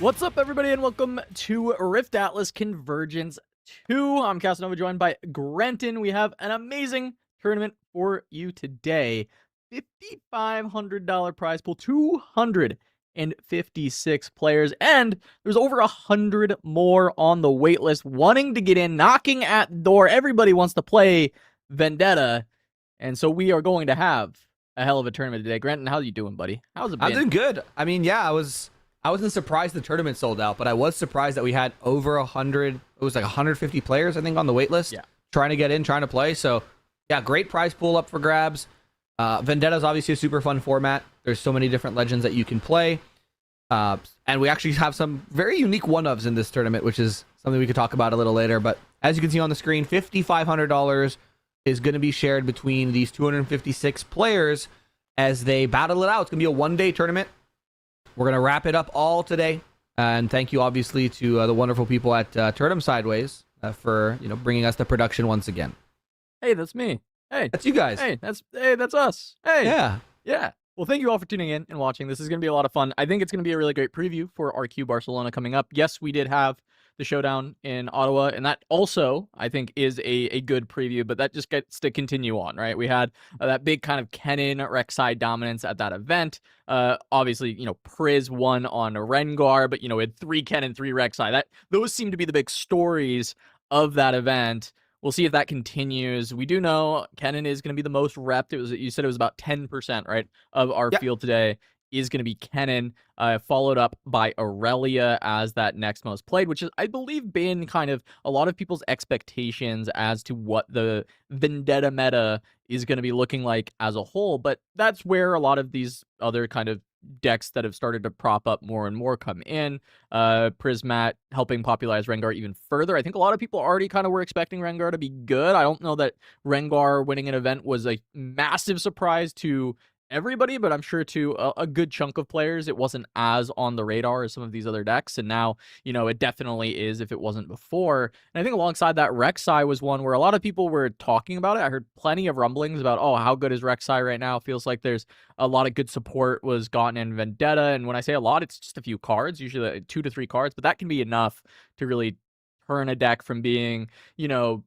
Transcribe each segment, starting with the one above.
What's up, everybody, and welcome to RiftAtlas Convergence 2. I'm Casanova, joined by Grenton. We have an amazing tournament for you today. $5,500 prize pool, 256 players, and there's over 100 more on the wait list wanting to get in, knocking at the door. Everybody wants to play Vendetta, and so we are going to have a hell of a tournament today. Grenton, how you doing, buddy? How's it been? I'm doing good. I mean, yeah, I wasn't surprised the tournament sold out, but I was surprised that we had over 100. It was like 150 players, I think, on the wait list. Yeah. Trying to get in, trying to play. So, yeah, great prize pool up for grabs. Vendetta is obviously a super fun format. There's so many different legends that you can play. And we actually have some very unique one-ofs in this tournament, which is something we could talk about a little later. But as you can see on the screen, $5,500 is going to be shared between these 256 players as they battle it out. It's going to be a one-day tournament. We're going to wrap it up all today. And thank you, obviously, to the wonderful people at Turdum Sideways for bringing us the production once again. Hey, that's me. Hey, that's you guys. Hey, that's us. Hey, yeah. Well, thank you all for tuning in and watching. This is going to be a lot of fun. I think it's going to be a really great preview for RQ Barcelona coming up. Yes, we did have the showdown in Ottawa, and that also, I think, is a good preview, but that just gets to continue on, right? We had that big kind of Kennen Rek'Sai dominance at that event. Obviously, Priz won on Rengar, but, we had 3 Kennen, 3 Rek'Sai. Those seem to be the big stories of that event. We'll see if that continues. We do know Kennen is going to be the most repped. You said it was about 10%, right, of our field today is going to be Kennen, followed up by Aurelia as that next most played, which is, I believe, been kind of a lot of people's expectations as to what the Vendetta meta is going to be looking like as a whole. But that's where a lot of these other kind of decks that have started to prop up more and more come in. Prismat helping popularize Rengar even further. I think a lot of people already kind of were expecting Rengar to be good. I don't know that Rengar winning an event was a massive surprise to everybody, but I'm sure to a good chunk of players it wasn't as on the radar as some of these other decks, and now it definitely is if it wasn't before. And I think alongside that, Rek'Sai was one where a lot of people were talking about it. I heard plenty of rumblings about, oh, how good is Rek'Sai right now? Feels like there's a lot of good support was gotten in Vendetta, and when I say a lot, it's just a few cards, usually 2 to 3 cards, but that can be enough to really turn a deck from being,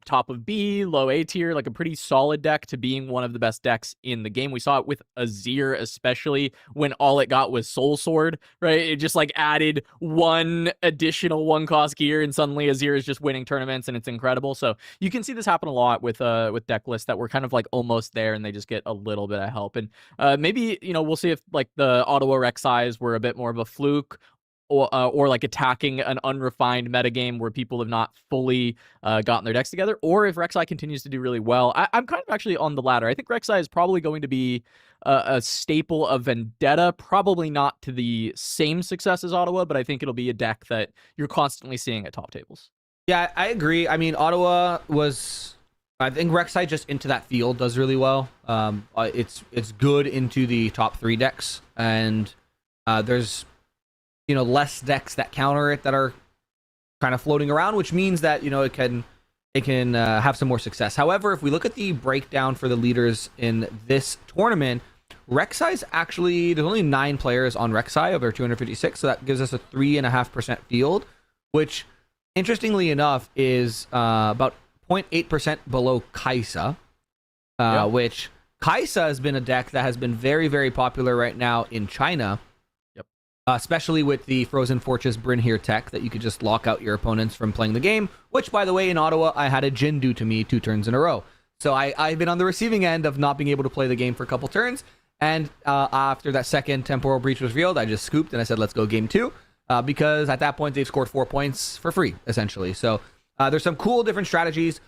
top of B, low A tier, like a pretty solid deck, to being one of the best decks in the game. We saw it with Azir, especially when all it got was Soul Sword, right? It just like added one additional 1-cost gear, and suddenly Azir is just winning tournaments, and it's incredible. So you can see this happen a lot with deck lists that were kind of like almost there, and they just get a little bit of help. And maybe we'll see if like the Ottawa Rek'Sais were a bit more of a fluke, or like attacking an unrefined metagame where people have not fully gotten their decks together, or if Rek'Sai continues to do really well. I'm kind of actually on the latter. I think Rek'Sai is probably going to be a staple of Vendetta, probably not to the same success as Ottawa, but I think it'll be a deck that you're constantly seeing at top tables. Yeah, I agree. I mean, Ottawa was... I think Rek'Sai just into that field does really well. It's good into the top 3 decks, and there's less decks that counter it that are kind of floating around, which means that it can have some more success. However, if we look at the breakdown for the leaders in this tournament, Rek'Sai's actually, there's only 9 players on Rek'Sai over 256, so that gives us a 3.5% field, which interestingly enough is about 0.8% below Kai'Sa, which Kai'Sa has been a deck that has been very, very popular right now in China. Especially with the Frozen Fortress Brynhir tech that you could just lock out your opponents from playing the game, which, by the way, in Ottawa, I had a Jhin do to me 2 turns in a row. So I've been on the receiving end of not being able to play the game for a couple turns, and after that second Temporal Breach was revealed, I just scooped and I said, let's go game 2, because at that point, they've scored 4 points for free, essentially. So there's some cool different strategies.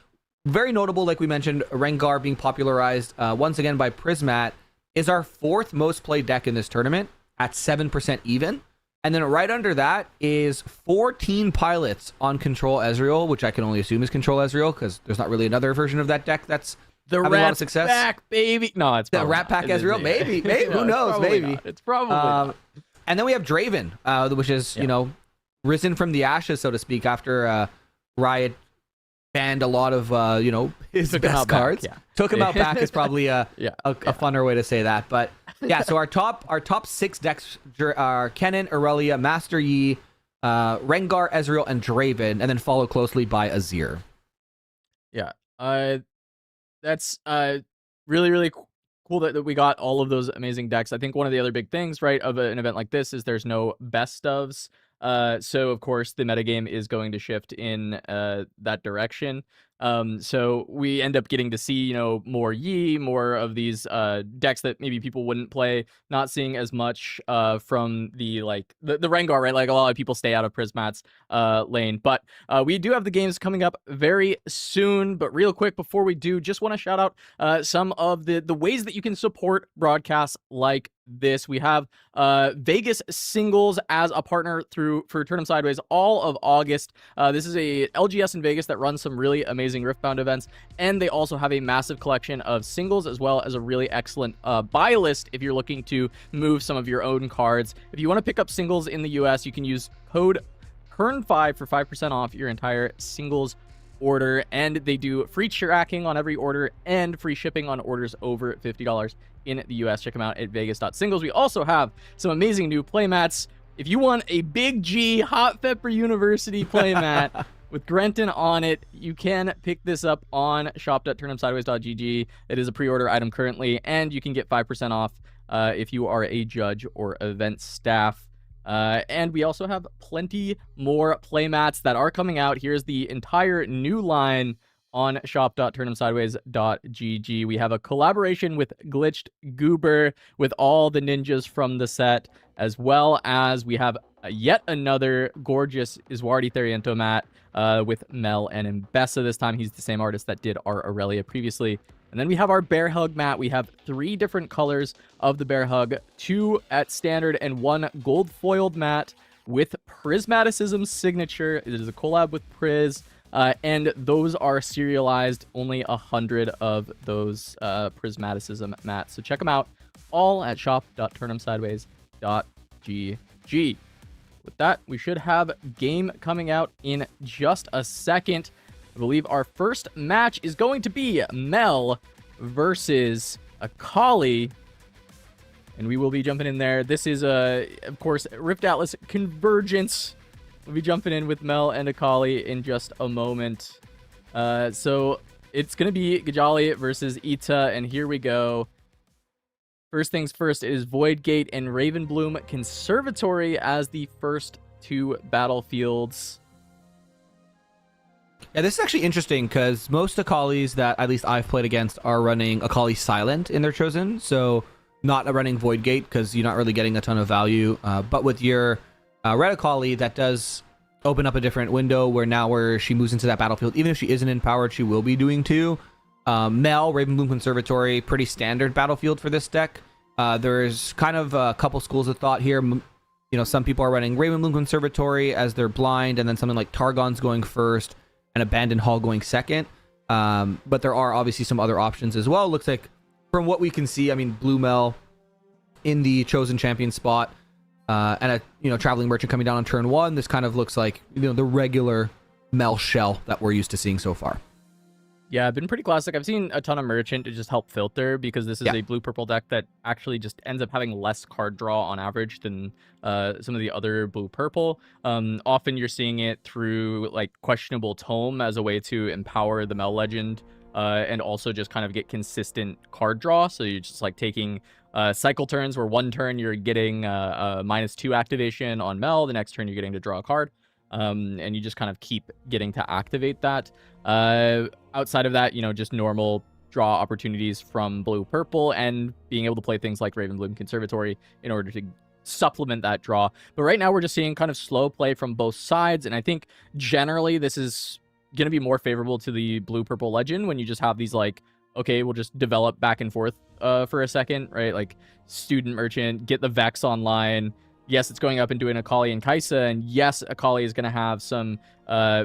Very notable, like we mentioned, Rengar being popularized once again by Prismat is our 4th most played deck in this tournament, at 7% even. And then right under that is 14 pilots on Control Ezreal, which I can only assume is Control Ezreal because there's not really another version of that deck that's the having a lot of success. Pack, baby. No, it's the Rat Pack Ezreal. Maybe. No, who knows? Maybe. It's probably not. And then we have Draven, which is, risen from the ashes, so to speak, after Riot banned a lot of, his best cards. Took him out back is probably a funner way to say that. But yeah, so our top 6 decks are Kennen, Aurelia, Master Yi, Rengar, Ezreal, and Draven, and then followed closely by Azir. Yeah. That's really, really cool that we got all of those amazing decks. I think one of the other big things, right, of an event like this is there's no best ofs. So of course the metagame is going to shift in that direction. So we end up getting to see, you know, more Yi, more of these decks that maybe people wouldn't play, not seeing as much from the Rengar, right? Like a lot of people stay out of Prismat's lane. But we do have the games coming up very soon. But real quick, before we do, just want to shout out some of the ways that you can support broadcasts like this. We have Vegas Singles as a partner for Turn 'em Sideways all of August. This is a LGS in Vegas that runs some really amazing Riftbound events, and they also have a massive collection of singles as well as a really excellent buy list if you're looking to move some of your own cards. If you want to pick up singles in the US, you can use code KERN5 for 5% off your entire singles order, and they do free tracking on every order and free shipping on orders over $50 in the US. Check them out at vegas.singles. We also have some amazing new playmats. If you want a Big G Hot Pepper University playmat with Grenton on it, you can pick this up on shop.turnemsideways.gg. It is a pre-order item currently, and you can get 5% off if you are a judge or event staff. And we also have plenty more playmats that are coming out. Here's the entire new line on shop.turnemsideways.gg. We have a collaboration with Glitched Goober with all the ninjas from the set, as well as we have yet another gorgeous Iswardi Theriento mat with Mel and Mbessa. This time he's the same artist that did our Aurelia previously. And then we have our Bear Hug mat. We have 3 different colors of the Bear Hug, 2 at standard and 1 gold foiled mat with Prismaticism's signature. It is a collab with Priz. And those are serialized, only 100 of those Prismaticism mats. So check them out all at shop.turnemsideways.gg. With that, we should have game coming out in just a second. I believe our first match is going to be Mel versus Akali. And we will be jumping in there. This is, of course, RiftAtlas Convergence. We'll be jumping in with Mel and Akali in just a moment. So it's going to be Gjally versus Itah, and here we go. First things first, it is Voidgate and Ravenbloom Conservatory as the first 2 battlefields. Yeah, this is actually interesting because most Akalis that at least I've played against are running Akali Silent in their Chosen, so not running Voidgate because you're not really getting a ton of value. But with your Red Akali, that does open up a different window where she moves into that battlefield. Even if she isn't empowered, she will be doing too. Mel, Ravenbloom Conservatory, pretty standard battlefield for this deck. There's kind of a couple schools of thought here. You know, some people are running Ravenbloom Conservatory as their blind, and then something like Targon's going first and Abandoned Hall going second. But there are obviously some other options as well. Looks like from what we can see, I mean, Blue Mel in the Chosen Champion spot, and a Traveling Merchant coming down on turn 1. This kind of looks like, the regular Mel shell that we're used to seeing so far. Yeah, been pretty classic. I've seen a ton of Merchant to just help filter because this is a blue-purple deck that actually just ends up having less card draw on average than some of the other blue-purple. Often you're seeing it through like questionable Tome as a way to empower the Mel Legend and also just kind of get consistent card draw. So you're just like taking cycle turns where one turn you're getting a -2 activation on Mel, the next turn you're getting to draw a card. And you just kind of keep getting to activate that. Outside of that, just normal draw opportunities from blue-purple and being able to play things like Ravenbloom Conservatory in order to supplement that draw. But right now we're just seeing kind of slow play from both sides, and I think generally this is going to be more favorable to the blue-purple Legend when you just have these like, okay, we'll just develop back and forth for a second, right? Like Student Merchant, get the Vex online. Yes, it's going up and doing Akali and Kai'Sa, and yes, Akali is going to have some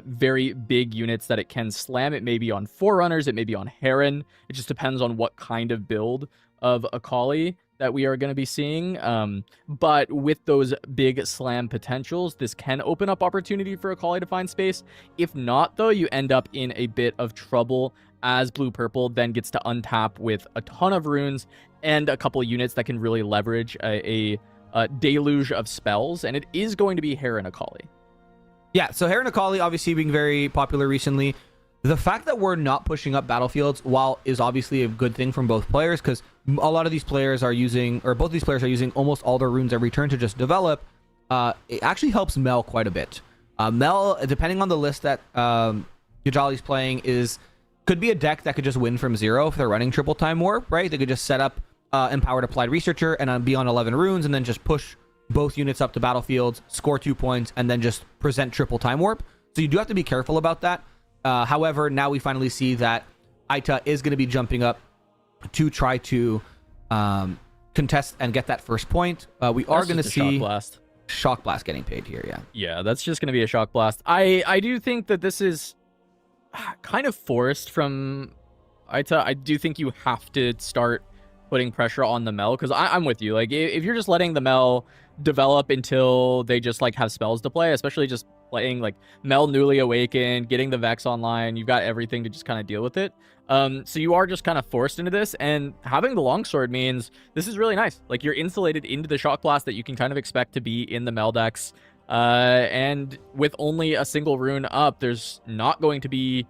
very big units that it can slam. It may be on Forerunners, it may be on Heron. It just depends on what kind of build of Akali that we are going to be seeing. But with those big slam potentials, this can open up opportunity for Akali to find space. If not, though, you end up in a bit of trouble as blue-purple then gets to untap with a ton of runes and a couple of units that can really leverage a deluge of spells, and it is going to be Heron Akali. Yeah, so Heron Akali obviously being very popular recently. The fact that we're not pushing up battlefields, while is obviously a good thing from both players, because a lot of these players are using, or both these players are using almost all their runes every turn to just develop, it actually helps Mel quite a bit. Mel, depending on the list that Gjally's playing, could be a deck that could just win from 0 if they're running triple time warp, right? They could just set up Empowered Applied Researcher and be on 11 runes and then just push both units up to battlefields, score 2 points, and then just present triple time warp. So you do have to be careful about that. However, now we finally see that Itah is going to be jumping up to try to contest and get that first point. We are going to see Shock Blast getting paid here, yeah. Yeah, that's just going to be a Shock Blast. I do think that this is kind of forced from Itah. I do think you have to start putting pressure on the Mel, because I'm with you. Like, if you're just letting the Mel develop until they just like have spells to play, especially just playing like Mel Newly Awakened, getting the Vex online, you've got everything to just kind of deal with it. So you are just kind of forced into this, and having the longsword means this is really nice. Like, you're insulated into the Shock Blast that you can kind of expect to be in the Mel decks. And with only a single rune up, there's not going to be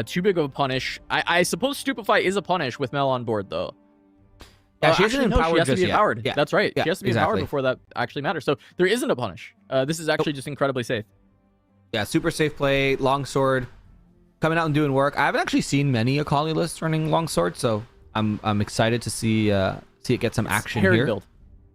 too big of a punish. I suppose Stupefy is a punish with Mel on board, though. Yeah, she hasn't empowered. She has to be empowered. Yeah. That's right. Yeah, she has to be empowered before that actually matters. So there isn't a punish. This is actually just incredibly safe. Yeah, super safe play. Longsword coming out and doing work. I haven't actually seen many Akali lists running longsword, so I'm excited to see it get some action Heron here. Build.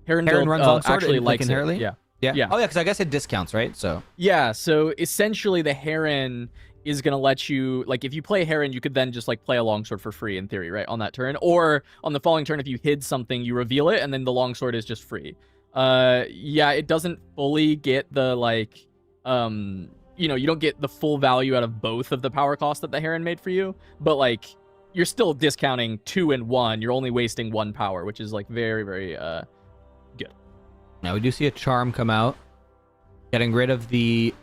Heron build runs longsword actually likes it. inherently. Yeah. Yeah. Oh yeah, because I guess it discounts, right? So yeah. So essentially, the Heron is going to let you, like, if you play Heron, you could then just like play a longsword for free in theory, right, on that turn. Or on the following turn, if you hid something, you reveal it, and then the longsword is just free. Yeah, it doesn't fully get the like you know, you don't get the full value out of both of the power cost that the Heron made for you, but like you're still discounting 2 and 1. You're only wasting 1 power, which is like very, very good. Now we do see a charm come out, getting rid of the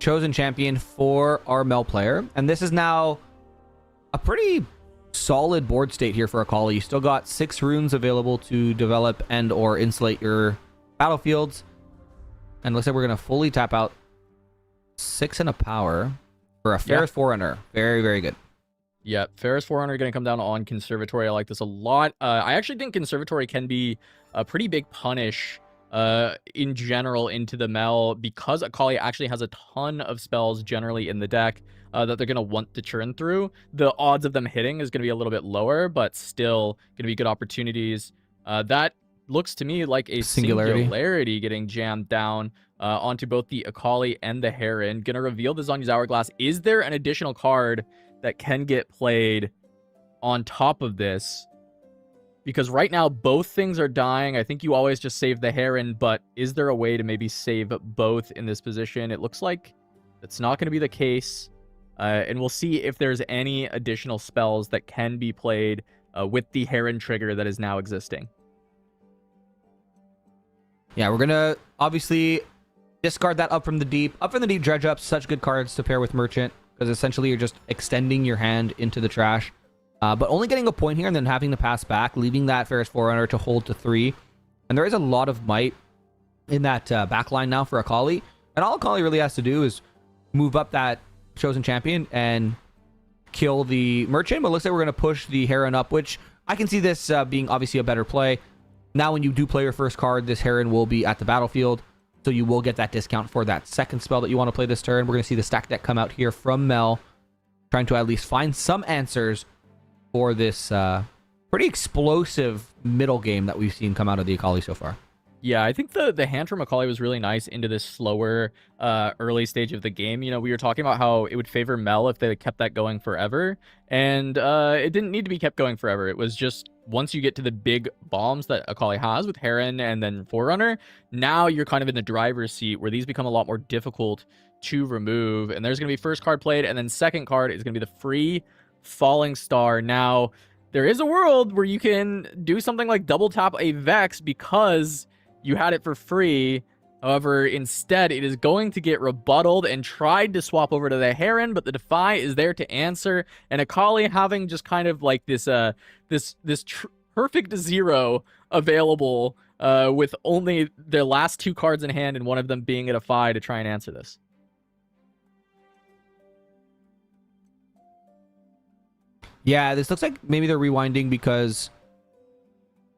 chosen champion for our Mel player, and this is now a pretty solid board state here for Akali. You still got 6 runes available to develop and or insulate your battlefields, and looks like we're gonna fully tap out 6 and a power for a Ferris Forerunner. Very, very good. Yeah, Ferris Forerunner going to come down on Conservatory. I like this a lot. I actually think Conservatory can be a pretty big punish in general into the Mel, because Akali actually has a ton of spells generally in the deck that they're going to want to churn through. The odds of them hitting is going to be a little bit lower, but still going to be good opportunities. That looks to me like a singularity getting jammed down onto both the Akali and the Heron. Going to reveal the Zhonya's Hourglass. Is there an additional card that can get played on top of this? Because right now, both things are dying. I think you always just save the Heron, but is there a way to maybe save both in this position? It looks like that's not going to be the case. And we'll see if there's any additional spells that can be played with the Heron trigger that is now existing. Yeah, we're going to obviously discard that Up from the Deep. Up from the Deep, Dredge Up, such good cards to pair with Merchant, because essentially you're just extending your hand into the trash. But only getting a point here and then having to pass back, leaving that Ferris Forerunner to hold to 3. And there is a lot of might in that back line now for Akali. And all Akali really has to do is move up that chosen champion and kill the Merchant. But it looks like we're going to push the Heron up, which I can see this being obviously a better play. Now when you do play your first card, this Heron will be at the battlefield. So you will get that discount for that second spell that you want to play this turn. We're going to see the stack deck come out here from Mel, trying to at least find some answers for this pretty explosive middle game that we've seen come out of the Akali so far. Yeah, I think the hand from Akali was really nice into this slower early stage of the game. You know, we were talking about how it would favor Mel if they kept that going forever, and it didn't need to be kept going forever. It was just once you get to the big bombs that Akali has with Heron and then Forerunner, now you're kind of in the driver's seat where these become a lot more difficult to remove. And there's going to be first card played, and then second card is going to be the free Falling Star. Now, there is a world where you can do something like double tap a Vex because you had it for free. However, instead, it is going to get rebutted and tried to swap over to the Heron, but the Defy is there to answer. And Akali having just kind of like this perfect 0 available with only their last 2 cards in hand and one of them being a Defy to try and answer this. Yeah, this looks like maybe they're rewinding because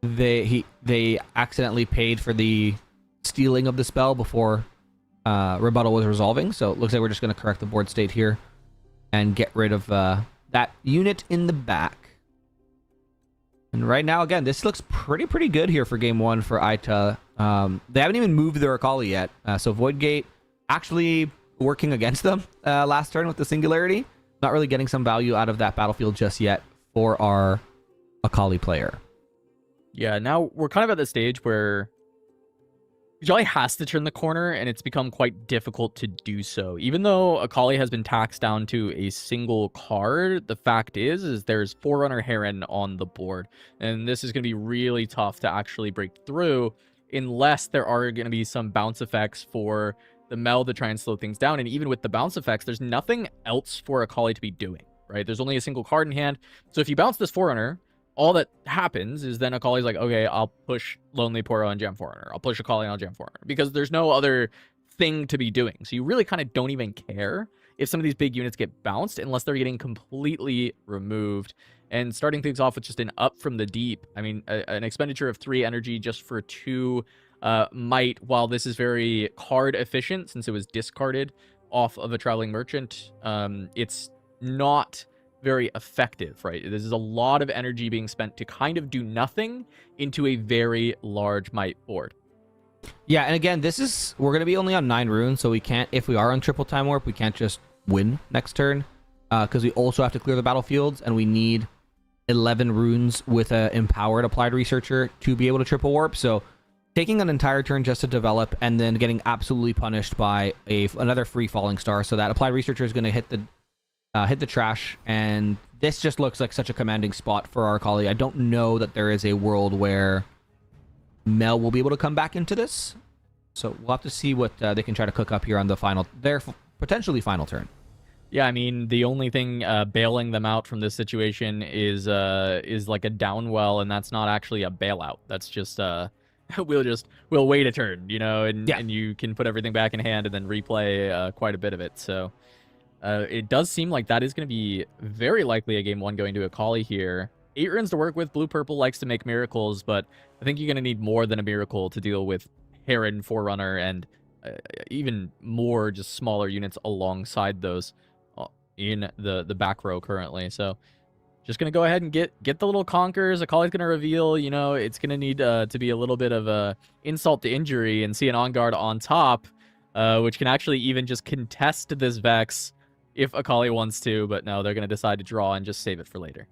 they accidentally paid for the stealing of the spell before rebuttal was resolving. So it looks like we're just going to correct the board state here and get rid of that unit in the back. And right now, again, this looks pretty good here for game one for Itah. They haven't even moved their Akali yet. So Voidgate actually working against them last turn with the Singularity. Not really getting some value out of that battlefield just yet for our Akali player. Yeah, now we're kind of at the stage where Gjally has to turn the corner, and it's become quite difficult to do so. Even though Akali has been taxed down to a single card, the fact is there's Forerunner Heron on the board, and this is going to be really tough to actually break through unless there are going to be some bounce effects for the Mel to try and slow things down. And even with the bounce effects, there's nothing else for Akali to be doing, right? There's only a single card in hand. So if you bounce this Forerunner, all that happens is then Akali's like, okay, I'll push Lonely Poro on Gem Forerunner. I'll push Akali on Gem Forerunner, because there's no other thing to be doing. So you really kind of don't even care if some of these big units get bounced unless they're getting completely removed. And starting things off with just an up from the deep. I mean, an expenditure of 3 energy just for 2 might, while this is very card efficient since it was discarded off of a Traveling Merchant, it's not very effective, right? This is a lot of energy being spent to kind of do nothing into a very large might board. Yeah, and again, we're going to be only on 9 runes, so we can't, if we are on triple time warp, we can't just win next turn, because we also have to clear the battlefields, and we need 11 runes with an empowered applied researcher to be able to triple warp. So taking an entire turn just to develop and then getting absolutely punished by another free falling star, so that applied researcher is going to hit the trash, and this just looks like such a commanding spot for our Akali. I don't know that there is a world where Mel will be able to come back into this, so we'll have to see what they can try to cook up here on their potentially final turn. Yeah, I mean, the only thing bailing them out from this situation is like a downwell, and that's not actually a bailout. That's just we'll wait a turn, you know, and you can put everything back in hand and then replay quite a bit of it. So it does seem like that is going to be very likely a game 1 going to Akali here. 8 runes to work with. Blue Purple likes to make miracles, but I think you're going to need more than a miracle to deal with Heron, Forerunner, and even more just smaller units alongside those in the back row currently. So just going to go ahead and get the little conkers. Akali's going to reveal, you know, it's going to need to be a little bit of a insult to injury and see an on guard on top, which can actually even just contest this Vex if Akali wants to, but no, they're going to decide to draw and just save it for later.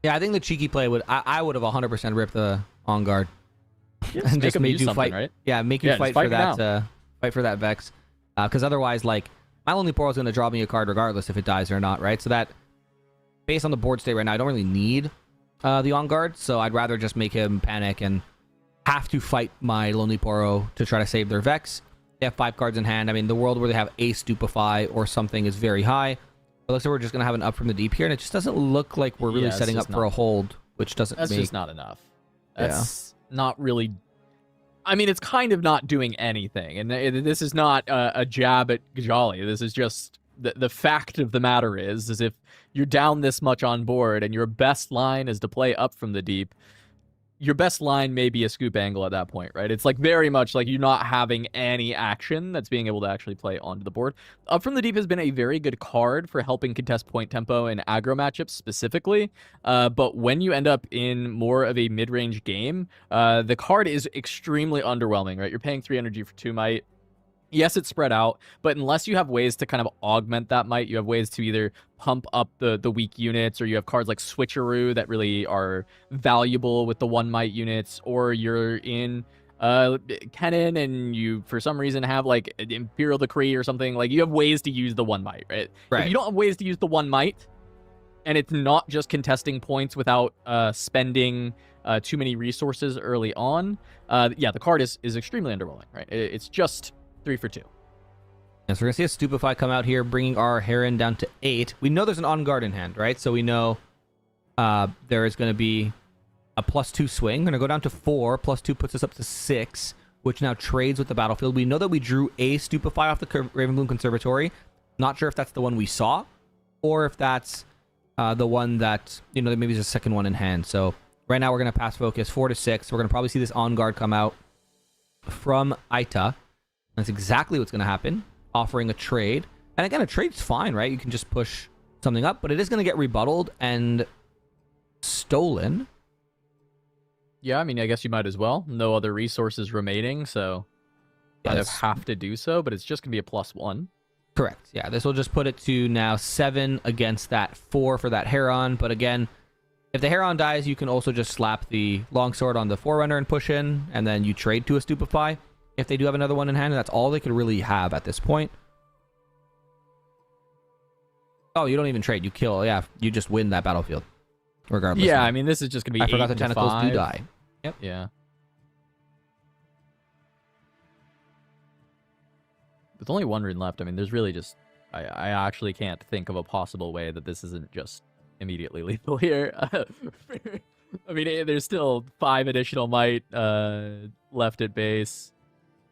Yeah, I think the cheeky play I would have 100% ripped the on guard and just made you fight, right? Yeah, make you fight for that Vex, because otherwise, like, my Lonely Poro is going to draw me a card regardless if it dies or not, right? So that, based on the board state right now, I don't really need the on guard, so I'd rather just make him panic and have to fight my Lonely Poro to try to save their Vex. They have 5 cards in hand. I mean, the world where they have a Stupefy or something is very high. It looks like we're just going to have an up from the deep here, and it just doesn't look like we're really setting up for a hold, which doesn't That's just not enough. That's not really... I mean, it's kind of not doing anything, and this is not a jab at Gjally. This is just the fact of the matter is if you're down this much on board and your best line is to play up from the deep, your best line may be a scoop angle at that point, right? It's like very much like you're not having any action that's being able to actually play onto the board. Up from the deep has been a very good card for helping contest point tempo and aggro matchups specifically. But when you end up in more of a mid-range game, the card is extremely underwhelming, right? You're paying 3 energy for 2 might. Yes, it's spread out, but unless you have ways to kind of augment that might, you have ways to either pump up the weak units, or you have cards like Switcheroo that really are valuable with the 1 might units, or you're in Kennen and you, for some reason, have like Imperial Decree or something. Like, you have ways to use the 1 might, right? If you don't have ways to use the 1 might, and it's not just contesting points without spending too many resources early on, yeah, the card is extremely underwhelming, right? It's just 3 for 2. Yes, we're going to see a Stupefy come out here, bringing our Heron down to 8. We know there's an on guard in hand, right? So we know there is going to be a +2 swing. We're going to go down to 4. +2 puts us up to 6, which now trades with the battlefield. We know that we drew a Stupefy off the Ravenbloom Conservatory. Not sure if that's the one we saw, or if that's the one that, maybe is the second one in hand. So right now we're going to pass focus 4 to 6. We're going to probably see this on guard come out from Itah. That's exactly what's going to happen, offering a trade. And again, a trade's fine, right? You can just push something up, but it is going to get rebuttaled and stolen. Yeah, I mean, I guess you might as well. No other resources remaining, so kind of have to do so, but it's just going to be a +1. Correct. Yeah, this will just put it to now 7 against that 4 for that Heron. But again, if the Heron dies, you can also just slap the longsword on the Forerunner and push in, and then you trade to a Stupefy if they do have another one in hand, and that's all they could really have at this point. Oh, you don't even trade. You kill. Yeah, you just win that battlefield, regardless. Yeah, I mean, this is just going to be I forgot the tentacles do die. Yep. Yeah. With only 1 rune left, I mean, there's really just... I actually can't think of a possible way that this isn't just immediately lethal here. I mean, there's still 5 additional might left at base.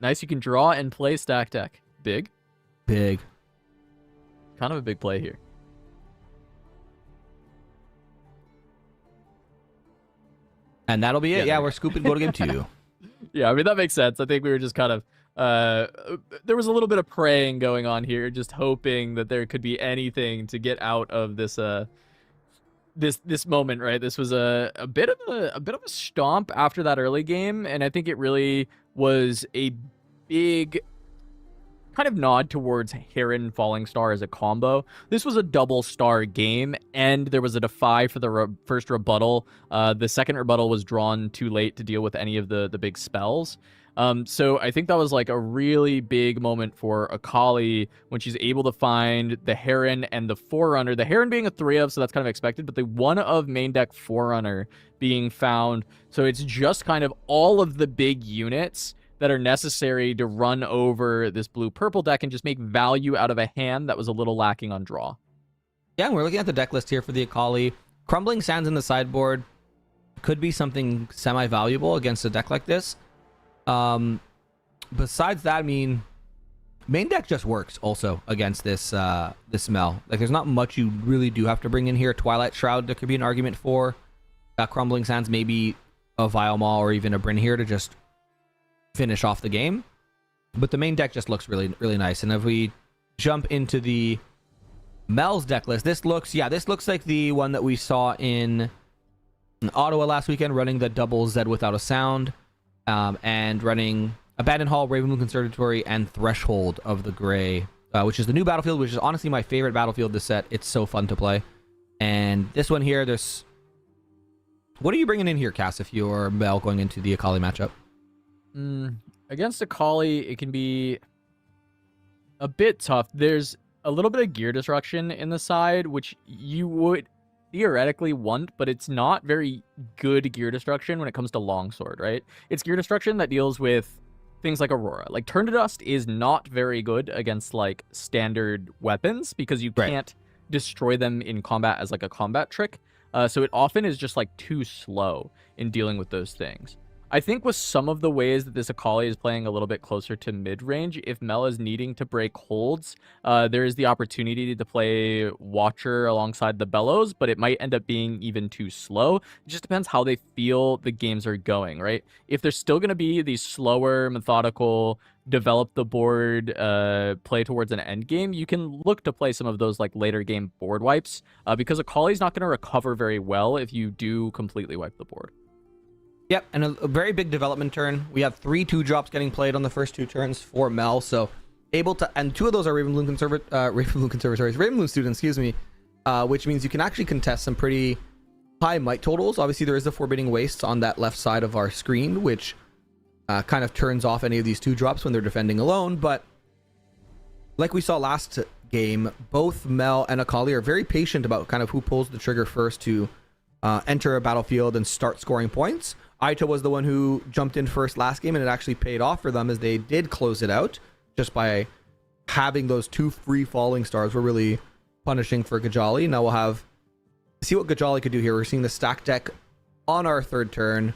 Nice, you can draw and play stack deck. Big. Big. Kind of a big play here. And that'll be it. Yeah, we're scooping go to game 2. Yeah, I mean, that makes sense. I think we were just kind of... there was a little bit of praying going on here, just hoping that there could be anything to get out of this this moment, right? This was a bit of a stomp after that early game, and I think it really was a big kind of nod towards Heron Falling Star as a combo. This was a double star game, and there was a defy for the first rebuttal. The second rebuttal was drawn too late to deal with any of the big spells. So I think that was like a really big moment for Akali when she's able to find the Heron and the Forerunner. The Heron being a 3-of, so that's kind of expected, but the 1-of main deck Forerunner being found. So it's just kind of all of the big units that are necessary to run over this blue-purple deck and just make value out of a hand that was a little lacking on draw. Yeah, we're looking at the deck list here for the Akali. Crumbling Sands in the sideboard could be something semi-valuable against a deck like this. Besides that, I mean, main deck just works also against this this Mel. Like, there's not much you really do have to bring in here. Twilight Shroud, there could be an argument for. Crumbling Sands, maybe a Vile Maw or even a Bryn here to just finish off the game. But the main deck just looks really, really nice. And if we jump into the Mel's deck list, this looks like the one that we saw in Ottawa last weekend, running the double Z without a sound. And running Abandoned Hall, Ravenloom Conservatory, and Threshold of the Grey, which is the new battlefield, which is honestly my favorite battlefield this set. It's so fun to play. And this one here, there's... What are you bringing in here, Cass, if you're Mel going into the Akali matchup? Against Akali, it can be a bit tough. There's a little bit of gear destruction in the side, which you would theoretically want, but it's not very good gear destruction when it comes to longsword, right? It's gear destruction that deals with things like Aurora. Like, Turn to Dust is not very good against like standard weapons because you can't destroy them in combat as like a combat trick. So it often is just like too slow in dealing with those things. I think with some of the ways that this Akali is playing a little bit closer to mid-range, if Mel is needing to break holds, there is the opportunity to play Watcher alongside the Bellows, but it might end up being even too slow. It just depends how they feel the games are going, right? If there's still going to be these slower, methodical, develop the board, play towards an end game, you can look to play some of those like later game board wipes, because Akali's not going to recover very well if you do completely wipe the board. Yep, and a very big development turn. We have 3 2-drops getting played on the first 2 turns for Mel, so able to, and 2 of those are Ravenloom Conservatories, Ravenloom students, excuse me, which means you can actually contest some pretty high might totals. Obviously, there is the Forbidding Wastes on that left side of our screen, which kind of turns off any of these 2-drops when they're defending alone, but like we saw last game, both Mel and Akali are very patient about kind of who pulls the trigger first to enter a battlefield and start scoring points. Itah was the one who jumped in first last game, and it actually paid off for them as they did close it out just by having those 2 free falling stars were really punishing for Gjally. Now we'll see what Gjally could do here. We're seeing the stack deck on our 3rd turn.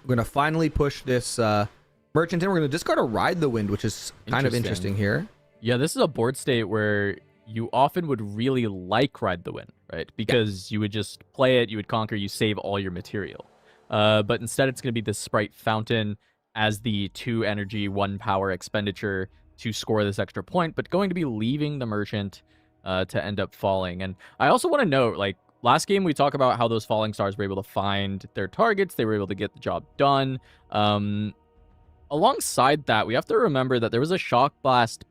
We're going to finally push this Merchant in. We're going to discard a Ride the Wind, which is kind of interesting here. Yeah, this is a board state where you often would really like Ride the Wind, right? Because you would just play it, you would conquer, you save all your material. But instead, it's going to be this Sprite Fountain as the 2 energy, 1 power expenditure to score this extra point, but going to be leaving the Merchant to end up falling. And I also want to note, like, last game we talked about how those falling stars were able to find their targets, they were able to get the job done. Alongside that, we have to remember that there was a Shock Blast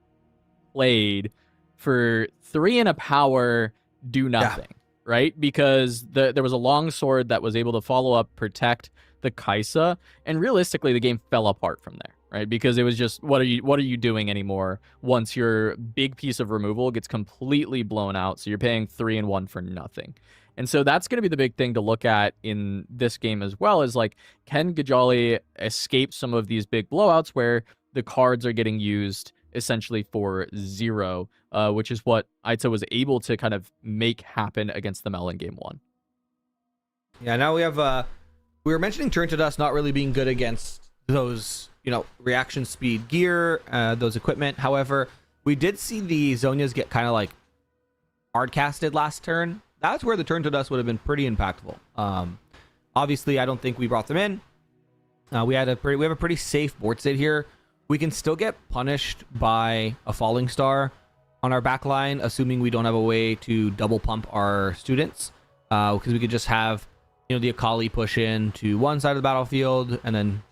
played for 3 and a power, do nothing, right? Because there was a long sword that was able to follow up, protect the Kaisa, and realistically, the game fell apart from there, right? Because it was just, what are you doing anymore once your big piece of removal gets completely blown out? So you're paying 3 and 1 for nothing. And so that's going to be the big thing to look at in this game as well, is like, can Gjally escape some of these big blowouts where the cards are getting used essentially for 0, which is what Itah was able to kind of make happen against the Mel in game 1. Yeah, now we have, we were mentioning Turn to Dust not really being good against those, reaction speed gear, those equipment. However, we did see the Zonias get kind of like hard casted last turn. That's where the Turn to Dust would have been pretty impactful. Obviously, I don't think we brought them in. We have a pretty safe board state here. We can still get punished by a Falling Star on our back line, assuming we don't have a way to double pump our students. Because we could just have, the Akali push in to one side of the battlefield, and then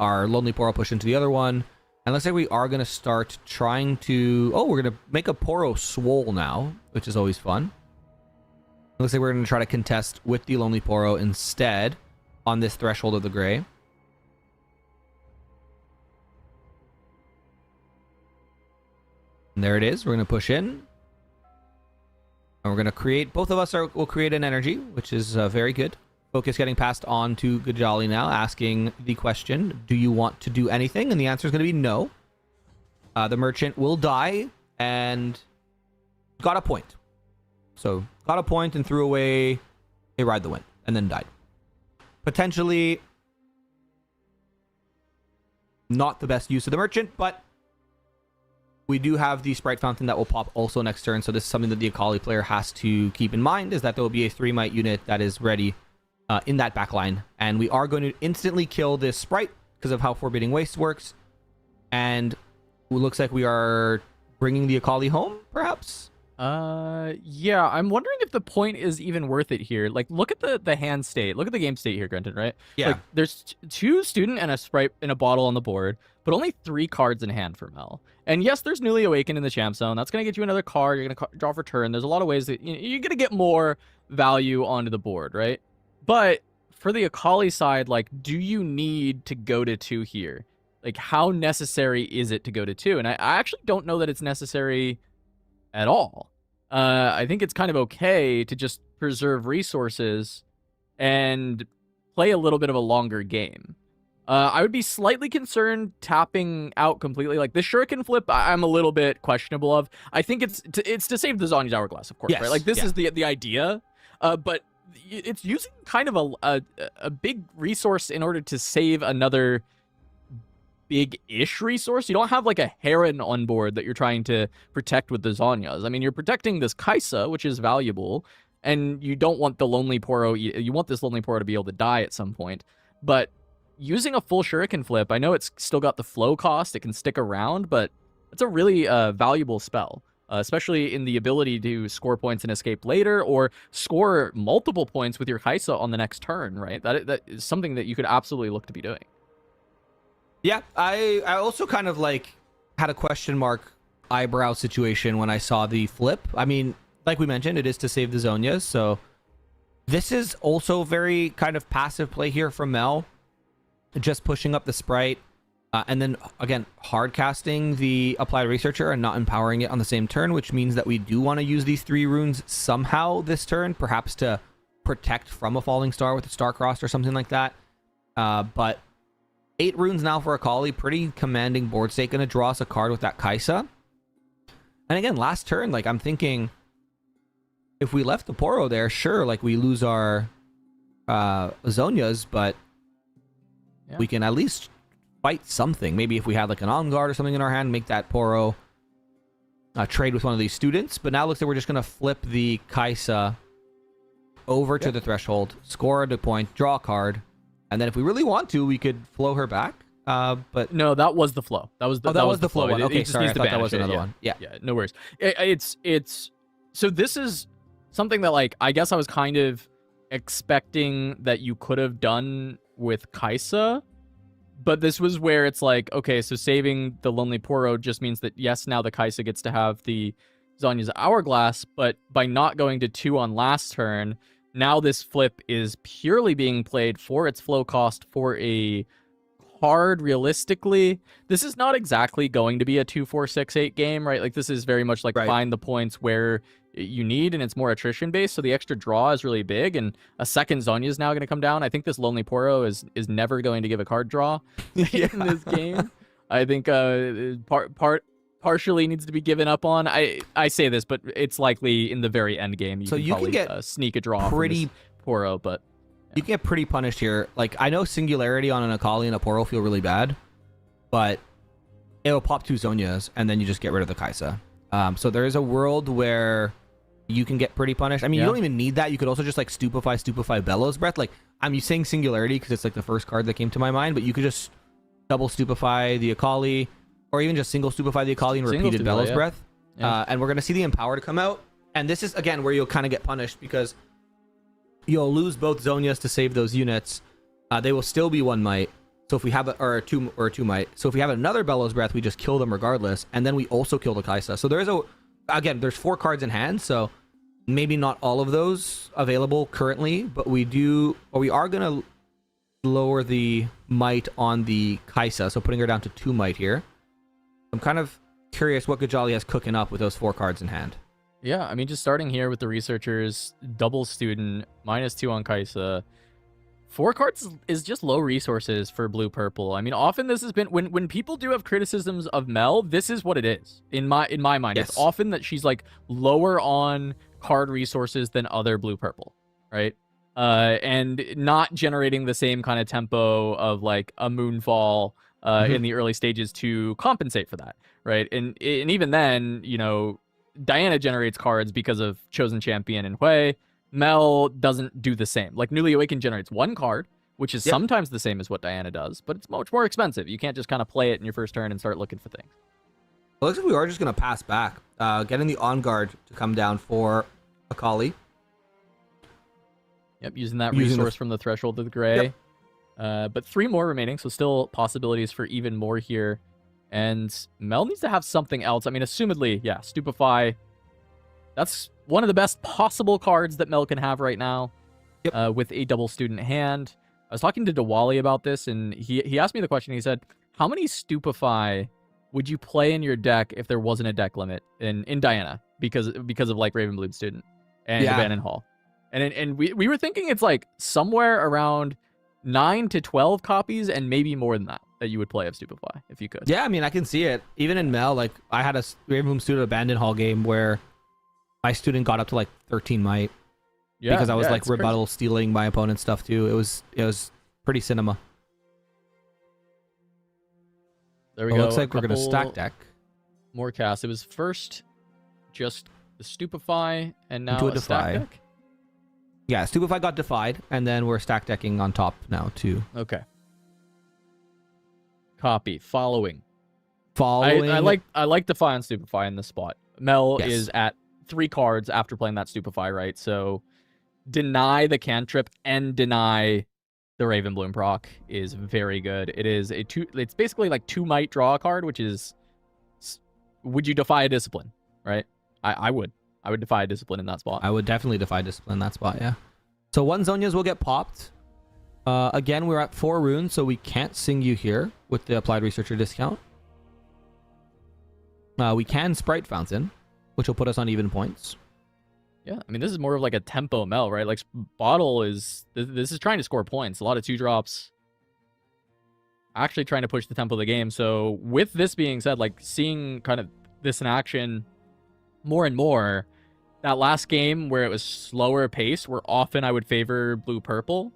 our Lonely Poro push into the other one. And let's say we are going to start trying to... Oh, we're going to make a Poro Swole now, which is always fun. Looks like we're going to try to contest with the Lonely Poro instead on this Threshold of the Gray. And there it is. We're going to push in. And we're going to create... Both of us will create an energy, which is very good. Focus getting passed on to Gjally now, asking the question, do you want to do anything? And the answer is going to be no. The Merchant will die and got a point. So, got a point and threw away a Ride the Wind, and then died. Potentially not the best use of the Merchant, but we do have the Sprite Fountain that will pop also next turn, so this is something that the Akali player has to keep in mind, is that there will be a 3-might unit that is ready in that backline, and we are going to instantly kill this Sprite because of how Forbidding Waste works, and it looks like we are bringing the Akali home, perhaps? Yeah, I'm wondering if the point is even worth it here. Like, look at the hand state. Look at the game state here, Grenton, right? Yeah. Like, there's 2 student and a Sprite in a bottle on the board, but only 3 cards in hand for Mel. And yes, there's Newly Awakened in the Champ Zone. That's going to get you another card. You're going to draw for turn. There's a lot of ways that you're going to get more value onto the board, right? But for the Akali side, like, do you need to go to 2 here? Like, how necessary is it to go to 2? And I actually don't know that it's necessary at all. I think it's kind of okay to just preserve resources and play a little bit of a longer game. I would be slightly concerned tapping out completely. Like, the Shuriken flip, I'm a little bit questionable of. I think it's to save the Zhonya's Hourglass, of course, right? Like, this is the idea, but it's using kind of a big resource in order to save another big-ish resource. You don't have like a Heron on board that you're trying to protect with the Zhonyas. I mean, you're protecting this Kaisa, which is valuable, and you don't want the Lonely Poro. You want this Lonely Poro to be able to die at some point. But using a full Shuriken flip, I know it's still got the flow cost. It can stick around, but it's a really valuable spell, especially in the ability to score points and escape later, or score multiple points with your Kaisa on the next turn, right? That is something that you could absolutely look to be doing. Yeah, I also kind of like had a question mark eyebrow situation when I saw the flip. I mean, like we mentioned, it is to save the Zhonyas, so this is also very kind of passive play here from Mel. Just pushing up the Sprite, and then, again, hard casting the Applied Researcher and not empowering it on the same turn, which means that we do want to use these 3 runes somehow this turn, perhaps to protect from a Falling Star with a Starcrossed or something like that. But 8 runes now for Akali, pretty commanding board state. Going to draw us a card with that Kaisa. And again, last turn, like, I'm thinking, if we left the Poro there, sure, like, we lose our Zhonyas, but we can at least fight something. Maybe if we had, like, an On Guard or something in our hand, make that Poro trade with one of these students. But now it looks like we're just going to flip the Kai'Sa over to the threshold, score a point, draw a card, and then if we really want to, we could flow her back. But no, that was the flow. That was the that was the flow one. It Okay, just sorry, I needs to thought that banish was it. another one. Yeah, no worries. It's so this is something that, like, I guess I was kind of expecting that you could have done with Kai'Sa, but this was where it's like, okay, so saving the Lonely Poro just means that, yes, now the Kai'Sa gets to have the Zhonya's Hourglass, but by not going to 2 on last turn, now this flip is purely being played for its flow cost for a card. Realistically, this is not exactly going to be a 2-4-6-8 game, right? Like, this is very much like find the points where you need, and it's more attrition based, so the extra draw is really big, and a second Zhonya is now going to come down. I think this Lonely Poro is never going to give a card draw in this game. I think partially needs to be given up on. I say this, but it's likely in the very end game you can get sneak a draw pretty from this Poro, but you can get pretty punished here. Like, I know Singularity on an Akali and a Poro feel really bad, but it'll pop 2 Zhonyas and then you just get rid of the Kai'Sa. So there is a world where you can get pretty punished. I mean, you don't even need that. You could also just like stupefy Bellows Breath. Like, I'm saying Singularity because it's like the first card that came to my mind, but you could just double stupefy the Akali, or even just single stupefy the Akali and repeated Bellows Breath. And we're going to see the Empowered come out. And this is, again, where you'll kind of get punished because you'll lose both Zhonyas to save those units. They will still be 1 might. So if we have two might. So if we have another Bellows Breath, we just kill them regardless. And then we also kill the Kai'Sa. So there's 4 cards in hand. So maybe not all of those available currently, but we are going to lower the might on the Kai'Sa. So putting her down to 2 might here. I'm kind of curious what Gjally has cooking up with those 4 cards in hand. Yeah, I mean, just starting here with the researchers, double student, -2 on Kai'Sa. 4 cards is just low resources for blue-purple. I mean, often this has been, when people do have criticisms of Mel, this is what it is. In my mind, yes. It's often that she's like lower on card resources than other blue-purple, right? And not generating the same kind of tempo of like a Moonfall in the early stages to compensate for that, right? And even then, you know, Diana generates cards because of Chosen Champion and Hui. Mel doesn't do the same. Like, Newly Awakened generates 1 card, which is sometimes the same as what Diana does, but it's much more expensive. You can't just kind of play it in your first turn and start looking for things. It looks like we are just going to pass back, getting the On Guard to come down for Akali. Yep, using that resource from the Threshold of the Gray. But 3 more remaining, so still possibilities for even more here. And Mel needs to have something else. I mean, assumedly, yeah, Stupefy. That's one of the best possible cards that Mel can have right now with a double student hand. I was talking to Diwali about this, and he asked me the question. He said, how many Stupefy would you play in your deck if there wasn't a deck limit in Diana because of like Ravenblood Student and Abandon Hall? And we were thinking it's like somewhere around 9 to 12 copies and maybe more than that you would play of Stupefy if you could. Yeah, I mean, I can see it. Even in Mel, like, I had a Ravenblood Student Abandon Hall game where my student got up to like 13 might. Yeah, because I was like rebuttal stealing my opponent's stuff too. It was pretty cinema. There we go. Looks like we're gonna stack deck. More cast. It was first just the Stupefy and now a stack deck. Yeah, Stupefy got defied, and then we're stack decking on top now too. Okay. Copy. Following. I like Defy and Stupefy in this spot. Mel is at 3 cards after playing that Stupefy, right? So deny the cantrip and deny the Ravenbloom proc is very good. It is it's basically like 2 might draw a card, which is, would you defy a discipline, right? I would defy a discipline in that spot. I would definitely defy discipline in that spot, yeah. So 1 Zhonya's will get popped. Again, we're at 4 runes, so we can't sing you here with the applied researcher discount. We can Sprite Fountain, which will put us on even points. Yeah, I mean, this is more of like a tempo Mel, right? Like, Bottle is... This is trying to score points. A lot of 2-drops. Actually trying to push the tempo of the game. So, with this being said, like, seeing kind of this in action more and more, that last game where it was slower paced, where often I would favor blue-purple,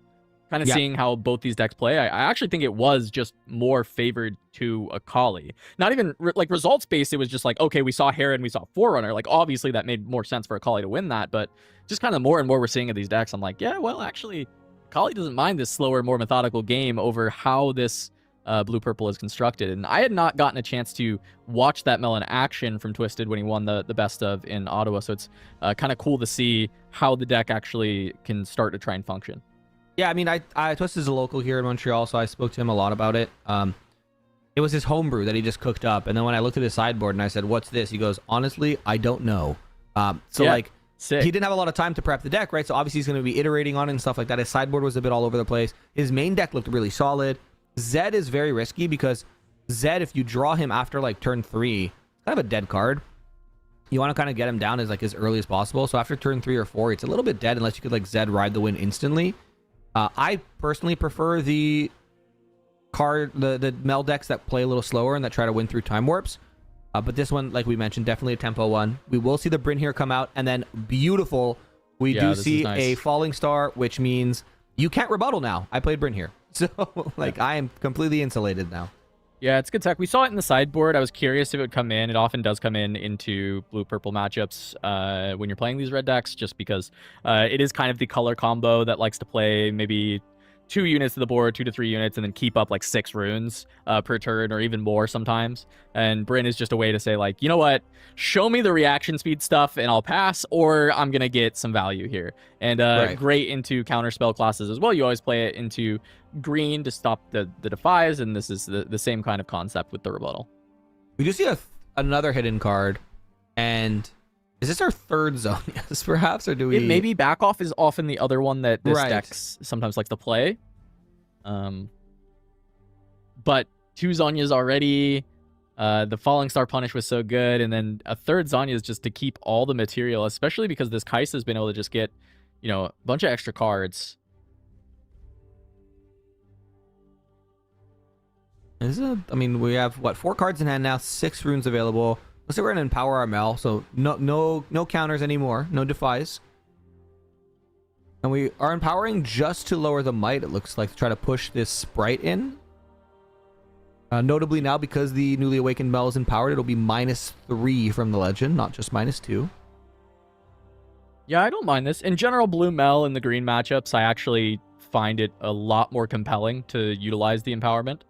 kind of seeing how both these decks play, I actually think it was just more favored to Akali. Not even like results based, it was just like, okay, we saw Heron, we saw Forerunner. Like obviously that made more sense for Akali to win that, but just kind of more and more we're seeing of these decks, I'm like, yeah, well, actually, Akali doesn't mind this slower, more methodical game over how this blue-purple is constructed. And I had not gotten a chance to watch that Mel in action from Twisted when he won the best of in Ottawa, so it's kind of cool to see how the deck actually can start to try and function. Yeah, I mean, I Twist is a local here in Montreal, so I spoke to him a lot about it. It was his homebrew that he just cooked up, and then when I looked at his sideboard and I said, "What's this?" He goes, "Honestly, I don't know." Like, sick. He didn't have a lot of time to prep the deck, right? So obviously he's going to be iterating on it and stuff like that. His sideboard was a bit all over the place. His main deck looked really solid. Zed is very risky because Zed, if you draw him after like turn 3, kind of a dead card. You want to kind of get him down as early as possible. So after turn 3 or 4, it's a little bit dead unless you could like Zed ride the win instantly. I personally prefer the Mel decks that play a little slower and that try to win through time warps. But this one, like we mentioned, definitely a tempo one. We will see the Bryn here come out, and then beautiful, we do see a Falling Star, which means you can't rebuttal now. I played Bryn here, so like I am completely insulated now. Yeah, it's good tech. We saw it in the sideboard. I was curious if it would come in. It often does come in into blue-purple matchups when you're playing these red decks, just because it is kind of the color combo that likes to play maybe 2 units to the board, 2 to 3 units, and then keep up like 6 runes per turn or even more sometimes. And Bryn is just a way to say like, you know what, show me the reaction speed stuff and I'll pass, or I'm going to get some value here. And great into counter spell classes as well. You always play it into green to stop the defies, and this is the same kind of concept with the rebuttal. We do see another hidden card, and is this our third zone? Yes, perhaps, or do we? Maybe back off is often the other one that this deck sometimes likes to play. But 2 Zonyas already. The Falling Star Punish was so good, and then a third Zonya is just to keep all the material, especially because this Kai'Sa has been able to just get, a bunch of extra cards. We have what, 4 cards in hand now, 6 runes available. Looks like we're gonna empower our Mel, so no counters anymore, no defies. And we are empowering just to lower the might, it looks like, to try to push this Sprite in. Notably now, because the newly awakened Mel is empowered, it'll be -3 from the legend, not just -2. Yeah, I don't mind this. In general, blue Mel in the green matchups, I actually find it a lot more compelling to utilize the empowerment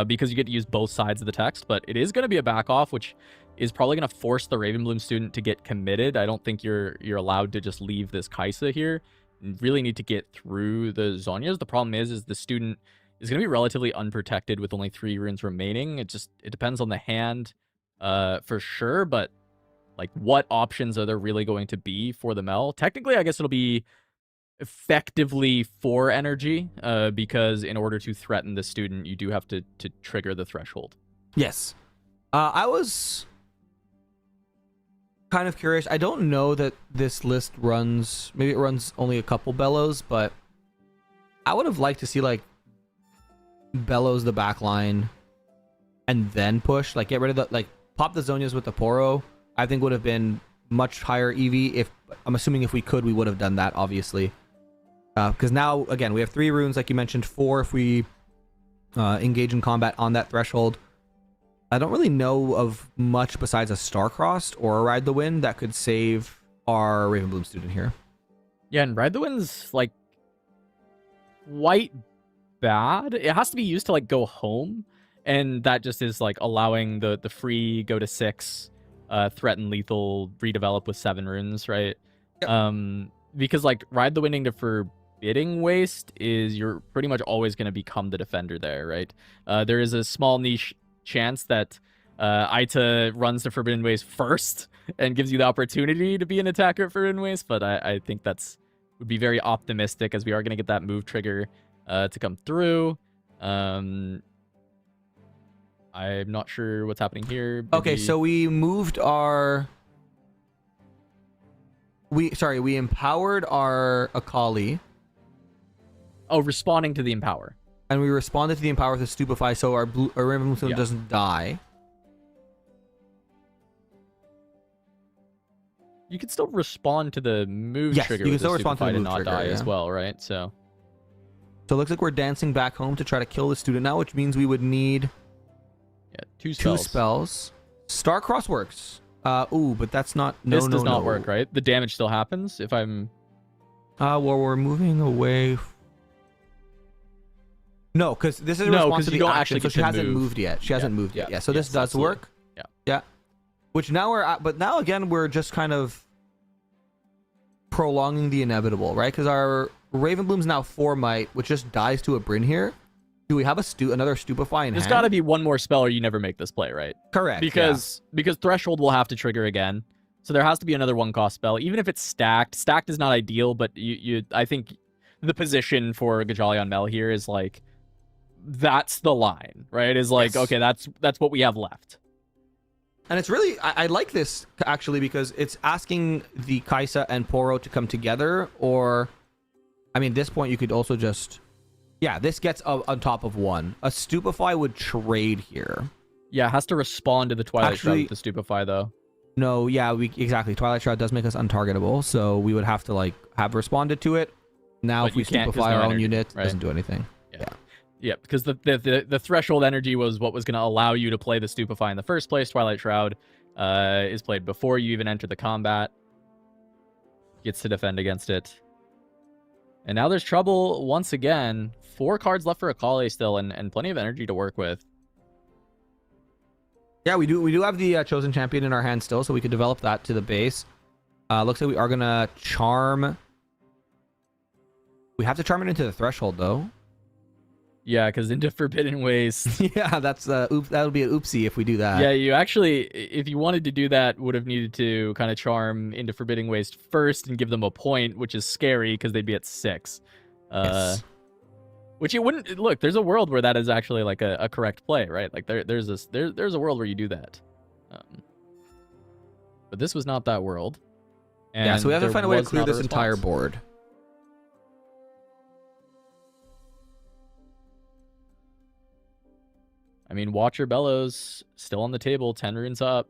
because you get to use both sides of the text, but it is going to be a back off, which is probably going to force the Ravenbloom student to get committed. I don't think you're allowed to just leave this Kai'Sa here. You really need to get through the Zonyas. The problem is the student is going to be relatively unprotected with only 3 runes remaining. It depends on the hand for sure, but like what options are there really going to be for the Mel? Technically, I guess it'll be effectively 4 energy because in order to threaten the student, you do have to trigger the threshold. Yes. I was kind of curious. I don't know that this list runs, maybe it runs only a couple Bellows, but I would have liked to see like Bellows the back line and then push, like get rid of the, like pop the Zonyas with the Poro. I think would have been much higher EV. If I'm assuming if we could, we would have done that, obviously. Because now, again, we have 3 runes, like you mentioned, 4 if we engage in combat on that threshold. I don't really know of much besides a Starcrossed or a Ride the Wind that could save our Ravenbloom student here. Yeah, and Ride the Wind's like quite bad. It has to be used to like go home, and that just is like allowing the free go to 6, threaten lethal, redevelop with 7 runes, right? Yep. Because like Ride the Winding to Forbidding Waste is you're pretty much always going to become the defender there, right? There is a small niche chance that Itah runs the Forbidden Waste first and gives you the opportunity to be an attacker at Forbidden Waste, but I think would be very optimistic, as we are going to get that move trigger to come through. I'm not sure what's happening here. Maybe... Okay, so we moved our... We empowered our Akali. Oh, responding to the empower. And we responded to the empower with a Stupefy, so our Ravenbloom student doesn't die. You can still respond to the move trigger. You can still respond to the move and not trigger, die as well, right? So So it looks like we're dancing back home to try to kill the student now, which means we would need two two spells. spells. Starcross works. Ooh, but that's not. This does not work, right? The damage still happens if I'm. Well, we're moving away. No, because this is a response to the action, so she hasn't moved yet. She hasn't moved yet. Yeah, so this does work. Yeah. Yeah. Which now we're at, but now again we're just kind of prolonging the inevitable, right? Because our Ravenbloom's now 4 might, which just dies to a Bryn here. Do we have another Stupefy in hand? There's got to be one more spell or you never make this play, right? Correct. Because Threshold will have to trigger again. So there has to be another 1-cost spell, even if it's stacked. Stacked is not ideal, but I think the position for Gjally on Mel here is like, that's the line, right? Is like, okay, that's what we have left. And it's really, I like this actually because it's asking the Kaisa and Poro to come together, or, I mean, at this point you could also just, this gets on top of 1. A Stupefy would trade here. Yeah, it has to respond to the Twilight Shroud with the Stupefy though. No, exactly. Twilight Shroud does make us untargetable, so we would have to like have responded to it. Now, But if we Stupefy our own unit, it doesn't do anything. Yeah, because the threshold energy was what was going to allow you to play the Stupefy in the first place. Twilight Shroud is played before you even enter the combat. Gets to defend against it. And now there's trouble once again. 4 cards left for Akali still, and plenty of energy to work with. Yeah, we do have the Chosen Champion in our hand still, so we could develop that to the base. Looks like we are going to charm. We have to charm it into the threshold, though. Yeah, because into Forbidden Waste. Yeah, that'll be an oopsie if we do that. Yeah, you actually, if you wanted to do that, would have needed to kind of charm into Forbidding Waste first and give them a point, which is scary because they'd be at 6. Yes. Which it wouldn't look. There's a world where that is actually like a correct play, right? Like there's a world where you do that. But this was not that world. And so we have to find a way to clear this entire board. I mean, Watcher Bellows still on the table, 10 runes up.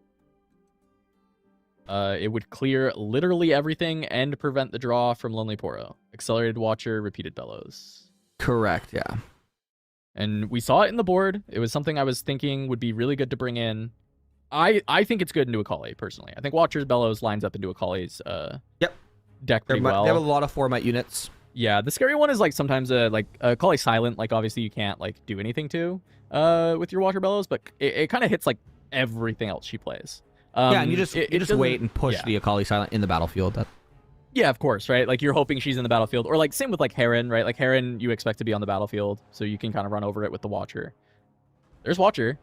It would clear literally everything and prevent the draw from Lonely Poro. Accelerated Watcher, Repeated Bellows. Correct, yeah. And we saw it in the board. It was something I was thinking would be really good to bring in. I think it's good into Akali, personally. I think Watcher's Bellows lines up into Akali's deck pretty well. They have a lot of 4 might units. Yeah, the scary one is like sometimes Akali Silent, like obviously you can't like do anything to with your Watcher Bellows, but it kind of hits like everything else she plays. And you just wait and push the Akali Silent in the battlefield. Yeah, of course, right? Like you're hoping she's in the battlefield, or like same with like Heron, right? Like Heron, you expect to be on the battlefield, so you can kind of run over it with the Watcher. There's Watcher.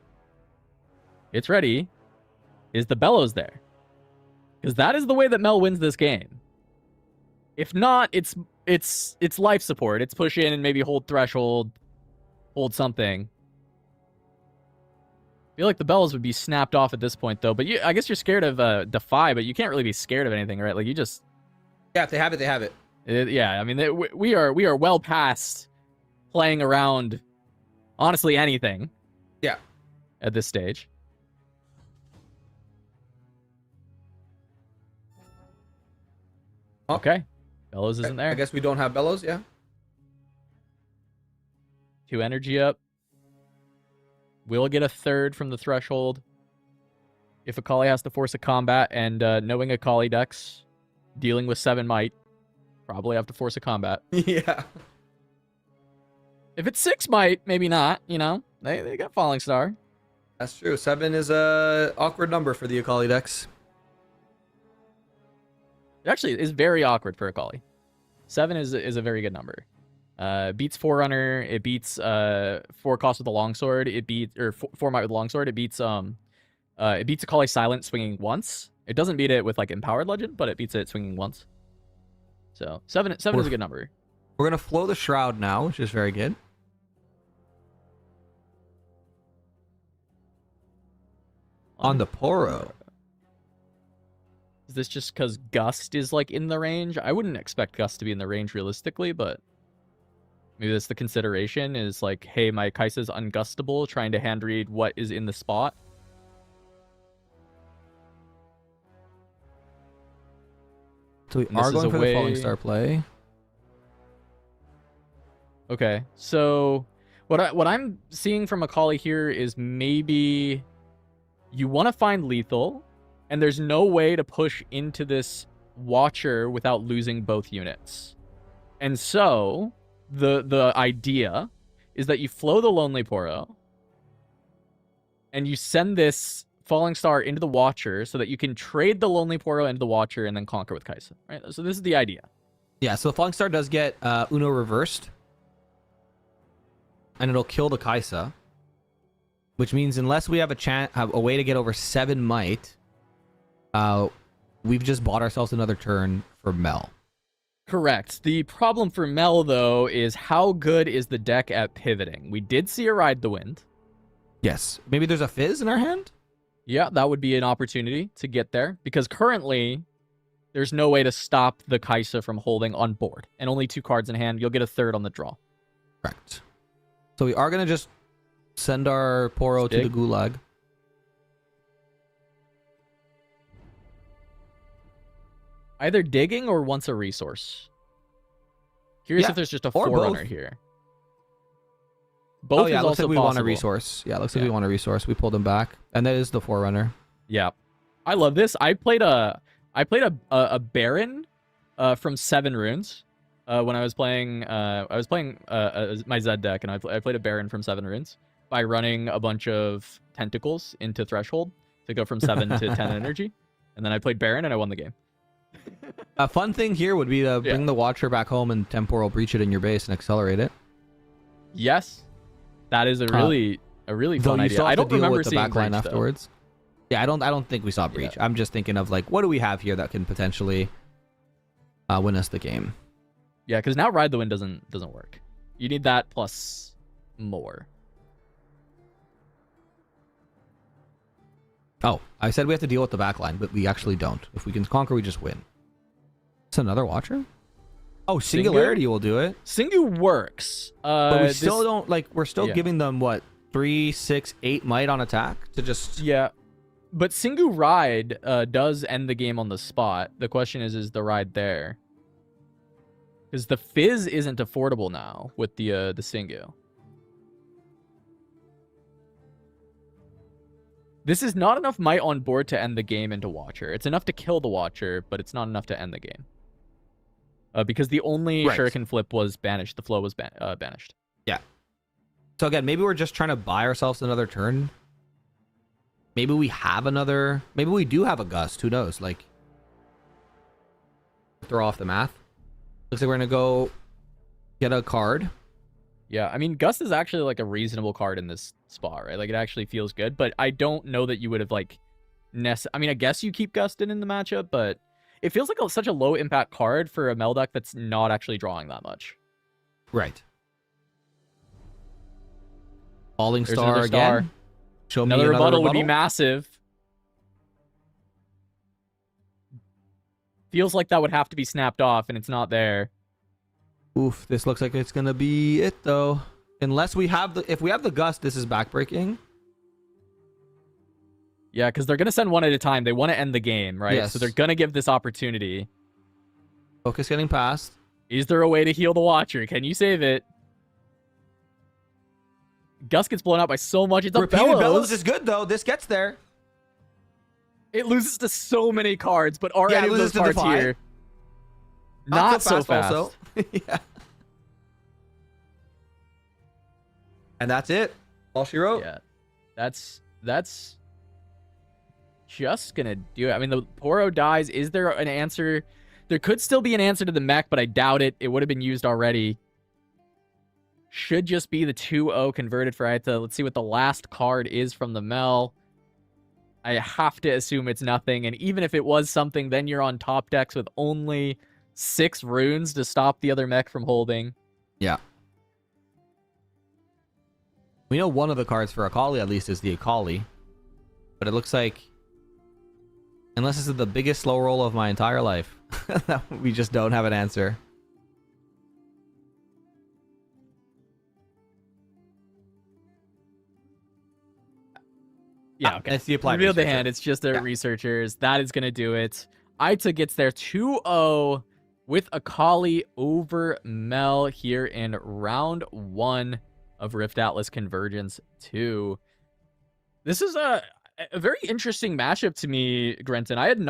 It's ready. Is the Bellows there? Because that is the way that Mel wins this game. If not, it's life support. It's push in and maybe hold threshold, hold something. I feel like the Bellows would be snapped off at this point, though. But I guess you're scared of Defy, but you can't really be scared of anything, right? Like you just if they have it, they have it. Yeah, I mean we are well past playing around, honestly, anything. Yeah. At this stage. Okay. Bellows isn't there. I guess we don't have Bellows, yeah. 2 energy up. We'll get a 3rd from the threshold. If Akali has to force a combat, and knowing Akali decks, dealing with 7 might, probably have to force a combat. Yeah. If it's 6 might, maybe not, you know? They got Falling Star. That's true. 7 is a awkward number for the Akali decks. It actually is very awkward for Akali. 7 is a very good number. Beats Forerunner. It beats 4 cost with a longsword. It beats 4 might with longsword. It beats Akali Silent swinging once. It doesn't beat it with like Empowered Legend, but it beats it swinging once. So 7 is a good number. We're gonna flow the Shroud now, which is very good. On the Poro. Is this just because Gust is like in the range? I wouldn't expect Gust to be in the range realistically, but maybe that's the consideration is like, hey, my Kaisa's ungustable, trying to hand read what is in the spot. So we are going for the Falling Star play. Okay, so what I'm seeing from Akali here is maybe you want to find lethal, and there's no way to push into this Watcher without losing both units. And so the idea is that you flow the Lonely Poro, and you send this Falling Star into the Watcher so that you can trade the Lonely Poro into the Watcher and then conquer with Kai'Sa. Right. So this is the idea. Yeah. So the Falling Star does get Uno reversed, and it'll kill the Kai'Sa, which means unless we have a way to get over 7 might, we've just bought ourselves another turn for Mel. Correct. The problem for Mel, though, is how good is the deck at pivoting? We did see a Ride the Wind. Yes. Maybe there's a Fizz in our hand? Yeah, that would be an opportunity to get there, because currently there's no way to stop the Kai'Sa from holding on board, and only 2 cards in hand. You'll get a third on the draw. Correct. So we are going to just send our Poro to the Gulag. Either digging or wants a resource. Curious if there's just a Forerunner here. Both oh, yeah, is looks also like we possible. want a resource. Yeah, looks like we want a resource. We pulled him back. And that is the Forerunner. Yeah. I love this. I played a Baron from 7 runes when I was playing my Zed deck, and I played a Baron from 7 runes by running a bunch of tentacles into Threshold to go from 7 to 10 energy. And then I played Baron and I won the game. A fun thing here would be to bring the Watcher back home and Temporal Breach it in your base and accelerate it. Yes. That is a really fun idea. I don't remember seeing the backline Breach, afterwards. Though. Yeah, I don't think we saw Breach. I'm just thinking of like, what do we have here that can potentially win us the game? Yeah, because now Ride the Wind doesn't work. You need that plus more. Oh, I said we have to deal with the backline, but we actually don't. If we can conquer, we just win. It's another Watcher? Oh, Singularity will do it. Singu works. But we still don't, like, we're still giving them, what, 3, 6, 8 might on attack to just... Yeah. But Singu Ride does end the game on the spot. The question is the Ride there? Because the Fizz isn't affordable now with the Singu. This is not enough might on board to end the game into Watcher. It's enough to kill the Watcher, but it's not enough to end the game. Because the only Shuriken flip was banished. The flow was banished. Yeah. So again, maybe we're just trying to buy ourselves another turn. Maybe we have another... Maybe we do have a Gust. Who knows? Like, throw off the math. Looks like we're going to go get a card. Yeah, I mean, Gust is actually like a reasonable card in this spot, right? Like, it actually feels good, but I don't know that you would have, like, I mean, I guess you keep Gust in the matchup, but it feels like such a low impact card for a Mel deck that's not actually drawing that much. Right. Falling Star again. Show me another rebuttal would be massive. Feels like that would have to be snapped off, and it's not there. Oof, this looks like it's gonna be it though. Unless we have if we have the Gust, this is backbreaking. Yeah, because they're gonna send one at a time. They want to end the game, right? Yes. So they're gonna give this opportunity. Focus getting past. Is there a way to heal the Watcher? Can you save it? Gust gets blown out by so much. It's a Repeated Bellows is good though. This gets there. It loses to so many cards, but are any of those cards here? Not so fast. Also. Yeah. And that's it. All she wrote. Yeah. That's just gonna do it. I mean, the Poro dies. Is there an answer? There could still be an answer to the mech, but I doubt it. It would have been used already. Should just be the 2-0 converted for Itah. Let's see what the last card is from the Mel. I have to assume it's nothing, and even if it was something, then you're on top decks with only 6 runes to stop the other mech from holding. Yeah. We know one of the cards for Akali, at least, is the Akali. But it looks like, unless this is the biggest slow roll of my entire life, we just don't have an answer. Yeah, okay. It's the applied Reveal the researcher. hand. It's just the researchers. That is going to do it. Itah gets there 2-0. with Akali over Mel here in round 1 of RiftAtlas Convergence 2. This is a very interesting matchup to me, Grenton. I hadn't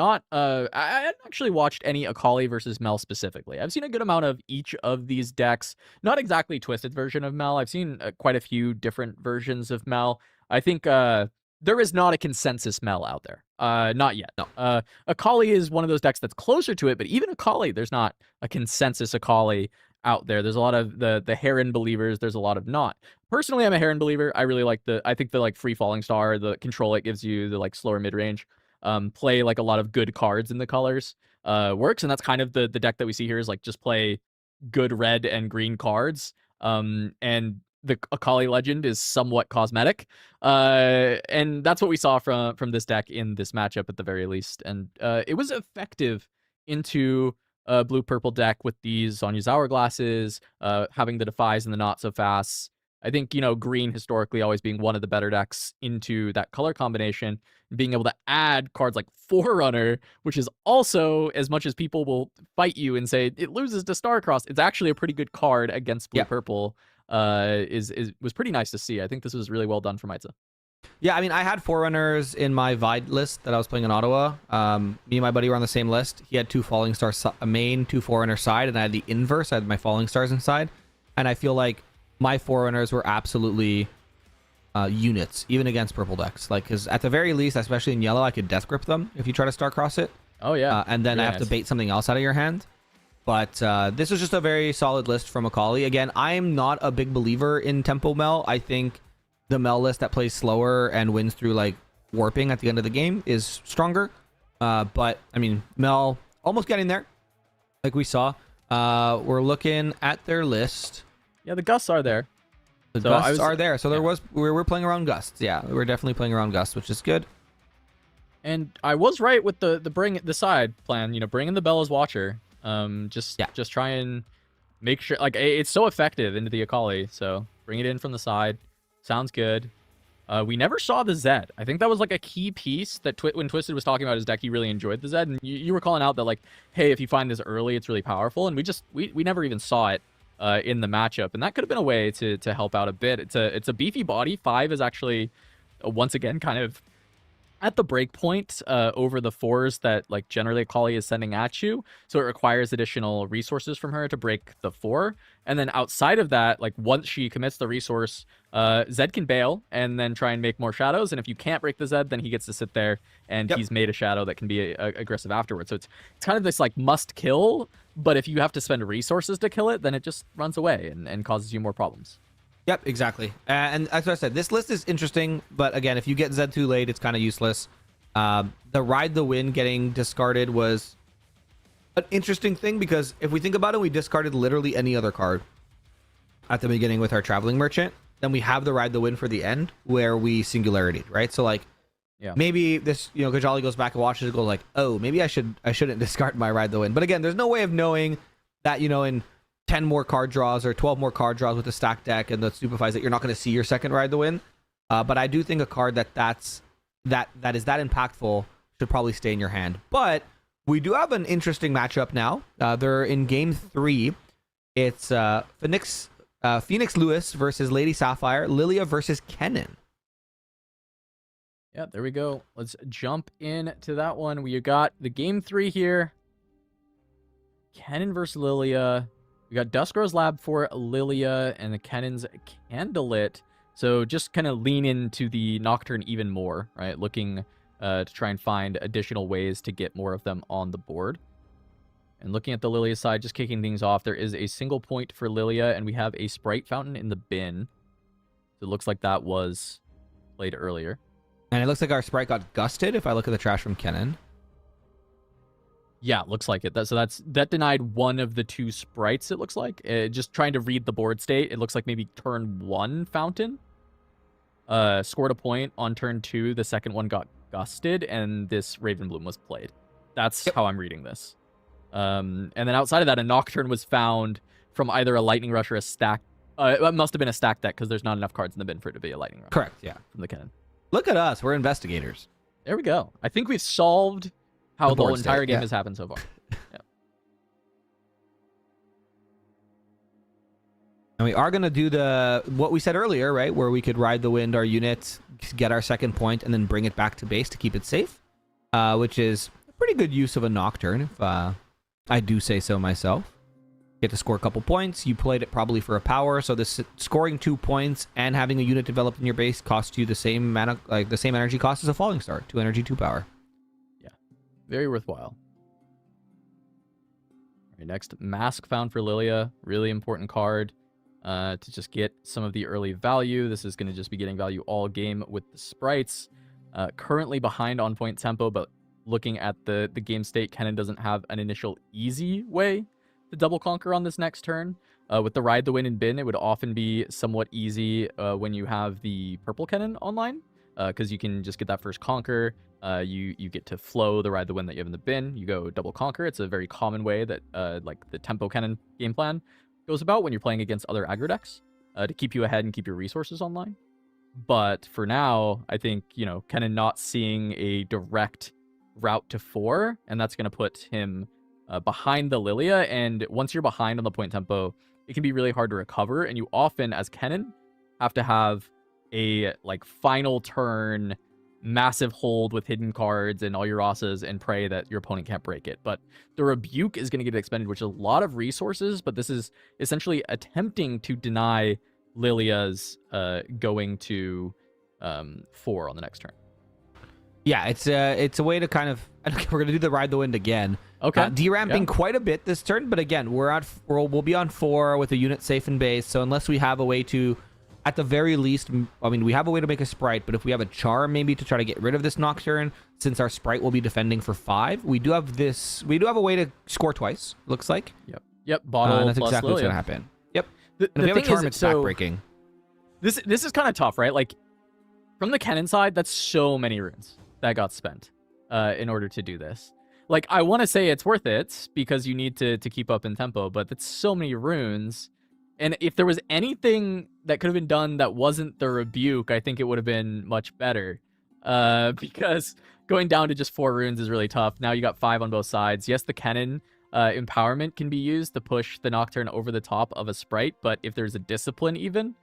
actually watched any Akali versus Mel specifically. I've seen a good amount of each of these decks. Not exactly Twisted version of Mel. I've seen quite a few different versions of Mel. I think there is not a consensus Mel out there. Not yet. No. Akali is one of those decks that's closer to it, but even Akali, there's not a consensus Akali out there. There's a lot of the Heron believers. There's a lot of not. Personally, I'm a Heron believer. I really like I think the like free falling star, the control it gives you, the like slower mid range, play like a lot of good cards in the colors, works. And that's kind of the deck that we see here is like just play good red and green cards. And the Akali legend is somewhat cosmetic. And that's what we saw from this deck in this matchup at the very least. And it was effective into a blue-purple deck with these Sonya's Hourglasses, having the Defies and the Not So Fasts. I think, green historically always being one of the better decks into that color combination, being able to add cards like Forerunner, which is also, as much as people will fight you and say it loses to Starcross, it's actually a pretty good card against blue-purple. Was pretty nice to see. I think this was really well done from Itah. Yeah, I mean, I had Forerunners in my Vide list that I was playing in Ottawa. Me and my buddy were on the same list. He had 2 Falling Stars main, 2 Forerunner side, and I had the inverse. I had my Falling Stars inside. And I feel like my Forerunners were absolutely units, even against purple decks. Like, because at the very least, especially in yellow, I could Death Grip them if you try to Starcross it. Oh, yeah. And then I have to bait something else out of your hand. But this was just a very solid list from Akali. Again, I'm not a big believer in Tempo Mel. I think the Mel list that plays slower and wins through like warping at the end of the game is stronger. But I mean, Mel almost getting there, like we saw. We're looking at their list. Yeah, the gusts are there. The gusts are there. So we're playing around gusts. Yeah, we're definitely playing around gusts, which is good. And I was right with the bring the side plan. Bring in the Bella's Watcher. Just try and make sure, like, it's so effective into the Akali. So bring it in from the side. Sounds good. We never saw the Zed. I think that was like a key piece that when Twisted was talking about his deck, he really enjoyed the Zed. And you were calling out that, like, hey, if you find this early, it's really powerful. And we never even saw it in the matchup. And that could have been a way to help out a bit. It's a beefy body. 5 is actually, once again, kind of at the break point over the 4s that like generally Akali is sending at you. So it requires additional resources from her to break the 4. And then outside of that, like once she commits the resource, Zed can bail and then try and make more shadows. And if you can't break the Zed, then he gets to sit there and he's made a shadow that can be aggressive afterwards. So it's kind of this like must kill, but if you have to spend resources to kill it, then it just runs away and causes you more problems. Yep, exactly. And as I said, this list is interesting, but again, if you get Zed too late, it's kind of useless. The Ride the Wind getting discarded was an interesting thing because if we think about it, we discarded literally any other card at the beginning with our Traveling Merchant. Then we have the Ride the Wind for the end where we Singularity, right? So like, maybe this, Gjally goes back and watches it, goes like, oh, maybe I shouldn't discard my Ride the Wind. But again, there's no way of knowing that, in 10 more card draws or 12 more card draws with the stack deck and the stupefies that you're not going to see your second Ride the Wind. But I do think a card that is that impactful should probably stay in your hand. But we do have an interesting matchup now. They're in game 3. It's Phoenix Lewis versus Lady Sapphire, Lilia versus Kennen. Yeah, there we go. Let's jump into that one. We got the game 3 here. Kennen versus Lilia. We got Duskrow's Lab for Lilia and the Kennen's Candlelit. So just kind of lean into the Nocturne even more, right? Looking to try and find additional ways to get more of them on the board. And looking at the Lilia side, just kicking things off, there is a single point for Lilia, and we have a Sprite Fountain in the bin. So it looks like that was played earlier. And it looks like our Sprite got gusted if I look at the trash from Kennen. Yeah, looks like it. That denied one of the 2 sprites, it looks like. Just trying to read the board state, it looks like maybe turn 1 Fountain scored a point. On turn 2, the second one got gusted, and this Ravenbloom was played. That's how I'm reading this. And then outside of that, a Nocturne was found from either a Lightning Rush or a stack. It must have been a stack deck because there's not enough cards in the bin for it to be a Lightning Rush. Correct, yeah. From the Kennen. Look at us. We're investigators. There we go. I think we've solved how the whole entire game has happened so far. Yeah. And we are going to do what we said earlier, right? Where we could ride the wind our unit, get our second point, and then bring it back to base to keep it safe. Which is a pretty good use of a Nocturne, if I do say so myself. Get to score a couple points. You played it probably for a power, so this scoring 2 points and having a unit developed in your base costs you the same mana, like the same energy cost as a Falling Star. 2 energy, 2 power. Yeah, very worthwhile. All right, next, Mask found for Lilia. Really important card to just get some of the early value. This is going to just be getting value all game with the sprites. Currently behind on point tempo, but looking at the game state, Kennen doesn't have an initial easy way to double conquer on this next turn. With the Ride the Wind and Bin, it would often be somewhat easy when you have the purple Kennen online, because you can just get that first conquer. You get to flow the Ride the Wind that you have in the bin. You go double conquer. It's a very common way that like the tempo Kennen game plan goes about when you're playing against other aggro decks to keep you ahead and keep your resources online. But for now, I think, Kennen not seeing a direct route to 4, and that's going to put him behind the Lilia, and once you're behind on the point tempo, it can be really hard to recover, and you often, as Kennen, have to have a final turn massive hold with hidden cards and all your Rosas and pray that your opponent can't break it. But the Rebuke is going to get expended, which is a lot of resources, but this is essentially attempting to deny Lilia's going to 4 on the next turn. Yeah, it's a way to kind of... We're going to do the Ride the Wind again. Okay. Deramping quite a bit this turn, but again, we'll be on 4 with a unit safe in base, so unless we have a way to, at the very least, I mean, we have a way to make a Sprite, but if we have a Charm maybe to try to get rid of this Nocturne, since our Sprite will be defending for 5, we do have a way to score twice, looks like. Yep, bottle that's plus exactly Lilia. what's going to happen. Yep. The and if we have a thing Charm, is, it's backbreaking. This is kind of tough, right? Like, from the Kennen side, that's so many runes that got spent in order to do this. Like, I want to say it's worth it because you need to keep up in tempo, but that's so many runes. And if there was anything that could have been done that wasn't the Rebuke, I think it would have been much better. Because going down to just 4 runes is really tough. Now you got 5 on both sides. Yes, the Kennen empowerment can be used to push the Nocturne over the top of a Sprite, but if there's a Discipline even,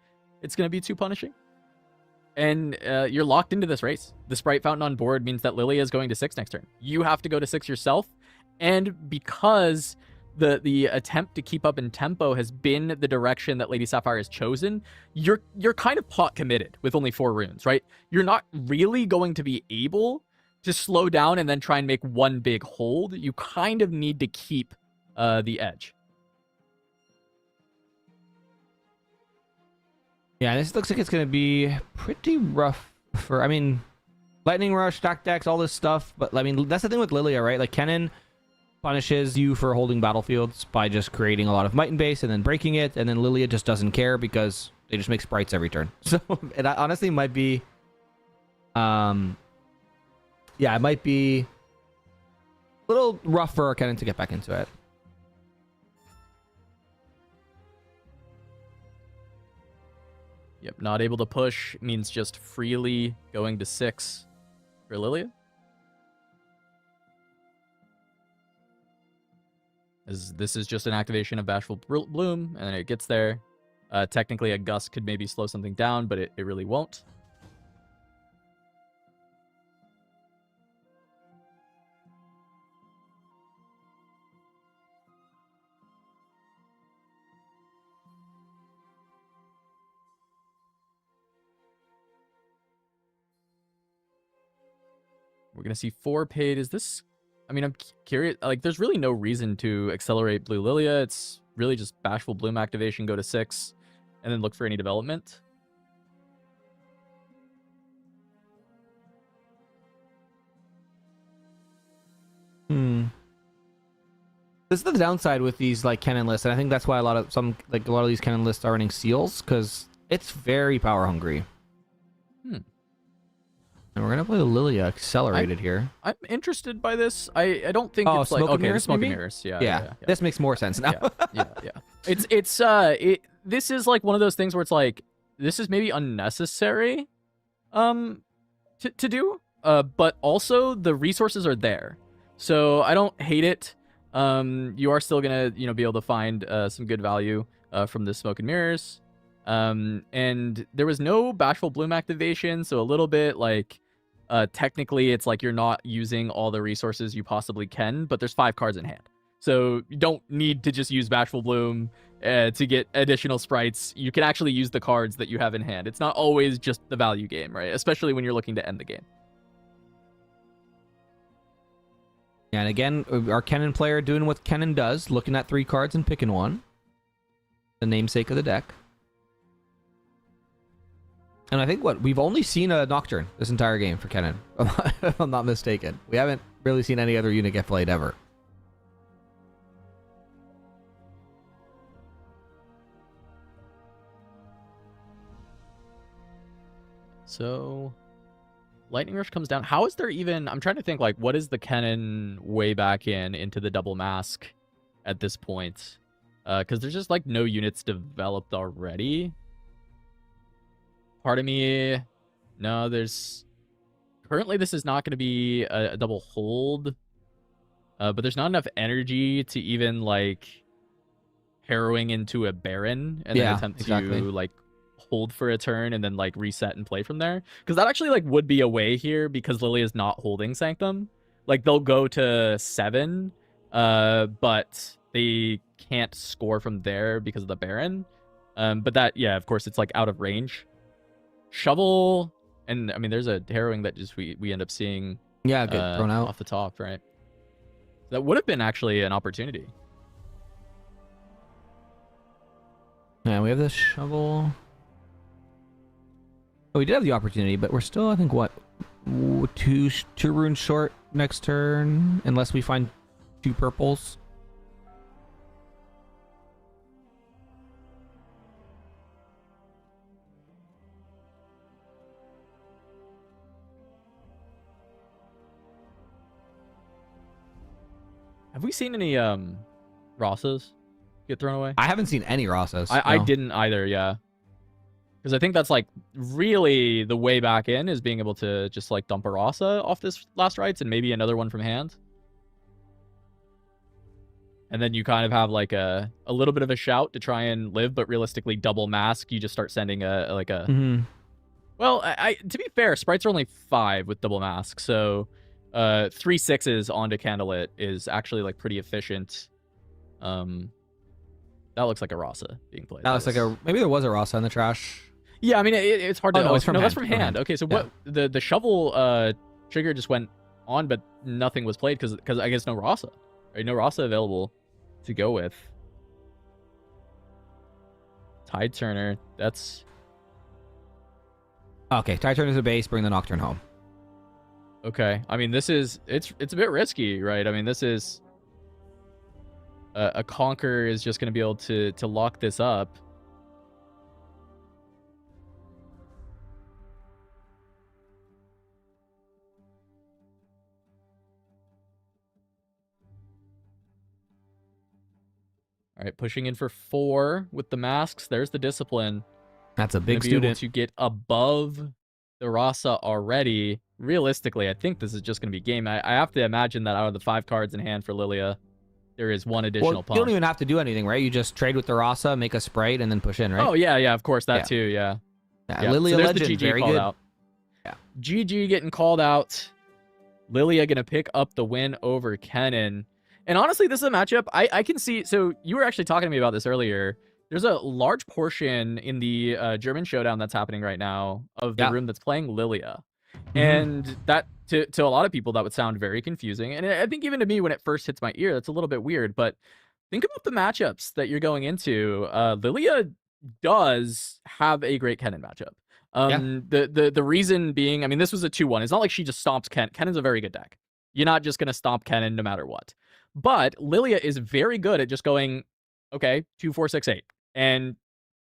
it's going to be too punishing. And you're locked into this race. The Sprite Fountain on board means that Lilia is going to 6 next turn. You have to go to 6 yourself. And because the attempt to keep up in tempo has been the direction that Lady Sapphire has chosen, you're kind of pot committed with only 4 runes, right? You're not really going to be able to slow down and then try and make one big hold. You kind of need to keep the edge. Yeah, this looks like it's going to be pretty rough for, I mean, Lightning Rush, stack decks, all this stuff. But, I mean, that's the thing with Lilia, right? Like, Kennen punishes you for holding battlefields by just creating a lot of might in base and then breaking it. And then Lilia just doesn't care because they just make sprites every turn. So, it honestly might be... yeah, it might be a little rough for Kennen to get back into it. Yep, not able to push means just freely going to 6 for Lilia. As this is just an activation of Bashful Bloom, and then it gets there. Technically, a Gust could maybe slow something down, but it really won't. We're going to see 4 paid. Is this... I mean, I'm curious. Like, there's really no reason to accelerate Blue Lilia. It's really just Bashful Bloom activation, go to 6, and then look for any development. This is the downside with these, like, Kennen lists, and I think that's why a lot of these Kennen lists are running Seals, because it's very power hungry. And we're gonna play the Lilia accelerated here. I'm interested by this. I don't think it's like okay, mirrors, smoke and maybe? mirrors. Yeah. Yeah, this makes more sense now. yeah. This is like one of those things where it's like this is maybe unnecessary, to do. But also the resources are there, so I don't hate it. You are still gonna be able to find some good value from the Smoke and Mirrors. And there was no Bashful Bloom activation, so a little bit like technically it's like you're not using all the resources you possibly can, but there's 5 cards in hand. So you don't need to just use Bashful Bloom to get additional sprites. You can actually use the cards that you have in hand. It's not always just the value game, right? Especially when you're looking to end the game. And again, our Kennen player doing what Kennen does, looking at 3 cards and picking one. The namesake of the deck. And I think we've only seen a Nocturne this entire game for Kennen, if I'm not mistaken. We haven't really seen any other unit get played ever. So, Lightning Rush comes down. How is there even... I'm trying to think, like, what is the Kennen way back into the double mask at this point? Because there's just, like, no units developed already. Part of me... No, there's... Currently, this is not going to be a double hold. But there's not enough energy to even, like, harrowing into a Baron and then attempt to, like, hold for a turn and then like reset and play from there, because that actually like would be a way here, because Lily is not holding Sanctum. Like they'll go to 7 but they can't score from there because of the Baron. But that, yeah, of course it's like out of range. Shovel, and I mean there's a harrowing that just we end up seeing get thrown out off the top, right? That would have been actually an opportunity. Yeah, we have the shovel. Oh, we did have the opportunity, but we're still, I think, what, two runes short next turn, unless we find 2 purples. Have we seen any Rossas get thrown away? I haven't seen any Rossas. I didn't either, yeah. Because I think that's like really the way back in, is being able to just like dump a Rasa off this last rites and maybe another one from hand. And then you kind of have like a little bit of a shout to try and live, but realistically double mask. You just start sending Well, to be fair, sprites are only 5 with double mask. So 3 6s onto Candlelit is actually like pretty efficient. That looks like a Rasa being played. That looks like maybe there was a Rasa in the trash. Yeah, I mean, it's hard to... No, it's from hand. That's from hand. Okay, so what... The shovel trigger just went on, but nothing was played because I guess no Rasa. Right? No Rasa available to go with. Tide Turner, that's... Okay, Tide Turner is a base, bring the Nocturne home. Okay, I mean, this is... It's a bit risky, right? I mean, this is... a Conquer is just going to be able to lock this up. All right, pushing in for 4 with the masks. There's the discipline. That's a big be student. able to get above the Rasa already. Realistically, I think this is just going to be game. I have to imagine that out of the 5 cards in hand for Lilia, there is one additional pump. You don't even have to do anything, right? You just trade with the Rasa, make a sprite, and then push in, right? Oh, yeah, of course, that too, yeah. Lilia so Legend, the GG very called good. Out. Yeah. GG getting called out. Lilia going to pick up the win over Kennen. And honestly, this is a matchup I can see. So you were actually talking to me about this earlier. There's a large portion in the German showdown that's happening right now of the room that's playing Lilia. And that, to a lot of people, that would sound very confusing. And I think even to me, when it first hits my ear, that's a little bit weird. But think about the matchups that you're going into. Lilia does have a great Kennen matchup. The reason being, I mean, this was a 2-1. It's not like she just stomps Kennen. Kennen's a very good deck. You're not just going to stomp Kennen no matter what. But Lilia is very good at just going, okay, 2, 4, 6, 8. And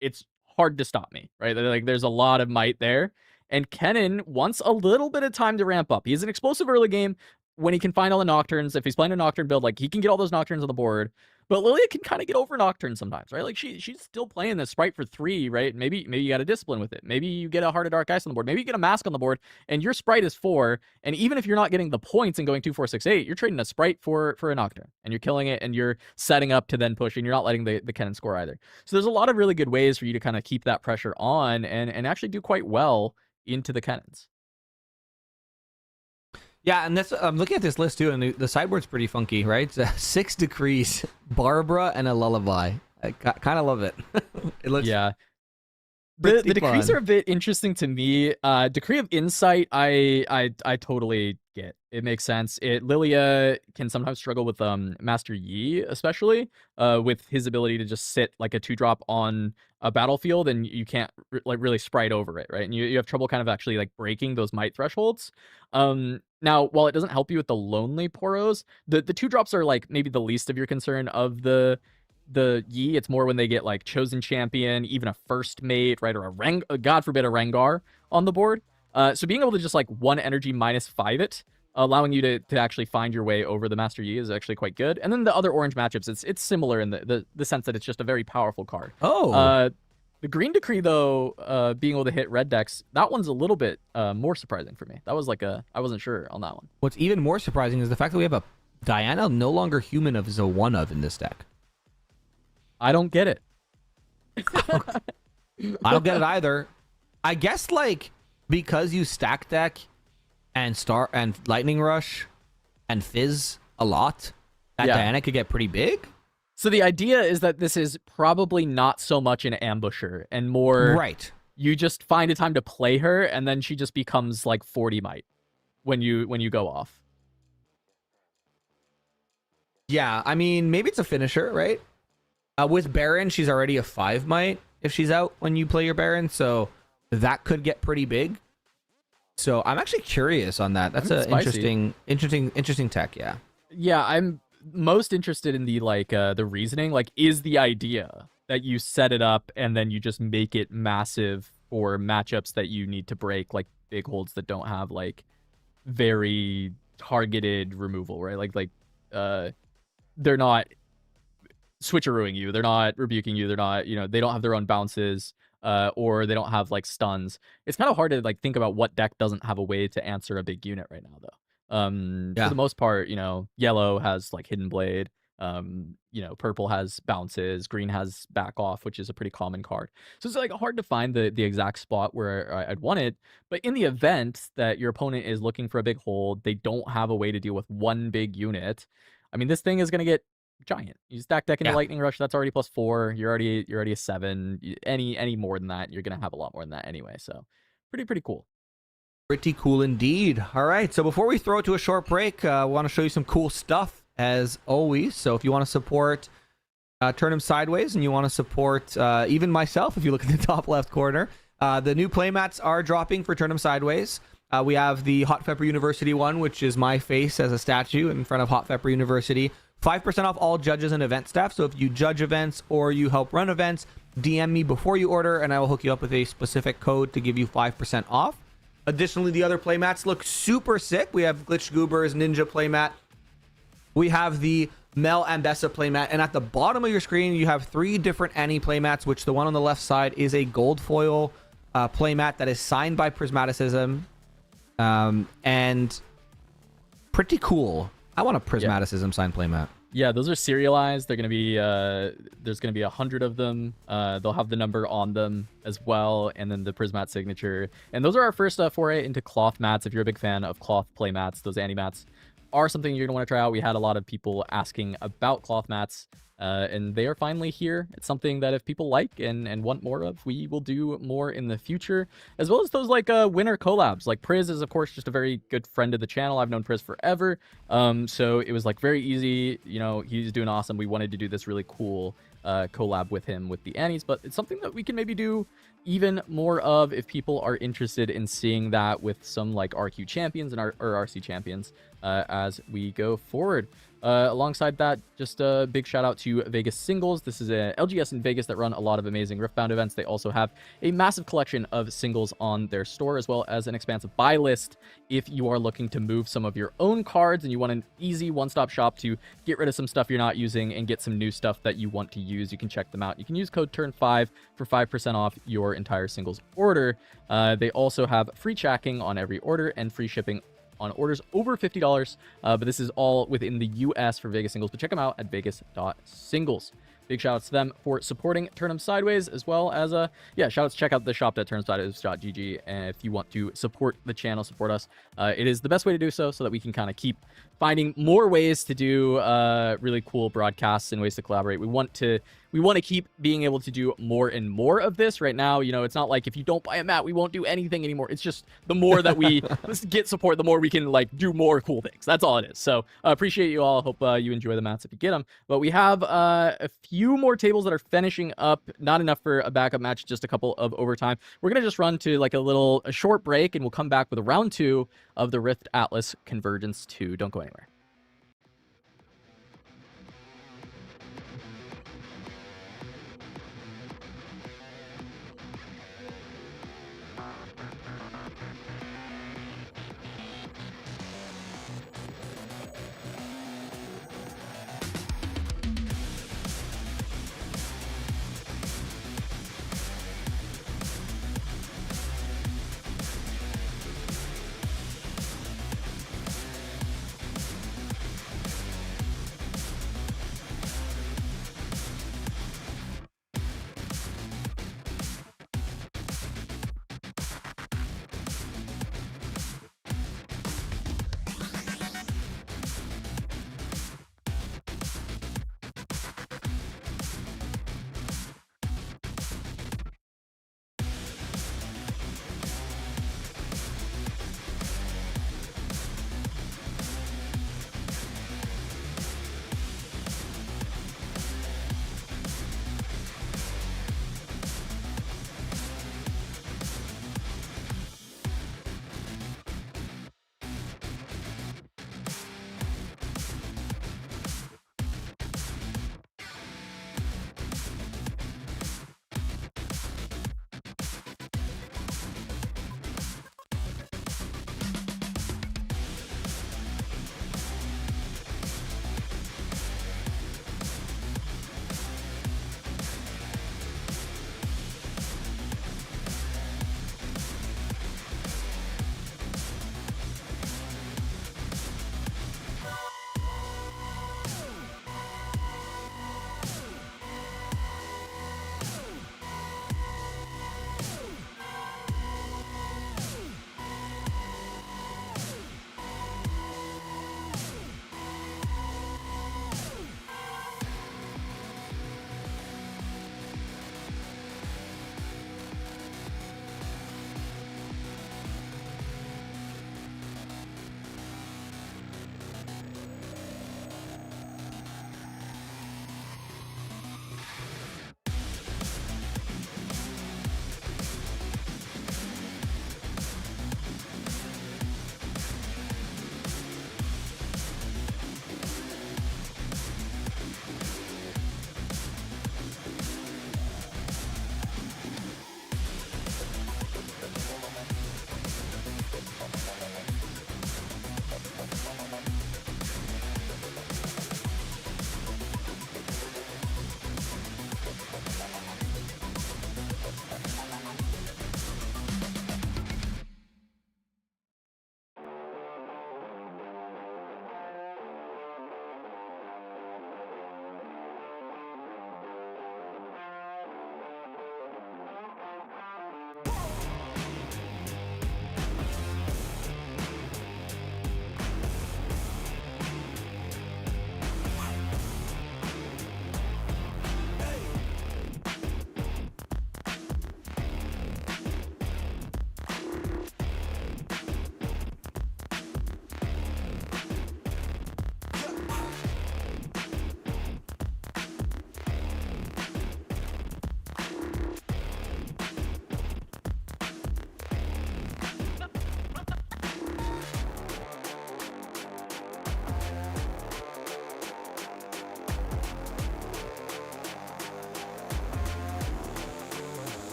it's hard to stop me, right? Like, there's a lot of might there. And Kennen wants a little bit of time to ramp up. He's an explosive early game when he can find all the Nocturnes. If he's playing a Nocturne build, like, he can get all those Nocturnes on the board. But Lilia can kind of get over Nocturne sometimes, right? Like she's still playing the Sprite for 3, right? Maybe you got a Discipline with it. Maybe you get a Heart of Dark Ice on the board. Maybe you get a Mask on the board, and your Sprite is 4. And even if you're not getting the points and going 2, 4, 6, 8, you're trading a Sprite for a Nocturne, and you're killing it, and you're setting up to then push, and you're not letting the cannon score either. So there's a lot of really good ways for you to kind of keep that pressure on and actually do quite well into the cannons. Yeah, and that's I'm looking at this list too, and the sideboard's pretty funky, right? 6 Decrees, Barbara, and a Lullaby. I kind of love it. It looks The decrees are a bit interesting to me. Decree of Insight, I totally get. It makes sense. Lilia can sometimes struggle with Master Yi, especially with his ability to just sit like a 2-drop on a battlefield, and you can't really sprite over it, right? And you have trouble kind of actually like breaking those might thresholds. Now, while it doesn't help you with the Lonely Poros, the 2-drops are like maybe the least of your concern of the Yi. It's more when they get like Chosen Champion, even a First Mate, right, or God forbid a Rengar on the board. So being able to just like 1 energy -5 it, allowing you to actually find your way over the Master Yi is actually quite good. And then the other orange matchups, it's similar in the sense that it's just a very powerful card. The Green Decree, though, being able to hit red decks, that one's a little bit more surprising for me. That was like I wasn't sure on that one. What's even more surprising is the fact that we have a Diana no longer human of One of in this deck. I don't get it. I don't get it either. I guess like because you stack deck and Lightning Rush and Fizz a lot, that Diana could get pretty big. So the idea is that this is probably not so much an ambusher and more you just find a time to play her, and then she just becomes like 40 might when you go off. Yeah, I mean maybe it's a finisher, right? With Baron, she's already a 5 might if she's out when you play your Baron, so that could get pretty big. So I'm actually curious on that. That's an interesting tech, yeah. Yeah, I'm most interested in the the reasoning. Like, is the idea that you set it up and then you just make it massive for matchups that you need to break, like big holds that don't have like very targeted removal, right? Like they're not switcherooing you, they're not rebuking you, they're not, they don't have their own bounces, or they don't have like stuns. It's kind of hard to like think about what deck doesn't have a way to answer a big unit right now, though. For the most part, yellow has like Hidden Blade, purple has bounces, green has back off, which is a pretty common card. So it's like hard to find the exact spot where I'd want it. But in the event that your opponent is looking for a big hold, they don't have a way to deal with one big unit. I mean, this thing is going to get giant. You stack deck into Lightning Rush, that's already +4. You're already a 7. Any more than that, you're gonna have a lot more than that anyway. So pretty cool. Pretty cool indeed. All right, so before we throw it to a short break, I want to show you some cool stuff as always. So if you want to support Turn 'em Sideways and you want to support even myself, if you look at the top left corner, the new playmats are dropping for Turn 'em Sideways. We have the Hot Pepper University one, which is my face as a statue in front of Hot Pepper University. 5% off all judges and event staff. So if you judge events or you help run events, DM me before you order, and I will hook you up with a specific code to give you 5% off. Additionally, the other playmats look super sick. We have Glitch Goober's Ninja playmat. We have the Mel Ambessa playmat. And at the bottom of your screen, you have 3 different Annie playmats, which the one on the left side is a gold foil playmat that is signed by Prismaticism. And pretty cool. I want a Prismaticism signed playmat. Yeah, those are serialized. They're gonna be there's gonna be 100 of them. They'll have the number on them as well, and then the Prismat signature. And those are our first foray into cloth mats. If you're a big fan of cloth play mats, those Annie mats are something you're gonna want to try out. We had a lot of people asking about cloth mats, and they are finally here. It's something that if people like and want more of, we will do more in the future, as well as those like winter collabs. Like Priz is of course just a very good friend of the channel. I've known Priz forever, so it was like very easy. He's doing awesome. We wanted to do this really cool collab with him with the Annies, but it's something that we can maybe do even more of if people are interested in seeing that with some like RQ champions and or RC champions as we go forward. Alongside that, just a big shout out to Vegas Singles. This is a LGS in Vegas that run a lot of amazing Riftbound events. They also have a massive collection of singles on their store, as well as an expansive buy list if you are looking to move some of your own cards and you want an easy one-stop shop to get rid of some stuff you're not using and get some new stuff that you want to use. You can check them out. You can use code TURN5 for 5% off your entire singles order. They also have free tracking on every order and free shipping on orders over $50, but this is all within the US for Vegas Singles. But check them out at vegas.singles. Big shout outs to them for supporting Turn'em Sideways, as well as shout outs. Check out the shop at turn'emsideways.gg, and if you want to support the channel, support us, it is the best way to do so that we can kind of keep finding more ways to do really cool broadcasts and ways to collaborate. We want to keep being able to do more and more of this. Right now, you know, it's not like if you don't buy a mat, we won't do anything anymore. It's just the more that we get support, the more we can like do more cool things. That's all it is. So appreciate you all. Hope you enjoy the mats if you get them. But we have a few more tables that are finishing up. Not enough for a backup match, just a couple of overtime. We're gonna just run to like a short break, and we'll come back with round 2 of the RiftAtlas Convergence 2. Don't go anywhere.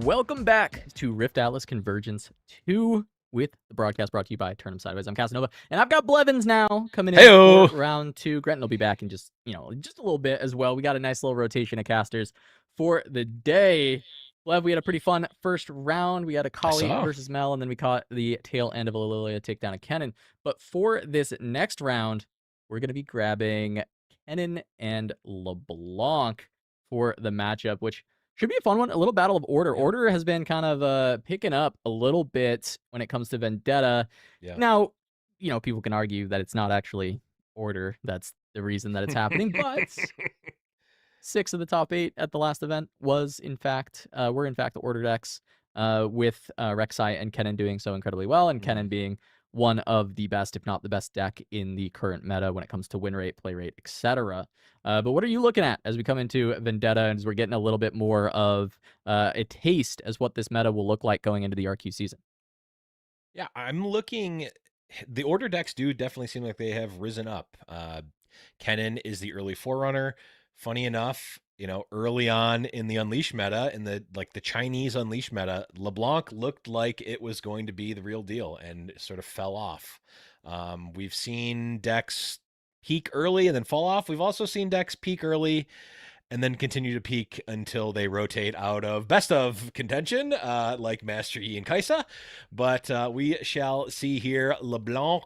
Welcome back to RiftAtlas Convergence 2 with the broadcast brought to you by Turnham Sideways. I'm Casanova, and I've got Blevins now coming in Heyo. for round 2. Grenton will be back in just a little bit as well. We got a nice little rotation of casters for the day. Blev, we had a pretty fun first round. We had a Collie versus Mel, and then we caught the tail end of a Lilia take down a Kennen. But for this next round, we're going to be grabbing Kennen and LeBlanc for the matchup, which Should be a fun one. A little battle of order. Yeah. Order has been kind of picking up a little bit when it comes to Vendetta. Yeah. Now, people can argue that it's not actually order that's the reason that it's happening, but 6 of the top 8 at the last event were in fact the order decks, with Rek'Sai and Kennen doing so incredibly well, and Kennen being one of the best, if not the best deck in the current meta when it comes to win rate, play rate, etc. But what are you looking at as we come into Vendetta and as we're getting a little bit more of a taste as what this meta will look like going into the RQ season? Yeah, I'm looking. The order decks do definitely seem like they have risen up. Kennen is the early forerunner. Funny enough, early on in the Unleash meta, in the Chinese Unleash meta, LeBlanc looked like it was going to be the real deal and sort of fell off. We've seen decks peak early and then fall off. We've also seen decks peak early and then continue to peak until they rotate out of best of contention, like Master Yi and Kaisa. But we shall see here. LeBlanc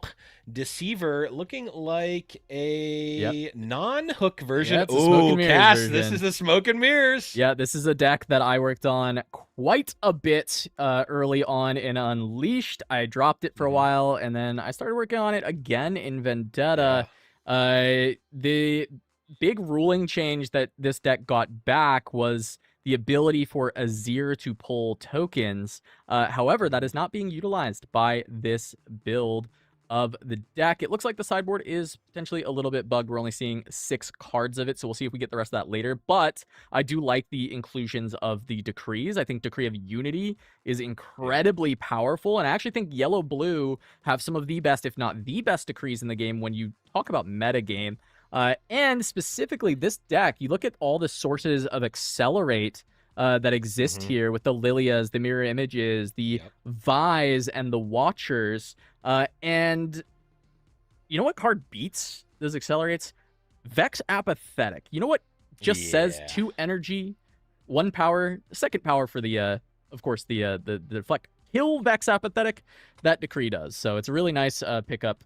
Deceiver looking like a non-hook version. Yeah, oh, Cass, version. This is the smoke and mirrors. Yeah, this is a deck that I worked on quite a bit early on in Unleashed. I dropped it for a while, and then I started working on it again in Vendetta. Yeah. The big ruling change that this deck got back was the ability for Azir to pull tokens. However, that is not being utilized by this build of the deck. It looks like the sideboard is potentially a little bit bugged. We're only seeing 6 cards of it, so we'll see if we get the rest of that later. But I do like the inclusions of the decrees. I think Decree of Unity is incredibly powerful, and I actually think Yellow-Blue have some of the best, if not the best, decrees in the game when you talk about metagame. And specifically, this deck, you look at all the sources of Accelerate that exist here with the Lilias, the Mirror Images, the Vise, and the Watchers. And you know what card beats those Accelerates? Vex Apathetic. You know what just says 2 energy, 1 power, 2nd power for the, of course, the deflect. Kill Vex Apathetic. That decree does. So it's a really nice pickup.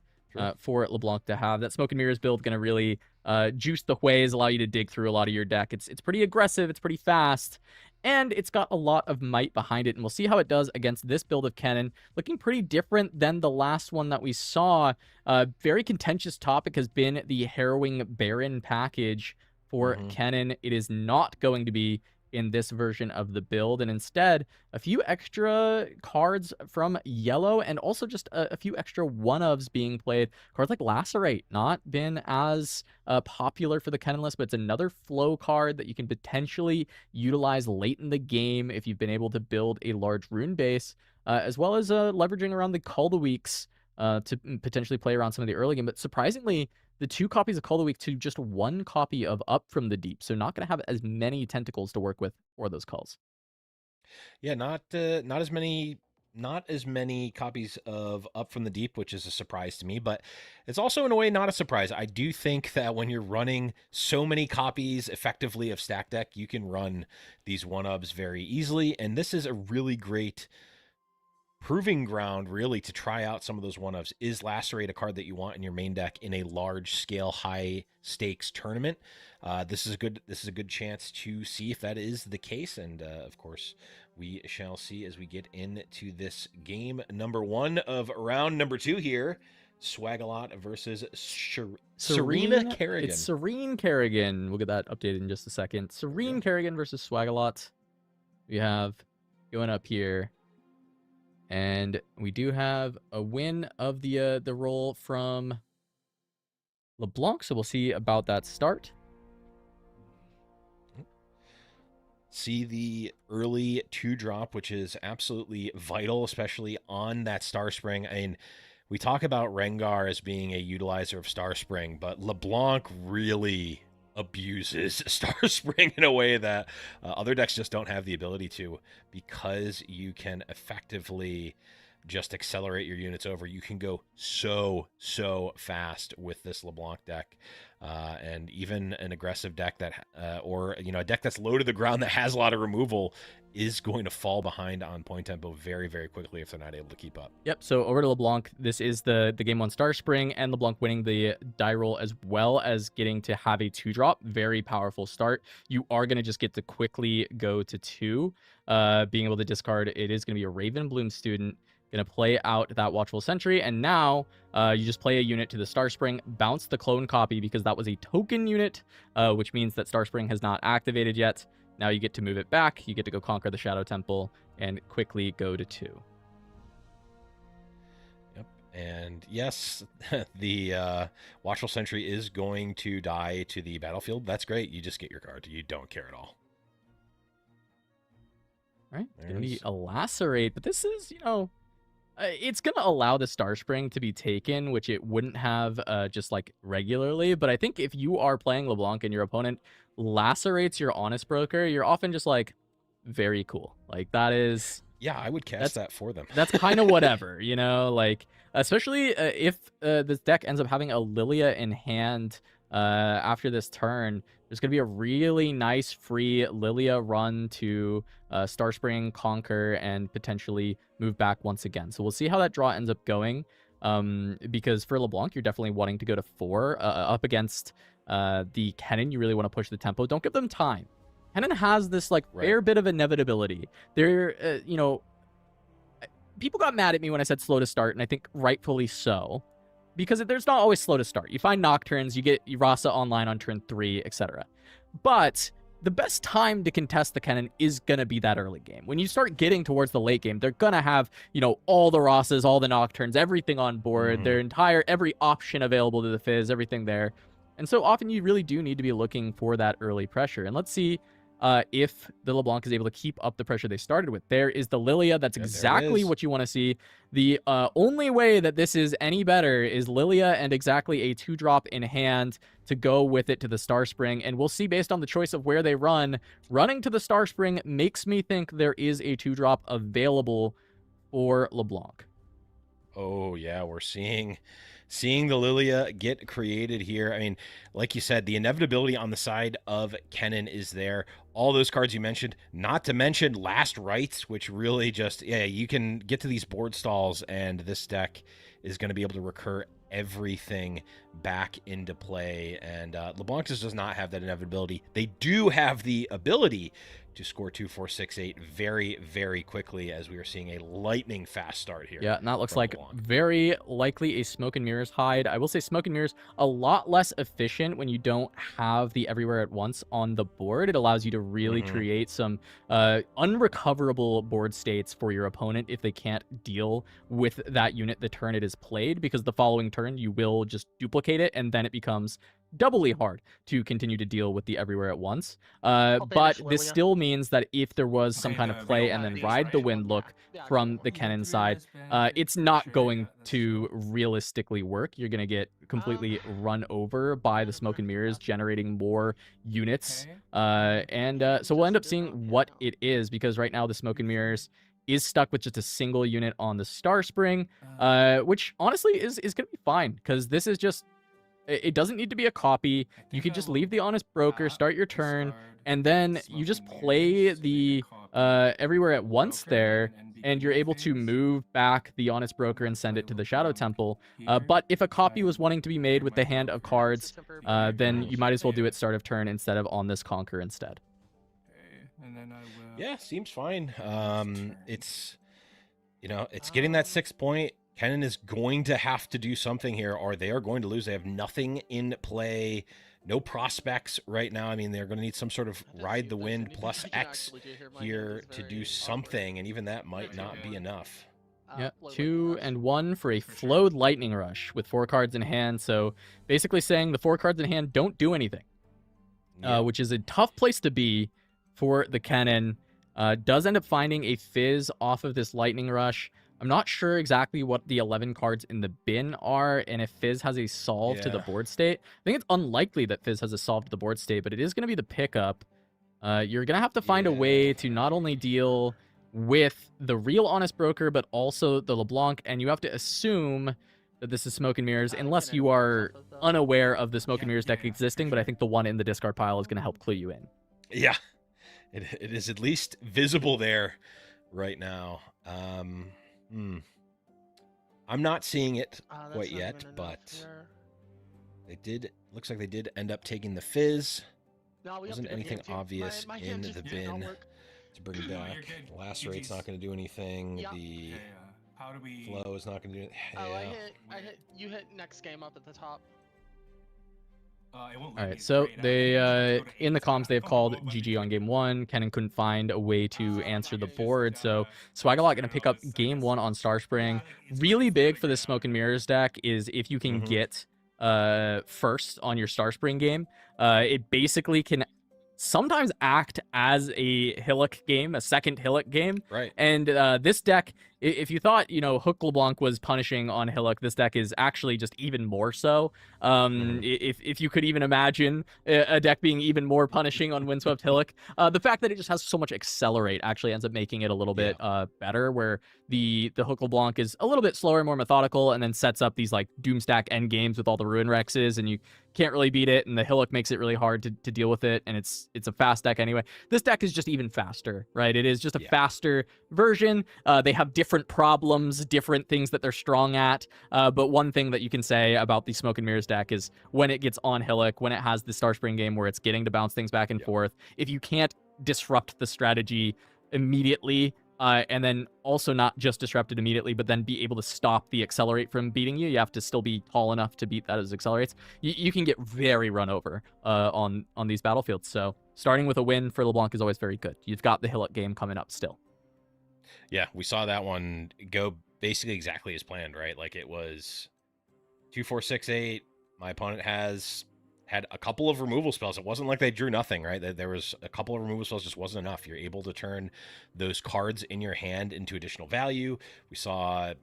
For LeBlanc to have. That Smoke and Mirrors build going to really juice the ways, allow you to dig through a lot of your deck. It's pretty aggressive, it's pretty fast, and it's got a lot of might behind it, and we'll see how it does against this build of Kennen. Looking pretty different than the last one that we saw. Very contentious topic has been the Harrowing Baron package for Kennen. It is not going to be in this version of the build, and instead a few extra cards from yellow, and also just a few extra one-ofs being played. Cards like Lacerate, not been as popular for the Kennen list, but it's another flow card that you can potentially utilize late in the game if you've been able to build a large rune base, as well as leveraging around the Call the Weeks to potentially play around some of the early game. But surprisingly, the 2 copies of Call the Week to just 1 copy of Up from the Deep. So not going to have as many tentacles to work with for those calls. Yeah, not as many copies of Up from the Deep, which is a surprise to me, but it's also in a way not a surprise. I do think that when you're running so many copies effectively of Stack Deck, you can run these 1-ups very easily, and this is a really great proving ground, really, to try out some of those 1-ups. Is Lacerate a card that you want in your main deck in a large scale, high stakes tournament? This is a good chance to see if that is the case, and of course we shall see as we get into this game number 1 of round number 2 here. Swaggalot versus Serena Kerrigan. It's Serena Kerrigan. We'll get that updated in just a second. Serena Kerrigan versus Swaggalot. We have going up here. And we do have a win of the roll from LeBlanc, so we'll see about that start. See the early 2-drop, which is absolutely vital, especially on that Star Spring. I mean, we talk about Rengar as being a utilizer of Star Spring, but LeBlanc really abuses Star Spring in a way that other decks just don't have the ability to, because you can effectively just accelerate your units over. You can go so fast with this LeBlanc deck, and even an aggressive deck that, or a deck that's low to the ground that has a lot of removal is going to fall behind on point tempo very quickly if they're not able to keep up. Yep, so over to LeBlanc. This is the game 1 Star Spring, and LeBlanc winning the die roll as well as getting to have a 2-drop. Very powerful start. You are going to just get to quickly go to 2. Being able to discard, it is going to be a Ravenbloom student. Going to play out that Watchful Sentry, and now you just play a unit to the Star Spring, bounce the clone copy because that was a token unit, which means that Star Spring has not activated yet. Now you get to move it back, you get to go conquer the Shadow Temple, and quickly go to 2. Yep, and yes, the Watchful Sentry is going to die to the battlefield. That's great, you just get your card. You don't care at all. All right, it's going to be a Lacerate, but this is, it's going to allow the Star Spring to be taken, which it wouldn't have just like regularly. But I think if you are playing LeBlanc and your opponent lacerates your Honest Broker, you're often just like, very cool. Like that is... Yeah, I would cast that for them. That's kind of whatever, like, especially if this deck ends up having a Lilia in hand after this turn. There's going to be a really nice free Lilia run to Star Spring, conquer, and potentially move back once again. So we'll see how that draw ends up going. Because for LeBlanc, you're definitely wanting to go to 4 up against the Kennen. You really want to push the tempo. Don't give them time. Kennen has this like fair bit of inevitability. They're, people got mad at me when I said slow to start, and I think rightfully so. Because there's not always slow to start. You find Nocturnes, you get Rasa online on turn 3, etc. But the best time to contest the Kennen is going to be that early game. When you start getting towards the late game, they're going to have, all the Rasas, all the Nocturnes, everything on board, every option available to the Fizz, everything there. And so often you really do need to be looking for that early pressure. And let's see if the LeBlanc is able to keep up the pressure they started with. There is the Lilia. That's exactly what you want to see. The only way that this is any better is Lilia and exactly a 2-drop in hand to go with it to the Star Spring. And we'll see based on the choice of where they run. Running to the Star Spring makes me think there is a 2-drop available for LeBlanc. Oh, yeah, we're seeing the Lilia get created here. I mean, like you said, the inevitability on the side of Kennen is there. All those cards you mentioned, not to mention Last Rites, which really just, you can get to these board stalls, and this deck is going to be able to recur everything back into play. And LeBlanc just does not have that inevitability. They do have the ability to score 2, 4, 6, 8 very quickly, as we are seeing a lightning fast start here. Yeah, and that looks like very likely a Smoke and Mirrors hide. I will say Smoke and Mirrors a lot less efficient when you don't have the Everywhere at Once on the board. It allows you to really create some unrecoverable board states for your opponent if they can't deal with that unit the turn it is played, because the following turn you will just duplicate it, and then it becomes doubly hard to continue to deal with the Everywhere at Once. But this still means that if there was some kind of play and then Ride the Wind look from the Kennen side, it's not going to realistically work. You're going to get completely run over by the Smoke and Mirrors, generating more units. So we'll end up seeing what it is, because right now the Smoke and Mirrors is stuck with just a single unit on the Star Spring, which honestly is going to be fine, because this is just... It doesn't need to be a copy. You can just leave the Honest Broker, start your turn, and then you just play the Everywhere at Once there, and you're able to move back the Honest Broker and send it to the Shadow Temple. But if a copy was wanting to be made with the hand of cards, then you might as well do it start of turn instead of on this Conquer instead. Yeah, seems fine. It's getting that 6 point. Kennen is going to have to do something here, or they are going to lose. They have nothing in play, no prospects right now. I mean, they're going to need some sort of Ride the Wind plus X here to do something, and even that might not be enough. Yeah, 2 and 1 for a Flowed Lightning Rush with 4 cards in hand. So basically saying the 4 cards in hand don't do anything, which is a tough place to be for the Kennen. Does end up finding a Fizz off of this Lightning Rush. I'm not sure exactly what the 11 cards in the bin are, and if Fizz has a solve to the board state. I think it's unlikely that Fizz has a solve to the board state, but it is going to be the pickup. You're going to have to find a way to not only deal with the real Honest Broker, but also the LeBlanc, and you have to assume that this is Smoke and Mirrors, unless you are unaware of the Smoke and Mirrors deck existing, but I think the one in the discard pile is going to help clue you in. Yeah, it is at least visible there right now. I'm not seeing it quite yet, but looks like they did end up taking the Fizz. Wasn't anything obvious in the bin to bring back. Lacerate's not going to do anything. The flow is not going to do anything. I hit. You hit next game up at the top. All right, so they in the comms they've called GG on game 1. Kennen couldn't find a way to answer the board, so Swaggalot going to pick up game 1 on Starspring. Really big for the Smoke and Mirrors deck is if you can get first on your Starspring game. It basically can sometimes act as a Hillock game, a second Hillock game. Right. And this deck, if you thought, Hook LeBlanc was punishing on Hillock, this deck is actually just even more so. If you could even imagine a deck being even more punishing on Windswept Hillock, the fact that it just has so much Accelerate actually ends up making it a little bit better, where the Hook LeBlanc is a little bit slower, more methodical, and then sets up these like Doomstack end games with all the Ruin Rexes, and you can't really beat it, and the Hillock makes it really hard to deal with it, and it's a fast deck anyway. This deck is just even faster, right? It is just a faster version. They have different problems, different things that they're strong at, but one thing that you can say about the Smoke and Mirrors deck is when it gets on Hillock, when it has the Starspring game where it's getting to bounce things back and forth, if you can't disrupt the strategy immediately, and then also not just disrupt it immediately, but then be able to stop the Accelerate from beating you. You have to still be tall enough to beat that as Accelerates. You can get very run over on these battlefields. So starting with a win for LeBlanc is always very good. You've got the Hillock game coming up still. Yeah, we saw that one go basically exactly as planned, right? Like it was 2, 4, 6, 8. My opponent had a couple of removal spells. It wasn't like they drew nothing, right? There was a couple of removal spells, just wasn't enough. You're able to turn those cards in your hand into additional value. We saw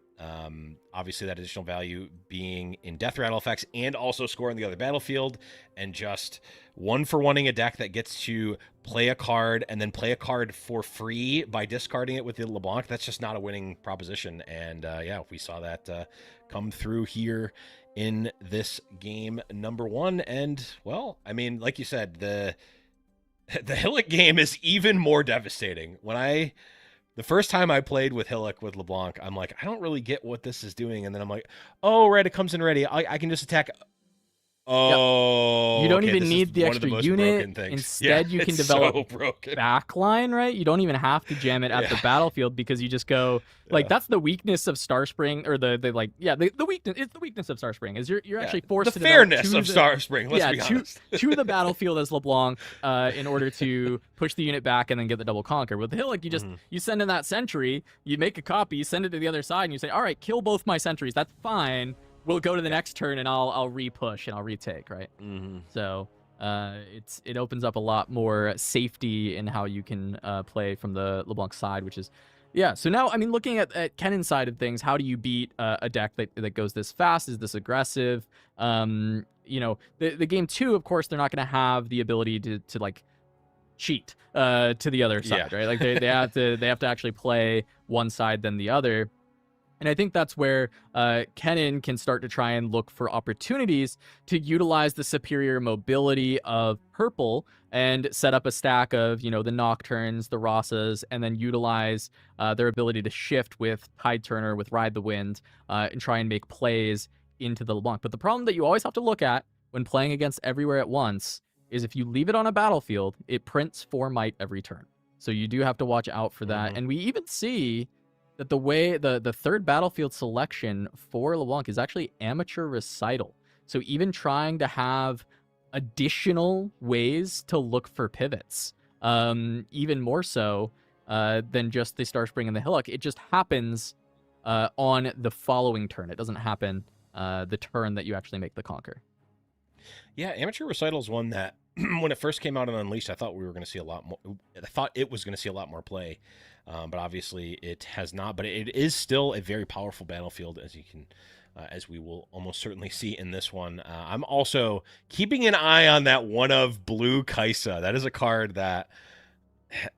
obviously that additional value being in death rattle effects and also score on the other battlefield, and just one for wanting a deck that gets to play a card and then play a card for free by discarding it with the LeBlanc. That's just not a winning proposition. And yeah, we saw that come through here in this game number 1. And well, I mean, like you said, the Hillock game is even more devastating. The first time I played with Hillock with LeBlanc, I'm like, I don't really get what this is doing. And then I'm like, oh, right, it comes in ready. I can just attack. Oh, you don't even need the extra unit. Instead, you can develop backline, right? You don't even have to jam it at the battlefield, because you just go like that's the weakness of Starspring, or the weakness. It's the weakness of Starspring is you're actually forced the to fairness of Starspring. Let's be honest. to the battlefield as LeBlanc in order to push the unit back and then get the double conquer. With the Hillock, you just you send in that sentry, you make a copy, you send it to the other side, and you say, all right, kill both my sentries. That's fine. We'll go to the next turn, and I'll re-push and I'll retake, right? So it opens up a lot more safety in how you can play from the LeBlanc side, which is so now, I mean, looking at Kennen's side of things, how do you beat a deck that goes this fast, is this aggressive? The game 2, of course, they're not going to have the ability to like cheat to the other side, right? Like they have to actually play one side then the other. And I think that's where Kennen can start to try and look for opportunities to utilize the superior mobility of purple and set up a stack of, the Nocturnes, the Rossas, and then utilize their ability to shift with Tide Turner, with Ride the Wind, and try and make plays into the LeBlanc. But the problem that you always have to look at when playing against Everywhere at Once is if you leave it on a battlefield, it prints 4 might every turn. So you do have to watch out for that. And we even see that the way the third battlefield selection for LeBlanc is actually Amateur Recital. So even trying to have additional ways to look for pivots, even more so than just the Starspring and the Hillock, it just happens on the following turn. It doesn't happen the turn that you actually make the conquer. Yeah, Amateur Recital is one that when it first came out on Unleashed, I thought we were going to see a lot more. I thought it was going to see a lot more play. But obviously it has not. But it is still a very powerful battlefield, as you can, as we will almost certainly see in this one. I'm also keeping an eye on that one of Blue Kaisa. That is a card that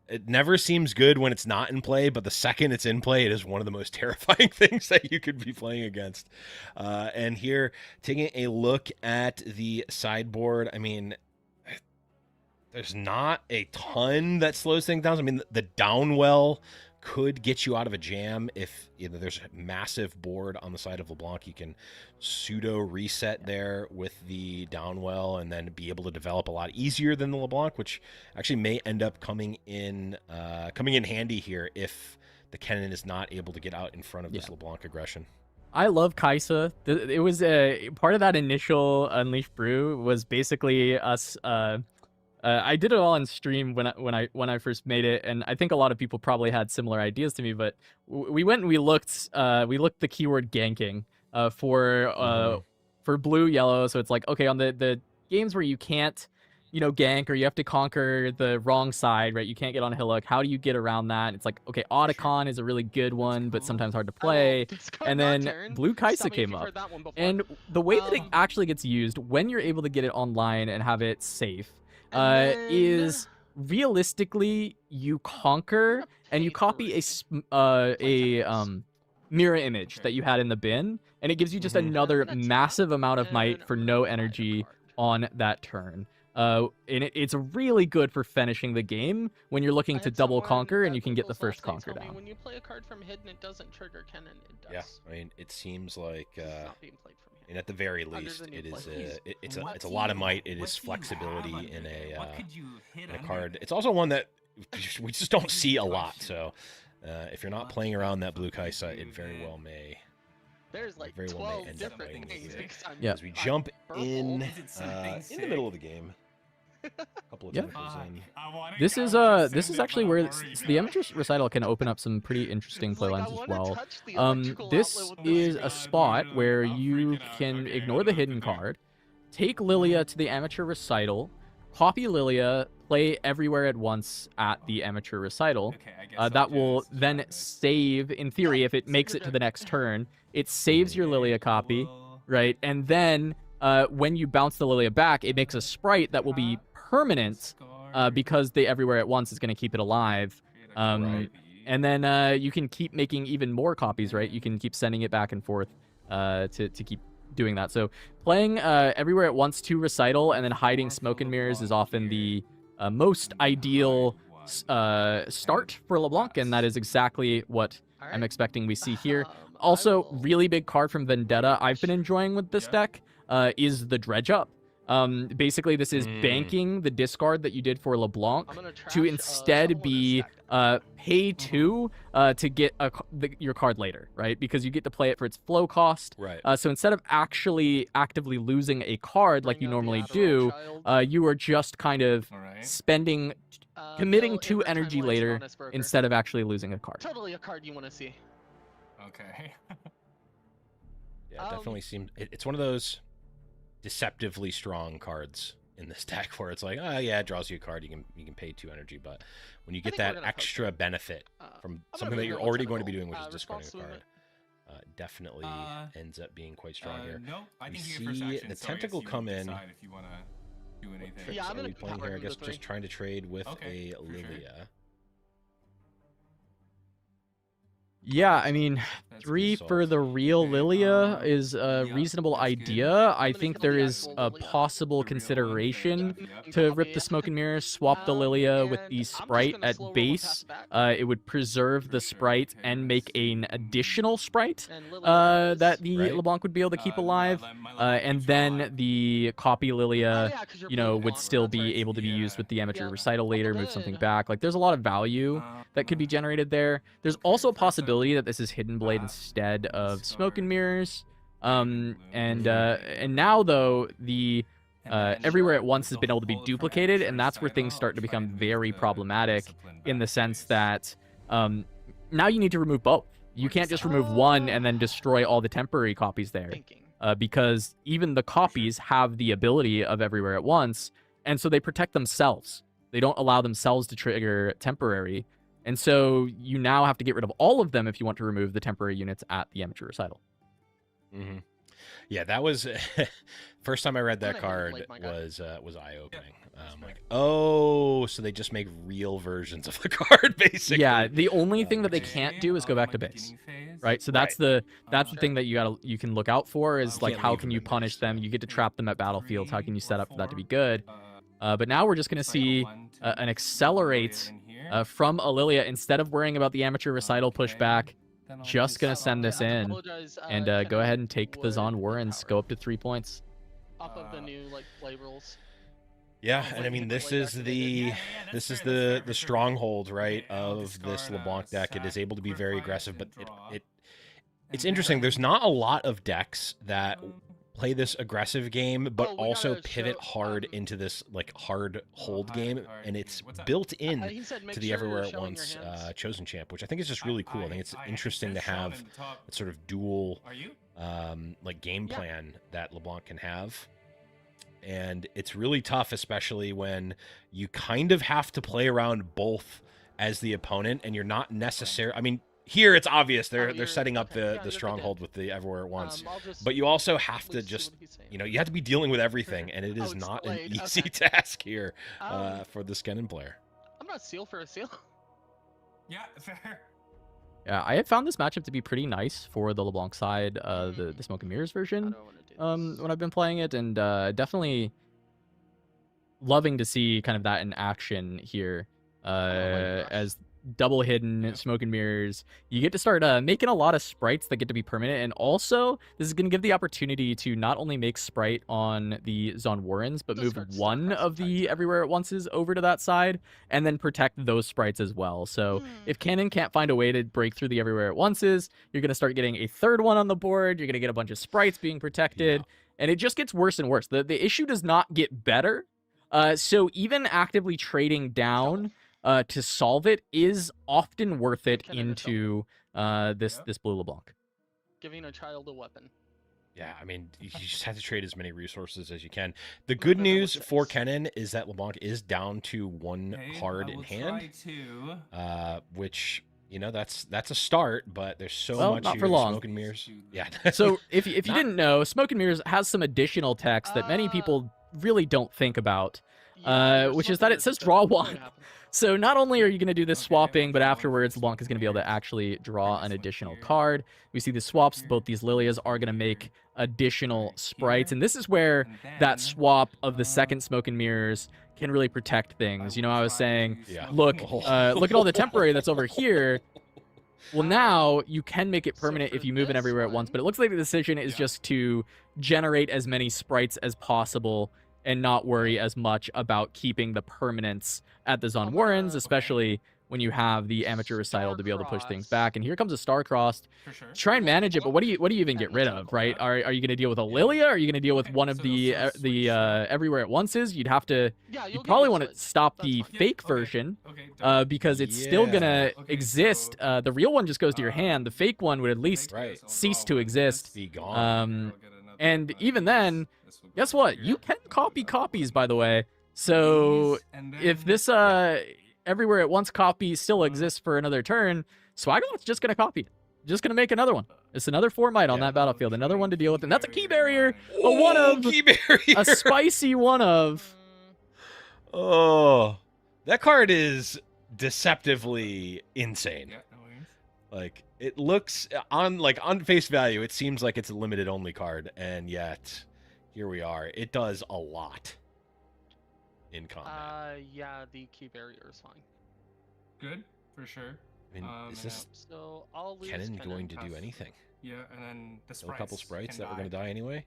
it never seems good when it's not in play, but the second it's in play, it is one of the most terrifying things that you could be playing against. And here, taking a look at the sideboard, I mean, there's not a ton that slows things down. I mean, the downwell could get you out of a jam if there's a massive board on the side of LeBlanc. You can pseudo reset there with the downwell and then be able to develop a lot easier than the LeBlanc, which actually may end up coming in handy here if the Kennen is not able to get out in front of this LeBlanc aggression. I love Kaisa. It was a part of that initial Unleashed brew was basically us. I did it all on stream when I first made it, and I think a lot of people probably had similar ideas to me. But we went and we looked the keyword ganking for blue yellow. So it's like, okay, on the games where you can't gank or you have to conquer the wrong side, right? You can't get on Hillock. How do you get around that? It's like, okay, Otacon is a really good one, but sometimes hard to play. And then Blue Kaisa came up, and the way that it actually gets used when you're able to get it online and have it safe. Is realistically you conquer and you copy a mirror image that you had in the bin, and it gives you just another massive amount of might for no energy on that turn. And it's really good for finishing the game when you're looking to double conquer and you can get the first conquer down. When you play a card from hidden, it doesn't trigger Kennen. It does. Yeah, I mean, it seems like It's not being played from and at the very least, it is it's a lot of might. It is flexibility in a card. It's also one that we just don't see a lot. So if you're not playing around that Blue Kaisa, it very well may. There's like very 12 well may end up different things. As we jump in the middle of the game. A couple of Yeah. in. This is actually where the Amateur Recital can open up some pretty interesting playlines as well. This is a spot where you can ignore the hidden card, take Lilia to the Amateur Recital, copy Lilia, play everywhere at once at the Amateur Recital. That will then save, in theory, if it makes it to the next turn, it saves your Lilia copy, right? And then when you bounce the Lilia back, it makes a sprite that will be permanent because the everywhere at once is going to keep it alive. And then you can keep making even more copies, right? You can keep sending it back and forth to keep doing that. So playing everywhere at once to Recital and then hiding Smoke and Mirrors is often the most ideal start for LeBlanc, and that is exactly what I'm expecting we see here. Also, really big card from Vendetta I've been enjoying with this deck is the Dredge Up. Basically, this is banking the discard that you did for LeBlanc to instead be pay 2 to get your card later, right? Because you get to play it for its flow cost. Right. So instead of actually actively losing a card like you normally do, you are just kind of spending, committing 2 energy later instead of actually losing a card. Totally a card you want to see. Okay. Yeah, it definitely seems it's one of those deceptively strong cards in this deck where it's like, oh yeah, it draws you a card, you can pay 2 energy, but when you get that extra benefit from something that you're already going to be doing, which is discarding a card, definitely ends up being quite strong here. No, I We think you get first see action, the so I guess tentacle you come in. decide if you want to do anything. Yeah, I'm Are we gonna playing power here? I him guess to just 3. trying to trade with Okay, a for sure. Lilia. Yeah, I mean, That's 3 good. for the real Okay, Lilia is a yeah, reasonable that's good. idea. I gonna think kill there the is actual a Lilia. possible The real one, consideration yeah. to rip the Smoke and Mirrors, swap the Lilia with And the I'm just sprite gonna at slow roll and base. pass back. It would preserve the For sure, sprite okay, and let's make see. an additional sprite And Lilia that is- the Right. LeBlanc would be able to keep My alive. LeBlanc And keeps then alive. the copy Lilia, Oh, yeah, 'cause you're you know, blue would on, still that's be right. able to be used with the Amateur Yeah. Recital later, move Good. something back. Like, there's a lot of value that could be generated there. There's also a possibility that this is Hidden Blade instead of Smoke and Mirrors. And now though the everywhere at once has been able to be duplicated, and that's where things start to become very problematic in the sense that now you need to remove both. You can't just remove one and then destroy all the temporary copies there, Thinking. because even the copies have the ability of everywhere at once, and so they protect themselves. They don't allow themselves to trigger temporary. And so you now have to get rid of all of them if you want to remove the temporary units at the Amateur Recital. Mm-hmm. Yeah, that was first time I read Kinda that hated card Blade, my guy. was eye opening. that's fair. Like, oh, so they just make real versions of the card, basically. Yeah, the only thing that they Okay, can't do is go on back my to base, beginning phase, right? So that's the Sure. thing that you can look out for is like Can't how leave can them you in punish base. them? You get to trap them at battlefields. How can you set up for that to be 4, good? But now we're just gonna cycle see 1 to an Lilia accelerate in here. from Alilia instead of worrying about the amateur recital Okay, pushback. then I'll Just gonna send Yeah, this I have to in apologize, and Ken, go ahead and take the would Zon be Warrens. powered Go up to 3 points. off of the new like play rules. Yeah, Oh, and I like mean the this Blade is the activated. that's this is fair, that's fair, the for sure. stronghold, right, Okay, I'll of this discard, LeBlanc deck. It is sack, able to be quick very fire aggressive, but and draw. it's And interesting. There's then, not a lot of decks that um, play this aggressive game, but Oh, we also gotta pivot show, hard into this like hard hold hi, game, Itargaryen and it's What's up? built in He said make to the sure Everywhere you're at showing your Once hands. chosen champ, which I think is just really cool. I think it's interesting to it says shown have in the top. that sort of dual Are you? like game Yeah. plan that LeBlanc can have. And it's really tough, especially when you kind of have to play around both as the opponent, and you're not necessarily. I mean, here it's obvious they're you're- setting up okay, yeah, the that's what they stronghold did. with the Everywhere at Once, I'll just but you also have to please see just what he's saying. you have to be dealing with everything, and it Oh, is it's not an Blade, easy okay. task here Um, for the Skennen player. I'm not seal for a seal. Yeah, fair. Yeah, I have found this matchup to be pretty nice for the LeBlanc side, the Smoke and Mirrors I version. don't want to do this. When I've been playing it, and definitely loving to see kind of that in action here. gosh. As double hidden Smoke and Mirrors, you get to start making a lot of sprites that get to be permanent, and also this is going to give the opportunity to not only make sprite on the Zon Warrens, but move Discard one Starcross of the type. Everywhere at Onces over to that side, and then protect those sprites as well. So if Cannon can't find a way to break through the Everywhere at Onces, you're going to start getting a third one on the board. You're going to get a bunch of sprites being protected, and it just gets worse and worse. The issue does not get better. So even actively trading down to solve it is often worth it Can I just into this blue LeBlanc. Giving a child a weapon. Yeah, I mean, you just have to trade as many resources as you can. The Well, good then that news was for six. Kennen is that LeBlanc is down to one Okay, card I in will hand, try to. which that's a start, but there's so Well, much not here for to long. Smoke and Mirrors. Yeah. So if you Not- didn't know, Smoke and Mirrors has some additional text that many people really don't think about. You're Which is smoking that it this says because draw it's going one. to happen. So not only are you going to do this Okay, swapping, but I'll draw one afterwards for LeBlanc is going to be able to Smoke and actually draw Bring an this one additional here. card. We see the swaps. Here, Both these Lilias are going to here, make additional right sprites, here, and this is where And that then, swap of the uh, second Smoke and Mirrors can really protect things. You know, I was saying, Yeah. look, look at all the temporary that's over here. Well, now you can make it So permanent for if you move it this everywhere at once, one- but it looks like the decision is Yeah. just to generate as many sprites as possible and not worry as much about keeping the permanence at the Zon I'm Warrens, gonna- especially when you have the amateur recital to be able to push things back. And here comes a Star-Crossed. For sure. Try and manage it, but what do you even get And rid the of, Jungle right? Cat. Are you going to deal with a Lilia? Or are you going to deal with Okay, one of so the they'll switch, yeah. Everywhere at Onces? You'd have to. Yeah, You you'll probably get want to switch. stop That's the fine. Yeah, fake okay, version. Okay, done. Because it's still Yeah. gonna Okay, exist. so, The real one just goes to your hand. The fake one would at least Right. cease to exist. Be gone. And even then, guess what? You can copy copies, by the way. So if this Everywhere at Once copy still exists for another turn, Swaggalot's just gonna copy it. Just gonna make another one. It's another 4 might on Yeah. that battlefield. Another one to deal with, and that's a key barrier. A one of, key barrier. a spicy one of. Oh, that card is deceptively insane. Yeah, no worries. Like it looks on face value, it seems like it's a limited only card, and yet here we are. It does a lot in combat. Yeah, the key barrier is fine. Good, for sure. I mean, is and this So I'll lose Kennen Kennen. going to do Pass. anything? Yeah, and then the Still a couple sprites can that were going to die anyway.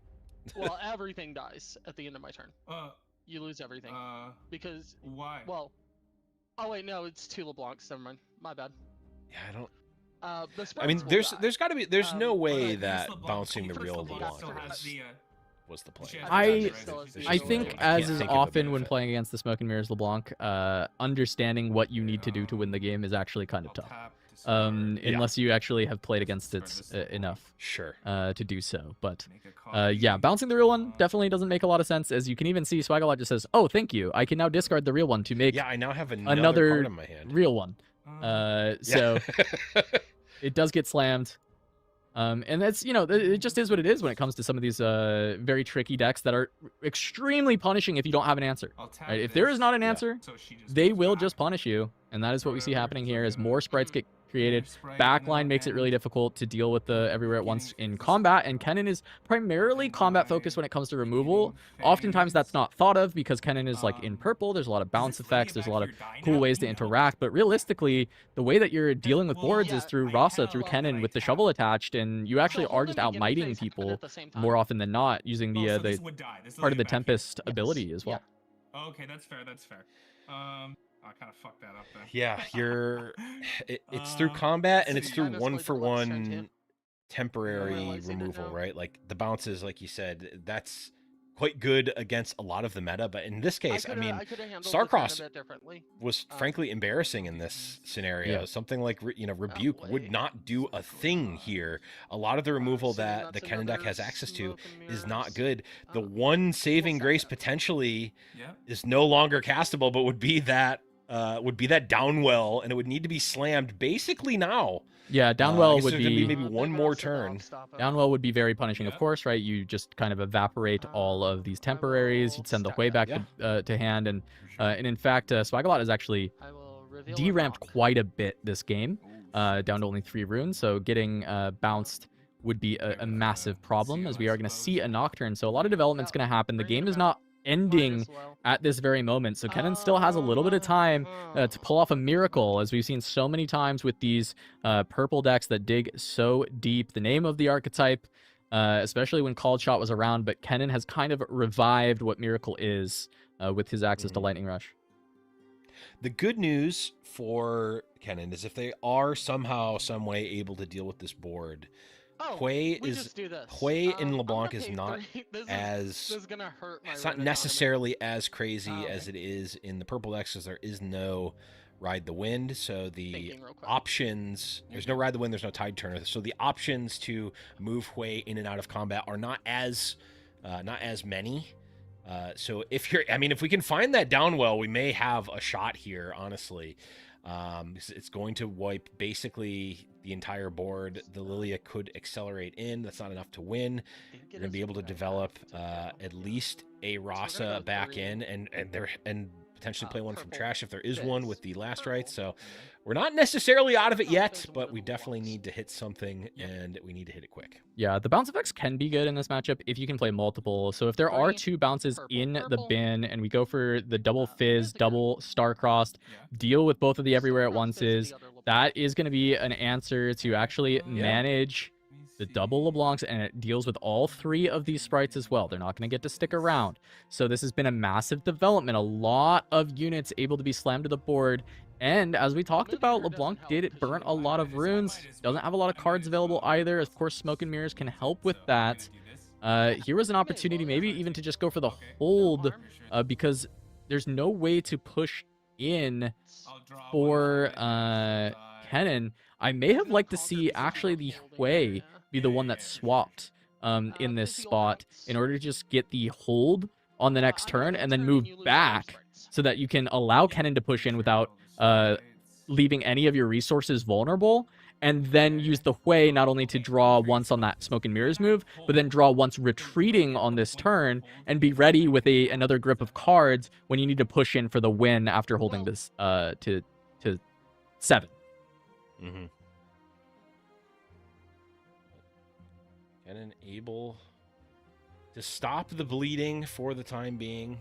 Well, everything dies at the end of my turn. Uh, You lose everything because why? well. Oh wait, no, it's two LeBlancs. Never mind. My bad. Yeah, I don't. The I sprites mean, will there's die. got to be. There's no Um, way Use that LeBlanc. bouncing the First real LeBlanc LeBlanc still has was the, was the play. she has I- the I There's I just think no way. I as can't is think of a often when benefit. playing against the Smoke and Mirrors LeBlanc, understanding what you need to do to win the game is actually kind of I'll tough. tap, discard, Yeah. Unless you actually have played against it Discard this enough Sure. to do so. But make a copy. yeah, bouncing the real one Uh, definitely doesn't make a lot of sense. As you can even see, Swaggalot just says, "Oh, thank you. I can now discard the real one to make Yeah, I now have another another card in my hand. real one." uh, So Yeah. it does get slammed. And that's, you know, it just is what it is when it comes to some of these very tricky decks that are extremely punishing if you don't have an answer. I'll tap Right? If there is this, not an Yeah. answer, so she just they goes will back. just punish you, and that is what we see Whatever, happening so here I'm as gonna more sprites get created. sprite, and then Backline I'll makes it really end difficult to deal with the everywhere at once beginning in phase. combat, and Kennen is primarily combat focused when it comes to removal. Beginning Oftentimes that's phase. not thought of because Kennen is like in purple. There's a lot of bounce effects. There's a lot of cool ways to interact, but realistically, the way that you're dealing with boards is yeah, through I Rasa, have through one Kennen that with I the shovel tap. attached, and you actually So are hold just and beginning outmighting phase happen people at the same time. more often than not using Oh, the so this would die. This part of the literally back here. Tempest Yes. ability as well. Oh, okay, that's fair. That's fair. I kind of fucked that up then. Yeah, it's through combat and it's let's through Minus one like for deluxe turn two. one temporary realizing it removal, now. right? Like the bounces, like you said, that's quite good against a lot of the meta. But in this case, I mean, coulda handled Starcross the fan a bit differently. was frankly embarrassing in this scenario. Yeah. Something like Rebuke way. would not do a thing here. A lot of the removal Saying that the that's Kennen deck another has access to smoke and is not mirrors. good. The Uh, one saving send grace it. potentially Yep. is no longer castable, but would be that downwell, and it would need to be slammed basically now. Yeah, I Downwell guess would there's gonna be be maybe one They've more also turn. stop him. Downwell would be very punishing, of Yeah. course, right? You just kind of evaporate all of these temporaries. You'd send the stack Hui that. back to hand, and For sure. in fact, Swaggalot is actually I will reveal deramped unlock. quite a bit this game, Oh, shit. down to only 3 runes. So getting bounced would be a massive problem, as we are going to see a Nocturne. So a lot of development's going to happen. The Bring it game is about. not ending Might as well. at this very moment, so Kennen still has a little bit of time to pull off a miracle, as we've seen so many times with these purple decks that dig so deep. The name of the archetype, especially when Called Shot was around, but Kennen has kind of revived what Miracle is with his access to Mhm. Lightning Rush. The good news for Kennen is if they are somehow, some way able to deal with this board, Oh, Hui we is just do this. Hui in I'm LeBlanc gonna is pay not 3. This as is gonna hurt my it's not rune economy. necessarily as crazy Oh, as it is in the purple decks, because there is no Ride the Wind. So the Thinking real quick. options, there's no Ride the Wind, there's no Tide Turner. So the options to move Hui in and out of combat are not as many. So if we can find that downwell, we may have a shot here, honestly. It's going to wipe basically the entire board. The Lilia could accelerate in. That's not enough to win. You're going to be able to develop at least a Rasa go back 3. in and potentially play one from Purple trash if there is fizz. one with the last right. Purple. So we're not necessarily out of it No, yet, there's one but of we the definitely blocks. need to hit something, Yep. and we need to hit it quick. Yeah, the bounce effects can be good in this matchup if you can play multiple. So if there are Green, 2 bounces purple, in the purple. bin, and we go for the double Here's fizz, the double star-crossed, Yeah. deal with both of the everywhere at Starcross fizz onces, is the other LeBlanc. that is going to be an answer to actually manage Let me the see. double LeBlancs, and it deals with all 3 of these sprites as well. They're not going to get to stick around. So this has been a massive development. A lot of units able to be slammed to the board. And as we talked Moving about, here doesn't LeBlanc help did because burn you a might lot as of well. runes. Doesn't have a lot of cards available either. Of course, Smoke and Mirrors can help with that. Here was an opportunity maybe even to just go for the hold, because there's no way to push in for Kennen. I may have liked to see actually the Hui be the one that swapped in this spot in order to just get the hold on the next turn and then move back so that you can allow Kennen to push in without leaving any of your resources vulnerable, and then use the Hui not only to draw once on that Smoke and Mirrors move, but then draw once retreating on this turn and be ready with another grip of cards when you need to push in for the win after holding this to 7. Mm-hmm. Kennen able to stop the bleeding for the time being.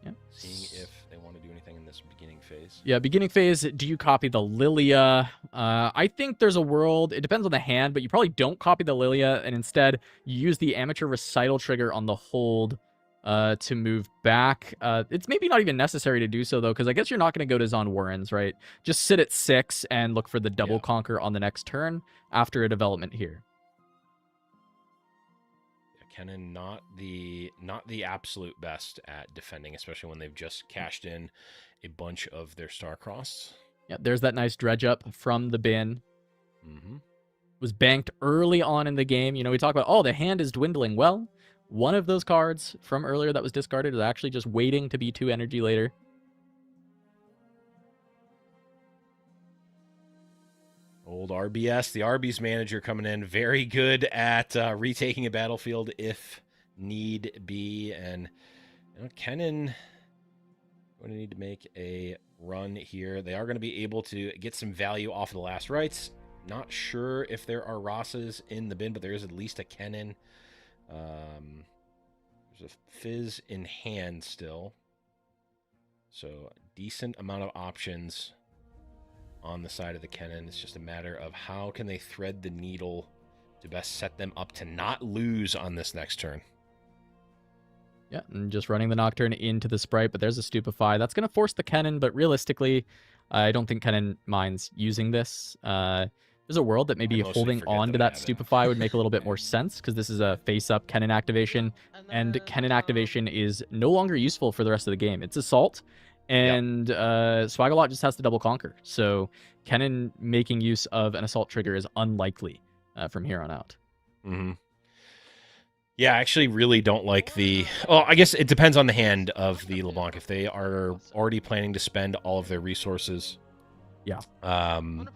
Yeah. Seeing if they want to do anything in this beginning phase. Yeah, beginning phase, do you copy the Lilia? I think there's a world, it depends on the hand, but you probably don't copy the Lilia, and instead you use the Amateur Recital trigger on the hold to move back. It's maybe not even necessary to do so, though, because I guess you're not going to go to Zon Warrens, right? Just sit at 6 and look for the double Yeah. conquer on the next turn after a development here. Kennen not the absolute best at defending, especially when they've just cashed in a bunch of their Starcrossed. Yeah, there's that nice dredge up from the bin. Mm-hmm. Was banked early on in the game. You know, we talk about, oh, the hand is dwindling. Well, one of those cards from earlier that was discarded is actually just waiting to be 2 energy later. Old RBS, the Arby's manager coming in, very good at retaking a battlefield if need be. And Kennen going to need to make a run here. They are going to be able to get some value off of the last rites. Not sure if there are Rossas in the bin, but there is at least a Kennen. There's a Fizz in hand still. So a decent amount of options on the side of the Kennen. It's just a matter of how can they thread the needle to best set them up to not lose on this next turn. Yeah, and just running the Nocturne into the Sprite, but there's a Stupefy. That's going to force the Kennen, but realistically, I don't think Kennen minds using this. There's a world that maybe holding on to that Stupefy would make a little bit more sense, because this is a face-up Kennen activation, and Kennen activation is no longer useful for the rest of the game. It's Assault, and Swaggalot just has to double conquer. So Kennen making use of an Assault trigger is unlikely from here on out. Mm-hmm. Yeah, I actually really don't like the... Well, I guess it depends on the hand of the LeBlanc. If they are already planning to spend all of their resources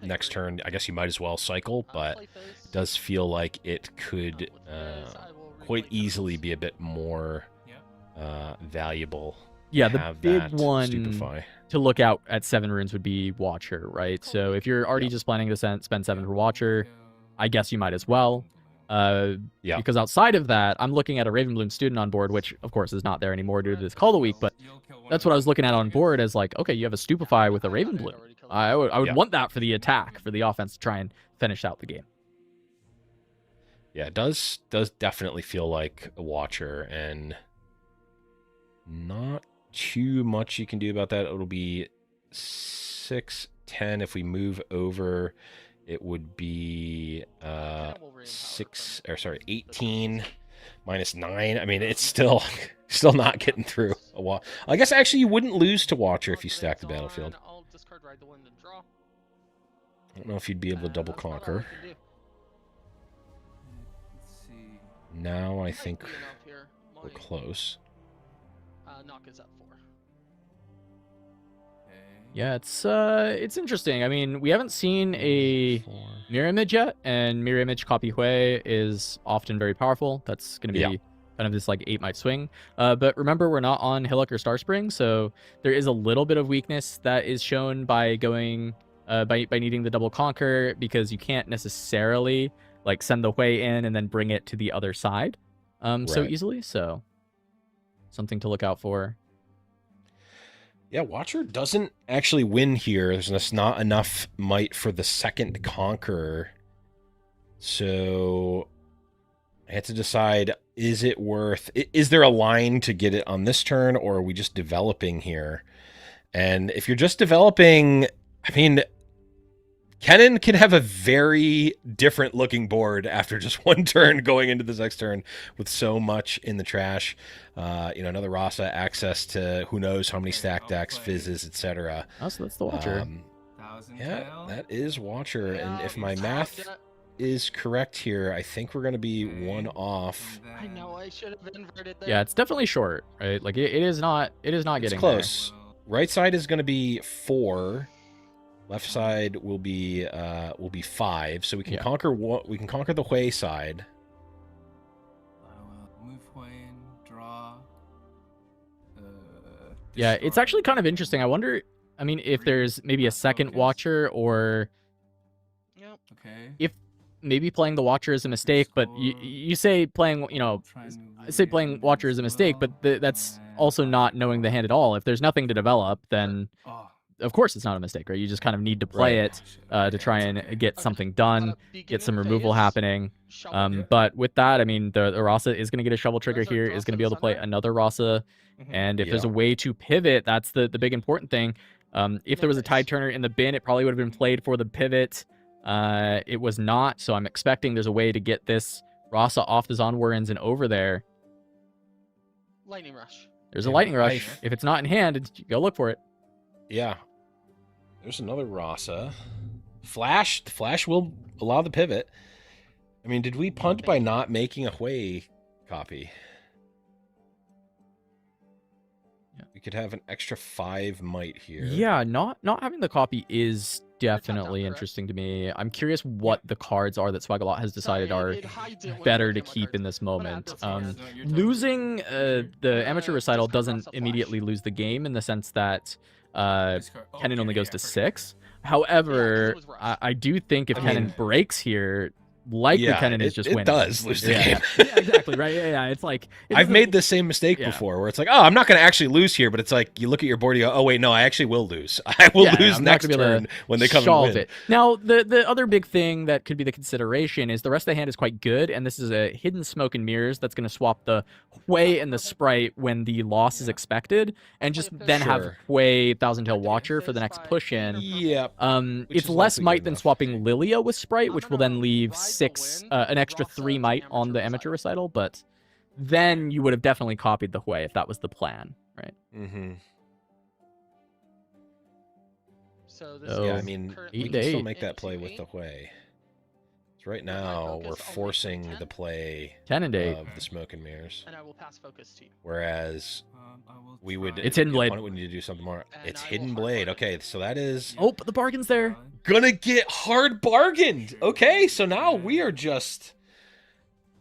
next turn, I guess you might as well cycle, but it does feel like it could quite easily be a bit more valuable. Yeah, the big one Stupefy to look out at 7 runes would be Watcher, right? So if you're already just planning to spend 7 for Watcher, I guess you might as well. Because outside of that, I'm looking at a Ravenbloom student on board, which of course is not there anymore due to this Call of the Week, but that's what I was looking at on board as like, okay, you have a Stupefy with a Ravenbloom. I would want that for the attack, for the offense to try and finish out the game. Yeah, it does definitely feel like a Watcher, and not too much you can do about that. It'll be 6, 10. If we move over, it would be 18 minus 9. I mean, it's still not getting through a while. I guess actually you wouldn't lose to Watcher if you stack the battlefield. I don't know if you'd be able to double conquer. Now I think we're close. Knock is at 4. Yeah, it's interesting. I mean, we haven't seen a mirror image yet, and mirror image copy Hui is often very powerful. That's going to be kind of this like 8-might swing. But remember, we're not on Hillock or Starspring, so there is a little bit of weakness that is shown by going by needing the double conquer, because you can't necessarily like send the Hui in and then bring it to the other side so easily. So something to look out for. Yeah, Watcher doesn't actually win here. There's just not enough might for the second conqueror. So I had to decide, is it worth... Is there a line to get it on this turn, or are we just developing here? And if you're just developing, I mean, Kennen can have a very different looking board after just one turn going into this next turn with so much in the trash. Another Rasa, access to who knows how many stack decks, fizzes, etc. Oh, so that's the Watcher. Yeah, that is Watcher. And if my math is correct here, I think we're going to be one off. I know, I should have inverted there. Yeah, it's definitely short, right? Like it is not getting close. There. Right side is going to be 4. Left side will be 5, so we can conquer what we can conquer the Hui side. Move Hui in, draw. Yeah, it's actually kind of interesting. I wonder, I mean, if there's maybe a second Watcher, or if maybe playing the Watcher is a mistake. But you say playing, I say playing Watcher is a mistake, but that's also not knowing the hand at all. If there's nothing to develop, then of course it's not a mistake, right? You just kind of need to play it to try and get something done, get some removal happening. But with that, I mean, the Rasa is going to get a shovel trigger here, is going to be able to play another Rasa. And if there's a way to pivot, that's the big important thing. If there was a Tide Turner in the bin, it probably would have been played for the pivot. It was not, so I'm expecting there's a way to get this Rasa off the Zonwarrens and over there. Lightning Rush. There's a Lightning Rush. If it's not in hand, go look for it. Yeah. There's another Rasa. Flash. The Flash will allow the pivot. I mean, did we punt by not making a Hui copy? We could have an extra 5 might here. Yeah, not having the copy is definitely correct? interesting to me. I'm curious what the cards are that Swaggalot has decided Sorry, are it hides it when you better look to at my keep in cards, this but I have moment. this hand. No, you're totally Losing good. the amateur recital discard doesn't Rasa Flash. immediately lose the game in the sense that Discard- oh, Kennen okay, only goes yeah, to for sure. 6. Yeah, 'cause However, it was rushed. I do think if I Kennen mean- breaks here, likely Yeah, Kennen is just it winning. does lose the yeah, game. yeah, exactly, right? Yeah, it's like it I've doesn't- made the same mistake yeah. before where it's like, oh, I'm not going to actually lose here, but it's like you look at your board, you go, oh wait, no, I actually will lose. I will Yeah, lose I'm not next gonna be able to turn when they come solve and win. it. Now, the other big thing that could be the consideration is the rest of the hand is quite good, and this is a hidden smoke and mirrors that's going to swap the Hui and the Sprite when the loss is expected, and just then have Sure. Hui Thousand Tail Watcher for the next push in. Yep. Which It's is less likely might good than enough. swapping Lilia with Sprite, which will then leave ride the 6, wind an extra Rasa 3 to might on the amateur recital, but then you would have definitely copied the Hui if that was the plan, right? Mm-hmm. So this So, Yeah, I is mean, currently we 8 can to still 8. make that play into with the 8. Hui. So right my now, focus we're only for forcing 10. the play 10 and 8. of the smoke and mirrors, And I will pass focus to you. whereas I will we would. try It's Hidden the Blade. opponent would need to do something more. And It's I will hidden hard blade. bargain. Okay, so that is Oh, but the bargain's there. gonna get hard bargained. Okay, so now we are just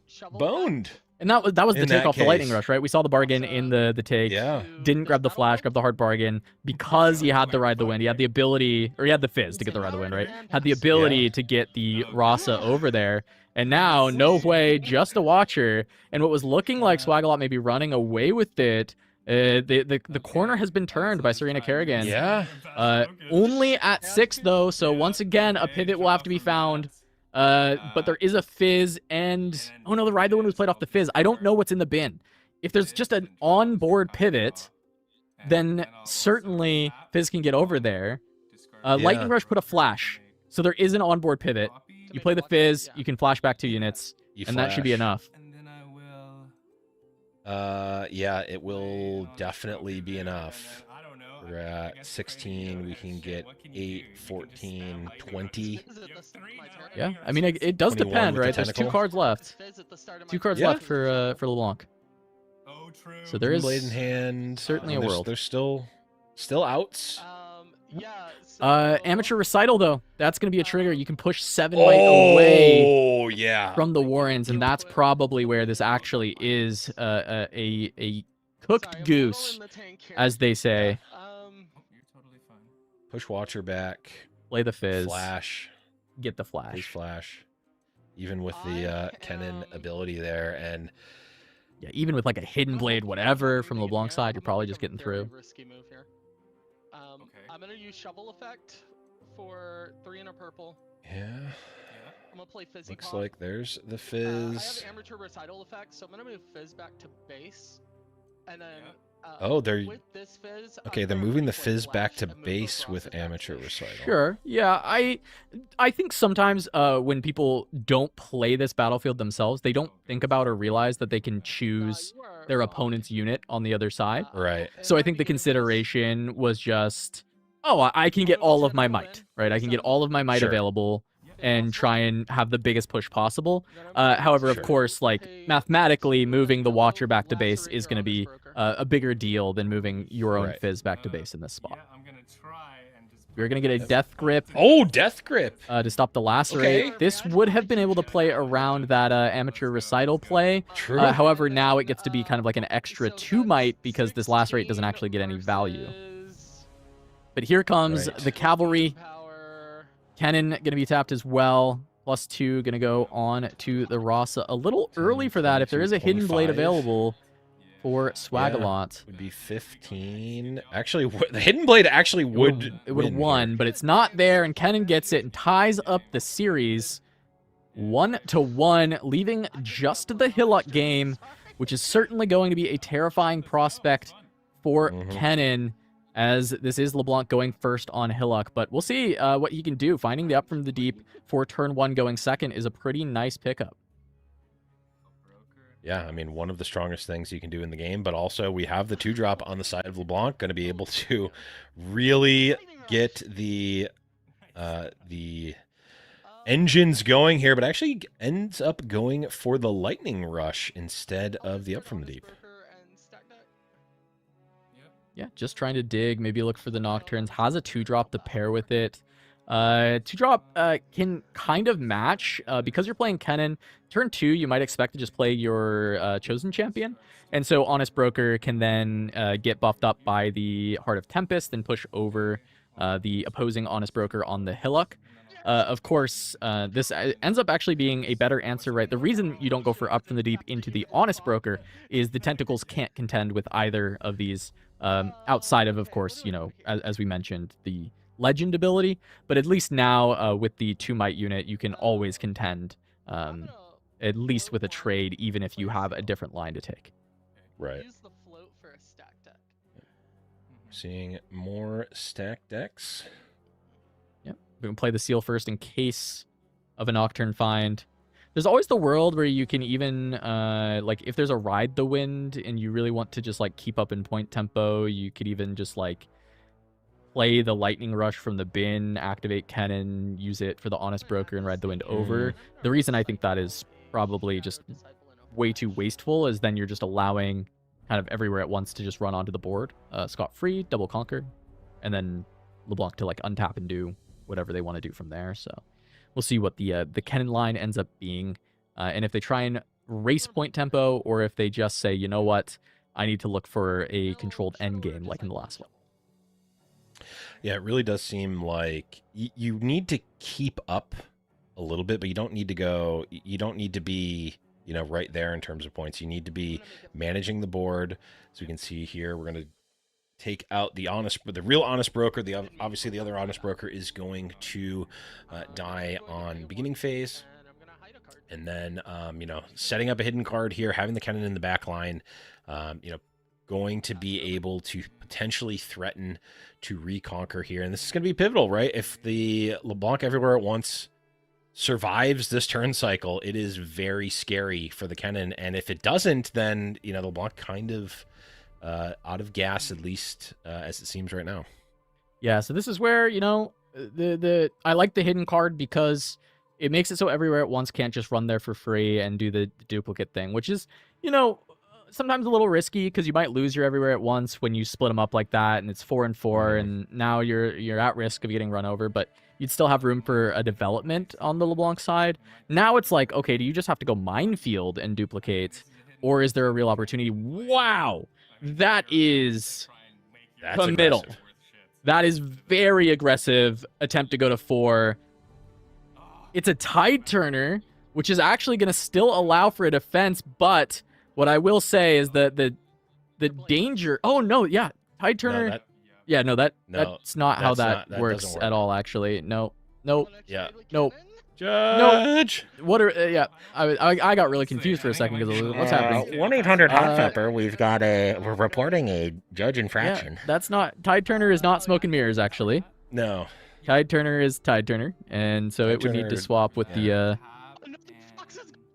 Shovel boned. And that was the In take that off the lightning case. rush, right? We saw the bargain in the take. Yeah. Didn't grab the flash, grabbed the hard bargain because he had the ride the wind. He had the ability, or he had the fizz to get the ride the wind, right? Had the ability Yeah. to get the Rasa over there. And now, no way, just a watcher. And what was looking like Swaggalot maybe running away with it, the corner has been turned by Serena Kerrigan. Yeah. Only at 6 though, so once again, a pivot will have to be found. But there is a fizz, and oh no, the ride the wind was played off the fizz. I don't know what's in the bin. If there's just an on-board pivot, then certainly fizz can get over there. Lightning rush put a flash, so there is an on-board pivot. You play the fizz, you can flash back 2 units, You and that should be flash. enough. And then I will. Yeah, it will definitely be And then, enough. I don't know. We're I at guess 16. We can get 8, 14, 20. Yeah, I mean it does 21 depend, with the right? There's 2 tentacle. cards left. 2 cards Yeah. left for LeBlanc. Oh, true. So there Hidden is blade in hand. certainly a There's- world. There's still outs. Yeah. So Amateur recital though, that's gonna be a trigger. You can push 7 might away Oh yeah. from the Warrens, and that's probably where this actually is a cooked sorry, I'm a little goose, in the tank here. as they say. Oh, you're totally fine. Push Watcher back. Play the fizz, Flash. get the Please flash. flash. Even with the I Kennen am- ability there, and Yeah, even with like a hidden blade, whatever, from Maybe LeBlanc's here, side, you're I'm probably gonna just make a getting very through. Risky move here. Okay. I'm gonna use shovel effect for 3 and a purple. yeah, Yeah. I'm gonna play Fizzy looks Con. like there's the I fizz. have amateur recital effect, so I'm gonna move Fizz back to base, and then. Oh, they're- with this fizz, Okay, I'm they're gonna moving the replay fizz back Flash to and move base those with Rosas back to amateur base. recital. Sure. Yeah, I think sometimes when people don't play this battlefield themselves, they don't think about or realize that they can choose You are their wrong. opponent's unit on the other side. Right. So I think the consideration was just, oh, I can get all of my might, right? I can get all of my might Sure. available and try and have the biggest push possible. Then I'm gonna However, Sure. of course, like pay mathematically, two moving the double Watcher back to base lacerate is going to your be Honest Broker. a bigger deal than moving your own Right. fizz back to base in this spot. Yeah, I'm gonna try and just. We're going to get a death grip Oh, death grip. to stop the lacerate. Okay. This would have been able to play around that amateur recital play. True. However, now it gets to be kind of like an extra So 2 that's might because this lacerate doesn't 16 actually get any value. versus But here comes Right. the cavalry. power. Cannon going to be tapped as well. +2 going to go on to the Rasa. A little early for that if there is a hidden blade 25. available for Swaggalot. Would be 15. Actually, the hidden blade actually would. It would have win won, here. but it's not there, and Cannon gets it and ties up the series 1-1, leaving just the Hillock game, which is certainly going to be a terrifying prospect for Mhm. Cannon, as this is LeBlanc going first on Hillock. But we'll see what he can do. Finding the up from the deep for turn 1 going second is a pretty nice pickup. Yeah, I mean, one of the strongest things you can do in the game, but also we have the 2-drop on the side of LeBlanc, going to be able to really get the engines going here, but actually ends up going for the lightning rush instead of the up from the deep. Yeah, just trying to dig, maybe look for the Nocturnes. Has a 2-drop to pair with it. Two drop can kind of match because you're playing Kennen. Turn 2, you might expect to just play your chosen champion, and so Honest Broker can then get buffed up by the Heart of Tempest and push over the opposing Honest Broker on the Hillock. Of course, this ends up actually being a better answer, right? The reason you don't go for Up from the Deep into the Honest Broker is the Tentacles can't contend with either of these, outside of course, you know, as we mentioned, the Legend ability. But at least now, with the 2 Might unit, you can always contend, at least with a trade, even if you have a different line to take. Right. Use the float for a stack deck. Seeing more stack decks. Yep. We can play the Seal first in case of a Nocturne find. There's always the world where you can even, like, if there's a Ride the Wind and you really want to just, like, keep up in point tempo, you could even just, like, play the Lightning Rush from the bin, activate Kennen, use it for the Honest Broker, and Ride the Wind over. The reason I think that is probably just way too wasteful is then you're just allowing kind of everywhere at once to just run onto the board. Scot-free, double conquer, and then LeBlanc to, like, untap and do whatever they want to do from there. So we'll see what the Kennen line ends up being. And if they try and race point tempo, or if they just say, you know what, I need to look for a controlled end game like in the last one. Yeah, it really does seem like you need to keep up a little bit, but you don't need to go, you don't need to be, you know, right there in terms of points. You need to be managing the board. So we can see here, we're going to take out the real Honest Broker. Obviously the other Honest Broker is going to die on beginning phase. And then, you know, setting up a hidden card here, having the Kennen in the back line, you know, going to be able to potentially threaten to reconquer here. And this is going to be pivotal, right? If the LeBlanc Everywhere at Once survives this turn cycle, it is very scary for the Kennen. And if it doesn't, then, you know, the LeBlanc kind of out of gas, at least as it seems right now. Yeah, so this is where, you know, I like the hidden card because it makes it so Everywhere at Once can't just run there for free and do the duplicate thing, which is, you know, sometimes a little risky because you might lose your Everywhere at Once when you split them up like that, and it's 4 and 4, and now you're at risk of getting run over, but you'd still have room for a development on the LeBlanc side. Now it's like, okay, do you just have to go Minefield and duplicate, or is there a real opportunity? Wow, that's committal. Aggressive. That is very aggressive attempt to go to 4. It's a Tide Turner, which is actually going to still allow for a defense, but what I will say is that the danger... Oh, no, yeah. Tide Turner... that's not how that works at all, actually. No. Nope. Yeah. Nope. Judge! What are... yeah. I got really confused for a second because what's happening? 1-800-HOT-PEPPER, we're reporting a judge infraction. Yeah, that's not... Tide Turner is not Smoke and Mirrors, actually. No. Tide Turner is Tide Turner, and so it would need to swap with the...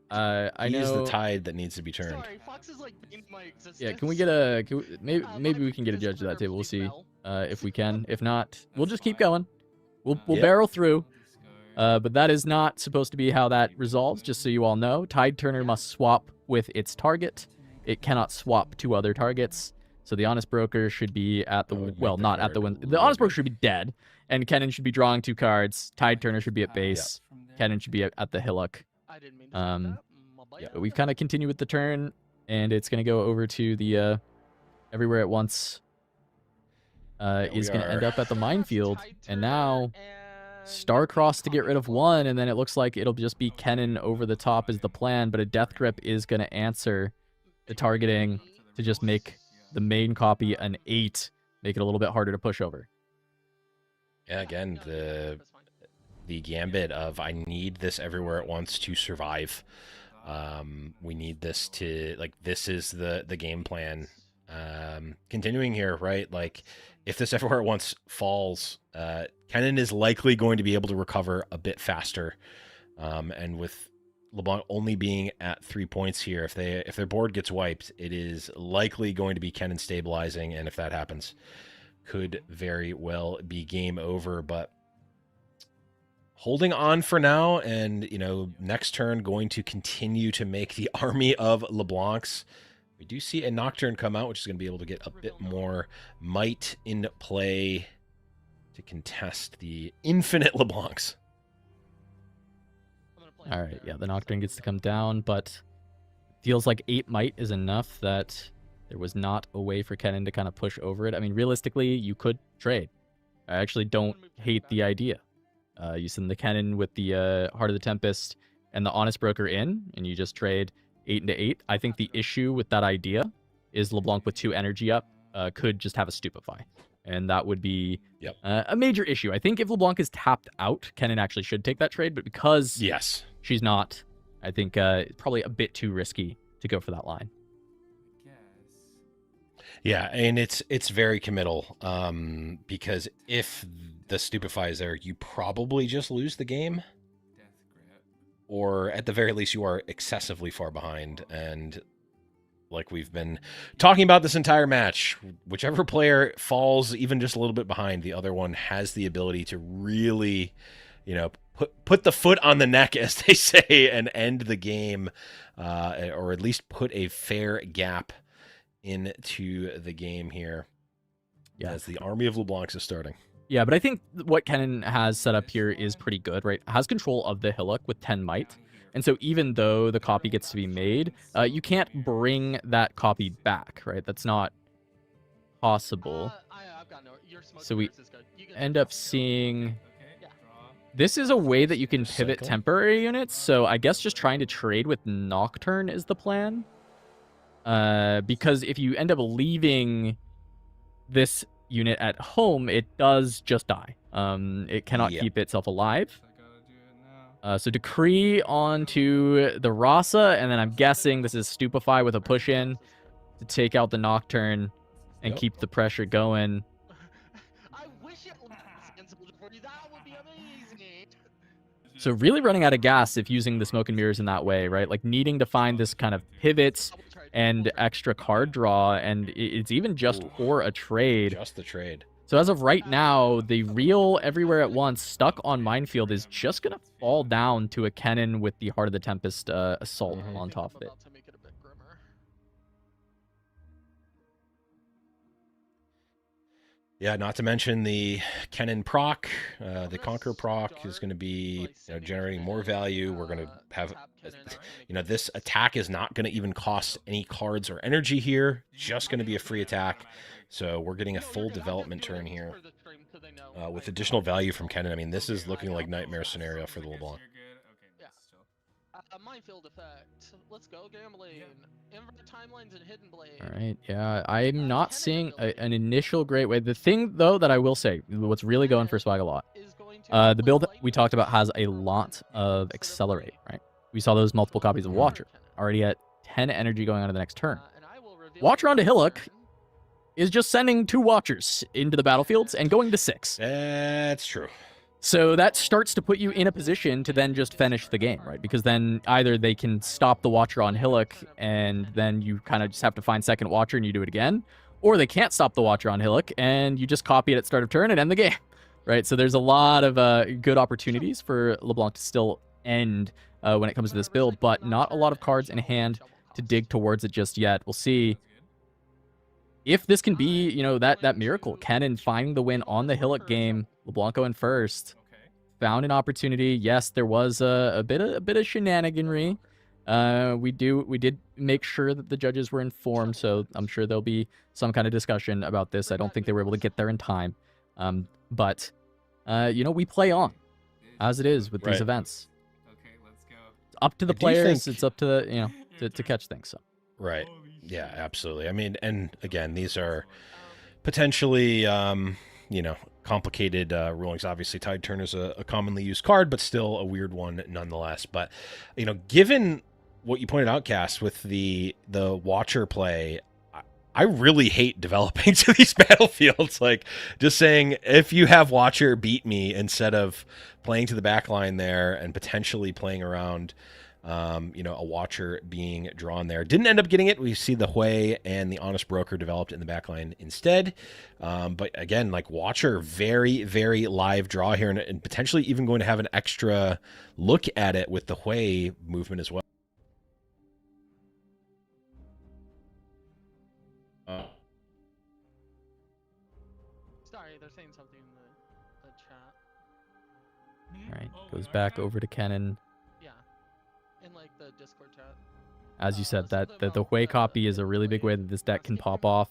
I know... He is the tide that needs to be turned. Sorry, Fox is like in my existence. Yeah, can we get a... maybe we can get a judge at that table. We'll see if we can. If not, we'll just keep going. We'll barrel through. But that is not supposed to be how that resolves, just so you all know. Tide Turner must swap with its target. It cannot swap to other targets. So the Honest Broker should be at the... Well, not at the win. The Honest Broker should be dead. And Kennen should be drawing 2 cards. Tide Turner should be at base. Kennen should be at the hillock. I didn't mean to say that. Yeah, but we've kind of continued with the turn, and it's going to go over to the Everywhere at Once. Is going to end up at the Minefield. And now Starcross to get rid of 1, and then it looks like it'll just be Kennen over the top is the plan, but a Death Grip is going to answer the targeting to just make the main copy an 8, make it a little bit harder to push over. Yeah, again, the gambit of I need this Everywhere at Once to survive. We need this to, like, this is the game plan. Continuing here, right? Like, if this Everywhere at Once falls, Kennen is likely going to be able to recover a bit faster. And with LeBlanc only being at 3 points here, if their board gets wiped, it is likely going to be Kennen stabilizing, and if that happens, could very well be game over. But holding on for now, and, you know, next turn going to continue to make the army of LeBlancs. We do see a Nocturne come out, which is going to be able to get a bit more might in play to contest the infinite LeBlancs. I'm gonna play All it right, there. yeah, the Nocturne gets to come down, but feels like 8 might is enough that there was not a way for Kennen to kind of push over it. I mean, realistically, you could trade. I actually don't hate the idea. You send the Kennen with the Heart of the Tempest and the Honest Broker in, and you just trade 8 into 8. I think the issue with that idea is LeBlanc with 2 energy up could just have a Stupefy. And that would be a major issue. I think if LeBlanc is tapped out, Kennen actually should take that trade, but because Yes. she's not, I think it's probably a bit too risky to go for that line. Yeah, and it's very committal because if the Stupefy is there, you probably just lose the game. Or at the very least, you are excessively far behind. And like we've been talking about this entire match, whichever player falls even just a little bit behind, the other one has the ability to really, you know, put the foot on the neck, as they say, and end the game, or at least put a fair gap into the game here. Yeah. As the army of LeBlancs is starting. Yeah, but I think what Kennen has set up here is pretty good, right? Has control of the Hillock with 10 might. And so even though the copy gets to be made, you can't bring that copy back, right? That's not possible. I've got no. Your smoke So we mirrors is good. You can end take up this. seeing... Yeah. This is a way that you can pivot Cycle. temporary units, so I guess just trying to trade with Nocturne is the plan. Because if you end up leaving this unit at home, it does just die. It cannot keep itself alive. So Decree onto the Rasa, and then I'm guessing this is Stupefy with a push in to take out the Nocturne and keep the pressure going. I wish it was sensible for you. That would be amazing. So really running out of gas if using the smoke and mirrors in that way, right? Like needing to find this kind of pivot and extra card draw, and it's even just for a trade. Just the trade. So as of right now, the real everywhere at once stuck on Minefield is just going to fall down to a Kennen with the Heart of the Tempest assault on top of it. To make it a bit grimmer. Yeah, not to mention the Kennen proc, the Conquer proc is going to be generating more value. We're going to have, this attack is not going to even cost any cards or energy here. Just going to be a free attack. So we're getting a full development turn here with additional value from Kennen. I mean, this is looking like nightmare scenario for the LeBlanc. Minefield effect. Let's go gambling. Invert timelines and hidden blade. All right, yeah, I'm not seeing an initial great way. The thing, though, that I will say, what's really going for Swaggalot, the build we talked about has a lot of Accelerate, right? We saw those multiple copies of Watcher, already at 10 energy going on to the next turn. Watcher onto Hillock is just sending 2 Watchers into the battlefields and going to 6. That's true. So that starts to put you in a position to then just finish the game, right? Because then either they can stop the Watcher on Hillock, and then you kind of just have to find second Watcher and you do it again, or they can't stop the Watcher on Hillock, and you just copy it at start of turn and end the game, right? So there's a lot of good opportunities for LeBlanc to still end when it comes to this build, but not a lot of cards in hand to dig towards it just yet. We'll see if this can be, that miracle. Kennen finding the win on the Hillock game. LeBlanc going first. Found an opportunity. Yes, there was a bit of shenaniganry. We did make sure that the judges were informed, so I'm sure there'll be some kind of discussion about this. I don't think they were able to get there in time. But we play on as it is with these events. Okay, let's go. It's up to the players. It's up to to catch things. So. Right. Yeah, absolutely. I mean, and again, these are potentially, complicated rulings. Obviously, Tide Turn is a commonly used card, but still a weird one nonetheless. But, given what you pointed out, Cass, with the Watcher play, I really hate developing to these battlefields. Like, just saying, if you have Watcher, beat me, instead of playing to the back line there and potentially playing around a Watcher being drawn there. Didn't end up getting it. We see the Hui and the Honest Broker developed in the backline instead. But again, like Watcher, very, very live draw here, and potentially even going to have an extra look at it with the Hui movement as well. Sorry, they're saying something in the All right, goes back over to Kennen. Yeah. In like the Discord chat. As you said, So that the Hui copy is a really big way that this deck can pop off.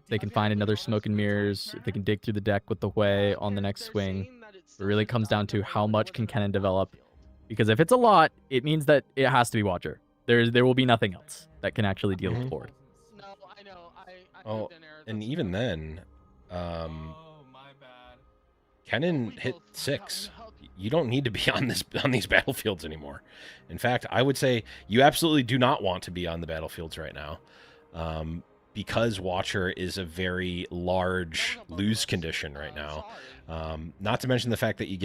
They can find another Smoke and Mirrors. If they can dig through the deck with the Hui on the next swing. It really comes down to how much can Kennen develop. Because if it's a lot, it means that it has to be Watcher. There will be nothing else that can actually deal with the board. No, I know. I Oh, moved in error. and That's even fine. then, Oh, my bad. Kennen hit 6. You don't need to be on these battlefields anymore. In fact, I would say you absolutely do not want to be on the battlefields right now, because Watcher is a very large lose condition right now. Not to mention the fact that you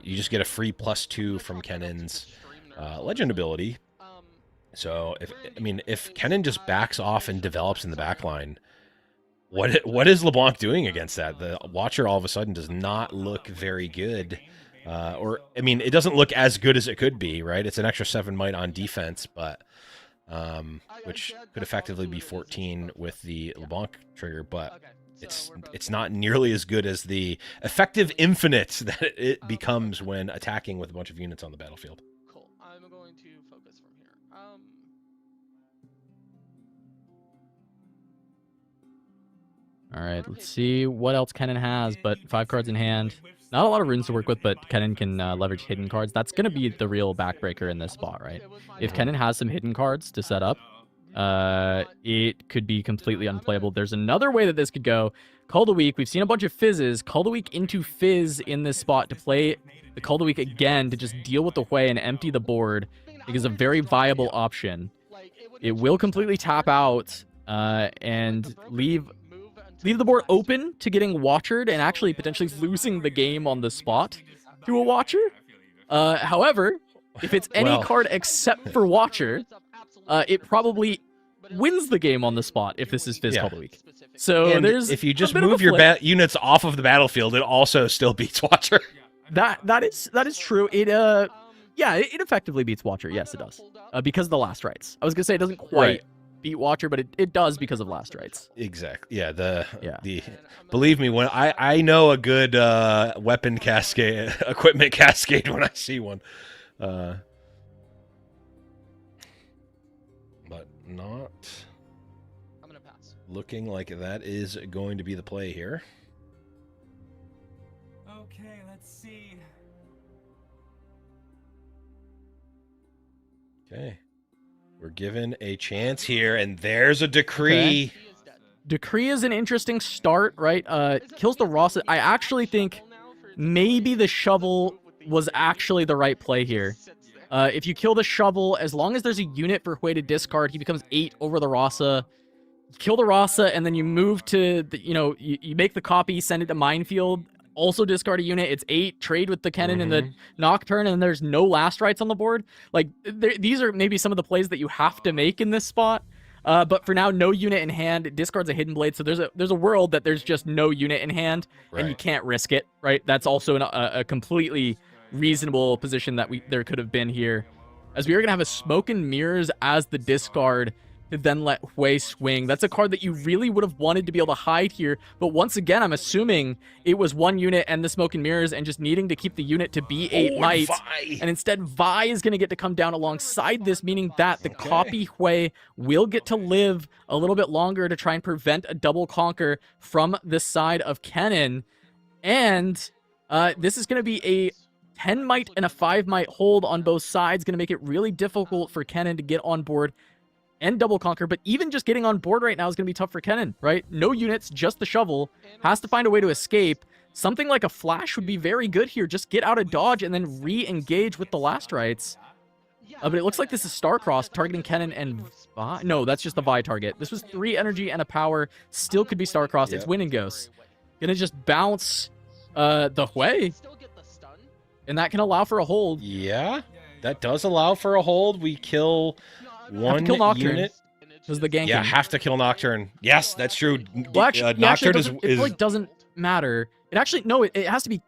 just get a free +2 from Kennen's legend ability. So if Kennen just backs off and develops in the backline, what is LeBlanc doing against that? The Watcher all of a sudden does not look very good. It doesn't look as good as it could be, right? It's an extra 7 might on defense, but which could effectively be 14 with the LeBlanc trigger, but it's not nearly as good as the effective infinite that it becomes when attacking with a bunch of units on the battlefield. Cool. I'm going to focus from here. All right, let's see what else Kennen has, but 5 cards in hand. Not a lot of runes to work with, but Kennen can leverage hidden cards. That's going to be the real backbreaker in this spot, right? If Kennen has some hidden cards to set up, it could be completely unplayable. There's another way that this could go. Call the Week. We've seen a bunch of fizzes. Call the Week into Fizz in this spot to play the Call the Week again to just deal with the Hui and empty the board. I think is a very viable option. It will completely tap out and leave the board open to getting Watchered and actually potentially losing the game on the spot to a Watcher. However, if it's any card except for Watcher, it probably wins the game on the spot if this is Fizz Call the Week. So And there's if you just a bit of move a your flip. units off of the battlefield, it also still beats Watcher. That is true. It effectively beats Watcher. Yes, it does. Because of the last rights. I was gonna say it doesn't quite beat Watcher, but it does because of last rights. Exactly. Yeah. The believe me, when I know a good weapon cascade, equipment cascade when I see one, but not I'm gonna pass. looking like that is going to be the play here. Okay, let's see. Okay. We're given a chance here, and there's a decree. Okay. Decree is an interesting start, right? Kills the Ross. I actually think maybe the shovel was actually the right play here. If you kill the shovel, as long as there's a unit for Hui to discard, he becomes 8 over the Rasa. Kill the Rasa, and then you move to, you make the copy, send it to Minefield, also discard a unit. It's 8, trade with the Kennen and the Nocturne, and there's no last rights on the board. Like, these are maybe some of the plays that you have to make in this spot. But for now, no unit in hand. It discards a Hidden Blade, so there's a world that there's just no unit in hand, and you can't risk it, right? That's also a completely reasonable position that there could have been here, as we are gonna have a Smoke and Mirrors as the discard to then let Hui swing. That's a card that you really would have wanted to be able to hide here, but once again, I'm assuming it was one unit and the Smoke and Mirrors and just needing to keep the unit to be 8 might, and instead Vi is gonna get to come down alongside this, meaning that the copy Hui will get to live a little bit longer to try and prevent a double conquer from this side of Kennen, and this is gonna be a 10 might and a 5 might hold on both sides, going to make it really difficult for Kennen to get on board and double conquer. But even just getting on board right now is going to be tough for Kennen, right? No units, just the shovel. Has to find a way to escape. Something like a flash would be very good here. Just get out of dodge and then re-engage with the last rights. But it looks like this is Starcross targeting Kennen and Vi. No, that's just the Vi target. This was 3 energy and a power. Still could be Starcross. It's Win and Ghost. Gonna just bounce the Hui. And that can allow for a hold. Yeah, that does allow for a hold. We kill one unit. Because the ganking. Yeah, have to kill Nocturne. Yes, that's true. Well, actually, Nocturne it like doesn't matter. It actually, no, it has to be.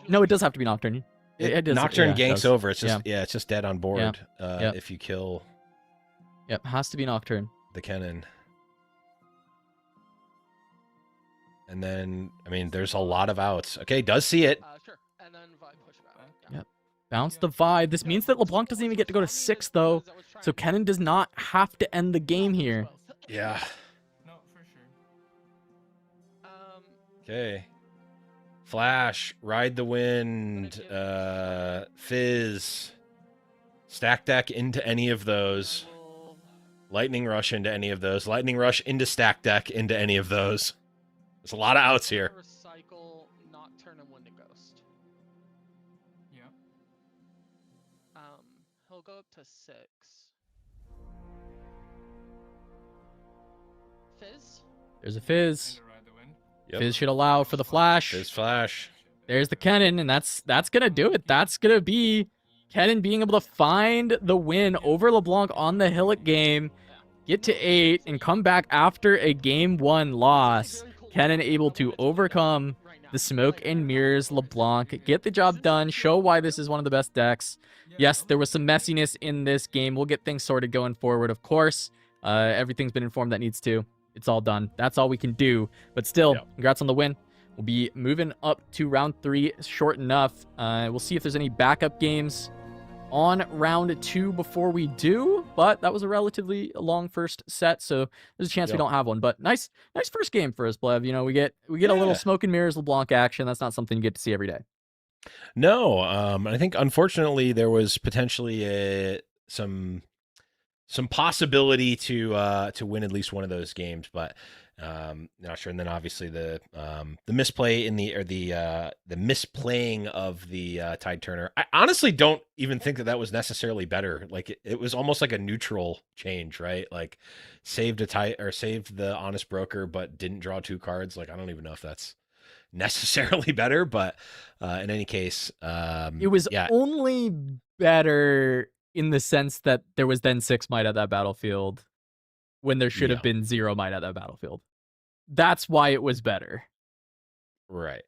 No, it does have to be Nocturne. It does, Nocturne ganks does. over. It's just it's just dead on board. Yep. If you kill. Yep, has to be Nocturne. The Kennen. And then, I mean, there's a lot of outs. Okay, does see it. Sure. And then Vi push back. Yep. Bounce the Vi. This means that LeBlanc doesn't even get to go to 6, though. So Kennen does not have to end the game here. Yeah. No, for sure. Okay. Flash, Ride the Wind, Fizz, Stack Deck into any of those. Lightning Rush into any of those. Lightning Rush into Stack Deck into any of those. There's a lot of outs here. Recycle, Nocturne, and Wind and Ghost. Yeah. He'll go up to 6. Fizz. There's a Fizz. And to ride the wind. Yep. Fizz should allow for the flash. Fizz Flash. There's the Kennen, and that's gonna do it. That's gonna be Kennen being able to find the win over LeBlanc on the Hillock game, get to 8, and come back after a game 1 loss. Kennen able to overcome the smoke and mirrors LeBlanc, get the job done, show why this is one of the best decks. Yes, there was some messiness in this game. We'll get things sorted going forward, of course. Everything's been informed that needs to. It's all done. That's all we can do. But still, congrats on the win. We'll be moving up to round 3 short enough. We'll see if there's any backup games on round 2 before we do, but that was a relatively long first set, so there's a chance we don't have one. But nice first game for us, Blev. You know, we get a little smoke and mirrors LeBlanc action. That's not something you get to see every day. No, I think unfortunately there was potentially some possibility to win at least one of those games, but not sure. And then obviously the misplay in the misplaying of the Tide Turner. I honestly don't even think that was necessarily better. Like it was almost like a neutral change, right? Like saved the Honest Broker, but didn't draw 2 cards. Like I don't even know if that's necessarily better, but in any case, it was only better in the sense that there was then 6 might at that battlefield when there should have been 0 might at that battlefield. That's why it was better. Right.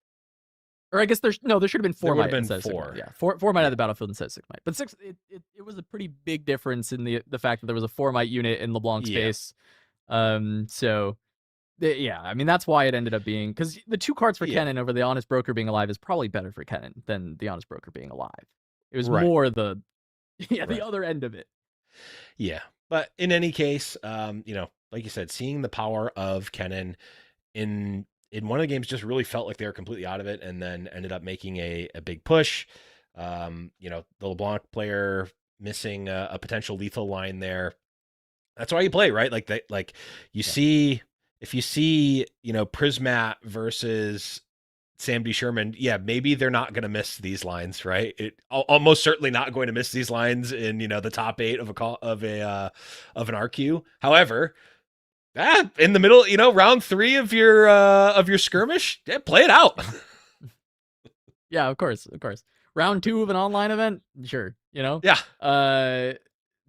Or I guess there should have been 4 might instead of 4. 6 might. Yeah, 4 might at the battlefield instead of 6 might. But 6, it was a pretty big difference in the fact that there was a 4 might unit in LeBlanc's face. So I mean that's why it ended up being, because the 2 cards for Kennen over the Honest Broker being alive is probably better for Kennen than the Honest Broker being alive. It was more the other end of it. Yeah. But in any case, like you said, seeing the power of Kennen in one of the games just really felt like they were completely out of it, and then ended up making a big push. The LeBlanc player missing a potential lethal line there. That's why you play, right? Like you see, if you see, Prismat versus Sam D. Sherman, maybe they're not going to miss these lines, right? Almost certainly not going to miss these lines in, the top 8 of an RQ. However, in the middle, round 3 of your skirmish, play it out. Yeah, of course. Round 2 of an online event, sure.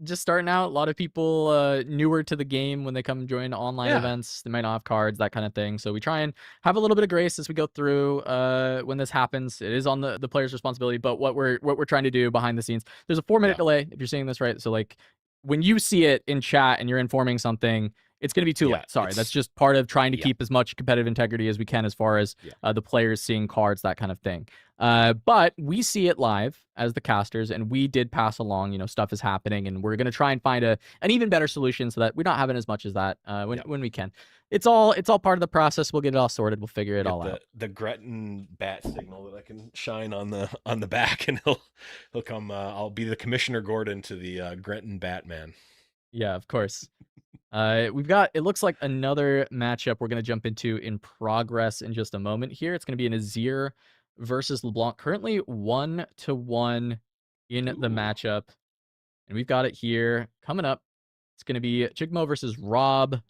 Just starting out, a lot of people newer to the game when they come join online events. They might not have cards, that kind of thing. So we try and have a little bit of grace as we go through when this happens. It is on the player's responsibility, but what we're trying to do behind the scenes, there's a 4-minute delay if you're seeing this, right? So like when you see it in chat and you're informing something, it's going to be too late. Sorry, that's just part of trying to keep as much competitive integrity as we can as far as the players seeing cards, that kind of thing. But we see it live as the casters, and we did pass along, stuff is happening, and we're going to try and find an even better solution so that we're not having as much as that when we can. It's all part of the process. We'll get it all sorted. We'll figure it all out. The Gretton bat signal that I can shine on the back, and he'll come. I'll be the Commissioner Gordon to the Gretton Batman. Yeah, of course. We've got, it looks like another matchup we're going to jump into in progress in just a moment here. It's going to be an Azir versus LeBlanc, currently 1-1 in the matchup. And we've got it here coming up. It's going to be Chigmo versus Rob.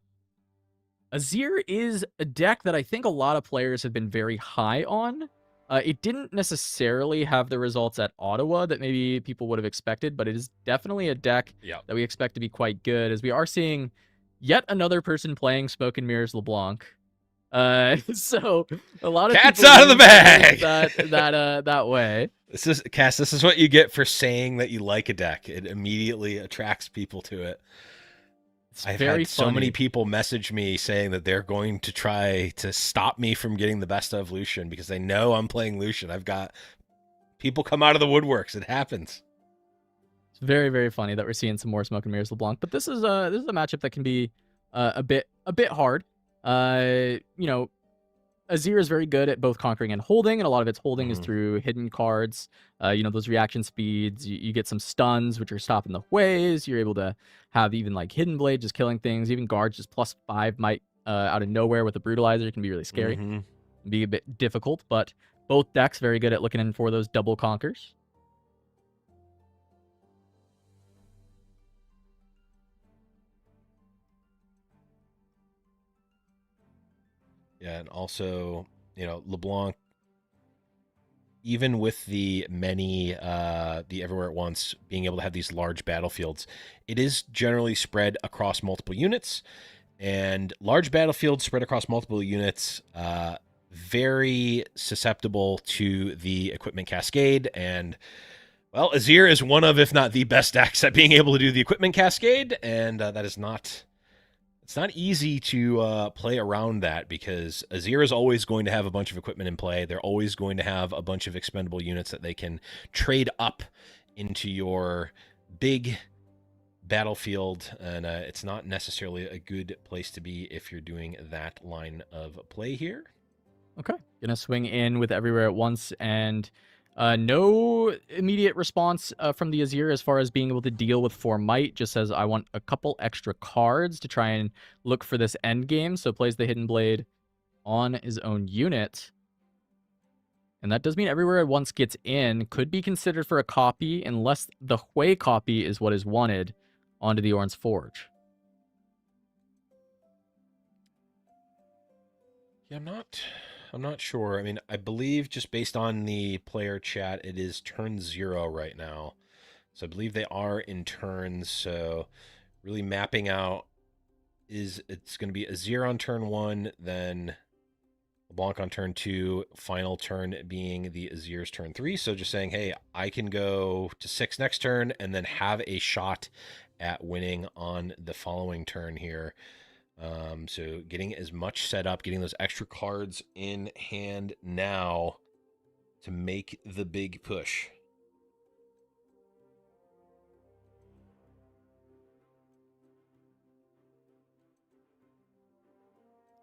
Azir is a deck that I think a lot of players have been very high on. It didn't necessarily have the results at Ottawa that maybe people would have expected, but it is definitely a deck that we expect to be quite good, as we are seeing yet another person playing Smoke and Mirrors LeBlanc. So a lot of cats people out of the bag that way. This is what you get for saying that you like a deck. It immediately attracts people to it. It's I've very had so many funny. people message me saying that they're going to try to stop me from getting the best of Lucian because they know I'm playing Lucian. I've got people come out of the woodworks. It happens. It's very, very funny that we're seeing some more Smoke and Mirrors LeBlanc. But this is a matchup that can be a bit hard. You know, Azir is very good at both conquering and holding, and a lot of its holding is through hidden cards. You know, those reaction speeds. You get some stuns, which are stopping the waves. You're able to have even like Hidden Blade just killing things. Even guards just +5 might out of nowhere with a Brutalizer can be really scary. Be a bit difficult, but both decks very good at looking in for those double conquers. Yeah, and also, you know, LeBlanc, even with the many, the Everywhere at Once, being able to have these large battlefields, it is generally spread across multiple units. And large battlefields spread across multiple units, very susceptible to the equipment cascade. And, well, Azir is one of, if not the best decks at being able to do the equipment cascade. And that is not... It's not easy to play around that because Azir is always going to have a bunch of equipment in play. They're always going to have a bunch of expendable units that they can trade up into your big battlefield, and it's not necessarily a good place to be if you're doing that line of play here. Okay, gonna swing in with Everywhere at Once, and no immediate response from the Azir as far as being able to deal with 4 might. Just says, I want a couple extra cards to try and look for this end game. So plays the Hidden Blade on his own unit. And that does mean Everywhere at Once gets in. Could be considered for a copy unless the Hui copy is what is wanted onto the Orange Forge. Yeah, I'm not sure. I mean, I believe just based on the player chat, it is turn 0 right now. So I believe they are in turns. So really mapping out it's going to be Azir on turn 1, then LeBlanc on turn 2, final turn being the Azir's turn 3. So just saying, hey, I can go to 6 next turn and then have a shot at winning on the following turn here. So getting as much set up, getting those extra cards in hand now to make the big push.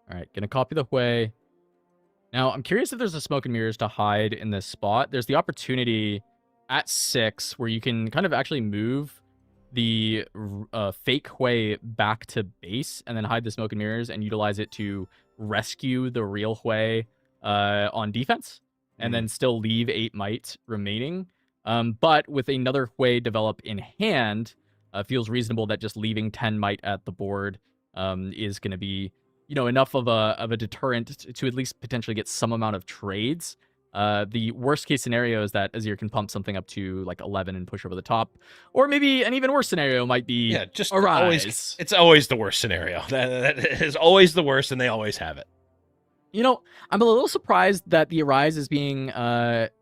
All right, gonna copy the Hui. Now, I'm curious if there's a Smoke and Mirrors to hide in this spot. There's the opportunity at 6 where you can kind of actually move the fake Hui back to base and then hide the Smoke and Mirrors and utilize it to rescue the real Hui on defense and then still leave 8 might remaining. But with another Hui develop in hand, feels reasonable that just leaving 10 might at the board is going to be, you know, enough of a deterrent to at least potentially get some amount of trades. The worst case scenario is that Azir can pump something up to like 11 and push over the top, or maybe an even worse scenario might be just a rise. Always, it's always the worst scenario. That is always the worst, and they always have it. You know, I'm a little surprised that the Arise is being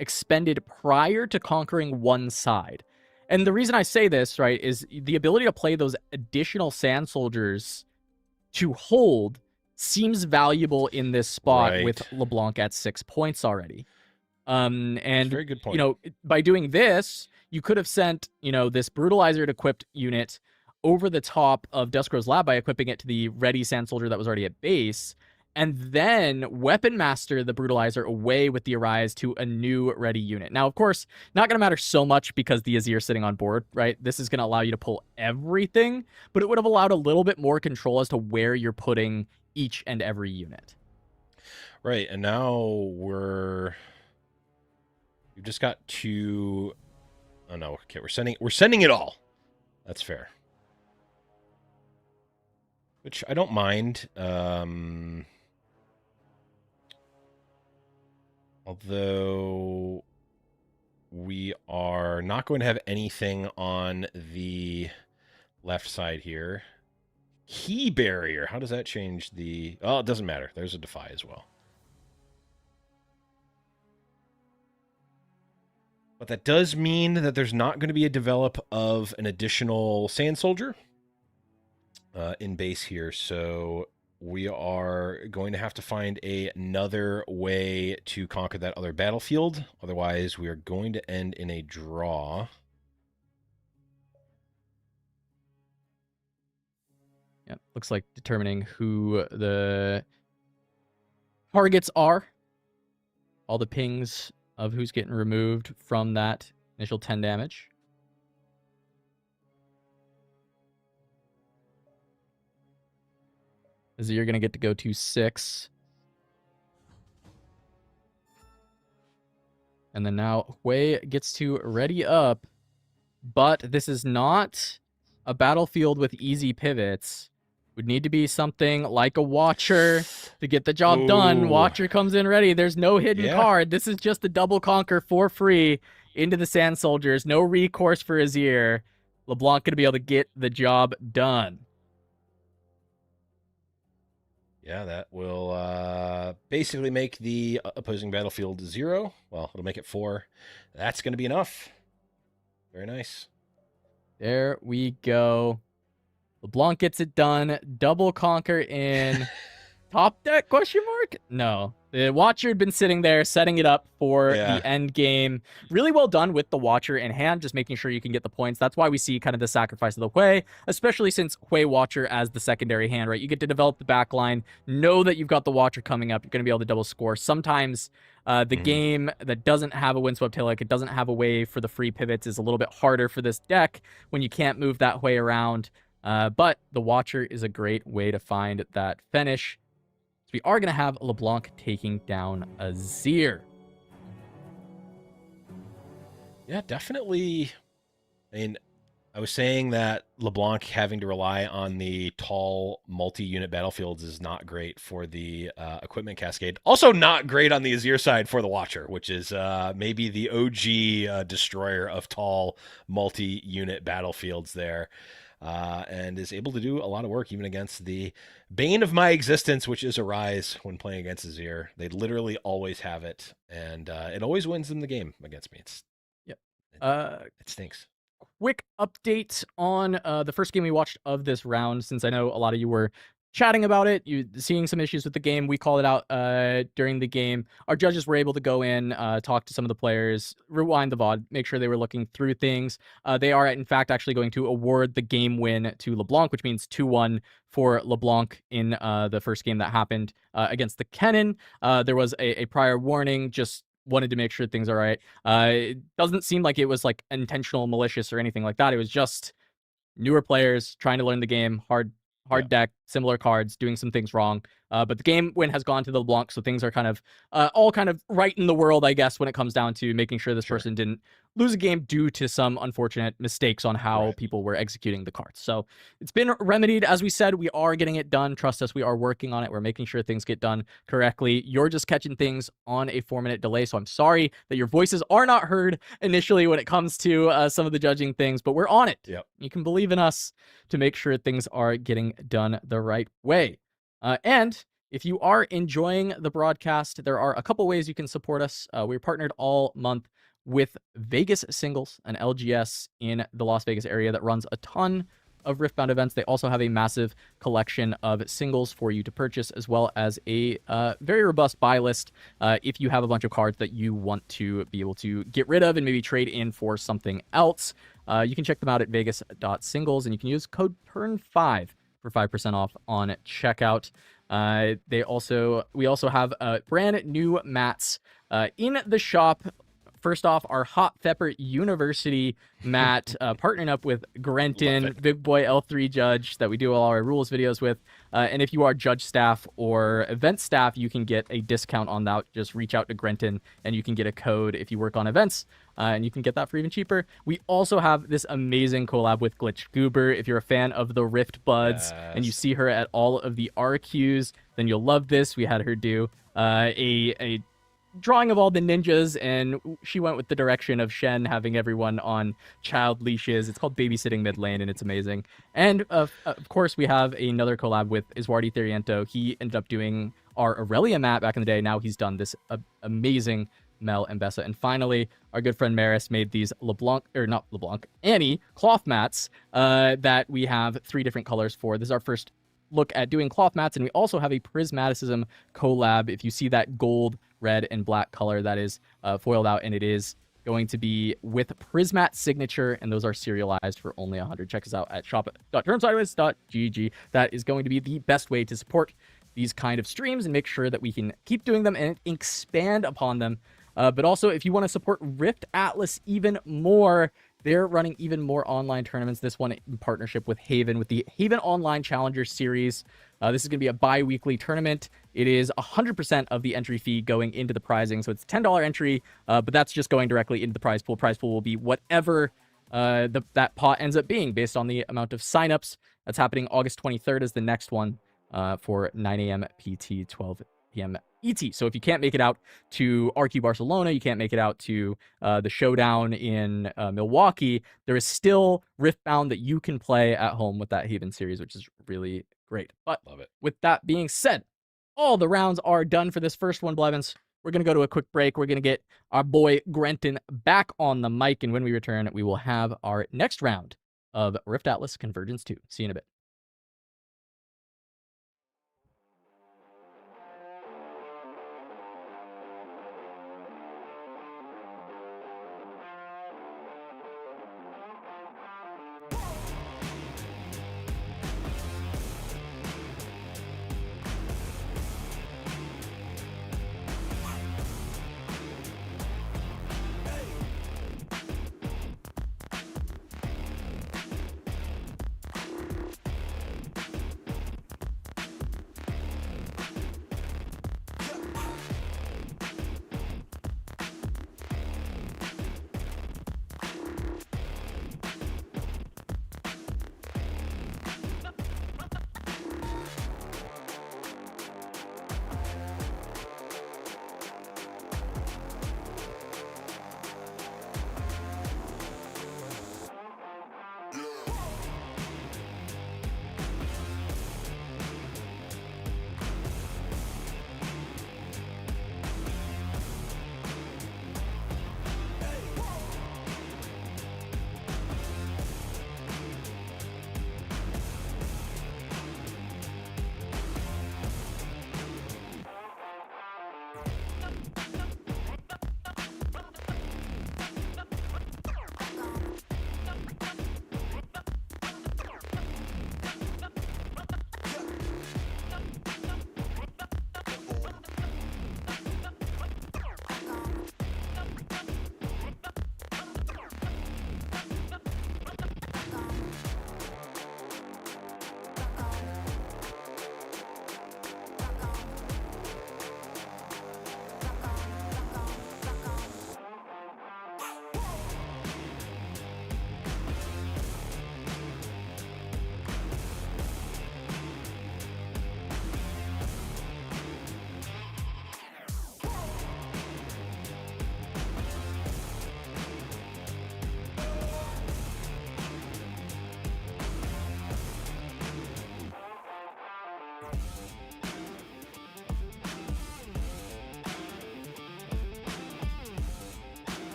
expended prior to conquering one side. And the reason I say this, right, is the ability to play those additional Sand Soldiers to hold seems valuable in this spot with LeBlanc at 6 points already. And very good point. You know, by doing this, you could have sent, you know, this Brutalizer equipped unit over the top of Duskrow's Lab by equipping it to the ready Sand Soldier that was already at base, and then Weapon Master the Brutalizer away with the Arise to a new ready unit. Now, of course, not going to matter so much because the Azir sitting on board, right? This is going to allow you to pull everything, but it would have allowed a little bit more control as to where you're putting each and every unit. Right, and now we've just got 2. Oh no, okay, we're sending it all. That's fair. Which I don't mind. Although we are not going to have anything on the left side here. Key barrier. How does that change the... Oh, it doesn't matter. There's a Defy as well. But that does mean that there's not going to be a develop of an additional Sand Soldier. in base here, so we are going to have to find another way to conquer that other battlefield. Otherwise, we are going to end in a draw. Yeah, looks like determining who the targets are. All the pings of who's getting removed from that initial 10 damage. You're going to get to go to 6. And then now Hui gets to ready up. But this is not a battlefield with easy pivots. Would need to be something like a Watcher to get the job done. Ooh. Watcher comes in ready. There's no hidden card. This is just a double conquer for free into the Sand Soldiers. No recourse for Azir. LeBlanc going to be able to get the job done. Yeah, that will basically make the opposing battlefield 0. Well, it'll make it 4. That's going to be enough. Very nice. There we go. LeBlanc gets it done. Double conquer in top deck, question mark? No. The Watcher had been sitting there setting it up for the end game. Really well done with the Watcher in hand, just making sure you can get the points. That's why we see kind of the sacrifice of the Hui, especially since Hui Watcher as the secondary hand, right? You get to develop the back line, know that you've got the Watcher coming up. You're going to be able to double score. Sometimes the game that doesn't have a Windswept Hillock, it doesn't have a way for the free pivots, is a little bit harder for this deck when you can't move that Hui around. But the Watcher is a great way to find that finish. We are going to have LeBlanc taking down Azir. Yeah, definitely. I mean, I was saying that LeBlanc having to rely on the tall multi-unit battlefields is not great for the equipment cascade. Also not great on the Azir side for the Watcher, which is maybe the OG destroyer of tall multi-unit battlefields there. And is able to do a lot of work even against the bane of my existence, which is Arise when playing against Azir. They literally always have it, and it always wins them the game against me. It stinks. Quick update on the first game we watched of this round, since I know a lot of you were chatting about it, you seeing some issues with the game. We called it out during the game. Our judges were able to go in, talk to some of the players, rewind the VOD, make sure they were looking through things. They are, in fact, actually going to award the game win to LeBlanc, which means 2-1 for LeBlanc in the first game that happened against the Kennen. There was a prior warning, just wanted to make sure things are right. It doesn't seem like it was like intentional, malicious, or anything like that. It was just newer players trying to learn the game, hard deck, similar cards, doing some things wrong. But the game win has gone to the LeBlanc, so things are kind of all kind of right in the world, I guess, when it comes down to making sure this person didn't lose a game due to some unfortunate mistakes on how people were executing the cards. So it's been remedied. As we said, we are getting it done. Trust us, we are working on it. We're making sure things get done correctly. You're just catching things on a 4-minute delay, so I'm sorry that your voices are not heard initially when it comes to some of the judging things, but we're on it. Yep. You can believe in us to make sure things are getting done the right way. And if you are enjoying the broadcast, there are a couple ways you can support us. We're partnered all month with Vegas Singles, an LGS in the Las Vegas area that runs a ton of Riftbound events. They also have a massive collection of singles for you to purchase, as well as a very robust buy list if you have a bunch of cards that you want to be able to get rid of and maybe trade in for something else. You can check them out at vegas.singles, and you can use code TURN5 for 5% off on checkout. We also have brand new mats in the shop. First off, our Hot Pepper University mat, partnering up with Grenton, Big Boy L3 Judge, that we do all our rules videos with. And if you are judge staff or event staff, you can get a discount on that. Just reach out to Grenton, and you can get a code if you work on events, and you can get that for even cheaper. We also have this amazing collab with Glitch Goober. If you're a fan of the Rift Buds and you see her at all of the RQs, then you'll love this. We had her do a drawing of all the ninjas, and she went with the direction of Shen having everyone on child leashes. It's called Babysitting Mid Lane, and it's amazing. And of course, we have another collab with Iswardi Theriento. He ended up doing our Aurelia mat back in the day. Now he's done this amazing Mel, and Bessa. And finally, our good friend Maris made these Annie cloth mats that we have 3 different colors for. This is our first look at doing cloth mats, and we also have a Prismaticism collab. If you see that gold, red, and black color, that is foiled out, and it is going to be with Prismat signature, and those are serialized for only 100. Check us out at shop.termsideways.gg. That is going to be the best way to support these kind of streams and make sure that we can keep doing them and expand upon them. But also, if you want to support RiftAtlas even more, they're running even more online tournaments. This one in partnership with Haven, with the Haven Online Challenger Series. This is going to be a bi-weekly tournament. It is 100% of the entry fee going into the prizing. So it's $10 entry, but that's just going directly into the prize pool. Prize pool will be whatever that pot ends up being based on the amount of signups. That's happening August 23rd is the next one for 9 a.m. PT, 12 p.m. ET. So if you can't make it out to RQ Barcelona, you can't make it out to the showdown in Milwaukee, there is still Riftbound that you can play at home with that Haven series, which is really great. But Love it. with that being said, all the rounds are done for this first one, Blevins. We're going to go to a quick break. We're going to get our boy Grenton back on the mic, and when we return, we will have our next round of RiftAtlas Convergence 2. See you in a bit.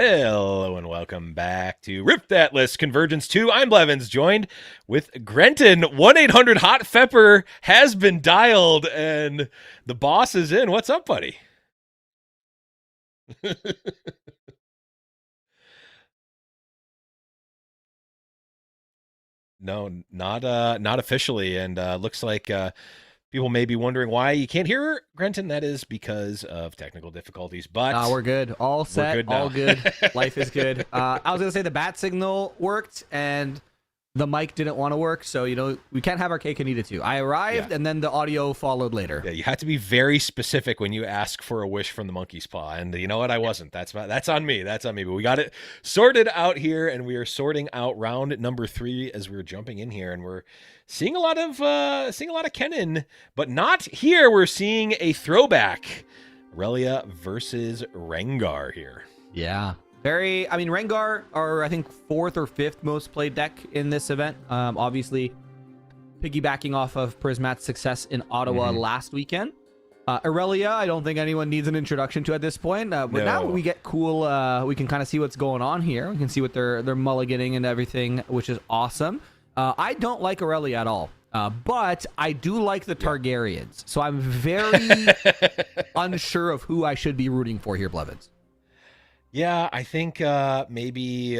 Hello and welcome back to RiftAtlas Convergence 2. I'm Blevins, joined with Grenton. 1-800-HOT-FEPPER has been dialed, and the boss is in. What's up, buddy? No, not officially, and looks like people may be wondering why you can't hear Grenton. That is because of technical difficulties, but We're good. All set. good now. All good. Life is good. I was going to say the bat signal worked and the mic didn't want to work. So, we can't have our cake and eat it too. I arrived and then the audio followed later. Yeah, you have to be very specific when you ask for a wish from the monkey's paw. And you know what? I wasn't. That's on me. That's on me. But we got it sorted out here, and we are sorting out round number 3 as we're jumping in here, and we're seeing a lot of Kennen, but not here. We're seeing a throwback. Aurelia versus Rengar here. Yeah. Rengar are, I think, 4th or 5th most played deck in this event. Obviously, piggybacking off of Prismat's success in Ottawa last weekend. Aurelia, I don't think anyone needs an introduction to at this point. But now we get cool. We can kind of see what's going on here. We can see what they're mulliganing and everything, which is awesome. I don't like Aurelia at all. But I do like the Targaryens. So I'm very unsure of who I should be rooting for here, Blevins. Yeah, I think maybe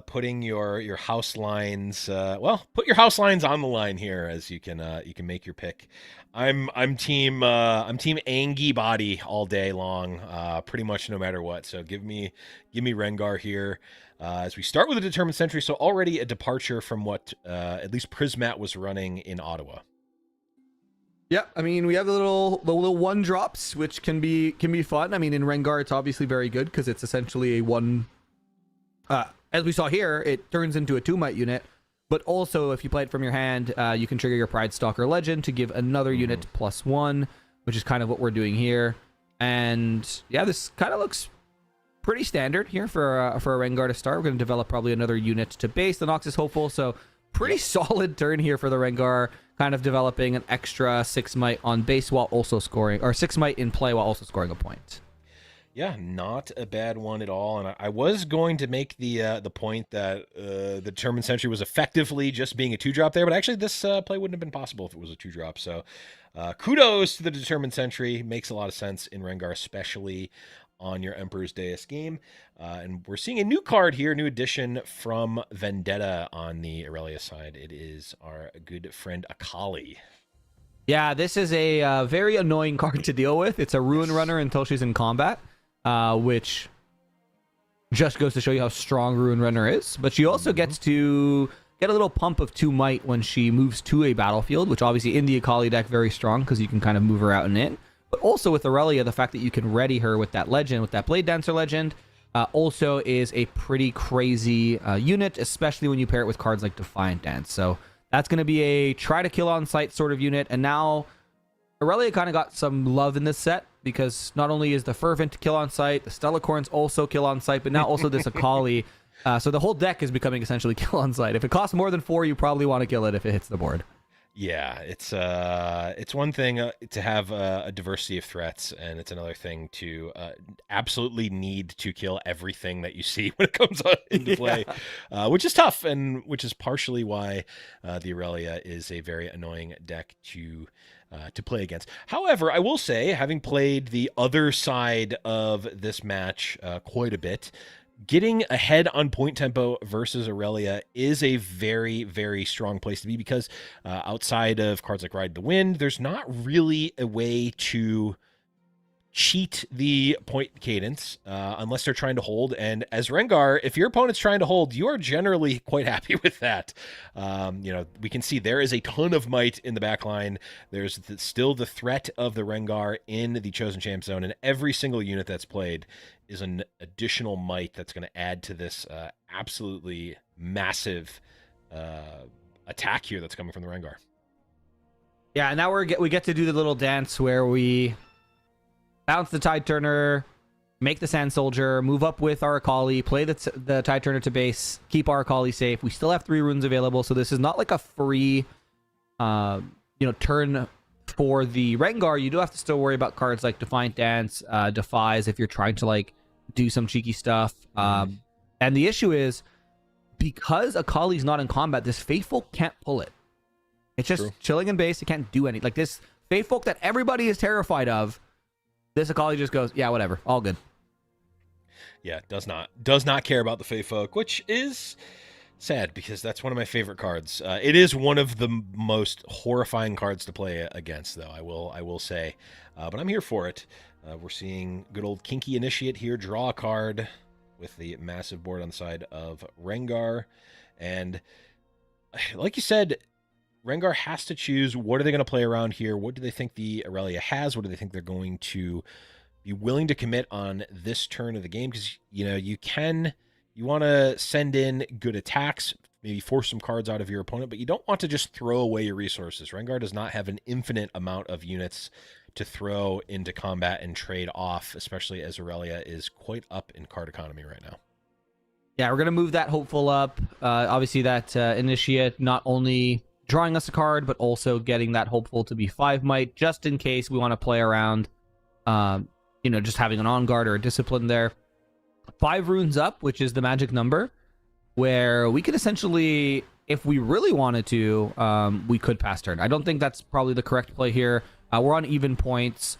putting your house lines. Put your house lines on the line here, as you can make your pick. I'm team Angie Body all day long, pretty much no matter what. So give me Rengar here. As we start with a Determined Century, so already a departure from what at least Prismat was running in Ottawa. Yeah, we have the little 1-drops, which can be fun. In Rengar, it's obviously very good because it's essentially a 1. As we saw here, it turns into a 2-might unit. But also, if you play it from your hand, you can trigger your Pride Stalker Legend to give another unit +1, which is kind of what we're doing here. And yeah, this kind of looks pretty standard here for a Rengar to start. We're going to develop probably another unit to base. The Nox is hopeful, so pretty solid turn here for the Rengar. Kind of developing an extra 6-might on base while also scoring, or 6-might in play while also scoring a point. Yeah, not a bad one at all. And I was going to make the point that the Determined Century was effectively just being a 2-drop there, but actually this play wouldn't have been possible if it was a 2-drop. So kudos to the Determined Century. Makes a lot of sense in Rengar, especially on your Emperor's Deus game. And we're seeing a new card here, new addition from Vendetta on the Aurelia side. It is our good friend Akali. Yeah, this is a very annoying card to deal with. It's a Ruin Runner until she's in combat, which just goes to show you how strong Ruin Runner is. But she also gets to get a little pump of 2-might when she moves to a battlefield, which obviously in the Akali deck, very strong because you can kind of move her out and in. But also with Aurelia, the fact that you can ready her with that legend, with that Blade Dancer legend, also is a pretty crazy unit, especially when you pair it with cards like Defiant Dance. So that's going to be a try to kill on sight sort of unit. And now Aurelia kind of got some love in this set because not only is the Fervent kill on sight, the Stellacorns also kill on sight, but now also this Akali. So the whole deck is becoming essentially kill on sight. If it costs more than 4, you probably want to kill it if it hits the board. Yeah, it's one thing to have a diversity of threats, and it's another thing to absolutely need to kill everything that you see when it comes into play, which is tough, and which is partially why the Aurelia is a very annoying deck to play against. However, I will say, having played the other side of this match quite a bit, getting ahead on point tempo versus Aurelia is a very, very strong place to be because outside of cards like Ride the Wind, there's not really a way to cheat the point cadence unless they're trying to hold. And as Rengar, if your opponent's trying to hold, you are generally quite happy with that. We can see there is a ton of might in the back line. There's still the threat of the Rengar in the Chosen Champ zone, and every single unit that's played is an additional might that's going to add to this absolutely massive attack here that's coming from the Rengar. Yeah, and now we get to do the little dance where we bounce the Tide Turner, make the Sand Soldier, move up with our Akali, play the Tide Turner to base, keep our Akali safe. We still have 3 runes available, so this is not like a free turn for the Rengar. You do have to still worry about cards like Defiant Dance, Defies if you're trying to do some cheeky stuff. And the issue is, because Akali's not in combat, this Faithful can't pull it. It's just chilling in base. It can't do anything. Like this Faithful that everybody is terrified of, this Akali just goes, yeah, whatever, all good. Yeah, does not care about the Fae Folk, which is sad because that's one of my favorite cards. It is one of the most horrifying cards to play against, though. I will say, but I'm here for it. We're seeing good old Kinky Initiate here, draw a card with the massive board on the side of Rengar, and like you said, Rengar has to choose what are they going to play around here. What do they think the Aurelia has? What do they think they're going to be willing to commit on this turn of the game? Because you want to send in good attacks, maybe force some cards out of your opponent, but you don't want to just throw away your resources. Rengar does not have an infinite amount of units to throw into combat and trade off, especially as Aurelia is quite up in card economy right now. Yeah, we're going to move that Hopeful up. Obviously, that Initiate not only drawing us a card, but also getting that Hopeful to be 5 might, just in case we want to play around, just having an On Guard or a Discipline there. 5 runes up, which is the magic number, where we could essentially, if we really wanted to, we could pass turn. I don't think that's probably the correct play here. We're on even points.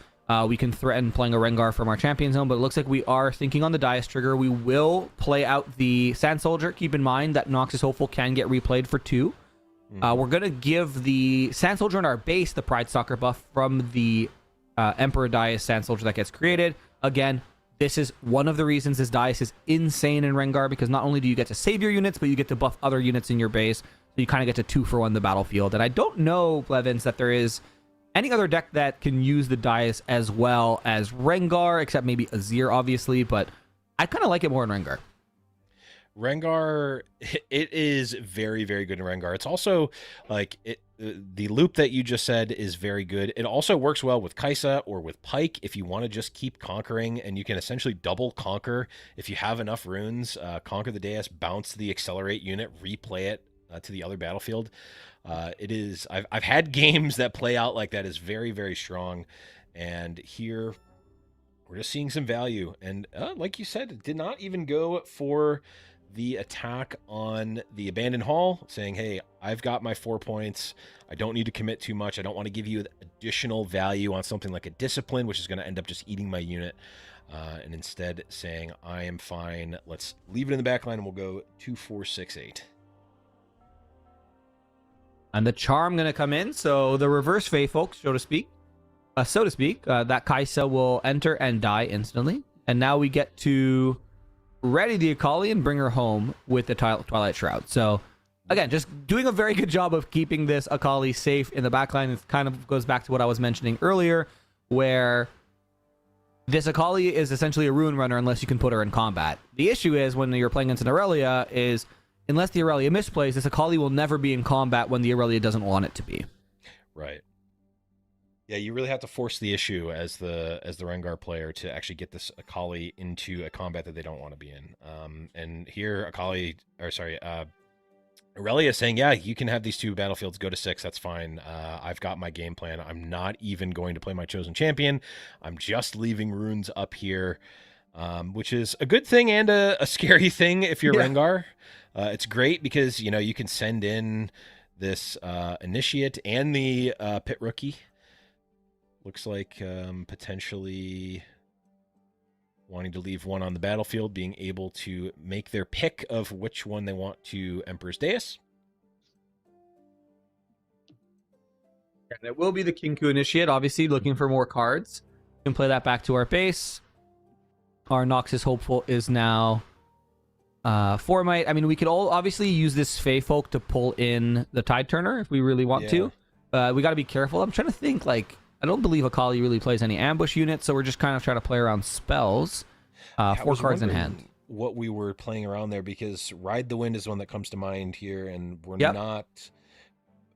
We can threaten playing a Rengar from our champion zone, but it looks like we are thinking on the Dais trigger. We will play out the Sand Soldier. Keep in mind that Noxus Hopeful can get replayed for 2. We're going to give the Sand Soldier in our base the Pride Stalker buff from the Emperor Dais Sand Soldier that gets created. Again, this is one of the reasons this Dais is insane in Rengar, because not only do you get to save your units, but you get to buff other units in your base. So you kind of get to 2-for-1 the battlefield. And I don't know, Blevins, that there is any other deck that can use the Dais as well as Rengar, except maybe Azir, obviously, but I kind of like it more in Rengar. Rengar, it is very, very good in Rengar. It's also like the loop that you just said is very good. It also works well with Kaisa or with Pike if you want to just keep conquering, and you can essentially double conquer if you have enough runes. Conquer the Dais, bounce the Accelerate unit, replay it to the other battlefield. It is. I've had games that play out like that. Is very, very strong, and here we're just seeing some value. And like you said, it did not even go for the attack on the Abandoned Hall, saying, hey, I've got my 4 points. I don't need to commit too much. I don't want to give you additional value on something like a Discipline, which is going to end up just eating my unit. And instead saying, I am fine. Let's leave it in the back line, and we'll go 2, 4, 6, 8. And the Charm going to come in. So the reverse Fae folks, so to speak, that Kaisa will enter and die instantly. And now we get to ready the Akali and bring her home with the Twilight Shroud. So again, just doing a very good job of keeping this Akali safe in the backline. It kind of goes back to what I was mentioning earlier, where this Akali is essentially a Ruin Runner unless you can put her in combat. The issue is when you're playing against an Aurelia is, unless the Aurelia misplays, this Akali will never be in combat when the Aurelia doesn't want it to be. Right. Yeah, you really have to force the issue as the Rengar player to actually get this Akali into a combat that they don't want to be in. And here Aurelia is saying, yeah, you can have these 2 battlefields go to 6. That's fine. I've got my game plan. I'm not even going to play my chosen champion. I'm just leaving runes up here, which is a good thing and a scary thing if you're Rengar. It's great because, you can send in this Initiate and the Pit Rookie. Looks like potentially wanting to leave one on the battlefield, being able to make their pick of which one they want to Emperor's Dais. And it will be the Kinku Initiate, obviously, looking for more cards. We can play that back to our base. Our Noxus Hopeful is now 4 might. I mean, we could all obviously use this Fae Folk to pull in the Tide Turner if we really want to. We got to be careful. I'm trying to think, I don't believe Akali really plays any ambush units, so we're just kind of trying to play around spells. 4 cards in hand. What we were playing around there, because Ride the Wind is one that comes to mind here, and we're not.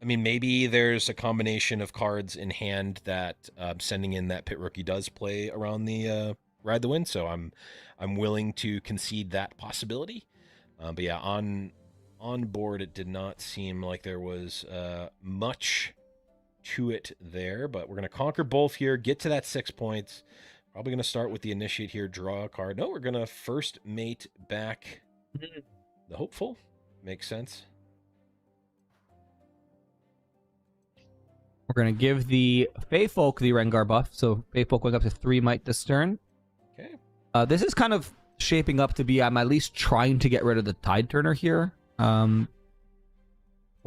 I mean, maybe there's a combination of cards in hand that sending in that Pit Rookie does play around the Ride the Wind, so I'm willing to concede that possibility. But yeah, on board, it did not seem like there was much to it there, but we're going to conquer both here, get to that 6 points, Probably going to start with the initiate here, draw a card. No, we're going to first mate back the hopeful. Makes sense. We're going to give the Feyfolk the Rengar buff, so Feyfolk went up to 3 might this turn. Okay. This is kind of shaping up to be, I'm at least trying to get rid of the Tide Turner here. We'll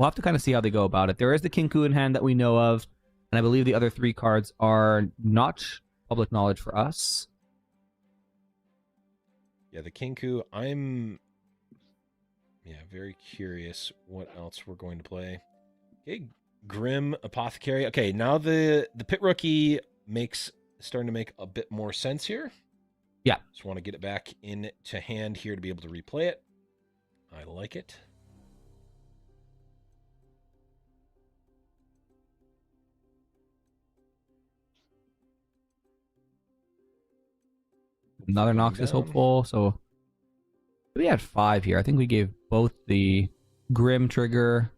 have to kind of see how they go about it. There is the Kinku in hand that we know of, and I believe the other 3 cards are not public knowledge for us. Yeah, the Kinku, I'm very curious what else we're going to play. Okay, Grim Apothecary. Okay, now the Pit Rookie starting to make a bit more sense here. Yeah. Just want to get it back into hand here to be able to replay it. I like it. Another Nox is hopeful, so we had 5 here. I think we gave both the Grim trigger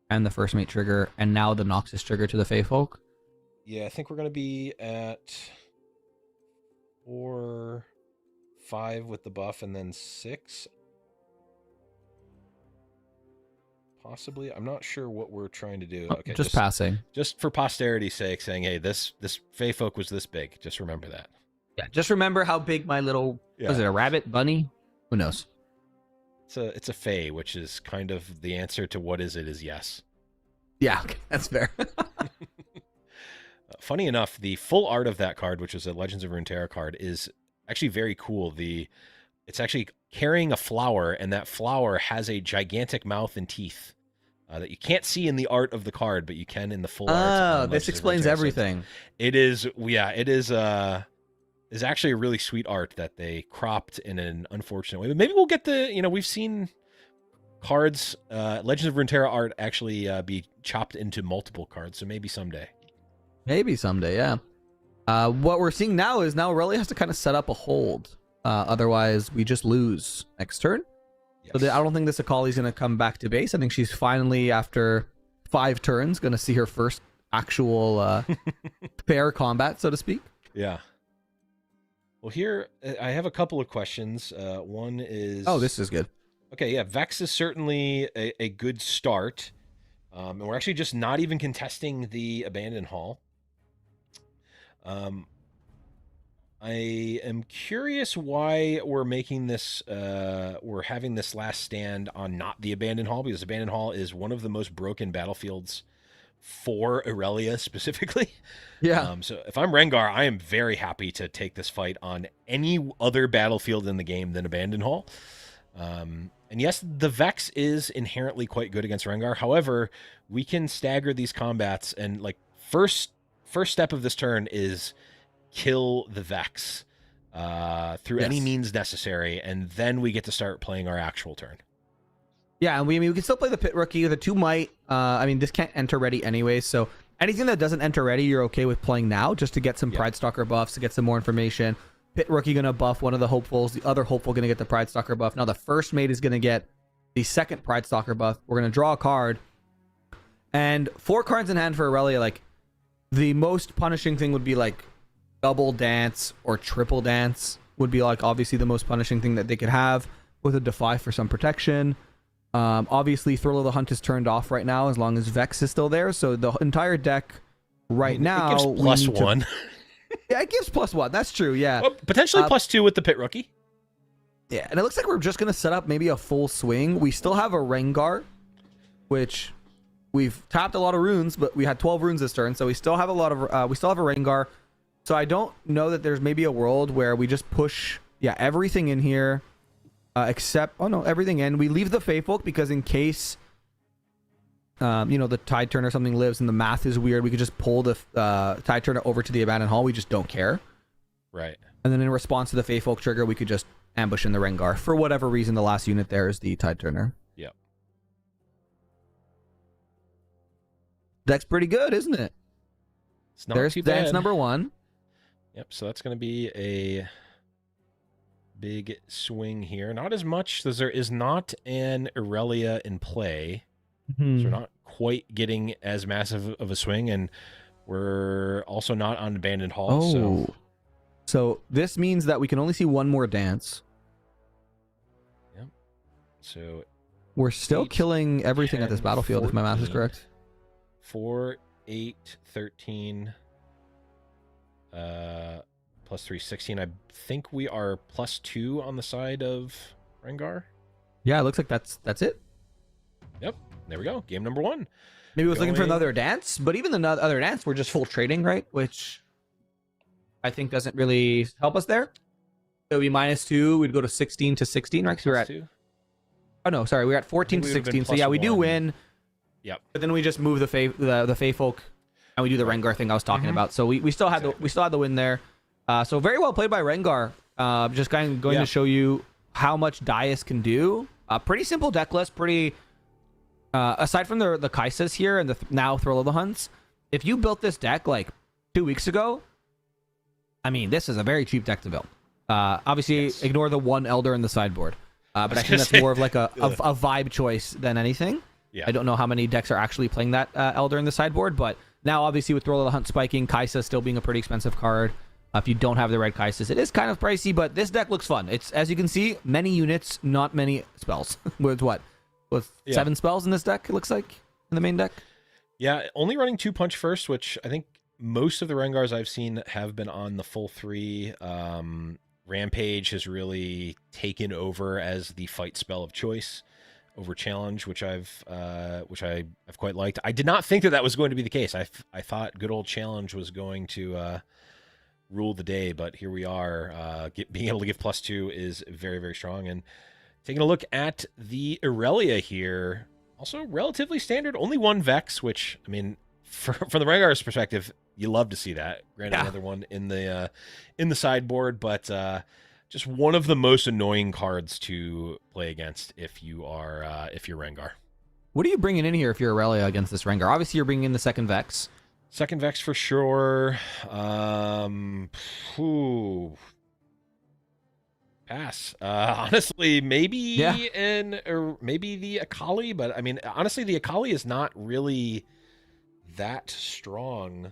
and the first mate trigger, and now the Noxus trigger to the Feyfolk. Yeah, I think we're going to be at 4, 5 with the buff, and then 6. Possibly. I'm not sure what we're trying to do. Okay, just passing. Just for posterity's sake, saying, hey, this Feyfolk was this big. Just remember that. Yeah, just remember how big my little... Was it a rabbit? Bunny? Who knows? It's a Fey, which is kind of the answer to what is it is yes. Yeah, okay, that's fair. Funny enough, the full art of that card, which is a Legends of Runeterra card, is actually very cool. It's actually carrying a flower, and that flower has a gigantic mouth and teeth that you can't see in the art of the card, but you can in the full art. Oh, this explains everything. It is, yeah, it is actually a really sweet art that they cropped in an unfortunate way. But maybe we'll get we've seen cards, Legends of Runeterra art actually be chopped into multiple cards, so maybe someday. Maybe someday, yeah. What we're seeing now is Aurelia has to kind of set up a hold. Otherwise, we just lose next turn. Yes. So I don't think this Akali's going to come back to base. I think she's finally, after 5 turns, going to see her first actual fair combat, so to speak. Yeah. Well, here, I have a couple of questions. One is... Oh, this is good. Okay, yeah, Vex is certainly a good start. And we're actually just not even contesting the Abandoned Hall. I am curious why we're making this, we're having this last stand on not the Abandoned Hall, because Abandoned Hall is one of the most broken battlefields for Aurelia specifically. Yeah. So if I'm Rengar, I am very happy to take this fight on any other battlefield in the game than Abandoned Hall. And yes, the Vex is inherently quite good against Rengar. However, we can stagger these combats, and like first step of this turn is kill the Vex through any means necessary, and then we get to start playing our actual turn. Yeah, and we can still play the Pit Rookie. The 2 might. This can't enter ready anyway, so anything that doesn't enter ready, you're okay with playing now, just to get some Pride Stalker buffs, to get some more information. Pit Rookie gonna buff one of the hopefuls, the other hopeful gonna get the Pride Stalker buff. Now the first mate is gonna get the second Pride Stalker buff. We're gonna draw a card, and 4 cards in hand for Aurelia. Like, the most punishing thing would be like double dance or triple dance would be like obviously the most punishing thing that they could have, with a Defy for some protection. Obviously Thrill of the Hunt is turned off right now as long as Vex is still there, so the entire deck right now it gives +1. Yeah, it gives +1. That's true. Yeah, well, potentially +2 with the Pit Rookie. Yeah, and it looks like we're just gonna set up maybe a full swing. We still have a Rengar, which we've tapped a lot of runes, but we had 12 runes this turn, so we still have a lot of we still have a Rengar. So I don't know that there's maybe a world where we just push everything in here, except everything in. We leave the Feyfolk because in case the Tide Turner or something lives and the math is weird, we could just pull the Tide Turner over to the Abandoned Hall. We just don't care. Right. And then in response to the Feyfolk trigger, we could just ambush in the Rengar. For whatever reason, the last unit there is the Tide Turner. Yep. Deck's pretty good, isn't it? It's not too bad. That's number 1. Yep, so that's going to be a big swing here. Not as much, as there is not an Aurelia in play. So we're not quite getting as massive of a swing, and we're also not on Abandoned Hall. So So this means that we can only see one more dance. So we're still 8, killing everything at this 10, battlefield, if my math is 14, correct. 4, 8, 13, plus 3, 16. I think we are plus 2 on the side of Rengar. Yeah, it looks like that's it. Yep, there we go. Game number 1. Maybe I was looking for Going- another dance, but even the other dance, we're just full trading, right? Which I think doesn't really help us there. It would be -2. We'd go to 16 to 16, right? 'Cause we're Plus at 2. Oh no, sorry, we're at 14 to we would've been 16. So yeah, we do +1. win. Yep. But then we just move the Fey folk, and we do the Rengar thing I was talking about. So we still had the win there. So very well played by Rengar. Just going to show you how much Dais can do. Pretty simple deck list. Pretty aside from the Kaisas here and the now Thrill of the Hunts. If you built this deck like 2 weeks ago, I mean, this is a very cheap deck to build. Obviously, ignore the one Elder in the sideboard. But I think that's more of like a vibe choice than anything. Yeah. I don't know how many decks are actually playing that Elder in the sideboard, but now obviously with Thrill of the Hunt spiking, Kaisa still being a pretty expensive card. If you don't have the red Kaisas, it is kind of pricey, but this deck looks fun. It's, as you can see, many units, not many spells. With 7 spells in this deck, it looks like, in the main deck? Yeah, only running 2 Punch First, which I think most of the Rengars I've seen have been on the full 3. Rampage has really taken over as the fight spell of choice over Challenge, which I've quite liked. I did not think that was going to be the case. I thought good old Challenge was going to rule the day, but here we are. Being able to give +2 is very, very strong. And taking a look at the Irelia here, also relatively standard. Only 1 Vex, which, I mean, from the Rengar's perspective, you love to see that. Granted, another one in the sideboard, but just one of the most annoying cards to play against if you're Rengar. What are you bringing in here if you're Aurelia against this Rengar? Obviously, you're bringing in the second Vex. Second Vex for sure. Pass. Honestly, maybe maybe the Akali, but I mean, honestly, the Akali is not really that strong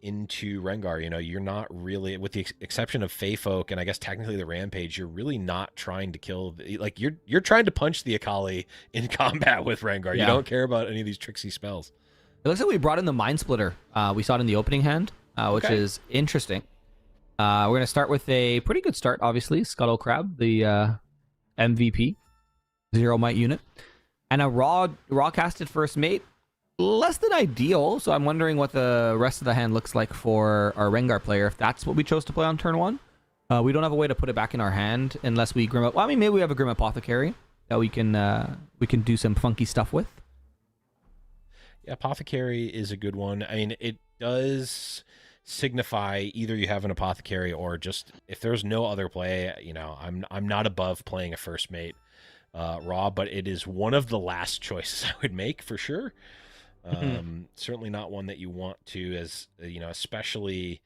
into Rengar. You know, you're not really, with the exception of Fey Folk and I guess technically the Rampage, you're really not trying to kill like you're trying to punch the Akali in combat with Rengar. You don't care about any of these tricksy spells. It looks like we brought in the Mind Splitter. We saw it in the opening hand, which is interesting. We're going to start with a pretty good start, obviously. Scuttle Crab, the MVP, 0 might unit. And a raw casted first mate. Less than ideal, so I'm wondering what the rest of the hand looks like for our Rengar player, if that's what we chose to play on turn 1. We don't have a way to put it back in our hand unless we Grim... Well, I mean, maybe we have a Grim Apothecary that we can do some funky stuff with. Yeah, Apothecary is a good one. I mean, it does signify either you have an Apothecary or just if there's no other play, you know, I'm not above playing a first mate raw, but it is one of the last choices I would make for sure. Certainly not one that you want to, as you know, especially,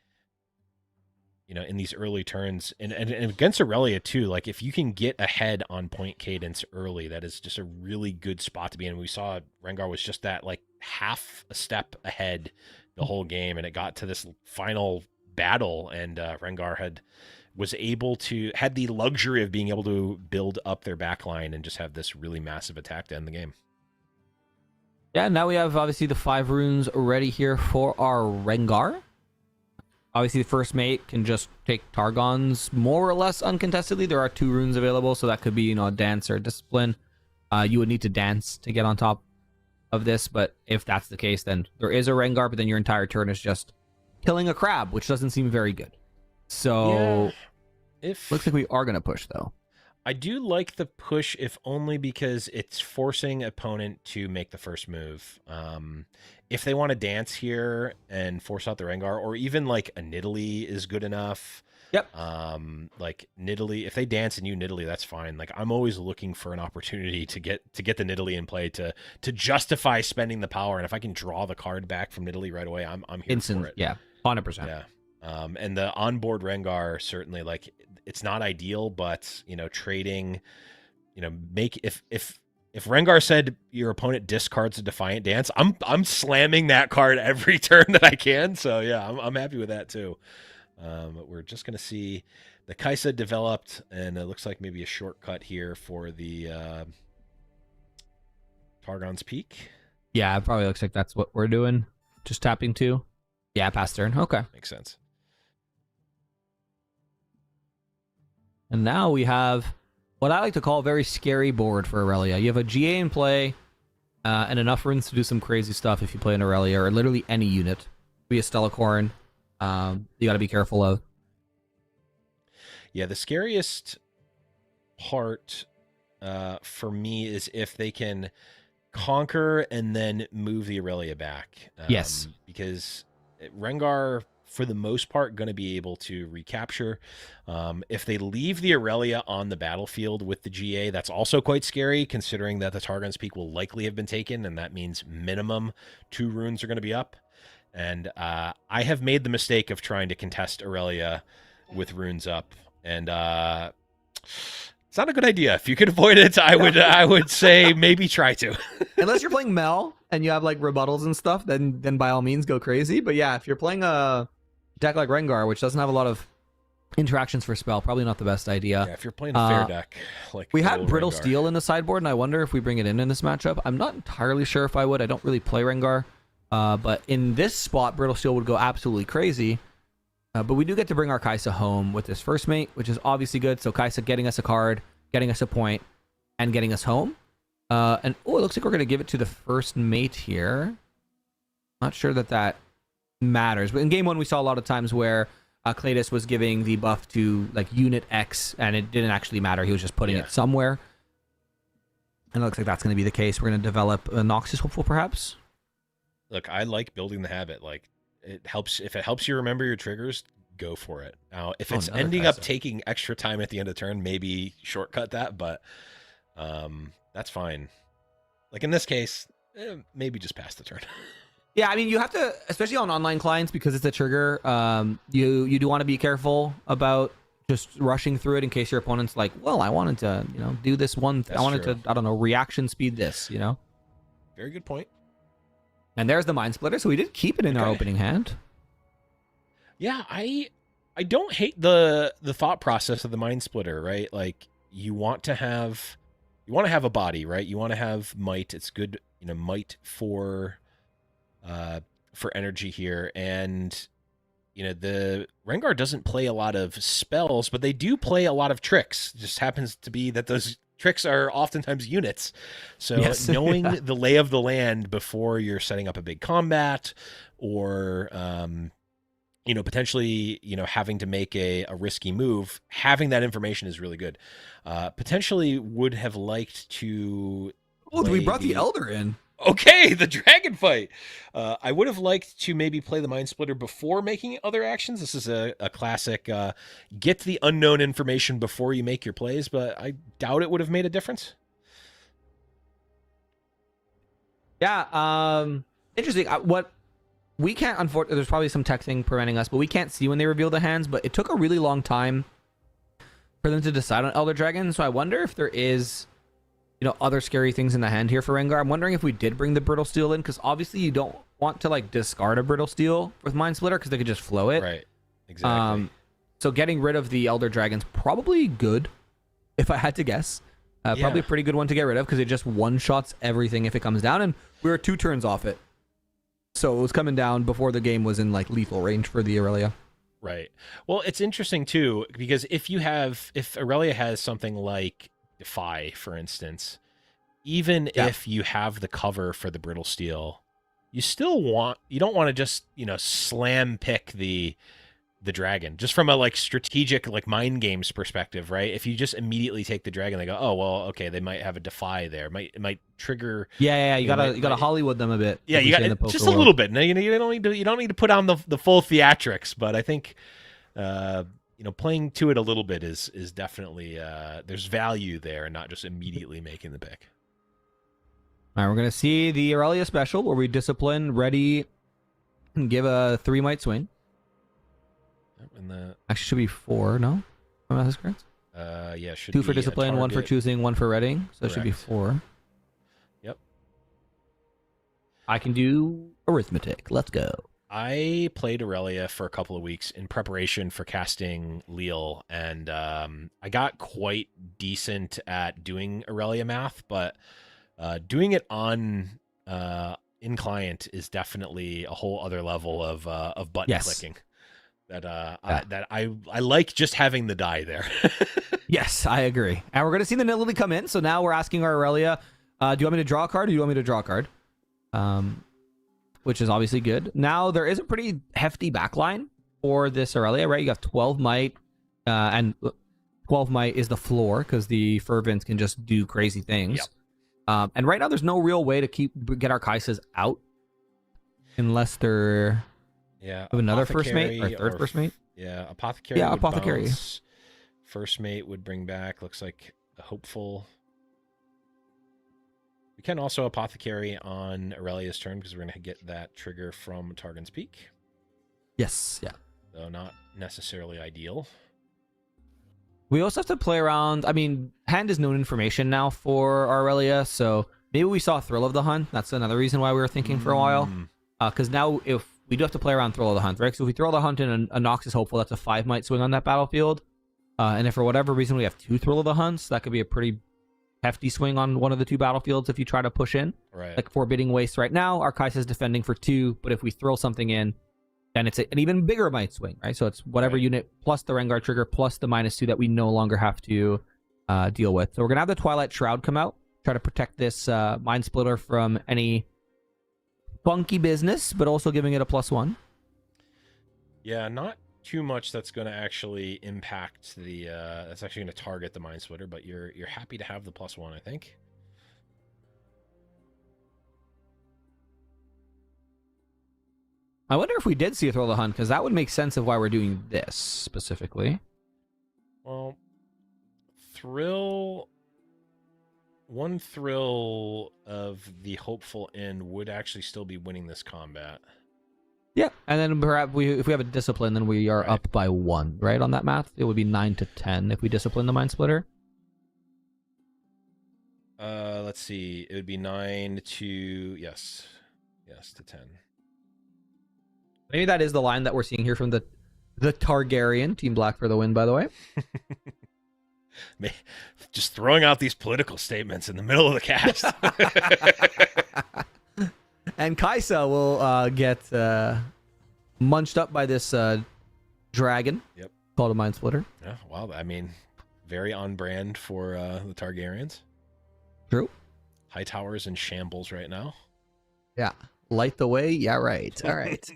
you know, in these early turns and against Aurelia too. Like if you can get ahead on point cadence early, that is just a really good spot to be in. We saw Rengar was just that like half a step ahead the whole game, and it got to this final battle, and Rengar had the luxury of being able to build up their back line and just have this really massive attack to end the game. Yeah, now we have obviously the 5 runes ready here for our Rengar. Obviously, the first mate can just take Targons more or less uncontestedly. There are 2 runes available, so that could be, you know, a dance or a discipline. You would need to dance to get on top of this, but if that's the case, then there is a Rengar, but then your entire turn is just killing a crab, which doesn't seem very good. So, looks like we are going to push, though. I do like the push, if only because it's forcing opponent to make the first move. If they want to dance here and force out the Rengar, or even like a Nidalee is good enough. Yep. Like Nidalee, if they dance and you Nidalee, that's fine. Like I'm always looking for an opportunity to get the Nidalee in play to justify spending the power. And if I can draw the card back from Nidalee right away, I'm here for it. Yeah, 100%. Yeah. And the onboard Rengar, certainly, like, it's not ideal, but, you know, trading, you know, if Rengar said your opponent discards a Defiant Dance, I'm slamming that card every turn that I can. So yeah, I'm happy with that too. We're just going to see the Kaisa developed, and it looks like maybe a shortcut here for the Targon's Peak. Yeah, it probably looks like that's what we're doing. Just tapping 2. Yeah, pass turn. Okay. Makes sense. And now we have what I like to call a very scary board for Aurelia. You have a GA in play, and enough runes to do some crazy stuff if you play an Aurelia, or literally any unit. Be a Stellacorn. You got to be careful of. Yeah, the scariest part for me is if they can conquer and then move the Aurelia back. Yes. Because Rengar, for the most part, going to be able to recapture. If they leave the Aurelia on the battlefield with the GA, that's also quite scary, considering that the Targon's Peak will likely have been taken, and that means minimum 2 runes are going to be up. And I have made the mistake of trying to contest Aurelia with runes up, and it's not a good idea. If you could avoid it, I would say maybe try to. Unless you're playing Mel and you have like rebuttals and stuff, then by all means go crazy. But yeah, if you're playing a deck like Rengar, which doesn't have a lot of interactions for spell, probably not the best idea. Yeah, if you're playing a fair deck, like we had Brittle Rengar. Steel in the sideboard, and I wonder if we bring it in this matchup. I'm not entirely sure if I would. I don't really play Rengar, but in this spot, Brittle Steel would go absolutely crazy. But we do get to bring our Kaisa home with this first mate, which is obviously good. So Kaisa getting us a card, getting us a point, and getting us home. And it looks like we're going to give it to the first mate here. Not sure that matters. But in game 1, we saw a lot of times where Claedeusfr was giving the buff to like unit X, and it didn't actually matter. He was just putting it somewhere. And it looks like that's going to be the case. We're going to develop a Noxus Hopeful, perhaps. Look, I like building the habit. Like, it helps. If it helps you remember your triggers, go for it. Now, if it's ending up taking extra time at the end of the turn, maybe shortcut that, but that's fine. Like in this case, maybe just pass the turn. Yeah, I mean, you have to, especially on online clients, because it's a trigger, you do want to be careful about just rushing through it in case your opponent's like, well, I wanted to, do this one. I wanted to, I don't know, reaction speed this, Very good point. And there's the Mind Splitter, so we did keep it in our opening hand. Yeah, I don't hate the thought process of the Mind Splitter, right? Like, you want to have a body, right? You want to have might. It's good, might for energy here. And the Rengar doesn't play a lot of spells, but they do play a lot of tricks. It just happens to be that those tricks are oftentimes units. So knowing the lay of the land before you're setting up a big combat, or potentially having to make a risky move, having that information is really good. Potentially would have liked to we brought the Elder in. Okay, the dragon fight. I would have liked to maybe play the Mind Splitter before making other actions. This is a classic get the unknown information before you make your plays, but I doubt it would have made a difference. Yeah, interesting. What we can't, unfortunately, there's probably some tech thing preventing us, but we can't see when they reveal the hands, but it took a really long time for them to decide on Elder Dragon, so I wonder if there is other scary things in the hand here for Rengar. I'm wondering if we did bring the Brittle Steel in, because obviously you don't want to discard a Brittle Steel with Mind Splitter, because they could just flow it. Right, exactly. So getting rid of the Elder Dragon's probably good, if I had to guess. Probably a pretty good one to get rid of, because it just one-shots everything if it comes down, and we were 2 turns off it. So it was coming down before the game was in lethal range for the Aurelia. Right. Well, it's interesting too, because if Aurelia has something like Defy, for instance, even if you have the cover for the Brittle Steel, you don't want to just slam pick the dragon, just from a strategic mind games perspective, right? If you just immediately take the dragon, they go, oh well, okay, they might have a Defy there, it might trigger. You gotta Hollywood them a bit. Yeah, you got just a little bit. Now, you don't need to put on the full theatrics, but I think playing to it a little bit is definitely there's value there, and not just immediately making the pick. All right, we're gonna see the Aurelia special where we discipline, ready, and give a 3 might swing. Actually, should be 4. No, am I correct? Yeah, should 2 for discipline, 1 for choosing, 1 for reading. So it should be 4. Yep. I can do arithmetic. Let's go. I played Aurelia for a couple of weeks in preparation for casting Leal, and I got quite decent at doing Aurelia math, but doing it on in client is definitely a whole other level of button clicking. That I like just having the die there. Yes, I agree. And we're going to see the Nidalee come in. So now we're asking our Aurelia, do you want me to draw a card or do you want me to draw a card? Which is obviously good. Now, there is a pretty hefty backline for this Aurelia, right? You got 12 might, and 12 might is the floor because the Fervent can just do crazy things. Yep. And right now, there's no real way to get our Kaisas out unless they're another first mate or third first mate. Yeah, Apothecary. Yeah, Apothecary. Bounce. First mate would bring back, looks like a hopeful. We can also Apothecary on Aurelia's turn because we're going to get that trigger from Targon's Peak. Yes, yeah. Though not necessarily ideal. We also have to play around. I mean, hand is known information now for Aurelia, so maybe we saw Thrill of the Hunt. That's another reason why we were thinking for a while. Because now if we do have to play around Thrill of the Hunt, right? So if we throw the Hunt in a Nox is hopeful, that's a 5 might swing on that battlefield. And if for whatever reason we have 2 Thrill of the Hunts, that could be a pretty hefty swing on one of the 2 battlefields if you try to push in. Right. Like Forbidding Waste right now, our Kaisa's defending for 2, but if we throw something in, then it's an even bigger might swing, right? So it's whatever unit plus the Rengar trigger plus the -2 that we no longer have to deal with. So we're going to have the Twilight Shroud come out, try to protect this Mind Splitter from any funky business, but also giving it a +1. Yeah, not too much that's going to actually impact the that's actually going to target the Mind Splitter, but you're happy to have the +1, I think. I wonder if we did see a Thrill of the Hunt, because that would make sense of why we're doing this specifically. Well, one thrill of the hopeful end would actually still be winning this combat. Yeah, and then perhaps if we have a discipline, then we are up by 1, right? On that math, it would be 9 to 10 if we discipline the Mind Splitter. Let's see. It would be 9 to yes to 10. Maybe that is the line that we're seeing here from the Targaryen Team Black for the win. By the way, just throwing out these political statements in the middle of the cast. And Kaisa will get munched up by this dragon. Yep. Called a Mind Splitter. Yeah, well, I mean, very on brand for the Targaryens. True. High Tower's in shambles right now. Yeah. Light the way. Yeah, right. All right.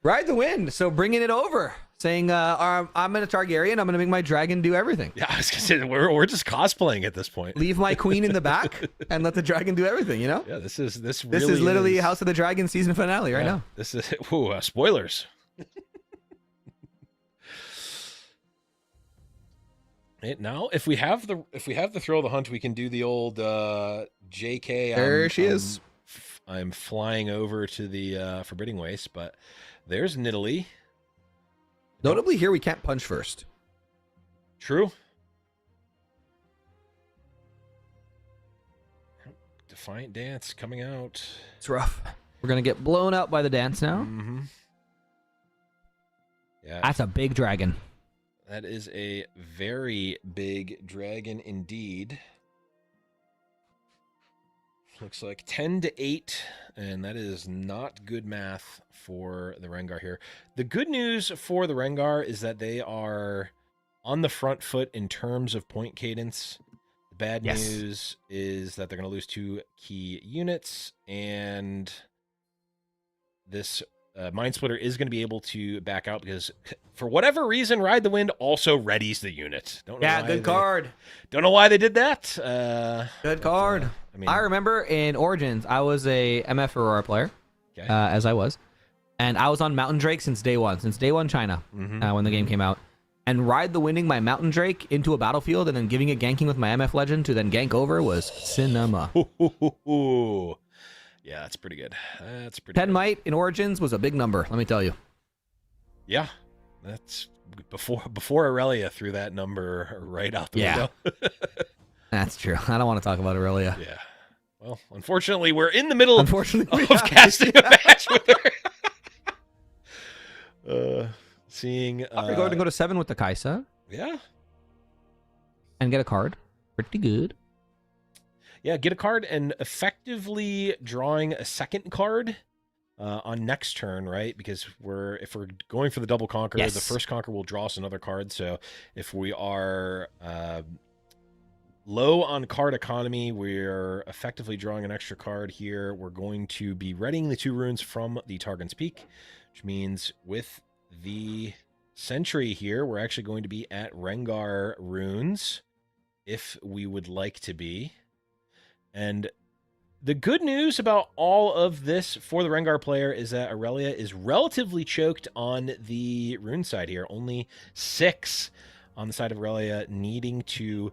Ride the wind. So bringing it over. Saying, I'm in a Targaryen. I'm going to make my dragon do everything. Yeah, I was going to say, we're just cosplaying at this point. Leave my queen in the back and let the dragon do everything, you know? Yeah, this is literally House of the Dragon season finale right now. This is, spoilers. Now, if we have the Thrill of the Hunt, we can do the old JK. There she is. I'm flying over to the Forbidding Waste, but there's Nidalee. Notably here, we can't punch first. True. Defiant Dance coming out. It's rough. We're going to get blown out by the dance now. Mm-hmm. Yeah. That's a big dragon. That is a very big dragon indeed. Looks like 10 to 8, and that is not good math for the Rengar here. The good news for the Rengar is that they are on the front foot in terms of point cadence. The bad news is that they're going to lose 2 key units, and this Mind Splitter is going to be able to back out because, for whatever reason, Ride the Wind also readies the unit. Good card. Don't know why they did that. Good card. I remember in Origins, I was a MF Aurora player, as I was, and I was on Mountain Drake since day one China, when the game came out. And Ride the Winding my Mountain Drake into a battlefield and then giving it ganking with my MF Legend to then gank over was cinema. Yeah, that's pretty good. 10 might in Origins was a big number, let me tell you. Yeah, that's before Aurelia threw that number right out the window. That's true. I don't want to talk about Aurelia. Yeah. Well, unfortunately, we're in the middle of casting a match with her. Seeing. We're going to go to 7 with the Kaisa Yeah. and get a card. Pretty good. Yeah, get a card and effectively drawing a second card on next turn, right? Because if we're going for the double conquer, Yes. the first conquer will draw us another card. So if we are low on card economy, we're effectively drawing an extra card here. We're going to be readying the 2 runes from the Targon's Peak, which means with the Sentry here, we're actually going to be at Rengar runes if we would like to be. And the good news about all of this for the Rengar player is that Aurelia is relatively choked on the rune side here. Only 6 on the side of Aurelia, needing to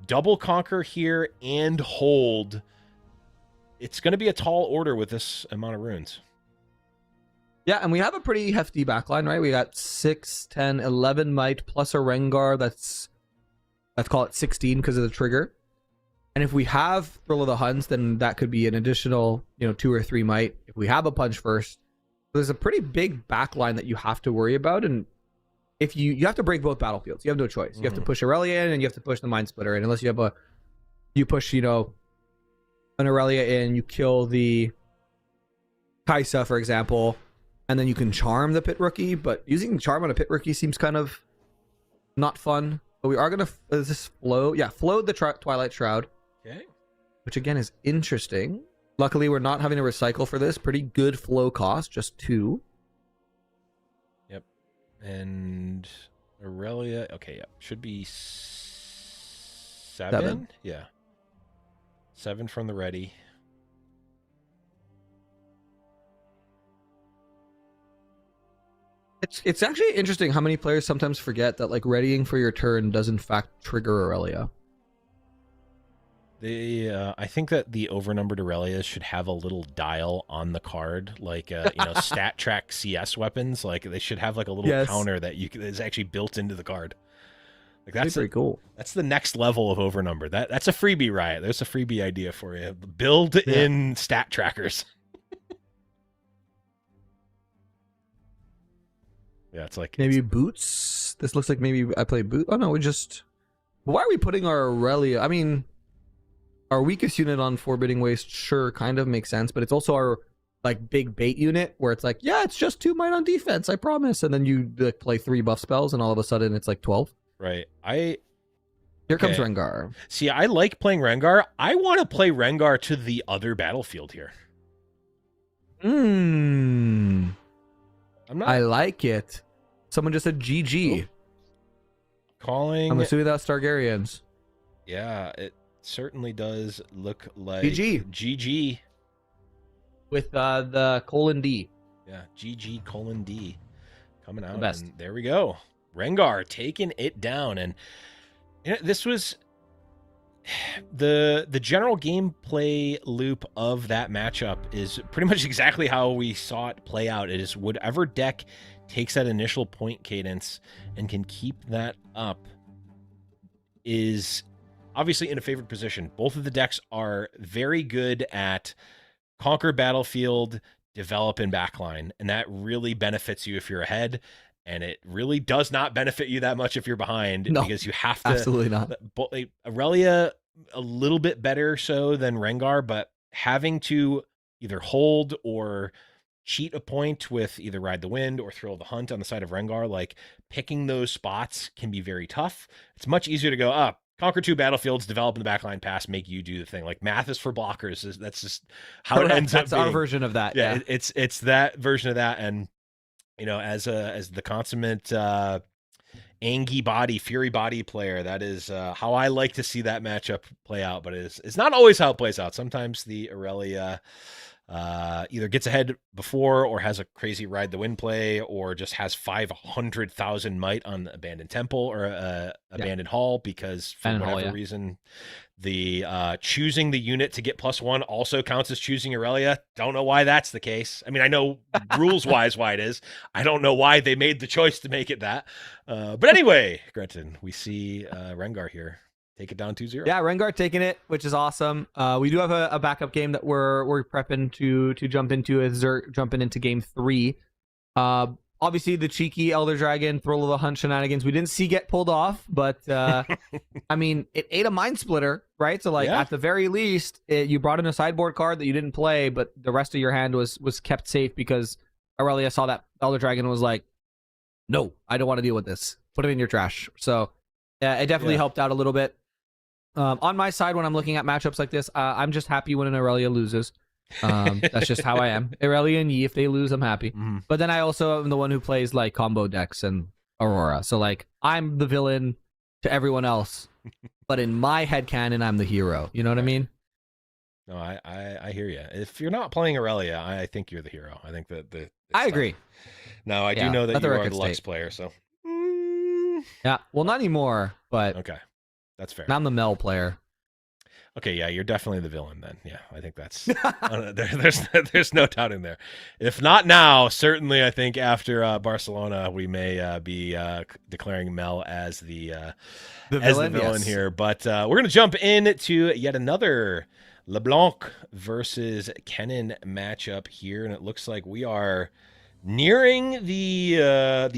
double conquer here and hold. It's going to be a tall order with this amount of runes. Yeah, and we have a pretty hefty backline, right? We got 6, 10, 11 might plus a Rengar that's, let's call it 16 because of the trigger. And if we have Thrill of the Huns, then that could be an additional, 2 or 3 might. If we have a punch first, there's a pretty big backline that you have to worry about. And if you have to break both battlefields, you have no choice. You have to push Aurelia in and you have to push the Mind Splitter in. Unless you push, an Aurelia in, you kill the Kaisa, for example, and then you can charm the Pit Rookie. But using charm on a Pit Rookie seems kind of not fun. But we are going to, is this flow? Yeah, flow the Twilight Shroud. Okay. Which again is interesting. Luckily, we're not having to recycle for this. Pretty good flow cost, just 2. Yep. And Aurelia, okay, yeah, should be 7. Yeah. 7 from the ready. It's actually interesting how many players sometimes forget that like readying for your turn does in fact trigger Aurelia. I think that the overnumbered Aurelias should have a little dial on the card, like stat track CS weapons. Like they should have like a little counter that is actually built into the card. Like that's pretty cool. That's the next level of overnumber. That's a freebie, Riot. There's a freebie idea for you. Build in stat trackers. Yeah, it's like maybe boots. This looks like maybe I play boot. Oh no, why are we putting our Aurelia? I mean, our weakest unit on Forbidding Waste, sure, kind of makes sense, but it's also our like big bait unit where it's like, yeah, it's just 2 might on defense, I promise, and then you like, play 3 buff spells, and all of a sudden it's like 12. Right. Here comes Rengar. See, I like playing Rengar. I want to play Rengar to the other battlefield here. I like it. Someone just said GG. Ooh. Calling. I'm assuming that's Targaryens. Yeah, it certainly does look like GG. With the :D. Yeah, GG:D coming out. The best. And there we go. Rengar taking it down. And this was the general gameplay loop of that matchup is pretty much exactly how we saw it play out. It is whatever deck takes that initial point cadence and can keep that up is obviously in a favored position. Both of the decks are very good at conquer battlefield, develop in backline, and that really benefits you if you're ahead. And it really does not benefit you that much if you're behind, because you have to. Absolutely not. Aurelia, a little bit better so than Rengar, but having to either hold or cheat a point with either Ride the Wind or Thrill of the Hunt on the side of Rengar, like picking those spots can be very tough. It's much easier to go, conquer 2 battlefields, develop in the backline, pass, make you do the thing. Like math is for blockers. That's just how it ends up being. That's our version of that. Yeah, it's that version of that. And as the consummate Angie body, Fury body player, that is how I like to see that matchup play out. But it's not always how it plays out. Sometimes the Aurelia either gets ahead before or has a crazy Ride the Wind play or just has 500,000 might on Abandoned Temple or Abandoned Hall because for whatever reason the choosing the unit to get +1 also counts as choosing Aurelia. Don't know why that's the case. I mean, I know rules wise why it is. I don't know why they made the choice to make it that. But anyway, Gretton, we see Rengar here take it down 2-0. Yeah, Rengar taking it, which is awesome. We do have a backup game that we're prepping to jump into as Zerk jumping into game 3. obviously the cheeky Elder Dragon Thrill of the Hunt shenanigans we didn't see get pulled off, but I mean, it ate a Mind Splitter, right? So like Yeah. at the very least, you brought in a sideboard card that you didn't play, but the rest of your hand was kept safe because Aurelia saw that Elder Dragon and was like, no, I don't want to deal with this. Put it in your trash. So it definitely helped out a little bit. On my side, when I'm looking at matchups like this, I'm just happy when an Aurelia loses. That's just how I am. Aurelia and Yi, if they lose, I'm happy. But then I also am the one who plays like combo decks and Aurora. So like I'm the villain to everyone else, but in my headcanon, I'm the hero. You know what I mean? No, I hear you. If you're not playing Aurelia, I think you're the hero. I think that I agree. No, I do Yeah, know that let the you are record the Lux state. player, so Yeah. Well, not anymore, but okay, that's fair. now I'm the Mel player. Okay, yeah, you're definitely the villain then. Yeah, I think that's there's no doubt in there. If not now, certainly I think after Barcelona we may be declaring Mel as the villain yes. here. But we're gonna jump into yet another LeBlanc versus Kennen matchup here, and it looks like we are nearing the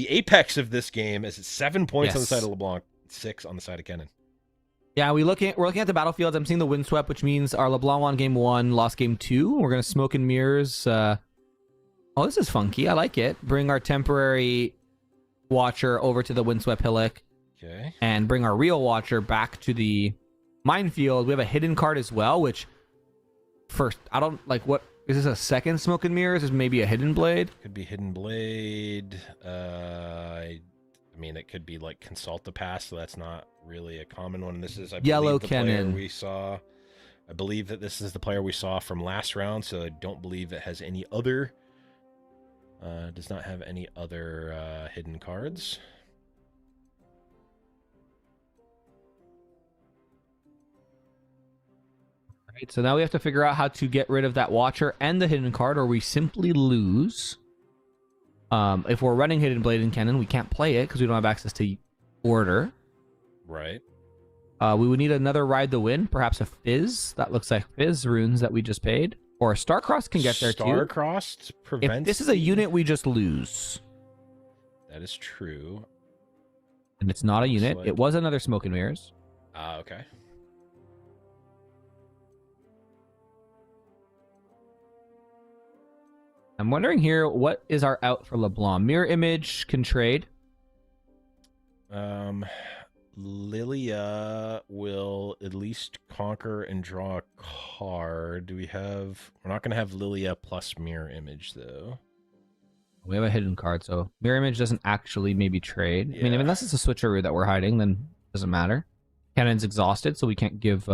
apex of this game as it's 7 points on the Yes. side of LeBlanc, 6 on the side of Kennen. Yeah, we're looking at the battlefields. I'm seeing the windswept, which means our LeBlanc won game 1, lost game 2. We're gonna smoke and mirrors. Oh, this is funky. I like it. Bring our temporary watcher over to the windswept hillock, Okay. and bring our real watcher back to the minefield. We have a hidden card as well, which first I don't like. What is this? A second smoke and mirrors? Is maybe a hidden blade? Could be Hidden Blade. I mean, it could be like Consult the Past, so that's not really a common one. This is, I believe, Yellow the player Kennen. we saw. I believe that this is the player we saw from last round, so I don't believe it has any other. Does not have any other hidden cards. Right. So now we have to figure out how to get rid of that watcher and the hidden card, or we simply lose. If we're running Hidden Blade in Kennen, we can't play it because we don't have access to order. Right. We would need another Ride the Wind, perhaps a Fizz. That looks like Fizz runes that we just paid. Or a Starcrossed can get there too. Starcrossed prevents. If this is a unit, we just lose. That is true. And it's not a unit. like- It was another Smoke and Mirrors. Okay. I'm wondering here, what is our out for LeBlanc? Mirror Image can trade. Lilia will at least conquer and draw a card. Do we have... We're not going to have Lilia plus Mirror Image, though. We have a hidden card, so Mirror Image doesn't actually maybe trade. I mean, Yeah. unless it's a switcheroo that we're hiding, then it doesn't matter. Cannon's exhausted, so we can't give...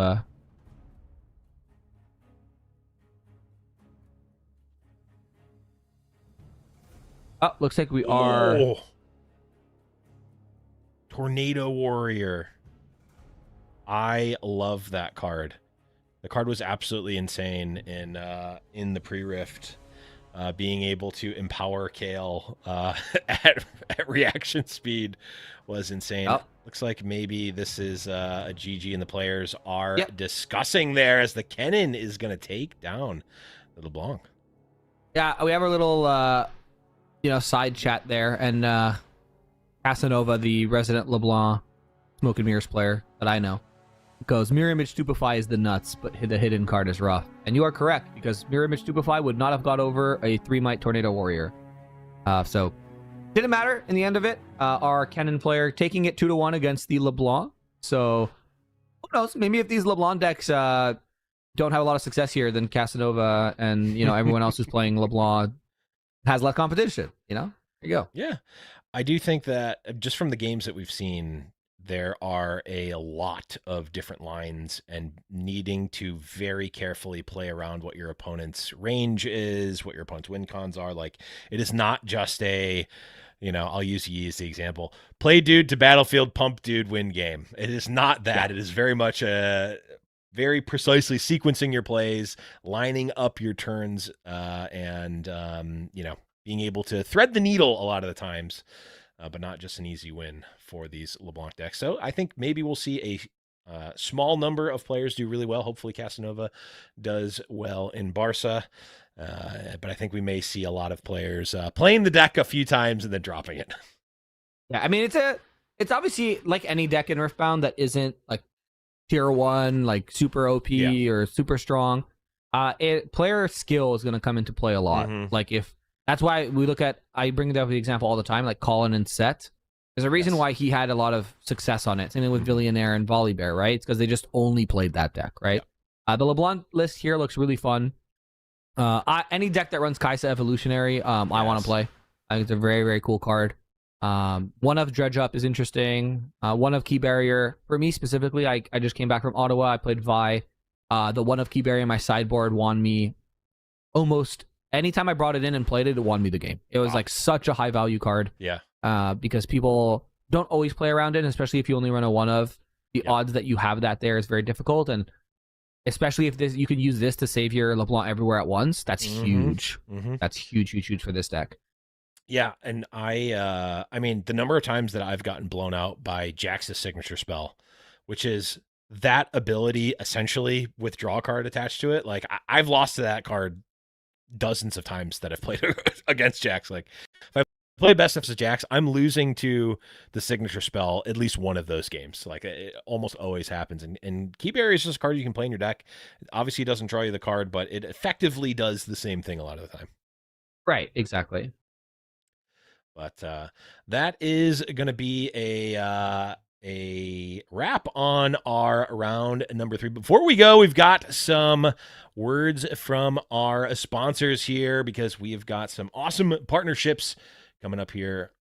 Oh, looks like we are... Oh! Tornado Warrior. I love that card. The card was absolutely insane in the pre-rift. Being able to empower Kale at reaction speed was insane. Oh. Looks like maybe this is a GG and the players are Yep. discussing there as the Kennen is going to take down the LeBlanc. Yeah, we have our little, side chat there, and Casanova, the resident LeBlanc Smoke and Mirrors player that I know, goes, Mirror Image Stupefy is the nuts, but the hidden card is rough. And you are correct, because Mirror Image Stupefy would not have got over a 3-Might Tornado Warrior. So, didn't matter in the end of it. Our Kennen player taking it 2-1 against the LeBlanc. So, who knows? Maybe if these LeBlanc decks don't have a lot of success here, then Casanova and everyone else who's playing LeBlanc has less competition. There you go. Yeah. I do think that just from the games that we've seen, there are a lot of different lines, and needing to very carefully play around what your opponent's range is, what your opponent's win cons are. Like, it is not just a, I'll use Yi as the example. Play dude to battlefield, pump dude, win game. It is not that. Yeah. It is very much a very precisely sequencing your plays, lining up your turns, and being able to thread the needle a lot of the times, but not just an easy win for these LeBlanc decks. So I think maybe we'll see a small number of players do really well. Hopefully Casanova does well in Barca. But I think we may see a lot of players playing the deck a few times and then dropping it. Yeah, I mean it's obviously like any deck in Riftbound that isn't like tier 1, like super OP or super strong. Player skill is going to come into play a lot. Like if that's why we look at, I bring it up the example all the time, like Colin and Set. There's a reason why he had a lot of success on it. Same thing with Billionaire and Volibear, right? It's because they just only played that deck, right? The LeBlanc list here looks really fun. Any deck that runs Kaisa Evolutionary, I want to play. I think it's a very, very cool card. One of Dredge Up is interesting. One of Key Barrier, for me specifically, I just came back from Ottawa. I played Vi. The one of Key Barrier in my sideboard won me almost anytime I brought it in and played it, it won me the game. It was like such a high value card. Yeah. Because people don't always play around it, especially if you only run a one of. The odds that you have that there is very difficult, and especially if you can use this to save your LeBlanc everywhere at once. That's huge. That's huge for this deck. Yeah, and I mean, the number of times that I've gotten blown out by Jax's signature spell, which is that ability essentially with draw card attached to it. Like I've lost to that card dozens of times that I've played against Jax. Like if I play best of Jax, I'm losing to the signature spell at least one of those games. Like it almost always happens. And Key Barrier is just a card you can play in your deck. Obviously, it doesn't draw you the card, but it effectively does the same thing a lot of the time. Right, exactly. But that is going to be a wrap on our round number 3. Before we go, we've got some words from our sponsors here because we've got some awesome partnerships coming up here.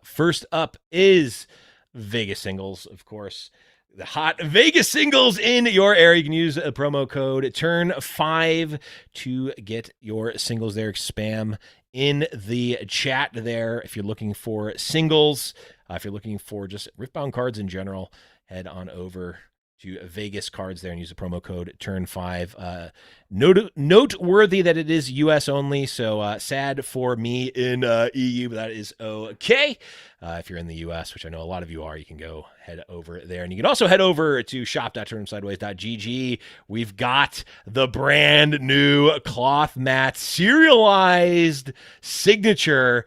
First up is Vegas Singles, of course. The hot Vegas Singles in your area. You can use a promo code TURN5 to get your singles there. Spam in the chat there if you're looking for singles. If you're looking for just Riftbound cards in general, head on over to Vegas Cards there and use the promo code TURN5. Noteworthy that it is US only, so sad for me in EU, but that is okay. If you're in the US, which I know a lot of you are, you can go head over there. And you can also head over to shop.turnsideways.gg. We've got the brand new cloth mat serialized signature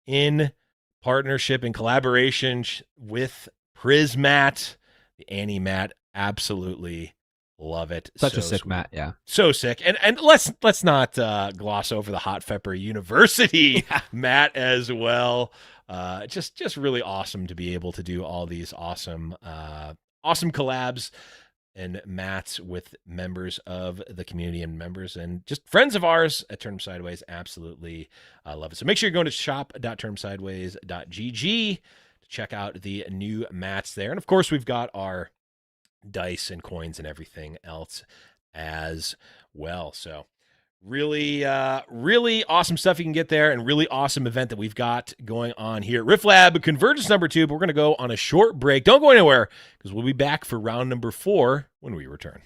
in partnership and collaboration with Prismat, the Annie mat. Absolutely love it. Such a So sick sweet. mat, yeah. So sick. And let's not gloss over the Hot Pepper University mat as well. Just really awesome to be able to do all these awesome collabs and mats with members of the community and members and just friends of ours at Turn Sideways. Absolutely love it. So make sure you're going to shop.turnsideways.gg to check out the new mats there. And of course, we've got our dice and coins and everything else as well. So really awesome stuff you can get there, and really awesome event that we've got going on here at Rift Lab Convergence number 2. But we're going to go on a short break. Don't go anywhere because we'll be back for round number 4 when we return.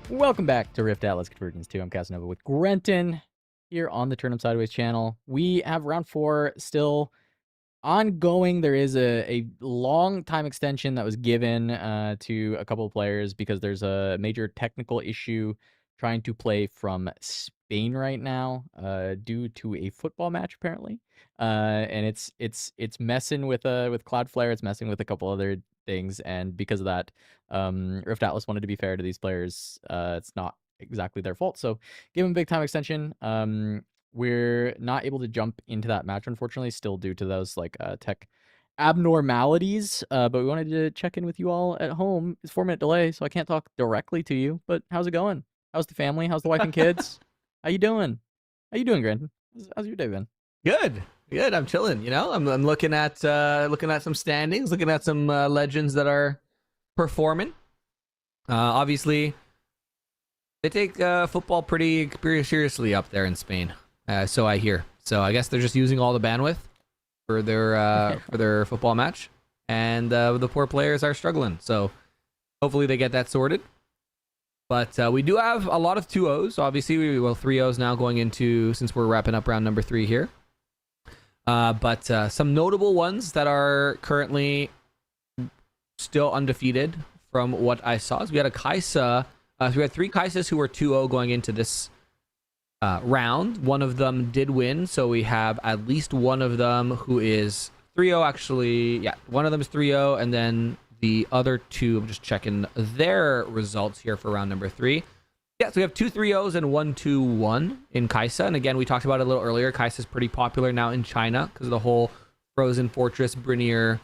Welcome back to RiftAtlas Convergence 2. I'm Casanova with Grenton here on the Turn 'em Sideways channel. We have round 4 still ongoing. There is a long time extension that was given to a couple of players because there's a major technical issue trying to play from Spain right now due to a football match apparently. And it's messing with Cloudflare. It's messing with a couple other things, and because of that, RiftAtlas wanted to be fair to these players. It's not exactly their fault, so give them a big time extension. We're not able to jump into that match, unfortunately, still due to those tech abnormalities. But we wanted to check in with you all at home. It's 4-minute delay, so I can't talk directly to you. But how's it going? How's the family? How's the wife and kids? How you doing? How you doing, Granton? How's your day been? Good. I'm chilling. You know, I'm looking at some standings, looking at some legends that are performing. Obviously, they take football pretty seriously up there in Spain. So I hear. So I guess they're just using all the bandwidth for their football match, and the poor players are struggling. So hopefully they get that sorted. But we do have a lot of 2-0s. Obviously, 3-0s now going into, since we're wrapping up round number 3 here. But some notable ones that are currently still undefeated from what I saw is we had a Kaisa. So we had 3 Kaisas who were 2-0 going into this round. One of them did win, so we have at least one of them who is 3-0 actually. Yeah, one of them is 3-0, and then the other 2, I'm just checking their results here for round number 3. Yeah, so we have 2 3-0s and 1 2-1 in Kaisa. And again, we talked about it a little earlier. Kaisa is pretty popular now in China because of the whole Frozen Fortress, Brinier,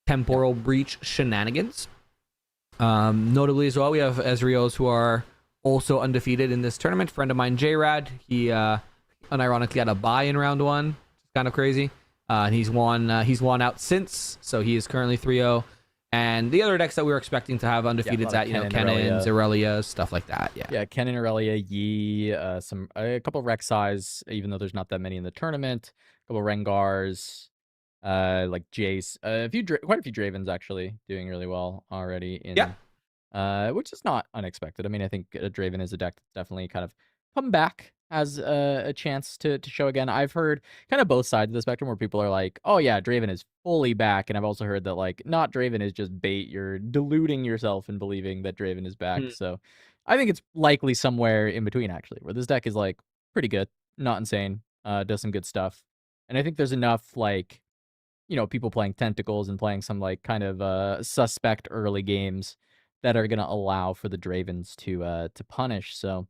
Temporal Breach shenanigans. Notably as well, we have Ezreals who are also undefeated in this tournament. Friend of mine, J-Rad, he unironically had a bye in round 1. It's kind of crazy. And he's won out since, so he is currently 3-0. And the other decks that we were expecting to have undefeated at, Kennen, Aurelia, stuff like that. Yeah, Kennen, Aurelia, Yi, a couple of Rek'Sais, even though there's not that many in the tournament. A couple of Rengars, like Jace, quite a few Dravens actually doing really well already. Which is not unexpected. I mean, I think Draven is a deck that's definitely kind of come back, has a chance to show again. I've heard kind of both sides of the spectrum where people are like, oh yeah, Draven is fully back. And I've also heard that not Draven is just bait. You're deluding yourself in believing that Draven is back. So I think it's likely somewhere in between actually, where this deck is pretty good, not insane, does some good stuff. And I think there's enough people playing Tentacles and playing some kind of suspect early games that are going to allow for the Dravens to punish. So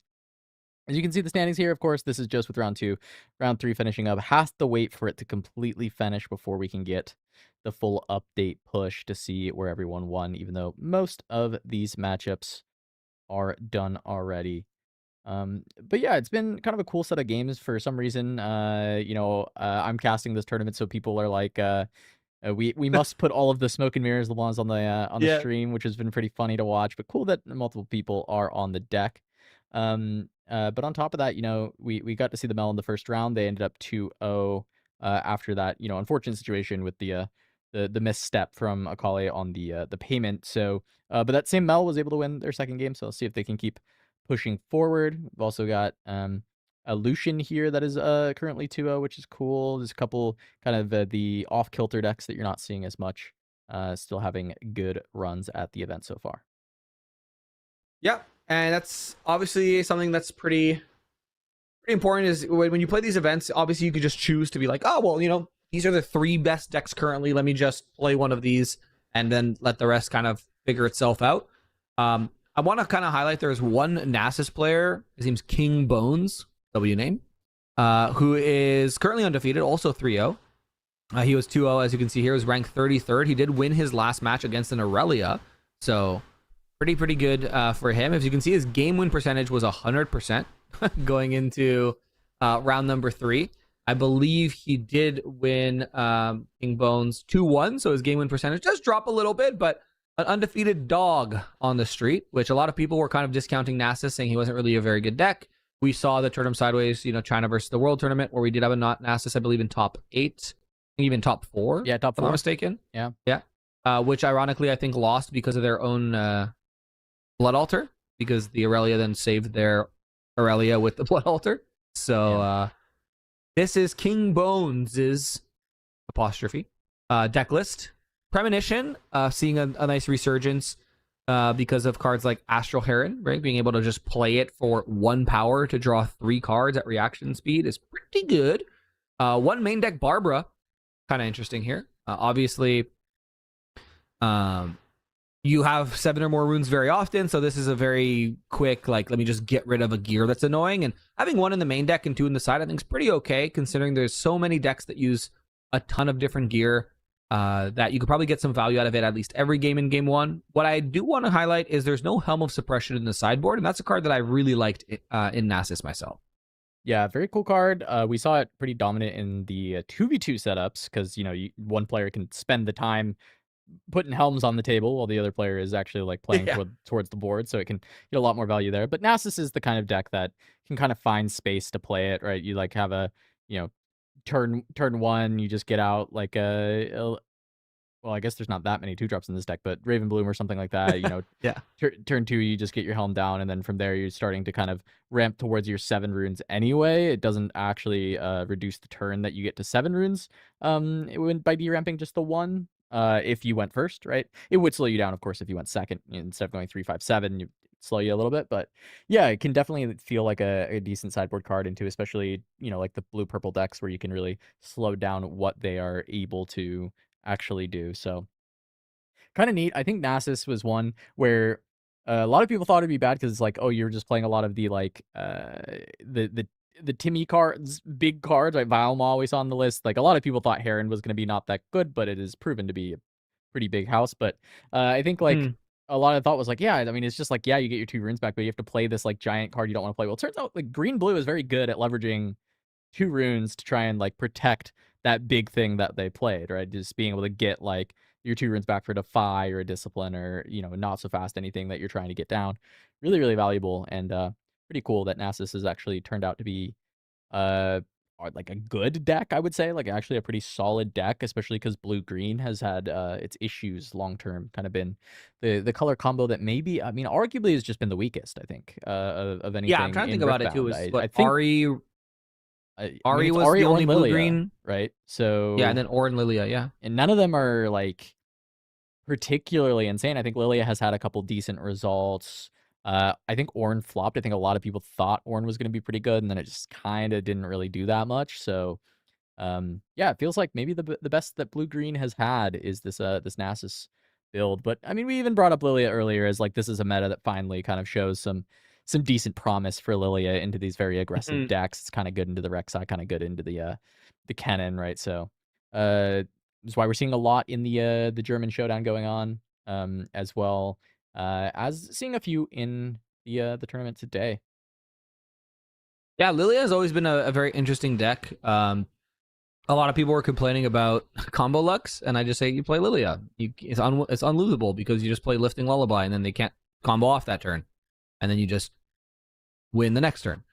as you can see the standings here, of course, this is just with round 2. Round 3 finishing up. Has to wait for it to completely finish before we can get the full update push to see where everyone won, even though most of these matchups are done already. But yeah, it's been kind of a cool set of games for some reason. I'm casting this tournament, so people are like, we must put all of the smoke and mirrors, the ones on the stream, which has been pretty funny to watch, but cool that multiple people are on the deck. But on top of that, we got to see the Mel in the first round. They ended up 2-0 after that, unfortunate situation with the misstep from Akali on the payment. So, but that same Mel was able to win their second game. So let's see if they can keep pushing forward. We've also got a Lucian here that is currently 2-0, which is cool. There's a couple kind of the off-kilter decks that you're not seeing as much, still having good runs at the event so far. Yeah. And that's obviously something that's pretty important is when you play these events, obviously you could just choose to be like, oh, well, these are the 3 best decks currently. Let me just play one of these and then let the rest kind of figure itself out. I want to kind of highlight there's one Nasus player. His name's King Bones, W name, who is currently undefeated, also 3-0. He was 2-0, as you can see here, was ranked 33rd. He did win his last match against an Aurelia. So pretty good for him. As you can see, his game win percentage was 100% going into round number 3. I believe he did win King Bones 2-1, so his game win percentage does drop a little bit, but an undefeated dog on the street, which a lot of people were kind of discounting Nasus, saying he wasn't really a very good deck. We saw the Turn 'em Sideways, China versus the World Tournament, where we did have a Nasus, I believe, in top 8, even top 4. Yeah, top 4. If I'm not mistaken. Yeah. Which ironically, I think lost because of their own Blood Altar. because the Aurelia then saved their Aurelia with the Blood Altar. So this is King Bones' apostrophe deck list. Premonition, seeing a nice resurgence because of cards like Astral Heron, right? Being able to just play it for 1 power to draw 3 cards at reaction speed is pretty good. 1 main deck Barbara, kind of interesting here. Obviously, you have 7 or more runes very often, so this is a very quick, like, let me just get rid of a gear that's annoying. And having 1 in the main deck and 2 in the side, I think is pretty okay, considering there's so many decks that use a ton of different gear that you could probably get some value out of it at least every game in game 1. What I do want to highlight is there's no Helm of Suppression in the sideboard, and that's a card that I really liked in Nasus myself. Yeah, very cool card. We saw it pretty dominant in the 2v2 setups because, one player can spend the time putting helms on the table while the other player is actually like playing towards the board, so it can get a lot more value there. But Nasus is the kind of deck that can kind of find space to play it, right? You like have a, turn 1, you just get out like well, I guess there's not that many 2-drops in this deck, but Raven Bloom or something like that, Yeah. Turn 2, you just get your helm down, and then from there you're starting to kind of ramp towards your 7 runes anyway. It doesn't actually reduce the turn that you get to 7 runes by deramping just the 1 if you went first, right? It would slow you down, of course, if you went second. Instead of going 3, 5, 7, you slow you a little bit, but yeah, it can definitely feel like a decent sideboard card into, especially, like the blue-purple decks where you can really slow down what they are able to actually do. So kind of neat. I think Nasus was one where a lot of people thought it'd be bad because it's like, oh, you're just playing a lot of the like the Timmy cards, big cards, like Valmaw we saw on the list. Like a lot of people thought Heron was going to be not that good, but it is proven to be a pretty big house. But I think like a lot of thought was like, yeah, I mean, it's just like, yeah, you get your 2 runes back, but you have to play this like giant card you don't want to play. Well, it turns out like green blue is very good at leveraging 2 runes to try and like protect that big thing that they played, right? Just being able to get like your 2 runes back for a Defy or a Discipline or, not so fast anything that you're trying to get down. Really, really valuable, and pretty cool that Nasus has actually turned out to be like a good deck, I would say, like actually a pretty solid deck, especially because blue-green has had its issues long-term, kind of been the color combo that maybe, I mean, arguably has just been the weakest, I think, of anything. Yeah, I'm trying to think about it too. I think Ari was Ari the only and Lilia, blue-green, right? So yeah, and then Or and Lilia, yeah. And none of them are like particularly insane. I think Lilia has had a couple decent results. I think Ornn flopped. I think a lot of people thought Ornn was going to be pretty good, and then it just kind of didn't really do that much. So, yeah, it feels like maybe the best that blue green has had is this this Nasus build. But I mean, we even brought up Lilia earlier as like this is a meta that finally kind of shows some decent promise for Lilia into these very aggressive decks. It's kind of good into the Rek'Sai, kind of good into the Kennen, right? So, that's why we're seeing a lot in the German showdown going on, as well as seeing a few in the tournament today. Yeah, Lilia has always been a very interesting deck. A lot of people were complaining about combo Lux, and I just say you play Lilia. It's unlosable because you just play Lifting Lullaby, and then they can't combo off that turn, and then you just win the next turn.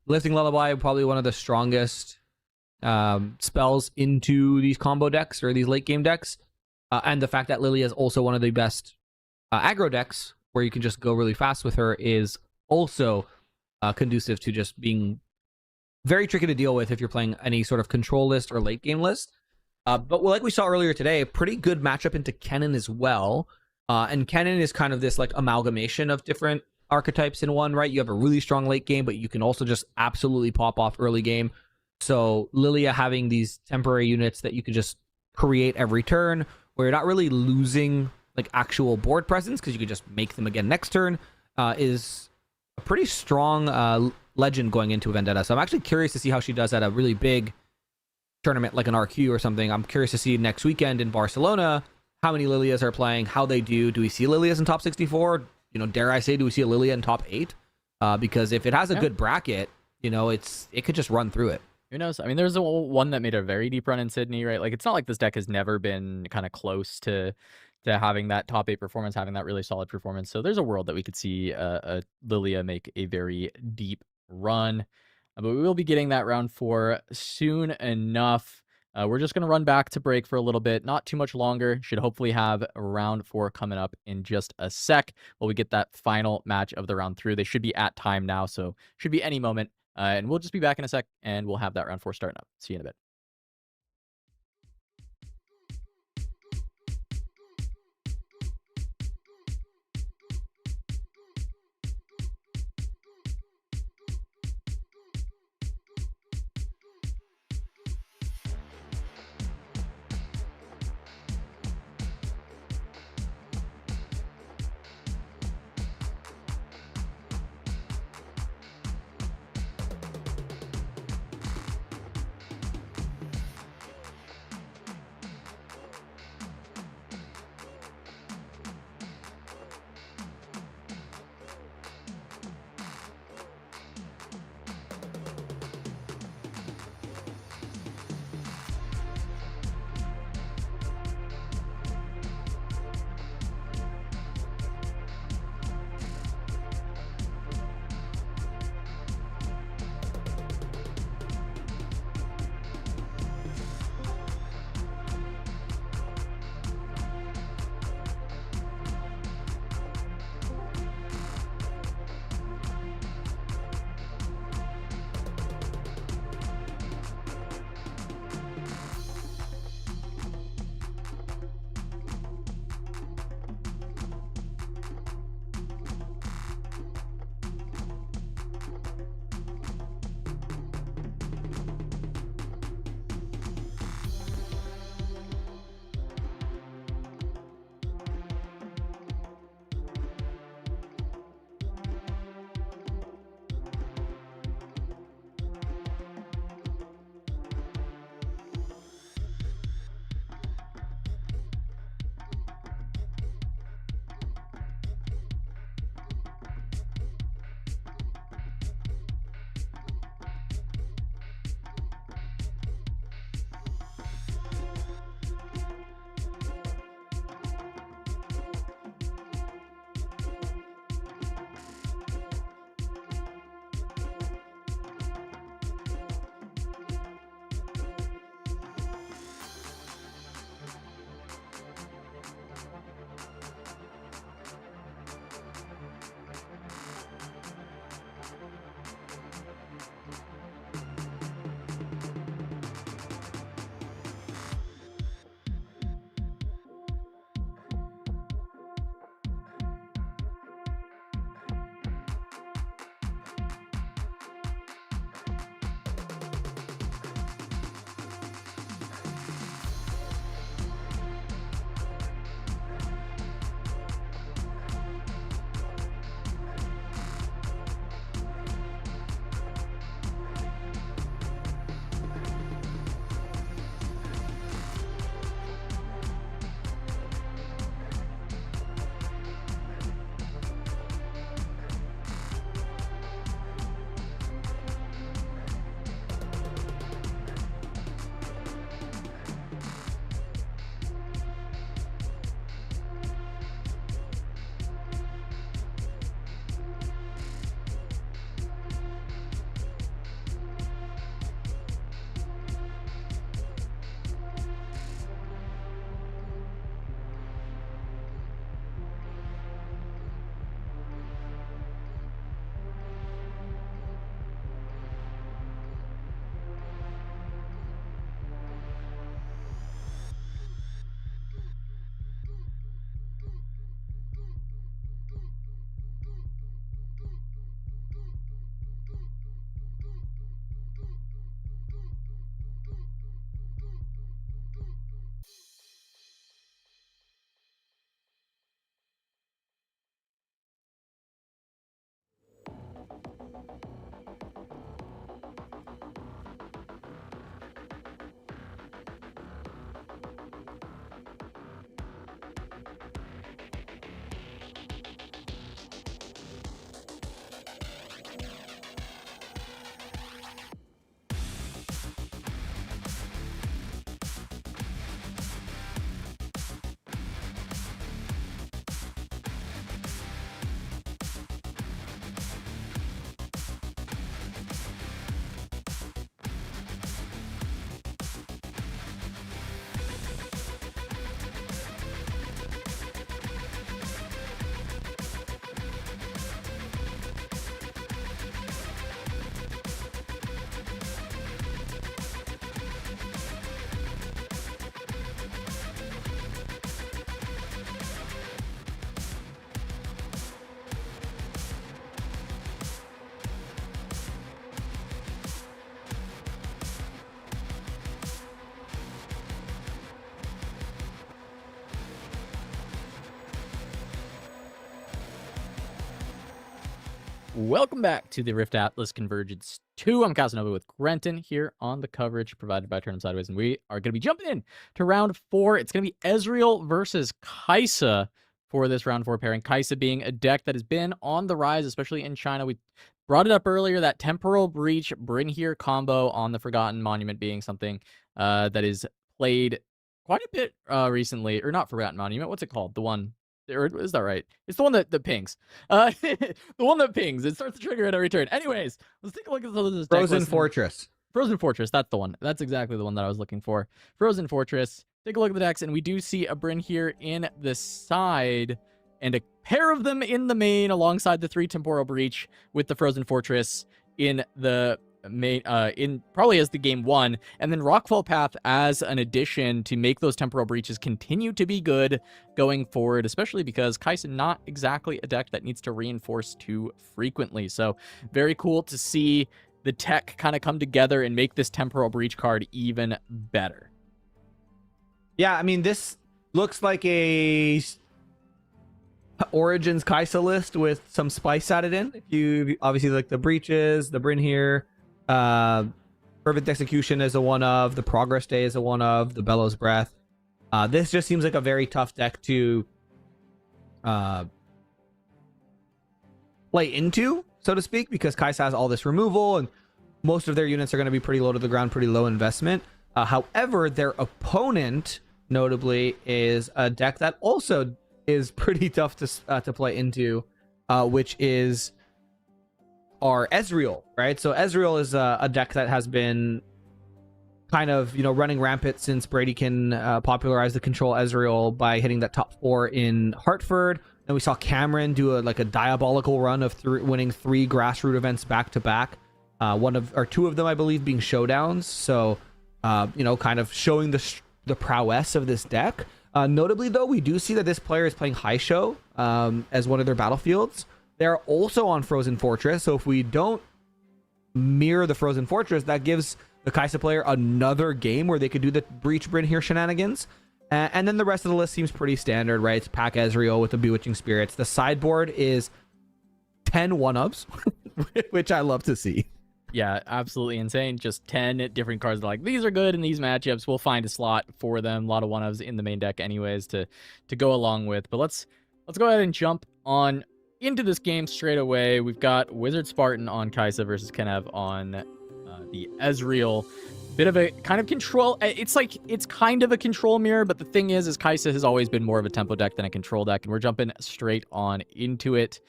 Lifting Lullaby, probably one of the strongest spells into these combo decks or these late game decks, and the fact that Lilia is also one of the best aggro decks where you can just go really fast with her is also conducive to just being very tricky to deal with if you're playing any sort of control list or late game list. But like we saw earlier today, a pretty good matchup into Kennen as well. And Kennen is kind of this like amalgamation of different archetypes in one, right? You have a really strong late game, but you can also just absolutely pop off early game. So Lilia having these temporary units that you can just create every turn, where you're not really losing like actual board presence because you can just make them again next turn, is a pretty strong legend going into a Vendetta. So I'm actually curious to see how she does at a really big tournament like an RQ or something. I'm curious to see next weekend in Barcelona how many Lilias are playing, how they do. Do we see Lilias in top 64? Dare I say, do we see a Lilia in top 8? Because if it has a good bracket, it could just run through it. Who knows? I mean, there's one that made a very deep run in Sydney, right? Like, it's not like this deck has never been kind of close to having that top 8 performance, having that really solid performance. So there's a world that we could see a Lilia make a very deep run. But we will be getting that round 4 soon enough. We're just going to run back to break for a little bit, not too much longer. Should hopefully have round 4 coming up in just a sec while we get that final match of the round through. They should be at time now, so should be any moment. And we'll just be back in a sec, and we'll have that round 4 starting up. See you in a bit. Welcome back to the RiftAtlas Convergence 2. I'm Casanova with Grenton here on the coverage provided by Turn 'em Sideways, and we are going to be jumping in to round 4. It's going to be Ezreal versus Kai'Sa for this round 4 pairing. Kai'Sa being a deck that has been on the rise, especially in China. We brought it up earlier, that Temporal Breach Bring Here combo on the Forgotten Monument being something that is played quite a bit recently, or not Forgotten Monument. What's it called? The one. Or is that right? It's the one that pings. The one that pings. It starts to trigger at every turn. Anyways, let's take a look at this deck Frozen list. Fortress. Frozen Fortress, that's the one. That's exactly the one that I was looking for. Frozen Fortress. Take a look at the decks, and we do see a Bryn here in the side, and a pair of them in the main alongside the 3 Temporal Breach with the Frozen Fortress in the main, in probably as the game 1, and then Rockfall Path as an addition to make those Temporal Breaches continue to be good going forward, especially because Kai'Sa not exactly a deck that needs to reinforce too frequently. So very cool to see the tech kind of come together and make this Temporal Breach card even better. Yeah, I mean, this looks like a Origins Kai'Sa list with some spice added in. If you obviously like the breaches, the Bryn here, Fervent Execution is a one of, the Progress Day is a one of, the Bellows Breath. This just seems like a very tough deck to play into, so to speak, because Kai'Sa has all this removal and most of their units are going to be pretty low to the ground, pretty low investment. However, their opponent, notably, is a deck that also is pretty tough to play into, which is our Ezreal, right? So Ezreal is a deck that has been kind of, running rampant since Brady can popularize the control Ezreal by hitting that top 4 in Hartford. And we saw Cameron do a diabolical run of winning 3 grassroots events back to back. 2 of them, I believe, being showdowns. So, kind of showing the prowess of this deck. Notably, though, we do see that this player is playing High Show as one of their battlefields. They're also on Frozen Fortress, so if we don't mirror the Frozen Fortress, that gives the Kai'Sa player another game where they could do the Breach Bryn here shenanigans. And then the rest of the list seems pretty standard, right? It's Pack Ezreal with the Bewitching Spirits. The sideboard is 10 one-ups, which I love to see. Yeah, absolutely insane. Just 10 different cards like, these are good in these matchups. We'll find a slot for them. A lot of one-ofs in the main deck anyways to go along with. But let's go ahead and jump on into this game straight away. We've got Wizardspartan on Kai'Sa versus Kanev on the Ezreal. Bit of a kind of control. It's kind of a control mirror, but the thing is Kai'Sa has always been more of a tempo deck than a control deck, and we're jumping straight on into it.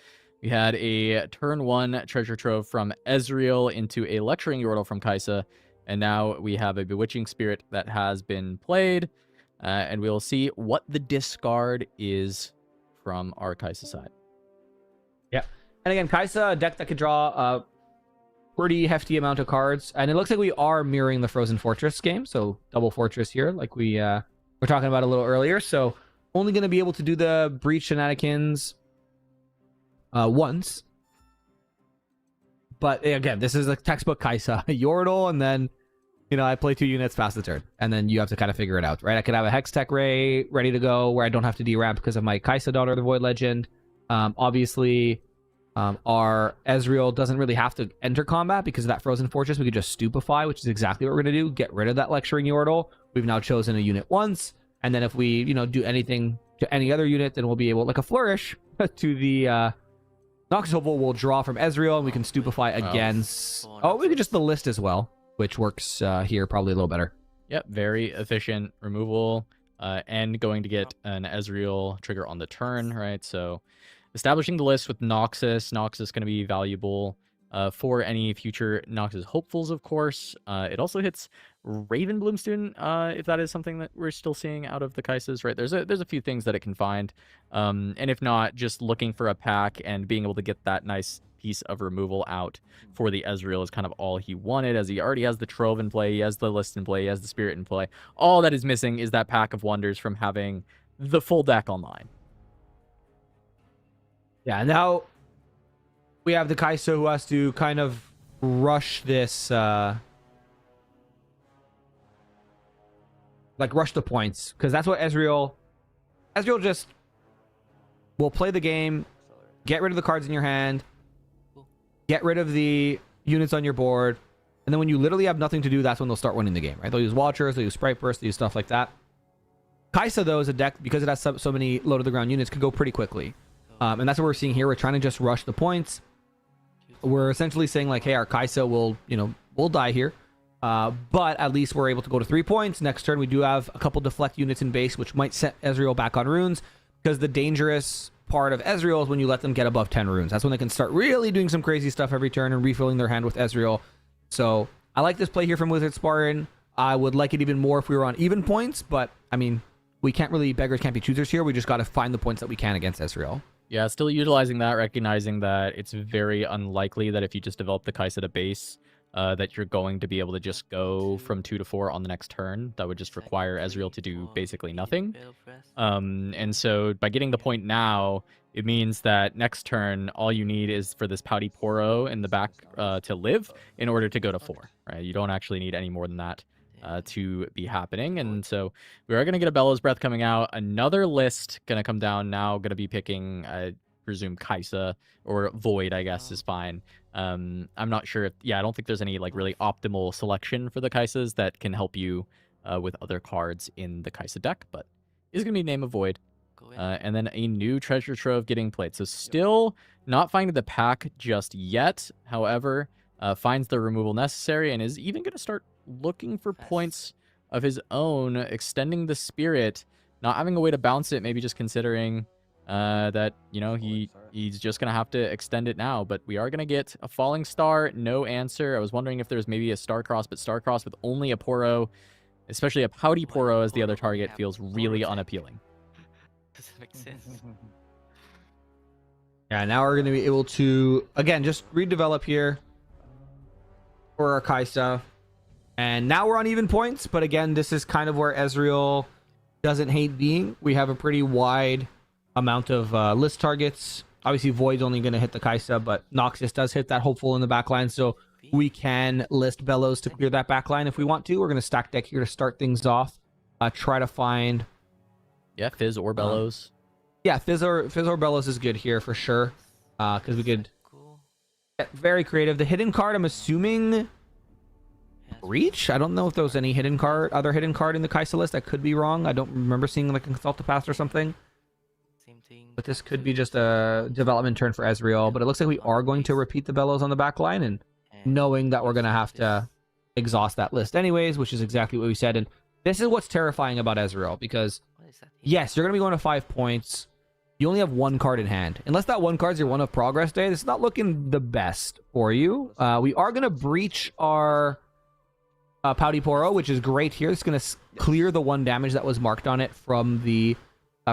We had a turn 1 treasure trove from Ezreal into a lecturing Yordle from Kai'Sa, and now we have a Bewitching Spirit that has been played, and we'll see what the discard is from our Kai'Sa side. Yeah. And again, Kai'Sa, a deck that could draw a pretty hefty amount of cards. And it looks like we are mirroring the Frozen Fortress game. So double Fortress here, like we were talking about a little earlier. So only going to be able to do the Breach shenanigans once. But again, this is a textbook Kai'Sa. Yordle, and then, I play 2 units past the turn. And then you have to kind of figure it out, right? I could have a Hextech Ray ready to go where I don't have to deramp because of my Kai'Sa Daughter of the Void Legend. Obviously, our Ezreal doesn't really have to enter combat because of that Frozen Fortress. We could just stupefy, which is exactly what we're going to do. Get rid of that Lecturing Yordle. We've now chosen a unit once. And then if we, do anything to any other unit, then we'll be able, like a Flourish, to the Noxus Opal will draw from Ezreal, and we can stupefy against... we could just the list as well, which works here probably a little better. Yep, very efficient removal. And going to get an Ezreal trigger on the turn, right? So establishing the list with Noxus. Noxus is going to be valuable for any future Noxus hopefuls, of course. It also hits Ravenbloom Student, if that is something that we're still seeing out of the Kaisas, right? There's a few things that it can find. And if not, just looking for a pack and being able to get that nice piece of removal out for the Ezreal is kind of all he wanted, as he already has the Trove in play, he has the list in play, he has the Spirit in play. All that is missing is that Pack of Wonders from having the full deck online. Yeah, now we have the Kai'Sa who has to kind of rush this, rush the points, because that's what Ezreal just will play the game, get rid of the cards in your hand, get rid of the units on your board, and then when you literally have nothing to do, that's when they'll start winning the game, right? They'll use Watchers, they'll use Sprite Burst, they'll use stuff like that. Kai'Sa, though, is a deck, because it has so many low-to-the-ground units, could go pretty quickly. And that's what we're seeing here. We're trying to just rush the points. We're essentially saying, like, hey, our Kai'Sa will, will die here. But at least we're able to go to 3 points. Next turn, we do have a couple deflect units in base, which might set Ezreal back on runes, because the dangerous part of Ezreal is when you let them get above 10 runes. That's when they can start really doing some crazy stuff every turn and refilling their hand with Ezreal. So I like this play here from Wizardspartan. I would like it even more if we were on even points, but I mean, we can't really, beggars can't be choosers here. We just got to find the points that we can against Ezreal. Yeah, still utilizing that, recognizing that it's very unlikely that if you just develop the Kai'Sa to base, that you're going to be able to just go from 2 to 4 on the next turn. That would just require Ezreal to do basically nothing. And so by getting the point now, it means that next turn, all you need is for this Pouty Poro in the back to live in order to go to 4. Right? You don't actually need any more than that to be happening. And so we are going to get a Bellows Breath coming out. Another list going to come down now. Going to be picking, I presume, Kai'Sa or Void, I guess, is fine. I'm not sure if, I don't think there's any like really optimal selection for the Kai'Sas that can help you with other cards in the Kai'Sa deck, but it's going to be Name of Void. And then a new Treasure Trove getting played. So still not finding the pack just yet. However, finds the removal necessary and is even going to start looking for points of his own, extending the Spirit, not having a way to bounce it, maybe just considering that, he's just going to have to extend it now. But we are going to get a Falling Star, no answer. I was wondering if there's maybe a Starcross, but Starcross with only a Poro, especially a Pouty Poro as the other target, feels really unappealing. Doesn't make sense. Yeah, now we're going to be able to, again, just redevelop here for our Kai'Sa. And now we're on even points, but again, this is kind of where Ezreal doesn't hate being. We have a pretty wide amount of list targets. Obviously, Void's only going to hit the Kai'Sa, but Noxus does hit that Hopeful in the backline, so we can list Bellows to clear that backline if we want to. We're going to stack deck here to start things off. Try to find... Yeah, Fizz or Bellows. Yeah, Fizz or Bellows is good here for sure, because we could get very creative. The hidden card, I'm assuming... Breach? I don't know if there was any other hidden card in the Kai'Sa list. I could be wrong. I don't remember seeing like a Consult the Past or something. But this could be just a development turn for Ezreal. But it looks like we are going to repeat the Bellows on the back line, and knowing that we're going to have to exhaust that list anyways, which is exactly what we said. And this is what's terrifying about Ezreal, because yes, you're going to be going to 5 points. You only have 1 card in hand. Unless that 1 card's your 1 of Progress Day, this is not looking the best for you. We are going to breach our... Pouty Poro, which is great here. It's going to clear the 1 damage that was marked on it from the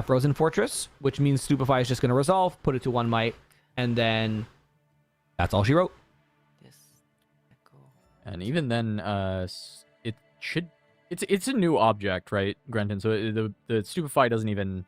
Frozen Fortress, which means Stupefy is just going to resolve, put it to 1 might, and then that's all she wrote. And even then, it's a new object, right, Grenton? So the Stupefy doesnn't even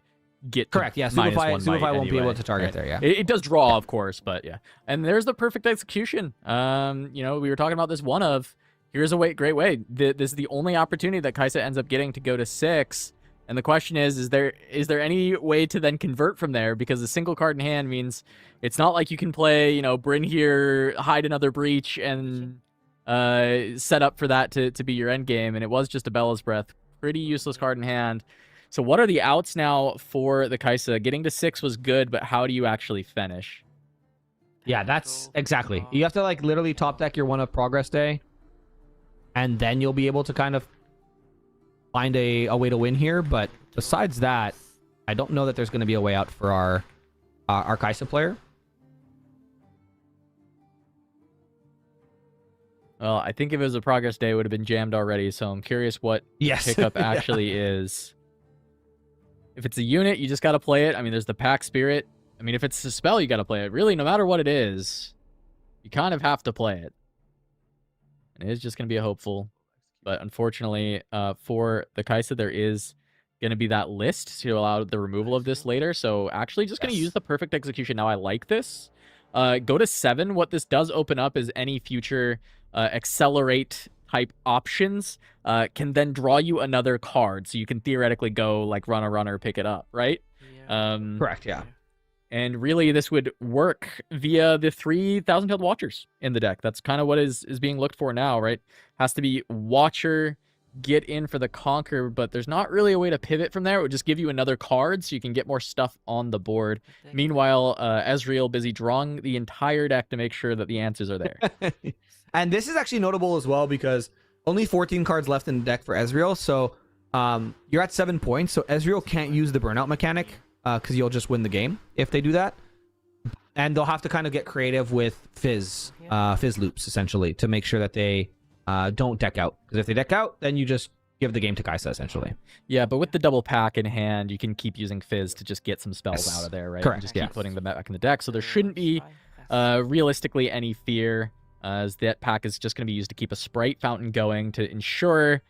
get correct. Yeah, Stupefy won't be able to target right? there. Yeah, it does draw, of course, but yeah. And there's the perfect execution. We were talking about this one of. Here's a great way. This is the only opportunity that Kai'Sa ends up getting to go to 6. And the question is there any way to then convert from there? Because a single card in hand means it's not like you can play, Bryn here, hide another Breach, and set up for that to be your end game. And it was just a Bellows Breath. Pretty useless card in hand. So what are the outs now for the Kai'Sa? Getting to 6 was good, but how do you actually finish? Yeah, that's exactly. You have to like literally top deck your 1 of Progress Day. And then you'll be able to kind of find a way to win here. But besides that, I don't know that there's going to be a way out for our Kai'Sa player. Well, I think if it was a Progress Day, it would have been jammed already. So I'm curious what pickup actually is. If it's a unit, you just got to play it. I mean, there's the Pack Spirit. I mean, if it's a spell, you got to play it. Really, no matter what it is, you kind of have to play it. And it is just going to be a hopeful. But unfortunately, for the Kai'Sa, there is going to be that list to allow the removal of this later. So actually just going to use the perfect execution. Now I like this. Go to 7. What this does open up is any future accelerate type options can then draw you another card. So you can theoretically go like run a runner, pick it up, right? Correct, yeah. And really, this would work via the 3,000 Tailed Watchers in the deck. That's kind of what is being looked for now, right? Has to be Watcher, get in for the Conquer, but there's not really a way to pivot from there. It would just give you another card so you can get more stuff on the board. Meanwhile, Ezreal busy drawing the entire deck to make sure that the answers are there. And this is actually notable as well because only 14 cards left in the deck for Ezreal. So you're at 7 points. So Ezreal can't use the burnout mechanic because you'll just win the game if they do that. And they'll have to kind of get creative with fizz loops, essentially, to make sure that they don't deck out. Because if they deck out, then you just give the game to Kai'Sa, essentially. Yeah, but with the double pack in hand, you can keep using fizz to just get some spells out of there, right? Correct, And just yeah. keep putting them back in the deck. So there shouldn't be realistically any fear, as that pack is just going to be used to keep a Sprite Fountain going to ensure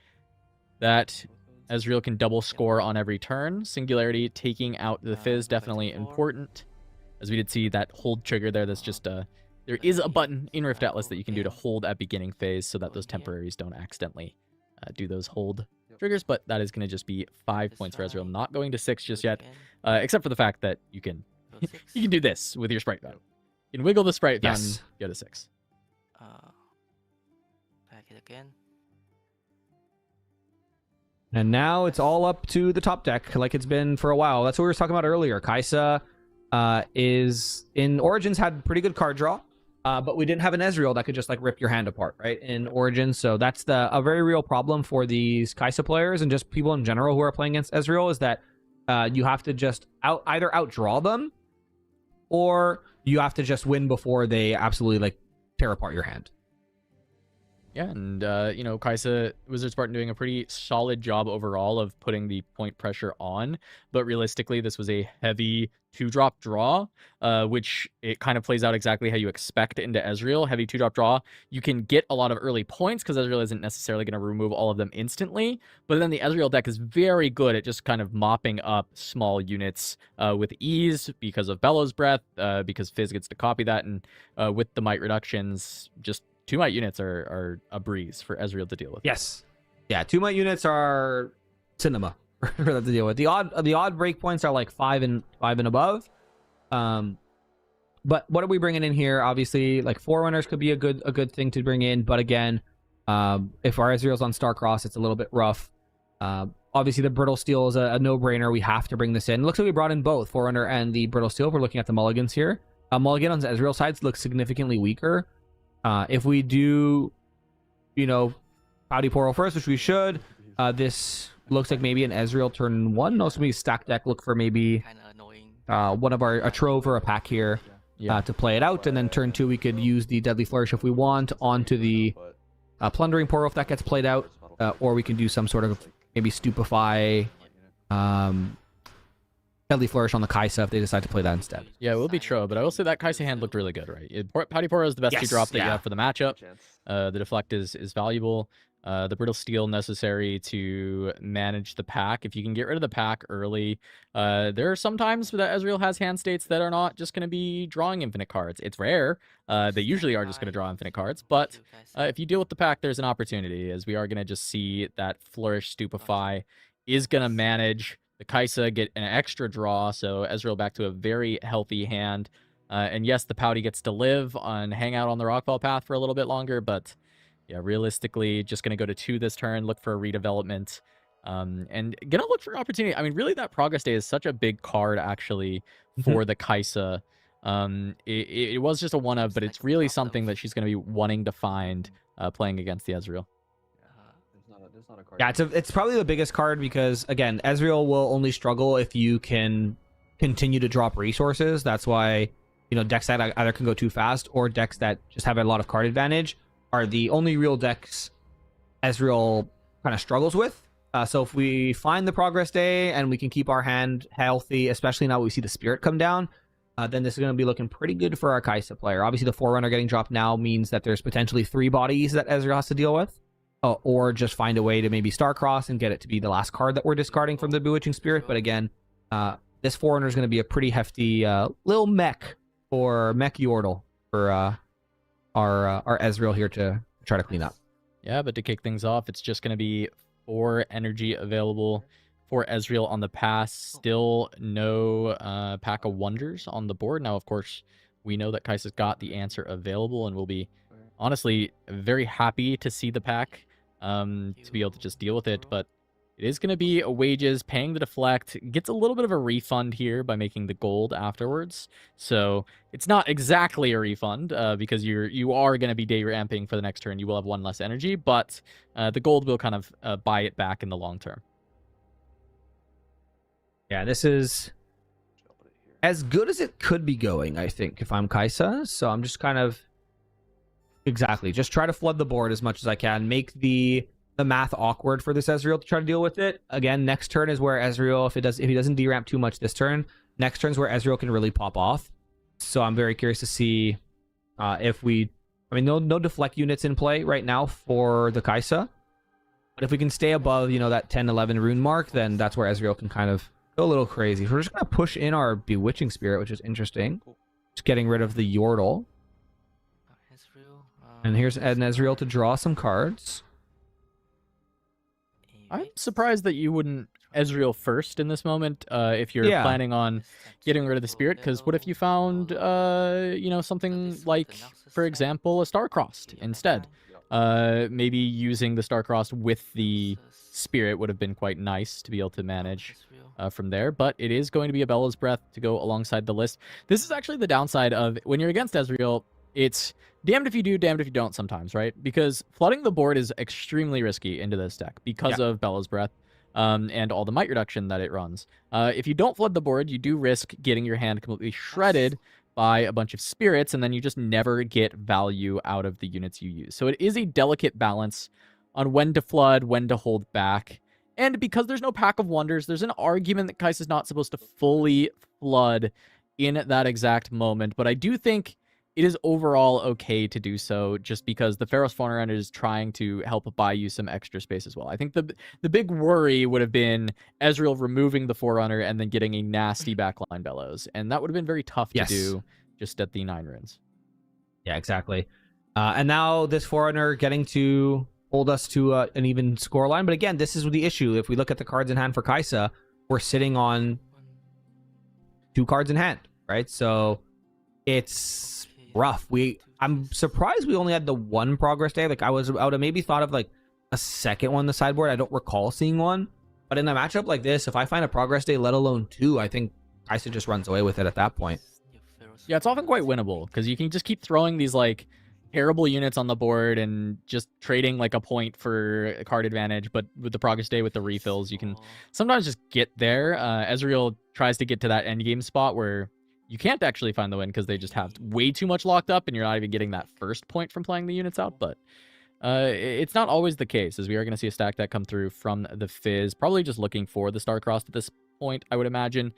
that Ezreal can double score on every turn. Singularity taking out the fizz, definitely important. As we did see that hold trigger there, that's just there is a button in RiftAtlas that you can do to hold at beginning phase so that those temporaries don't accidentally do those hold triggers, but that is going to just be 5 points for Ezreal, not going to 6 just yet, except for the fact that you can you can do this with your Sprite Fountain. You can wiggle the Sprite Fountain, Yes. go to 6. Back it again. And now it's all up to the top deck, like it's been for a while. That's what we were talking about earlier. Kai'Sa is in Origins had pretty good card draw, but we didn't have an Ezreal that could just like rip your hand apart, right? In Origins, so that's a very real problem for these Kai'Sa players and just people in general who are playing against Ezreal is that you have to just either outdraw them, or you have to just win before they absolutely like tear apart your hand. Yeah, and you know, Kai'Sa, Wizardspartan doing a pretty solid job overall of putting the point pressure on, but realistically, this was a heavy 2-drop draw, which it kind of plays out exactly how you expect into Ezreal. Heavy 2-drop draw, you can get a lot of early points because Ezreal isn't necessarily going to remove all of them instantly, but then the Ezreal deck is very good at just kind of mopping up small units with ease because of Bellows Breath, because Fizz gets to copy that, and with the might reductions, just 2 might units are a breeze for Ezreal to deal with. Yes. Yeah, 2 might units are cinema for that to deal with. The odd breakpoints are like 5 and above. But what are we bringing in here? Obviously, like Forerunners could be a good thing to bring in, but again, if our Ezreal's on Starcross, it's a little bit rough. Obviously, the Brittle Steel is a no-brainer. We have to bring this in. It looks like we brought in both Forerunner and the Brittle Steel. We're looking at the mulligans here. Mulligan on the Ezreal sides looks significantly weaker. If we do, you know, Pouty Poro first, which we should, this looks like maybe an Ezreal turn 1. Also, maybe stack deck, look for maybe Kind of annoying. one of a Trove or a pack here to play it out. And then turn 2, we could use the Deadly Flourish if we want onto the Plundering Poro if that gets played out. Or we can do some sort of maybe Stupefy, Deadly Flourish on the Kai'Sa if they decide to play that instead. Yeah, it will be Tro, but I will say that Kai'Sa hand looked really good, right? Pouty Poro is the best Yes, 2-drop that you yeah. have for the matchup. The Deflect is valuable. The Brittle Steel necessary to manage the pack. If you can get rid of the pack early, there are some times that Ezreal has hand states that are not just going to be drawing infinite cards. It's rare. They usually are just going to draw infinite cards, but if you deal with the pack, there's an opportunity, as we are going to just see that Flourish Stupefy is going to manage the Kai'Sa, get an extra draw, so Ezreal back to a very healthy hand. And yes, the Pouty gets to live and hang out on the Rockfall path for a little bit longer, but yeah, realistically, just going to go to 2 this turn, look for a redevelopment, and going to look for opportunity. I mean, really, that Progress Day is such a big card, actually, for the Kai'Sa. It was just a one-of, but it's really something that she's going to be wanting to find playing against the Ezreal. Yeah, it's probably the biggest card because, again, Ezreal will only struggle if you can continue to drop resources. That's why, you know, decks that either can go too fast or decks that just have a lot of card advantage are the only real decks Ezreal kind of struggles with. So if we find the Progress Day and we can keep our hand healthy, especially now we see the Spirit come down, then this is going to be looking pretty good for our Kai'Sa player. Obviously, the Forerunner getting dropped now means that there's potentially 3 bodies that Ezreal has to deal with. Or just find a way to maybe Starcross and get it to be the last card that we're discarding from the Bewitching Spirit. But again, this Forerunner is going to be a pretty hefty little mech Yordle for our Ezreal here to try to clean up. Yeah, but to kick things off, it's just going to be 4 energy available for Ezreal on the pass. Still no Pack of Wonders on the board. Now, of course, we know that Kai'Sa's got the answer available, and we'll be honestly very happy to see the pack to be able to just deal with it. But it is going to be a wages, paying the deflect, gets a little bit of a refund here by making the gold afterwards. So it's not exactly a refund because you are going to be day ramping for the next turn. You will have one less energy, but the gold will kind of buy it back in the long term. Yeah, this is as good as it could be going, I think, if I'm Kai'Sa. So I'm just kind of just try to flood the board as much as I can, make the math awkward for this Ezreal to try to deal with it. Again, next turn is where Ezreal, if he doesn't deramp too much this turn, next turn is where Ezreal can really pop off. So I'm very curious to see if we, no deflect units in play right now for the Kai'Sa, but if we can stay above, that 10-11 rune mark, then that's where Ezreal can kind of go a little crazy. So we're just gonna push in our Bewitching Spirit, which is interesting. Just getting rid of the Yordle. And here's an Ezreal to draw some cards. I'm surprised that you wouldn't Ezreal first in this moment if you're planning on getting rid of the Spirit, because what if you found, something like, for example, a Star-Crossed instead? Maybe using the Star-Crossed with the Spirit would have been quite nice to be able to manage from there, but it is going to be a Bella's Breath to go alongside the list. This is actually the downside of when you're against Ezreal. It's damned if you do, damned if you don't sometimes, right? Because flooding the board is extremely risky into this deck because of Bella's Breath and all the might reduction that it runs. If you don't flood the board, you do risk getting your hand completely shredded by a bunch of spirits, and then you just never get value out of the units you use. So it is a delicate balance on when to flood, when to hold back. And because there's no Pack of Wonders, there's an argument that Kai'Sa's not supposed to fully flood in that exact moment. But I do think it is overall okay to do so, just because the Pharaoh's Forerunner is trying to help buy you some extra space as well. I think the big worry would have been Ezreal removing the Forerunner and then getting a nasty backline Bellows. And that would have been very tough to do just at the 9 runes. Yeah, exactly. And now this Forerunner getting to hold us to an even scoreline. But again, this is the issue. If we look at the cards in hand for Kai'Sa, we're sitting on 2 cards in hand, right? So it's rough. I'm surprised we only had the 1 progress day. Like I would have maybe thought of like a second one in the sideboard. I don't recall seeing one. But in a matchup like this, if I find a progress day, let alone 2, I think Kai'Sa just runs away with it at that point. Yeah, it's often quite winnable because you can just keep throwing these like terrible units on the board and just trading like a point for a card advantage. But with the progress day with the refills, you can sometimes just get there. Ezreal tries to get to that end game spot where you can't actually find the win because they just have way too much locked up and you're not even getting that first point from playing the units out. But it's not always the case, as we are going to see a stack that come through from the Fizz, probably just looking for the Star-Crossed at this point, I would imagine.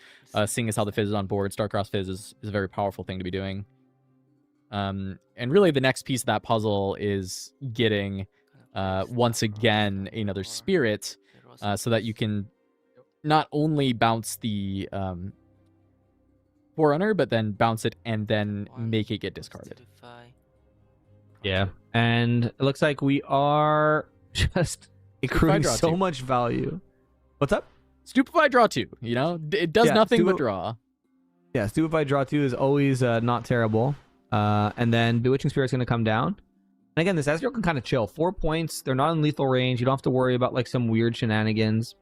Seeing as how the Fizz is on board, Star-Crossed Fizz is a very powerful thing to be doing. And really the next piece of that puzzle is getting once again another Spirit so that you can not only bounce the Forerunner, but then bounce it and then make it get discarded. Yeah, and it looks like we are just accruing so much value. What's up? Stupefy draw 2, it does nothing but draw. Yeah, Stupefy draw 2 is always not terrible. And then Bewitching Spirit's going to come down. And again, this Ezreal can kind of chill. 4 points. They're not in lethal range. You don't have to worry about like some weird shenanigans.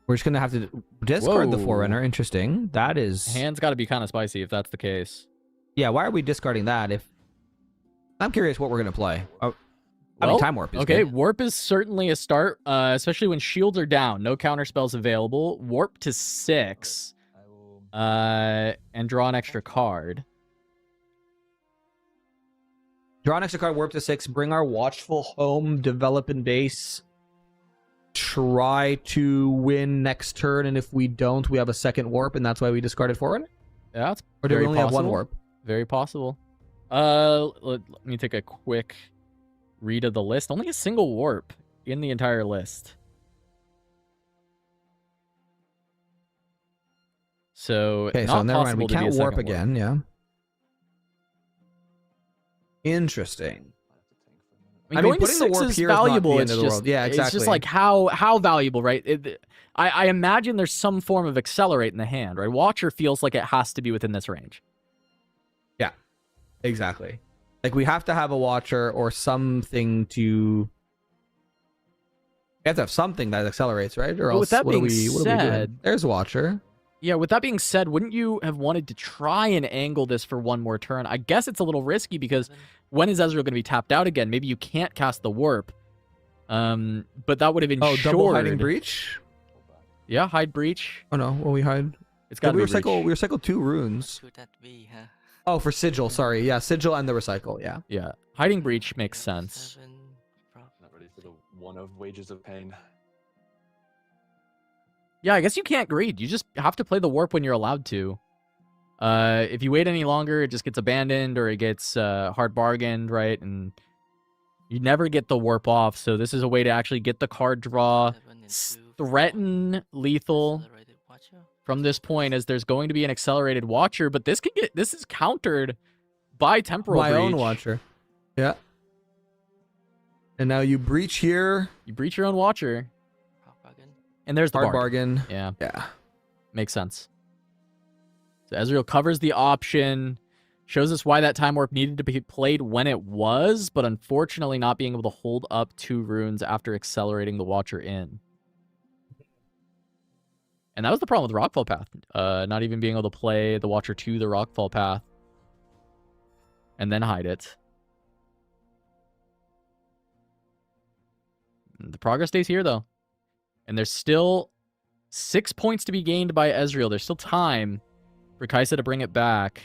We're just going to have to discard the Forerunner. Interesting. That is... Hand's got to be kind of spicy if that's the case. Yeah, why are we discarding that? I'm curious what we're going to play. I mean, Time Warp is okay, good. Warp is certainly a start, especially when shields are down. No counter spells available. Warp to 6. And draw an extra card. Draw an extra card, warp to 6, bring our Watchful home, develop in base, try to win next turn, and if we don't, we have a second warp, and that's why we discarded Forerunner? Yeah, that's Or do we only have 1 warp? Very possible. Let me take a quick read of the list. Only a single warp in the entire list. So, okay, so never mind. We can't warp again, yeah. Interesting. I mean, I mean, going to putting the 6 warp is here is not the valuable. end It's of the just, world. Yeah, It's just exactly. like how valuable, right? I imagine there's some form of accelerate in the hand, right? Watcher feels like it has to be within this range. Yeah, exactly. Like we have to have a Watcher or something to. We have to have something that accelerates, right? Or But else, with that what are being we doing? said- There's a Watcher. Yeah, with that being said, wouldn't you have wanted to try and angle this for one more turn? I guess it's a little risky because when is Ezreal going to be tapped out again? Maybe you can't cast the warp. But that would have ensured... Oh, double hiding breach. Yeah, hide breach. Oh no, well we hide. It's got to we be breach. recycle 2 runes. Should that be, huh? Oh, for sigil. Sorry, yeah, sigil and the recycle. Yeah. Yeah, hiding breach makes sense. 7, Not ready for the one of wages of pain. Yeah, I guess you can't greed. You just have to play the warp when you're allowed to. If you wait any longer, it just gets abandoned or it gets hard bargained, right? And you never get the warp off. So this is a way to actually get the card draw, 7 and 2, threaten lethal accelerated watcher. from this point, as there's going to be an accelerated watcher. But this is countered by temporal My breach. own Watcher. Yeah. And now you breach here. You breach your own watcher, Hard bargain. and there's the Hard bargain. bargain. Yeah, Yeah. makes sense. So Ezreal covers the option, shows us why that time warp needed to be played when it was, but unfortunately not being able to hold up 2 runes after accelerating the Watcher in. And that was the problem with Rockfall Path. Not even being able to play the Watcher to the Rockfall Path and then hide it. The progress stays here, though. And there's still 6 points to be gained by Ezreal. There's still time for Kai'Sa to bring it back.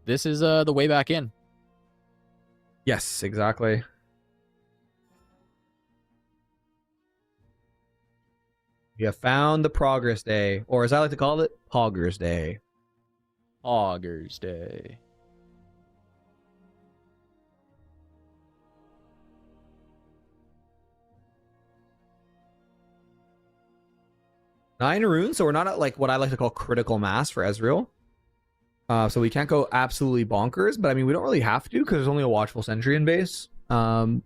This is the way back in. Yes, exactly. You have found the progress day, or as I like to call it, Poggers Day. Augur's Day. Nine runes, so we're not at like what I like to call critical mass for Ezreal. So we can't go absolutely bonkers, but I mean we don't really have to because there's only a Watchful Sentry in base. Trying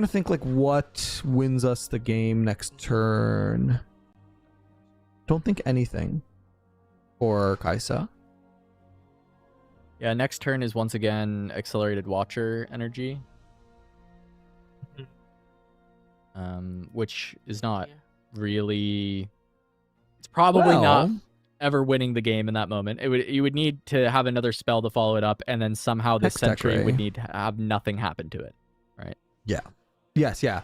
to think like what wins us the game next turn. Don't think anything for Kai'Sa. Yeah, next turn is once again Accelerated Watcher energy. Which is not Here. really... It's probably not ever winning the game in that moment. You would need to have another spell to follow it up, and then somehow this Hex Tech sentry Ray. would need to have nothing happen to it, right? Yeah. Yes, yeah.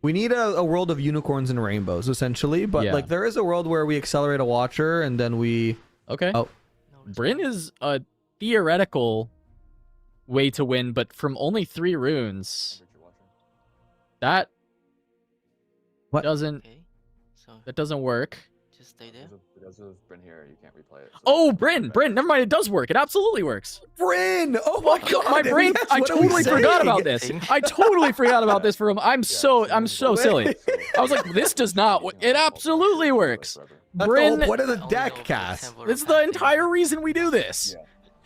We need a world of unicorns and rainbows, essentially. But Yeah. like there is a world where we accelerate a Watcher and then we... Okay. Oh. No Bryn is a theoretical way to win, but from only 3 runes, that What? doesn't Okay. work. Just stay there. Because of Bryn here, you can't replay it. Oh, Bryn, never mind, it does work. It absolutely works. Bryn! Oh my god! My brain, yes, I what are we totally forgot saying? about this. I totally forgot about this for him. I'm so silly. I was like, this does not. It absolutely works. That's Bryn, the whole point of the Only deck over cast. temporal this is the path entire here. reason we do this.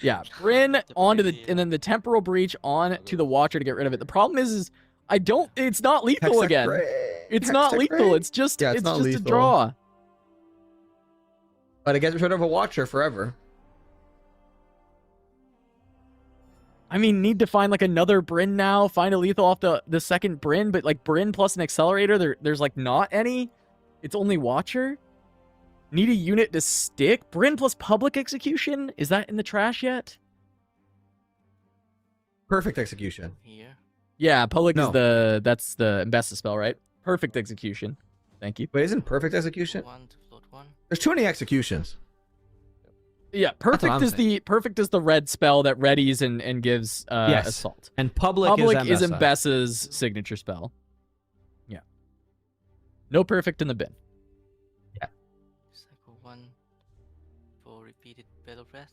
Yeah, Bryn onto the, and then the temporal breach on to the Watcher to get rid of it. The problem is I don't. It's not lethal Hex Tech again. Ray. It's Hex not Tech lethal. Ray. It's just Yeah, it's it's not just a lethal. draw. But it gets rid of a Watcher forever. I mean, need to find like another Bryn now. Find a lethal off the second Bryn, but like Bryn plus an accelerator, there's like not any. It's only Watcher. Need a unit to stick. Bryn plus public execution. Is that in the trash yet? Perfect execution. Here. Yeah, public No. is that's the Embessa spell, right? Perfect execution. Thank you. Wait, isn't perfect execution? 1 to float 1. There's too many executions. Yeah, what perfect I'm is the red spell that readies and gives Yes. assault. And public Is Embessa. Embessa's signature spell. Yeah. No perfect in the bin. Cycle 1 for repeated battle breath.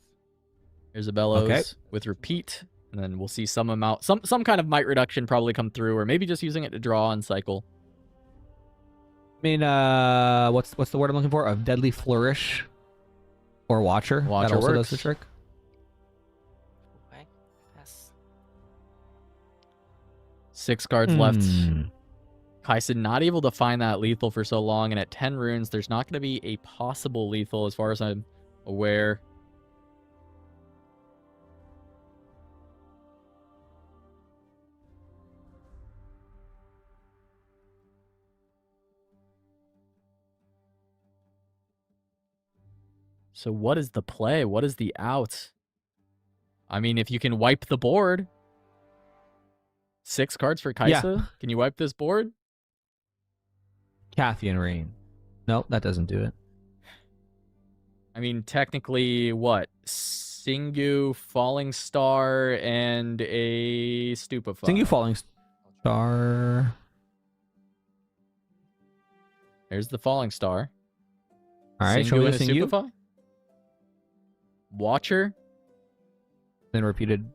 Here's a bellows Okay. with repeat, and then we'll see some amount, some kind of might reduction probably come through, or maybe just using it to draw and cycle. I mean, what's the word I'm looking for? Of Deadly Flourish or Watcher. Watcher that also works. does the trick. Back. 6 cards left. Kaisa not able to find that lethal for so long, and at 10 runes, there's not going to be a possible lethal as far as I'm aware. So what is the play? What is the out? I mean, if you can wipe the board. 6 cards for Kaisa. Yeah. Can you wipe this board? Cathian Rain. Nope, that doesn't do it. I mean, technically, what? Singu, Falling Star, and a Stupefy. Singu Falling Star. There's the Falling Star. All right, show Singu me and the a Singu. Stupefy. Watcher. Then repeated.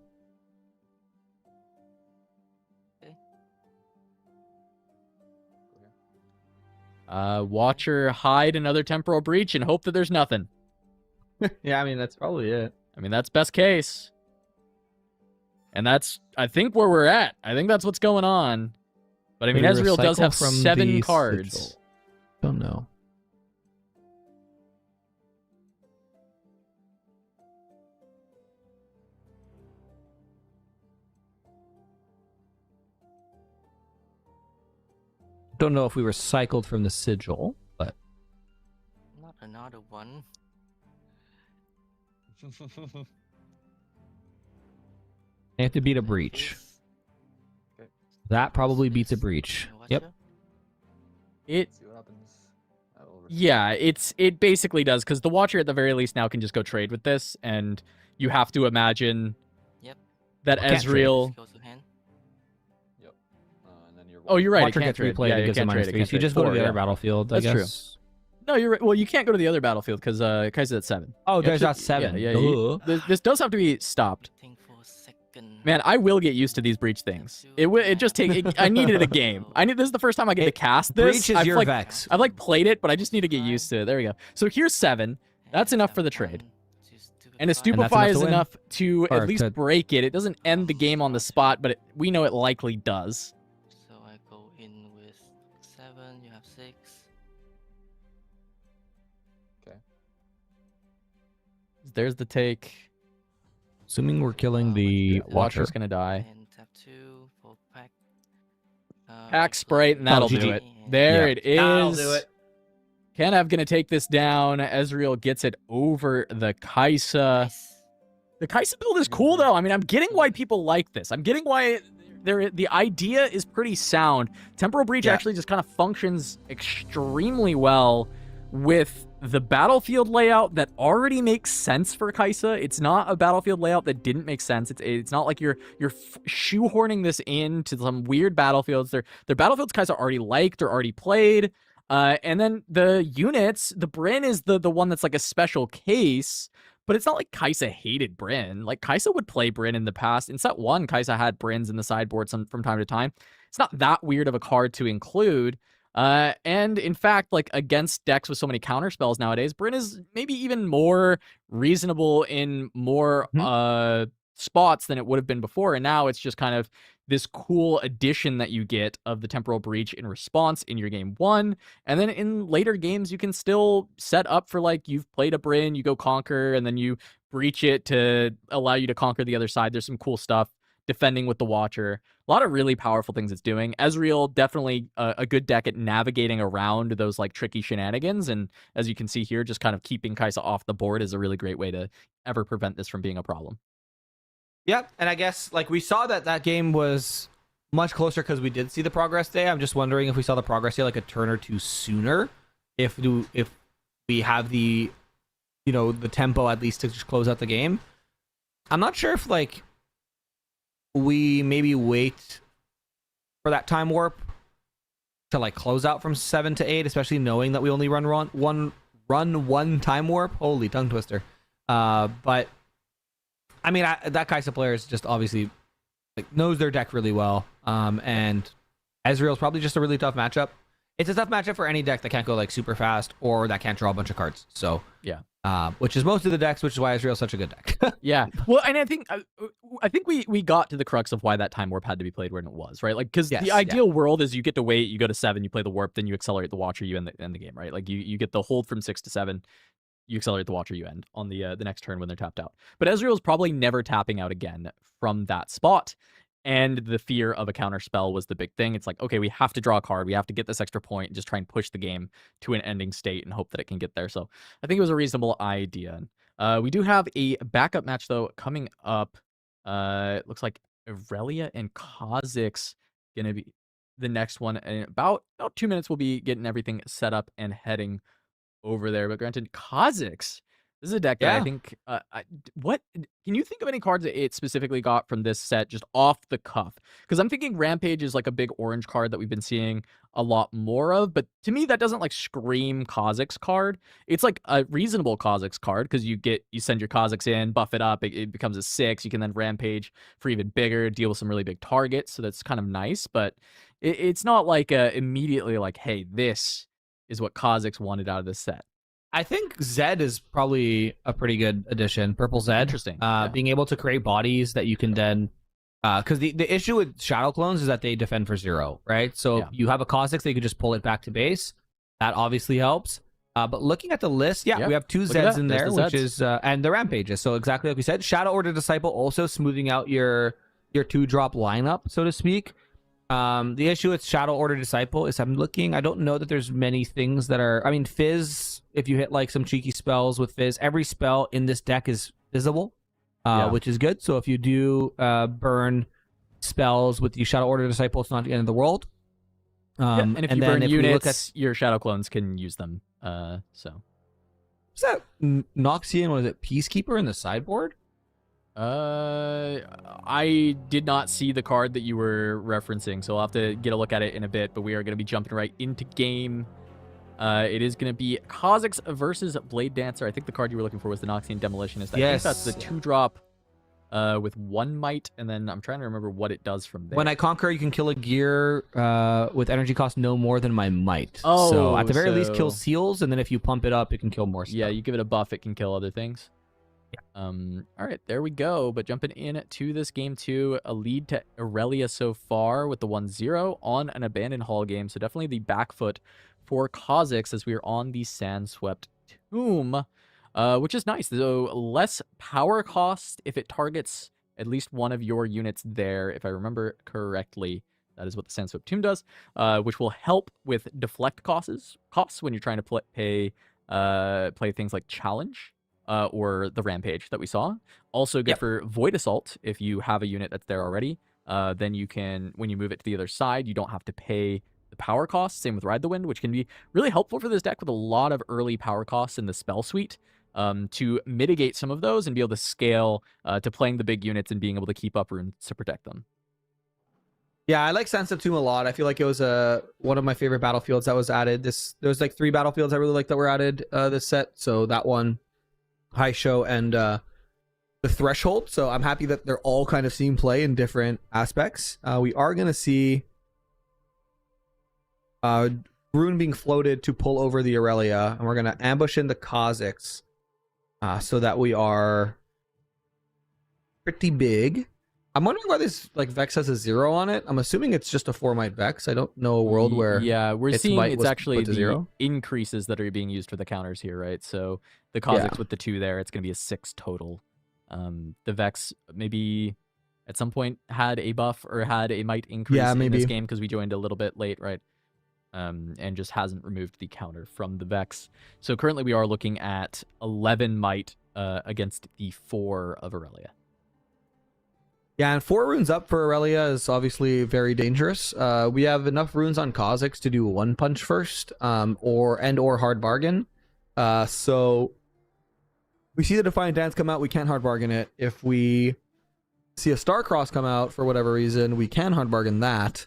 Watcher, hide another Temporal Breach and hope that there's nothing. Yeah, I mean, that's probably it. I mean, that's best case. And that's, I think, where we're at. I think that's what's going on. But I mean, Maybe Ezreal does recycle have from 7 the cards. sigil. Don't know. Don't know if we recycled from the sigil, but Not another one. they have to beat a breach. Okay. That probably beats a breach. Yep. It, See what happens. I will risk it. yeah, it basically does, because the Watcher at the very least now can just go trade with this, and you have to imagine Yep. that Can't trade. Ezreal... Goes to hand. Yep. And then you're Oh, you're right. Watcher it can't gets trade. replayed Yeah, and it gives can't a trade. -3. It can't So you trade. just go to 4, the other yeah. battlefield, That's I true. guess. No, you're right. Well, you can't go to the other battlefield because Kai's at 7. Oh, You there's actually- that 7. Yeah, this does have to be stopped. Think for a second. Man, I will get used to these breach things. It just take. I needed a game. This is the first time I get to cast this. Breach is I've your like, Vex. I've like played it, but I just need to get used to it. There we go. So here's 7. That's enough for the trade. And a And that's Stupefy enough is to win. enough to Or at least to- break it. It doesn't end the game on the spot, but we know it likely does. So I go in with 7. You have 6. Okay. There's the take. Assuming we're killing the Watcher's Watcher. gonna die. And tap 2 for pack. Pack Sprite, and that'll GG. do it. There Yeah. it is. That'll do it. Kanev gonna take this down. Ezreal gets it over the Kaisa. Nice. The Kaisa build is cool though. I mean, I'm getting why people like this. I'm getting why the idea is pretty sound. Temporal Breach Yeah. actually just kind of functions extremely well with the battlefield layout that already makes sense for Kaisa. It's not a battlefield layout that didn't make sense. It's not like you're shoehorning this into some weird battlefields. They're battlefields Kaisa already liked or already played. And then the units, the Brynn is the one that's like a special case, but it's not like Kaisa hated Brynn. Like Kaisa would play Brynn in the past. In set 1, Kaisa had Brynns in the sideboard from time to time. It's not that weird of a card to include. And in fact, like against decks with so many counter spells nowadays, Brynn is maybe even more reasonable in more spots than it would have been before. And now it's just kind of this cool addition that you get of the Temporal Breach in response in your game 1. And then in later games, you can still set up for like you've played a Brynn, you go conquer, and then you breach it to allow you to conquer the other side. There's some cool stuff. Defending with the Watcher. A lot of really powerful things it's doing. Ezreal, definitely a good deck at navigating around those like tricky shenanigans. And as you can see here, just kind of keeping Kaisa off the board is a really great way to ever prevent this from being a problem. Yep, and I guess like we saw that game was much closer because we did see the progress day. I'm just wondering if we saw the progress day like a turn or two sooner. If we have the the tempo at least to just close out the game. I'm not sure if like we maybe wait for that time warp to like close out from 7 to 8, especially knowing that we only run one time warp. Holy tongue twister. But I mean, that Kaisa player is just obviously like knows their deck really well. And Ezreal's probably just a really tough matchup. It's a tough matchup for any deck that can't go like super fast or that can't draw a bunch of cards. So Yeah. which is most of the decks, which is why Ezreal's such a good deck. Yeah. Well, and I think we got to the crux of why that time warp had to be played when it was, right? Like, because Yes, the yeah. ideal world is you get to wait, you go to 7, you play the warp, then you accelerate the Watcher, you end the game, right? Like you get the hold from 6 to 7, you accelerate the Watcher, you end on the next turn when they're tapped out. But Ezreal's probably never tapping out again from that spot. And the fear of a counter spell was the big thing. It's like, okay, we have to draw a card. We have to get this extra point and just try and push the game to an ending state and hope that it can get there. So I think it was a reasonable idea. We do have a backup match, though, coming up. It looks like Aurelia and Kha'Zix going to be the next one. And about 2 minutes, we'll be getting everything set up and heading over there. But granted, Kha'Zix, this is a deck that I think, what, can you think of any cards that it specifically got from this set just off the cuff? Because I'm thinking Rampage is like a big orange card that we've been seeing a lot more of, but to me that doesn't like scream Kha'Zix card. It's like a reasonable Kha'Zix card because you send your Kha'Zix in, buff it up, it becomes a 6. You can then Rampage for even bigger, deal with some really big targets, so that's kind of nice, but it's not like immediately like, hey, this is what Kha'Zix wanted out of this set. I think Zed is probably a pretty good addition. Purple Zed. Interesting. Yeah. Being able to create bodies that you can then... Because the issue with Shadow Clones is that they defend for 0, right? So if you have a Kha'Zix, they could just pull it back to base. That obviously helps. But looking at the list, we have 2 Zeds in there, which is... and the Rampages. So exactly like we said, Shadow Order Disciple also smoothing out your 2-drop lineup, so to speak. The issue with Shadow Order Disciple is I don't know that there's many things that are... I mean, Fizz, if you hit like some cheeky spells with Fizz, every spell in this deck is visible, which is good. So if you do burn spells with the Shadow Order Disciple, it's not the end of the world. And if you burn units, your Shadow Clones can use them. So is that Noxian, what is it, Peacekeeper in the sideboard? I did not see the card that you were referencing, so I'll have to get a look at it in a bit, but we are going to be jumping right into game. It is going to be Kha'Zix versus Blade Dancer. I think the card you were looking for was the Noxian Demolitionist. I think that's the 2-drop with 1 might, and then I'm trying to remember what it does from there. When I conquer, you can kill a gear with energy cost no more than my might. Oh, so at the very least, kill seals, and then if you pump it up, it can kill more stuff. Yeah, you give it a buff, it can kill other things. All right, there we go. But jumping in to this game 2, a lead to Aurelia so far with the 1-0 on an Abandoned Hall game. So definitely the back foot for Kha'Zix as we are on the Sandswept Tomb, which is nice. So less power cost if it targets at least one of your units there, if I remember correctly. That is what the Sandswept Tomb does, which will help with deflect costs when you're trying to play things like Challenge. Or the Rampage that we saw. Also good for Void Assault if you have a unit that's there already. Then you can, when you move it to the other side, you don't have to pay the power costs. Same with Ride the Wind, which can be really helpful for this deck with a lot of early power costs in the spell suite to mitigate some of those and be able to scale to playing the big units and being able to keep up runes to protect them. Yeah, I like Sandswept Tomb a lot. I feel like it was one of my favorite battlefields that was added. There's like 3 battlefields I really like that were added this set. So that one, High Show, and the Threshold. So I'm happy that they're all kind of seeing play in different aspects. We are going to see Rune being floated to pull over the Aurelia, and we're going to ambush in the Kha'Zix so that we are pretty big. I'm wondering why this Vex has a 0 on it. I'm assuming it's just a 4-might Vex. I don't know a world where we're seeing it's actually the 0 increases that are being used for the counters here, right? So the Kha'Zix with the 2 there, it's going to be a 6 total. The Vex maybe at some point had a buff or had a might increase in this game because we joined a little bit late, right? And just hasn't removed the counter from the Vex. So currently we are looking at 11 might against the 4 of Aurelia. Yeah, and 4 runes up for Aurelia is obviously very dangerous. We have enough runes on Kha'Zix to do 1 punch first, or hard bargain. So we see the Defiant Dance come out, we can't hard bargain it. If we see a Starcross come out for whatever reason, we can hard bargain that.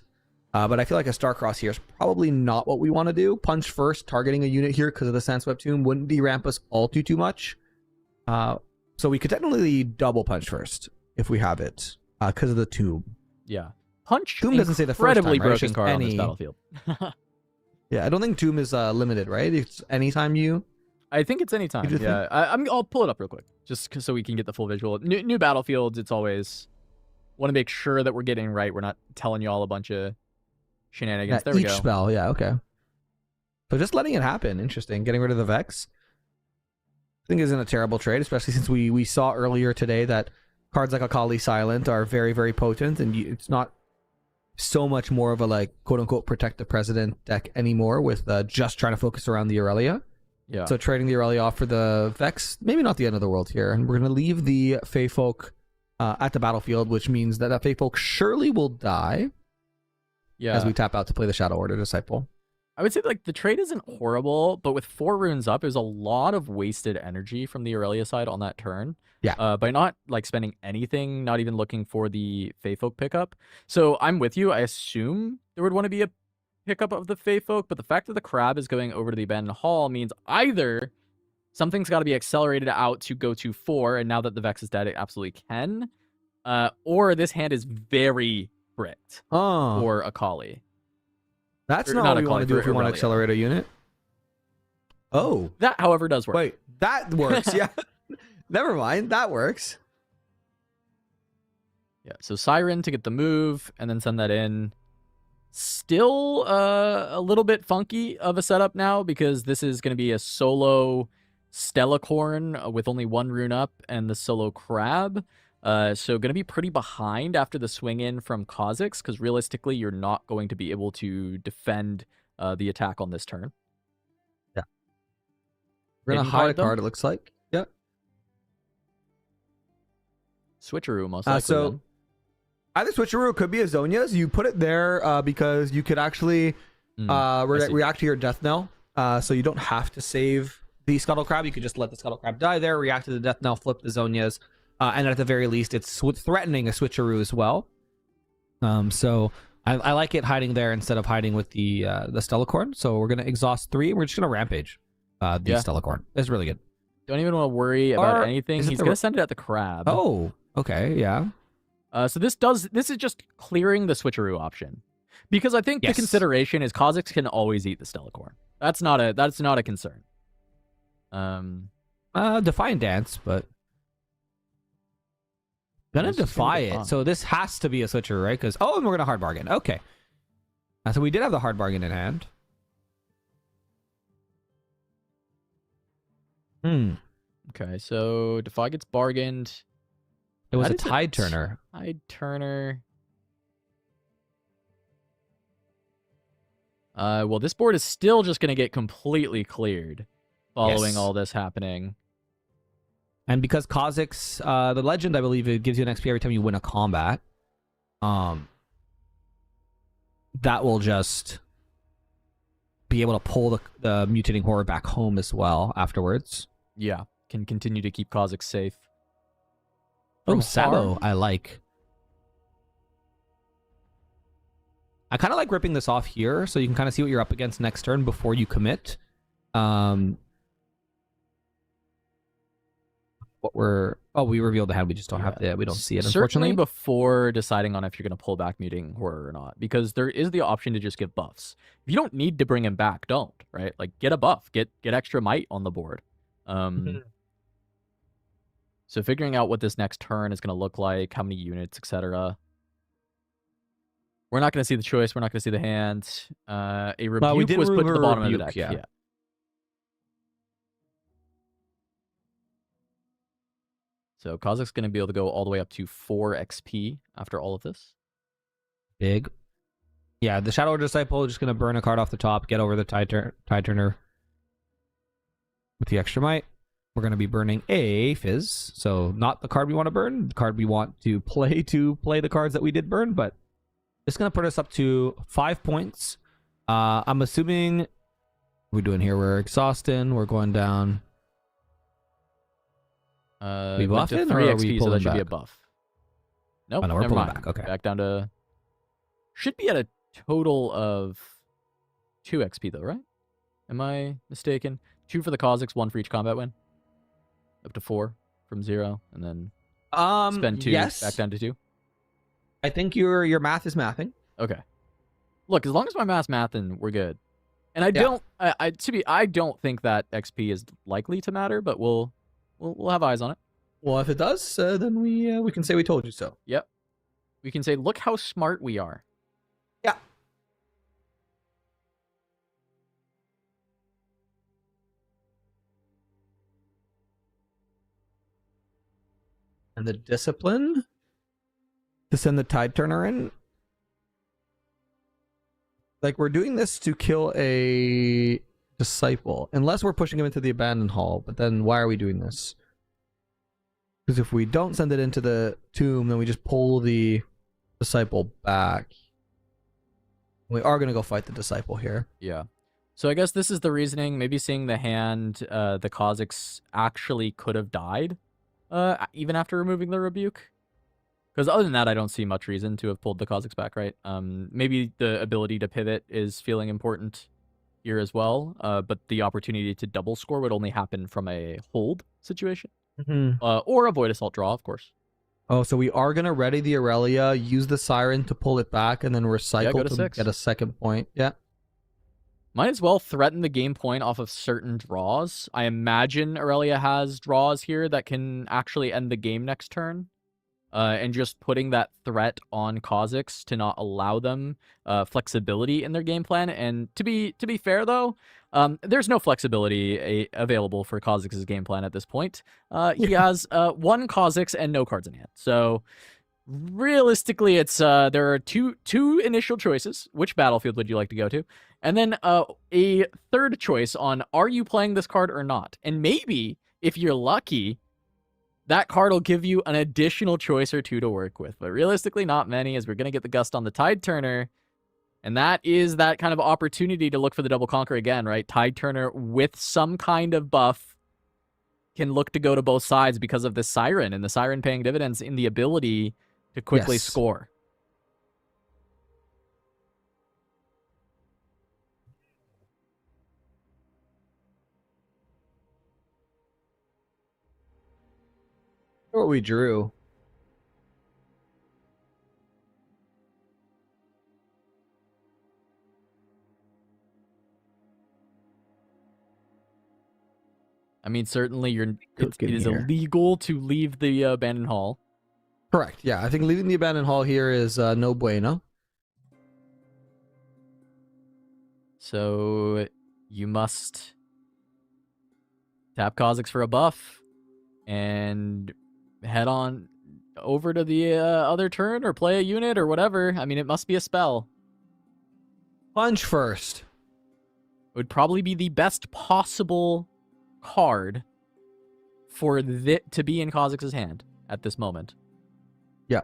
But I feel like a Starcross here is probably not what we want to do. Punch first, targeting a unit here because of the Sandswept Tomb wouldn't deramp us all too much. So we could technically double punch first if we have it because of the Tomb. Yeah. Punch Tomb doesn't say the first time, right? broken card on this battlefield. Yeah, I don't think Tomb is limited, right? It's anytime you I think it's anytime. You just Yeah, I'll pull it up real quick, just so we can get the full visual. New battlefields. It's always want to make sure that we're getting it right. We're not telling you all a bunch of shenanigans. There we each go. spell, yeah, okay. So just letting it happen. Interesting. Getting rid of the Vex, I think, isn't a terrible trade, especially since we saw earlier today that cards like Akali Silent are very, very potent, and it's not so much more of a like quote unquote protect the president deck anymore with just trying to focus around the Aurelia. Yeah. So trading the Aurelia off for the Vex, maybe not the end of the world here. And we're going to leave the Fey Folk at the battlefield, which means that Fey Folk surely will die Yeah. as we tap out to play the Shadow Order Disciple. I would say like the trade isn't horrible, but with 4 runes up, there's a lot of wasted energy from the Aurelia side on that turn. Yeah. By not like spending anything, not even looking for the Fey Folk pickup. So I'm with you. I assume there would want to be a pickup of the Fey Folk, but the fact that the Crab is going over to the Abandoned Hall means either something's got to be accelerated out to go to 4, and now that the Vex is dead, it absolutely can. Or this hand is very bricked Oh, for Akali. that's or not not what we a want to call do if for we want to Aurelia. accelerate a unit. Oh, That, however, does work. wait, that works. Yeah. Never mind. That works. Yeah, so Siren to get the move and then send that in. Still a little bit funky of a setup now because this is going to be a solo Stellacorn with only 1 rune up and the solo Crab. So going to be pretty behind after the swing in from Kha'Zix because realistically you're not going to be able to defend the attack on this turn. Yeah. We're going to Hidden hide a though? card, it looks like. Yeah. Switcheroo most likely. So then. either Switcheroo could be a Zonia's. You put it there because you could actually I see. react to your Death Knell. So you don't have to save the Scuttle Crab. You could just let the Scuttle Crab die there, react to the Death Knell, flip the Zonia's. And at the very least, it's threatening a Switcheroo as well. So I like it hiding there instead of hiding with the Stellacorn. So we're going to exhaust 3, and we're just going to Rampage the Yeah. Stellacorn. It's really good. Don't even want to worry about Or anything. is it He's the going r- to send it at the Crab. Oh, okay, yeah. So this is just clearing the Switcheroo option. Because I think Yes. the consideration is Kha'Zix can always eat the Stellacorn. That's not a concern. Defiant Dance, but gonna This is defy gonna it. So this has to be a switcher, right? Because and we're gonna hard bargain. Okay. So we did have the hard bargain in hand. Okay, so Defy gets bargained. It was That a is a tide turner. Tide Turner. Well, this board is still just going to get completely cleared following Yes. all this happening. And because Kha'Zix, the legend, I believe, it gives you an XP every time you win a combat. That will just be able to pull the mutating horror back home as well afterwards. Yeah, can continue to keep Kha'Zix safe. Oh, From Sabo, harm? I like. I kind of like ripping this off here, so you can kind of see what you're up against next turn before you commit. We revealed the hand. We just don't have we don't see it, Certainly unfortunately. before deciding on if you're going to pull back Mutating Horror or not, because there is the option to just give buffs. If you don't need to bring him back, don't, right? Like, get a buff, get extra might on the board. So figuring out what this next turn is going to look like, how many units, etc. We're not going to see the choice. We're not going to see the hand. A rebuke did was put to the remove a bottom of the rebuke, deck. yeah. So Kha'Zix's going to be able to go all the way up to 4 XP after all of this. Big. Yeah, the Shadow Disciple is just going to burn a card off the top, get over the Tide Turner with the extra might. We're going to be burning a Fizz. So not the card we want to burn, the card we want to play the cards that we did burn, but it's going to put us up to 5 points. I'm assuming what we're doing here, we're exhausting, we're going down. We Went to buffing, 3 or are we XP, so that pulling should be a back? buff. Nope, Oh, no, we're never pulling mind. back, okay. Back down to... Should be at a total of 2 XP, though, right? Am I mistaken? 2 for the Kha'Zix, 1 for each combat win. Up to 4 from 0, and then spend 2 yes. back down to 2. I think your math is mathing. Okay. Look, as long as my math's mathing, we're good. And I Yeah. don't, I don't think that XP is likely to matter, but we'll have eyes on it. Well, if it does, then we can say we told you so. Yep. We can say, look how smart we are. Yeah. And the discipline to send the Tide Turner in. Like, we're doing this to kill a disciple, unless we're pushing him into the abandoned hall. But then why are we doing this? Because if we don't send it into the tomb, then we just pull the disciple back. We are going to go fight the disciple here. Yeah. So I guess this is the reasoning. Maybe seeing the hand, the Kha'Zix actually could have died, even after removing the rebuke. Because other than that, I don't see much reason to have pulled the Kha'Zix back, right? Maybe the ability to pivot is feeling important here as well, but the opportunity to double score would only happen from a hold situation. Or a Void Assault draw, of course. Oh, so we are going to ready the Aurelia, use the Siren to pull it back, and then recycle go to to 6. get a second point. Yeah. Might as well threaten the game point off of certain draws. I imagine Aurelia has draws here that can actually end the game next turn. And just putting that threat on Kha'Zix to not allow them flexibility in their game plan. And to be fair, though, there's no flexibility available for Kha'Zix's game plan at this point. He has one Kha'Zix and no cards in hand. So realistically, it's there are two initial choices. Which battlefield would you like to go to? And then a third choice on, are you playing this card or not? And maybe, if you're lucky, that card will give you an additional choice or two to work with. But realistically, not many, as we're going to get the Gust on the Tide Turner. And that is that kind of opportunity to look for the Double Conquer again, right? Tide Turner with some kind of buff can look to go to both sides because of the Siren, and the Siren paying dividends in the ability to quickly Yes. score. What we drew. I mean, certainly it Cooking is here. illegal to leave the abandoned hall. Correct. Yeah, I think leaving the abandoned hall here is no bueno. So you must tap Kha'Zix for a buff and head on over to the other turn or play a unit or whatever. I mean, it must be a spell. Punch first. It would probably be the best possible card for to be in Kha'Zix's hand at this moment. Yeah.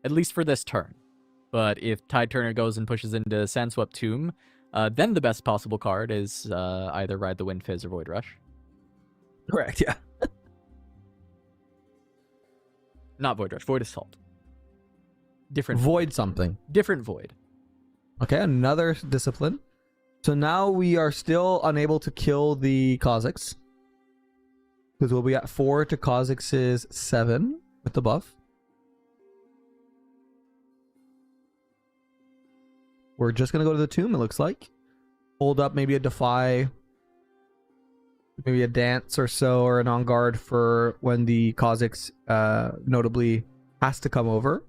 At least for this turn. But if Tide Turner goes and pushes into Sandswept Tomb, then the best possible card is either Ride the Wind Fizz or Void Rush. Correct, yeah. Not Void Rush, Void Assault. Different Void something. Different Void. Okay, another discipline. So now we are still unable to kill the Kha'Zix. Because we'll be at 4 to Kha'Zix's 7 with the buff. We're just going to go to the tomb, it looks like. Hold up maybe a Defy. Maybe a Dance or so, or an On Guard for when the Kha'Zix notably has to come over.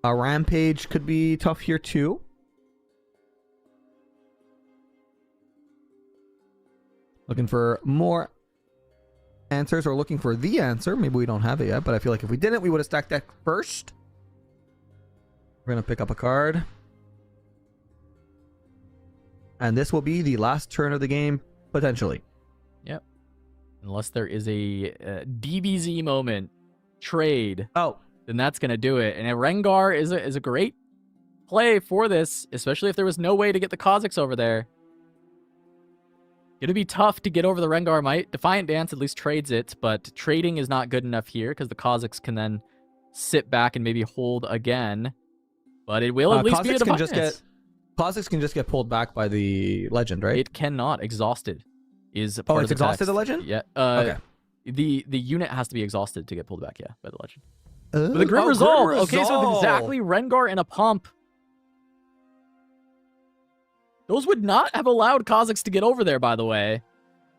A Rampage could be tough here too. Looking for more answers, or looking for the answer. Maybe we don't have it yet, but I feel like if we didn't, we would have stacked that first. We're going to pick up a card. And this will be the last turn of the game, potentially. Yep. Unless there is a DBZ moment, trade, Oh, then that's going to do it. And a Rengar is a great play for this, especially if there was no way to get the Kha'Zix over there. It'll be tough to get over the Rengar Might. Defiant Dance at least trades it, but trading is not good enough here because the Kha'Zix can then sit back and maybe hold again. But it will at least be a Defiance. Kha'Zix can just get pulled back by the legend, right? It cannot. Exhausted is a Oh, part it's of the exhausted, text. the legend? Yeah. Okay. The unit has to be exhausted to get pulled back, yeah, by the legend. But But the Grim Resolve. Okay, so exactly Rengar in a pump. Those would not have allowed Kha'Zix to get over there, by the way.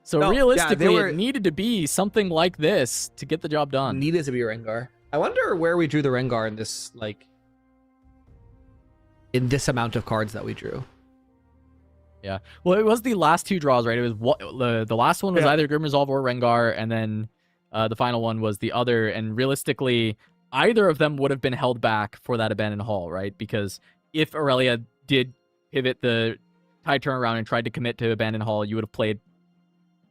So No, yeah, realistically, they it needed to be something like this to get the job done. Needed to be Rengar. I wonder where we drew the Rengar in this, like, in this amount of cards that we drew. Yeah. Well, it was the last two draws, right? It was what the last one was either Grim Resolve or Rengar, and then the final one was the other. And realistically, either of them would have been held back for that Abandoned Hall, right? Because if Aurelia did pivot the Tide turnaround and tried to commit to Abandoned Hall, you would have played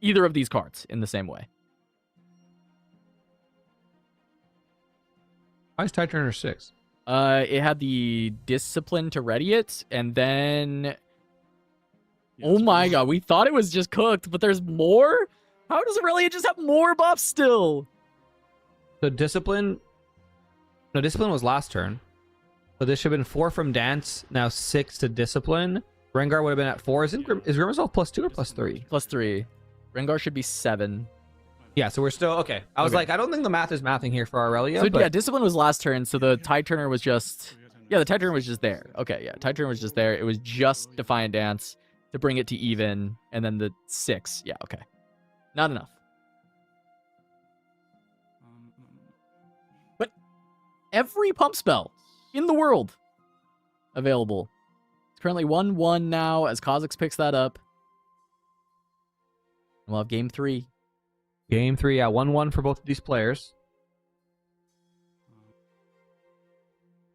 either of these cards in the same way. Why is Tide Turner 6? It had the Discipline to ready it, and then... Oh my god, we thought it was just cooked, but there's more? How does Aurelia just have more buffs still? So Discipline... No, Discipline was last turn. So this should have been 4 from Dance, now 6 to Discipline. Rengar would have been at 4. Is Grim Resolve +2 or +3? +3. Rengar should be 7. Yeah, so we're still... Okay. I was like, I don't think the math is mathing here for Aurelia, So but... yeah, Discipline was last turn, so the Tide Turner was just... Yeah, the Tide Turner was just there. Okay, yeah, Tide Turner was just there. It was just Defiant Dance to bring it to even, and then the 6. Yeah, okay. Not enough. But every pump spell in the world available. It's currently 1-1 now as Kha'Zix picks that up. We'll have game 3. Game 3, yeah, 1-1 for both of these players.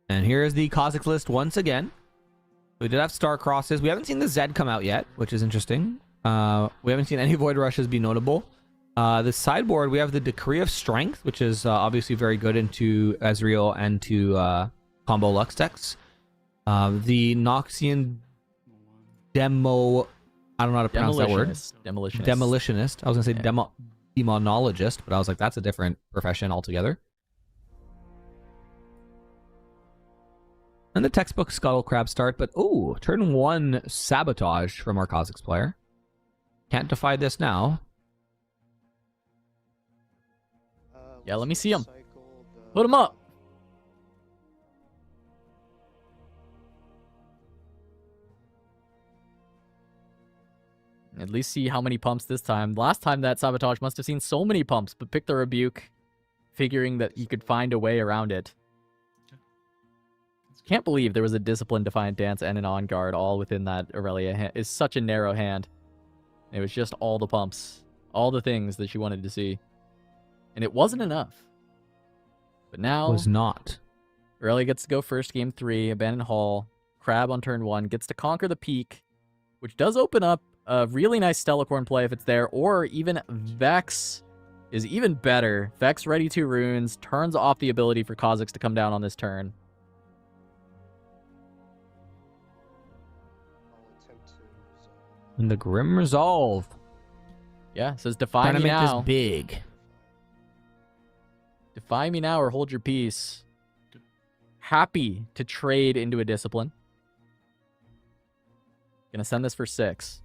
And here's the Kha'Zix list once again. We did have Star Crosses. We haven't seen the Zed come out yet, which is interesting. We haven't seen any Void Rushes be notable. The sideboard, we have the Decree of Strength, which is obviously very good into Ezreal and to combo Lux decks. The Noxian Demo... I don't know how to pronounce that word. Demolitionist. Demolitionist. I was going to say demonologist, but I was like, that's a different profession altogether. And the textbook Scuttle Crab start, but oh, turn 1 Sabotage from our Kha'Zix player. Can't defy this now. Yeah, let me see him. Put him up. At least see how many pumps this time. Last time that Sabotage must have seen so many pumps, but picked the Rebuke, figuring that you could find a way around it. Can't believe there was a Discipline, Defiant Dance, and an On Guard all within that Aurelia hand. It's such a narrow hand. It was just all the pumps. All the things that she wanted to see. And it wasn't enough. But now... It was not. Aurelia gets to go first, game 3, Abandoned Hall. Crab on turn 1. Gets to conquer the Peak, which does open up a really nice Stellacorn play if it's there. Or even Vex is even better. Vex ready 2 runes. Turns off the ability for Kha'Zix to come down on this turn. And the Grim Resolve. Yeah, it says defy Trying to me make now. this big. Defy me now or hold your peace. Happy to trade into a Discipline. Gonna send this for 6.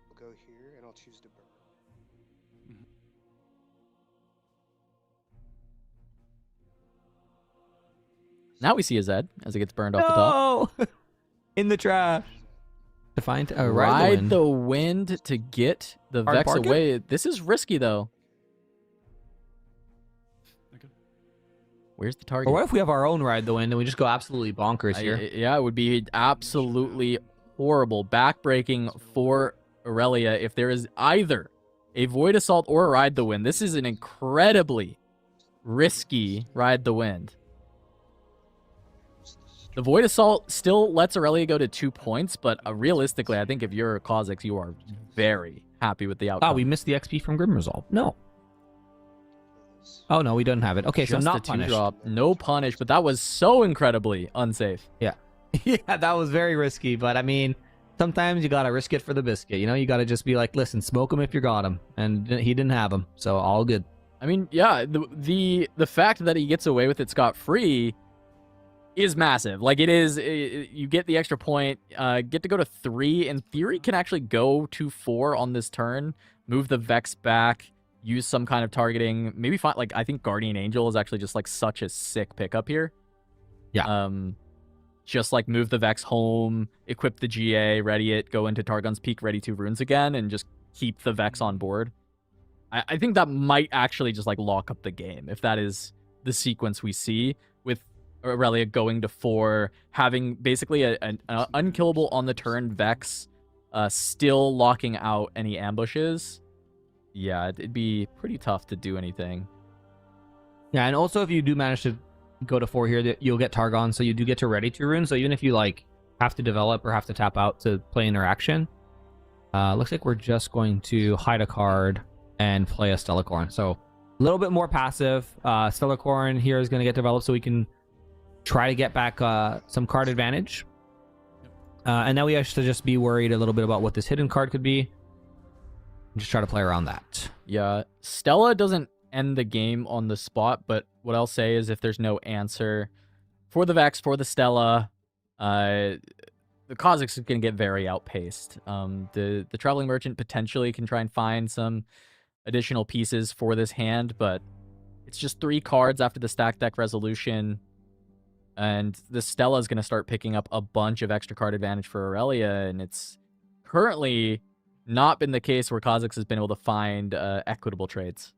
I'll go here and I'll choose to burn. Now we see a Zed as it gets burned off the top. No! In the trash. Defiant, Ride the wind to get the Hard Vex bargain? away. This is risky though. Okay. Where's the target? Or what if we have our own Ride the Wind and we just go absolutely bonkers here? Yeah, it would be absolutely horrible. Backbreaking for Aurelia if there is either a Void Assault or a Ride the Wind. This is an incredibly risky Ride the Wind. The Void Assault still lets Aurelia go to 2 points, but realistically, I think if you're Kha'Zix, you are very happy with the outcome. Oh, we missed the XP from Grim Resolve. No. Oh, no, we don't have it. Okay, so Just not a 2 punished. drop. No punish, but that was so incredibly unsafe. Yeah. Yeah, that was very risky, but I mean, sometimes you gotta risk it for the biscuit. You know, you gotta just be like, listen, smoke him if you got him. And he didn't have him, so all good. I mean, yeah, the fact that he gets away with it scot-free is massive. Like, it is, you get the extra point, get to go to 3. In theory, can actually go to 4 on this turn, move the Vex back, use some kind of targeting, maybe find, like, I think Guardian Angel is actually just, like, such a sick pickup here. Yeah. just like move the Vex home, equip the GA, ready it, go into Targon's Peak, ready 2 runes again, and just keep the Vex on board. I think that might actually just like lock up the game if that is the sequence we see, with Aurelia going to 4, having basically an unkillable on the turn Vex, still locking out any ambushes. Yeah, it'd be pretty tough to do anything. Yeah, and also if you do manage to go to 4 here, you'll get Targon, so you do get to ready 2 runes. So even if you like have to develop or have to tap out to play interaction, looks like we're just going to hide a card and play a Stellacorn. So a little bit more passive. Stellacorn here is going to get developed so we can try to get back some card advantage. And now we have to just be worried a little bit about what this hidden card could be. Just try to play around that. Yeah, Stella doesn't end the game on the spot, but what I'll say is if there's no answer for the Vex, for the Stella, the Kha'Zix is going to get very outpaced. The Traveling Merchant potentially can try and find some additional pieces for this hand, but it's just 3 cards after the stack deck resolution, and the Stella is going to start picking up a bunch of extra card advantage for Aurelia, and it's currently not been the case where Kha'Zix has been able to find equitable trades.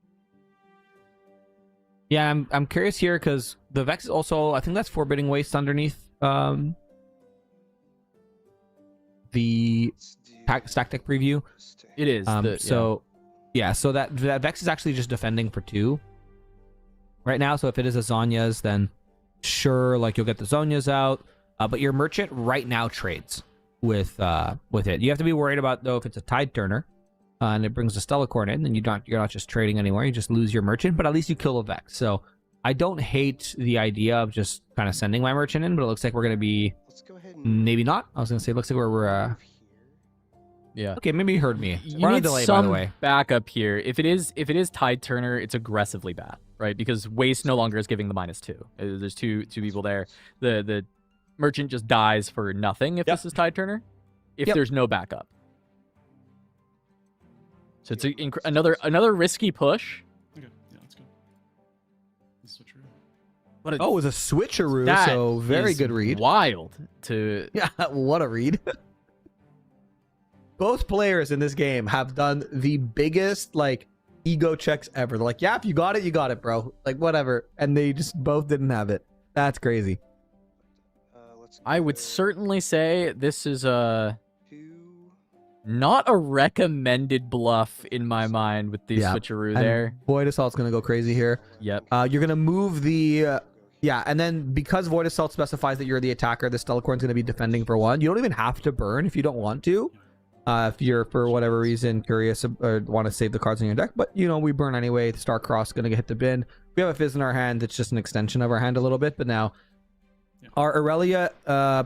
Yeah, I'm curious here because the Vex is also, I think that's Forbidding Waste underneath the stack deck preview. It is. So that Vex is actually just defending for 2 right now. So if it is a Zonya's, then sure, like you'll get the Zonya's out. But your merchant right now trades with it. You have to be worried about though if it's a Tide Turner, and it brings the Stellacorn in, then you're not just trading anymore. You just lose your merchant, but at least you kill a Vex. So I don't hate the idea of just kind of sending my merchant in, but it looks like we're gonna be maybe not. I was gonna say it looks like we're yeah. Okay, maybe you heard me. You We're on a need delay, some by the way. backup here. If it is Tide Turner, it's aggressively bad, right? Because Waste no longer is giving the -2. There's two people there. The merchant just dies for nothing if this is Tide Turner. If there's no backup. So it's another risky push. Okay, yeah, let's go. Let's switch around. But Oh, it was a switcheroo, that so very is good read. Wild to Yeah, what a read. Both players in this game have done the biggest like ego checks ever. They're like, yeah, if you got it, bro. Like whatever. And they just both didn't have it. That's crazy. I would certainly say this is not a recommended bluff in my mind with the switcheroo there. Void Assault's gonna go crazy here. Yep. You're gonna move the and then because Void Assault specifies that you're the attacker, the Stellacorn's gonna be defending for 1. You don't even have to burn if you don't want to. If you're for whatever reason curious or want to save the cards in your deck, but we burn anyway. The Starcross is gonna hit the bin. We have a Fizz in our hand. It's just an extension of our hand a little bit, but now our Aurelia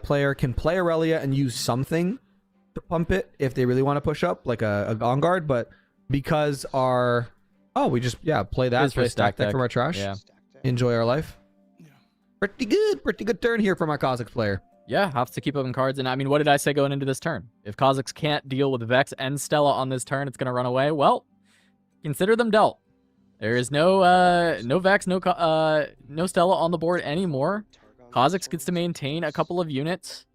player can play Aurelia and use something to pump it if they really want to push up, like a Gone Guard, but because we just play that for stack deck from our trash. Yeah. Enjoy our life. Yeah. Pretty good turn here from our Kha'Zix player. Yeah, have to keep up in cards. And I mean, what did I say going into this turn? If Kha'Zix can't deal with Vex and Stella on this turn, it's going to run away. Well, consider them dealt. There is no Vex, no Stella on the board anymore. Kha'Zix gets to maintain a couple of units.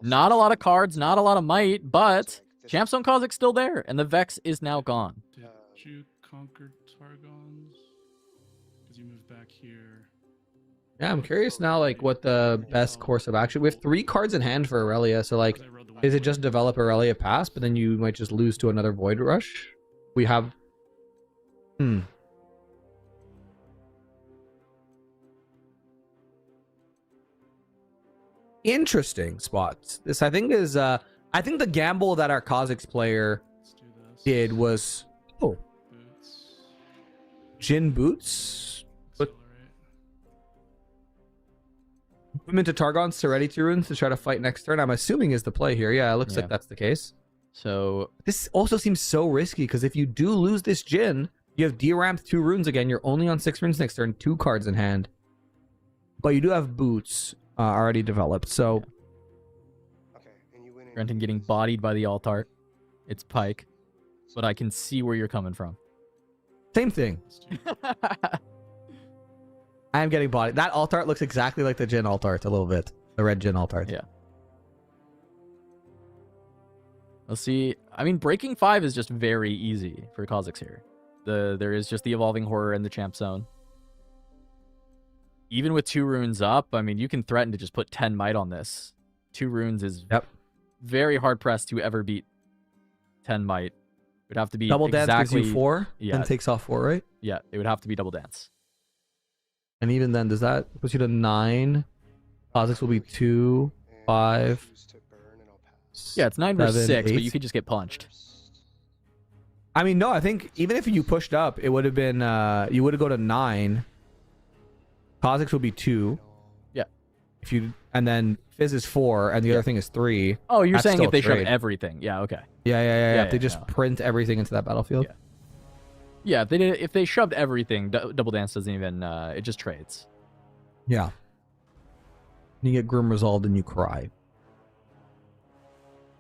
Not a lot of cards, not a lot of might, but Champzone Kha'Zix still there, and the Vex is now gone. Did you conquer Targons? Because you moved back here. Yeah, I'm curious now, like, what the best course of action. We have 3 cards in hand for Aurelia, so, like, is it just develop Aurelia Pass, but then you might just lose to another Void Rush? We have... Interesting spots. This, I think, is... I think the gamble that our Kha'Zix player Let's do this. did was... Boots. Jin Boots? Accelerate. Put him into Targon's Serenity Runes to try to fight next turn. I'm assuming is the play here. Yeah, it looks Yeah. like that's the case. So This also seems so risky because if you do lose this Jin, you have D-Ramp 2 runes again. You're only on 6 runes next turn, 2 cards in hand. But you do have Boots already developed, so... Grenton getting bodied by the Altart. It's Pike. But I can see where you're coming from. Same thing. Let's do I am getting bodied. That Altart looks exactly like the Jin Altart a little bit. The red gen alt-art. Yeah. Let's see. I mean, breaking 5 is just very easy for Kha'Zix here. There is just the Evolving Horror and the Champ Zone. Even with 2 runes up, I mean, you can threaten to just put 10 might on this. 2 runes is very hard pressed to ever beat 10 might. It would have to be double dance gives exactly you 4 yeah. and takes off 4, right? Yeah, it would have to be double dance. And even then, does that put you to 9? Kha'Zix will be 2, 5. Choose to burn and I'll pass. Yeah, it's 9 versus 7, 6, but 8. you could just get punched. I mean, no, I think even if you pushed up, it would have been, you would have go to 9. Kha'Zix will be 2. Yeah. If you, and then Fizz is 4, and the other thing is 3. Oh, you're That's saying still if they a shove trade. everything. Yeah, okay. Yeah. If they yeah, just no. print everything into that battlefield. Yeah, if they shoved everything, double dance doesn't even, it just trades. Yeah. You get Grim Resolved and you cry.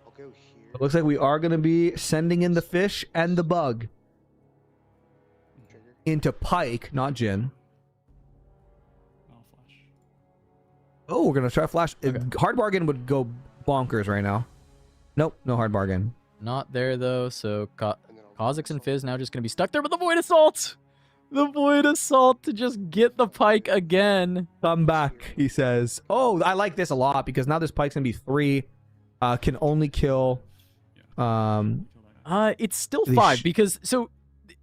I'll go here. It looks like we are going to be sending in the fish and the bug Trigger. into Pike, not Jin. I'll flash. Oh, we're going to try Flash. Okay. Hard Bargain would go bonkers right now. Nope, no Hard Bargain. Not there, though, so And then I'll Kha'Zix and Fizz now just going to be stuck there with the Void Assault! The Void Assault to just get the Pike again. Come back, he says. Oh, I like this a lot because now this Pike's going to be 3. Can only kill... It's still The 5 because, so,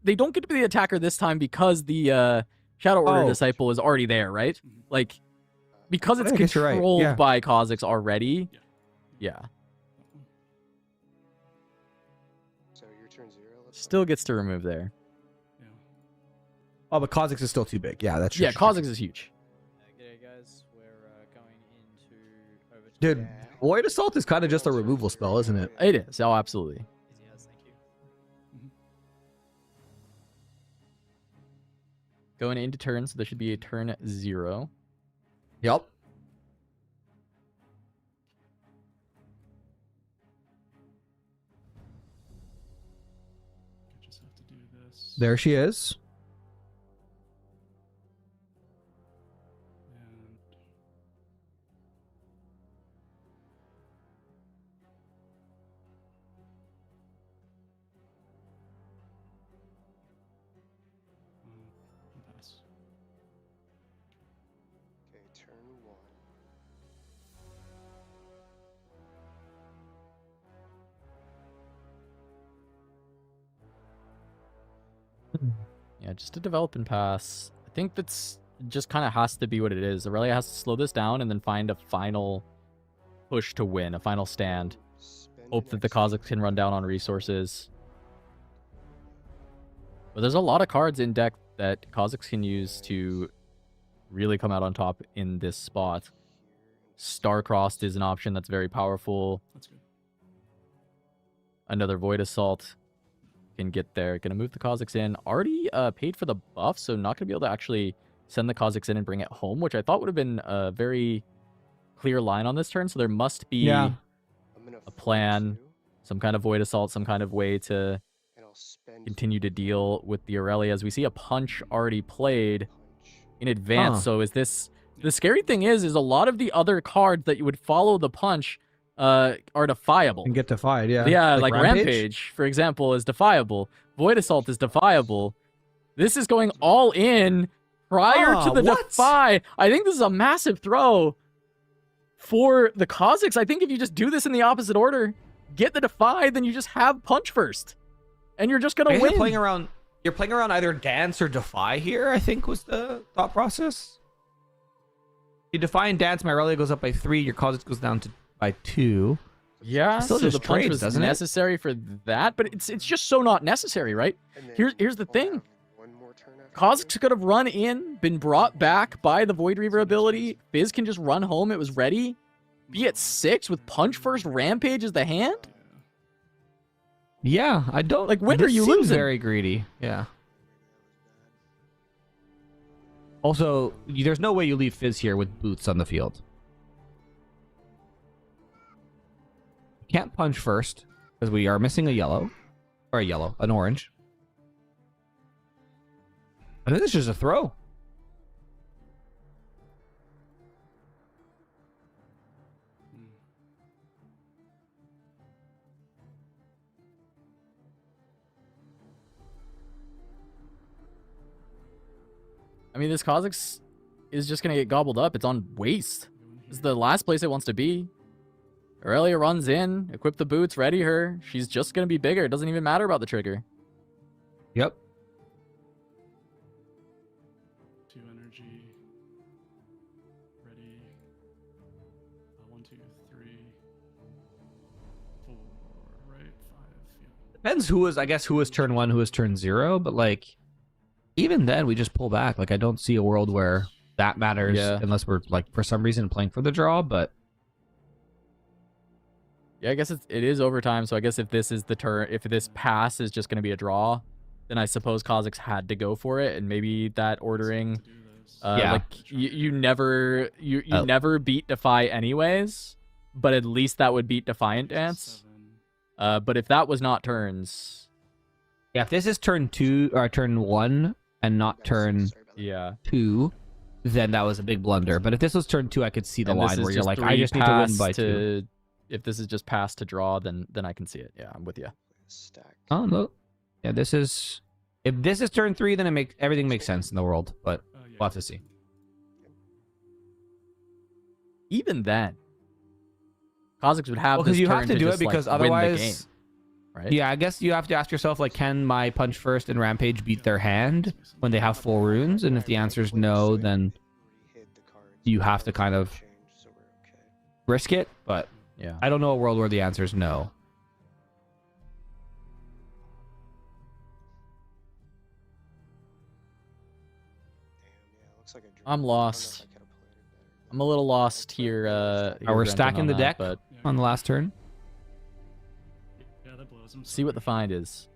they don't get to be the attacker this time because the Shadow Order Disciple is already there, right? Like, because it's I guess you're right, controlled yeah. by Kha'Zix already. Yeah. So your turn 0. Let's Still gets to remove there. Yeah. Oh, but Kha'Zix is still too big. Yeah, that's true. Yeah, Kha'Zix is huge. G'day guys, we're going into over to Dude, Void Assault is kind of just a removal spell, isn't it? It is. Oh, absolutely. Yes, thank you. Going into turn, so there should be a turn 0. Yep. I just have to do this. There she is. And pass. Okay, turn 1. Yeah, just a develop and pass. I think that's just kind of has to be what it is. Aurelia has to slow this down and then find a final push to win, a final stand. Spend Hope an that the extra- Kha'Zix can run down on resources. But there's a lot of cards in deck that Kha'Zix can use to really come out on top in this spot. Starcrossed is an option that's very powerful. That's good. Another Void Assault can get there. Gonna move the Kha'Zix in. Already paid for the buff, so not gonna be able to actually send the Kha'Zix in and bring it home, which I thought would have been a very clear line on this turn. So there must be I'm gonna a flip plan, 2, some kind of Void Assault, some kind of way to and I'll spend continue to deal with the Aurelias. We see a punch already played punch. in advance. Huh. So is this... The scary thing is a lot of the other cards that you would follow the punch are defiable. And get defied, yeah. Yeah, like Rampage, for example, is defiable. Void Assault is defiable. This is going all in prior to the what? defy. I think this is a massive throw for the Kha'Zix. I think if you just do this in the opposite order, get the defy, then you just have punch first. And you're just going to You're win. playing around either dance or defy here, I think was the thought process. You defy and dance, my Aurelia goes up by 3, your Kha'Zix goes down by 2. Yeah, Still so just the punch trades, was doesn't it? necessary for that, but it's just so not necessary, right? And then Here's the I'll thing. have one more turn after Kha'Zix could have run in, been brought back by the Void Reaver ability. Fizz can just run home. It was ready. Be at 6 with punch first, Rampage as the hand. Yeah, I don't... Like, when are this you seems losing? very greedy, yeah. Also, there's no way you leave Fizz here with boots on the field. Can't punch first, because we are missing a yellow. Or an orange. I think this is just a throw. I mean, this Kha'Zix is just going to get gobbled up. It's on waste. This is the last place it wants to be. Aurelia runs in, equip the boots, ready her. She's just going to be bigger. It doesn't even matter about the trigger. Yep. 2 energy. Ready. 1, 2, 3, 4, right? 5. Yeah. Depends who was, I guess, who was turn 1, who was turn 0, but like, even then we just pull back. Like, I don't see a world where that matters unless we're like for some reason playing for the draw, but yeah, I guess it is overtime. So I guess if this is the turn, if this pass is just going to be a draw, then I suppose Kha'Zix had to go for it, and maybe that ordering, like you never never beat Defy anyways, but at least that would beat Defiant Dance. But if that was not turns, yeah, if this is turn 2 or turn 1 and not turn 2, then that was a big blunder. But if this was turn 2, I could see the line where you're like, I just need to win by 2. If this is just pass to draw, then I can see it. Yeah, I'm with you. Oh no, yeah, this is, if this is turn 3, then everything makes sense in the world. But we'll have to see. Even then, Kha'Zix would have because this you turn have to do just, it because like, win the otherwise, game, right? Yeah, I guess you have to ask yourself, like, can my punch first and rampage beat their hand when they have full runes? And if the answer is no, then you have to kind of risk it. But yeah, I don't know a world where the answer is no. I'm lost. I'm a little lost here. We're stacking the deck but on the last turn. Yeah, that blows. I'm see what the find is.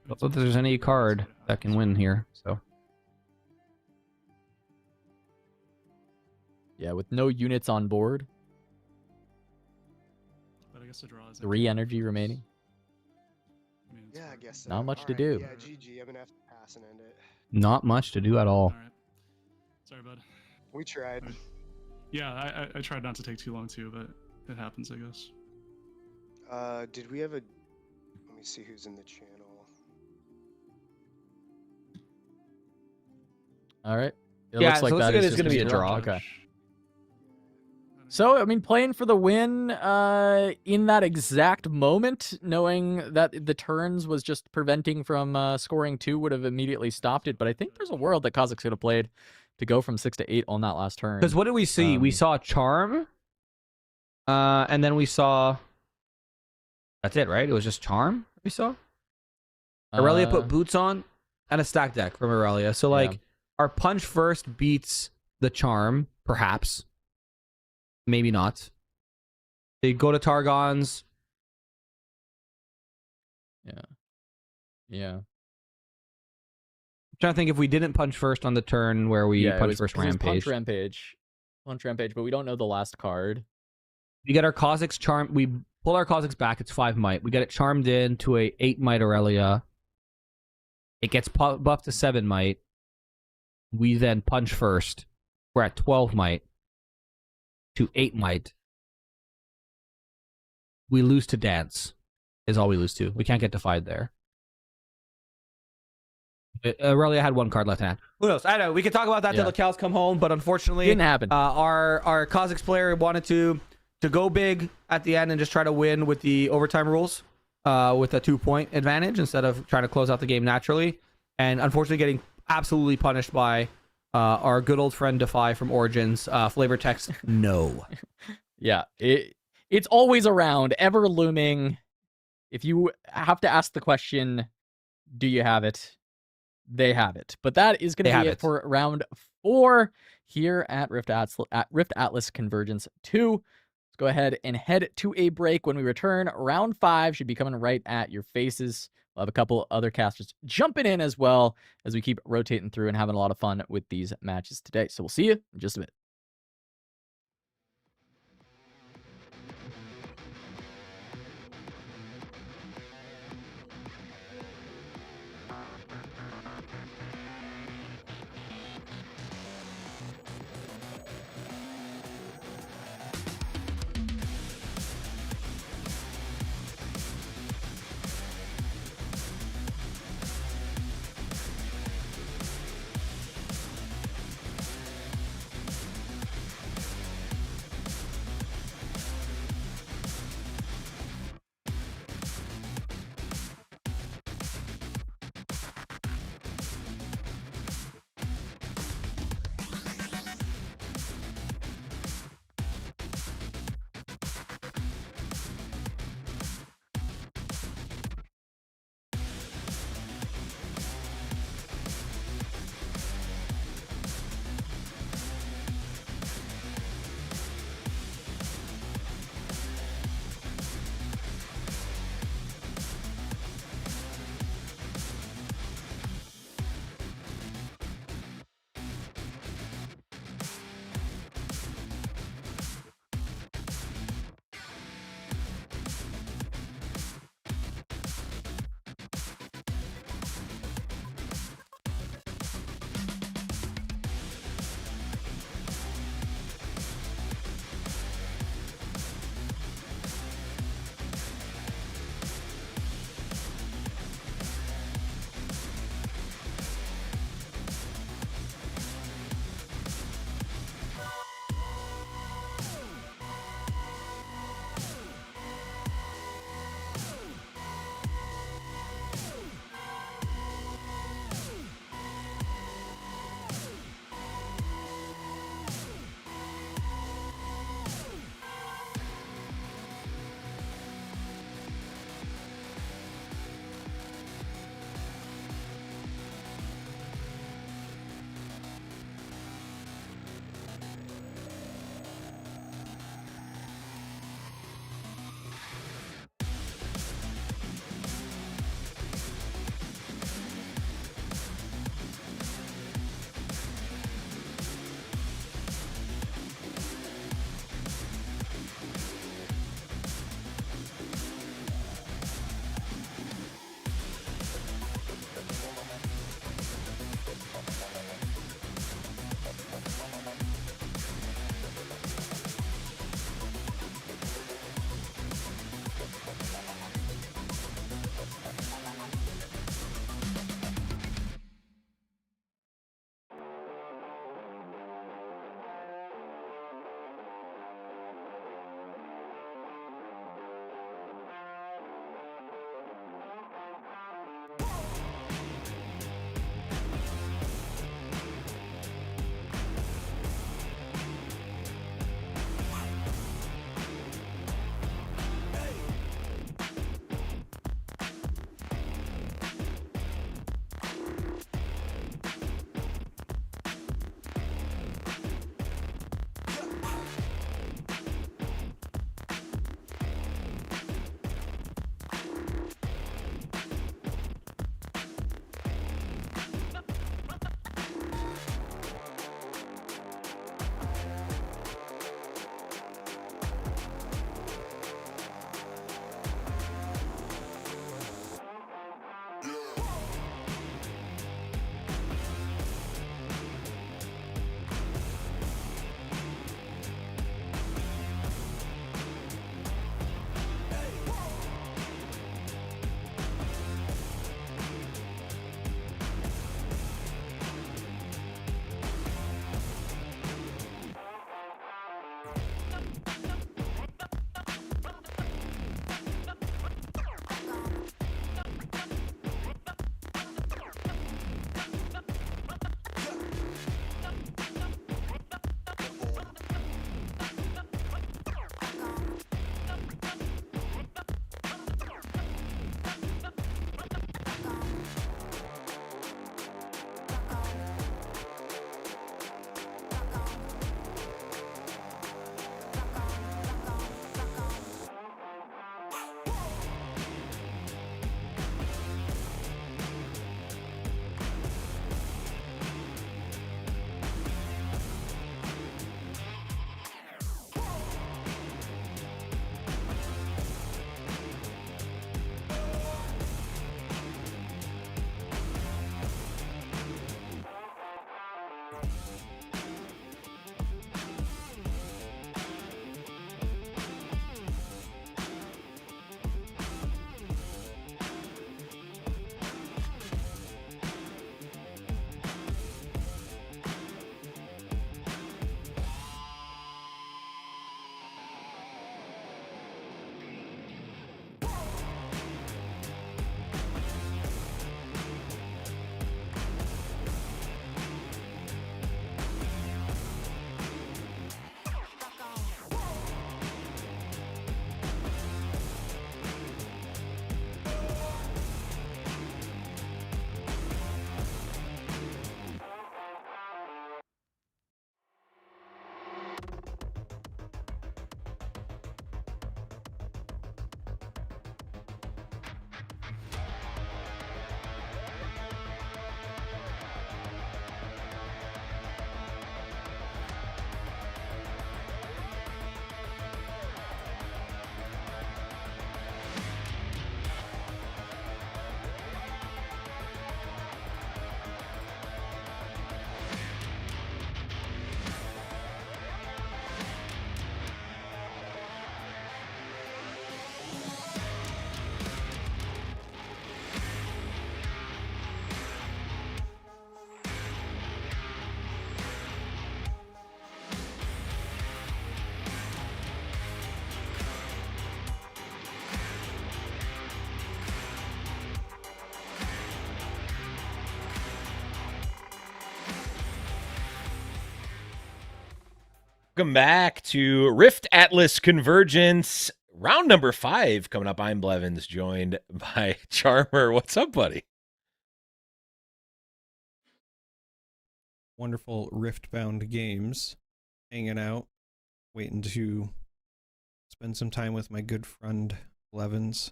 I don't know if there's any card that can win here. So yeah, with no units on board, But I guess the draw is 3 energy remaining. I mean, it's Yeah, I hard. guess so. Not much to Alright, do. Yeah, GG. I'm gonna have to pass and end it. not much to do at all. All right. Sorry, bud. We tried. Alright. Yeah, I tried not to take too long too, but it happens, I guess. Did we have a? Let me see who's in the channel. All right. It Yeah, looks like so it looks that like is it's just gonna be a be draw. Okay. So, I mean, playing for the win in that exact moment, knowing that the turns was just preventing from scoring 2 would have immediately stopped it. But I think there's a world that Kha'Zix could have played to go from 6 to 8 on that last turn. Because what did we see? We saw Charm, and then we saw. That's it, right? It was just Charm we saw. Aurelia put boots on and a stack deck from Aurelia. So like, our punch first beats the Charm, perhaps. Maybe not. They go to Targons. Yeah. I'm trying to think if we didn't punch first on the turn where we it punch was- first 'cause it was Rampage. Punch Rampage, but we don't know the last card. We get our Kha'Zix Charm. We pull our Kha'Zix back. It's 5 might. We get it charmed in to a 8 might Aurelia. It gets buffed to 7 might. We then punch first. We're at 12 might to 8 might. We lose to Dance. Is all we lose to. We can't get defied there. Aurelia had 1 card left in hand. Who knows? I know. We could talk about that till the cows come home, but unfortunately, Didn't happen. Our Kha'Zix player wanted to go big at the end and just try to win with the overtime rules, with a 2-point advantage instead of trying to close out the game naturally, and unfortunately getting absolutely punished by our good old friend Defy from Origins. Flavor text no. Yeah, it's always around, ever looming. If you have to ask the question, do you have it? They have it. But that is going to be it for round 4 here at RiftAtlas Convergence 2. Let's go ahead and head to a break. When we return, round 5 should be coming right at your faces. We'll have a couple other casters jumping in as well as we keep rotating through and having a lot of fun with these matches today. So we'll see you in just a bit. Welcome back to RiftAtlas Convergence, round number 5 coming up. I'm Blevins, joined by Charmer. What's up, buddy? Wonderful Riftbound games, hanging out, waiting to spend some time with my good friend Blevins.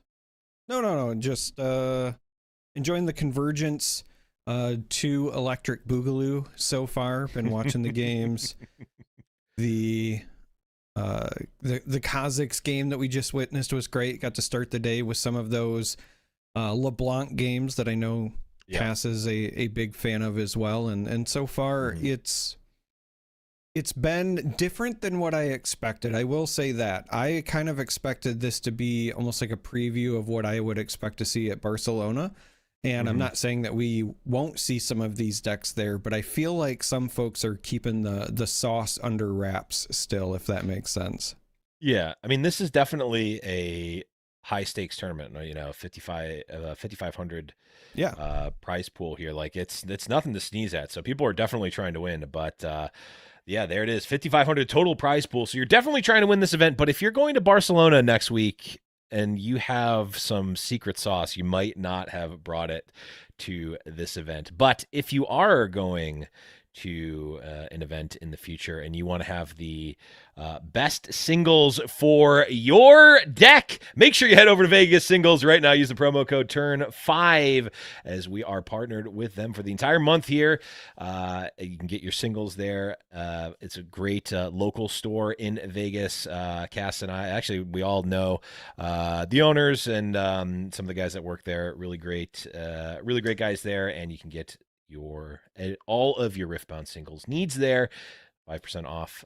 No, just enjoying the Convergence 2 Electric Boogaloo so far. Been watching the games. The Kazakhs game that we just witnessed was great. Got to start the day with some of those LeBlanc games that I know Cass is a big fan of as well. And so far it's been different than what I expected. I will say that. I kind of expected this to be almost like a preview of what I would expect to see at Barcelona. And I'm not saying that we won't see some of these decks there, but I feel like some folks are keeping the sauce under wraps still, if that makes sense. Yeah, I mean, this is definitely a high stakes tournament. You know, 5,500 prize pool here. Like it's nothing to sneeze at. So people are definitely trying to win. But yeah, there it is, 5,500 total prize pool. So you're definitely trying to win this event. But if you're going to Barcelona next week and you have some secret sauce, you might not have brought it to this event. But if you are going to an event in the future and you want to have the best singles for your deck, make sure you head over to Vegas Singles right now. Use the promo code TURN5 as we are partnered with them for the entire month here. You can get your singles there. It's a great local store in Vegas. Cass and I, actually, we all know the owners and some of the guys that work there. Really great guys there, and you can get all of your Riftbound singles needs there. 5% off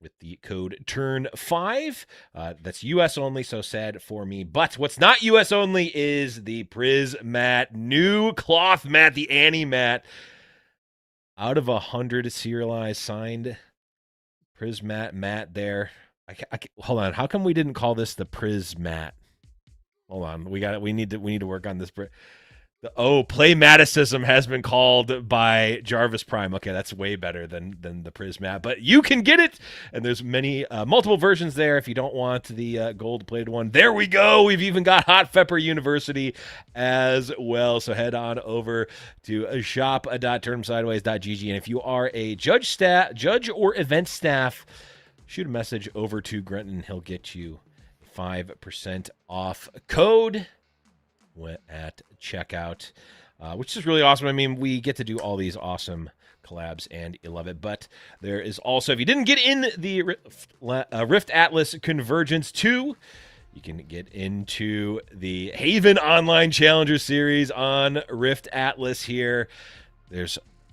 with the code TURN5. That's US only, so sad for me. But what's not US only is the Prismat new cloth mat, the Annie mat. Out of 100 serialized signed Prismat mat there. Hold on. How come we didn't call this the Prismat? Hold on. We need to work on this. Playmaticism has been called by Jarvis Prime. Okay, that's way better than the Prismat, but you can get it, and there's many multiple versions there. If you don't want the gold-plated one, there we go. We've even got Hot Pepper University as well. So head on over to shop.turnsideways.gg, and if you are a judge or event staff, shoot a message over to Grenton. He'll get you 5% off code at checkout, which is really awesome. I mean, we get to do all these awesome collabs, and you love it. But there is also, if you didn't get in the RiftAtlas Convergence 2, you can get into the Haven Online Challenger Series on RiftAtlas here.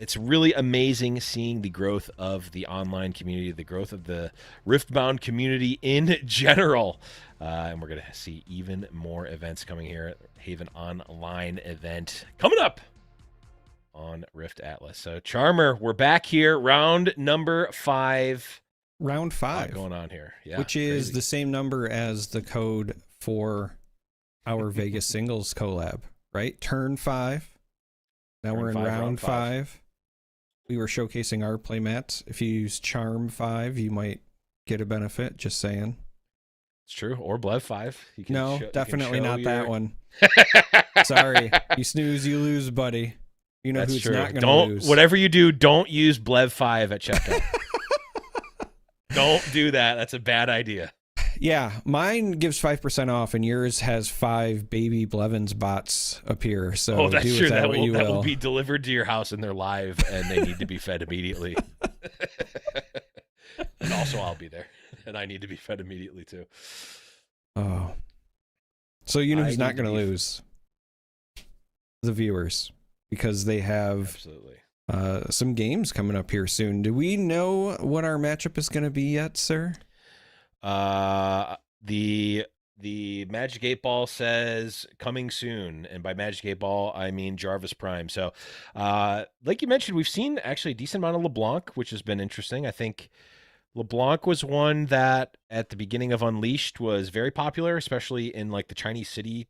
It's really amazing seeing the growth of the online community, the growth of the Riftbound community in general. And we're going to see even more events coming here. Haven Online event coming up on RiftAtlas. So, Charmer, we're back here. Round number 5. Round 5. Going on here. Yeah, which is the same number as the code for our Vegas Singles collab, right? Turn 5. Now we're in round 5. We were showcasing our playmats. If you use Charm 5, you might get a benefit. Just saying. It's true. Or Blev 5. You can no, definitely not that one. Sorry. You snooze, you lose, buddy. You know who's not going to lose. Whatever you do, don't use Blev 5 at checkout. Don't do that. That's a bad idea. Yeah, mine gives 5% off, and yours has 5 baby Blevins bots appear. So that's do true. That will be delivered to your house, and they're live, and they need to be fed immediately. And also, I'll be there, and I need to be fed immediately too. Oh, so you know who's not going to lose? The viewers, because they have some games coming up here soon. Do we know what our matchup is going to be yet, sir? The Magic 8 Ball says coming soon, and by Magic 8 Ball I mean Jarvis Prime. So like you mentioned, we've seen actually a decent amount of LeBlanc, which has been interesting. I think LeBlanc was one that at the beginning of Unleashed was very popular, especially in like the Chinese city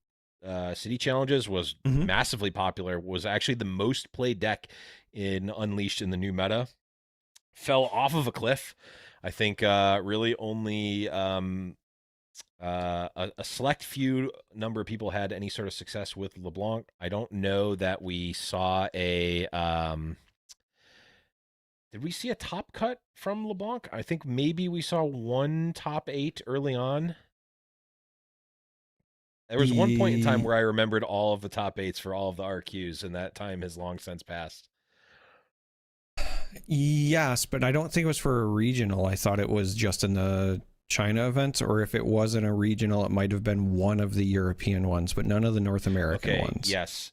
challenges, was massively popular, was actually the most played deck in Unleashed in the new meta fell off of a cliff. I think really only a select few number of people had any sort of success with LeBlanc. I don't know that we saw a did we see a top cut from LeBlanc? I think maybe we saw one top 8 early on. There was one point in time where I remembered all of the top 8s for all of the RQs, and that time has long since passed. Yes, but I don't think it was for a regional. I thought it was just in the China events, or if it wasn't a regional, it might have been one of the European ones, but none of the North American ones. Yes.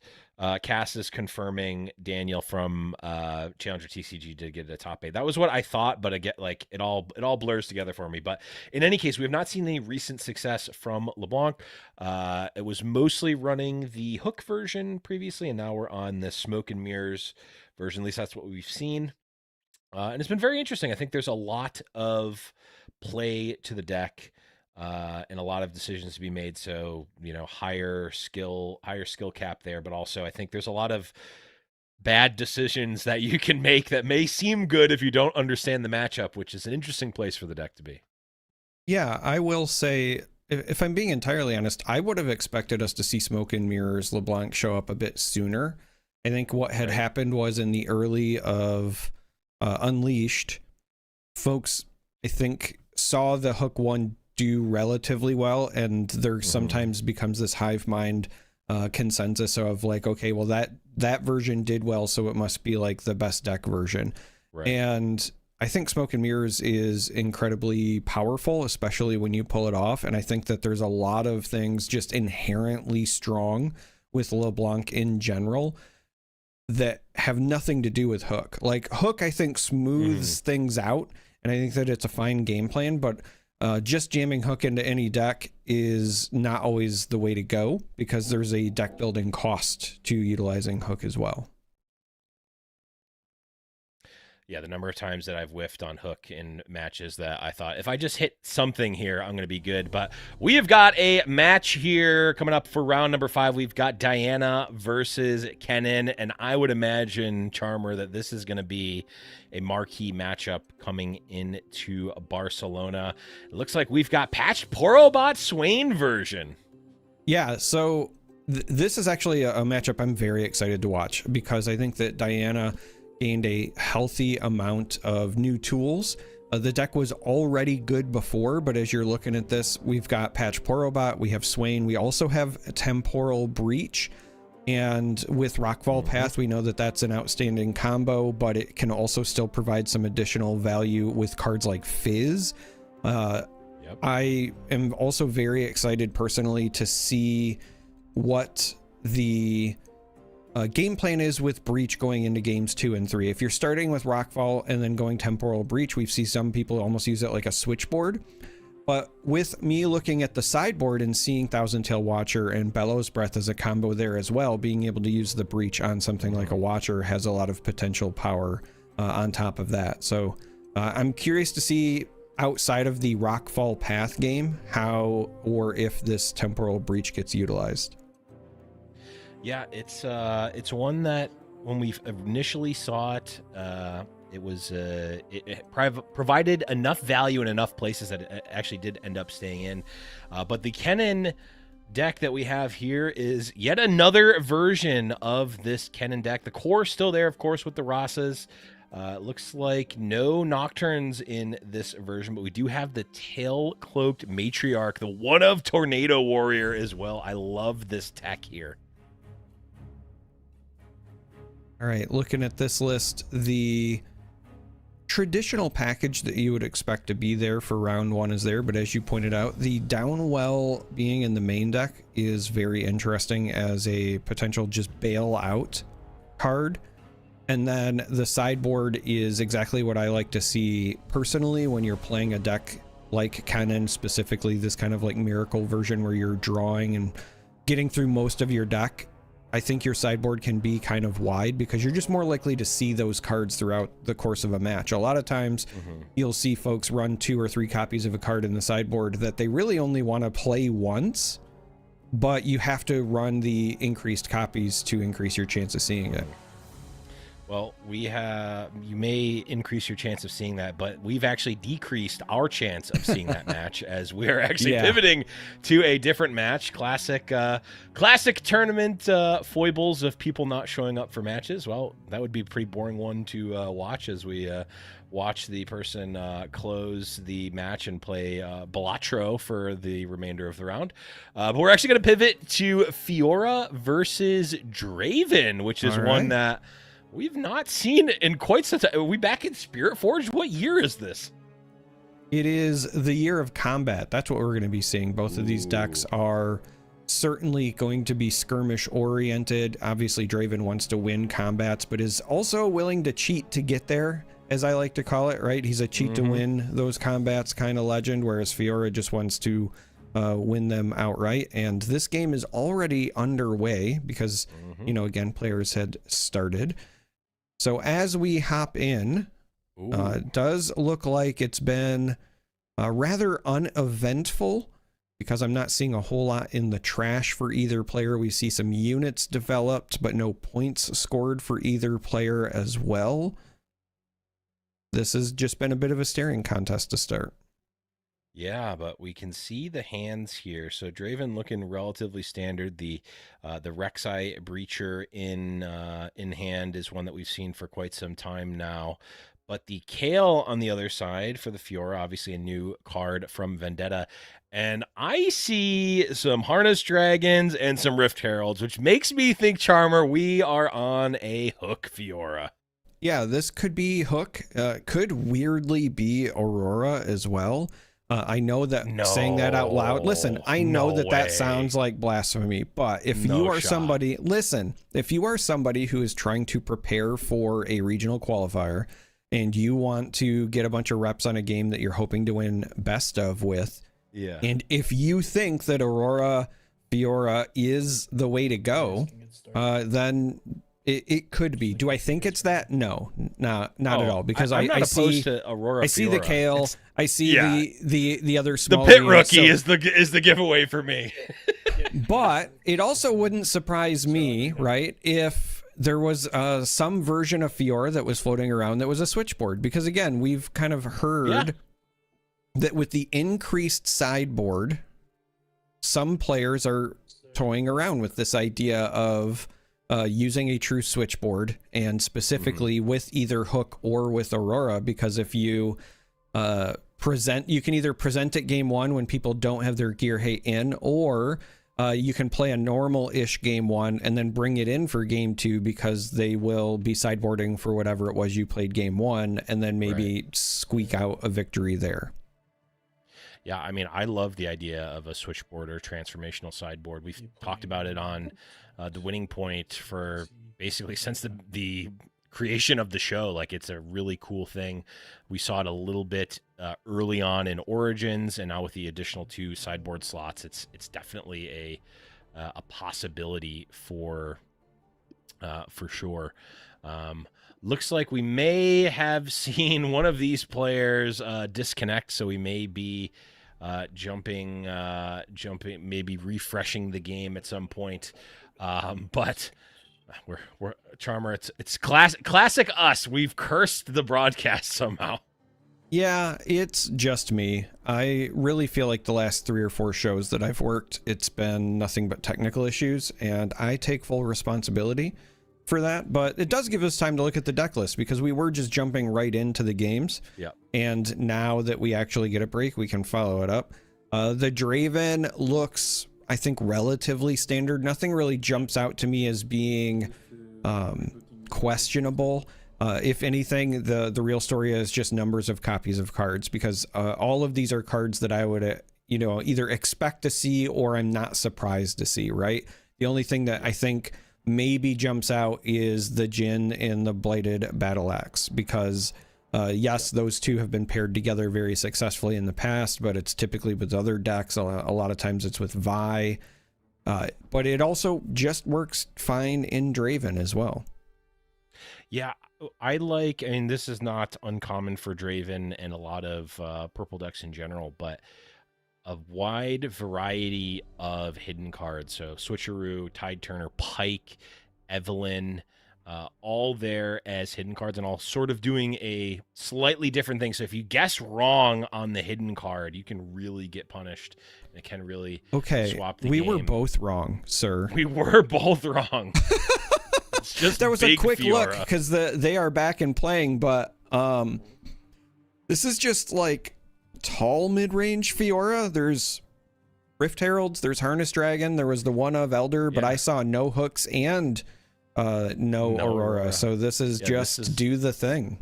Cass is confirming Daniel from Challenger TCG did get a top 8. That was what I thought, but again, like it all blurs together for me. But in any case, we have not seen any recent success from LeBlanc. It was mostly running the Hook version previously, and now we're on the Smoke and Mirrors version. At least that's what we've seen. And it's been very interesting. I think there's a lot of play to the deck. And a lot of decisions to be made. So, you know, higher skill cap there, but also I think there's a lot of bad decisions that you can make that may seem good if you don't understand the matchup, which is an interesting place for the deck to be. Yeah, I will say, if I'm being entirely honest, I would have expected us to see Smoke and Mirrors LeBlanc show up a bit sooner. I think what had happened was in the early of Unleashed, folks, I think, saw the Hook 1 do relatively well, and there sometimes becomes this hive mind consensus of like, okay, well that version did well, so it must be like the best deck version. Right. And I think Smoke and Mirrors is incredibly powerful, especially when you pull it off. And I think that there's a lot of things just inherently strong with LeBlanc in general that have nothing to do with Hook. Like Hook, I think smooths things out, and I think that it's a fine game plan, but just jamming Hook into any deck is not always the way to go, because there's a deck building cost to utilizing Hook as well. Yeah, the number of times that I've whiffed on Hook in matches that I thought, if I just hit something here, I'm going to be good. But we have got a match here coming up for round number 5. We've got Diana versus Kennen, and I would imagine, Charmer, that this is going to be a marquee matchup coming into Barcelona. It looks like we've got patched Porobot Swain version. Yeah, so this is actually a matchup I'm very excited to watch, because I think that Diana gained a healthy amount of new tools. The deck was already good before, but as you're looking at this, we've got Patch Porobot, we have Swain, we also have Temporal Breach, and with Rockfall Path, we know that that's an outstanding combo, but it can also still provide some additional value with cards like Fizz. I am also very excited personally to see what the game plan is with Breach going into games 2 and 3. If you're starting with Rockfall and then going Temporal Breach, we've seen some people almost use it like a switchboard. But with me looking at the sideboard and seeing Thousand Tail Watcher and Bellows Breath as a combo there as well, being able to use the Breach on something like a Watcher has a lot of potential power on top of that. So I'm curious to see, outside of the Rockfall Path game, how or if this Temporal Breach gets utilized. Yeah, it's one that when we initially saw it, it was it provided enough value in enough places that it actually did end up staying in. But the Kennen deck that we have here is yet another version of this Kennen deck. The core is still there, of course, with the Rasas. Looks like no Nocturnes in this version, but we do have the Tail-Cloaked Matriarch, the one of Tornado Warrior as well. I love this tech here. All right, looking at this list, the traditional package that you would expect to be there for round 1 is there, but as you pointed out, the Downwell being in the main deck is very interesting as a potential just bailout card. And then the sideboard is exactly what I like to see personally when you're playing a deck like Kennen, specifically this kind of like miracle version where you're drawing and getting through most of your deck. I think your sideboard can be kind of wide because you're just more likely to see those cards throughout the course of a match. A lot of times you'll see folks run 2 or 3 copies of a card in the sideboard that they really only want to play once, but you have to run the increased copies to increase your chance of seeing it. Well, you may increase your chance of seeing that, but we've actually decreased our chance of seeing that match as we are actually pivoting to a different match. Classic tournament foibles of people not showing up for matches. Well, that would be a pretty boring one to watch as we watch the person close the match and play Balatro for the remainder of the round. But we're actually going to pivot to Fiora versus Draven, which is one that we've not seen in quite some time. Are we back in Spiritforged? What year is this? It is the year of combat. That's what we're going to be seeing. Both of these decks are certainly going to be skirmish oriented. Obviously, Draven wants to win combats, but is also willing to cheat to get there, as I like to call it, right? He's a cheat to win those combats kind of legend, whereas Fiora just wants to win them outright. And this game is already underway because, you know, again, players had started. So as we hop in, it does look like it's been rather uneventful because I'm not seeing a whole lot in the trash for either player. We see some units developed, but no points scored for either player as well. This has just been a bit of a staring contest to start. Yeah, but we can see the hands here. So Draven looking relatively standard. The Rek'Sai Breacher in hand is one that we've seen for quite some time now. But the Kale on the other side for the Fiora, obviously a new card from Vendetta. And I see some Harness Dragons and some Rift Heralds, which makes me think, Charmer, we are on a hook Fiora. Yeah, this could be Hook. Could weirdly be Aurora as well. I know that saying that out loud. Listen, I know that sounds like blasphemy, but if you are somebody, listen, if you are somebody who is trying to prepare for a regional qualifier and you want to get a bunch of reps on a game that you're hoping to win best of with, and if you think that Aurora Fiora is the way to go, then it could be. Do I think it's that? No, not at all. Because I'm not opposed see to Aurora. I see Fiora. the Kale. I see the other small. The Pit Rookie is the giveaway for me. But it also wouldn't surprise me, right, if there was some version of Fiora that was floating around that was a switchboard. Because again, we've kind of heard that with the increased sideboard, some players are toying around with this idea of using a true switchboard, and specifically with either Hook or with Aurora, because if you you can either present at game one when people don't have their gear hate in, or you can play a normal-ish game one and then bring it in for game two because they will be sideboarding for whatever it was you played game one, and then maybe squeak out a victory there. Yeah, I mean, I love the idea of a switchboard or transformational sideboard. We've talked about it on the Winning Point for basically since the creation of the show. Like, it's a really cool thing. We saw it a little bit early on in Origins, and now with the additional 2 sideboard slots, it's definitely a possibility for sure. Looks like we may have seen one of these players disconnect, so we may be jumping, maybe refreshing the game at some point. But we're Charmer. It's classic us. We've cursed the broadcast somehow. Yeah, it's just me. I really feel like the last 3 or 4 shows that I've worked, it's been nothing but technical issues, and I take full responsibility for that. But it does give us time to look at the deck list, because we were just jumping right into the games. Yeah. And now that we actually get a break, we can follow it up. The Draven looks, I think, relatively standard. Nothing really jumps out to me as being questionable. If anything, the real story is just numbers of copies of cards, because all of these are cards that I would either expect to see or I'm not surprised to see, right? The only thing that I think maybe jumps out is the Jhin and the Blighted Battle Axe, because yes, those two have been paired together very successfully in the past, but it's typically with other decks. A lot of times it's with Vi, but it also just works fine in Draven as well. Yeah, I mean, this is not uncommon for Draven and a lot of purple decks in general, but a wide variety of hidden cards. So Switcheroo, Tide Turner, Pike, Evelyn, all there as hidden cards and all sort of doing a slightly different thing. So if you guess wrong on the hidden card, you can really get punished. And it can really swap the we game. were both wrong, sir. We were both wrong. It's just that was a big quick Fiora. look because they are back and playing, but this is just like tall mid-range Fiora. There's Rift Heralds, there's Harness Dragon, there was the one of Elder, but I saw no hooks and no Aurora. So this is just do the thing.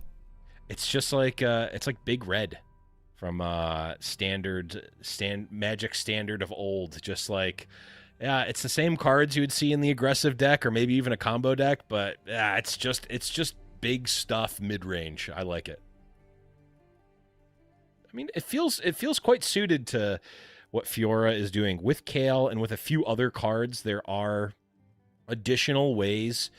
It's just like it's like Big Red from Magic Standard of old. Just like, yeah, it's the same cards you would see in the aggressive deck or maybe even a combo deck, but yeah, it's just big stuff mid range. I like it. I mean, it feels quite suited to what Fiora is doing with Kale and with a few other cards. There are additional ways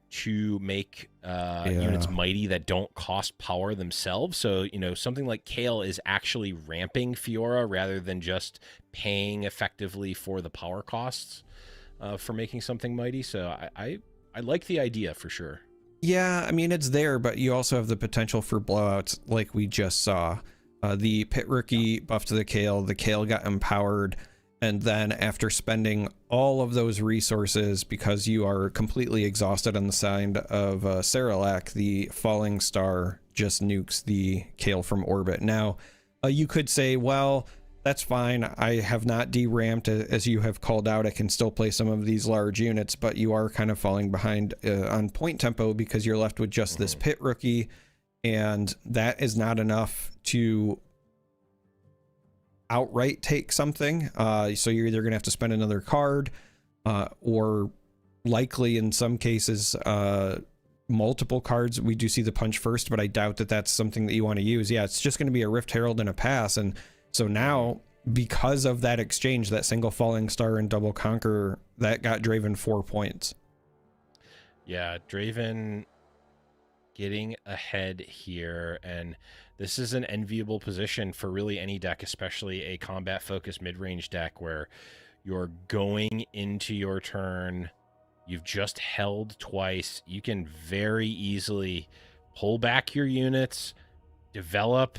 to make units mighty that don't cost power themselves. So, you know, something like Kale is actually ramping Fiora rather than just paying effectively for the power costs for making something mighty. So I like the idea for sure. Yeah, I mean, it's there, but you also have the potential for blowouts like we just saw. The Pit Rookie buff to the Kale got empowered, and then after spending all of those resources because you are completely exhausted on the side of Ceralac, the Falling Star just nukes the Kale from orbit. Now, you could say, well, that's fine. I have not deramped, as you have called out. I can still play some of these large units, but you are kind of falling behind on point tempo because you're left with just this Pit Rookie, and that is not enough to outright take something. So you're either going to have to spend another card or likely in some cases multiple cards. We do see the punch first, but I doubt that that's something that you want to use. Yeah, it's just going to be a Rift Herald and a pass. And so now, because of that exchange, that single Falling Star and double Conquer, that got Draven 4 points. Yeah, Draven getting ahead here, and this is an enviable position for really any deck, especially a combat-focused mid-range deck where you're going into your turn, you've just held twice, you can very easily pull back your units, develop,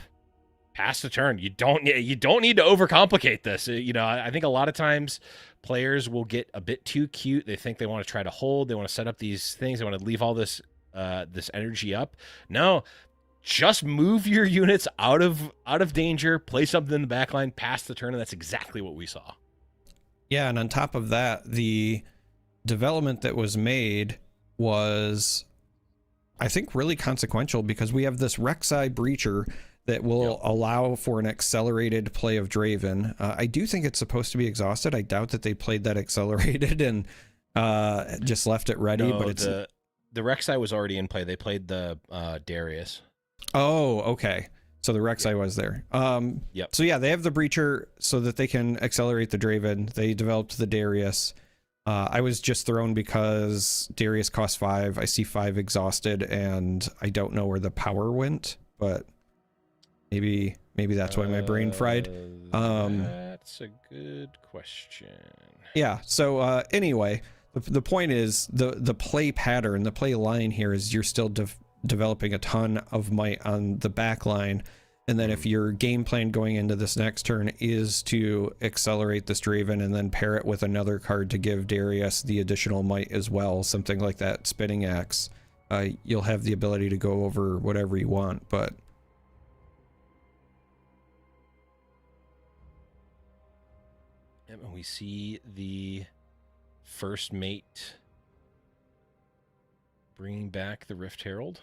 pass the turn. You don't need to overcomplicate this. You know, I think a lot of times players will get a bit too cute. They think they want to try to hold, they want to set up these things, they want to leave all this this energy up. No, just move your units out of danger, play something in the back line, pass the turn, and that's exactly what we saw. Yeah, and on top of that, the development that was made was, I think, really consequential because we have this Rek'Sai Breacher that will allow for an accelerated play of Draven. I do think it's supposed to be exhausted. I doubt that they played that accelerated and just left it ready. No, but it's the Rek'Sai was already in play. They played the Darius. Oh, okay. So the Rek'Sai was there. Yep. So yeah, they have the Breacher so that they can accelerate the Draven. They developed the Darius. I was just thrown because Darius cost 5. I see 5 exhausted, and I don't know where the power went, but maybe that's why my brain fried. That's a good question. Yeah. So anyway, the point is the play pattern, the play line here is you're still developing a ton of might on the back line. And then if your game plan going into this next turn is to accelerate this Draven and then pair it with another card to give Darius the additional might as well, something like that Spinning Axe, you'll have the ability to go over whatever you want. But and we see the first mate bringing back the Rift Herald.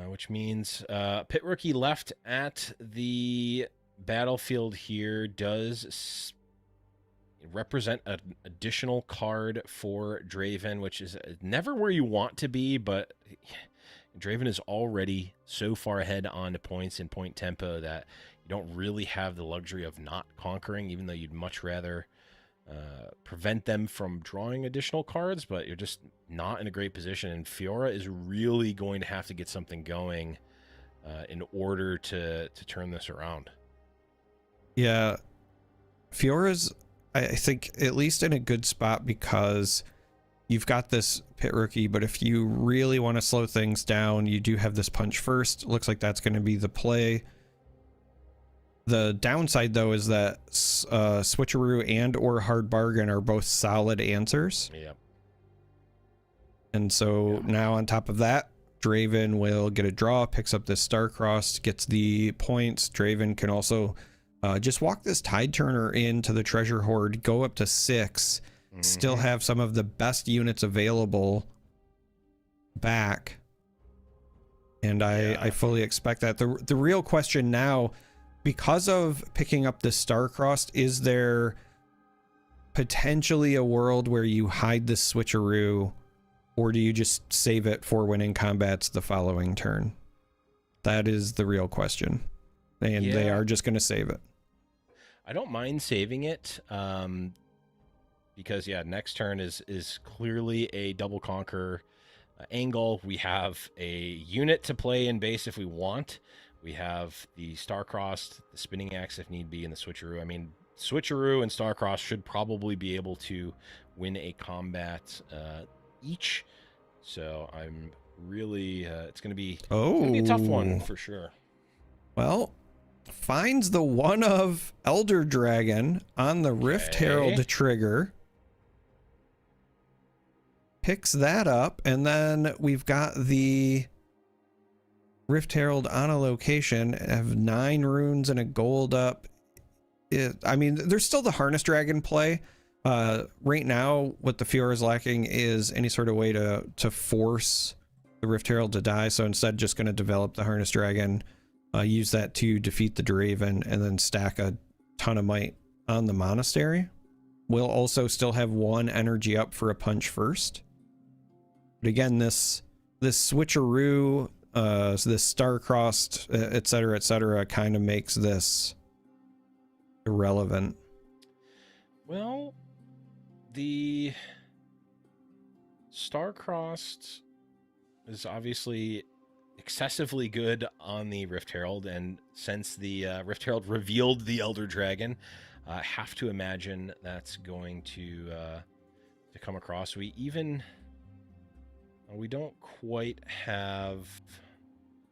Which means Pit Rookie left at the battlefield here does represent an additional card for Draven, which is never where you want to be, but Draven is already so far ahead on the points and point tempo that you don't really have the luxury of not conquering, even though you'd much rather prevent them from drawing additional cards, but you're just not in a great position. And Fiora is really going to have to get something going in order to turn this around. Yeah, Fiora's I think at least in a good spot because you've got this pit rookie, but if you really want to slow things down, you do have this punch first. Looks like that's going to be the play. The downside though is that switcheroo and or hard bargain are both solid answers. Yep. And so now on top of that, Draven will get a draw, picks up this Star-Crossed, gets the points. Draven can also just walk this Tide Turner into the Treasure Hoard, go up to 6, still have some of the best units available back. And I fully expect that. The real question now, because of picking up the Star-Crossed, is there potentially a world where you hide the switcheroo, or do you just save it for winning combats the following turn? That is the real question. And they are just going to save it. I don't mind saving it, because next turn is clearly a double conquer angle. We have a unit to play in base if we want. We have the Star-Crossed, the Spinning Axe if need be, and the Switcheroo. I mean, Switcheroo and Star-Crossed should probably be able to win a combat each. So I'm really, it's going to be a tough one for sure. Well, finds the one of Elder Dragon on the Rift Herald trigger. Picks that up, and then we've got the Rift Herald on a location, have 9 runes and a gold up. I mean, there's still the Harness Dragon play. Right now, what the Fiora is lacking is any sort of way to force the Rift Herald to die. So instead, just going to develop the Harness Dragon, use that to defeat the Draven, and then stack a ton of might on the Monastery. We'll also still have 1 energy up for a punch first. But again, this switcheroo, this Star-Crossed, etc., kind of makes this irrelevant. Well, the Star-Crossed is obviously excessively good on the Rift Herald, and since the Rift Herald revealed the Elder Dragon, I have to imagine that's going to come across. We don't quite have...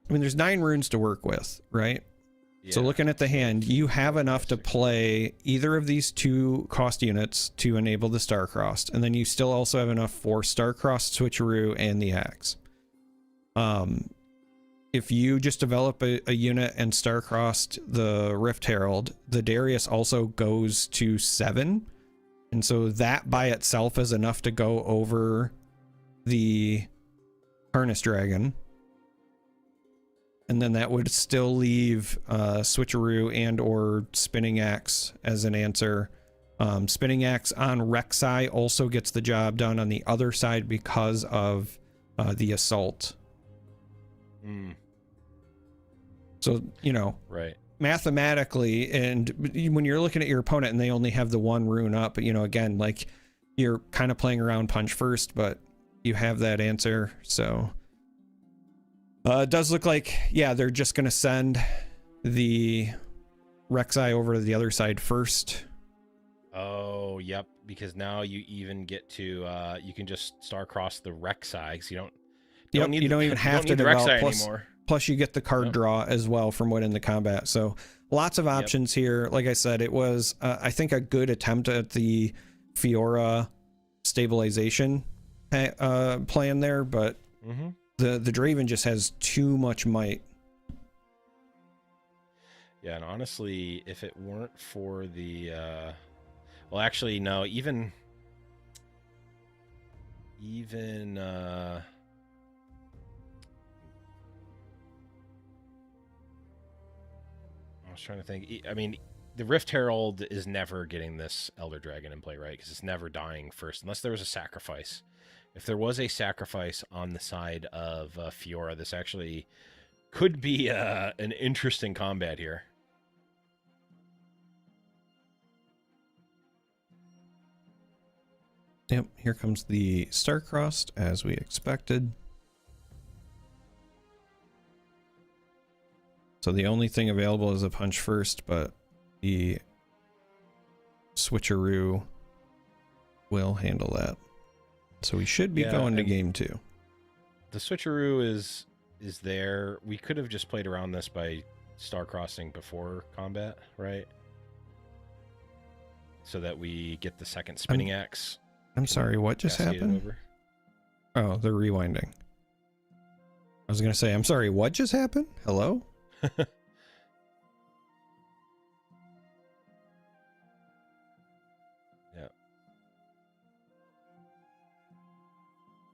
I mean, there's 9 runes to work with, right? Yeah. So looking at the hand, you have enough to play either of these 2 cost units to enable the Star-Crossed, and then you still also have enough for Star-Crossed, Switcheroo, and the Axe. If you just develop a unit and Star-Crossed the Rift Herald, the Darius also goes to 7, and so that by itself is enough to go over the Harness Dragon. And then that would still leave Switcheroo and or Spinning Axe as an answer. Spinning Axe on Rek'Sai also gets the job done on the other side because of the Assault. So, right. Mathematically, and when you're looking at your opponent and they only have the 1 rune up, again, like you're kind of playing around punch first, but you have that answer. So it does look like, they're just going to send the Rek'Sai over to the other side first. Oh, yep. Because now you even get to, you can just Star-Cross the Rek'Sai, because you don't even have to develop anymore. Plus you get the card draw as well from winning the combat. So lots of options here. Like I said, it was, I think, a good attempt at the Fiora stabilization plan there, but the Draven just has too much might. Yeah, and honestly, if it weren't for the well, actually no, even I was trying to think. I mean, the Rift Herald is never getting this Elder Dragon in play, right? Because it's never dying first, unless there was a sacrifice. If there was a sacrifice on the side of Fiora, this actually could be an interesting combat here. Yep, here comes the Star-Crossed, as we expected. So the only thing available is a punch first, but the switcheroo will handle that. So we should be going to game 2. The switcheroo is there. We could have just played around this by star crossing before combat, right? So that we get the second spinning axe. I'm sorry, what just happened? Over. Oh, they're rewinding. I was going to say, I'm sorry, what just happened? Hello? Yeah.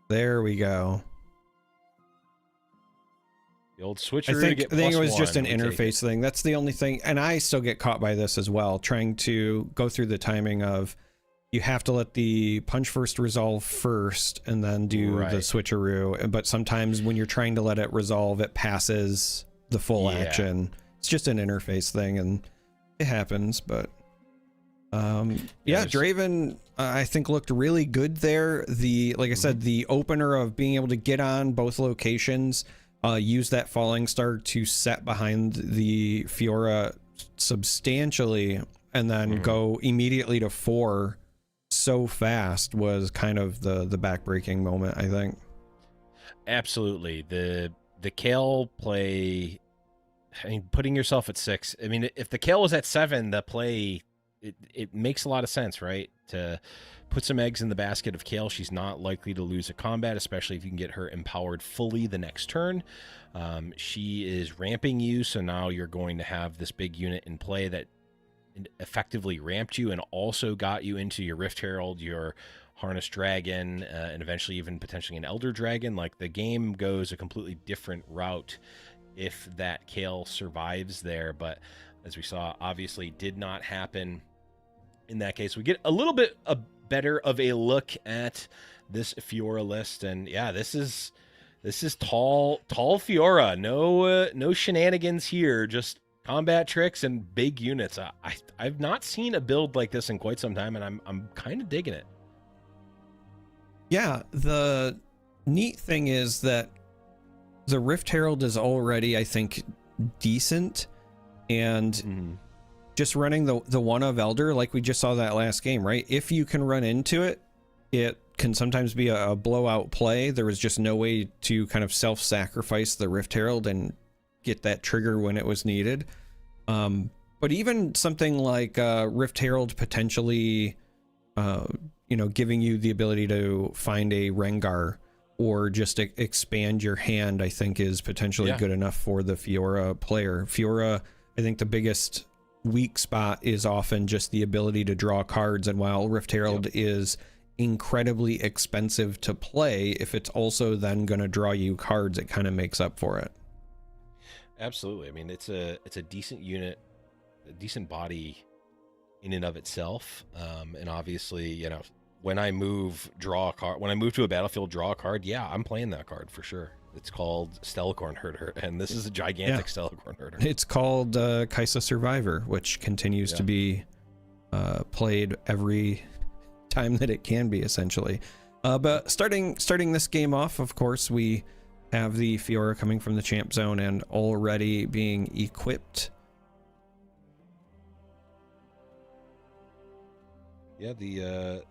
There we go. The old switcheroo. I think it was just an interface thing. That's the only thing. And I still get caught by this as well, trying to go through the timing of you have to let the punch first resolve first and then do the switcheroo. But sometimes when you're trying to let it resolve, it passes the full action. It's just an interface thing and it happens. But Draven, I think looked really good there. Like I said, the opener of being able to get on both locations, use that falling star to set behind the Fiora substantially and then go immediately to 4 so fast was kind of the backbreaking moment, I think. Absolutely. The Kayle play, I mean, putting yourself at 6, I mean, if the Kayle was at 7, the play, it makes a lot of sense, right? To put some eggs in the basket of Kayle. She's not likely to lose a combat, especially if you can get her empowered fully the next turn. She is ramping you, so now you're going to have this big unit in play that effectively ramped you and also got you into your Rift Herald, your Harness Dragon, and eventually even potentially an Elder Dragon. Like, the game goes a completely different route if that Kayle survives there, but as we saw, obviously did not happen in that case. We get a little bit better of a look at this Fiora list, and yeah, this is tall Fiora. No shenanigans here, just combat tricks and big units. I've not seen a build like this in quite some time, and I'm kind of digging it. Yeah, the neat thing is that the Rift Herald is already, I think, decent, and just running the one of Elder, like we just saw that last game, right? If you can run into it, it can sometimes be a blowout play. There was just no way to kind of self-sacrifice the Rift Herald and get that trigger when it was needed. But even something like Rift Herald potentially, giving you the ability to find a Rengar or just expand your hand, I think is potentially good enough for the Fiora player. Fiora, I think the biggest weak spot is often just the ability to draw cards, and while Rift Herald is incredibly expensive to play, if it's also then going to draw you cards, it kind of makes up for it. Absolutely. I mean, it's a decent unit, a decent body in and of itself, and obviously, when I move, draw a card. When I move to a battlefield, draw a card. Yeah, I'm playing that card for sure. It's called Stellacorn Herder, and this is a gigantic Stellacorn Herder. It's called Kaisa Survivor, which continues to be played every time that it can be, essentially. But starting this game off, of course, we have the Fiora coming from the champ zone and already being equipped. Yeah, the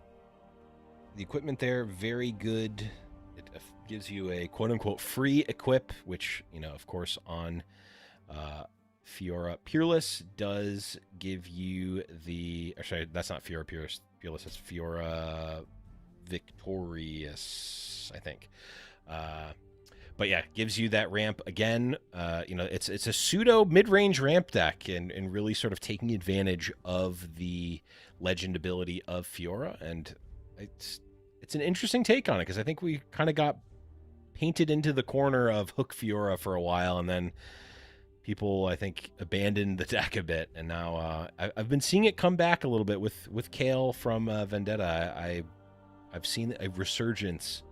equipment there, very good. It gives you a quote-unquote free equip, which, of course, on Fiora Peerless does give you the... Actually, that's not Fiora Peerless, it's Fiora Victorious, I think. But yeah, gives you that ramp again. It's a pseudo mid-range ramp deck, and really sort of taking advantage of the legend ability of Fiora, and it's an interesting take on it, because I think we kind of got painted into the corner of Hook Fiora for a while, and then people, I think, abandoned the deck a bit, and now I've been seeing it come back a little bit with Kayle from Vendetta. I've seen a resurgence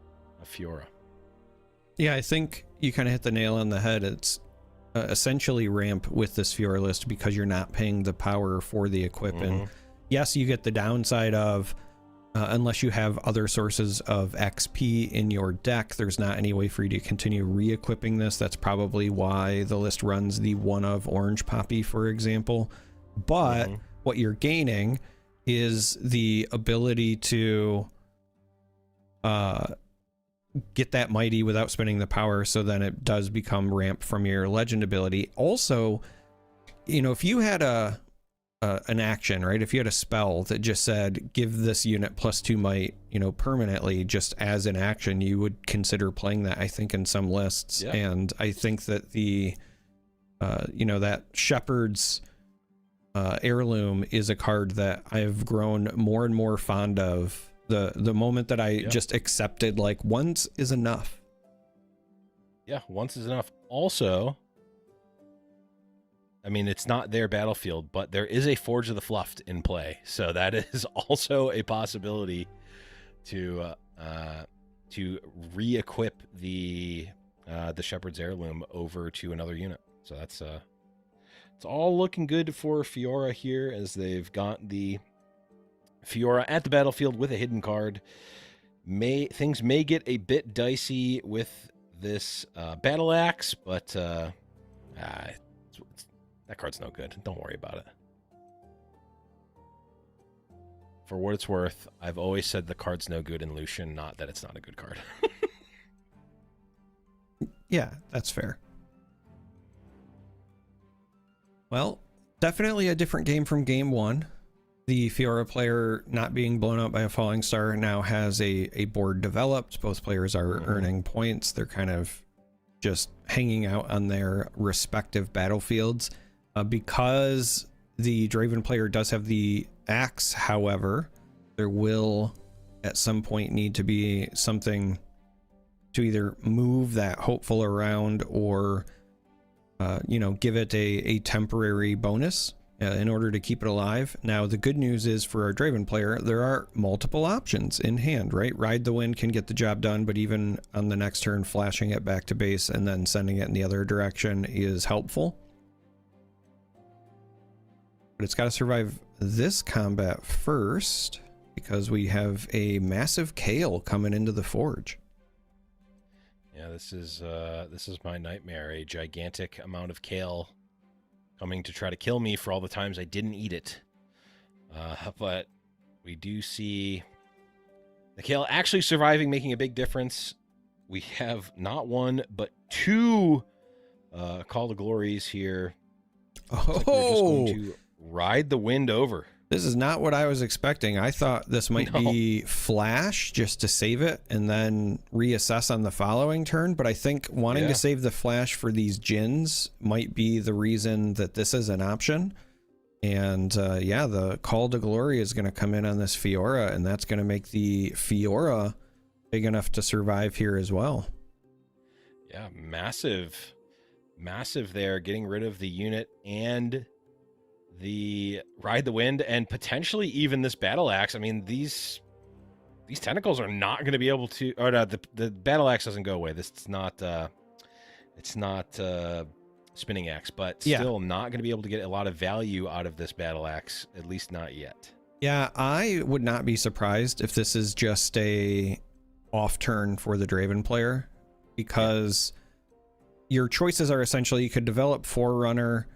of Fiora. Yeah, I think you kind of hit the nail on the head. It's essentially ramp with this Fiora list because you're not paying the power for the equip. And yes, you get the downside of unless you have other sources of XP in your deck, there's not any way for you to continue re-equipping this. That's probably why the list runs the one of Orange Poppy, for example. But what you're gaining is the ability to get that mighty without spending the power, so then it does become ramp from your legend ability. Also, you know, if you had an action, right? If you had a spell that just said give this unit +2 might, you know, permanently, just as an action, you would consider playing that, I think, in some lists. Yeah. And I think that the you know, that Shepherd's Heirloom is a card that I've grown more and more fond of the moment that I just accepted, like, once is enough. Yeah, once is enough. Also, I mean, it's not their battlefield, but there is a Forge of the Fluffed in play, so that is also a possibility to re-equip the Shepherd's Heirloom over to another unit. So that's it's all looking good for Fiora here, as they've got the Fiora at the battlefield with a hidden card. Things may get a bit dicey with this Battle Axe, but that card's no good. Don't worry about it. For what it's worth, I've always said the card's no good in Lucian, not that it's not a good card. Yeah, that's fair. Well, definitely a different game from game one. The Fiora player, not being blown up by a falling star, now has a board developed. Both players are earning points. They're kind of just hanging out on their respective battlefields. Because the Draven player does have the axe, however, there will at some point need to be something to either move that hopeful around or you know, give it a temporary bonus in order to keep it alive. Now, the good news is for our Draven player, there are multiple options in hand, right? Ride the Wind can get the job done, but even on the next turn, flashing it back to base and then sending it in the other direction is helpful. But it's got to survive this combat first, because we have a massive Kale coming into the Forge. Yeah, this is my nightmare. A gigantic amount of kale coming to try to kill me for all the times I didn't eat it. But we do see the kale actually surviving, making a big difference. We have not one, but two Call to Glories here. Oh! Like we're just going to ride the wind over. This is not what I was expecting. I thought this might be flash just to save it and then reassess on the following turn, but I think wanting to save the flash for these Djinns might be the reason that this is an option. And yeah, the Call to Glory is going to come in on this Fiora, and that's going to make the Fiora big enough to survive here as well. Yeah, massive there, getting rid of the unit and the Ride the Wind, and potentially even this Battle Axe. I mean, these tentacles are not going to be able to, or no, the Battle Axe doesn't go away. It's not Spinning Axe, but still not going to be able to get a lot of value out of this Battle Axe, at least not yet. Yeah, I would not be surprised if this is just a off turn for the Draven player, because your choices are essentially you could develop Forerunner.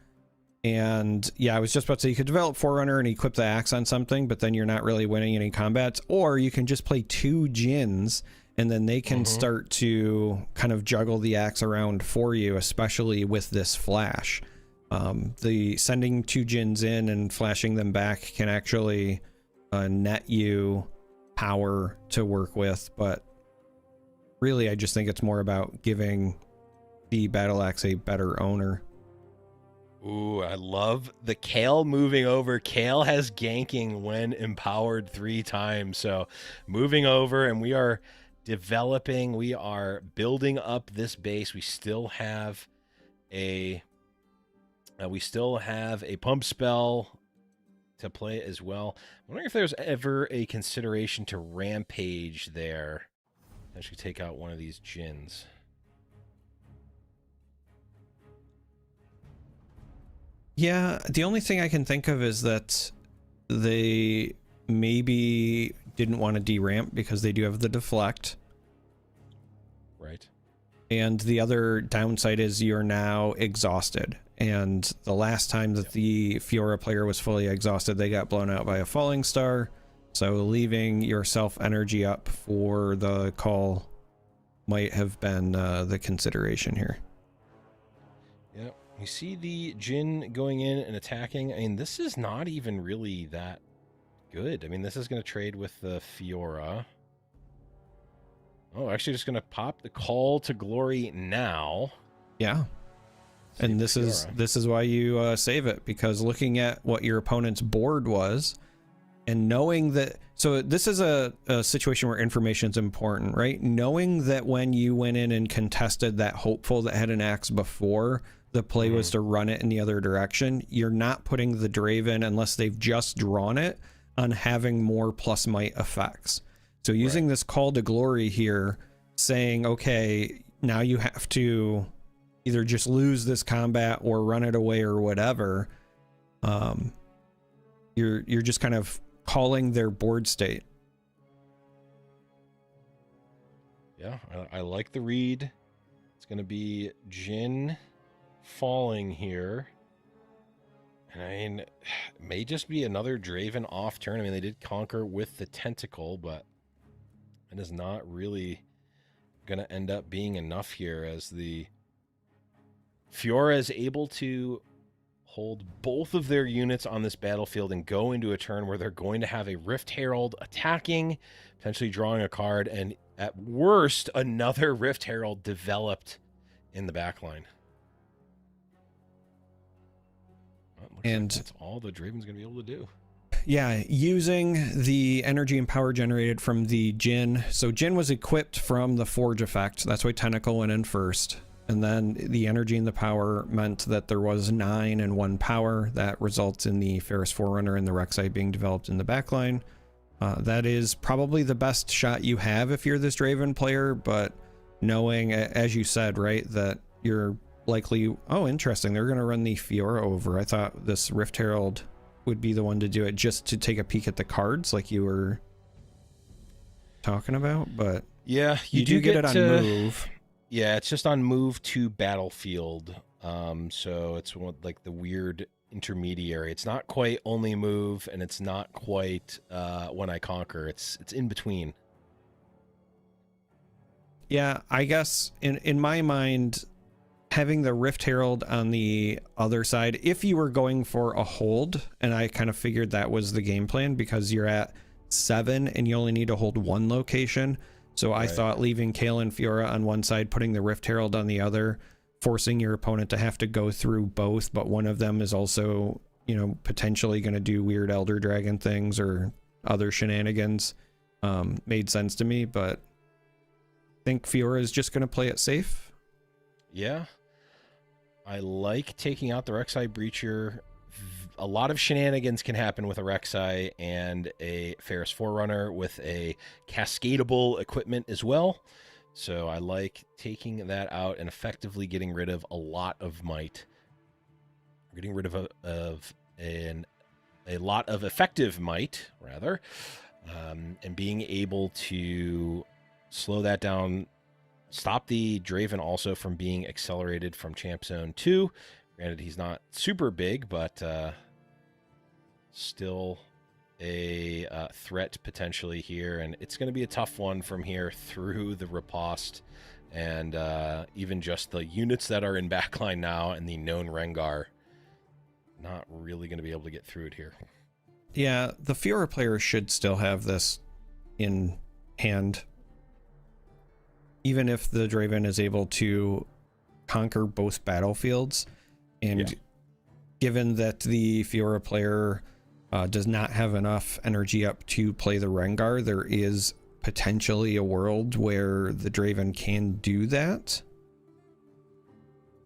And yeah, I was just about to say you could develop Forerunner and equip the axe on something, but then you're not really winning any combats. Or you can just play two Djinns and then they can start to kind of juggle the axe around for you, especially with this flash. The sending two Djinns in and flashing them back can actually net you power to work with, but really I just think it's more about giving the Battle Axe a better owner. Ooh, I love the Kale moving over. Kale has ganking when empowered 3 times. So moving over, and we are developing, we are building up this base. We still have a pump spell to play as well. I'm wondering if there's ever a consideration to rampage there. Actually take out one of these Djinns. Yeah, the only thing I can think of is that they maybe didn't want to deramp because they do have the deflect. Right. And the other downside is you're now exhausted. And the last time that the Fiora player was fully exhausted, they got blown out by a falling star. So leaving yourself energy up for the call might have been the consideration here. Yep. You see the Jhin going in and attacking. I mean, this is not even really that good. I mean, this is going to trade with the Fiora. Oh, actually just going to pop the Call to Glory now. Yeah. And this is why you save it, because looking at what your opponent's board was and knowing that, so this is a situation where information is important, right? Knowing that when you went in and contested that hopeful that had an axe before, the play was to run it in the other direction, you're not putting the Draven, unless they've just drawn it, on having more plus might effects. So using this Call to Glory here, saying, okay, now you have to either just lose this combat or run it away or whatever, you're just kind of calling their board state. Yeah, I like the read. It's going to be Jhin falling here. And I mean, it may just be another Draven off turn. I mean, they did conquer with the Tentacle, but it is not really going to end up being enough here, as the Fiora is able to hold both of their units on this battlefield and go into a turn where they're going to have a Rift Herald attacking, potentially drawing a card, and at worst, another Rift Herald developed in the backline. Well, and like that's all the Draven's going to be able to do. Yeah, using the energy and power generated from the Jhin. So Jhin was equipped from the Forge effect. That's why Tentacle went in first. And then the energy and the power meant that there was 9 and 1 power. That results in the Ferris Forerunner and the Rek'Sai being developed in the backline. That is probably the best shot you have if you're this Draven player, but knowing, as you said, right, that you're likely, oh, interesting, they're going to run the Fiora over. I thought this Rift Herald would be the one to do it just to take a peek at the cards like you were talking about, but yeah, you do get it on move. Yeah, it's just on move to battlefield. So it's like the weird intermediary. It's not quite only move, and it's not quite when I conquer. It's in between. Yeah, I guess in my mind, having the Rift Herald on the other side, if you were going for a hold, and I kind of figured that was the game plan because you're at 7 and you only need to hold 1 location. So I thought leaving Kayle and Fiora on one side, putting the Rift Herald on the other, forcing your opponent to have to go through both, but one of them is also, you know, potentially going to do weird Elder Dragon things or other shenanigans, made sense to me, but I think Fiora is just going to play it safe. Yeah. I like taking out the Rek'Sai Breacher. A lot of shenanigans can happen with a Rek'Sai and a Ferris Forerunner with a cascadable equipment as well. So I like taking that out and effectively getting rid of a lot of might. Getting rid of a lot of effective might, rather. And being able to slow that down, stop the Draven also from being accelerated from Champ Zone 2. Granted, he's not super big, but still a threat potentially here. And it's going to be a tough one from here through the riposte. And even just the units that are in backline now and the known Rengar, not really going to be able to get through it here. Yeah, the Fiora player should still have this in hand. Even if the Draven is able to conquer both battlefields. And given that the Fiora player does not have enough energy up to play the Rengar, there is potentially a world where the Draven can do that.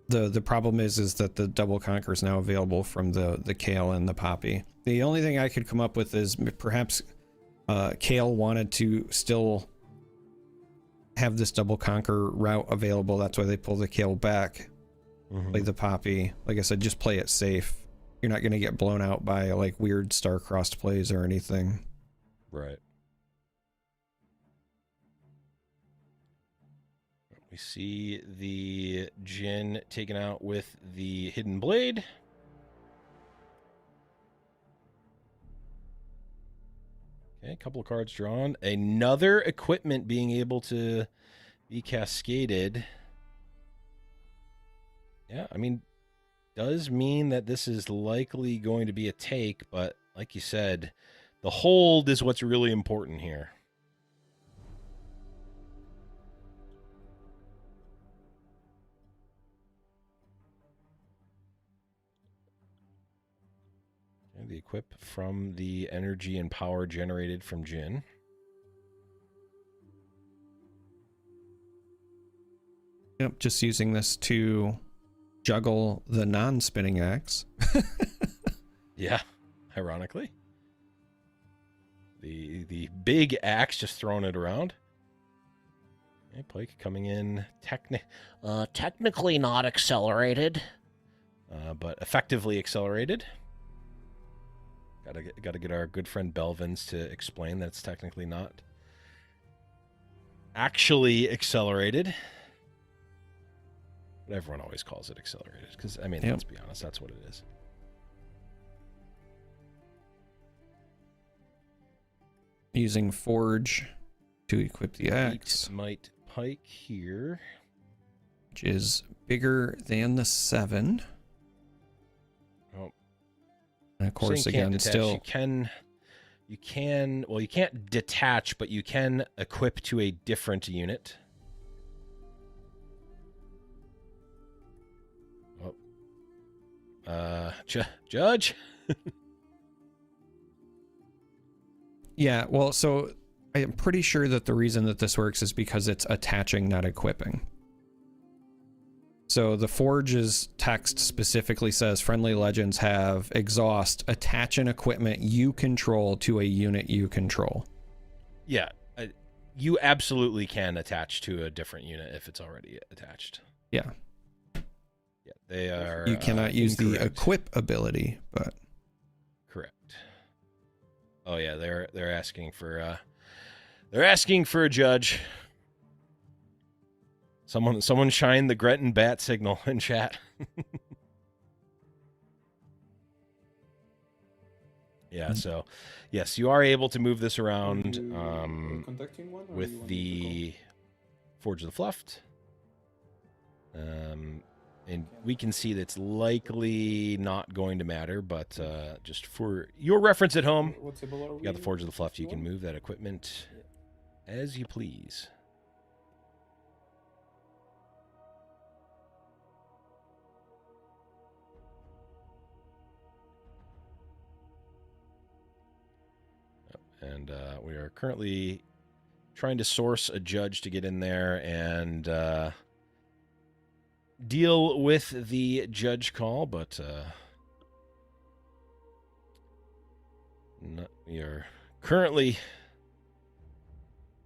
The problem is that the double conquer is now available from the Kayle and the Poppy. The only thing I could come up with is perhaps Kayle wanted to still have this double conquer route available. That's why they pull the Kayle back. Play the Poppy. Like I said, just play it safe. You're not going to get blown out by like weird star-crossed plays or anything. Right. We see the Jin taken out with the Hidden Blade. Okay, a couple of cards drawn. Another equipment being able to be cascaded. Yeah, I mean, does mean that this is likely going to be a take, but like you said, the hold is what's really important here. Okay, the equip from the energy and power generated from Jin. Yep, just using this to juggle the non-spinning axe. Yeah, ironically. The big axe just throwing it around. Okay, Pike coming in Technically not accelerated. but effectively accelerated. Gotta get our good friend Belvins to explain that it's technically not actually accelerated. But everyone always calls it accelerated because, I mean, let's be honest, that's what it is. Using Forge to equip the axe. Might Pike here. Which is bigger than the 7. Oh. And of course, So you can't again, detach. still... You can, well, you can't detach, but you can equip to a different unit. Oh. Judge? Yeah, well, so I'm pretty sure that the reason that this works is because it's attaching, not equipping. So the Forge's text specifically says friendly legends have exhaust, attach an equipment you control to a unit you control. Yeah, you absolutely can attach to a different unit if it's already attached. Yeah. Yeah, they are. You cannot use the incorrect. equip ability, but Correct. Oh yeah, they're asking for a judge. Someone shine the Gretton bat signal in chat. Yeah, so yes, you are able to move this around with the Forge of the Fluffed. And we can see that's likely not going to matter, but just for your reference at home, you got the Forge of the Fluffed. You can move that equipment as you please. And we are currently trying to source a judge to get in there and deal with the judge call, but we are currently...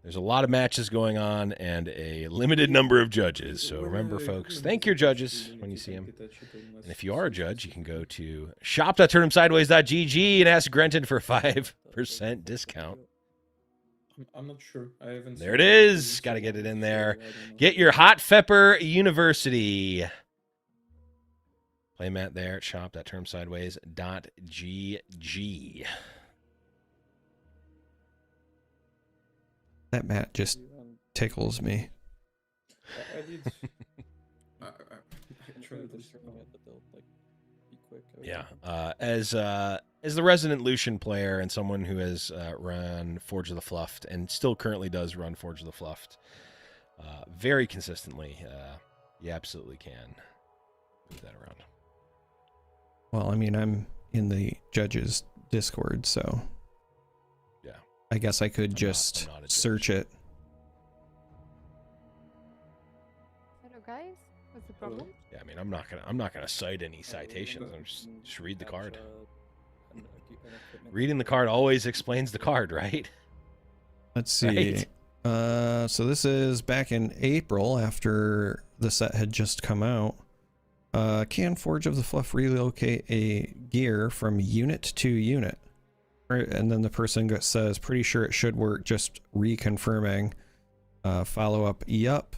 There's a lot of matches going on and a limited number of judges. So remember, folks, thank your judges when you see them. And if you are a judge, you can go to shop.turnemsideways.gg and ask Grenton for 5% discount. I'm not sure. I haven't. There it is. Got to get it in there. Get your Hot Pepper University. Playmat there at shop.turnemsideways.gg. that mat just tickles me. I did. I tried this, but they'll like be quick. Yeah. As the resident Lucian player and someone who has run Forge of the Fluffed and still currently does run Forge of the Fluffed very consistently, you absolutely can move that around. Well, I mean, I'm in the judges Discord, so yeah, I guess I could just search it. Hello guys, what's the problem? Yeah, I mean, I'm not gonna cite any citations. I'm just read the card. Reading the card always explains the card, right? Let's see. Right? So this is back in April after the set had just come out. Can Forge of the Fluff relocate a gear from unit to unit? And then the person says, pretty sure it should work, just reconfirming. Follow up, yup.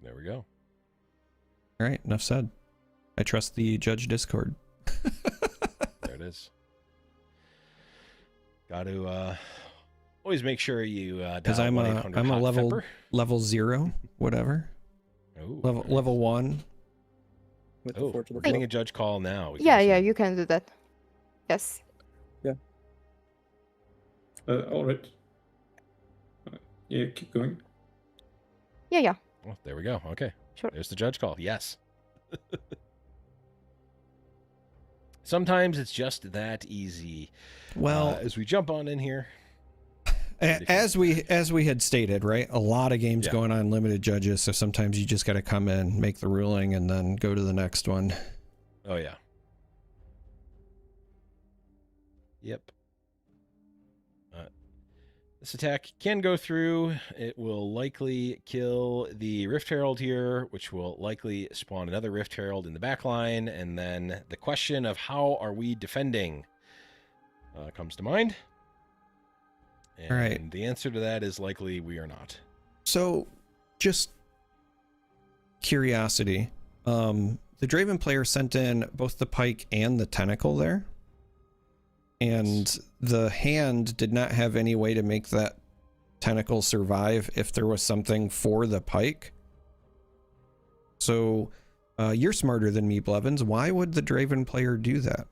There we go. All right, enough said. I trust the judge Discord. There it is. Got to always make sure you Because I'm a level 0, whatever. Ooh, level 1. Oh, we're getting a judge call now. Yeah, you can do that. Yes. Yeah. All right. Yeah, keep going. Yeah. Well, there we go. Okay. Sure. There's the judge call. Yes. Sometimes it's just that easy. Well, as we jump on in here, as we had stated, right? A lot of games going on limited judges, so sometimes you just got to come in, make the ruling, and then go to the next one. Oh yeah. Yep. This attack can go through. It will likely kill the Rift Herald here, which will likely spawn another Rift Herald in the back line. And then the question of how are we defending comes to mind. And all right. The answer to that is likely we are not. So, just curiosity. The Draven player sent in both the pike and the tentacle there. And the hand did not have any way to make that tentacle survive if there was something for the pike. So you're smarter than me, Blevins. Why would the Draven player do that?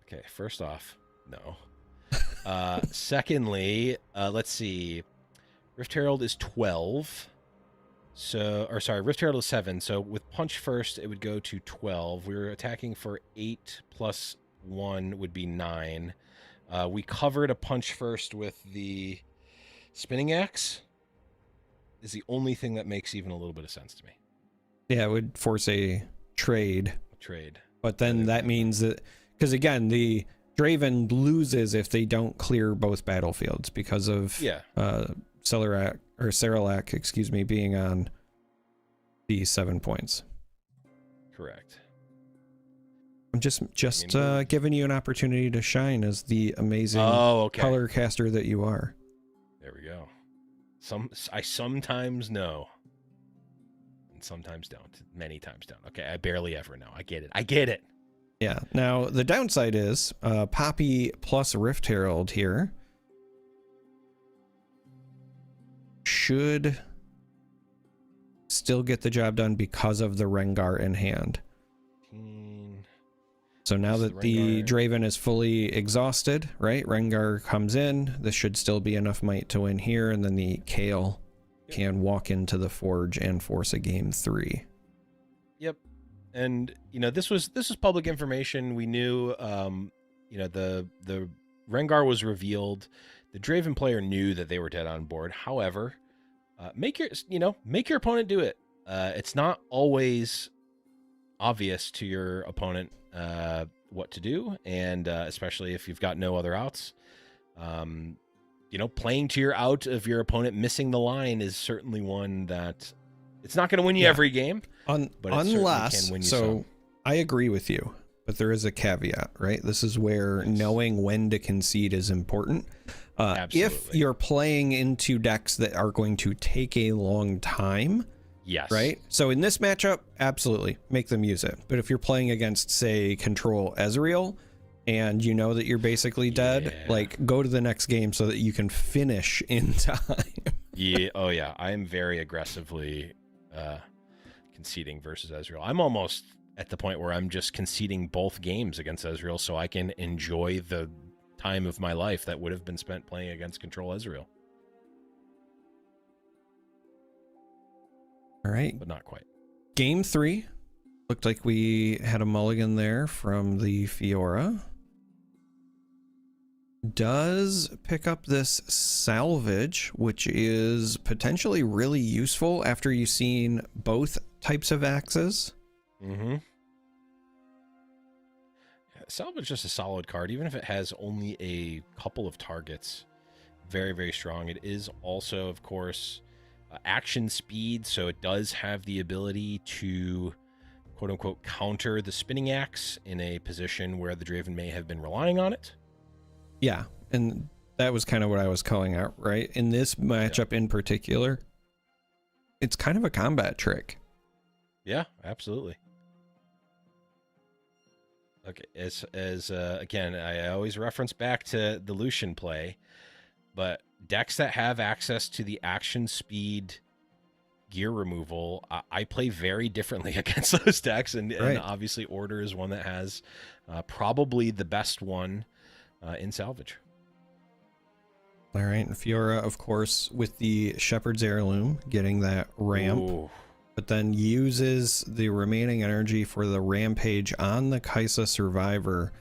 Okay, first off, no. Secondly, let's see. Rift Herald is 12. Rift Herald is 7. So with punch first, it would go to 12. We were attacking for 8 plus 1 would be 9. We covered a punch first with the spinning axe. Is the only thing that makes even a little bit of sense to me. Yeah, it would force a trade. But then that means that, because again, the Draven loses if they don't clear both battlefields because of Ceralac, excuse me, being on the 7 points. Correct. I'm just giving you an opportunity to shine as the amazing color caster that you are. There we go. I sometimes know, and sometimes don't. Many times don't. Okay, I barely ever know. I get it. Yeah. Now the downside is Poppy plus Rift Herald here should still get the job done because of the Rengar in hand. So now that the Draven is fully exhausted, right? Rengar comes in. This should still be enough might to win here, and then the Kale can walk into the Forge and force a game 3. Yep. And this was public information. We knew the Rengar was revealed. The Draven player knew that they were dead on board. However, make your opponent do it. It's not always obvious to your opponent what to do, and especially if you've got no other outs. Playing to your out of your opponent missing the line is certainly one that it's not going to win you every game, but it certainly can win you some. I agree with you, but there is a caveat, right? This is where knowing when to concede is important. If you're playing into decks that are going to take a long time, yes, right? So in this matchup, absolutely make them use it. But if you're playing against, say, Control Ezreal, and you know that you're basically dead, like, go to the next game so that you can finish in time. I am very aggressively conceding versus Ezreal. I'm almost at the point where I'm just conceding both games against Ezreal so I can enjoy the time of my life that would have been spent playing against Control Ezreal. All right. But not quite. Game 3. Looked like we had a mulligan there from the Fiora. Does pick up this salvage, which is potentially really useful after you've seen both types of axes. Mm-hmm. Salvage is just a solid card, even if it has only a couple of targets. Very, very strong. It is also, of course, action speed, so it does have the ability to quote-unquote counter the spinning axe in a position where the Draven may have been relying on it. Yeah, and that was kind of what I was calling out, right? In this matchup in particular, it's kind of a combat trick. Yeah, absolutely. Okay, as again, I always reference back to the Lucian play, but decks that have access to the action speed gear removal, I play very differently against those decks, and obviously Order is one that has probably the best one in Salvage. All right, and Fiora, of course, with the Shepherd's Heirloom, getting that ramp. Ooh. But then uses the remaining energy for the Rampage on the Kaisa Survivor.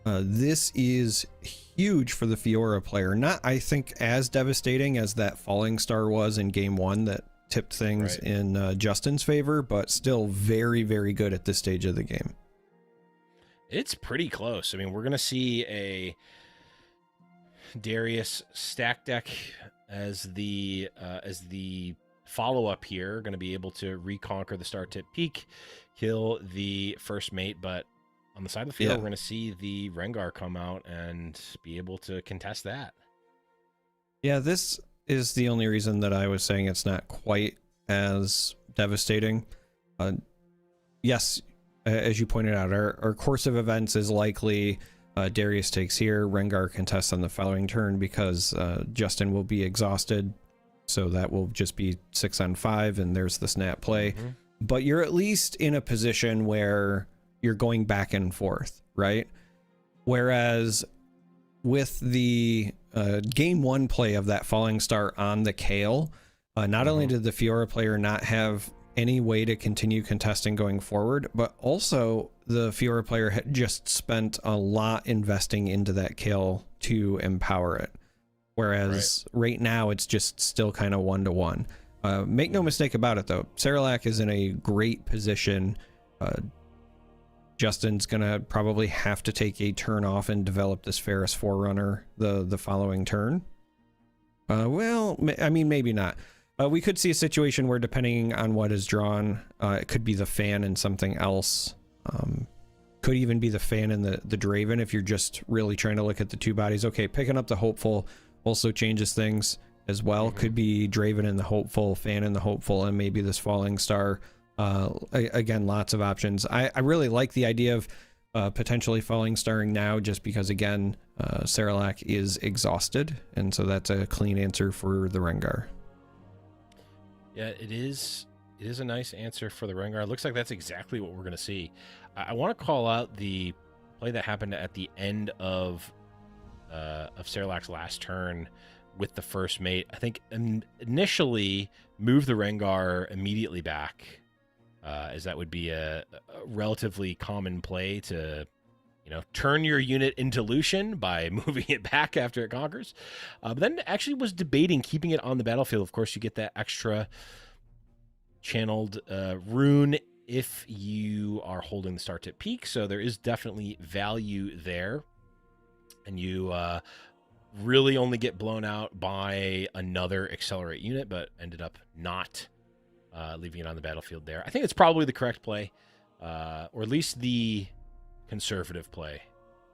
This is huge for the Fiora player. Not, I think, as devastating as that Falling Star was in Game 1 that tipped things in Justin's favor, but still very, very good at this stage of the game. It's pretty close. I mean, we're going to see a Darius stack deck as the follow-up here. Going to be able to reconquer the Star Tip Peak, kill the first mate, but on the side of the field, we're going to see the Rengar come out and be able to contest that. Yeah, this is the only reason that I was saying it's not quite as devastating. Yes, as you pointed out, our course of events is likely Darius takes here, Rengar contests on the following turn because Justin will be exhausted, so that will just be 6 on 5, and there's the snap play. But you're at least in a position where you're going back and forth, right? Whereas with the Game 1 play of that Falling Star on the Kale, not only did the Fiora player not have any way to continue contesting going forward, but also the Fiora player had just spent a lot investing into that Kale to empower it. Whereas right now it's just still kind of 1-to-1. Make no mistake about it, though. Ceralac is in a great position. Justin's gonna probably have to take a turn off and develop this Ferris Forerunner the following turn. Well, I mean, maybe not. We could see a situation where, depending on what is drawn, it could be the Fan and something else. Could even be the Fan and the Draven if you're just really trying to look at the two bodies. Okay, picking up the Hopeful also changes things as well. Could be Draven and the Hopeful, Fan and the Hopeful, and maybe this Falling Star. Again, lots of options. I really like the idea of potentially Falling Starring now, just because, again, Ceralac is exhausted, and so that's a clean answer for the Rengar. Yeah, it is a nice answer for the Rengar. It looks like that's exactly what we're going to see. I want to call out the play that happened at the end of Ceralac's last turn with the first mate. I think initially move the Rengar immediately back, as that would be a relatively common play to, turn your unit into Lucian by moving it back after it conquers. But then actually was debating keeping it on the battlefield. Of course, you get that extra channeled rune if you are holding the Star Tip Peak, so there is definitely value there. And you really only get blown out by another Accelerate unit, but ended up not leaving it on the battlefield there. I think it's probably the correct play, or at least the conservative play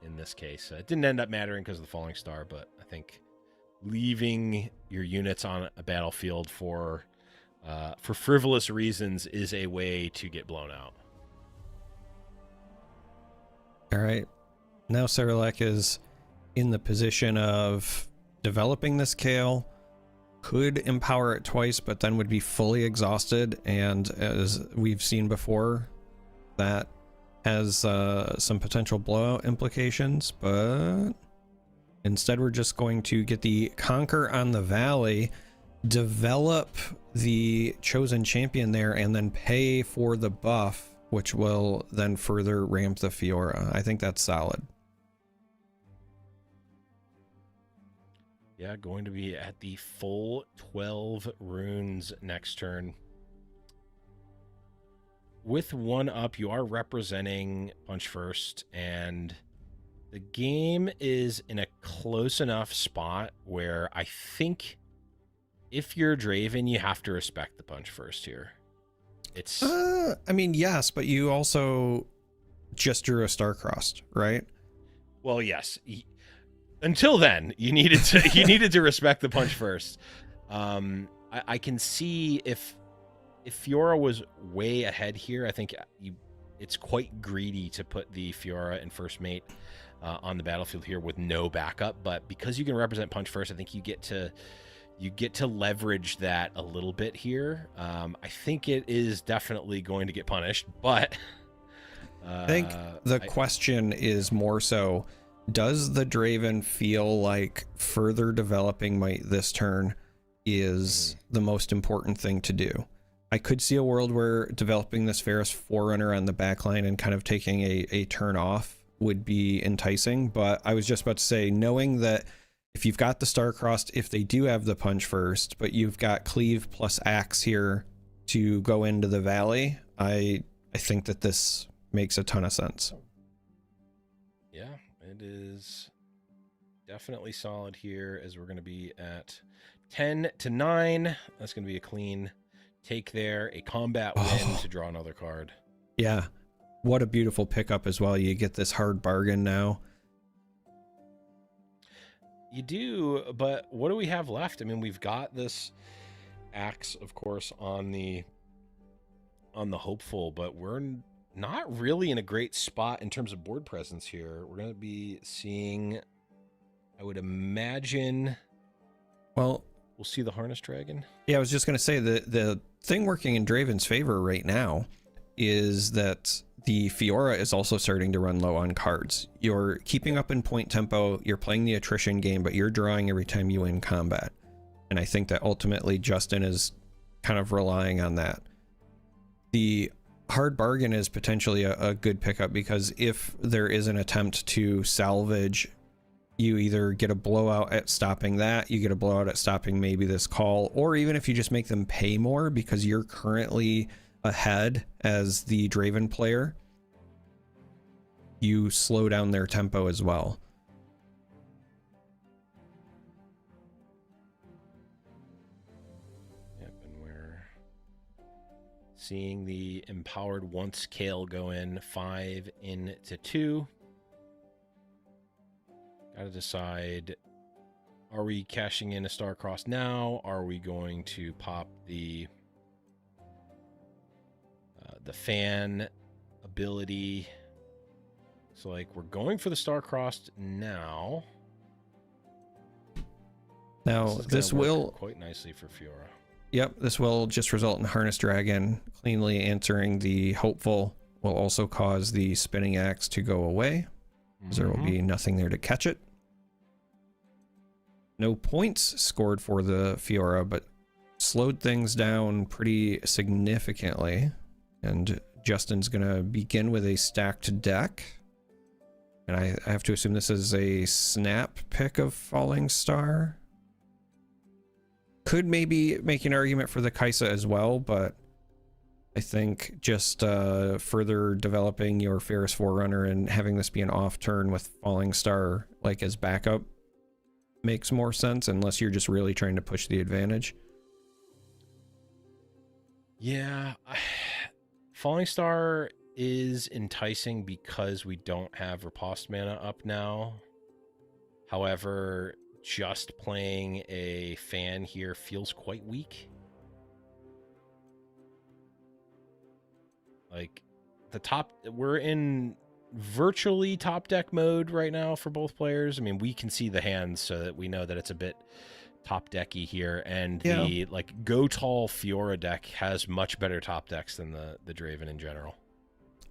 in this case. It didn't end up mattering because of the Falling Star, but I think leaving your units on a battlefield for frivolous reasons is a way to get blown out. All right. Now Ceralac is in the position of developing this Kale, could empower it twice, but then would be fully exhausted. And as we've seen before, that has some potential blowout implications, but instead we're just going to get the Conquer on the Valley, develop the Chosen Champion there, and then pay for the buff, which will then further ramp the Fiora. I think that's solid. Yeah, going to be at the full 12 runes next turn. With one up, you are representing Punch First, and the game is in a close enough spot where I think if you're Draven, you have to respect the Punch First here. It's I mean, yes, but you also just drew a Star-Crossed, right? Well, yes. Until then, you needed to respect the Punch First. I can see if if Fiora was way ahead here, I think it's quite greedy to put the Fiora in first mate on the battlefield here with no backup. But because you can represent punch first, I think you get to leverage that a little bit here. I think it is definitely going to get punished, but I think the question is more so, does the Draven feel like further developing might this turn is the most important thing to do? I could see a world where developing this Ferris Forerunner on the backline and kind of taking a turn off would be enticing, but I was just about to say, knowing that if you've got the Starcrossed, if they do have the punch first, but you've got Cleave plus Axe here to go into the Valley, I think that this makes a ton of sense. Yeah, it is definitely solid here, as we're going to be at 10-9. That's going to be a clean take there, a combat win to draw another card. Yeah, what a beautiful pickup as well. You get this hard bargain now. You do, but what do we have left? I mean, we've got this Axe, of course, on the hopeful, but we're not really in a great spot in terms of board presence here. We're going to be seeing, I would imagine, well, we'll see the Harness Dragon. Yeah, I was just going to say the thing working in Draven's favor right now is that the Fiora is also starting to run low on cards. You're keeping up in point tempo, you're playing the attrition game, but you're drawing every time you win combat. And I think that ultimately Justin is kind of relying on that. The hard bargain is potentially a good pickup, because if there is an attempt to salvage, you either get a blowout at stopping that, you get a blowout at stopping maybe this call, or even if you just make them pay more because you're currently ahead as the Draven player, you slow down their tempo as well. Yep, and we're seeing the empowered once Kale go in 5 into 2. Got to decide, are we cashing in a Starcross now? Are we going to pop the fan ability? So, like, we're going for the Starcrossed now. Now, this will quite nicely for Fiora. Yep, this will just result in Harness Dragon cleanly answering the hopeful. Will also cause the Spinning Axe to go away, because there will be nothing there to catch it. No points scored for the Fiora, but slowed things down pretty significantly. And Justin's going to begin with a stacked deck. And I have to assume this is a snap pick of Falling Star. Could maybe make an argument for the Kaisa as well, but I think just further developing your Ferris Forerunner and having this be an off turn with Falling Star like as backup makes more sense, unless you're just really trying to push the advantage. Yeah, Falling Star is enticing because we don't have Riposte mana up now. However, just playing a fan here feels quite weak. Like, we're in virtually top deck mode right now for both players. I mean, we can see the hands so that we know that it's a bit top decky here, and the like Go Tall Fiora deck has much better top decks than the Draven in general.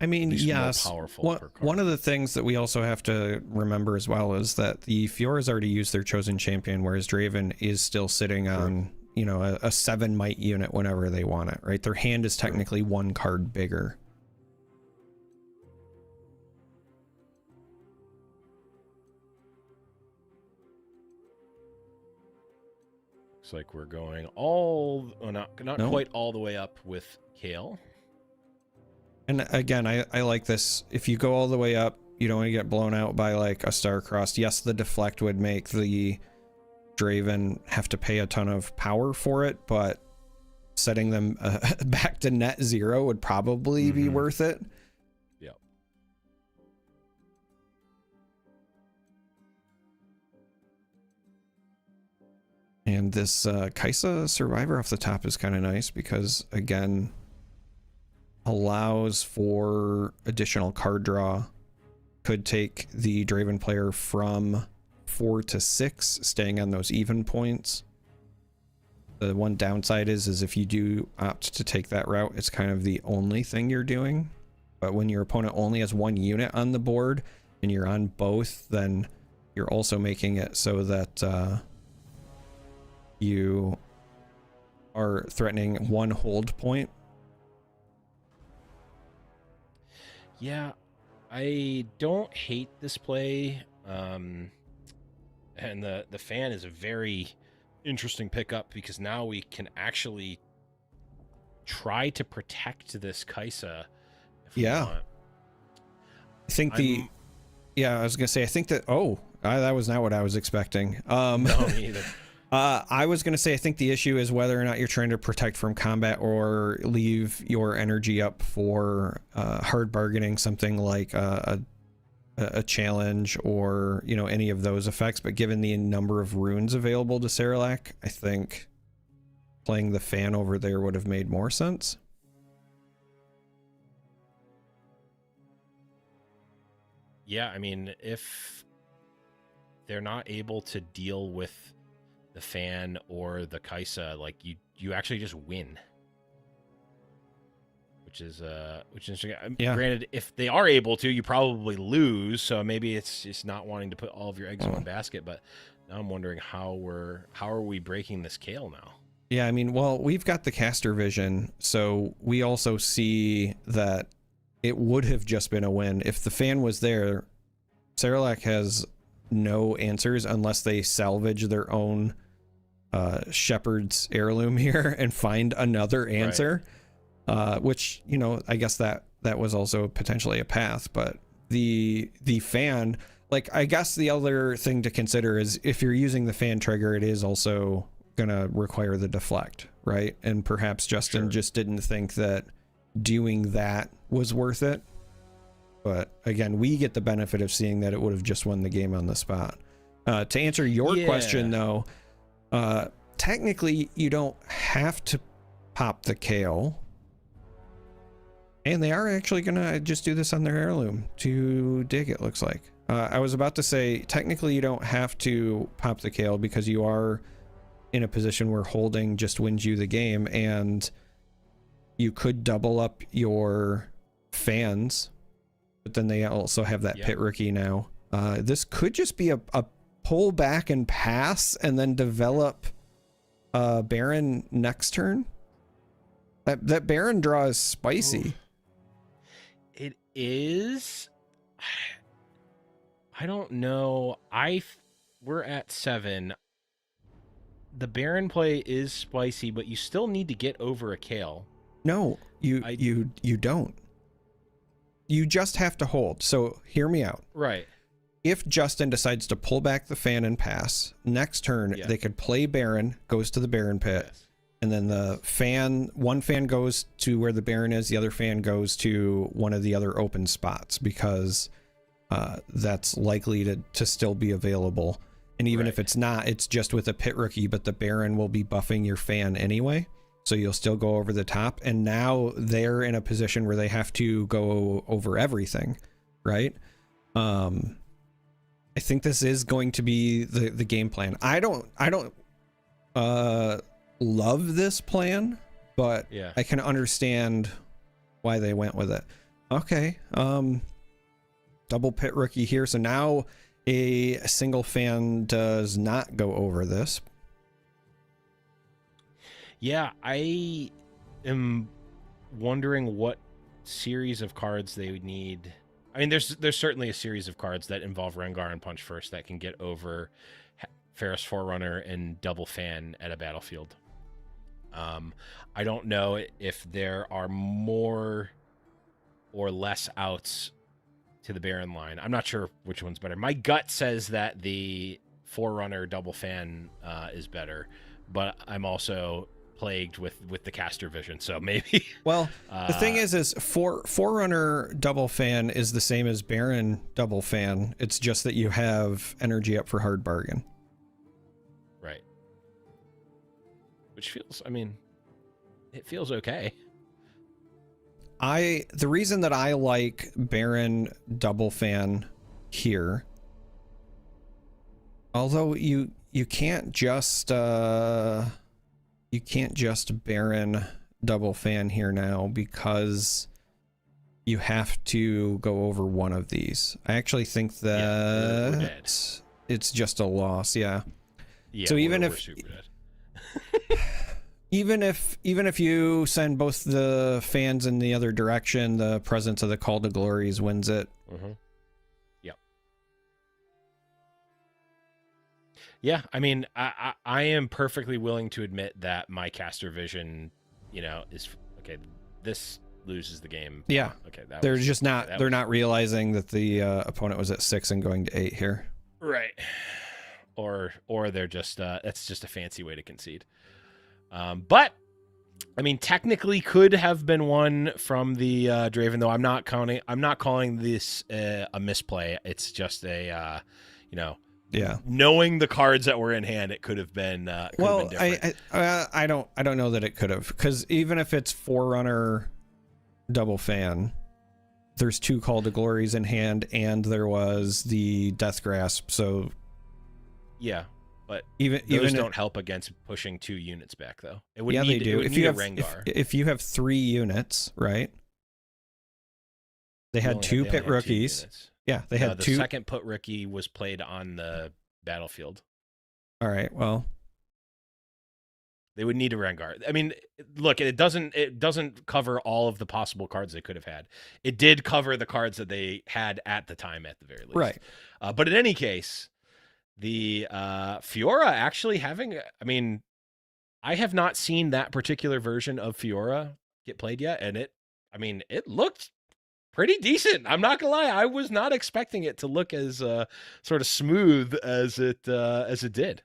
I mean, yes, one of the things that we also have to remember as well is that the Fiora's already used their chosen champion, whereas Draven is still sitting on, you know, a 7 might unit whenever they want it, right? Their hand is technically 1 card bigger. Looks like we're going not quite all the way up with Kale. And again, I like this. If you go all the way up, you don't want to get blown out by like a Starcrossed. Yes, the deflect would make the Draven have to pay a ton of power for it, but setting them back to net 0 would probably be worth it. Yep. And this Kaisa Survivor off the top is kind of nice because, again, allows for additional card draw. Could take the Draven player from 4 to 6, staying on those even points. The one downside is if you do opt to take that route, it's kind of the only thing you're doing. But when your opponent only has 1 unit on the board and you're on both, then you're also making it so that you are threatening 1 hold point. Yeah, I don't hate this play. And the fan is a very interesting pickup because now we can actually try to protect this Kaisa. If we want. I think I was gonna say, I think that, that was not what I was expecting. No, me either. I was going to say, I think the issue is whether or not you're trying to protect from combat or leave your energy up for hard bargaining, something like a challenge or, you know, any of those effects. But given the number of runes available to Ceralac, I think playing the fan over there would have made more sense. Yeah, I mean, if they're not able to deal with the fan or the Kaisa, like you actually just win, which is interesting. Yeah. Granted, if they are able to, you probably lose. So maybe it's just not wanting to put all of your eggs in one basket. But now I'm wondering how are we breaking this Kale now? Yeah, I mean, well, we've got the caster vision, so we also see that it would have just been a win if the fan was there. Ceralac has no answers unless they salvage their own shepherd's heirloom here and find another answer, which, you know, I guess that was also potentially a path. But the fan, like, I guess the other thing to consider is if you're using the fan trigger, it is also gonna require the deflect, right? And perhaps Justin just didn't think that doing that was worth it. But again, we get the benefit of seeing that it would have just won the game on the spot. To answer your question, though, technically you don't have to pop the Kale. And they are actually going to just do this on their heirloom to dig, it looks like. I was about to say, technically you don't have to pop the Kale because you are in a position where holding just wins you the game, and you could double up your fans, but then they also have that pit rookie now. This could just be a pull back and pass and then develop Baron next turn. That Baron draw is spicy. It is. I don't know. We're at 7. The Baron play is spicy, but you still need to get over a Kale. No, you don't. You just have to hold. So hear me out. Right. If Justin decides to pull back the fan and pass, next turn they could play Baron, goes to the Baron pit, and then the fan, one fan goes to where the Baron is, the other fan goes to one of the other open spots, because that's likely to still be available. And even if it's not, it's just with a pit rookie, but the Baron will be buffing your fan anyway. So you'll still go over the top. And now they're in a position where they have to go over everything, right? I think this is going to be the game plan. I don't love this plan, but I can understand why they went with it. Okay. Double pit rookie here. So now a single fan does not go over this. Yeah, I am wondering what series of cards they would need. I mean, there's certainly a series of cards that involve Rengar and Punch First that can get over Ferris Forerunner and Double Fan at a battlefield. I don't know if there are more or less outs to the Baron line. I'm not sure which one's better. My gut says that the Forerunner Double Fan is better, but I'm also plagued with the caster vision, so maybe. Well, the thing is Forerunner Double Fan is the same as Baron Double Fan. It's just that you have energy up for hard bargain. Right. which feels, I mean, it feels okay. The reason that I like Baron double fan here, although you can't just Baron double fan here now because you have to go over one of these. I actually think that we're dead. It's just a loss. Yeah. So even we're if super dead. even if you send both the fans in the other direction, the presence of the Call to Glories wins it. Yep. Yeah, I mean, I am perfectly willing to admit that my caster vision, is okay. This loses the game. Yeah. Okay. They're just not. They're not realizing that the opponent was at 6 and going to 8 here. Right. Or they're just that's just a fancy way to concede. But I mean, technically could have been one from the Draven, though I'm not calling this a misplay. It's just a yeah. Knowing the cards that were in hand, it could have been well, different. I don't know that it could have, because even if it's Forerunner double fan, there's 2 Call to Glories in hand and there was the Death Grasp, so yeah. But even don't help against pushing 2 units back, though. It would yeah, need, they do. If you have Rengar. If you have 3 units, right? They had 2 pit rookies. Yeah, they had 2. The second put rookie was played on the battlefield. All right, well, they would need a Rengar. I mean, look, it doesn't cover all of the possible cards they could have had. It did cover the cards that they had at the time, at the very least. Right. But in any case, the Fiora actually having, I mean, I have not seen that particular version of Fiora get played yet, and it looked pretty decent. I'm not gonna lie, I was not expecting it to look as sort of smooth as it did.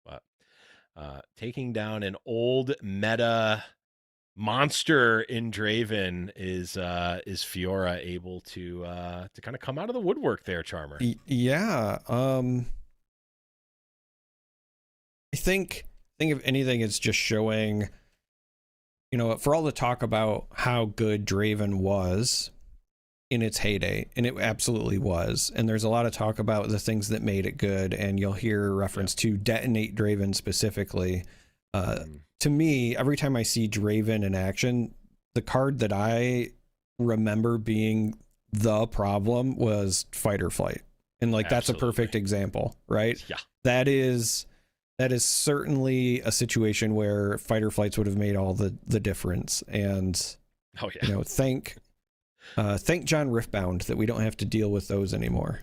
But taking down an old meta monster in Draven is Fiora able to kind of come out of the woodwork there, Charmer? Yeah. I think if anything, it's just showing, for all the talk about how good Draven was in its heyday, and it absolutely was, and there's a lot of talk about the things that made it good, and you'll hear reference to Detonate Draven specifically. To me, every time I see Draven in action, the card that I remember being the problem was Fight or Flight. And that's a perfect example, right? Yeah. That is certainly a situation where Fight or Flights would have made all the difference. And thank John Riftbound that we don't have to deal with those anymore.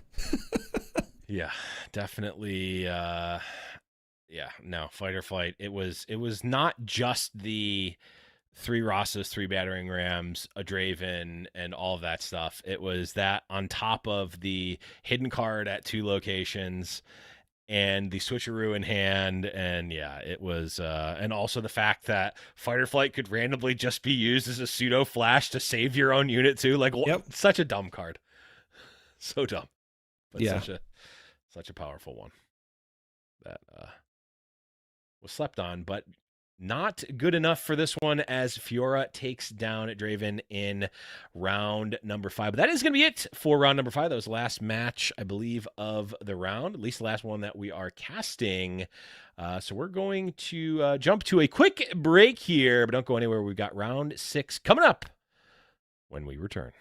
Yeah, definitely. Yeah, no, Fight or Flight. It was not just the 3 Rosses, 3 Battering Rams, a Draven, and all of that stuff. It was that on top of the hidden card at 2 locations and the switcheroo in hand. And yeah, it was, and also the fact that Fight or Flight could randomly just be used as a pseudo flash to save your own unit too. Such a dumb card. So dumb. But yeah. such a powerful one that, was slept on, but not good enough for this one as Fiora takes down Draven in round number 5. But that is going to be it for round number 5. That was the last match, I believe, of the round, at least the last one that we are casting. So we're going to jump to a quick break here, but don't go anywhere. We've got round 6 coming up when we return.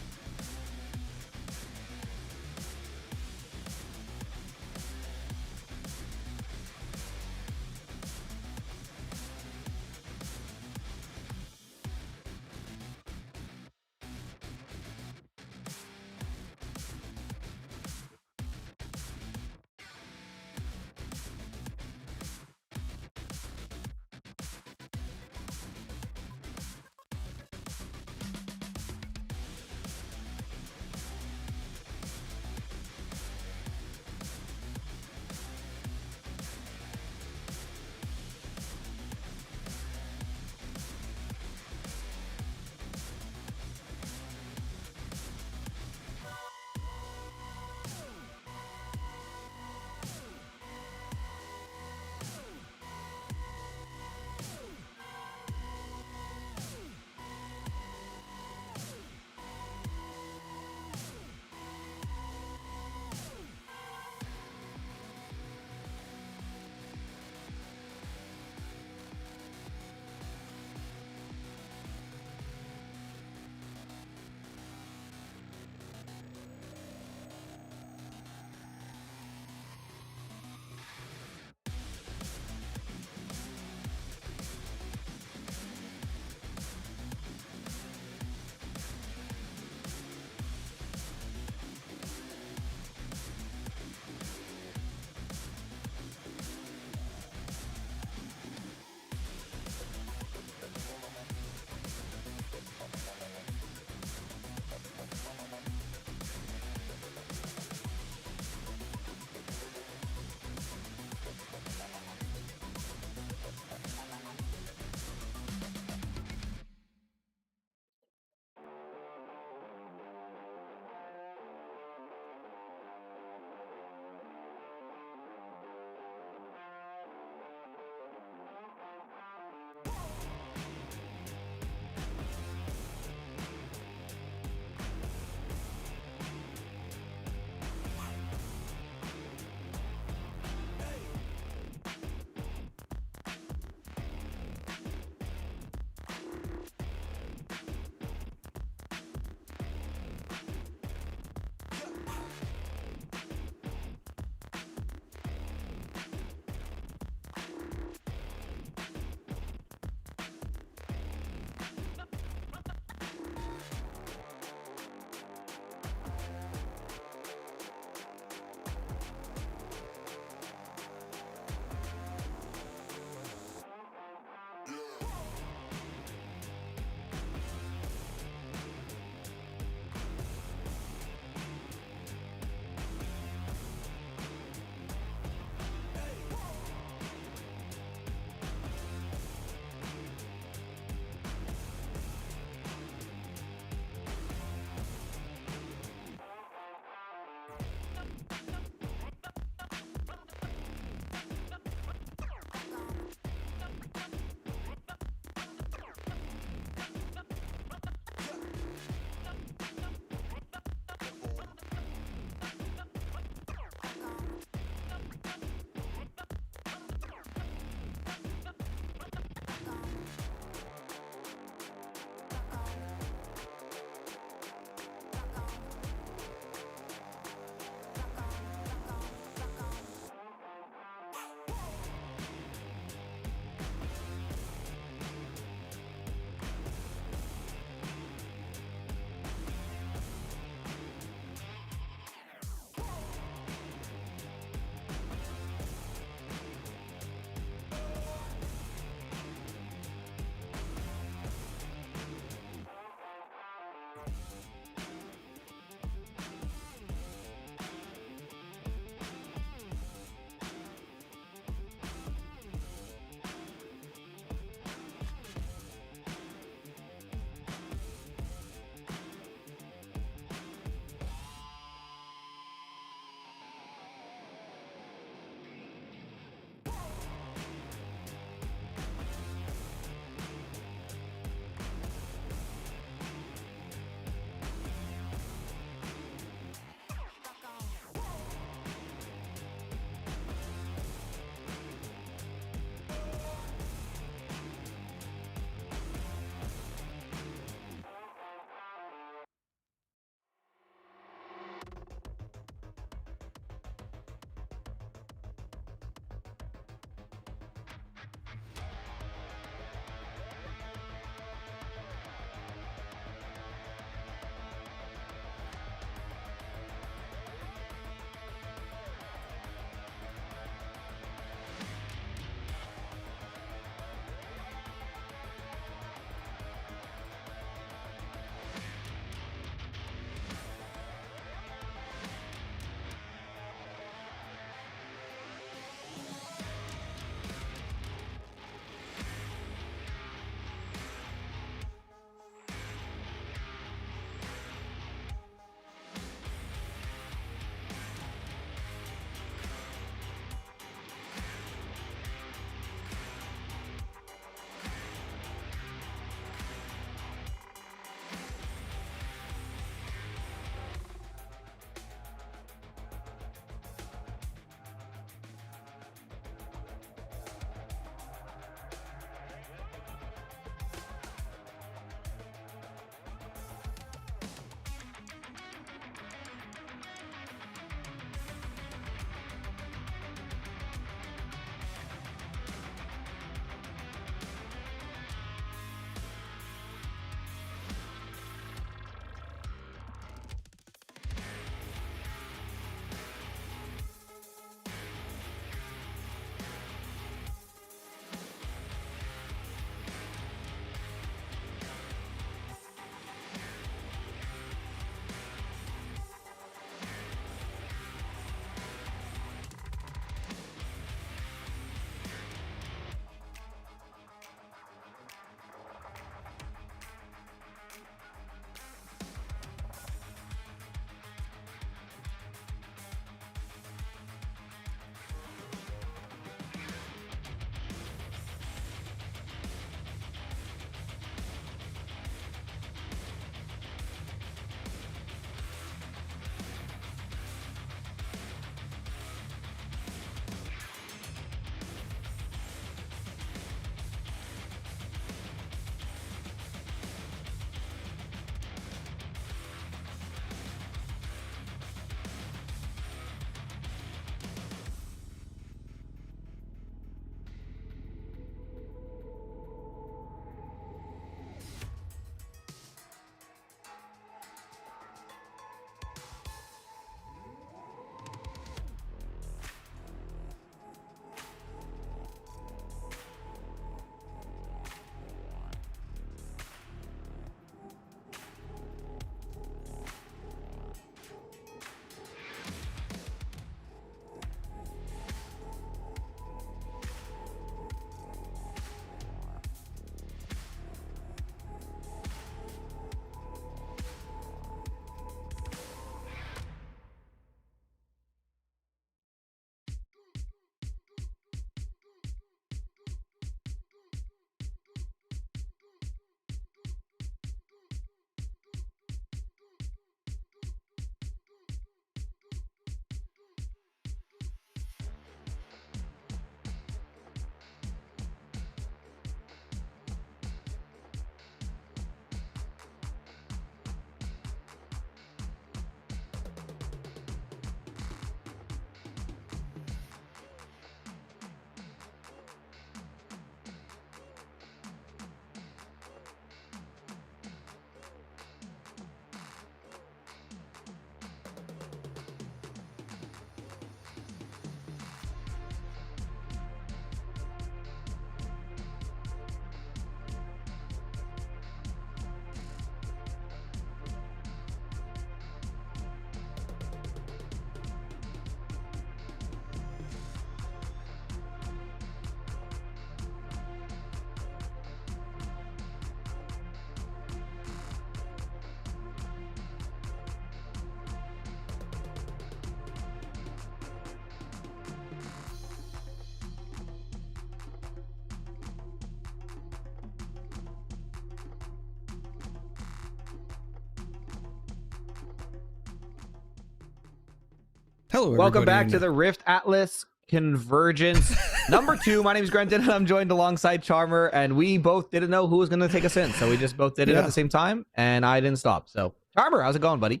Hello, Welcome back everybody. to the RiftAtlas Convergence number 2. My name is Grenton, and I'm joined alongside Charmer, and we both didn't know who was going to take us in, so we just both did it at the same time, and I didn't stop. So, Charmer, how's it going, buddy?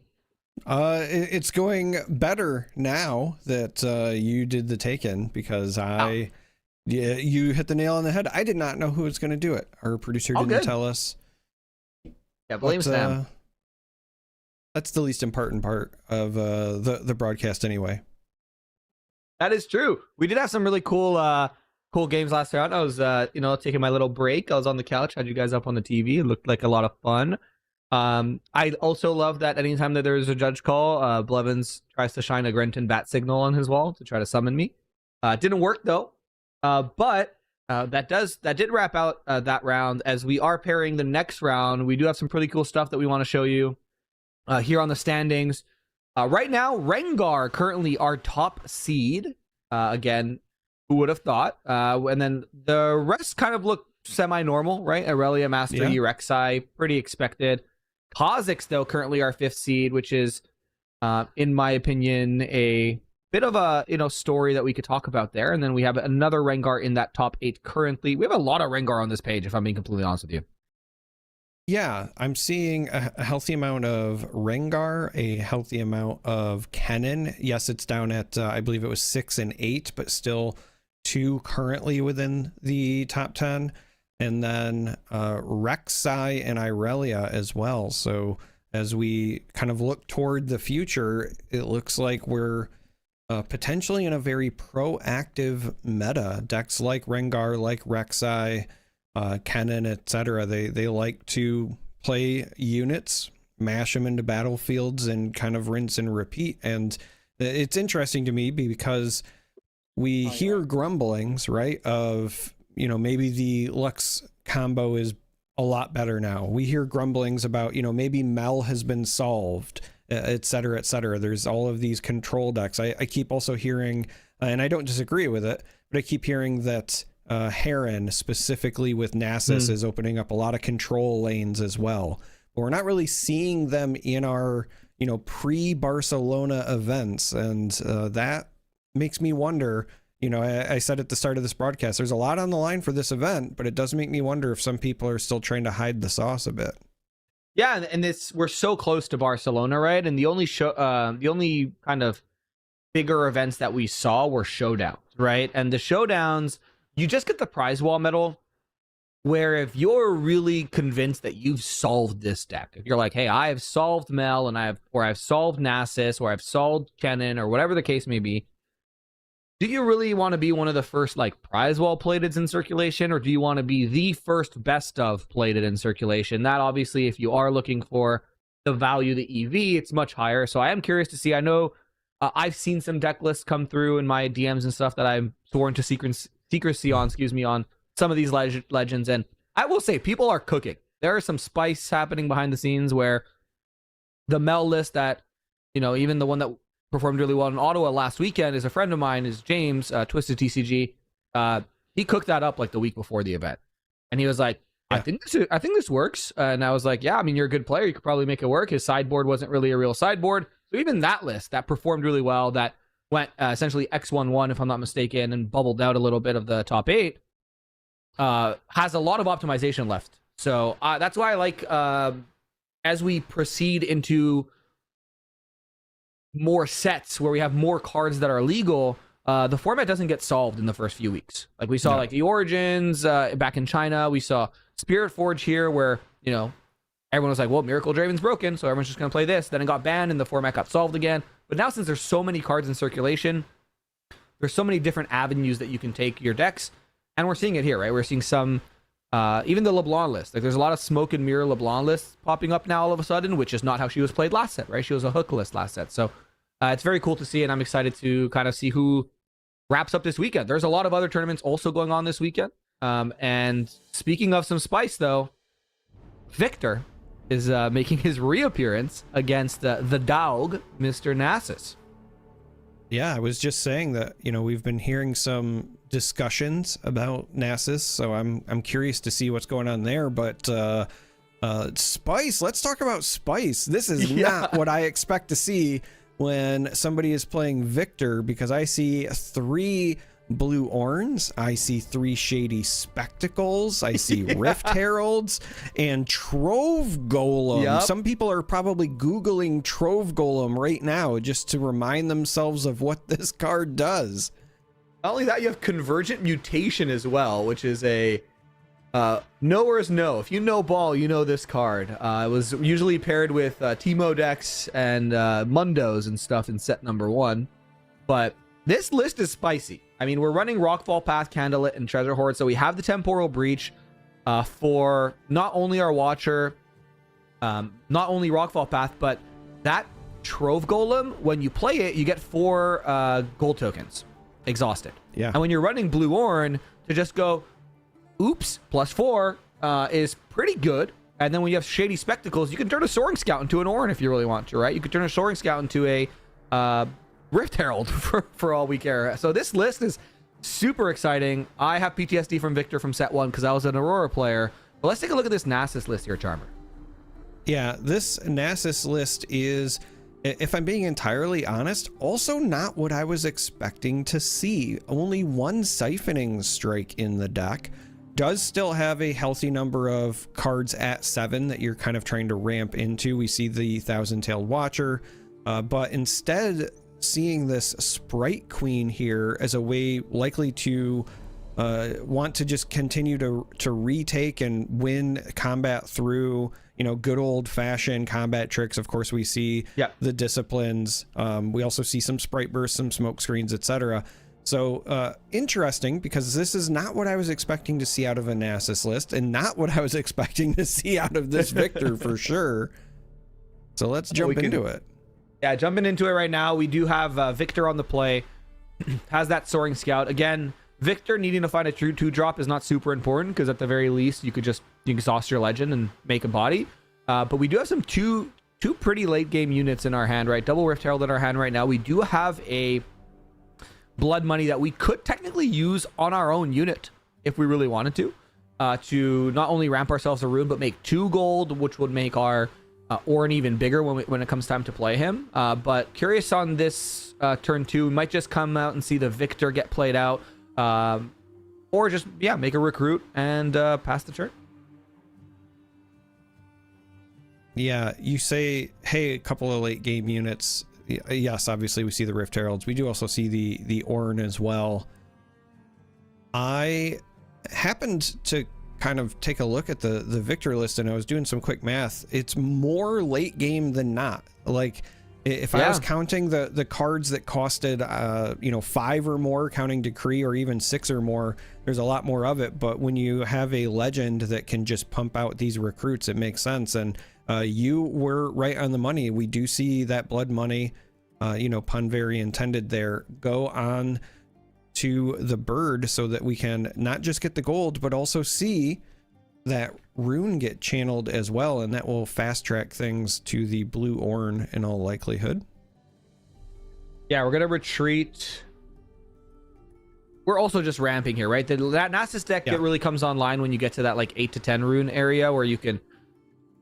It's going better now that you did the take-in, because yeah, you hit the nail on the head. I did not know who was going to do it. Our producer didn't tell us. Yeah, blame Sam. That's the least important part of the broadcast anyway. That is true. We did have some really cool games last round. I was taking my little break. I was on the couch, had you guys up on the TV. It looked like a lot of fun. I also love that anytime that there is a judge call, Blevins tries to shine a Grenton bat signal on his wall to try to summon me. It didn't work though. But that did wrap out that round. As we are pairing the next round, we do have some pretty cool stuff that we want to show you here on the standings. Right now, Rengar currently our top seed. Again, who would have thought? And then the rest kind of look semi-normal, right? Aurelia, Master Yi, Rek'Sai, pretty expected. Kha'Zix, though, currently our 5th seed, which is, in my opinion, a bit of a story that we could talk about there. And then we have another Rengar in that top 8 currently. We have a lot of Rengar on this page, if I'm being completely honest with you. Yeah, I'm seeing a healthy amount of Rengar, a healthy amount of Kennen. Yes, it's down at, I believe it was 6 and 8, but still 2 currently within the top 10. And then Rek'Sai and Irelia as well. So as we kind of look toward the future, it looks like we're potentially in a very proactive meta. Decks like Rengar, like Rek'Sai, Kennen, etc. They like to play units, mash them into battlefields, and kind of rinse and repeat. And it's interesting to me because we hear grumblings, right, of maybe the Lux combo is a lot better now. We hear grumblings about maybe Mel has been solved, etc., etc. There's all of these control decks. I keep also hearing, and I don't disagree with it, but I keep hearing that Heron, specifically with Nasus, is opening up a lot of control lanes as well. But we're not really seeing them in our, pre-Barcelona events. And that makes me wonder, I said at the start of this broadcast, there's a lot on the line for this event, but it does make me wonder if some people are still trying to hide the sauce a bit. Yeah, and we're so close to Barcelona, right? And the only kind of bigger events that we saw were showdowns, right? And the showdowns, you just get the prize wall medal, where if you're really convinced that you've solved this deck, if you're like, hey, I have solved Mel, and I've solved Nasus, or I've solved Kennen, or whatever the case may be, do you really want to be one of the first prize wall plateds in circulation, or do you want to be the first best of plated in circulation? That obviously, if you are looking for the value, the EV, it's much higher. So I am curious to see. I know I've seen some deck lists come through in my DMs and stuff that I'm sworn to secrecy on, on some of these legends. And I will say, people are cooking. There is some spice happening behind the scenes where the Mel list that, even the one that performed really well in Ottawa last weekend is a friend of mine, is James, Twisted TCG. He cooked that up the week before the event. And he was like, I think this works. And I was like, yeah, I mean, you're a good player. You could probably make it work. His sideboard wasn't really a real sideboard. So even that list that performed really well, that went essentially X1-1, if I'm not mistaken, and bubbled out a little bit of the top 8, has a lot of optimization left. So that's why I like, as we proceed into more sets where we have more cards that are legal, the format doesn't get solved in the first few weeks. Like we saw the Origins back in China. We saw Spiritforged here where, everyone was like, well, Miracle Draven's broken, so everyone's just going to play this. Then it got banned and the format got solved again. But now, since there's so many cards in circulation, there's so many different avenues that you can take your decks. And we're seeing it here, right? We're seeing some, even the LeBlanc list. There's a lot of smoke and mirror LeBlanc lists popping up now all of a sudden, which is not how she was played last set, right? She was a hook list last set. So it's very cool to see, and I'm excited to kind of see who wraps up this weekend. There's a lot of other tournaments also going on this weekend. And speaking of some spice, though, Victor is making his reappearance against the dog, Mr. Nasus. Yeah, I was just saying that, we've been hearing some discussions about Nasus, so I'm curious to see what's going on there. But Spice, let's talk about Spice. This is not what I expect to see when somebody is playing Victor, because I see 3 blue Orns, I see 3 shady spectacles, I see Rift Heralds, and Trove Golem. Yep. Some people are probably Googling Trove Golem right now just to remind themselves of what this card does. Not only that, you have Convergent Mutation as well, which is a nowhere's no. If you know ball, you know this card. It was usually paired with Teemo decks and Mundos and stuff in set number 1. But this list is spicy. I mean, we're running Rockfall Path, Candlelit, and Treasure Hoard, so we have the Temporal Breach for not only our Watcher, not only Rockfall Path, but that Trove Golem, when you play it, you get 4 gold tokens exhausted. Yeah. And when you're running Blue Orn, to just go, oops, +4 is pretty good. And then when you have Shady Spectacles, you can turn a Soaring Scout into an Orn if you really want to, right? You could turn a Soaring Scout into a Rift Herald for all we care. So this list is super exciting. I have PTSD from Victor from set 1 because I was an Aurora player. But let's take a look at this Nasus list here, Charmer. Yeah, this Nasus list is, if I'm being entirely honest, also not what I was expecting to see. Only 1 Siphoning Strike in the deck. Does still have a healthy number of cards at 7 that you're kind of trying to ramp into. We see the Thousand-Tailed Watcher, but instead seeing this Sprite Queen here as a way likely to want to just continue to retake and win combat through, you know, good old-fashioned combat tricks. Of course, we see the disciplines. We also see some Sprite Bursts, some smoke screens, etc. So interesting, because this is not what I was expecting to see out of a Nasus list, and not what I was expecting to see out of this Victor for sure. So let's jump into it. Yeah, jumping into it right now. We do have Victor on the play. Has that Soaring Scout. Again, Victor needing to find a true 2-drop is not super important, because at the very least, you could just exhaust your legend and make a body. But we do have some two pretty late game units in our hand, right? Double Rift Herald in our hand right now. We do have a Blood Money that we could technically use on our own unit if we really wanted to not only ramp ourselves a rune, but make 2 gold, which would make our Orn even bigger when it comes time to play him. But curious on this turn 2. We might just come out and see the Victor get played out, or just make a recruit and pass the turn. Yeah, you say, hey, a couple of late game units. Yes, obviously we see the Rift Heralds. We do also see the Orn as well. I happened to kind of take a look at the Victor list, and I was doing some quick math. It's more late game than not. Like, if I was counting the cards that costed 5 or more, counting Decree, or even 6 or more, there's a lot more of it. But when you have a legend that can just pump out these recruits, it makes sense. And you were right on the money. We do see that Blood Money, pun very intended there, go on to the bird, so that we can not just get the gold, but also see that rune get channeled as well, and that will fast track things to the blue Orn in all likelihood. Yeah, we're gonna retreat. We're also just ramping here, right? That Nasus deck that really comes online when you get to that like 8 to 10 rune area, where you can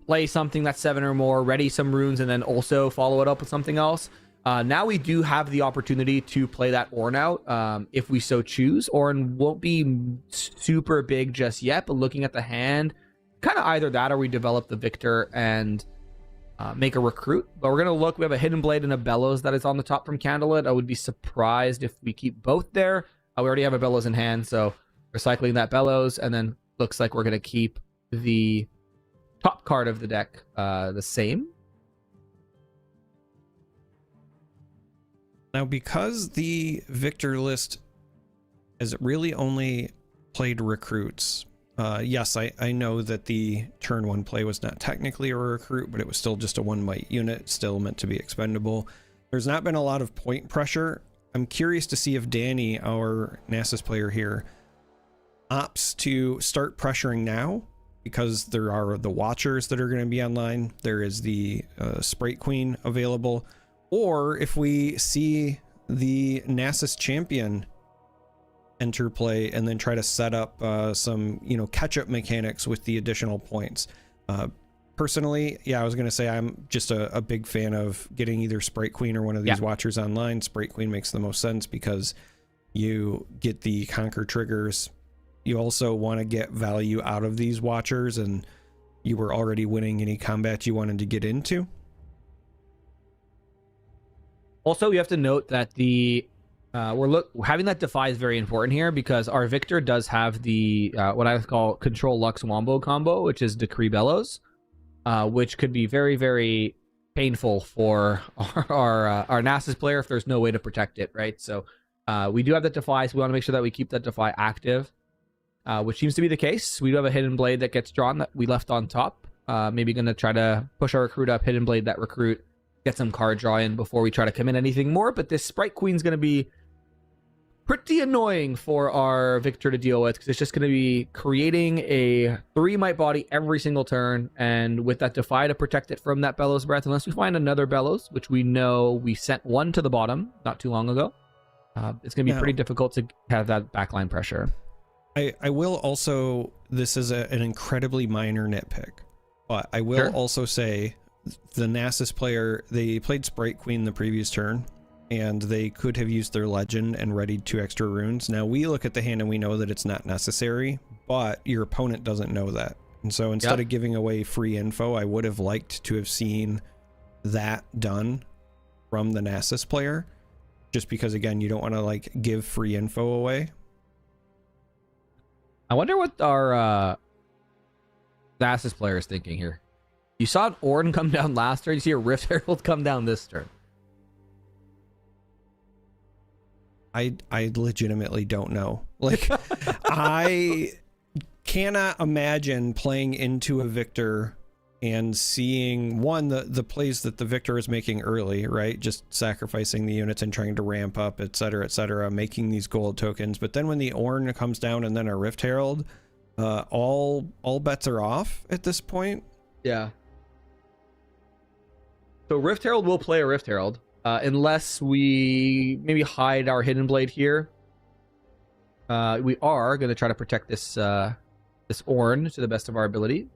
play something that's 7 or more, ready some runes, and then also follow it up with something else. Now we do have the opportunity to play that Orn out if we so choose. Orn won't be super big just yet, but looking at the hand, kind of either that or we develop the Victor and make a recruit. But we're going to look. We have a Hidden Blade and a Bellows that is on the top from Candlelit. I would be surprised if we keep both there. We already have a Bellows in hand, so recycling that Bellows, and then looks like we're going to keep the top card of the deck the same. Now, because the Victor list has really only played recruits, yes, I know that the turn 1 play was not technically a recruit, but it was still just a 1 might unit, still meant to be expendable. There's not been a lot of point pressure. I'm curious to see if Danny, our Nasus player here, opts to start pressuring now, because there are the Watchers that are going to be online. There is the Sprite Queen available. Or if we see the Nasus Champion enter play and then try to set up some catch-up mechanics with the additional points. personally, yeah, I was going to say I'm just a big fan of getting either Sprite Queen or one of these Watchers online. Sprite Queen makes the most sense because you get the Conquer triggers. You also want to get value out of these Watchers, and you were already winning any combat you wanted to get into. Also, you have to note that the having that Defy is very important here because our Victor does have the what I call Control Lux Wombo combo, which is Decree Bellows, which could be very, very painful for our Nasus player if there's no way to protect it, right? So we do have that Defy, so we want to make sure that we keep that Defy active, which seems to be the case. We do have a Hidden Blade that gets drawn that we left on top. Maybe going to try to push our recruit up, Hidden Blade that recruit, get some card draw in before we try to commit anything more. But this Sprite Queen's going to be pretty annoying for our Victor to deal with because it's just going to be creating a 3 Might Body every single turn, and with that Defy to protect it from that Bellows Breath, unless we find another Bellows, which we know we sent one to the bottom not too long ago, it's going to be pretty difficult to have that backline pressure. I will also, this is an incredibly minor nitpick, but I will also say the Nasus player, they played Sprite Queen the previous turn, and they could have used their legend and readied 2 extra runes. Now we look at the hand and we know that it's not necessary, but your opponent doesn't know that. And so instead of giving away free info, I would have liked to have seen that done from the Nasus player, just because again, you don't want to like give free info away. I wonder what our Nasus player is thinking here. You saw an Ornn come down last turn, you see a Rift Herald come down this turn. I legitimately don't know. Like, I cannot imagine playing into a Victor and seeing, one, the plays that the Victor is making early, right? Just sacrificing the units and trying to ramp up, etc., making these gold tokens. But then when the Ornn comes down and then a Rift Herald, all bets are off at this point. Yeah. So Rift Herald will play a Rift Herald. Unless we maybe hide our Hidden Blade here. We are going to try to protect this this Ornn to the best of our ability.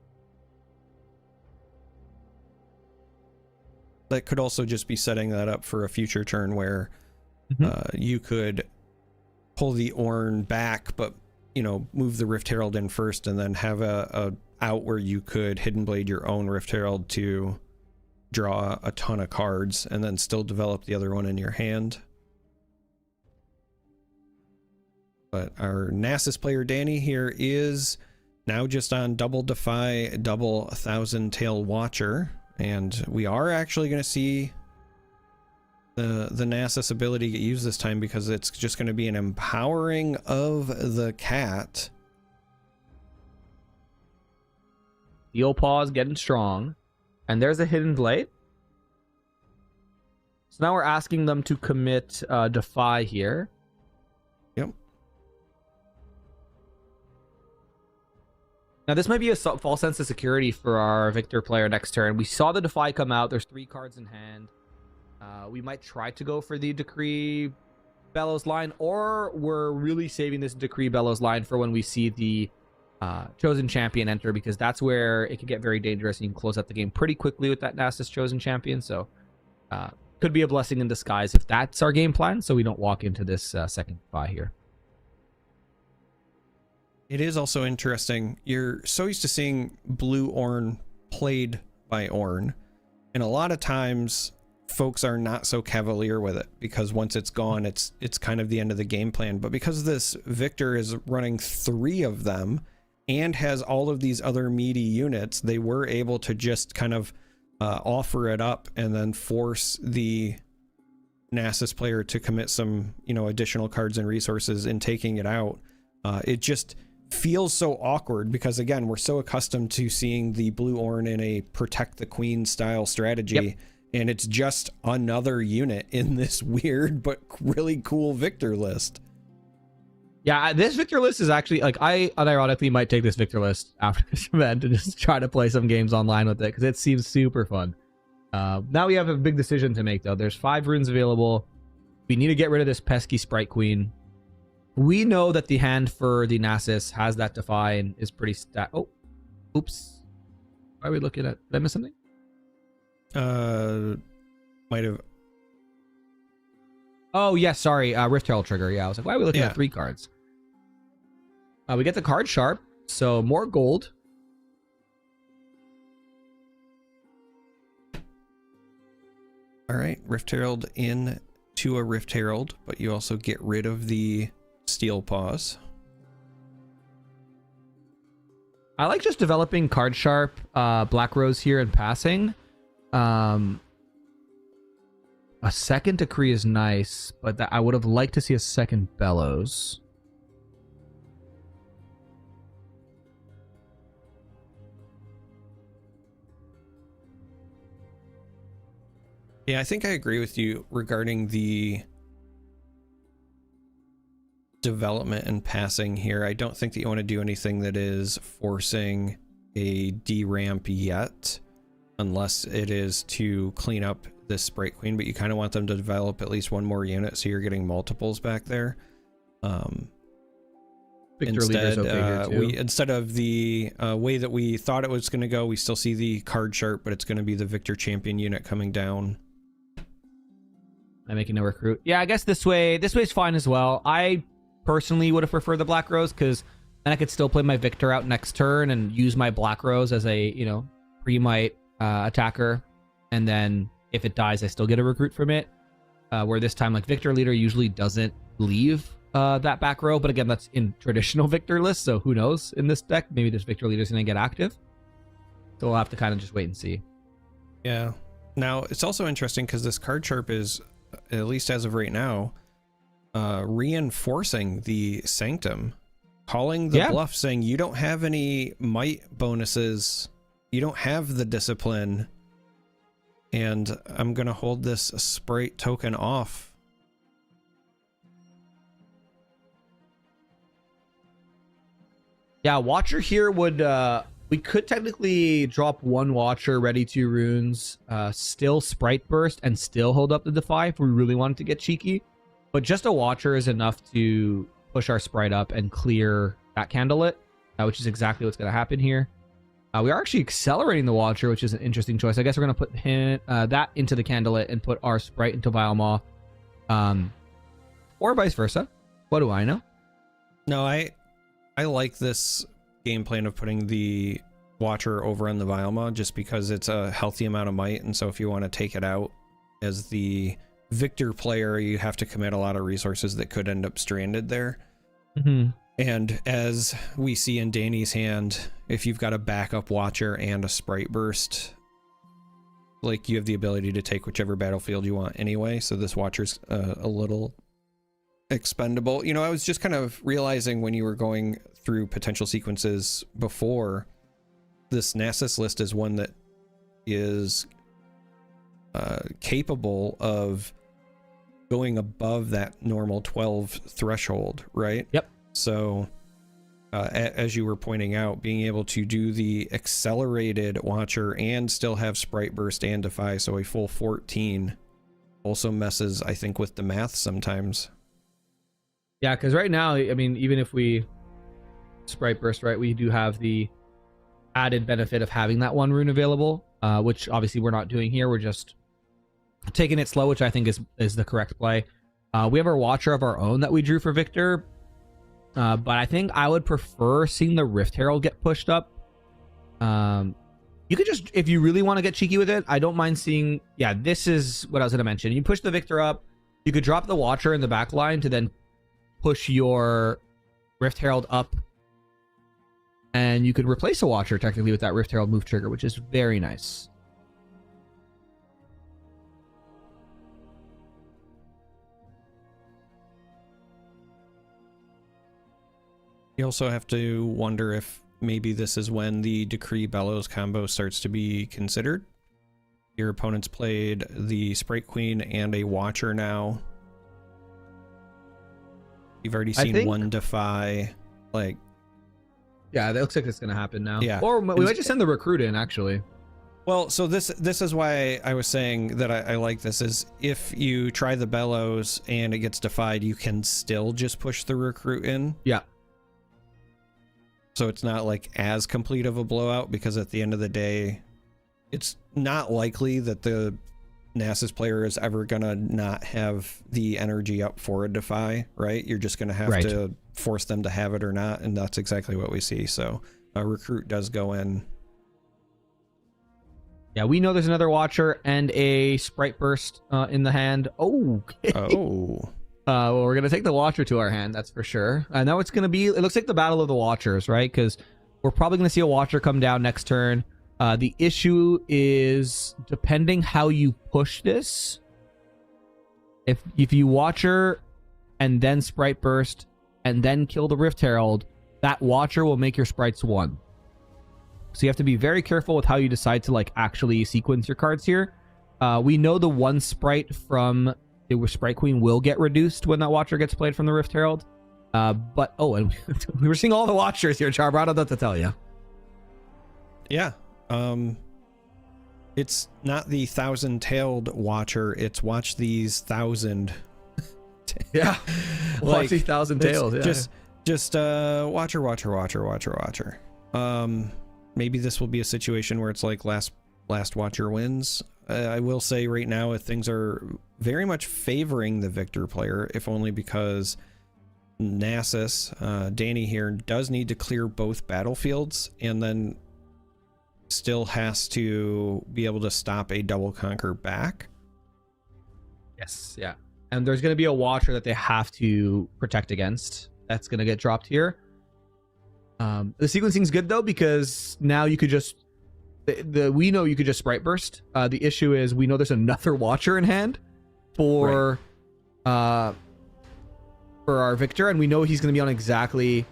That could also just be setting that up for a future turn where you could pull the Ornn back, but you know, move the Rift Herald in first, and then have a out where you could Hidden Blade your own Rift Herald to draw a ton of cards and then still develop the other one in your hand. But our Nasus player Danny here is now just on double Defy, double 1,000 Watcher, and we are actually going to see the Nasus ability get used this time because it's just going to be an empowering of the cat. Steel Paws getting strong. And there's a Hidden Blade. So now we're asking them to commit Defy here. Yep. Now this might be a false sense of security for our Victor player next turn. We saw the Defy come out. There's 3 cards in hand. We might try to go for the Decree Bellows line, or we're really saving this Decree Bellows line for when we see the Chosen Champion enter, because that's where it can get very dangerous and you can close out the game pretty quickly with that Nasus Chosen Champion. So could be a blessing in disguise if that's our game plan, so we don't walk into this second Defy here. It is also interesting. You're so used to seeing blue Ornn played by Ornn, and a lot of times folks are not so cavalier with it because once it's gone, it's kind of the end of the game plan. But because this Victor is running 3 of them and has all of these other meaty units, they were able to just kind of offer it up and then force the Nasus player to commit some, you know, additional cards and resources in taking it out. It just feels so awkward because, again, we're so accustomed to seeing the blue Ornn in a protect the queen style strategy, and it's just another unit in this weird but really cool Victor list. Yeah, this Victor list is actually, like, I unironically might take this Victor list after this event and just try to play some games online with it because it seems super fun. Now we have a big decision to make, though. There's 5 runes available. We need to get rid of this pesky Sprite Queen. We know that the hand for the Nasus has that Defy and is pretty oh, oops. Why are we looking at? Did I miss something? Might have. Oh yes, sorry. Rift Herald trigger. Yeah, I was like, why are we looking Yeah. at 3 cards? We get the card sharp, so more gold. All right, Rift Herald into a Rift Herald, but you also get rid of the Steel Paws. I like just developing card sharp, Black Rose here and passing. A second Decree is nice, but I would have liked to see a second Bellows. Yeah, I think I agree with you regarding the development and passing here. I don't think that you want to do anything that is forcing a D ramp yet, unless it is to clean up this Sprite Queen, but you kind of want them to develop at least one more unit so you're getting multiples back there. Victor Leader's okay here too. Instead of the way that we thought it was going to go, we still see the card sharp, but it's going to be the Victor Champion unit coming down. I'm making a recruit. Yeah, I guess this way's fine as well. I personally would have preferred the Black Rose, because then I could still play my Victor out next turn and use my Black Rose as a, pre-might attacker, and then if it dies, I still get a recruit from it. Where this time, like, Victor Leader usually doesn't leave that back row, but again, that's in traditional Victor lists, so who knows in this deck? Maybe this Victor Leader's gonna get active. So we'll have to kind of just wait and see. Yeah. Now, it's also interesting because this card sharp is, at least as of right now, reinforcing the Sanctum, calling the bluff, saying you don't have any might bonuses, you don't have the discipline, and I'm gonna hold this Sprite token off. Yeah, Watcher here would, we could technically drop 1 Watcher, ready 2 runes, still Sprite Burst, and still hold up the Defy if we really wanted to get cheeky. But just a Watcher is enough to push our Sprite up and clear that Candlelit, which is exactly what's going to happen here. We are actually accelerating the Watcher, which is an interesting choice. I guess we're going to put that into the Candlelit and put our Sprite into Vilemaw. Or vice versa. What do I know? No, I like this game plan of putting the Watcher over on the Vilemaw, just because it's a healthy amount of might, and so if you want to take it out as the Victor player, you have to commit a lot of resources that could end up stranded there. And as we see in Danny's hand, if you've got a backup Watcher and a Sprite Burst, like, you have the ability to take whichever battlefield you want anyway, so this Watcher's a little expendable. I was just kind of realizing when you were going through potential sequences before, this Nasus list is one that is capable of going above that normal 12 threshold, right? Yep. So as you were pointing out, being able to do the accelerated Watcher and still have Sprite Burst and Defy, so a full 14, also messes, I think, with the math sometimes. Yeah, because right now, I mean, even if we Sprite Burst, right, we do have the added benefit of having that 1 rune available, which obviously we're not doing here. We're just taking it slow, which I think is the correct play. We have our Watcher of our own that we drew for Victor, but I think I would prefer seeing the Rift Herald get pushed up. You could just, if you really want to get cheeky with it, I don't mind seeing, yeah, this is what I was going to mention. You push the Victor up, you could drop the Watcher in the back line to then push your Rift Herald up, and you could replace a Watcher technically with that Rift Herald move trigger, which is very nice. You also have to wonder if maybe this is when the Decree Bellows combo starts to be considered. Your opponent's played the Sprite Queen and a Watcher now. You've already seen 1 Defy, like... Yeah, that looks like it's going to happen now. Yeah. Or we might just send the recruit in, actually. Well, so this is why I was saying that I like this, is if you try the Bellows and it gets defied, you can still just push the recruit in. Yeah. So it's not like as complete of a blowout, because at the end of the day, it's not likely that the Nasus player is ever gonna not have the energy up for a Defy, right? You're just gonna have to force them to have it or not, and that's exactly what we see. So a Recruit does go in. Yeah, we know there's another Watcher and a Sprite Burst in the hand. Okay. Oh. Well, we're gonna take the Watcher to our hand, that's for sure. I know it's gonna be. It looks like the Battle of the Watchers, right? Because we're probably gonna see a Watcher come down next turn. The issue is depending how you push this. If you Watcher and then Sprite Burst and then kill the Rift Herald, that Watcher will make your sprites 1. So you have to be very careful with how you decide to like actually sequence your cards here. We know the 1 sprite from the Sprite Queen will get reduced when that Watcher gets played from the Rift Herald. But and we were seeing all the Watchers here, Charbot. I don't know what to tell you. Yeah. It's not the 1,000-tailed Watcher. It's watch these 1,000. Yeah. Watch these 1,000 tails. Yeah. Just Watcher. Maybe this will be a situation where it's like last Watcher wins. I will say right now, things are very much favoring the Victor player, if only because Nasus, Danny here, does need to clear both battlefields and then still has to be able to stop a double conquer back. Yes, yeah. And there's going to be a Watcher that they have to protect against. That's going to get dropped here. The sequencing is good though, because now you could just we know you could just Sprite Burst. The issue is we know there's another Watcher in hand for our Victor, and we know he's going to be on exactly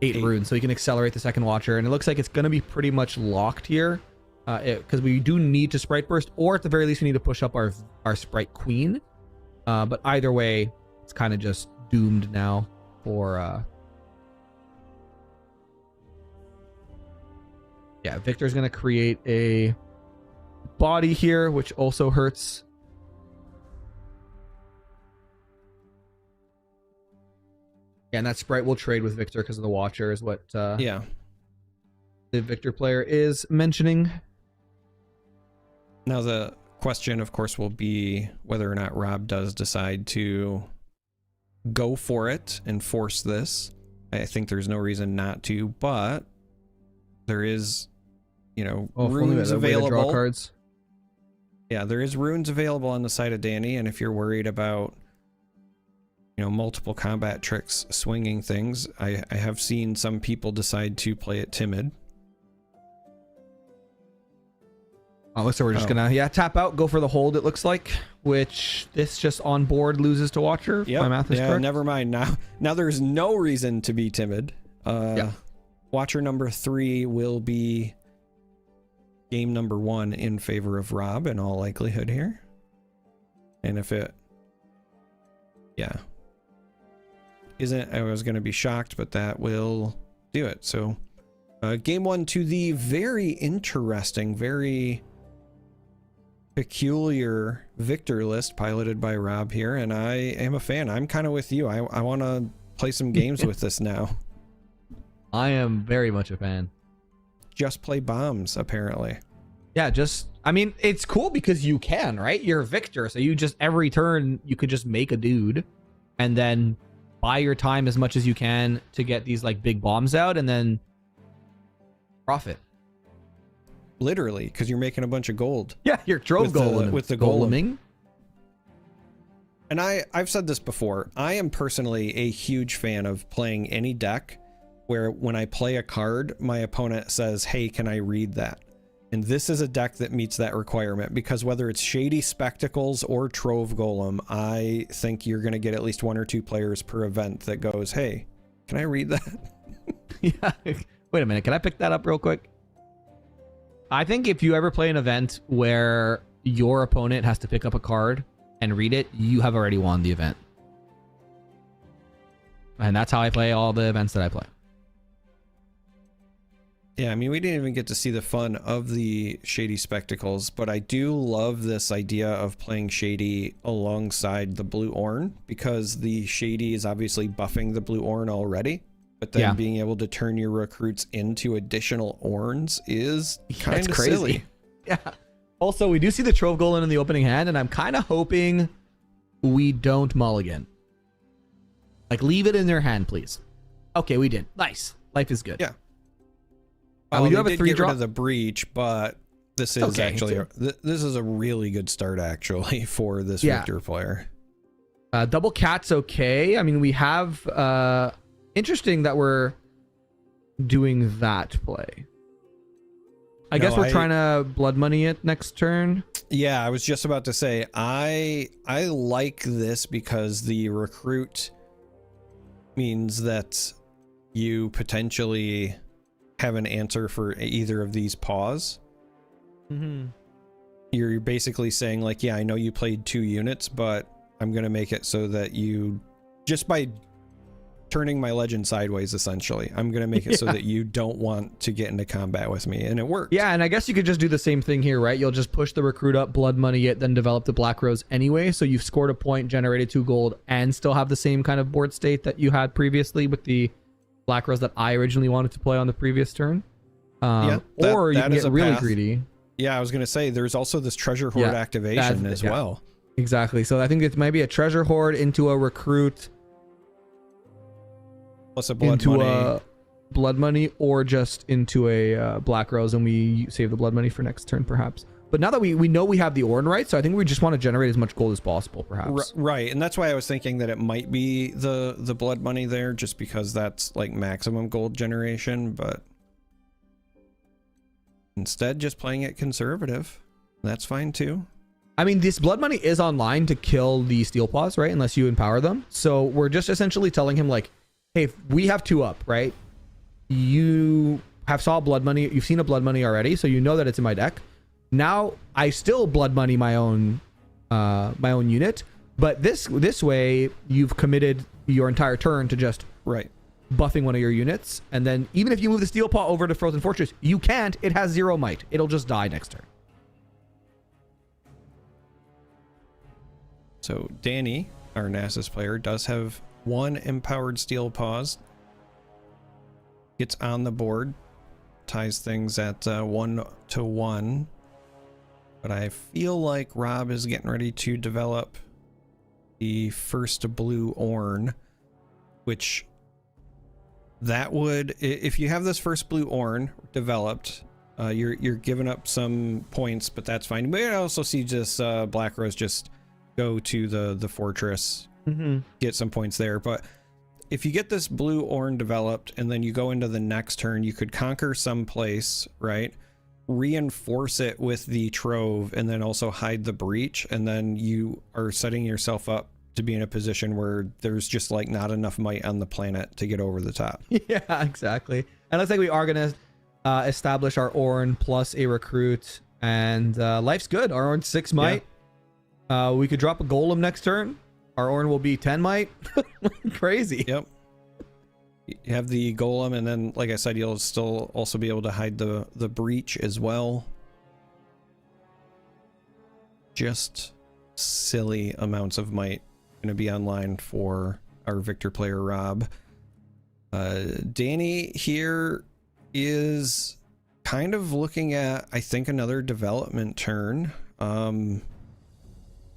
8 runes, so he can accelerate the second Watcher, and it looks like it's going to be pretty much locked here, because we do need to Sprite Burst, or at the very least we need to push up our Sprite Queen. But either way, it's kind of just doomed now for yeah, Victor's gonna create a body here, which also hurts. Yeah, and that Sprite will trade with Victor because of the Watcher, is what yeah, the Victor player is mentioning. Now the question, of course, will be whether or not Rob does decide to go for it and force this. I think there's no reason not to, but there is, runes available. Cards. Yeah, there is runes available on the side of Danny, and if you're worried about, multiple combat tricks swinging things, I have seen some people decide to play it timid. Oh, so we're just gonna tap out, go for the hold. It looks like, which this just on board loses to Watcher. Yeah, my math is correct. Never mind. Now there's no reason to be timid. Watcher number 3 will be game number 1 in favor of Rob in all likelihood here. And if it, isn't, I was going to be shocked, but that will do it. So game 1 to the very interesting, very peculiar Victor list piloted by Rob here, and I am a fan. I'm kind of with you. I want to play some games with this now. I am very much a fan. Just play bombs, apparently. Yeah, I mean, it's cool because you can, right? You're Victor, so you just, every turn, you could just make a dude and then buy your time as much as you can to get these, like, big bombs out and then profit. Literally, because you're making a bunch of gold. Yeah, you're trove golem with the goleming. And I've said this before. I am personally a huge fan of playing any deck where when I play a card, my opponent says, hey, can I read that? And this is a deck that meets that requirement, because whether it's Shady Spectacles or Trove Golem, I think you're going to get at least 1 or 2 players per event that goes, hey, can I read that? Yeah. Wait a minute. Can I pick that up real quick? I think if you ever play an event where your opponent has to pick up a card and read it, you have already won the event. And that's how I play all the events that I play. Yeah, I mean, we didn't even get to see the fun of the Shady Spectacles, but I do love this idea of playing Shady alongside the Blue Ornn, because the Shady is obviously buffing the Blue Ornn already. but then Yeah. being able to turn your recruits into additional Orns is kind That's of crazy. silly. is kind That's of crazy. silly. Yeah. Also, we do see the Trove Golem in the opening hand, and I'm kind of hoping we don't mulligan. Like, leave it in their hand, please. Okay, we did. Nice. Life is good. Yeah. We do have they a did get rid 3-drop. of the breach, but this is Okay. actually this is a really good start actually for this Yeah. Victor player. Double Cat's okay. I mean, we have interesting that we're doing that play. I guess we're trying to blood money it next turn. Yeah, I was just about to say I like this because the recruit means that you potentially have an answer for either of these paws. Mm-hmm. You're basically saying like, yeah, I know you played 2 units, but I'm going to make it so that you, just by turning my legend sideways, essentially, I'm going to make it so that you don't want to get into combat with me. And it worked. Yeah, and I guess you could just do the same thing here, right? You'll just push the recruit up, blood money it, then develop the Black Rose anyway. So you've scored a point, generated 2 gold, and still have the same kind of board state that you had previously with the Black Rose that I originally wanted to play on the previous turn. Or you can get really greedy. Yeah, I was going to say, there's also this treasure hoard activation as well. Exactly. So I think it might be a treasure hoard into a recruit. Plus a blood money. A blood money, or just into a Black Rose, and we save the blood money for next turn, perhaps. But now that we know we have the Orn right, so I think we just want to generate as much gold as possible, perhaps. Right, and that's why I was thinking that it might be the blood money there, just because that's like maximum gold generation, but instead just playing it conservative. That's fine too. I mean, this blood money is online to kill the steel paws, right? Unless you empower them. So we're just essentially telling him like, hey, if we have 2 up, right? You have saw blood money. You've seen a blood money already, so you know that it's in my deck. Now I still blood money my own unit, but this way you've committed your entire turn to just buffing one of your units, and then even if you move the steel paw over to Frozen Fortress, you can't. It has 0 might. It'll just die next turn. So Danny, our Nasus player, does have 1 empowered steel paws. Gets on the board, ties things at 1-1. But I feel like Rob is getting ready to develop the first blue Orn, which that would, if you have this first blue Orn developed, you're giving up some points, but that's fine. But I also see just Black Rose just go to the fortress, get some points there. But if you get this blue Orn developed and then you go into the next turn, you could conquer some place, right? Reinforce it with the Trove and then also hide the breach, and then you are setting yourself up to be in a position where there's just like not enough might on the planet to get over the top. Yeah, exactly. And looks like we are gonna establish our Orn plus a recruit, and life's good. Our Orn's 6 might. We could drop a golem next turn. Our Orn will be 10 might. Crazy. Yep. You have the golem, and then like I said, you'll still also be able to hide the breach as well. Just silly amounts of might going to be online for our Victor player Rob. Danny here is kind of looking at, I think, another development turn.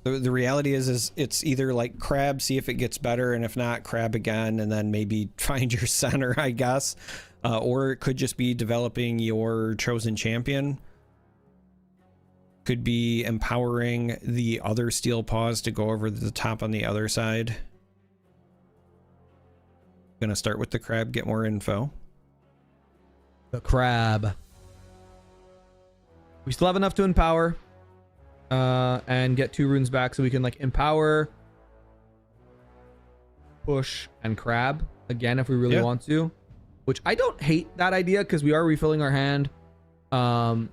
The reality is it's either like crab, see if it gets better, and if not, crab again, and then maybe find your center, I guess. Or it could just be developing your chosen champion. Could be empowering the other steel paws to go over the top on the other side. Gonna start with the crab, get more info. The crab. We still have enough to empower. And get 2 runes back, so we can like empower, push, and crab again if we really want to. Which I don't hate that idea because we are refilling our hand. But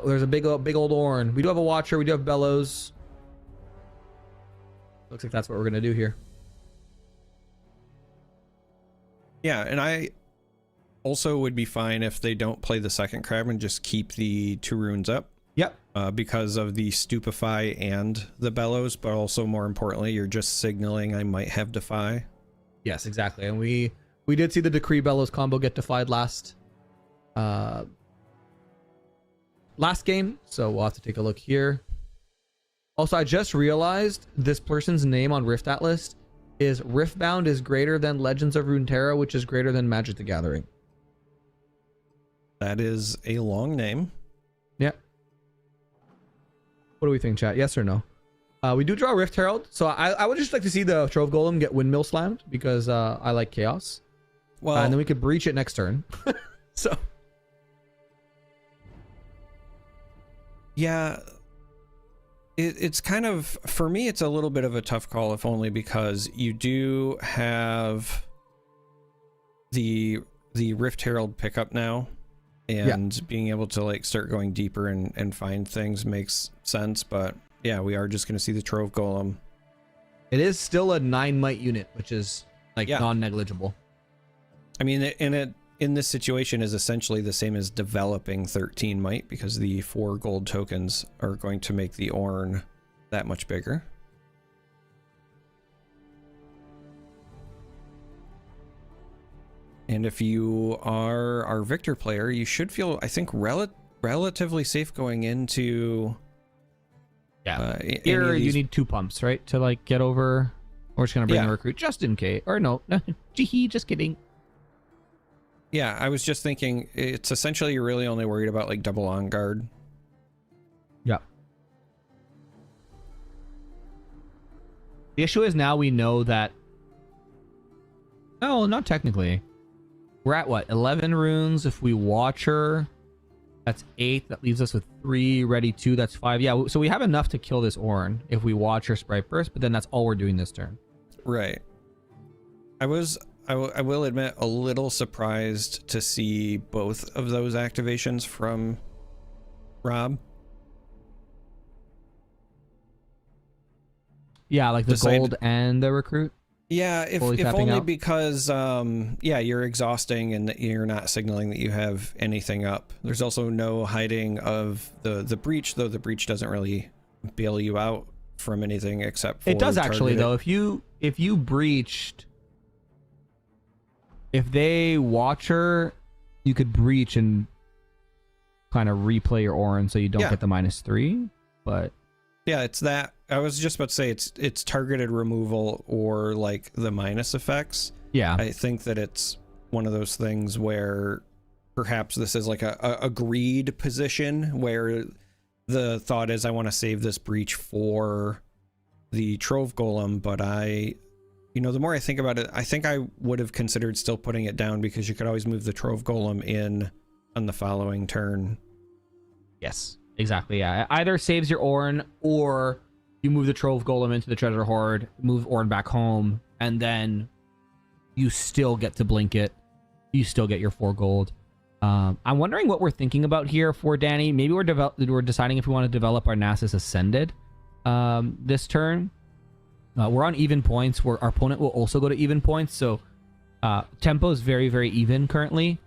there's a big old Orn. We do have a Watcher. We do have Bellows. Looks like that's what we're gonna do here. Yeah, and I also would be fine if they don't play the second crab and just keep the 2 runes up. Yep. Because of the Stupefy and the Bellows, but also more importantly, you're just signaling I might have Defy. Yes, exactly. And we did see the Decree Bellows combo get defied last game, so we'll have to take a look here. Also, I just realized this person's name on RiftAtlas is Riftbound is greater than Legends of Runeterra, which is greater than Magic the Gathering. That is a long name. Yeah. What do we think, chat? Yes or no? We do draw Rift Herald, so I would just like to see the Trove Golem get Windmill Slammed because I like Chaos. Well, and then we could breach it next turn. So. Yeah. It's kind of, for me, it's a little bit of a tough call, if only because you do have the Rift Herald pickup now, and being able to like start going deeper and find things makes sense. But yeah, we are just going to see the Trove Golem. It is still a 9 might unit, which is like non-negligible. I mean, in this situation is essentially the same as developing 13 might, because the 4 gold tokens are going to make the Ornn that much bigger. And if you are our Victor player, you should feel, I think, relatively safe going into... Here you need 2 pumps, right? To like get over... We're just going to bring a recruit just in case. Or no. Just kidding. Yeah, I was just thinking, it's essentially you're really only worried about like double on guard. Yeah. The issue is now we know that... No, not technically. We're at what? 11 runes. If we watch her, that's 8. That leaves us with 3, ready 2. That's 5. Yeah, so we have enough to kill this Ornn if we watch her Sprite Burst, but then that's all we're doing this turn. Right. I will admit, a little surprised to see both of those activations from Rob. Yeah, like the gold and the recruit. Yeah, if only because you're exhausting and you're not signaling that you have anything up. There's also no hiding of the breach, though the breach doesn't really bail you out from anything except for... It does actually, though. If you breached... If they watch her, you could breach and kind of replay your Ornn so you don't get the -3, but... Yeah, it's that. I was just about to say it's targeted removal or like the minus effects. Yeah. I think that it's one of those things where perhaps this is like a greed position where the thought is I want to save this breach for the Trove Golem, but the more I think about it, I think I would have considered still putting it down because you could always move the Trove Golem in on the following turn. Yes, exactly. Yeah, it either saves your Ornn or you move the Trove Golem into the Treasure Hoard, move Ornn back home, and then you still get to blink it. You still get your 4 gold. I'm wondering what we're thinking about here for Danny. Maybe we're deciding if we want to develop our Nasus Ascended this turn. We're on even points, where our opponent will also go to even points, so tempo is very, very even currently.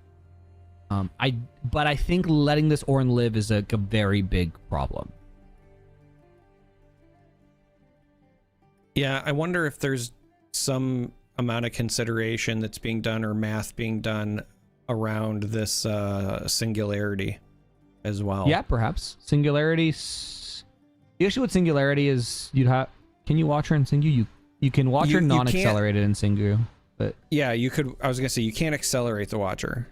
But I think letting this Ornn live is a very big problem. Yeah, I wonder if there's some amount of consideration that's being done or math being done around this Singularity as well. Yeah, perhaps. Singularity... The issue with Singularity is you'd have... Can you watch her in Singu? You can watch her non-accelerated in Singu, but... Yeah, you could... I was going to say, you can't accelerate the Watcher.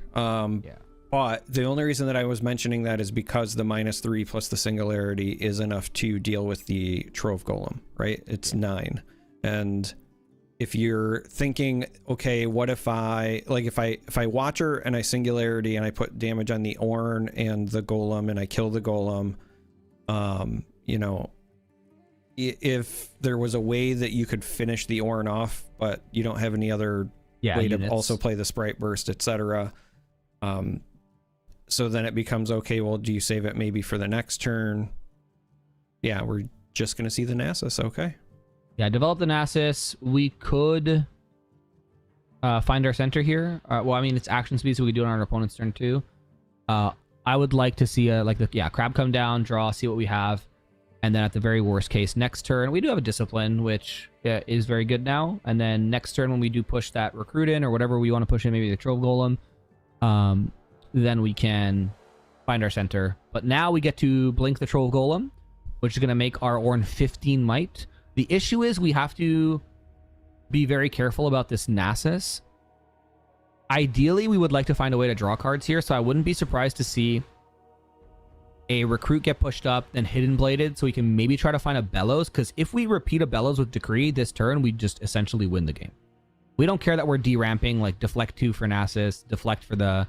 But the only reason that I was mentioning that is because the -3 plus the Singularity is enough to deal with the Trove Golem, right? It's 9. And if you're thinking, okay, what if I watch her and I Singularity and I put damage on the Ornn and the Golem and I kill the Golem, if there was a way that you could finish the Ornn off, but you don't have any other way to also play the Sprite Burst, etc., so then it becomes, okay, well, do you save it maybe for the next turn? Yeah, we're just going to see the Nasus, okay. Yeah, develop the Nasus. We could find our center here. Well, I mean, it's action speed, so we could do it on our opponent's turn too. I would like to see Crab come down, draw, see what we have. And then at the very worst case, next turn, we do have a discipline, which is very good now. And then next turn, when we do push that recruit in or whatever we want to push in, maybe the Trove Golem, then we can find our center. But now we get to blink the Trove Golem, which is going to make our Ornn 15 might. The issue is we have to be very careful about this Nasus. Ideally, we would like to find a way to draw cards here, so I wouldn't be surprised to see a recruit get pushed up, then hidden bladed, so we can maybe try to find a Bellows, because if we repeat a Bellows with Decree this turn, we just essentially win the game. We don't care that we're deramping, like deflect 2 for Nasus, deflect for the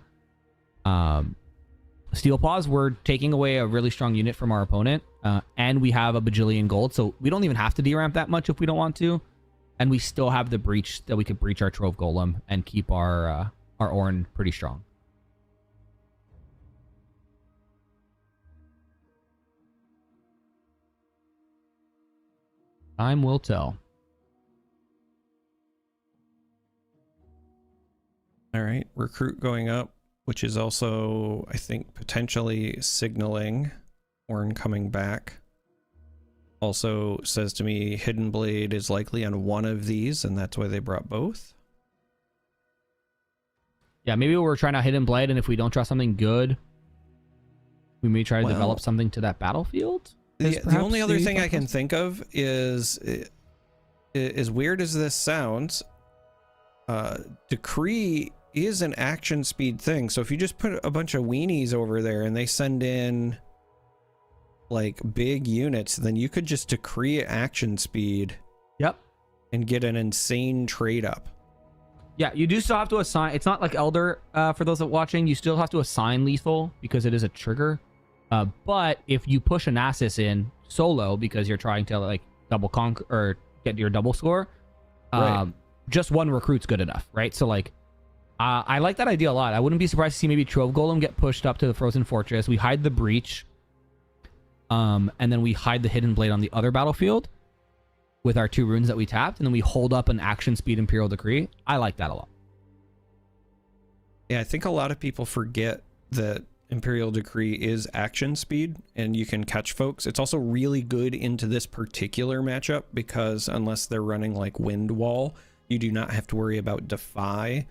Steel Paws. We're taking away a really strong unit from our opponent, and we have a bajillion gold, so we don't even have to deramp that much if we don't want to, and we still have the breach that we could breach our Trove Golem and keep our Ornn pretty strong. Time will tell. All right, recruit going up, which is also, I think, potentially signaling Ornn coming back. Also says to me Hidden Blade is likely on one of these, and that's why they brought both. Yeah, maybe we're trying to Hidden Blade, and if we don't draw something good, we may try to develop something to that battlefield. The only other thing I can think of is, as weird as this sounds, Decree is an action speed thing. So if you just put a bunch of weenies over there and they send in like big units, then you could just Decree action speed. Yep. And get an insane trade up. Yeah, you do still have to assign. It's not like Elder for those that are watching. You still have to assign lethal because it is a trigger. But if you push a Nasus in solo because you're trying to like double conquer or get your double score, right, just one recruit's good enough, right? So like, I like that idea a lot. I wouldn't be surprised to see maybe Trove Golem get pushed up to the Frozen Fortress. We hide the breach, and then we hide the Hidden Blade on the other battlefield with our 2 runes that we tapped, and then we hold up an action speed Imperial Decree. I like that a lot. Yeah, I think a lot of people forget that Imperial Decree is action speed and you can catch folks. It's also really good into this particular matchup because unless they're running like Wind Wall, you do not have to worry about Defy.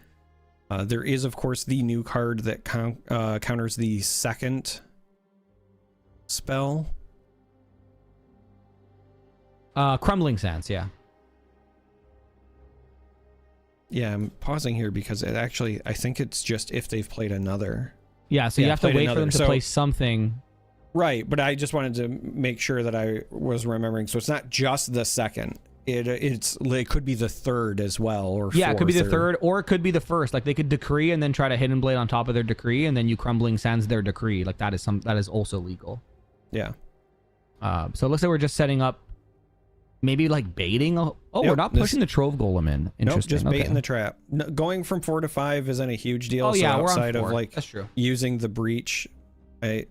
There is, of course, the new card that counters the second spell. Crumbling Sands, yeah. Yeah, I'm pausing here because it actually, I think it's just if they've played another. Yeah, so you have to wait for them to play something. Right, but I just wanted to make sure that I was remembering. So it's not just the second. It could be the third as well, or yeah, it could be the third, or it could be the first. Like they could Decree and then try to Hidden Blade on top of their Decree, and then you Crumbling Sands their Decree. Like that is also legal. Yeah. So it looks like we're just setting up, maybe like baiting. Yep, we're not pushing the Trove Golem in. Interesting. Nope, just baiting the trap. No, going from 4 to 5 isn't a huge deal. Oh yeah, so we're outside on 4. of like That's true. Using the breach, I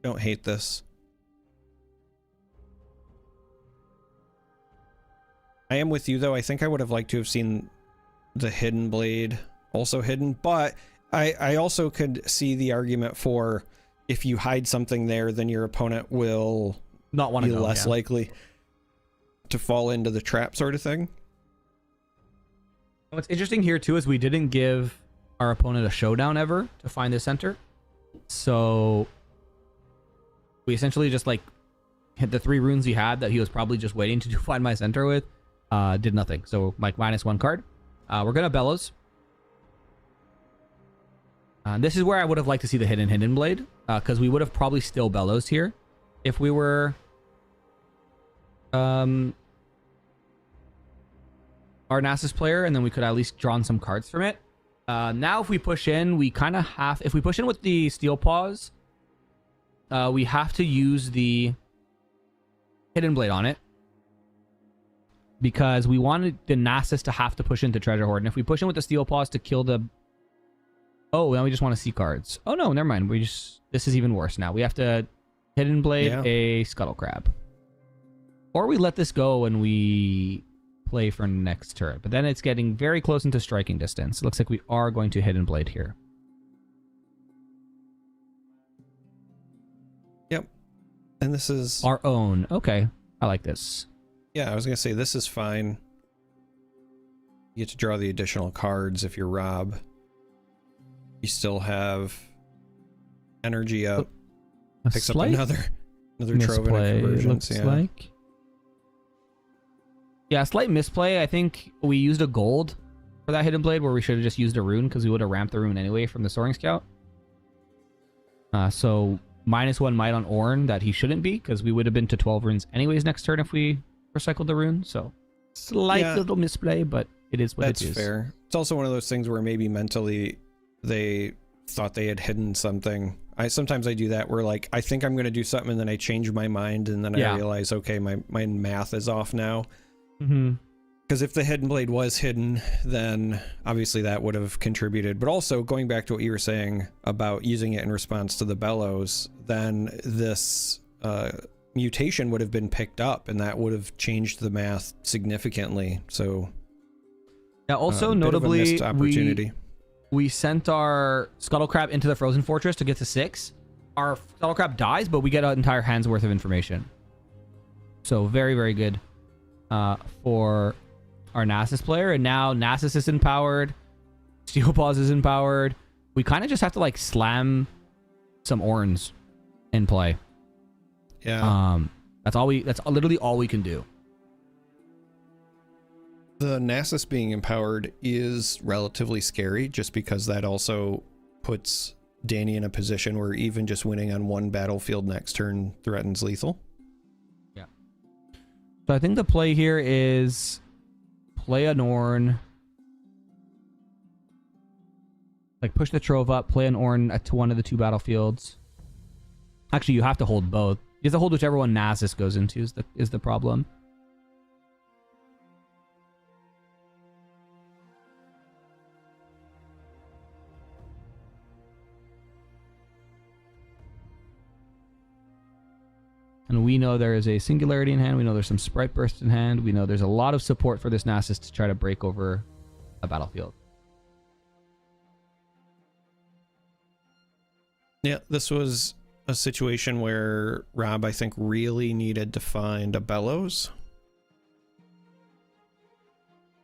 don't hate this. I am with you though. I think I would have liked to have seen the Hidden Blade also hidden, but I also could see the argument for if you hide something there, then your opponent will not want to be less likely to fall into the trap sort of thing. What's interesting here too is we didn't give our opponent a showdown ever to find the center, so we essentially just like hit the 3 runes he had that he was probably just waiting to find my center with. Did nothing. So like -1 card. We're gonna Bellows. This is where I would have liked to see the Hidden Blade, because we would have probably still Bellows here if we were our Nasus player, and then we could at least drawn some cards from it. Now if we push in, we kind of have, if we push in with the Steel Paws, we have to use the Hidden Blade on it, because we wanted the Nasus to have to push into Treasure Hoard. And if we push in with the Steel Paws to kill the... Oh, now we just want to see cards. Oh no, never mind. This is even worse now. We have to Hidden Blade a Scuttle Crab. Or we let this go and we play for next turn. But then it's getting very close into striking distance. It looks like we are going to Hidden Blade here. Yep. And this is our own. Okay, I like this. Yeah, I was gonna say this is fine. You get to draw the additional cards if you're Rob. You still have energy up. Picks up another trove and a convergence. Looks like. Yeah, slight misplay. I think we used a gold for that hidden blade where we should have just used a rune because we would have ramped the rune anyway from the Soaring Scout. So -1 might on Ornn that he shouldn't be because we would have been to 12 runes anyways next turn if we recycled the rune. So slight little misplay, but it is what it is. That's fair. It's also one of those things where maybe mentally they thought they had hidden something. Sometimes I do that where like I think I'm going to do something and then I change my mind and then I realize, okay, my math is off now. Because if the hidden blade was hidden, then obviously that would have contributed. But also going back to what you were saying about using it in response to the bellows, then this mutation would have been picked up and that would have changed the math significantly. So yeah, also notably we sent our Scuttle Crab into the Frozen Fortress to get to 6. Our Scuttle Crab dies, but we get an entire hand's worth of information. So very, very good for our Nasus player. And now Nasus is empowered. Steel Paws is empowered. We kind of just have to like slam some Ornns in play. Yeah. That's literally all we can do. The Nasus being empowered is relatively scary just because that also puts Danny in a position where even just winning on one battlefield next turn threatens lethal. Yeah. So I think the play here is play an Ornn. Like push the Trove up, play an Ornn to one of the 2 battlefields. Actually, you have to hold both. You have to hold whichever one Nasus goes into is the problem. And we know there is a Singularity in hand. We know there's some Sprite Burst in hand. We know there's a lot of support for this Nasus to try to break over a battlefield. Yeah, this was a situation where Rob, I think, really needed to find a Bellows.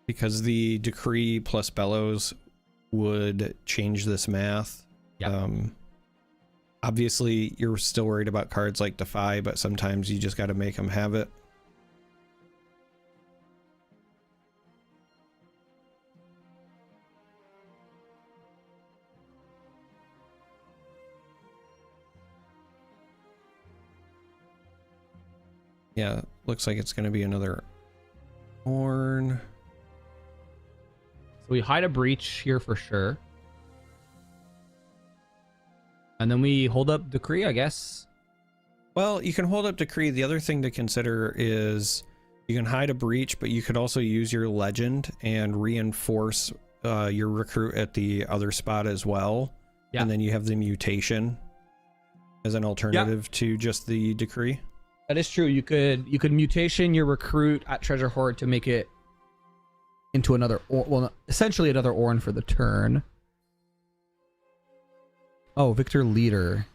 Because the Decree plus Bellows would change this math. Yeah. Obviously, you're still worried about cards like Defy, but sometimes you just got to make them have it. Yeah, looks like it's going to be another Ornn. So we hide a Breach here for sure. And then we hold up Decree, I guess. Well, you can hold up Decree. The other thing to consider is you can hide a Breach, but you could also use your Legend and reinforce your recruit at the other spot as well. Yeah. And then you have the mutation as an alternative to just the Decree. That is true. You could mutation your recruit at Treasure Hoard to make it into another, essentially another Ornn for the turn. Oh, Victor Leader.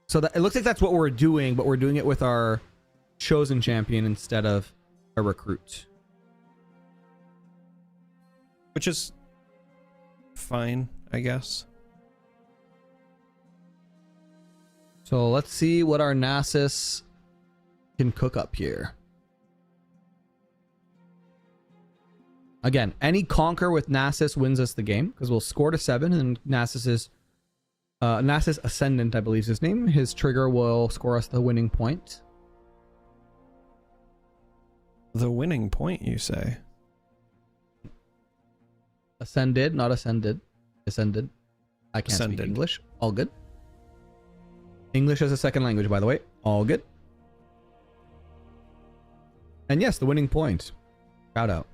So that, it looks like that's what we're doing, but we're doing it with our chosen champion instead of a recruit. Which is fine, I guess. So let's see what our Nasus can cook up here. Again, any conquer with Nasus wins us the game because we'll score to 7 and Nasus Ascendant, I believe is his name. His trigger will score us the winning point. The winning point, you say? Ascended, not ascended. Ascended. I can't speak English. All good. English as a second language, by the way. All good. And yes, the winning point. Shout out.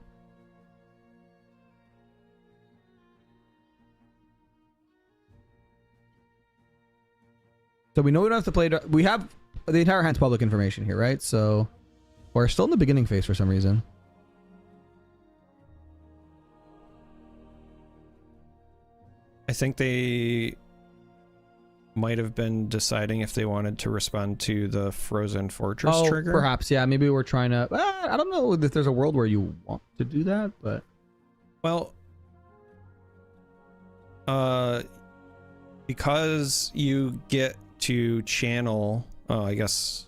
So we know we don't have to play. We have the entire hand's public information here, right? So we're still in the beginning phase for some reason. I think they might have been deciding if they wanted to respond to the Frozen Fortress trigger. Perhaps, yeah. Maybe we're trying to. I don't know if there's a world where you want to do that, but well, because you get to channel. Oh, I guess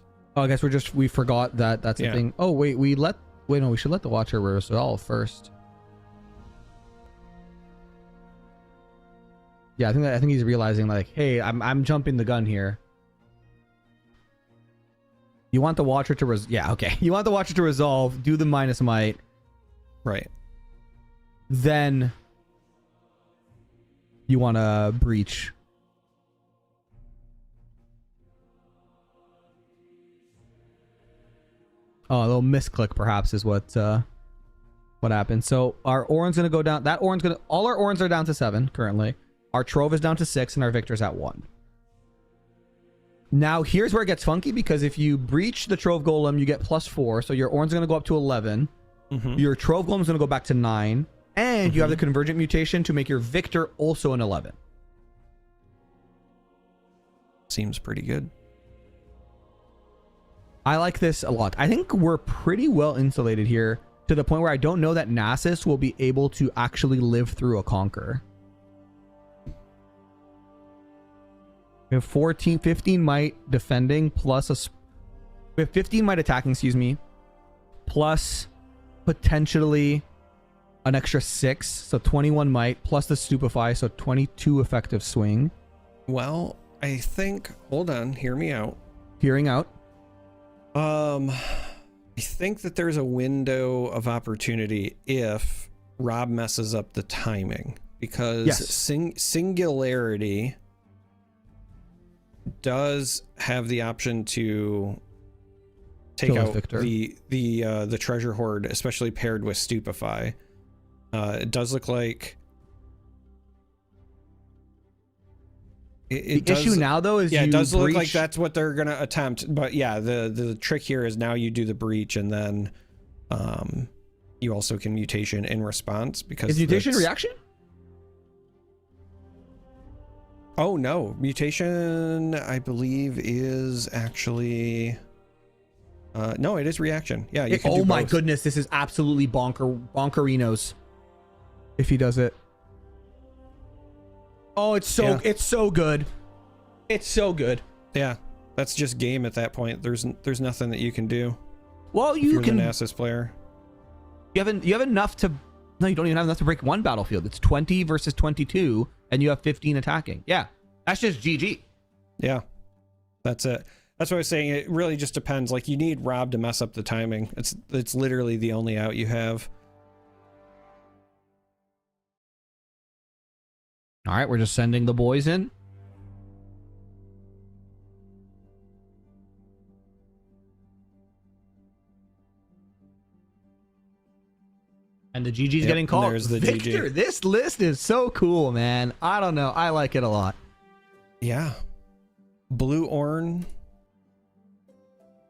we forgot that that's the thing. Oh wait, we should let the Watcher resolve first. Yeah, I think he's realizing like, hey, I'm jumping the gun here. You want the Watcher to you want the Watcher to resolve, do the minus might. Right. Then you want to breach. Oh, a little misclick perhaps is what happened. So our Orin's gonna go down. All our Orins are down to 7 currently. Our Trove is down to 6 and our Victor's at 1. Now here's where it gets funky, because if you breach the Trove Golem, you get +4. So your Orin's gonna go up to 11. Your Trove Golem's gonna go back to 9. And you have the Convergent mutation to make your Victor also an 11. Seems pretty good. I like this a lot. I think we're pretty well insulated here, to the point where I don't know that Nasus will be able to actually live through a Conquer. We have 15 might defending plus we have 15 might attacking, excuse me, plus potentially an extra 6, so 21 might, plus the Stupefy, so 22 effective swing. Well, I think, hold on, hear me out. Hearing out. I think that there's a window of opportunity if Rob messes up the timing, because Singularity does have the option to take out the treasure hoard, especially paired with Stupefy. It does look like the issue now though is it does look like that's what they're gonna attempt, but yeah, the trick here is now you do the breach and then you also can mutation in response, because is mutation reaction? Oh no, mutation I believe is actually no, it is reaction. Yeah, you can do my both. goodness, this is absolutely bonkerinos if he does it. Oh, it's so good. It's so good. Yeah, that's just game at that point. There's nothing that you can do. Well, you can. The Nasus player. You have enough to. No, you don't even have enough to break one battlefield. It's 20 versus 22, and you have 15 attacking. Yeah, that's just GG. Yeah, that's it. That's what I was saying. It really just depends. Like, you need Rob to mess up the timing. It's literally the only out you have. All right, we're just sending the boys in. And the GG's getting called. There's the Victor, GG. this list is so cool, man. I don't know. I like it a lot. Yeah. Blue Orn.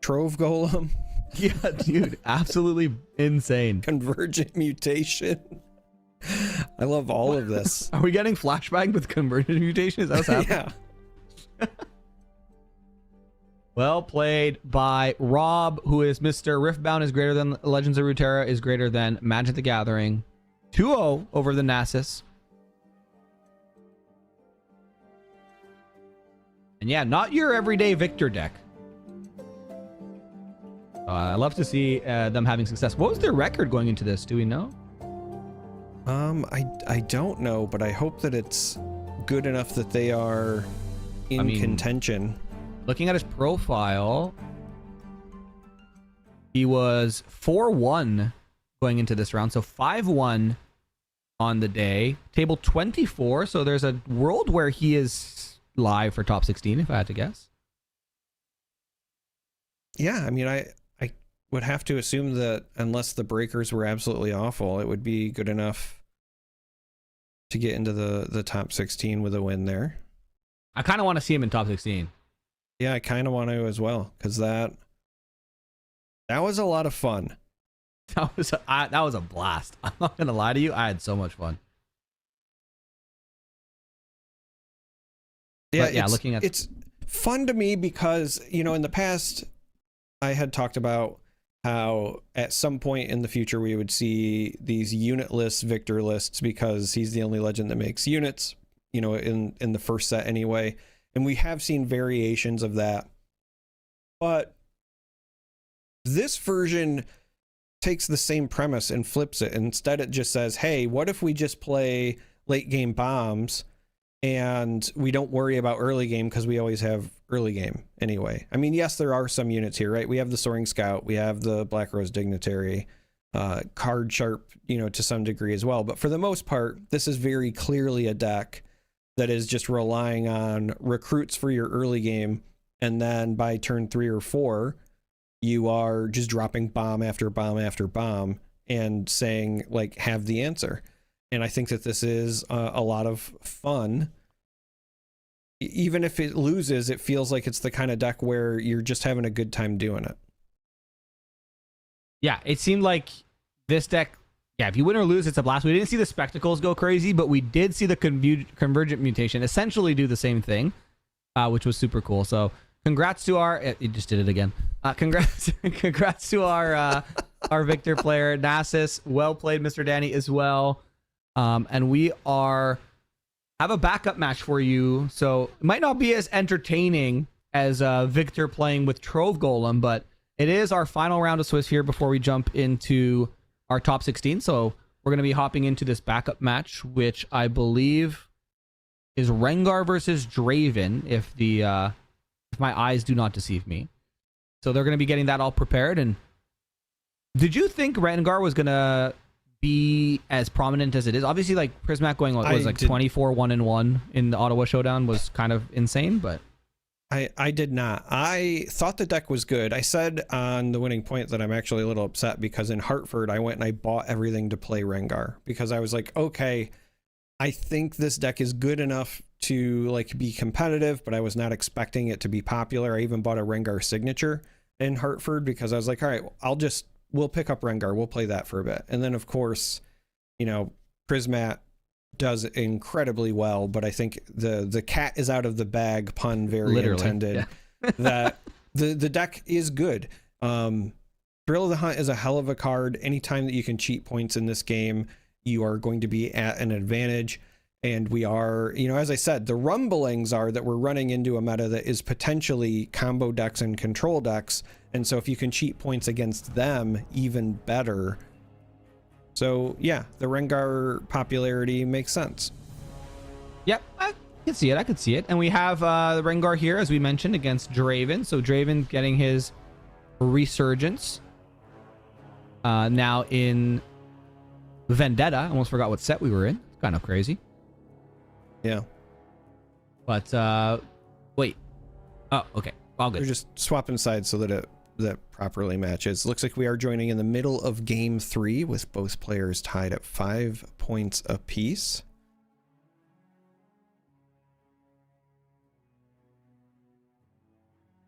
Trove Golem. Yeah, dude. Absolutely insane. Convergent mutation. I love all of this. Are we getting flashback with Convergent mutation? Is that what's happening? Yeah. Well played by Rob, who is Mr. Riftbound is greater than Legends of Runeterra is greater than Magic the Gathering. 2-0 over the Nasus. And yeah, not your everyday Victor deck. I love to see them having success. What was their record going into this? Do we know? I don't know, but I hope that it's good enough that they are in contention. Looking at his profile, he was 4-1 going into this round, so 5-1 on the day. Table 24, so there's a world where he is live for top 16, if I had to guess. Yeah, I mean, I would have to assume that unless the breakers were absolutely awful, it would be good enough to get into the top 16 with a win there. I kind of want to see him in top 16. Yeah, I kind of want to as well, because that was a lot of fun. That was a blast. I'm not gonna lie to you, I had so much fun. But yeah, looking at it's fun to me because, you know, in the past I had talked about how at some point in the future we would see these unitless victor lists because he's the only legend that makes units, you know, in the first set anyway. And we have seen variations of that. But this version takes the same premise and flips it. Instead, it just says, hey, what if we just play late game bombs and we don't worry about early game because we always have early game anyway. I mean, yes, there are some units here, right? We have the Soaring Scout, we have the Black Rose Dignitary, Card Sharp, you know, to some degree as well. But for the most part, this is very clearly a deck that is just relying on recruits for your early game. And then by turn 3 or 4, you are just dropping bomb after bomb after bomb and saying, like, have the answer. And I think that this is a lot of fun. Even if it loses, it feels like it's the kind of deck where you're just having a good time doing it. Yeah, it seemed like this deck, yeah, if you win or lose, it's a blast. We didn't see the spectacles go crazy, but we did see the convergent mutation essentially do the same thing, which was super cool. So congrats to our, it just did it again. Congrats to our Victor player, Nasus. Well played, Mr. Danny, as well. And we have a backup match for you. So it might not be as entertaining as Victor playing with Trove Golem, but it is our final round of Swiss here before we jump into our top 16. So we're going to be hopping into this backup match, which I believe is Rengar versus Draven, if my eyes do not deceive me. So they're going to be getting that all prepared. And did you think Rengar was going to be as prominent as it is? Obviously, like Prismac going what was like 24-1-1 in the Ottawa Showdown was kind of insane, but I did not. I thought the deck was good. I said on the winning point that I'm actually a little upset because in Hartford I went and I bought everything to play Rengar because I was like, okay, I think this deck is good enough to like be competitive, but I was not expecting it to be popular. I even bought a Rengar signature in Hartford because I was like, all right, we'll pick up Rengar. We'll play that for a bit. And then of course, you know, Prismat does incredibly well, but I think the cat is out of the bag, pun very literally intended, yeah. That the deck is good. Thrill of the Hunt is a hell of a card. Anytime that you can cheat points in this game, you are going to be at an advantage. And we are, you know, as I said, the rumblings are that we're running into a meta that is potentially combo decks and control decks. And so if you can cheat points against them, even better. So yeah, the Rengar popularity makes sense. Yep, I can see it. I could see it. And we have the Rengar here, as we mentioned, against Draven. So Draven getting his resurgence now in Vendetta. I almost forgot what set we were in. It's kind of crazy. Yeah. But wait. Oh, okay. All good. We're just swapping sides so that that properly matches. Looks like we are joining in the middle of game 3 with both players tied at 5 points apiece.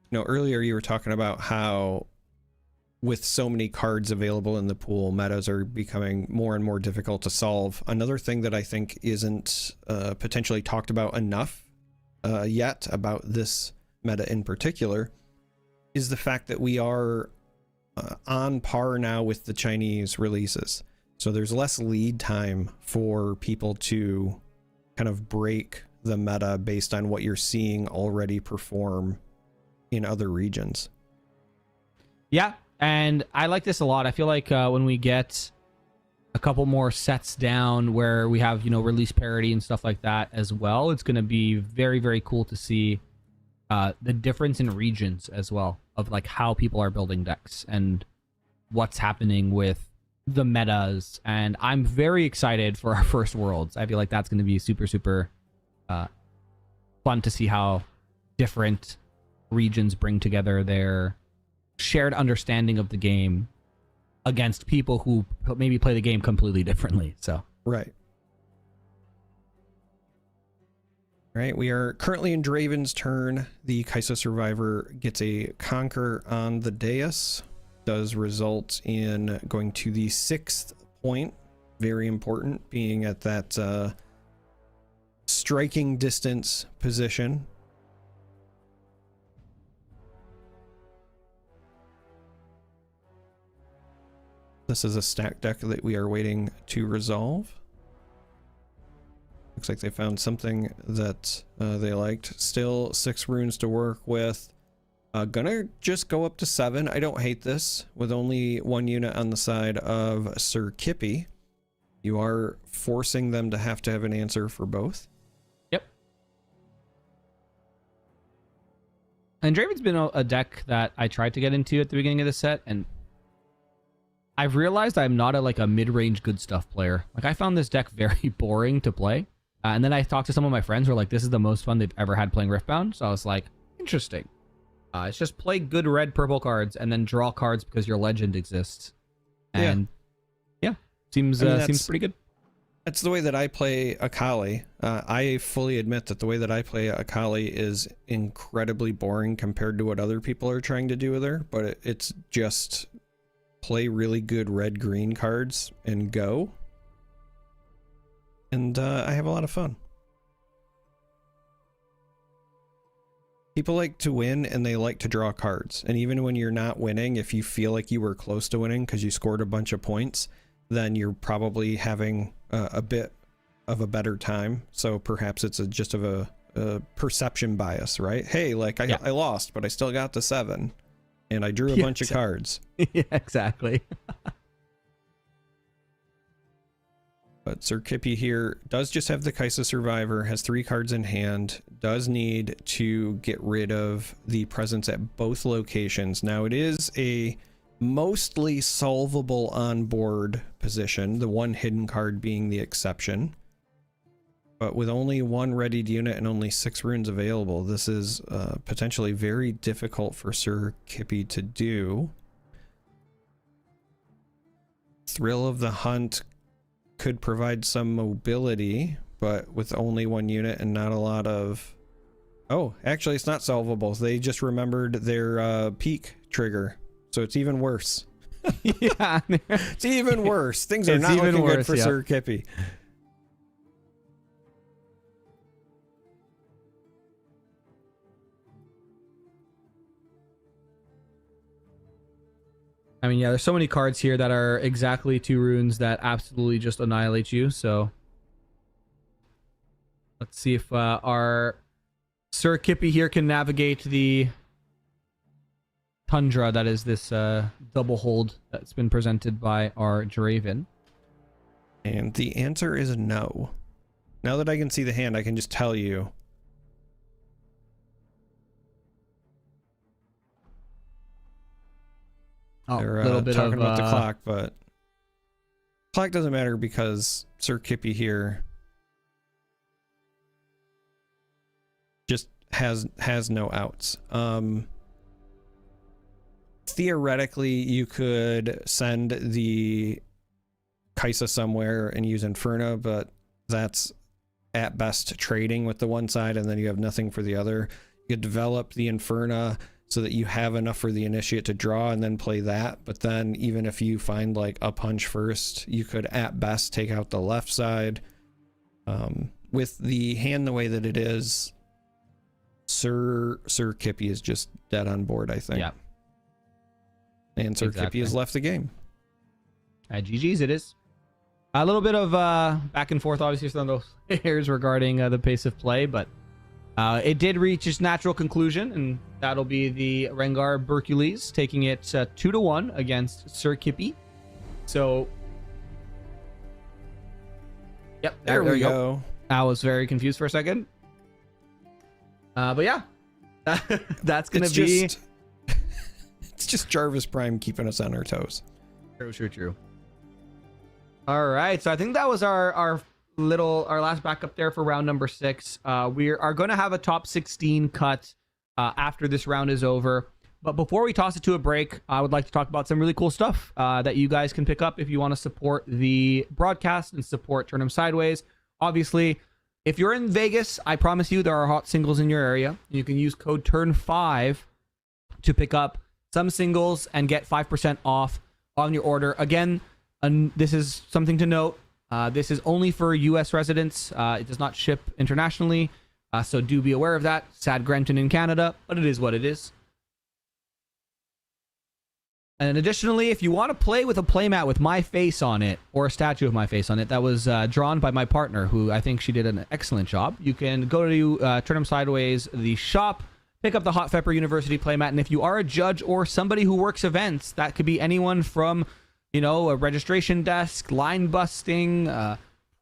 You know, earlier you were talking about how with so many cards available in the pool, metas are becoming more and more difficult to solve. Another thing that I think isn't potentially talked about enough yet about this meta in particular is the fact that we are on par now with the Chinese releases. So there's less lead time for people to kind of break the meta based on what you're seeing already perform in other regions. Yeah, and I like this a lot. I feel like when we get a couple more sets down where we have, you know, release parity and stuff like that as well, it's going to be very, very cool to see the difference in regions as well, of like how people are building decks and what's happening with the metas. And I'm very excited for our first Worlds. I feel like that's going to be super, super fun to see how different regions bring together their shared understanding of the game against people who maybe play the game completely differently. So right. Right, we are currently in Draven's turn. The Kaisa Survivor gets a conquer on the dais. Does result in going to the 6th point. Very important, being at that striking distance position This is a stack deck that we are waiting to resolve. Looks like they found something that they liked. Still 6 runes to work with. Gonna just go up to 7. I don't hate this. With only 1 unit on the side of Sir Kippy, you are forcing them to have an answer for both. Yep. And Draven's been a deck that I tried to get into at the beginning of the set, and I've realized I'm not a mid-range good stuff player. Like, I found this deck very boring to play. And then I talked to some of my friends who are like, this is the most fun they've ever had playing Riftbound. So I was like, interesting. It's just play good red purple cards and then draw cards because your legend exists. And yeah, seems pretty good. That's the way that I play Akali. I fully admit that the way that I play Akali is incredibly boring compared to what other people are trying to do with her. But it's just play really good red-green cards and go. And I have a lot of fun. People like to win and they like to draw cards. And even when you're not winning, if you feel like you were close to winning because you scored a bunch of points, then you're probably having a bit of a better time. So perhaps it's just a perception bias, right? Hey, like I lost, but I still got to 7 and I drew a bunch of cards. Yeah, exactly. But Sir Kippy here does just have the Kaisa Survivor, has 3 cards in hand, does need to get rid of the presence at both locations. Now it is a mostly solvable on-board position, the 1 hidden card being the exception. But with only 1 readied unit and only 6 runes available, this is potentially very difficult for Sir Kippy to do. Thrill of the Hunt could provide some mobility, but with only 1 unit and not a lot of... Oh, actually it's not solvable. They just remembered their peak trigger, so it's even worse. Yeah, it's even worse. Things are not looking good for Sir Kippy. I mean, yeah, there's so many cards here that are exactly 2 runes that absolutely just annihilate you. So let's see if our Sir Kippy here can navigate the tundra that is this double hold that's been presented by our Draven. And the answer is no. Now that I can see the hand, I can just tell you. They're talking about the clock, but clock doesn't matter because Sir Kippy here just has no outs. Theoretically, you could send the Kaisa somewhere and use Inferno, but that's at best trading with the one side, and then you have nothing for the other. You could develop the Inferno so that you have enough for the initiate to draw and then play that. But then even if you find like a punch first, you could at best take out the left side. With the hand the way that it is, Sir Kippy is just dead on board, I think. Yeah. And Sir Kippy has left the game. GG's it is. A little bit of back and forth, obviously, some of those players regarding the pace of play, but it did reach its natural conclusion, and that'll be the Rengar Bercules taking it 2-1 against Sir Kippy. So, yep, there we go. I was very confused for a second. But yeah, that's going to be... It's just Jarvis Prime keeping us on our toes. True. All right, so I think that was our last backup there for round number 6. We are going to have a top 16 cut after this round is over. But before we toss it to a break, I would like to talk about some really cool stuff that you guys can pick up if you want to support the broadcast and support Turn 'em Sideways. Obviously, if you're in Vegas, I promise you there are hot singles in your area. You can use code TURN5 to pick up some singles and get 5% off on your order. Again, this is something to note. This is only for U.S. residents. It does not ship internationally, so do be aware of that. Sad Grenton in Canada, but it is what it is. And additionally, if you want to play with a playmat with my face on it, or a statue of my face on it, that was drawn by my partner, who I think she did an excellent job, you can go to Turn 'em Sideways, the shop, pick up the Hot Pepper University playmat, and if you are a judge or somebody who works events, that could be anyone from, you know, a registration desk, line busting,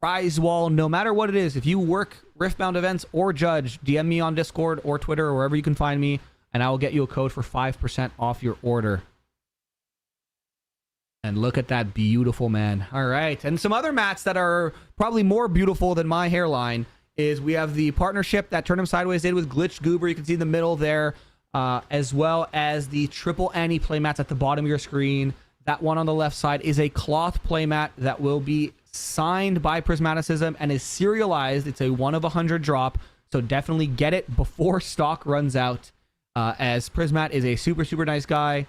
prize wall, no matter what it is, if you work Riftbound events or judge, DM me on Discord or Twitter or wherever you can find me, and I will get you a code for 5% off your order. And look at that beautiful man. All right. And some other mats that are probably more beautiful than my hairline is we have the partnership that Turn 'em Sideways did with Glitched Goober. You can see in the middle there, as well as the Triple Annie playmats at the bottom of your screen. That one on the left side is a cloth playmat that will be signed by Prismaticism and is serialized. It's a 1 of 100 drop. So definitely get it before stock runs out, as Prismat is a super, super nice guy.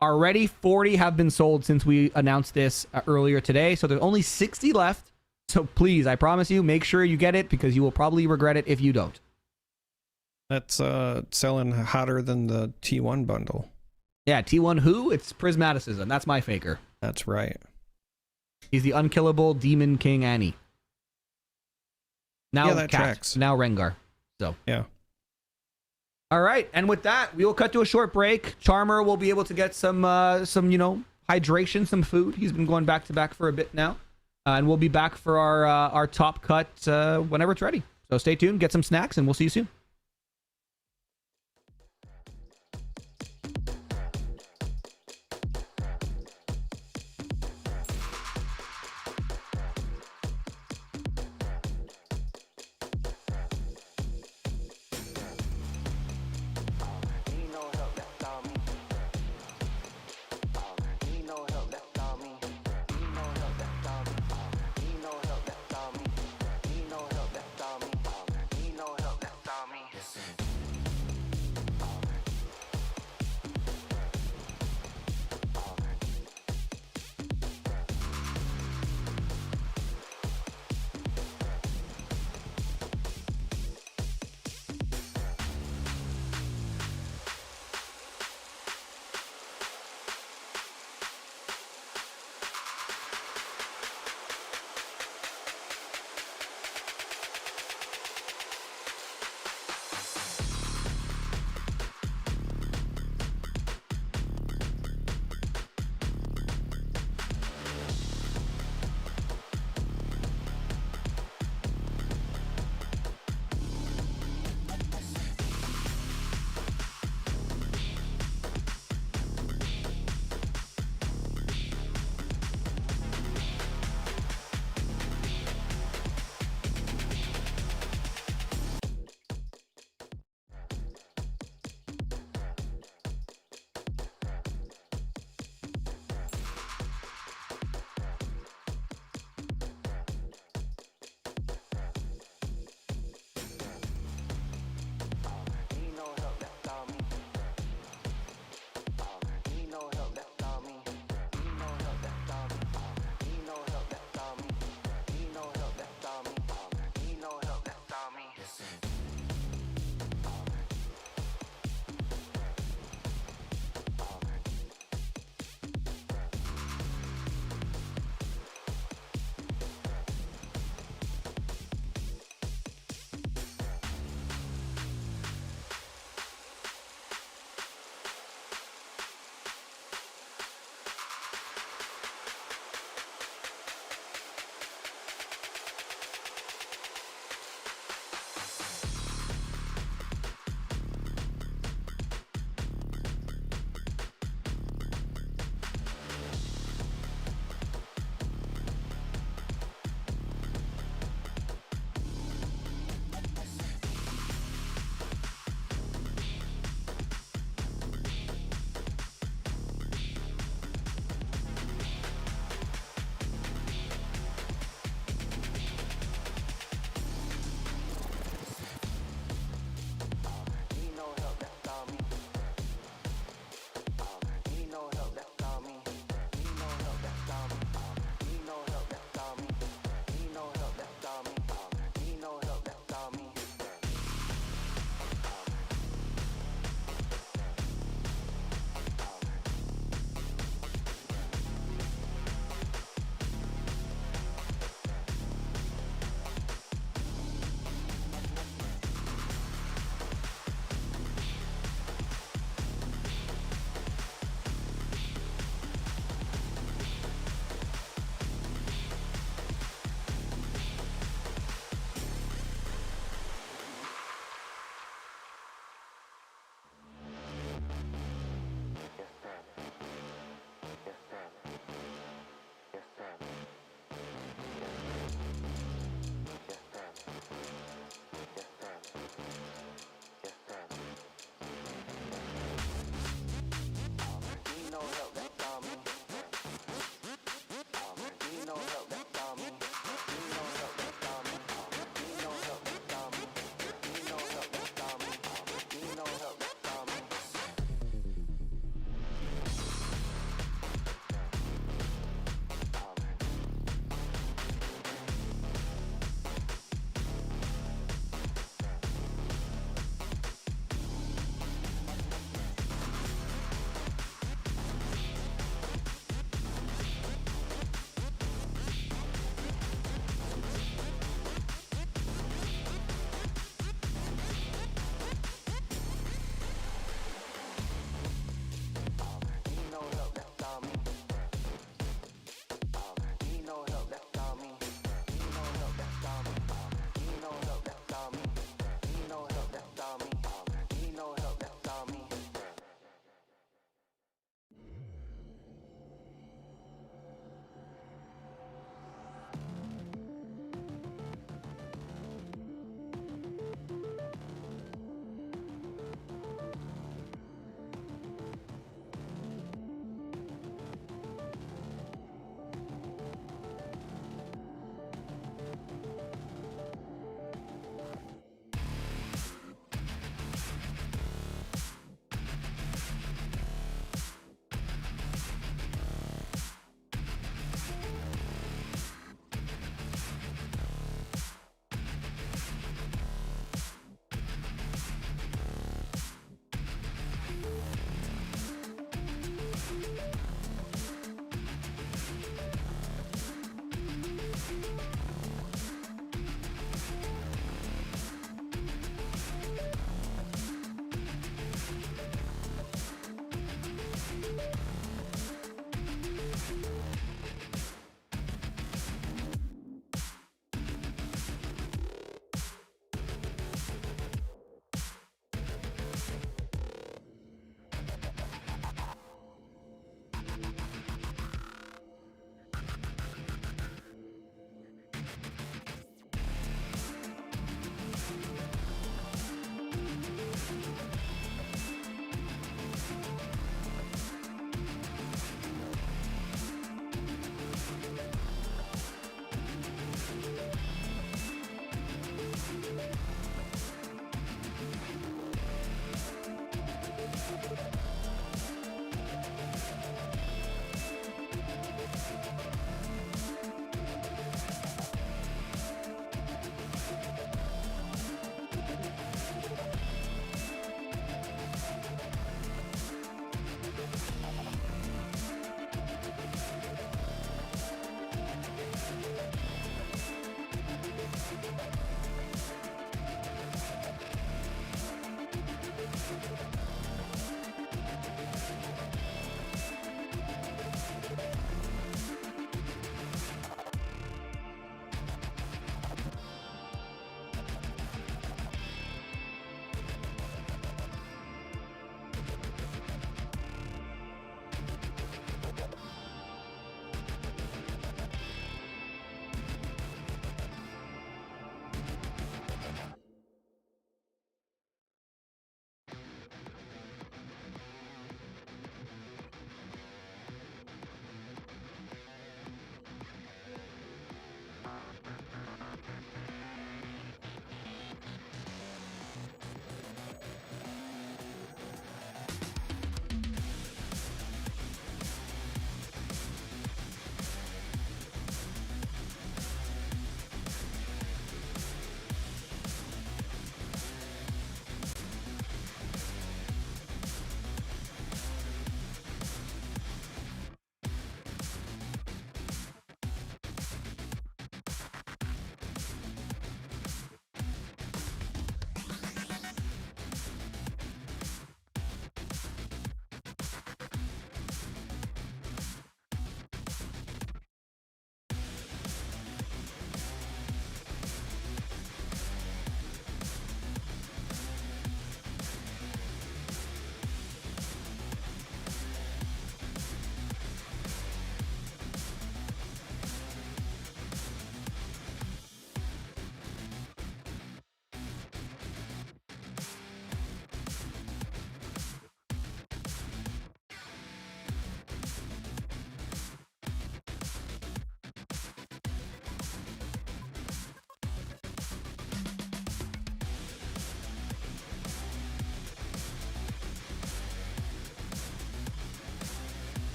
Already 40 have been sold since we announced this earlier today. So there's only 60 left. So please, I promise you, make sure you get it because you will probably regret it if you don't. That's selling hotter than the T1 bundle. Yeah, T1 who? It's Prismaticism. That's my faker. That's right. He's the unkillable Demon King Annie. Now Yeah, that Cat, tracks. now Rengar. So Yeah. all right, and with that, we will cut to a short break. Charmer will be able to get some you know, hydration, some food. He's been going back to back for a bit now, and we'll be back for our top cut whenever it's ready. So stay tuned, get some snacks, and we'll see you soon. Need no help, that's all me.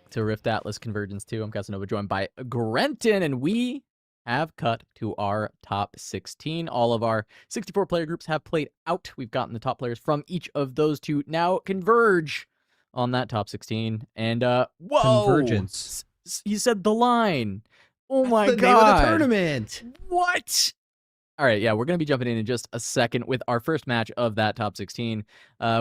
back to RiftAtlas Convergence 2. I'm Casanova, joined by Grenton, and we have cut to our top 16. All of our 64 player groups have played out. We've gotten the top players from each of those to now converge on that top 16. And whoa! Convergence. He said the line. Oh That's my the god. name of the tournament. What? All right, yeah, we're going to be jumping in just a second with our first match of that top 16.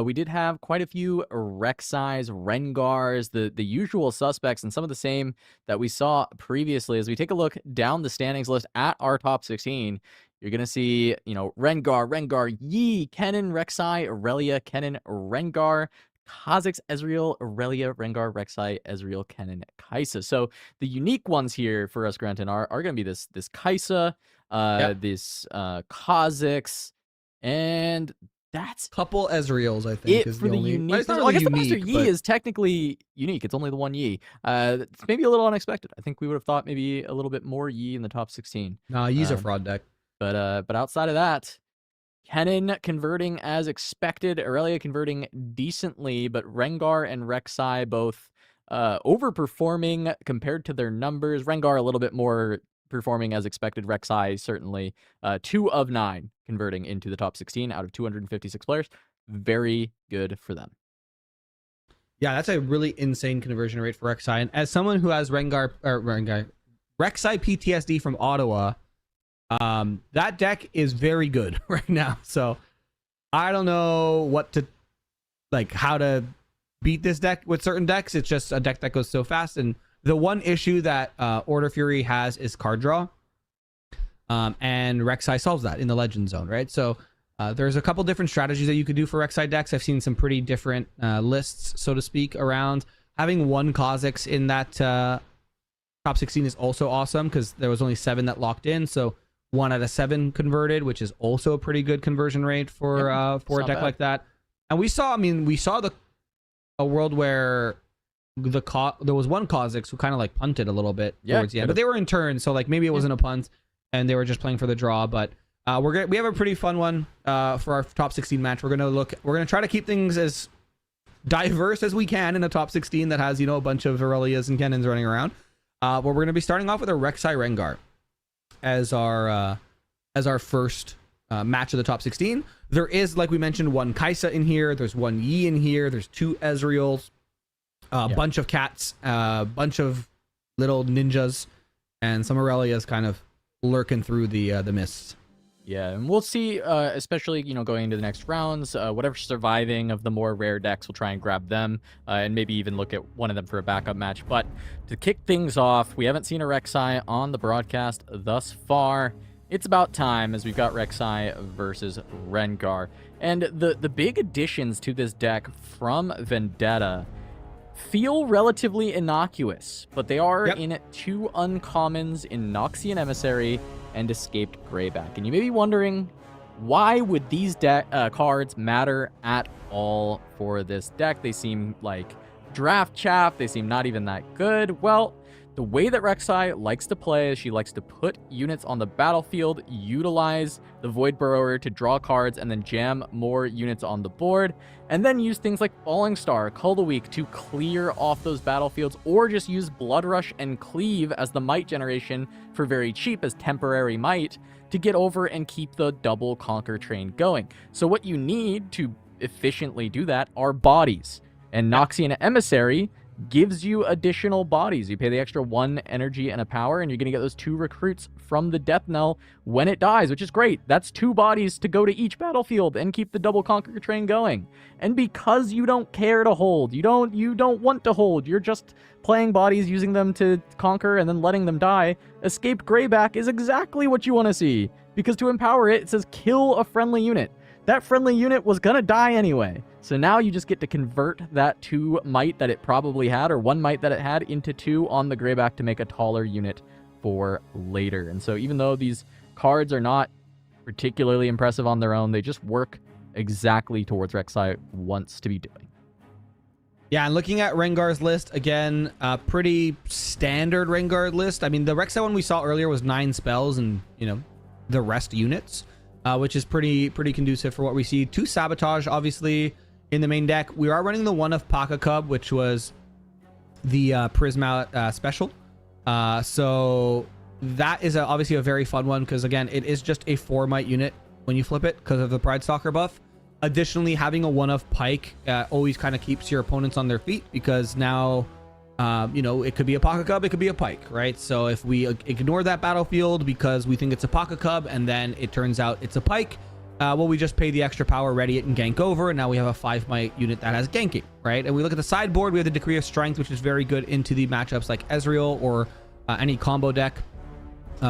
We did have quite a few Rek'Sais, Rengars, the usual suspects, and some of the same that we saw previously. As we take a look down the standings list at our top 16, you're going to see, Rengar, Yi, Kennen, Rek'Sai, Aurelia, Kennen, Rengar, Kha'Zix, Ezreal, Aurelia, Rengar, Rek'Sai, Ezreal, Kennen, Kai'Sa. So the unique ones here for us, Granton, are going to be this Kai'Sa, this Kha'Zix, and that's couple Ezreals, I think, it is for the only... unique. It's not Well, I really guess the Master unique, Yi but... is technically unique. It's only the one Yi. It's maybe a little unexpected. I think we would have thought maybe a little bit more Yi in the top 16. Nah, Yi's a fraud deck. But outside of that, Kennen converting as expected, Aurelia converting decently, but Rengar and Rek'Sai both overperforming compared to their numbers. Rengar a little bit more performing as expected. Rek'Sai certainly 2 of 9 converting into the top 16 out of 256 players. Very good for them. Yeah, that's a really insane conversion rate for Rek'Sai. And as someone who has Rek'Sai PTSD from Ottawa, that deck is very good right now. So I don't know how to beat this deck with certain decks. It's just a deck that goes so fast. And the one issue that Order Fury has is card draw. And Rek'Sai solves that in the Legend Zone, right? So there's a couple different strategies that you could do for Rek'Sai decks. I've seen some pretty different lists, so to speak, around. Having one Kha'Zix in that top 16 is also awesome because there was only 7 that locked in. So 1 out of 7 converted, which is also a pretty good conversion rate for a deck like that. And we saw a world where there was one Kha'Zix who kind of punted a little bit towards the end, but they were in turn, so maybe it wasn't a punt and they were just playing for the draw. But we have a pretty fun one for our top 16 match. We're gonna try to keep things as diverse as we can in a top 16 that has a bunch of Aurelias and Kennens running around. But we're gonna be starting off with a Rek'Sai Rengar as our first match of the top 16. There is, like we mentioned, 1 Kai'Sa in here. There's 1 Yi in here. There's 2 Ezreals, a bunch of cats, a bunch of little ninjas, and some Aurelias kind of lurking through the mist. Yeah, and we'll see, especially, going into the next rounds, whatever's surviving of the more rare decks, we'll try and grab them, and maybe even look at one of them for a backup match. But to kick things off, we haven't seen a Rek'Sai on the broadcast thus far. It's about time, as we've got Rek'Sai versus Rengar. And the big additions to this deck from Vendetta feel relatively innocuous, but they are in 2 uncommons in Noxian Emissary and Escaped Greyback. And you may be wondering, why would these cards matter at all for this deck? They seem like draft chaff. They seem not even that good. Well, the way that Rek'Sai likes to play is she likes to put units on the battlefield, utilize the Void Burrower to draw cards, and then jam more units on the board, and then use things like Falling Star, Cull the Weak to clear off those battlefields, or just use Blood Rush and Cleave as the might generation for very cheap as temporary might to get over and keep the double Conquer train going. So what you need to efficiently do that are bodies, and Noxian Emissary gives you additional bodies. You pay the extra 1 energy and a power, and you're going to get those 2 recruits from the Death Knell when it dies, which is great. That's 2 bodies to go to each battlefield and keep the double Conquer train going. And because you don't care to hold, you don't want to hold, you're just playing bodies, using them to conquer and then letting them die, Escaped Greyback is exactly what you want to see. Because to empower it, it says kill a friendly unit. That friendly unit was gonna die anyway. So now you just get to convert that 2 might that it probably had, or 1 might that it had, into 2 on the Greyback to make a taller unit for later. And so even though these cards are not particularly impressive on their own, they just work exactly towards Rek'Sai wants to be doing. Yeah, and looking at Rengar's list, again, pretty standard Rengar list. I mean, the Rek'Sai one we saw earlier was 9 spells and, the rest units. Which is pretty conducive for what we see. 2 Sabotage, obviously, in the main deck. We are running the 1 of Paka Cub, which was the Prisma special. So that is obviously a very fun one because, again, it is just a 4 might unit when you flip it because of the Pride Stalker buff. Additionally, having a 1-of Pike always kind of keeps your opponents on their feet because now, you know, it could be a Pocket Cub, it could be a Pike, right? So if we ignore that battlefield because we think it's a Pocket Cub and then it turns out it's a Pike, well, we just pay the extra power, ready it, and gank over, and now we have a 5 might unit that has ganking, right? And we look at the sideboard, we have the Decree of Strength, which is very good into the matchups like Ezreal or any combo deck.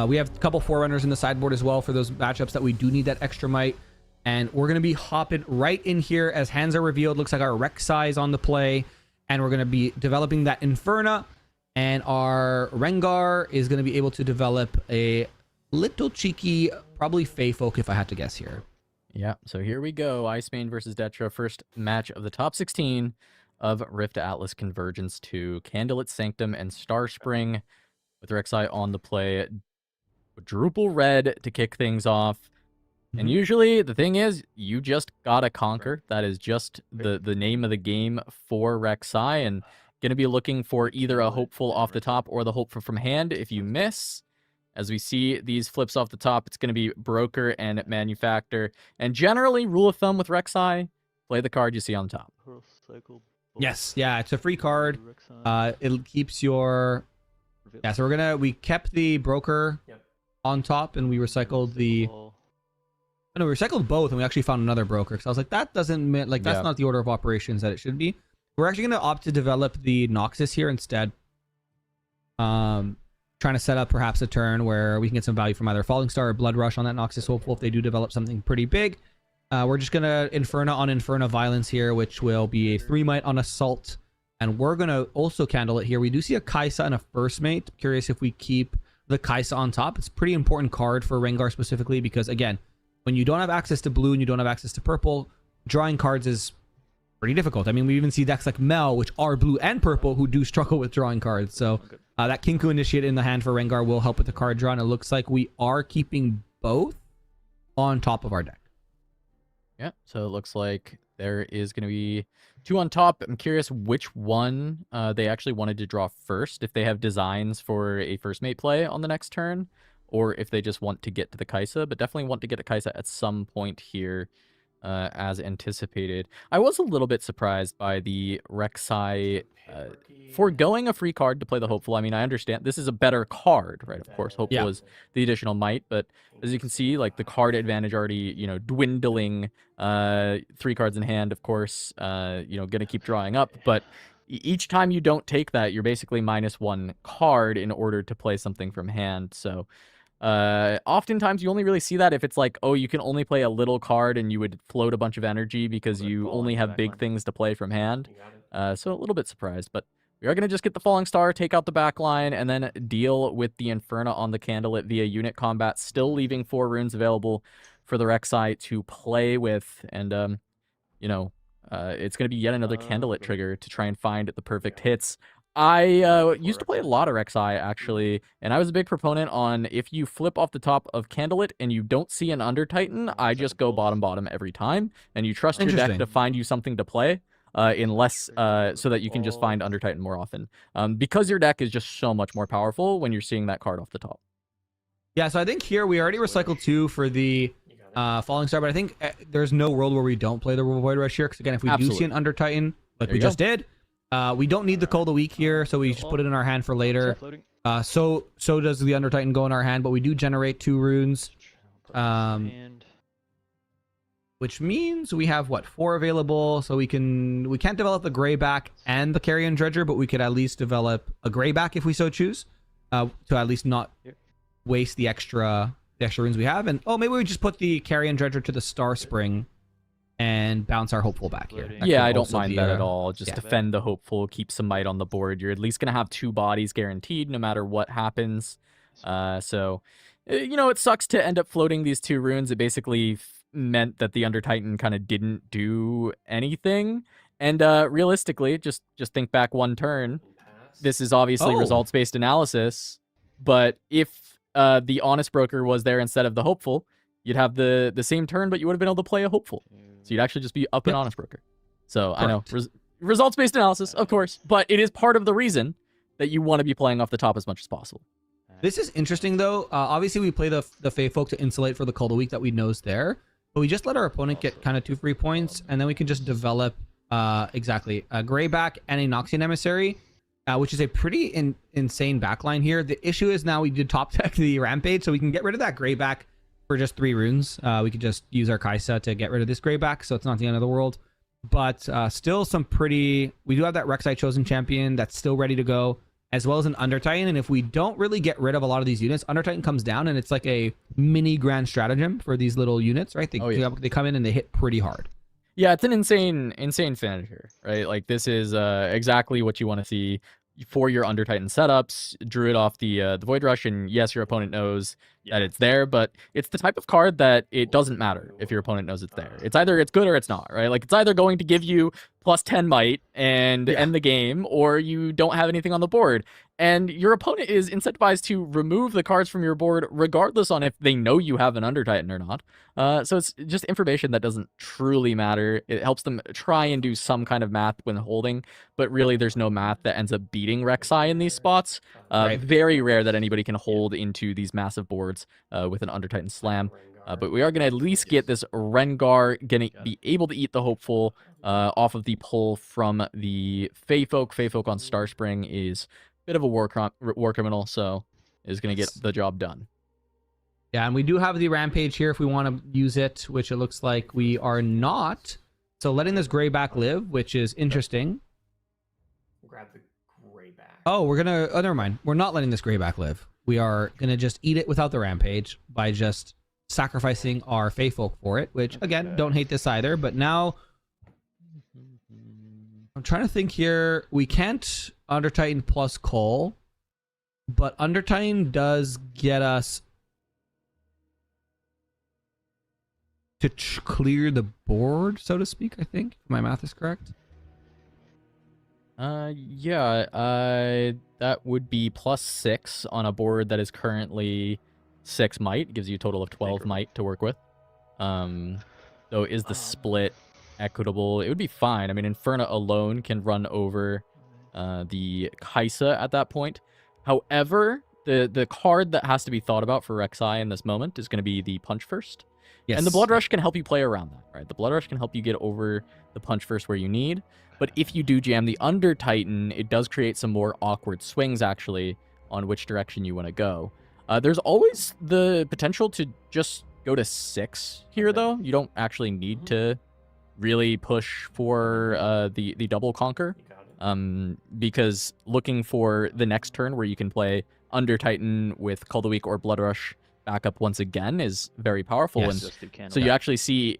We have a couple Forerunners in the sideboard as well for those matchups that we do need that extra might. And we're going to be hopping right in here as hands are revealed. Looks like our Rek'Sai is on the play. And we're going to be developing that Inferna. And our Rengar is going to be able to develop a little cheeky, probably Fey Folk if I had to guess here. Yeah, so here we go. Icemayne versus Detra. First match of the top 16 of RiftAtlas Convergence 2. Candlelit Sanctum and Starspring with Rek'Sai on the play. Quadruple red to kick things off. And usually the thing is, you just gotta conquer. That is just the name of the game for Rek'Sai, and gonna be looking for either a hopeful off the top or the hopeful from hand. If you miss, as we see these flips off the top, it's gonna be broker and manufacture. And generally, rule of thumb with Rek'Sai, play the card you see on top. Yes, yeah, it's a free card. It keeps your... Yeah, so we kept the broker on top, and we recycled the... No, we recycled both, and we actually found another broker. Because I was like, that doesn't mean that's not the order of operations that it should be. We're actually going to opt to develop the Noxus here instead. Trying to set up perhaps a turn where we can get some value from either Falling Star or Blood Rush on that Noxus Hopeful if they do develop something pretty big. We're just going to Inferna on Inferna Violence here, which will be a 3 might on Assault. And we're going to also candle it here. We do see a Kaisa and a First Mate. Curious if we keep the Kaisa on top. It's a pretty important card for Rengar specifically because, again, when you don't have access to blue and you don't have access to purple, drawing cards is pretty difficult. I mean, we even see decks like Mel, which are blue and purple, who do struggle with drawing cards. So that Kinku Initiate in the hand for Rengar will help with the card draw, and it looks like we are keeping both on top of our deck. Yeah, so it looks like there is going to be 2 on top. I'm curious which one they actually wanted to draw first, if they have designs for a First Mate play on the next turn, or if they just want to get to the Kaisa, but definitely want to get to Kaisa at some point here, as anticipated. I was a little bit surprised by the Rek'Sai foregoing a free card to play the Hopeful. I mean, I understand this is a better card, right? Of course, Hopeful is the additional might, but as you can see, like the card advantage already, you know, dwindling. 3 cards in hand, of course, you know, gonna keep drawing up, but each time you don't take that, you're basically -1 card in order to play something from hand. So oftentimes you only really see that if it's like, oh, you can only play a little card and you would float a bunch of energy because you only have big things to play from hand. So a little bit surprised, but we are going to just get the Falling Star, take out the back line, and then deal with the Inferna on the Candlelit via unit combat, still leaving 4 runes available for the Rek'Sai to play with. And, you know, it's going to be yet another Candlelit trigger to try and find the perfect hits. I used to play a lot of Rek'Sai, actually, and I was a big proponent on if you flip off the top of Candlelit and you don't see an Under Titan, I just go bottom every time, and you trust your deck to find you something to play, unless so that you can just find Under Titan more often. Because your deck is just so much more powerful when you're seeing that card off the top. Yeah, so I think here we already recycled 2 for the Falling Star, but I think there's no world where we don't play the Void Rush here, because again, if we do see an Under Titan, like we just did, we don't need the Call of the Week here, so we just put it in our hand for later. So does the Under Titan go in our hand, but we do generate 2 runes. Which means we have, what, 4 available, so we can't develop the Greyback and the Carrion Dredger, but we could at least develop a Greyback if we so choose, to at least not waste the extra runes we have. And, oh, maybe we just put the Carrion Dredger to the Star Spring and bounce our Hopeful back here. Yeah, I don't mind that at all. Just defend the Hopeful, keep some might on the board. You're at least going to have 2 bodies guaranteed no matter what happens. So, you know, it sucks to end up floating these 2 runes. It basically meant that the Under Titan kind of didn't do anything. And realistically, just think back 1 turn. This is obviously results-based analysis. But if the Honest Broker was there instead of the Hopeful, you'd have the same turn, but you would have been able to play a Hopeful. So you'd actually just be up an Honest Broker. So I know results-based analysis, of course, but it is part of the reason that you want to be playing off the top as much as possible. This is interesting, though. Obviously, we play the Fae Folk to insulate for the Call of the Week that we know is there, but we just let our opponent get kind of 2 free points, and then we can just develop exactly a Greyback and a Noxian Emissary, which is a pretty insane backline here. The issue is now we did top deck the Rampage, so we can get rid of that Greyback for just 3 runes. We could just use our Kaisa to get rid of this Greyback, so it's not the end of the world. But still some pretty... We do have that Rek'Sai Chosen Champion that's still ready to go, as well as an Undertitan. And if we don't really get rid of a lot of these units, Undertitan comes down, and it's like a mini grand stratagem for these little units, right? They come in and they hit pretty hard. Yeah, it's an insane finisher, right? Like, this is exactly what you want to see for your Undertitan setups. Druid off the Void Rush, and yes, your opponent knows that it's there, but it's the type of card that it doesn't matter if your opponent knows it's there. It's either it's good or it's not, right? Like, it's either going to give you plus 10 might and end the game, or you don't have anything on the board. And your opponent is incentivized to remove the cards from your board regardless on if they know you have an Undertitan or not. So it's just information that doesn't truly matter. It helps them try and do some kind of math when holding, but really there's no math that ends up beating Rek'Sai in these spots. Very rare that anybody can hold into these massive boards with an Undertitan Slam. But we are going to at least get this Rengar, going to be able to eat the Hopeful off of the pull from the Fae Folk. Fae Folk on Starspring is a bit of a war criminal, so is going to get the job done. Yeah, and we do have the Rampage here if we want to use it, which it looks like we are not. So letting this Greyback live, which is interesting. Grab the Greyback. Oh, we're going to... Oh, never mind. We're not letting this Greyback live. We are going to just eat it without the Rampage by just sacrificing our Fae Folk for it, which, again, don't hate this either. But now... I'm trying to think here. We can't Undertitan plus Cole, but Undertitan does get us to clear the board, so to speak, I think. If my math is correct. Yeah, that would be +6 on a board that is currently 6 might. It gives you a total of 12 might to work with. So is the split equitable? It would be fine. I mean, Inferno alone can run over the Kaisa at that point. However, the card that has to be thought about for Rek'Sai in this moment is going to be the Punch First. Yes. And the Blood Rush can help you play around that, right? The Blood Rush can help you get over the Punch First where you need. But if you do jam the Undertitan, it does create some more awkward swings, actually, on which direction you want to go. There's always the potential to just go to 6 here, though. You don't actually need to really push for the double conquer. Because looking for the next turn where you can play Undertitan with Call the Week or Blood Rush back up once again is very powerful. Yes. And so you actually see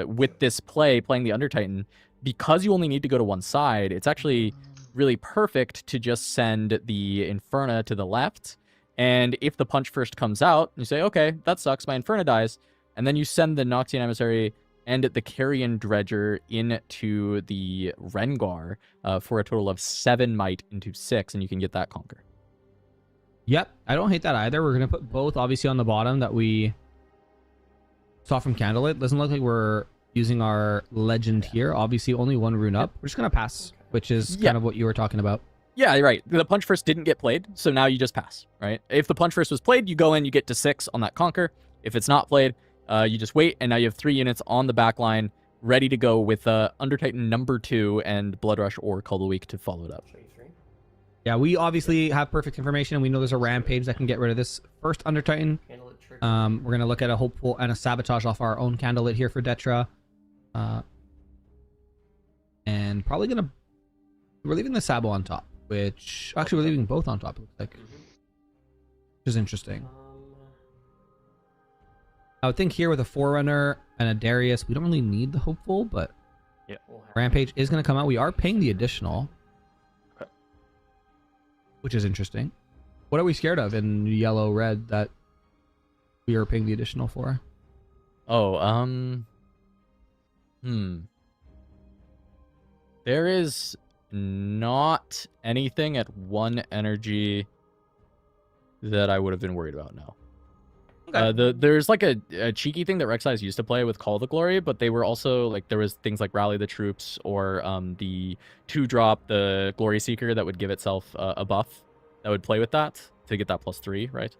with this playing the Undertitan, because you only need to go to one side, it's actually really perfect to just send the Inferno to the left. And if the Punch First comes out, you say, okay, that sucks, my Inferno dies. And then you send the Noxian Emissary and the Kerrigan Dredger into the Rengar for a total of 7 might into 6, and you can get that conquer. Yep, I don't hate that either. We're going to put both, obviously, on the bottom that we saw from Candlelit. Doesn't look like we're using our Legend here. Obviously, only 1 rune up. We're just going to pass, which is kind of what you were talking about. Yeah, right. The Punch First didn't get played, so now you just pass, right? If the Punch First was played, you go in, you get to 6 on that conquer. If it's not played, you just wait, and now you have 3 units on the back line ready to go with Undertitan number 2 and Blood Rush or Call the Week to follow it up. Yeah, we obviously have perfect information. We know there's a Rampage that can get rid of this first Undertitan. We're going to look at a Hopeful and a Sabotage off our own Candlelit here for Detra. And probably going to... We're leaving the Sabo on top, which... Actually, we're leaving both on top, it looks like. Which is interesting. I would think here with a Forerunner and a Darius, we don't really need the Hopeful, but Rampage is going to come out. We are paying the additional, which is interesting. What are we scared of in yellow, red that we are paying the additional for? Oh, there is not anything at 1 energy that I would have been worried about now. There's like a cheeky thing that Rek'Sai's used to play with Call the Glory, but they were also like there was things like Rally the Troops or the 2-drop, the Glory Seeker that would give itself a buff that would play with that to get that +3, right?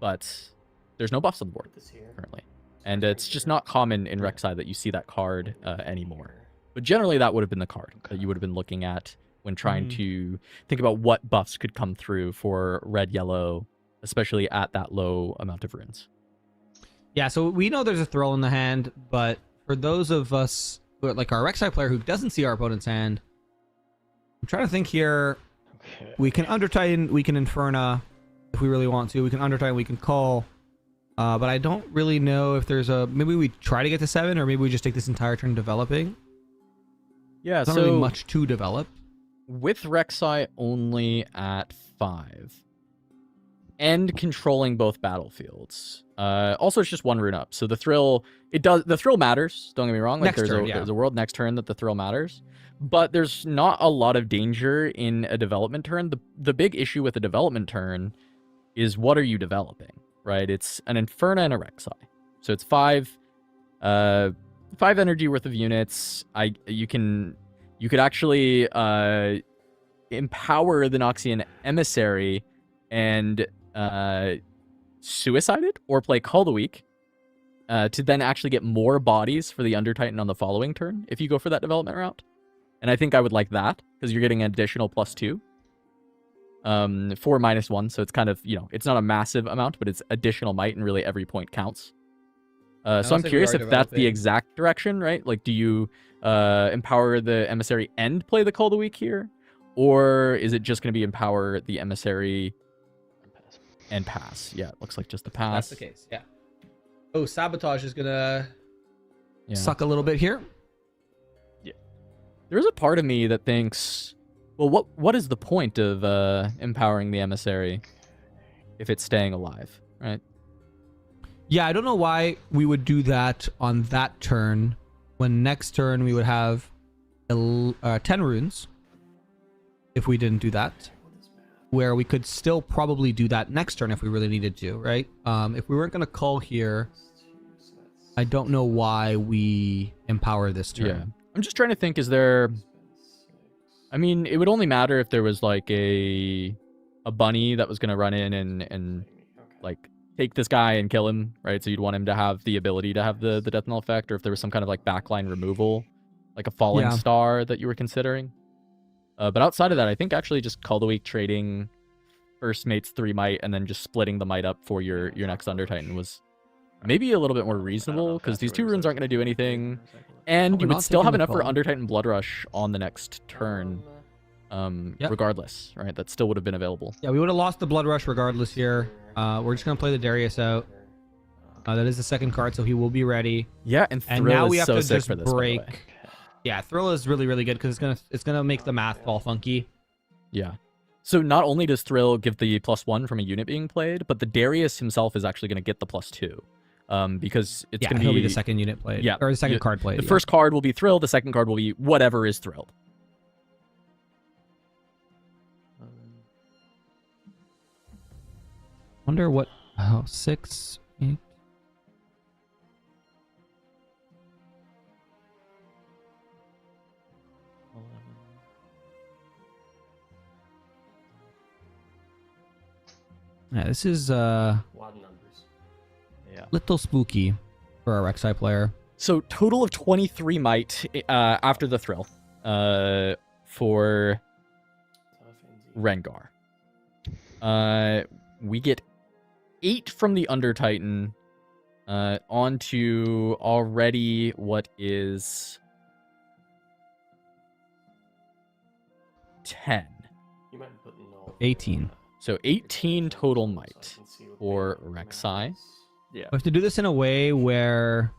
But there's no buffs on the board currently, and it's just not common in Rek'Sai that you see that card anymore. But generally, that would have been the card that you would have been looking at when trying to think about what buffs could come through for red-yellow, especially at that low amount of runes. Yeah, so we know there's a thrill in the hand, but for those of us, like our Rek'Sai player who doesn't see our opponent's hand, I'm trying to think here. We can Undertitan, we can Inferna if we really want to. We can Undertitan, we can Call. But I don't really know if there's a... Maybe we try to get to 7, or maybe we just take this entire turn developing. Yeah, There's not really much to develop. With Rek'Sai only at 5 and controlling both battlefields. Also, it's just 1 rune up, so the thrill matters. Don't get me wrong. Like Next turn, there's a world next turn that the thrill matters, but there's not a lot of danger in a development turn. The big issue with a development turn is what are you developing, right? It's an Inferna and a Rek'Sai, so it's 5 energy worth of units. You could actually empower the Noxian Emissary and suicide it, or play Call the Weak to then actually get more bodies for the Undertitan on the following turn if you go for that development route. And I think I would like that because you're getting an additional +2 for -1. So it's kind of, it's not a massive amount, but it's additional might, and really every point counts. So I'm curious if that's the exact direction, right? Like, do you empower the Emissary and play the Call the Weak here? Or is it just going to be empower the Emissary and pass? Yeah, it looks like just the pass. That's the case, yeah. Oh, Sabotage is going to suck a little bit here. Yeah. There's a part of me that thinks, well, what is the point of empowering the Emissary if it's staying alive, right? Yeah, I don't know why we would do that on that turn, when next turn we would have 10 runes if we didn't do that, where we could still probably do that next turn if we really needed to, right? If we weren't going to call here, I don't know why we empower this turn. Yeah. I'm just trying to think, is there... I mean, it would only matter if there was like a bunny that was going to run in and like take this guy and kill him, right? So you'd want him to have the ability to have the death knell effect, or if there was some kind of like backline removal, like a falling star that you were considering. But outside of that, I think actually just Call the Weak, trading first mate's 3 might and then just splitting the might up for your next Undertitan was maybe a little bit more reasonable, because these 2 runes aren't going to do anything, and you would still have enough for Undertitan Blood Rush on the next turn, regardless, right? That still would have been available. Yeah, we would have lost the Blood Rush regardless here. We're just going to play the Darius out. That is the second card, so he will be ready. Yeah, and now we have to just break. Yeah, Thrill is really, really good because it's gonna make the math all funky. Yeah. So not only does Thrill give the +1 from a unit being played, but the Darius himself is actually going to get the +2. Because it's going to be the second unit played. Yeah. Or the second card played. The first card will be Thrill, the second card will be whatever is Thrill. Wonder what... Oh, 6, 8... Yeah, this is a lot of numbers. Yeah. Little spooky for our Rek'Sai player. So total of 23 might after the Thrill for Rengar. We get 8 from the Undertitan onto already what is 10. You might put 18. So 18 total might for Rek'Sai. Yeah. We have to do this in a way where...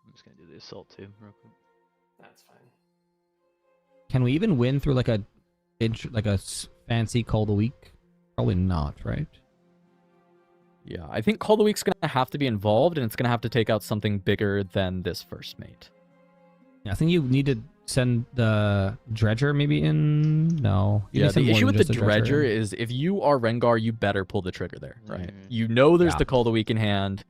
I'm just going to do the assault too, real quick. That's fine. Can we even win through like a fancy Call the Weak? Probably not, right? Yeah, I think Call the Week's going to have to be involved, and it's going to have to take out something bigger than this first mate. Yeah, I think you need to send the Dredger maybe in? No. You Yeah, can send the more issue than with the just Dredger in. is if you are Rengar, you better pull the trigger there, right? You know there's Yeah. the Call of the Week in hand.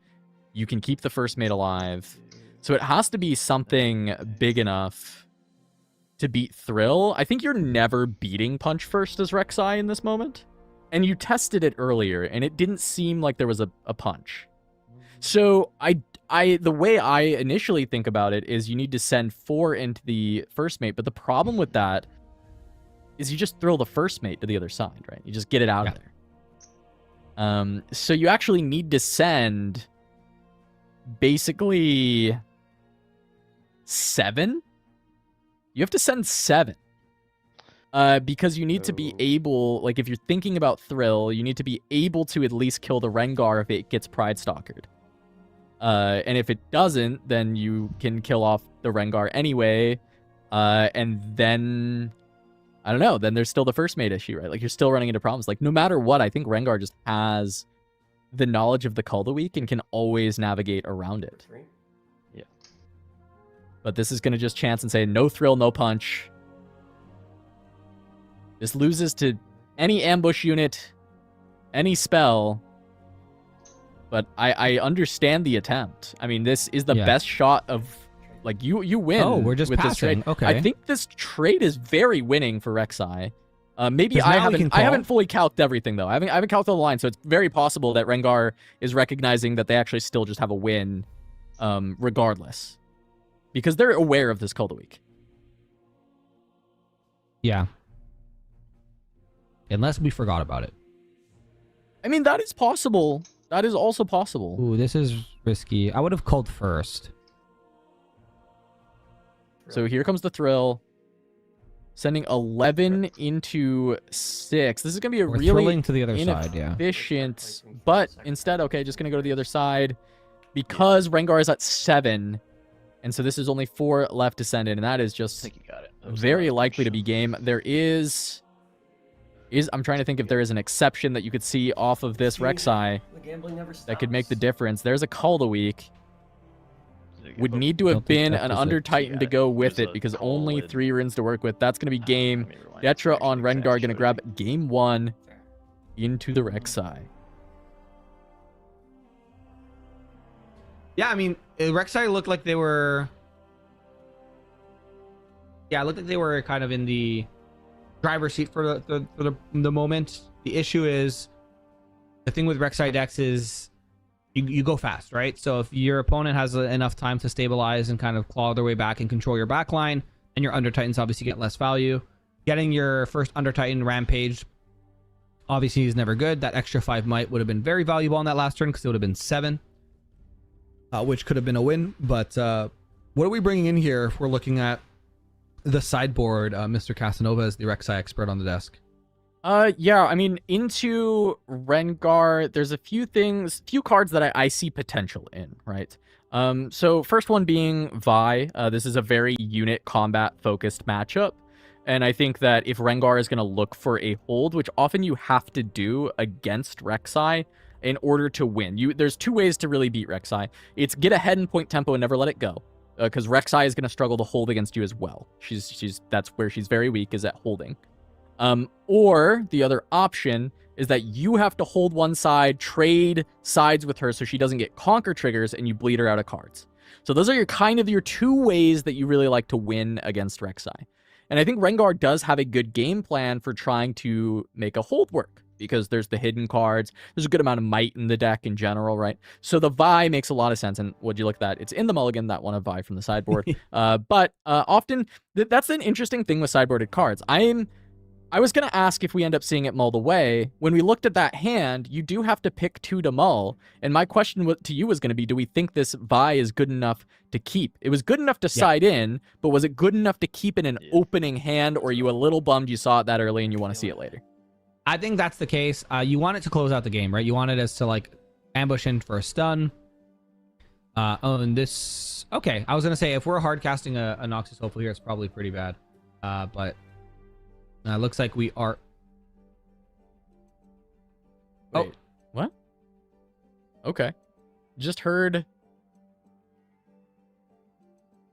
You can keep the first mate alive. So it has to be something big enough to beat Thrill. I think you're never beating Punch first as Rek'Sai in this moment. And you tested it earlier, and it didn't seem like there was a punch. So the way I initially think about it is you need to send 4 into the first mate, but the problem with that is you just throw the first mate to the other side, right? You just get it out of there. So you actually need to send basically 7. You have to send 7. Because you need to be able, like if you're thinking about Thrill, you need to be able to at least kill the Rengar if it gets Pride Stalkered. And if it doesn't, then you can kill off the Rengar anyway. And then, I don't know, then there's still the first mate issue, right? Like you're still running into problems. Like no matter what, I think Rengar just has the knowledge of the Call of the Week and can always navigate around it. Yeah. But this is going to just chance and say, no Thrill, no Punch. This loses to any ambush unit, any spell. But I understand the attempt. I mean, this is the best shot of, like, you win. Oh, we're just with this passing. trade. Okay. I think this trade is very winning for Rek'Sai. Maybe 'Cause now we can I haven't call. fully calced everything though. I haven't calculated the line, so it's very possible that Rengar is recognizing that they actually still just have a win, regardless, because they're aware of this Call of the Week. Yeah. Unless we forgot about it. I mean, that is possible. That is also possible. Ooh, this is risky. I would have called first. So here comes the Thrill. Sending 11 into 6. This is going to be a We're really thrilling to the other side, yeah. inefficient, but instead, okay, just going to go to the other side because Rengar is at 7. And so this is only 4 left to send in, and that is just very likely to be game. There is I'm trying to think if there is an exception that you could see off of this Rek'Sai that could make the difference. There's a Call of the Week. Would need to have been an Under Titan to go with it because only 3 runes to work with. That's going to be game. Detra on Rengar going to grab game 1 into the Rek'Sai. Yeah, I mean, Rek'Sai looked like they were... Yeah, it looked like they were kind of in the driver's seat for the moment. The issue is, the thing with Rek'Sai decks is you go fast, right? So if your opponent has enough time to stabilize and kind of claw their way back and control your backline, and your Under Titans obviously get less value. Getting your first Under Titan Rampage obviously is never good. That extra 5 might would have been very valuable on that last turn because it would have been 7. Which could have been a win. But what are we bringing in here if we're looking at the sideboard? Mr. Casanova is the Rek'Sai expert on the desk. Yeah, I mean, into Rengar, there's a few cards that I see potential in, right? So first one being Vi. This is a very unit combat focused matchup. And I think that if Rengar is going to look for a hold, which often you have to do against Rek'Sai in order to win. There's 2 ways to really beat Rek'Sai. It's get ahead in point tempo and never let it go. Because Rek'Sai is going to struggle to hold against you as well. That's where she's very weak, is at holding. Or the other option is that you have to hold one side, trade sides with her so she doesn't get conquer triggers and you bleed her out of cards. So those are your 2 ways that you really like to win against Rek'Sai. And I think Rengar does have a good game plan for trying to make a hold work because there's the hidden cards. There's a good amount of might in the deck in general, right? So the Vi makes a lot of sense. And would you look at that? It's in the mulligan, that one of Vi from the sideboard. But often that's an interesting thing with sideboarded cards. I was going to ask if we end up seeing it mulled away. When we looked at that hand, you do have to pick 2 to mull. And my question to you was going to be, do we think this Vi is good enough to keep? It was good enough to side in, but was it good enough to keep in an opening hand, or are you a little bummed you saw it that early and you want to see it later? I think that's the case. You want it to close out the game, right? You want it as to, like, ambush in for a stun. And this... Okay, I was going to say, if we're hard casting a Noxus Hopeful here, it's probably pretty bad. But... looks like we are... Wait, what? Okay. Just heard...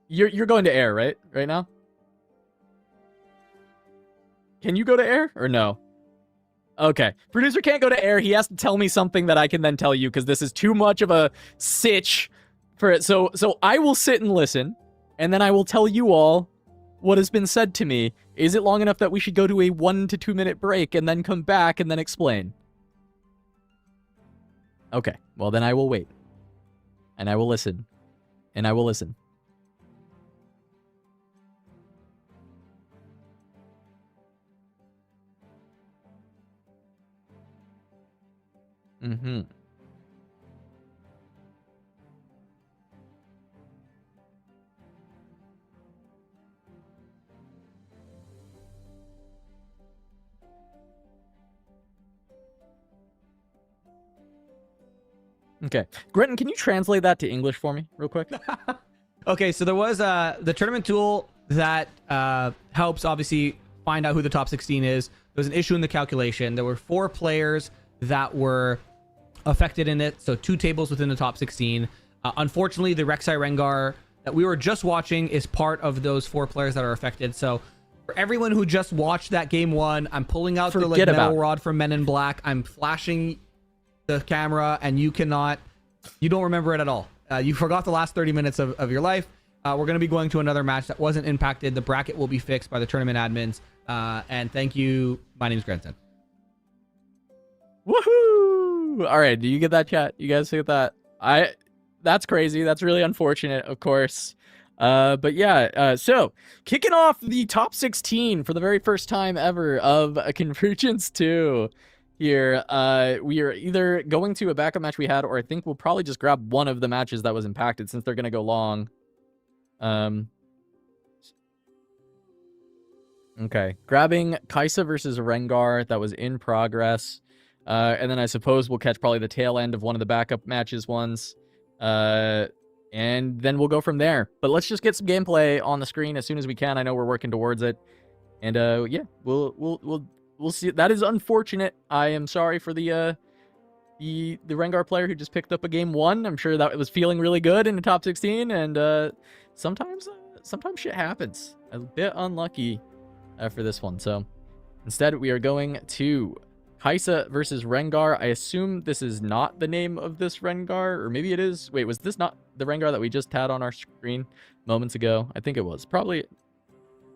You're going to air, right? Right now? Can you go to air or no? Okay. Producer can't go to air. He has to tell me something that I can then tell you because this is too much of a sitch for it. So I will sit and listen, and then I will tell you all what has been said to me. Is it long enough that we should go to a 1 to 2 minute break and then come back and then explain? Okay. Well, then I will wait. And I will listen. And I will listen. Mm-hmm. Okay. Gretton, can you translate that to English for me real quick? Okay, so there was the tournament tool that helps obviously find out who the top 16 is. There was an issue in the calculation. There were 4 players that were affected in it, so 2 tables within the top 16. Unfortunately, the Rek'Sai Rengar that we were just watching is part of those 4 players that are affected. So for everyone who just watched that game 1, I'm pulling out the like, metal rod from Men in Black. I'm flashing the camera, and you don't remember it at all. You forgot the last 30 minutes of your life. We're going to be going to another match that wasn't impacted. The bracket will be fixed by the tournament admins. And thank you. My name is Grandson. Woohoo! All right, do you get that, chat? You guys get that? That's crazy. That's really unfortunate, of course. But yeah, so kicking off the top 16 for the very first time ever of a Convergence 2 here. We are either going to a backup match we had, or I think we'll probably just grab one of the matches that was impacted since they're going to go long. Okay, grabbing Kai'Sa versus Rengar. That was in progress. And then I suppose we'll catch probably the tail end of one of the backup matches ones. And then we'll go from there. But let's just get some gameplay on the screen as soon as we can. I know we're working towards it. And yeah, we'll see. That is unfortunate. I am sorry for the Rengar player who just picked up a game 1. I'm sure that it was feeling really good in the top 16, and sometimes shit happens. A bit unlucky for this one. So instead, we are going to Kai'Sa versus Rengar. I assume this is not the name of this Rengar, or maybe it is. Wait, was this not the Rengar that we just had on our screen moments ago? I think it was. Probably.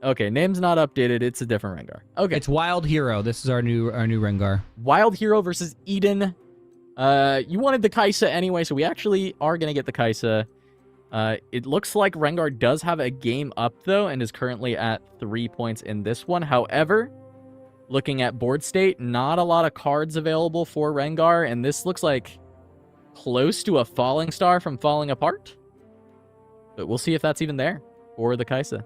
Okay, name's not updated. It's a different Rengar. Okay. It's Wildhero. This is our new Rengar. Wildhero versus Eden. You wanted the Kai'Sa anyway, so we actually are going to get the Kai'Sa. It looks like Rengar does have a game up, though, and is currently at 3 points in this one. However, looking at board state, not a lot of cards available for Rengar, and this looks like close to a falling star from falling apart. But we'll see if that's even there for the Kai'Sa.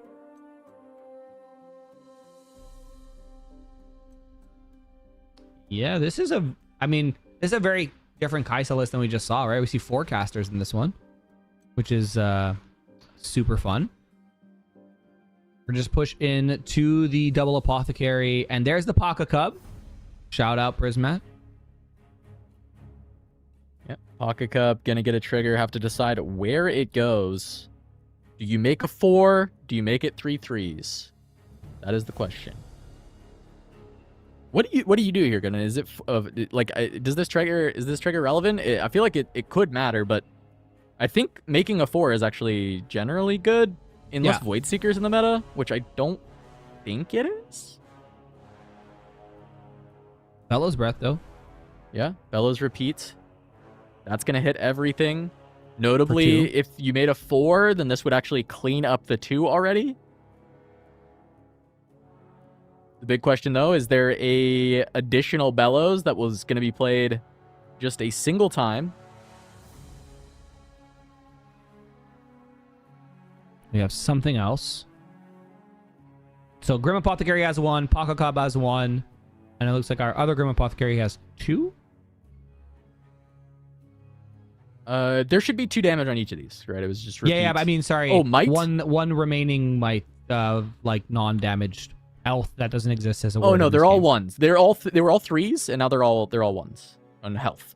Yeah, this is a very different Kai'Sa list than we just saw, right? We see 4 casters in this one, which is super fun. We're just push in to the double apothecary, and there's the Paka Cub. Shout out Prismat. Yep, Paka Cub gonna get a trigger. Have to decide where it goes. Do you make a 4? Do you make it 3 3s? That is the question. What do you do here, Gunnar? Is it is this trigger relevant? I feel like it could matter, but I think making a 4 is actually generally good. Unless Void Seeker's in the meta, which I don't think it is. Bellows Breath, though. Yeah, Bellows Repeat. That's going to hit everything. Notably, if you made a 4, then this would actually clean up the 2 already. The big question, though, is there a additional Bellows that was going to be played just a single time? We have something else. So Grim Apothecary has 1, Paka Cub has 1, and it looks like our other Grim Apothecary has 2. There should be 2 damage on each of these, right? It was just repeats. Yeah, but I mean, sorry. Oh, might? One remaining might, like non-damaged health that doesn't exist as a word. Oh no, they're all 1s. They were all 3s, and now they're all 1s on health.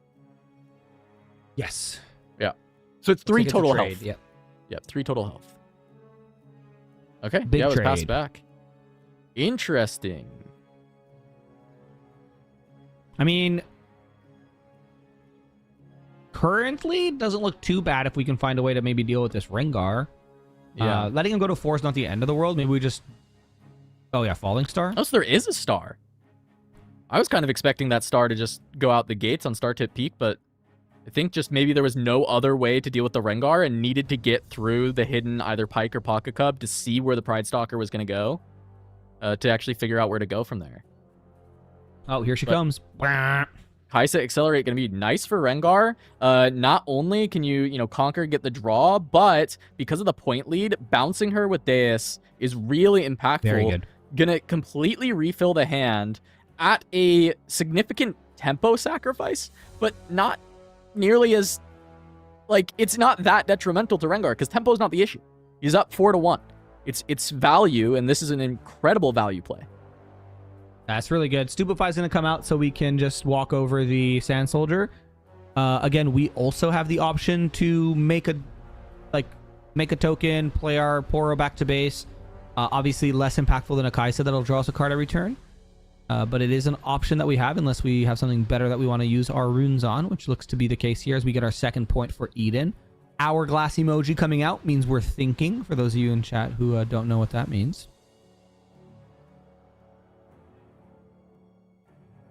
Yes. Yeah. So it's 3 total trade, health. Yep. Yep, 3 total health. Okay. Big yeah, it was trade. passed back. Interesting. I mean, currently doesn't look too bad if we can find a way to maybe deal with this Rengar. Yeah. Letting him go to 4 is not the end of the world. Maybe we just... Oh, yeah, Falling Star? Oh, so there is a star. I was kind of expecting that star to just go out the gates on start tip peak, but I think just maybe there was no other way to deal with the Rengar and needed to get through the hidden either Pike or Pocket Cub to see where the Pride Stalker was going to go to actually figure out where to go from there. Oh, here she comes. Kai'Sa Accelerate going to be nice for Rengar. Not only can you conquer, get the draw, but because of the point lead, bouncing her with Deus is really impactful. Very good. Gonna completely refill the hand at a significant tempo sacrifice, but not nearly as, like, it's not that detrimental to Rengar because tempo is not the issue. He's up 4-1. It's value, and this is an incredible value play. That's really good. Stupefy's going to come out so we can just walk over the Sand Soldier. Again, we also have the option to make a token, play our Poro back to base. Obviously, less impactful than a Kai'Sa that'll draw us a card every turn. But it is an option that we have unless we have something better that we want to use our runes on, which looks to be the case here as we get our second point for Eden. Hourglass emoji coming out means we're thinking, for those of you in chat who don't know what that means.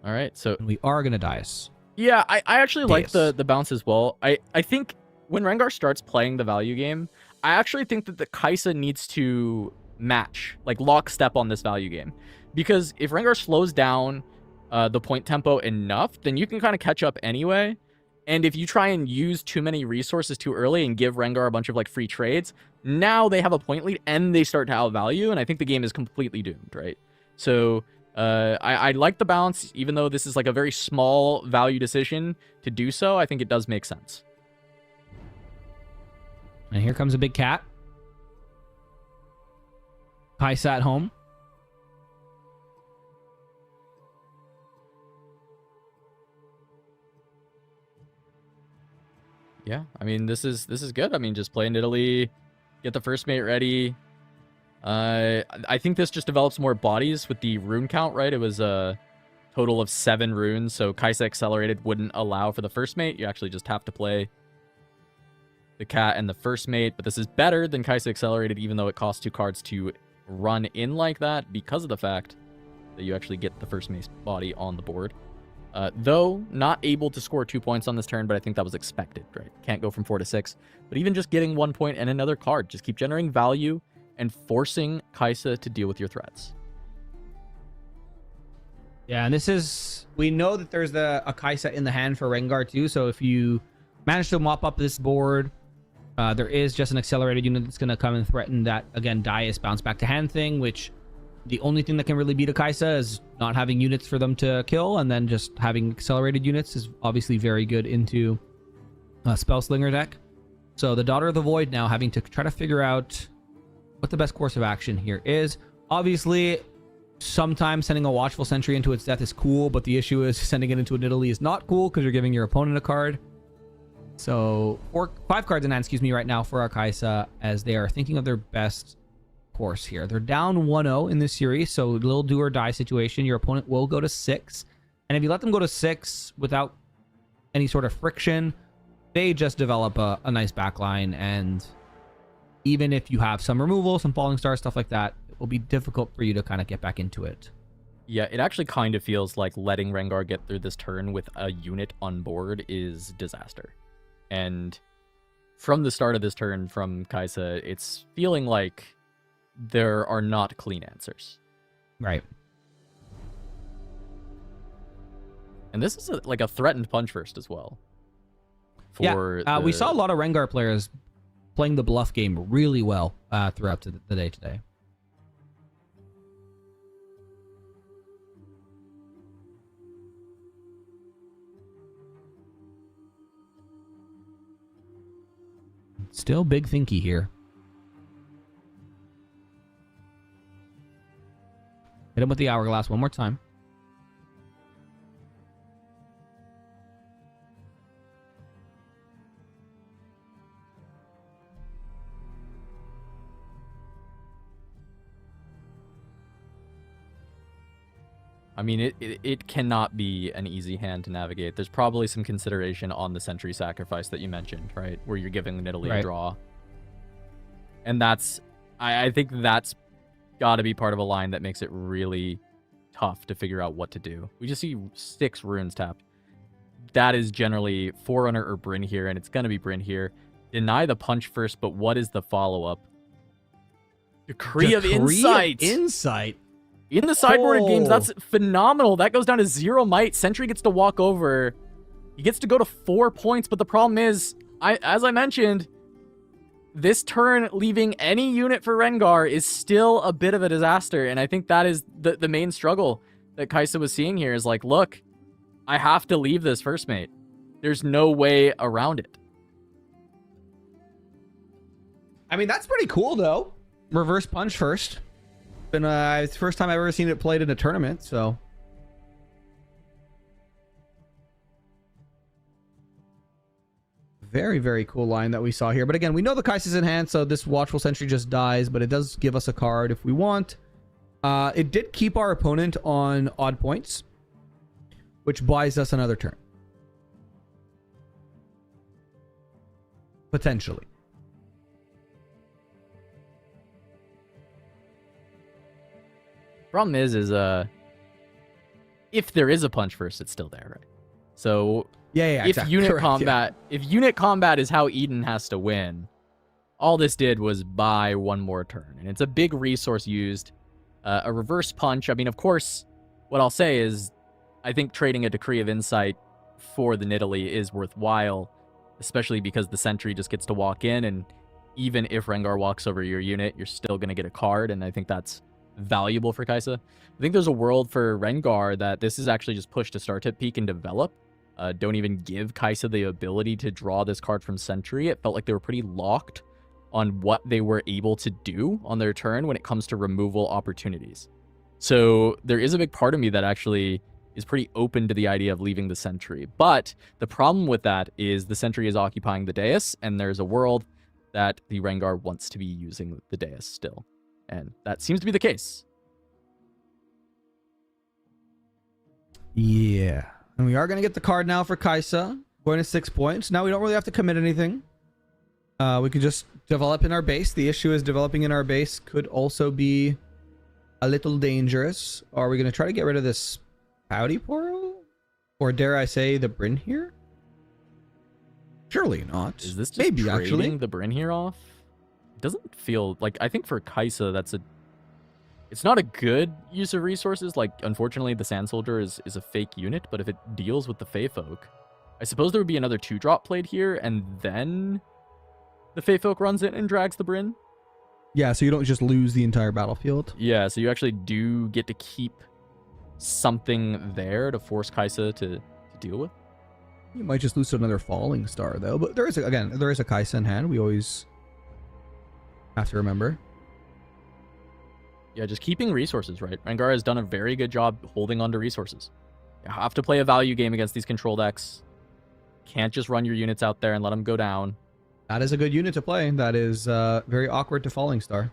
All right, so we are going to dice. Yeah, I actually like the bounce as well. I think when Rengar starts playing the value game, I actually think that the Kai'Sa needs to match, like lockstep on this value game. Because if Rengar slows down the point tempo enough, then you can kind of catch up anyway. And if you try and use too many resources too early and give Rengar a bunch of like free trades, now they have a point lead and they start to outvalue, and I think the game is completely doomed, right? So I like the bounce, even though this is like a very small value decision to do so. I think it does make sense. And here comes a big cat. Kai'Sa at home. Yeah, I mean, this is good. I mean, just play in Italy, get the first mate ready. I think this just develops more bodies with the rune count, right? It was a total of 7 runes, so Kai'Sa Accelerated wouldn't allow for the first mate. You actually just have to play the cat and the first mate, but this is better than Kai'Sa Accelerated, even though it costs 2 cards to run in like that because of the fact that you actually get the first mate body on the board. Though not able to score 2 points on this turn, but I think that was expected, right? Can't go from 4 to 6, but even just getting 1 point and another card, just keep generating value and forcing Kai'Sa to deal with your threats. Yeah, and this is... We know that there's a Kai'Sa in the hand for Rengar too, so if you manage to mop up this board, there is just an accelerated unit that's going to come and threaten that, again, Dais bounce back to hand thing, which the only thing that can really beat a Kai'Sa is not having units for them to kill, and then just having accelerated units is obviously very good into a Spellslinger deck. So the Daughter of the Void now having to try to figure out what the best course of action here is. Obviously, sometimes sending a Watchful Sentry into its death is cool, but the issue is sending it into an Italy is not cool because you're giving your opponent a card. So 5 cards in hand, right now for our Kai'Sa as they are thinking of their best course here. They're down 1-0 in this series, so a little do or die situation. Your opponent will go to 6, and if you let them go to 6 without any sort of friction, they just develop a nice backline, and even if you have some removal, some falling stars, stuff like that, it will be difficult for you to kind of get back into it. Yeah, it actually kind of feels like letting Rengar get through this turn with a unit on board is disaster. And from the start of this turn from Kai'Sa, it's feeling like there are not clean answers. Right. And this is like a threatened punch first as well. We saw a lot of Rengar players playing the bluff game really well throughout the day today. Still big thinky here. Hit him with the Hourglass one more time. I mean, it cannot be an easy hand to navigate. There's probably some consideration on the Sentry sacrifice that you mentioned, right? Where you're giving Nidalee a draw. And that's, I think that's got to be part of a line that makes it really tough to figure out what to do. We just see 6 runes tapped. That is generally Forerunner or Bryn here, and it's going to be Bryn here. Deny the punch first, but what is the follow-up? Decree of Insight! Insight? In the sideboarded games, that's phenomenal. That goes down to 0 might. Sentry gets to walk over. He gets to go to 4 points, but the problem is, as I mentioned, this turn leaving any unit for Rengar is still a bit of a disaster, and I think that is the main struggle that Kaisa was seeing here is like, look, I have to leave this first mate. There's no way around it. I mean, that's pretty cool, though. Reverse punch first. Been it's the first time I've ever seen it played in a tournament, so. Very, very cool line that we saw here. But again, we know the Kai'Sa's in hand, so this Watchful Sentry just dies, but it does give us a card if we want. It did keep our opponent on odd points, which buys us another turn. Potentially. Problem is if there is a punch first, it's still there, right? So yeah, if exactly. unit Correct, combat, if unit combat is how Eden has to win, all this did was buy one more turn, and it's a big resource used. A reverse punch. I mean, of course, what I'll say is, I think trading a Decree of Insight for the Nidalee is worthwhile, especially because the Sentry just gets to walk in, and even if Rengar walks over your unit, you're still going to get a card, and I think that's valuable for Kaisa. I think there's a world for Rengar that this is actually just push to start at peak and develop. Don't even give Kaisa the ability to draw this card from Sentry. It felt like they were pretty locked on what they were able to do on their turn when it comes to removal opportunities. So there is a big part of me that actually is pretty open to the idea of leaving the Sentry. But the problem with that is the Sentry is occupying the dais, and there's a world that the Rengar wants to be using the dais still. And that seems to be the case. Yeah. And we are going to get the card now for Kaisa. Going to 6 points. Now we don't really have to commit anything. We could just develop in our base. The issue is developing in our base could also be a little dangerous. Are we going to try to get rid of this Pouty Poro? Or dare I say the Bryn here? Surely not. Is this just maybe trading actually the Bryn here off? It doesn't feel like, I think for Kaisa, it's not a good use of resources. Like, unfortunately, the Sand Soldier is a fake unit, but if it deals with the Fey Folk, I suppose there would be another 2-drop played here, and then the Fey Folk runs in and drags the Bryn. Yeah, so you don't just lose the entire battlefield. Yeah, so you actually do get to keep something there to force Kaisa to deal with. You might just lose to another Falling Star, though. But there is, there is a Kaisa in hand. We always have to remember. Yeah, just keeping resources, right? Rengar has done a very good job holding onto resources. You have to play a value game against these control decks. Can't just run your units out there and let them go down. That is a good unit to play. That is very awkward to Falling Star.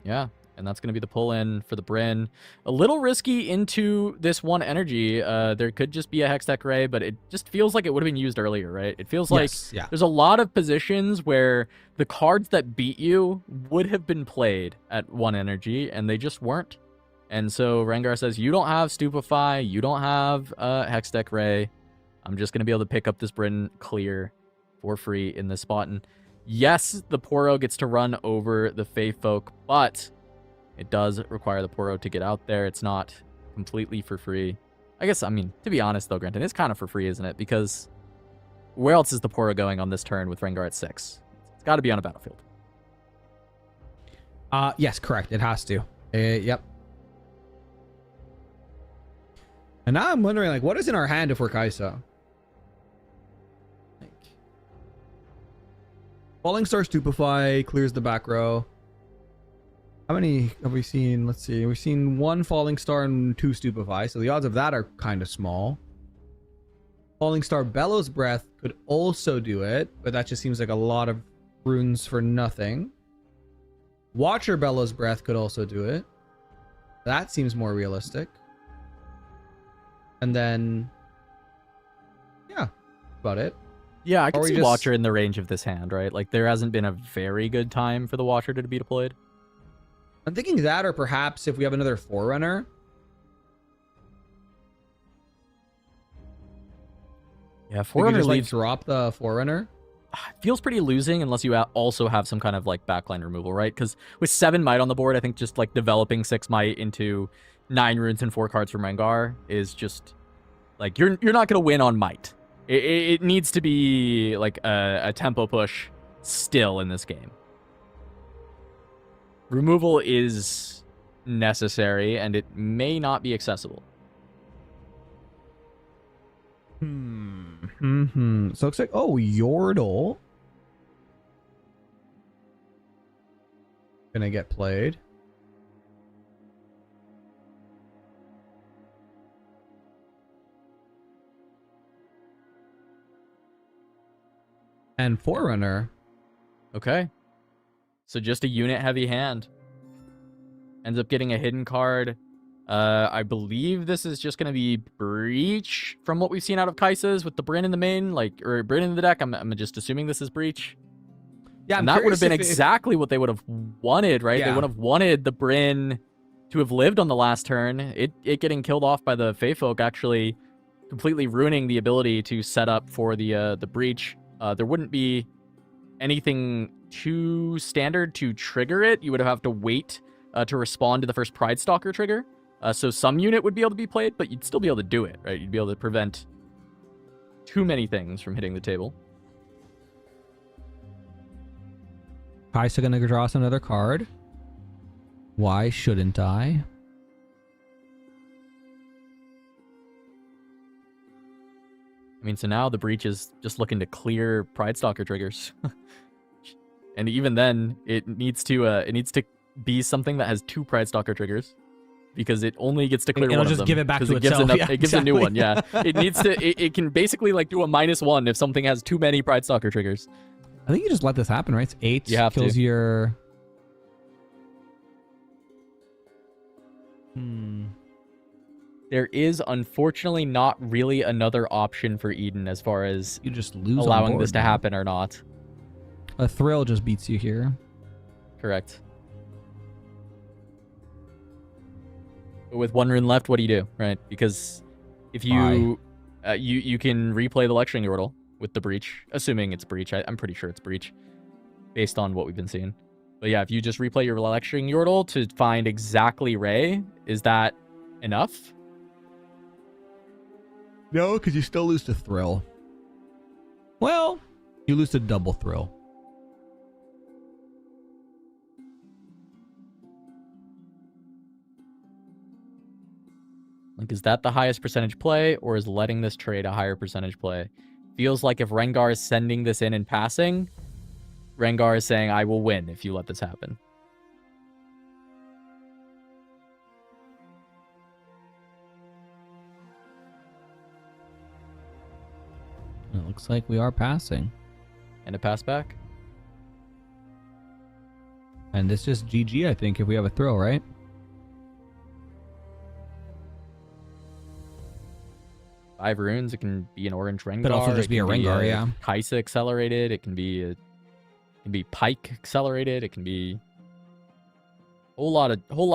Yeah, and that's going to be the pull-in for the Bryn. A little risky into this one energy. There could just be a Hextech Ray, but it just feels like it would have been used earlier, right? It feels like there's a lot of positions where the cards that beat you would have been played at one energy, and they just weren't. And so Rengar says, you don't have Stupefy, you don't have Hextech Ray. I'm just going to be able to pick up this Bryn clear for free in this spot. And yes, the Poro gets to run over the Fey Folk, but it does require the Poro to get out there. It's not completely for free. I guess, I mean, to be honest, though, Granton, it's kind of for free, isn't it? Because where else is the Poro going on this turn with Rengar at 6? It's got to be on a battlefield. Yes, correct. It has to. Yep. And now I'm wondering, like, what is in our hand if we're Kaisa? Falling Star Stupefy clears the back row. How many have we seen? Let's see. We've seen 1 Falling Star and 2 Stupefy, so the odds of that are kind of small. Falling Star Bellows Breath could also do it, but that just seems like a lot of runes for nothing. Watcher Bellows Breath could also do it. That seems more realistic. And then, yeah, about it. Yeah, I Or can we see just- Watcher in the range of this hand, right? Like, there hasn't been a very good time for the Watcher to be deployed. I'm thinking that, or perhaps if we have another Forerunner. Yeah, We could Forerunner just, like, leaves drop the Forerunner. feels pretty losing unless you also have some kind of like backline removal, right? Because with 7 might on the board, I think just like developing 6 might into 9 runes and 4 cards from Rengar is just like you're not gonna win on might. It needs to be like a tempo push still in this game. Removal is necessary and it may not be accessible. So it looks like, oh, Yordle gonna get played. And Forerunner. Okay. So just a unit heavy hand. Ends up getting a hidden card. I believe this is just going to be Breach from what we've seen out of Kai'Sa's with the Brynn in the main, like, or Brynn in the deck. I'm just assuming this is Breach. Yeah, and that would have been exactly what they would have wanted, right? They Yeah. would have wanted the Brynn to have lived on the last turn. It getting killed off by the Fey Folk actually completely ruining the ability to set up for the Breach. There wouldn't be anything too standard to trigger it. You would have to wait to respond to the first Pride Stalker trigger. So some unit would be able to be played, but you'd still be able to do it, right? You'd be able to prevent too many things from hitting the table. Kai'Sa gonna draw us another card. Why shouldn't I? I mean, so now the Breach is just looking to clear Pride Stalker triggers. And even then, it needs to be something that has 2 Pride Stalker triggers. Because it only gets to clear It'll one just of them. give it back 'cause to it gives itself. Yeah, it gives a new exactly. one, yeah. It needs to, it can basically like do a -1 if something has too many Pride Stalker triggers. I think you just let this happen, right? It's 8. You have kills to. your... There is unfortunately not really another option for Eden as far as You just lose on allowing board, this to man. happen or not. A Thrill just beats you here. Correct. But with 1 rune left, what do you do, right? Because if you you can replay the Lecturing Yordle with the Breach, assuming it's Breach. I'm pretty sure it's Breach, based on what we've been seeing. But yeah, if you just replay your Lecturing Yordle to find exactly Ray, is that enough? No, because you still lose to Thrill. Well, you lose to Double Thrill. Like, is that the highest percentage play, or is letting this trade a higher percentage play? Feels like if Rengar is sending this in and passing, Rengar is saying, I will win if you let this happen. It looks like we are passing. And a pass back? And it's just GG, I think, if we have a Thrill, right? Five runes. It can be an orange Rengar. Could also just it be a can Rengar, yeah. Kai'Sa accelerated. It can be Pike accelerated. It can be a whole lot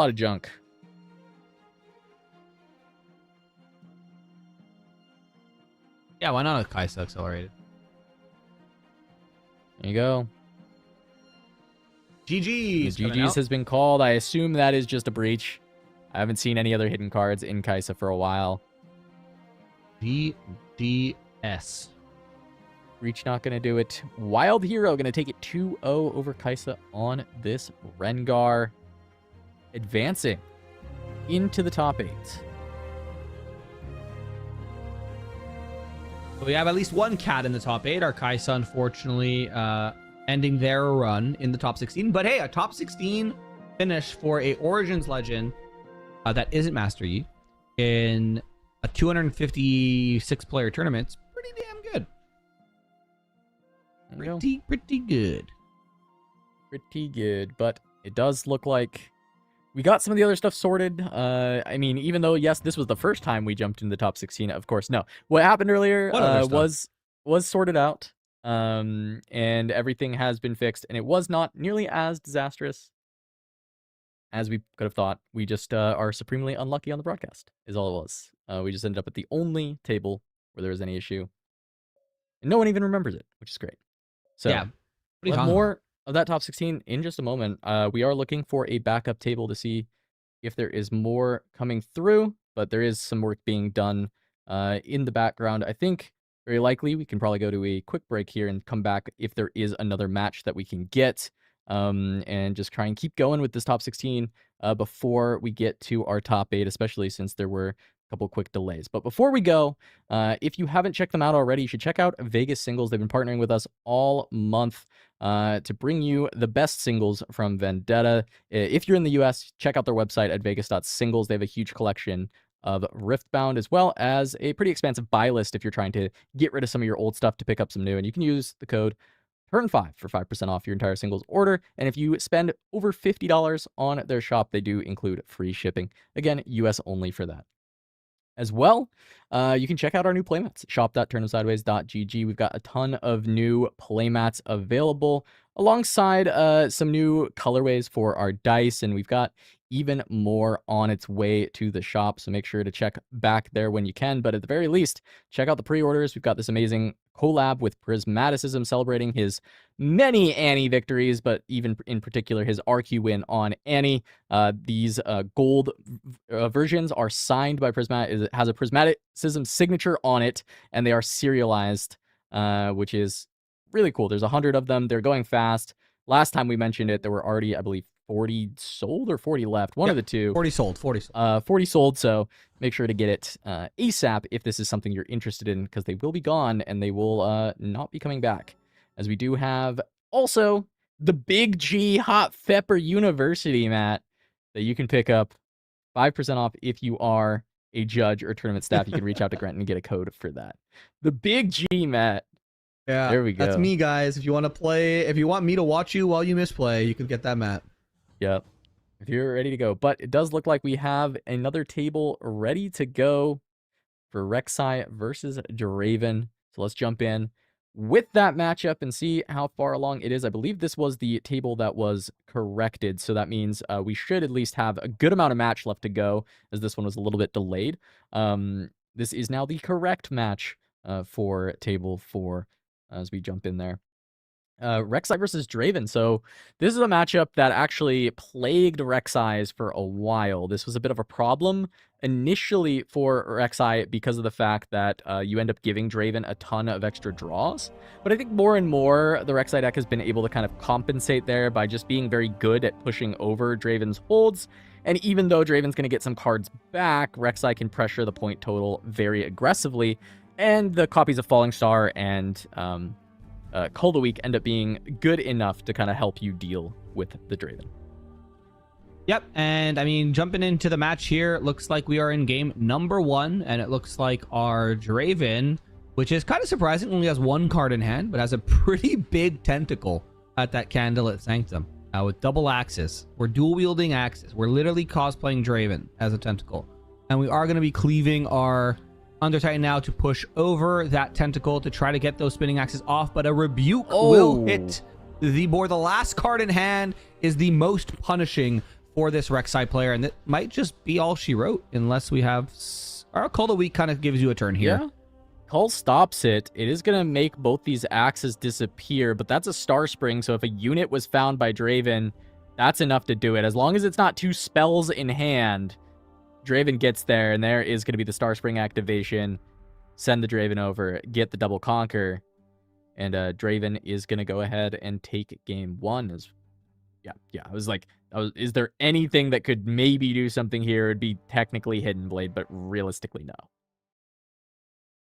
of junk. Yeah, why not a Kai'Sa accelerated? There you go. GG's. The GG's has been called. I assume that is just a Breach. I haven't seen any other hidden cards in Kai'Sa for a while. GGS. Breach not going to do it. Wildhero going to take it 2-0 over Kai'Sa on this Rengar. Advancing into the top 8. We have at least one cat in the top 8. Our Kai'Sa, unfortunately, ending their run in the top 16. But hey, a top 16 finish for a Origins Legend that isn't Master Yi in a 256-player tournament. It's pretty damn good. Pretty good. Pretty good, but it does look like we got some of the other stuff sorted. I mean, even though, yes, this was the first time we jumped in the top 16, of course, no. What happened earlier was sorted out, and everything has been fixed, and it was not nearly as disastrous as we could have thought. We just are supremely unlucky on the broadcast, is all it was. We just ended up at the only table where there was any issue, and no one even remembers it, which is great. So, Yeah, we'll have more of that top 16 in just a moment. We are looking for a backup table to see if there is more coming through, but there is some work being done in the background. I think very likely we can probably go to a quick break here and come back if there is another match that we can get, and just try and keep going with this top 16 before we get to our top 8, especially since there were a couple quick delays. But before we go, if you haven't checked them out already, you should check out Vegas Singles. They've been partnering with us all month to bring you the best singles from Vendetta. If you're in the US, check out their website at vegas.singles. They have a huge collection of Riftbound, as well as a pretty expansive buy list if you're trying to get rid of some of your old stuff to pick up some new. And you can use the code TURN5 for 5% off your entire singles order. And if you spend over $50 on their shop, they do include free shipping. Again, US only for that. As well, you can check out our new playmats, shop.turnthemsideways.gg. We've got a ton of new playmats available, alongside some new colorways for our dice, and we've got even more on its way to the shop, so make sure to check back there when you can. But at the very least, check out the pre-orders. We've got this amazing collab with Prismaticism, celebrating his many Annie victories, but even in particular his RQ win on Annie. These gold versions are signed by Prismatic. It has a Prismaticism signature on it, and they are serialized, which is really cool. There's 100 of them. They're going fast. Last time we mentioned it, there were already, I believe, 40 sold or 40 left. One of the two. 40 sold. 40 sold. So make sure to get it ASAP if this is something you're interested in, because they will be gone and they will not be coming back. As we do have also the Big G Hot Pepper University mat that you can pick up 5% off if you are a judge or tournament staff. You can reach out to Grant and get a code for that. The Big G mat. Yeah, there we go. That's me, guys. If you want to play, if you want me to watch you while you misplay, you can get that mat. Yep. If you're ready to go. But it does look like we have another table ready to go for Rek'Sai versus Draven. So let's jump in with that matchup and see how far along it is. I believe this was the table that was corrected. So that means we should at least have a good amount of match left to go, as this one was a little bit delayed. This is now the correct match for table 4 as we jump in there. Rek'Sai versus Draven. So this is a matchup that actually plagued Rek'Sai's for a while. This was a bit of a problem initially for Rek'Sai because of the fact that you end up giving Draven a ton of extra draws. But I think more and more the Rek'Sai deck has been able to kind of compensate there by just being very good at pushing over Draven's holds. And even though Draven's going to get some cards back, Rek'Sai can pressure the point total very aggressively. And the copies of Falling Star and Call the Week end up being good enough to kind of help you deal with the Draven. Yep, and I mean, jumping into the match here, it looks like we are in game number 1, and it looks like our Draven, which is kind of surprising, only has 1 card in hand, but has a pretty big tentacle at that Candlelit Sanctum. With double axes. We're dual-wielding axes. We're literally cosplaying Draven as a tentacle. And we are going to be cleaving our Under Titan now to push over that tentacle to try to get those spinning axes off, but a Rebuke will hit the board. The last card in hand is the most punishing for this Rek'Sai player, and it might just be all she wrote, unless we have... Our Call the Week kind of gives you a turn here. Yeah. Call stops it. It is going to make both these axes disappear, but that's a Star Spring, so if a unit was found by Draven, that's enough to do it. As long as it's not 2 spells in hand, Draven gets there, and there is going to be the Star Spring activation. Send the Draven over, get the double conquer, and Draven is going to go ahead and take game 1. I was like, is there anything that could maybe do something here? It'd be technically Hidden Blade, but realistically, no.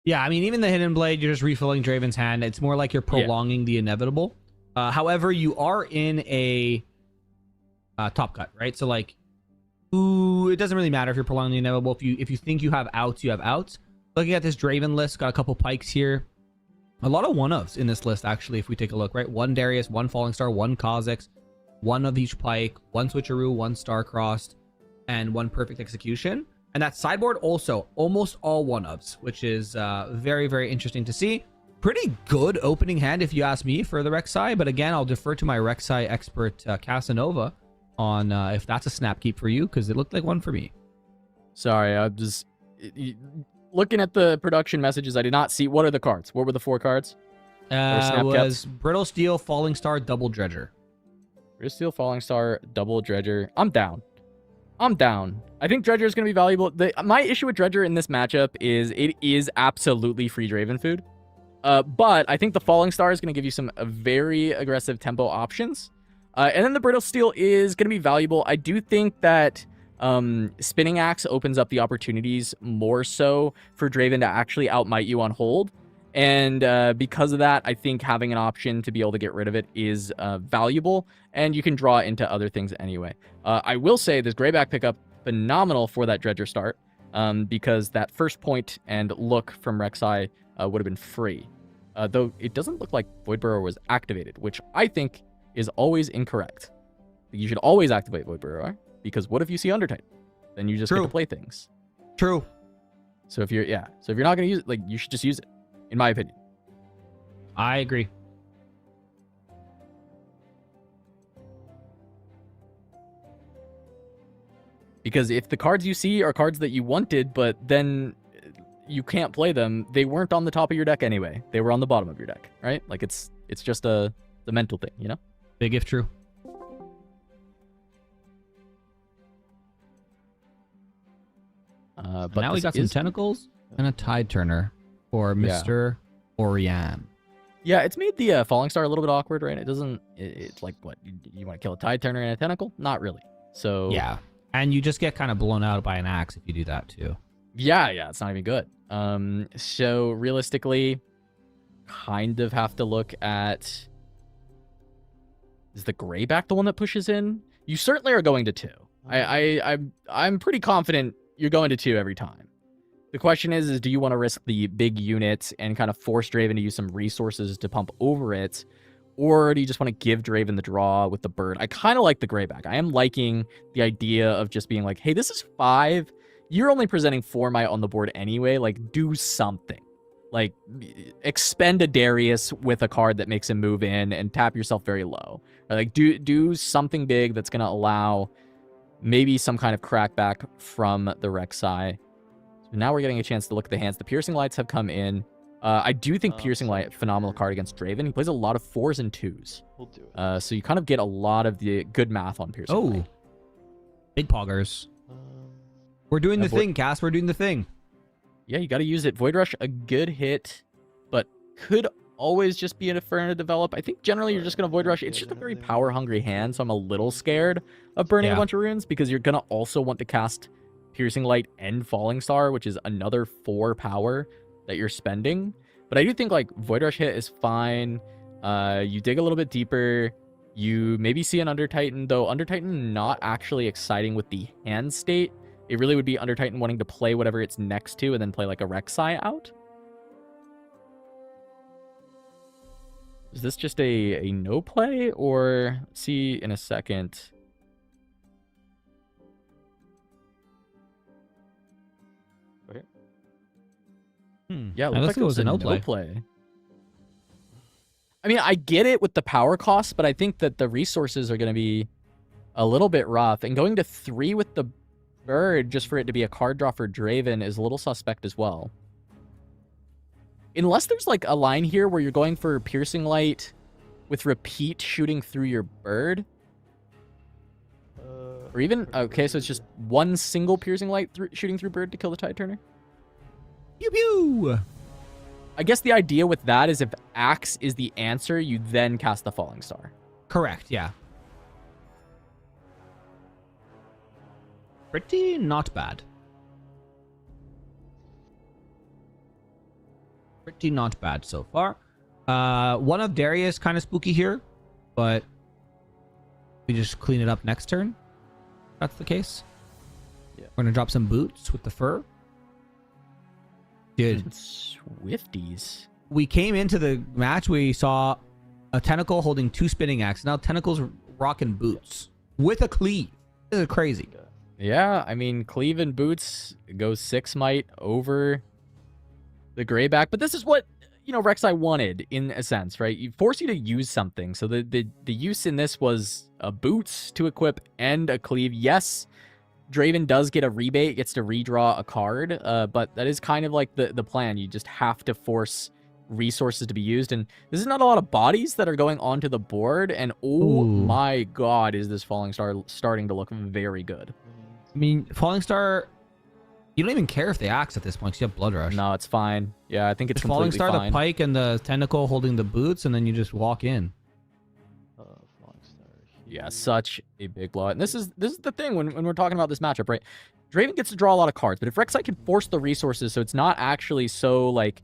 Yeah, I mean, even the Hidden Blade, you're just refilling Draven's hand. It's more like you're prolonging the inevitable. However, you are in a top cut, right? So, like, it doesn't really matter if you're prolonging the inevitable. If you think you have outs, you have outs. Looking at this Draven list, got a couple pikes here. A lot of one-ofs in this list, actually, if we take a look, right? 1 Darius, 1 Falling Star, 1 Kha'Zix, 1 of each pike, 1 Switcheroo, 1 Star-Crossed. and 1 perfect execution. And that sideboard also almost all 1-ups, which is very, very interesting to see. Pretty good opening hand, if you ask me, for the Rek'Sai. But again, I'll defer to my Rek'Sai expert, Casanova, on if that's a snap keep for you, because it looked like one for me. Sorry, I was looking at the production messages. I did not see. What are the cards? What were the 4 cards? It was Brittle Steel, Falling Star, Double Dredger. Brittle Steel, Falling Star, Double Dredger. I'm down. I think Dredger is going to be valuable. My issue with Dredger in this matchup is it is absolutely free Draven food. But I think the Falling Star is going to give you some very aggressive tempo options. And then the Brittle Steel is going to be valuable. I do think that Spinning Axe opens up the opportunities more so for Draven to actually outmight you on hold. And because of that, I think having an option to be able to get rid of it is valuable. And you can draw into other things anyway. I will say this Greyback pickup, phenomenal for that Dredger start. Because that first point and look from Rek'Sai would have been free. Though it doesn't look like Void Burrower was activated, which I think is always incorrect. You should always activate Void Burrower, because what if you see Undertitan? Then you just get to play things. True. So if you're not gonna use it, like, you should just use it, in my opinion. I agree. Because if the cards you see are cards that you wanted, but then you can't play them, they weren't on the top of your deck anyway. They were on the bottom of your deck, right? Like, it's just the mental thing, you know? Big if true. But now we got some tentacles and a Tide Turner for Mr. Orion. Yeah, it's made the Falling Star a little bit awkward, right? It doesn't... It's like, what? You want to kill a Tide Turner and a Tentacle? Not really. So... Yeah. And you just get kind of blown out by an axe if you do that, too. Yeah, it's not even good. So realistically, kind of have to look at... Is the Greyback the one that pushes in? You certainly are going to 2. I'm pretty confident you're going to 2 every time. The question is do you want to risk the big unit and kind of force Draven to use some resources to pump over it? Or do you just want to give Draven the draw with the bird? I kind of like the Greyback. I am liking the idea of just being like, hey, this is 5. You're only presenting 4 might on the board anyway. Like, do something. Like, expend a Darius with a card that makes him move in and tap yourself very low. Or like, do something big that's going to allow maybe some kind of crackback from the Rek'Sai. So now we're getting a chance to look at the hands. The Piercing Lights have come in. I do think Piercing Light, phenomenal card against Draven. He plays a lot of 4s and 2s. We'll do it. So you kind of get a lot of the good math on Piercing Light. Big poggers. We're doing the thing, Cass. We're doing the thing. Yeah, you got to use it. Void Rush, a good hit, but could always just be an Inferno develop. I think generally you're just going to Void Rush. It's just a very power-hungry hand, so I'm a little scared of burning a bunch of runes, because you're going to also want to cast Piercing Light and Falling Star, which is another 4 power that you're spending. But I do think, like, Void Rush hit is fine. You dig a little bit deeper. You maybe see an Undertitan, though Undertitan not actually exciting with the hand state. It really would be Undertitan wanting to play whatever it's next to and then play like a Rek'Sai out. Is this just a no play, or see in a second? Okay. Yeah, it looks like it was a no play. I mean, I get it with the power cost, but I think that the resources are going to be a little bit rough. And going to 3 with the bird just for it to be a card draw for Draven is a little suspect as well. Unless there's like a line here where you're going for Piercing Light with repeat shooting through your bird. Or even, okay, so it's just one single Piercing Light shooting through bird to kill the Tide Turner. Pew pew! I guess the idea with that is if Axe is the answer, you then cast the Falling Star. Correct, yeah. Pretty not bad. Pretty not bad so far. One of Darius kind of spooky here, but we just clean it up next turn. That's the case. Yeah. We're gonna drop some boots with the fur. Dude, Swifties. We came into the match, we saw a Tentacle holding 2 Spinning Axes. Now Tentacle's rocking boots with a cleave. This is crazy. Yeah, I mean, Cleave and Boots goes 6 might over the Greyback, but this is what, you know, Rek'Sai wanted in a sense, right? You force you to use something. So the use in this was a Boots to equip and a Cleave. Yes, Draven does get a rebate, gets to redraw a card, but that is kind of like the plan. You just have to force resources to be used, and this is not a lot of bodies that are going onto the board, and oh my god, is this Falling Star starting to look very good. I mean, Falling Star, you don't even care if they axe at this point because you have Blood Rush. No, it's fine. Yeah, I think it's Falling completely Star, fine. the Pike, and the Tentacle holding the boots, and then you just walk in. Yeah, such a big blowout. And this is the thing when we're talking about this matchup, right? Draven gets to draw a lot of cards, but if Rek'Sai can force the resources so it's not actually so like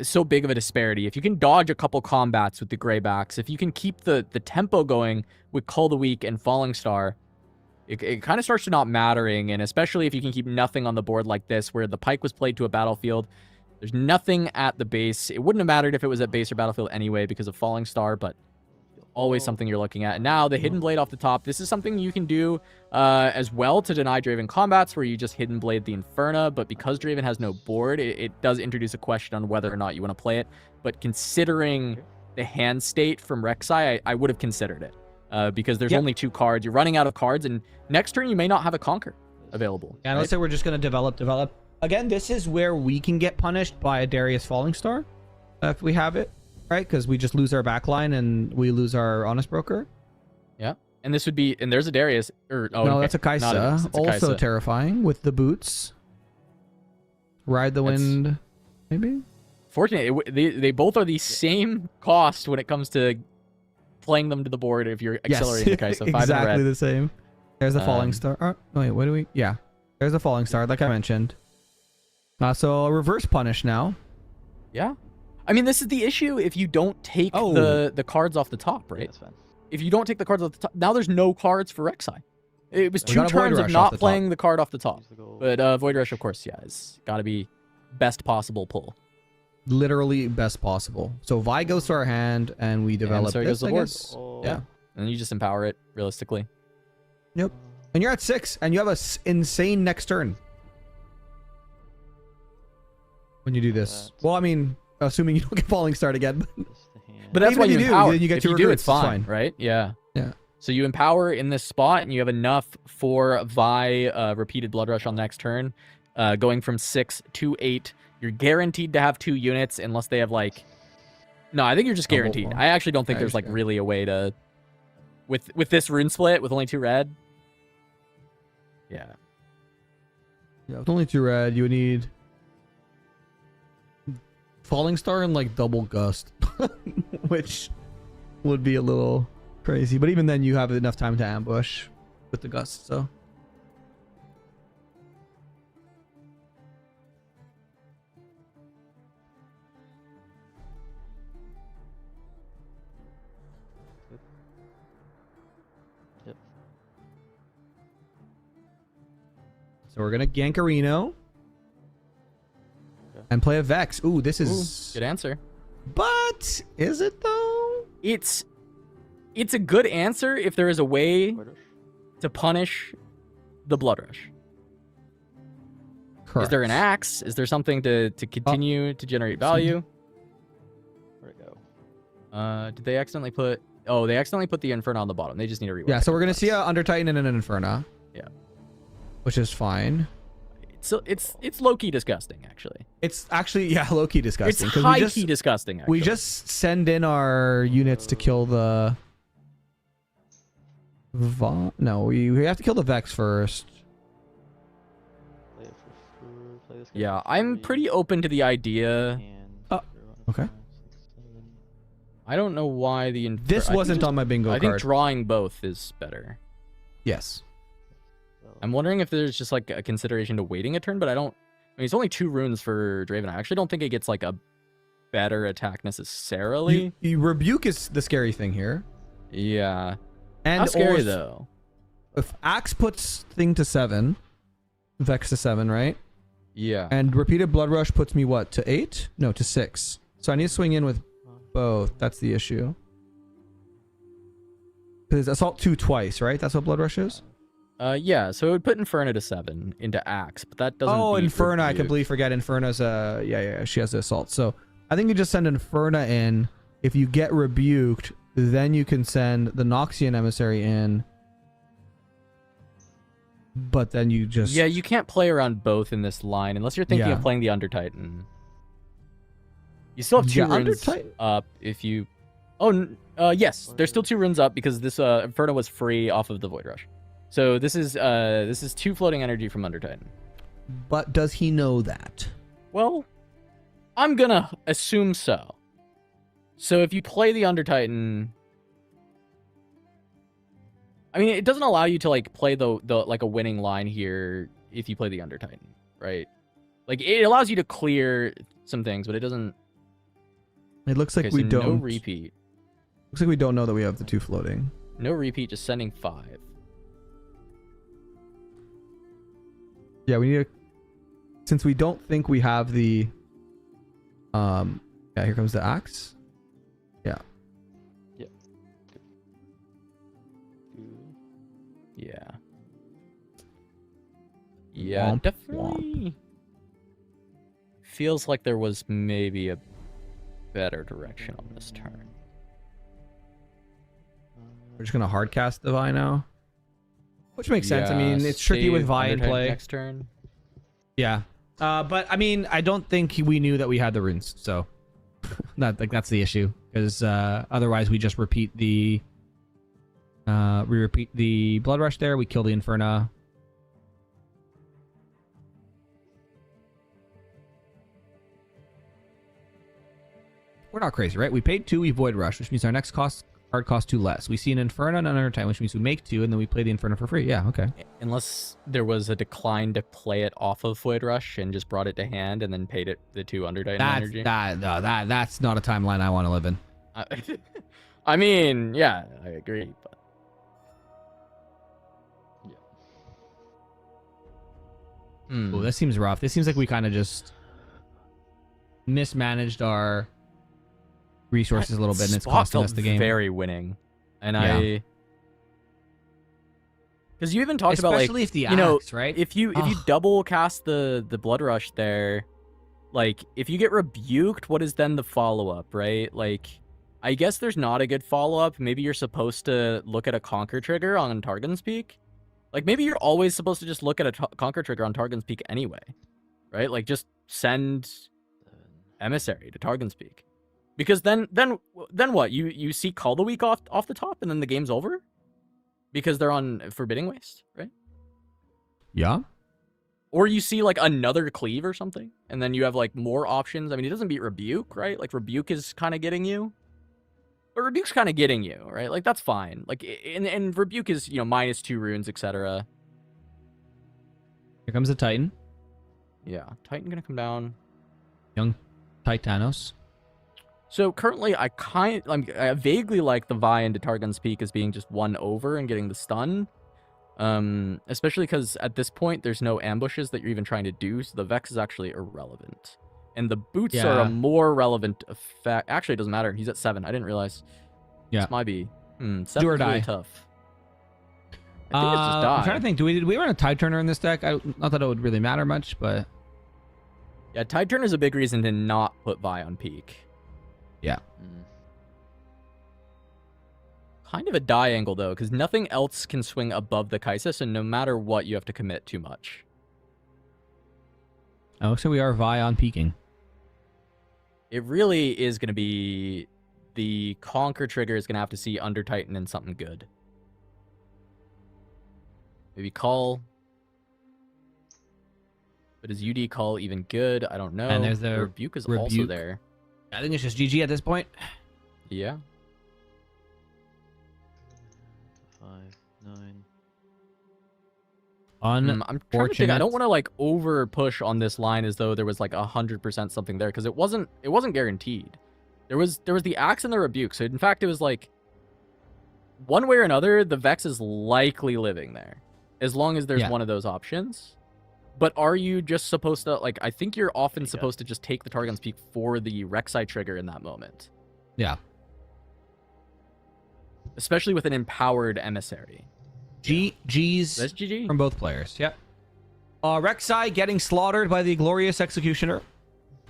so big of a disparity. If you can dodge a couple combats with the Greybacks, if you can keep the tempo going with Cull the Weak and Falling Star, it kind of starts to not mattering, and especially if you can keep nothing on the board like this, where the Pike was played to a battlefield, there's nothing at the base. It wouldn't have mattered if it was at base or battlefield anyway because of Falling Star, but always something you're looking at. And now the Hidden Blade off the top, this is something you can do as well to deny Draven combats, where you just Hidden Blade the Inferna, but because Draven has no board, it does introduce a question on whether or not you want to play it. But considering the hand state from Rek'Sai, I would have considered it. Because there's only 2 cards. You're running out of cards, and next turn you may not have a Conquer available. Yeah, let's say we're just going to develop. Again, this is where we can get punished by a Darius Falling Star if we have it, right? Because we just lose our backline and we lose our Honest Broker. Yeah, and this would be, and there's a Darius. Or, oh, no, okay. that's a Kaisa. It's a Also Kaisa. terrifying with the boots. Ride the wind, maybe? Fortunately, they both are the same cost when it comes to playing them to the board if you're accelerating the Kaisa. 5 exactly in red. the same. There's a Falling Star. Oh, wait, what do we... Yeah, there's a Falling Star, like I mentioned. So a reverse punish now. Yeah. I mean, this is the issue if you don't take the cards off the top, right? That's fine. If you don't take the cards off the top, now there's no cards for Rek'Sai. It was We 2 got a Void turns of Rush not off the playing top. the card off the top. But Void Rush, of course, yeah, it's got to be best possible pull. Literally best possible. So Vi goes to our hand, and we develop so it this, goes to the I board. guess. Yeah. And you just empower it, realistically. Yep. And you're at 6, and you have a insane next turn. When you do this. Well, I mean, assuming you don't get Falling Start again. But that's even why if you do, empower. then you get if 2 you do, recruits, it's fine, right? Yeah. Yeah. So you empower in this spot, and you have enough for Vi repeated Blood Rush on the next turn. Going from 6 to 8. You're guaranteed to have 2 units unless they have like... No, I think you're just guaranteed. I actually don't think there's like really a way to... With this rune split, with only 2 red. Yeah. Yeah, with only 2 red, you would need... Falling Star and like double Gust. Which would be a little crazy. But even then, you have enough time to ambush with the Gust, so... So we're gonna Gankarino and play a Vex. Ooh, this is good answer. But is it though? It's a good answer if there is a way to punish the Blood Rush. Correct. Is there an axe? Is there something to continue to generate value? Where'd it go? Did they accidentally put... Oh, they accidentally put the Inferno on the bottom. They just need to rework. Yeah, so we're gonna see a Under Titan and an Inferna. Yeah. Which is fine. It's low-key disgusting, actually. It's actually, yeah, low-key disgusting. It's 'cause high-key disgusting, actually. We just send in our units to kill the... No, we have to kill the Vex first. Yeah, I'm pretty open to the idea. Okay. I don't know why the... This wasn't on my bingo I think card. drawing both is better. Yes. I'm wondering if there's just like a consideration to waiting a turn, but I don't... I mean, it's only 2 runes for Draven. I actually don't think it gets like a better attack necessarily. Rebuke is the scary thing here. Yeah. And How scary, or though? If Axe puts thing to 7, Vex to 7, right? Yeah. And repeated Blood Rush puts me what, to 8? No, to 6. So I need to swing in with both. That's the issue. Because Assault 2 twice, right? That's what Blood Rush is? Yeah, so it would put Inferno to 7 into Axe, but that doesn't. Oh, beat Inferno! I Rebuke. completely forget Inferno's. Yeah. She has the assault. So I think you just send Inferno in. If you get rebuked, then you can send the Noxian Emissary in. But then you just you can't play around both in this line unless you're thinking Yeah. of playing the Undertitan. You still have 2 Yeah, runes Undertitan- up if you. Yes, there's still 2 runes up because this Inferno was free off of the Void Rush. So this is 2 floating energy from Undertitan. But does he know that? Well, I'm gonna assume so. So if you play the Undertitan, I mean, it doesn't allow you to like play the like a winning line here if you play the Undertitan, right? Like it allows you to clear some things, but it doesn't. It looks like Okay, we so don't. No repeat. Looks like we don't know that we have the 2 floating. No repeat, just sending 5. Yeah, we need to. Since we don't think we have the. Yeah, here comes the axe. Yeah. Yeah. Yeah, Womp, definitely. Feels like there was maybe a better direction on this turn. We're just gonna hard cast the Vi now. Which makes sense. I mean, it's tricky with save Vi in Undertitan play. next turn. Yeah. But I mean, I don't think we knew that we had the runes, so that's the issue. Because otherwise, we just repeat the Blood Rush there. We kill the Inferno. We're not crazy, right? We paid 2, we Void Rush, which means our next card costs 2 less. We see an Inferno and another time, which means we make 2, and then we play the Inferno for free. Yeah, okay. Unless there was a decline to play it off of Void Rush and just brought it to hand and then paid it the 2 Undertitan energy. That's not a timeline I want to live in. I mean, yeah, I agree. But Ooh, that seems rough. This seems like we kind of just mismanaged our resources a little bit, and it's Spot costing felt us the game. very winning, and Yeah. because you even talked Especially about like if the you know axe, right? if you double cast the Blood Rush there, like if you get rebuked, what is then the follow up, right? Like I guess there's not a good follow up. Maybe you're supposed to look at a Conquer trigger on Targon's Peak. Like maybe you're always supposed to just look at a Conquer trigger on Targon's Peak anyway, right? Like just send Emissary to Targon's Peak, because then what? You see Call the Week off the top, and then the game's over because they're on Forbidding Waste, right? Yeah. Or you see like another Cleave or something, and then you have like more options. I mean, it doesn't beat Rebuke, right? Like Rebuke is kind of getting you. But Rebuke's kind of getting you, right? Like, that's fine. Like, and Rebuke is, you know, -2 runes, etc. Here comes the Titan. Yeah, Titan gonna come down. Young Titanos. So currently, I vaguely like the Vi into Targon's Peak as being just 1 over and getting the stun. Especially because at this point, there's no ambushes that you're even trying to do, so the Vex is actually irrelevant. And the boots are a more relevant effect. Actually, it doesn't matter. He's at 7. I didn't realize. Yeah. This might be. 7 Do or is really die. tough. I think it's just die. I'm trying to think. Did we run a Tide Turner in this deck? Not that it would really matter much, but Yeah, Tide Turn is a big reason to not put Vi on Peak. yeah. Kind of a die angle, though, because nothing else can swing above the Kaisis, and no matter what, you have to commit too much. It looks like we are Vi on peaking. It really is going to be... The Conquer trigger is going to have to see Under Titan and something good. Maybe Call. But is UD Call even good? I don't know. And there's the Rebuke is also Rebuke. there. I think it's just GG at this point. Yeah. 5, 9. I'm trying to think. I don't want to like over push on this line as though there was like 100% something there, because it wasn't guaranteed. There was the Axe and the Rebuke. So in fact, it was like one way or another, the Vex is likely living there as long as there's one of those options. But are you just supposed to, like, I think you're often supposed to just take the Targon's Peak for the Rek'Sai trigger in that moment. Yeah. Especially with an empowered emissary. GG's That's GG. from both players. Yep. Rek'Sai getting slaughtered by the glorious Executioner.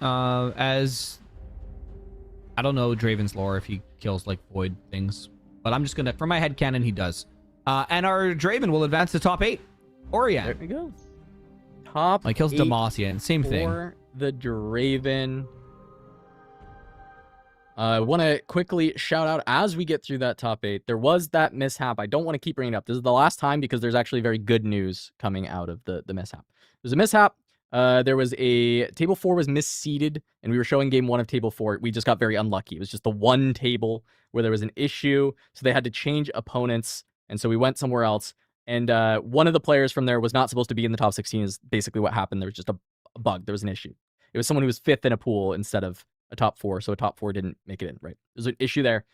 As I don't know Draven's lore if he kills like void things, but I'm just gonna, for my headcanon, he does. And our Draven will advance to top 8. Orion. There we go. Top Like kills 8 Demacian. Same thing. for the Draven. I want to quickly shout out as we get through that top 8. There was that mishap. I don't want to keep bringing it up. This is the last time because there's actually very good news coming out of the mishap. There's a mishap. There was a table 4 was misseeded, and we were showing game 1 of table 4. We just got very unlucky. It was just the one table where there was an issue, so they had to change opponents, and so we went somewhere else. And one of the players from there was not supposed to be in the top 16. Is basically what happened. There was just a bug. There was an issue. It was someone who was 5th in a pool instead of a top 4, so a top 4 didn't make it in. Right? There's an issue there.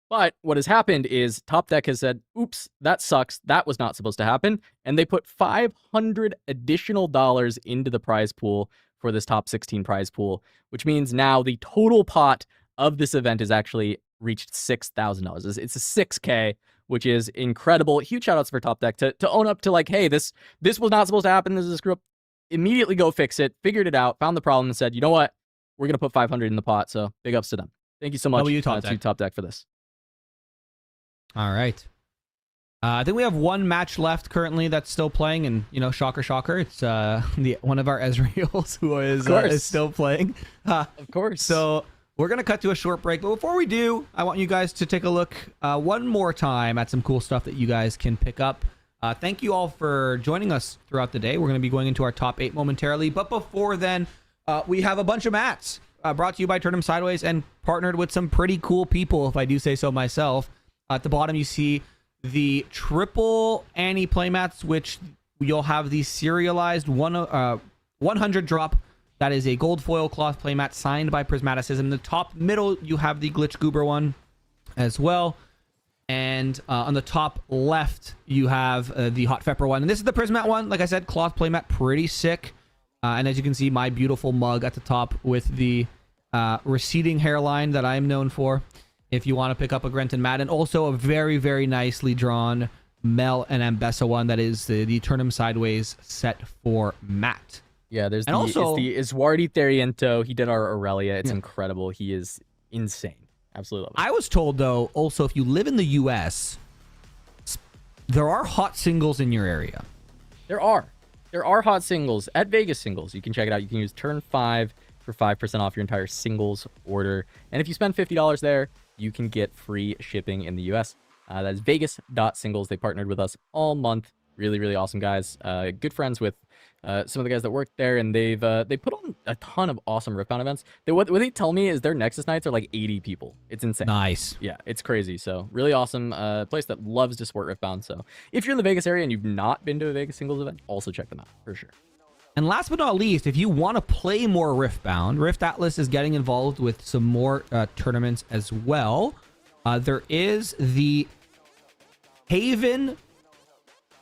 But what has happened is Top Deck has said, oops, that sucks. That was not supposed to happen. And they put $500 additional into the prize pool for this top 16 prize pool, which means now the total pot of this event is actually reached $6,000. It's a 6K, which is incredible. Huge shout outs for Top Deck to own up to like, hey, this was not supposed to happen. This is a screw up. Immediately go fix it, figured it out, found the problem, and said, you know what? We're going to put 500 in the pot. So big ups to them. Thank you so much to Top Deck for this. All right. I think we have one match left currently that's still playing, and shocker, it's one of our Ezreals who is still playing. Of course. So we're gonna cut to a short break, but before we do, I want you guys to take a look one more time at some cool stuff that you guys can pick up. Thank you all for joining us throughout the day. We're gonna be going into our top 8 momentarily, but before then, we have a bunch of mats brought to you by Turn 'em Sideways and partnered with some pretty cool people, if I do say so myself. At the bottom, you see the triple Annie playmats, which you'll have the serialized 100 drop. That is a gold foil cloth playmat signed by Prismaticism. In the top middle, you have the Glitch Goober one as well. And on the top left, you have the Hot Pepper one. And this is the Prismat one. Like I said, cloth playmat, pretty sick. And as you can see, my beautiful mug at the top with the receding hairline that I'm known for. If you want to pick up a Grenton mat, and also a very, very nicely drawn Mel and Ambessa one that is the Turn 'em Sideways set for Matt. Yeah, there's and also the Iswardi Theriento. He did our Aurelia. It's incredible. He is insane. Absolutely love it. I was told, though, also, if you live in the U.S., there are hot singles in your area. There are hot singles at Vegas Singles. You can check it out. You can use Turn 5 for 5% off your entire singles order. And if you spend $50 there, you can get free shipping in the US. That is Vegas.Singles. They partnered with us all month. Really, really awesome guys. Good friends with some of the guys that work there, and they put on a ton of awesome Riftbound events. What they tell me is their Nexus nights are like 80 people. It's insane. Nice. Yeah, it's crazy. So really awesome place that loves to support Riftbound. So if you're in the Vegas area and you've not been to a Vegas Singles event, also check them out for sure. And last but not least, if you want to play more Riftbound, RiftAtlas is getting involved with some more tournaments as well. There is the Haven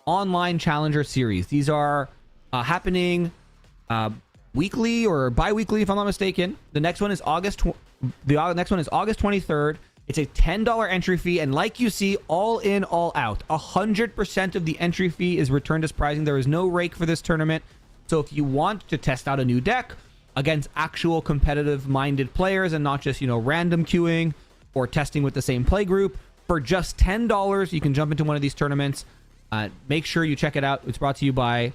Online Challenger Series. These are happening weekly or bi-weekly, if I'm not mistaken. The next one is August 23rd. It's a $10 entry fee, and like you see, all in, all out, 100% of the entry fee is returned as prizing. There is no rake for this tournament. So if you want to test out a new deck against actual competitive-minded players and not just, random queuing or testing with the same play group, for just $10, you can jump into one of these tournaments. Make sure you check it out. It's brought to you by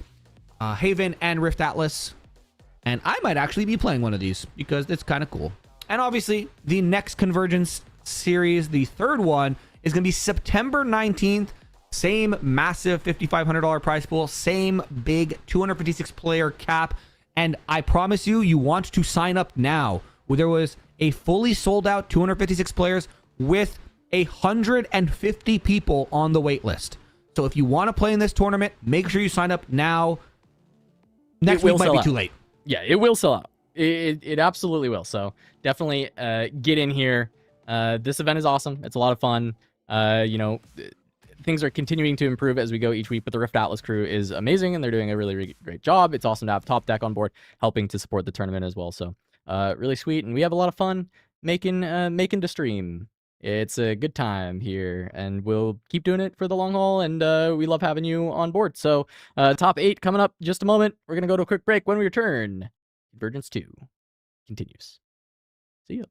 Haven and RiftAtlas. And I might actually be playing one of these because it's kind of cool. And obviously, the next Convergence series, the third one, is going to be September 19th. Same massive $5,500 prize pool, same big 256 player cap, and I promise you want to sign up now. There was a fully sold out 256 players with 150 people on the wait list. So if you want to play in this tournament, make sure you sign up now. Next week might be too late. Yeah, it will sell out. It absolutely will. So definitely get in here. This event is awesome. It's a lot of fun. Things are continuing to improve as we go each week, but the RiftAtlas crew is amazing, and they're doing a really, really great job. It's awesome to have Top Deck on board, helping to support the tournament as well. So really sweet, and we have a lot of fun making to stream It's a good time here, and we'll keep doing it for the long haul, and we love having you on board. So top 8 coming up in just a moment. We're going to go to a quick break. When we return, Convergence 2 continues. See ya.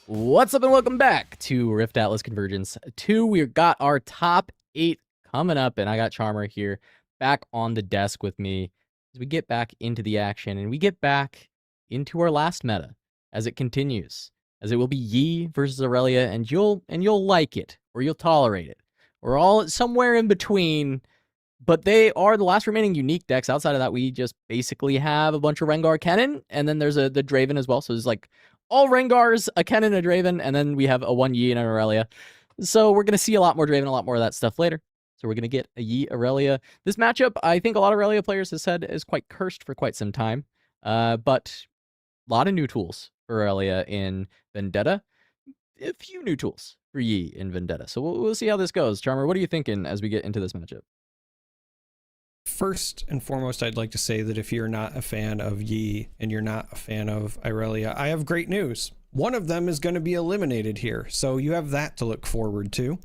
What's up and welcome back to RiftAtlas Convergence 2. We've got our top 8 coming up, and I got Charmer here back on the desk with me as we get back into the action and we get back into our last meta as it continues, as it will be Yi versus Aurelia, and you'll like it or you'll tolerate it. We're all somewhere in between, but they are the last remaining unique decks. Outside of that, we just basically have a bunch of Rengar Kennen, and then there's the Draven as well. So there's like all Rengars, a Kennen, a Draven, and then we have a 1 Yi and an Aurelia. So we're going to see a lot more Draven, a lot more of that stuff later. So we're going to get a Yi Aurelia. This matchup, I think a lot of Aurelia players have said, is quite cursed for quite some time. But a lot of new tools for Aurelia in Vendetta. A few new tools for Yi in Vendetta. So we'll see how this goes. Charmer, what are you thinking as we get into this matchup? First and foremost, I'd like to say that if you're not a fan of Yi and you're not a fan of Aurelia, I have great news. One of them is going to be eliminated here, so you have that to look forward to.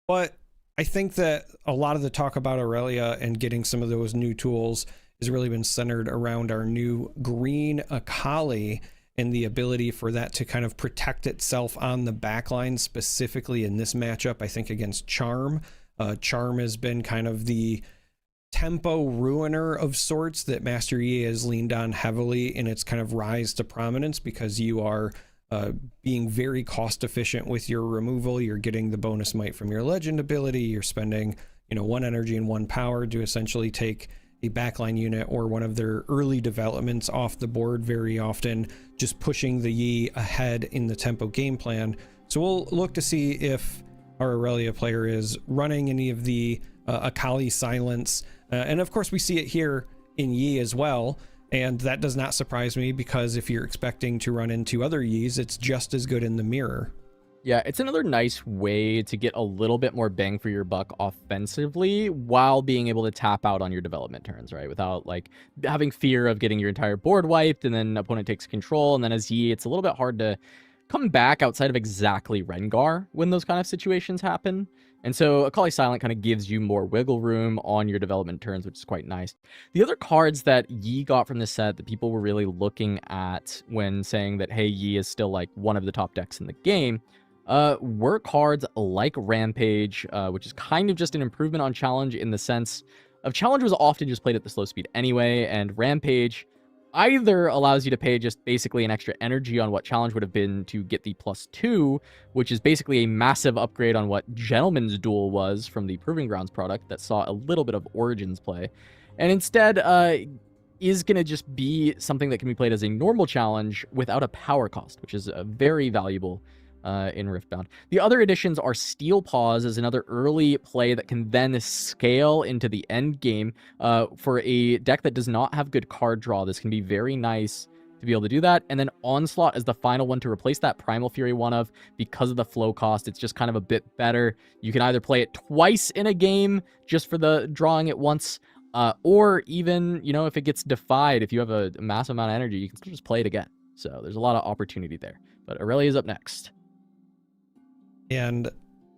But I think that a lot of the talk about Aurelia and getting some of those new tools has really been centered around our new green Akali and the ability for that to kind of protect itself on the backline, specifically in this matchup, I think against Charm. Charm has been kind of the tempo ruiner of sorts that Master Yi has leaned on heavily in its kind of rise to prominence, because you are being very cost efficient with your removal. You're getting the bonus might from your legend ability. You're spending 1 energy and 1 power to essentially take a backline unit or one of their early developments off the board, very often just pushing the Yi ahead in the tempo game plan. So we'll look to see if our Aurelia player is running any of the Akali silence. And of course we see it here in Yi as well, and that does not surprise me, because if you're expecting to run into other Yis, it's just as good in the mirror. Yeah, it's another nice way to get a little bit more bang for your buck offensively while being able to tap out on your development turns, right? Without like having fear of getting your entire board wiped and then opponent takes control. And then as Yi, it's a little bit hard to come back outside of exactly Rengar when those kind of situations happen. And so Akali Silent kind of gives you more wiggle room on your development turns, which is quite nice. The other cards that Yi got from this set that people were really looking at when saying that, hey, Yi is still like one of the top decks in the game, were cards like Rampage, which is kind of just an improvement on Challenge in the sense of Challenge was often just played at the slow speed anyway, and Rampage either allows you to pay just basically an extra energy on what Challenge would have been to get the +2, which is basically a massive upgrade on what Gentleman's Duel was from the Proving Grounds product that saw a little bit of Origins play, and instead is going to just be something that can be played as a normal Challenge without a power cost, which is very valuable in Riftbound. The other additions are Steel Paws as another early play that can then scale into the end game. For a deck that does not have good card draw, this can be very nice to be able to do that. And then Onslaught is the final one to replace that Primal Fury one of, because of the flow cost. It's just kind of a bit better. You can either play it twice in a game just for the drawing it once, or even, if it gets defied, if you have a massive amount of energy, you can still just play it again. So there's a lot of opportunity there. But Aurelia is up next. And